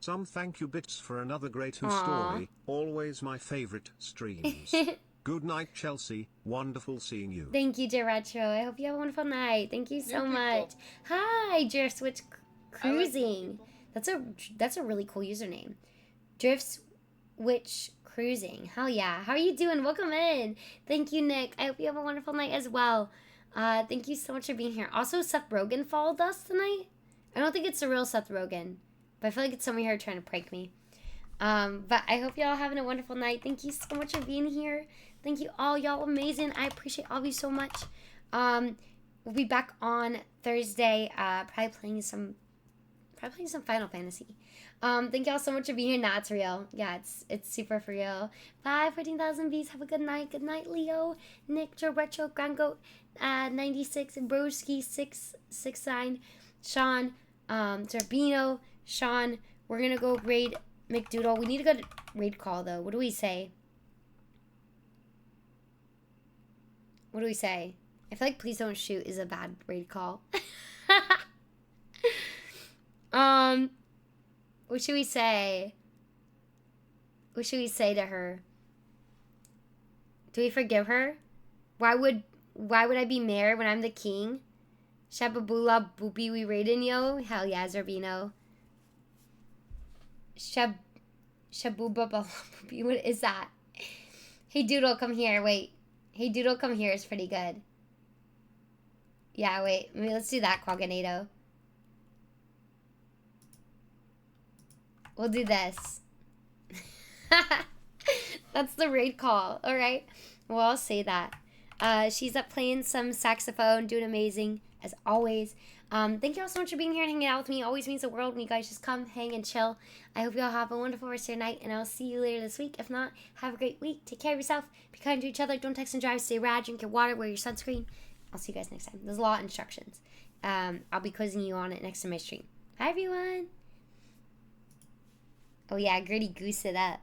Some thank you bits for another great story. Always my favorite streams. Good night, Chelsea. Wonderful seeing you. Thank you, Retro. I hope you have a wonderful night. Thank you so much. Hi, Drift Switch Cruising. That's a really cool username. Drift Switch Cruising. Hell yeah. How are you doing? Welcome in. Thank you, Nick. I hope you have a wonderful night as well. Thank you so much for being here. Also, Seth Rogen followed us tonight. I don't think it's the real Seth Rogen, but I feel like it's someone here trying to prank me. But I hope y'all having a wonderful night. Thank you so much for being here. Thank you all. Y'all amazing. I appreciate all of you so much. We'll be back on Thursday, probably playing some Final Fantasy. Thank y'all so much for being here. Nah, it's real. Yeah, it's super for real. 14,000 V's. Have a good night. Good night, Leo, Nick, Joe Retro, Grand Goat, 96, Broski 669, Sean, Zerbino, Sean. We're gonna go raid McDoodle. We need to go to raid call though. What do we say? What do we say? I feel like please don't shoot is a bad raid call. What should we say? What should we say to her? Do we forgive her? Why would I be mayor when I'm the king? Shababula boopy we raiding yo? Hell yeah, Zerbino. Shabuba boopy, what is that? Hey Doodle, come here, wait. Hey Doodle, come here is pretty good. Yeah, wait, maybe let's do that, Quaganado. We'll do this. That's the raid call, alright? Well, I'll say that. She's up playing some saxophone, doing amazing, as always. Thank you all so much for being here and hanging out with me. It always means the world when you guys just come, hang, and chill. I hope you all have a wonderful rest of your night, and I'll see you later this week. If not, have a great week. Take care of yourself. Be kind to each other. Don't text and drive. Stay rad. Drink your water. Wear your sunscreen. I'll see you guys next time. There's a lot of instructions. I'll be quizzing you on it next to my stream. Hi, everyone. Oh, yeah, Gritty Goose it up.